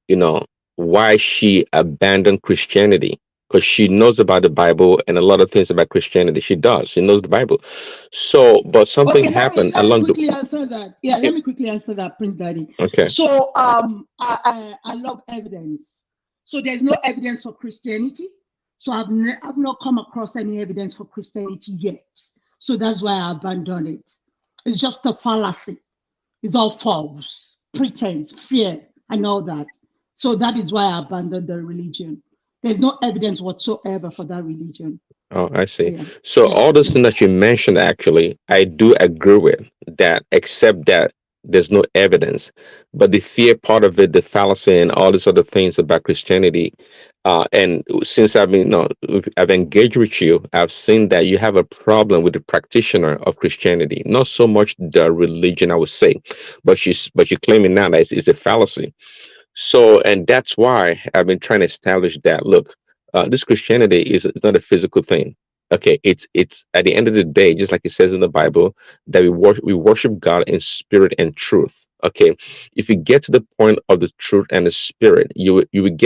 you know, why she abandoned Christianity, because she knows about the Bible and a lot of things about Christianity. She does. She knows the Bible. So, but something Okay, happened let me along the. quickly answer that. Yeah, let me quickly answer that, Prince Daddy. Okay. So I love evidence. So there's no evidence for Christianity. So I've not come across any evidence for Christianity yet. So that's why I abandoned it. It's just a fallacy. It's all false, pretense, fear, and all that. So that is why I abandoned the religion. There's no evidence whatsoever for that religion. Oh, I see. Yeah. So Yeah. all those things that you mentioned, actually, I do agree with that, except that there's no evidence. But the fear part of it, the fallacy, and all these other things about Christianity, and since I've been, no, I've engaged with you, I've seen that you have a problem with the practitioner of Christianity, not so much the religion, I would say, but you're claiming now that it's a fallacy. So, and that's why I've been trying to establish that, look, this Christianity is it's not a physical thing. Okay, it's at the end of the day, just like it says in the Bible, that we worship God in spirit and truth. Okay, if you get to the point of the truth and the spirit, you will get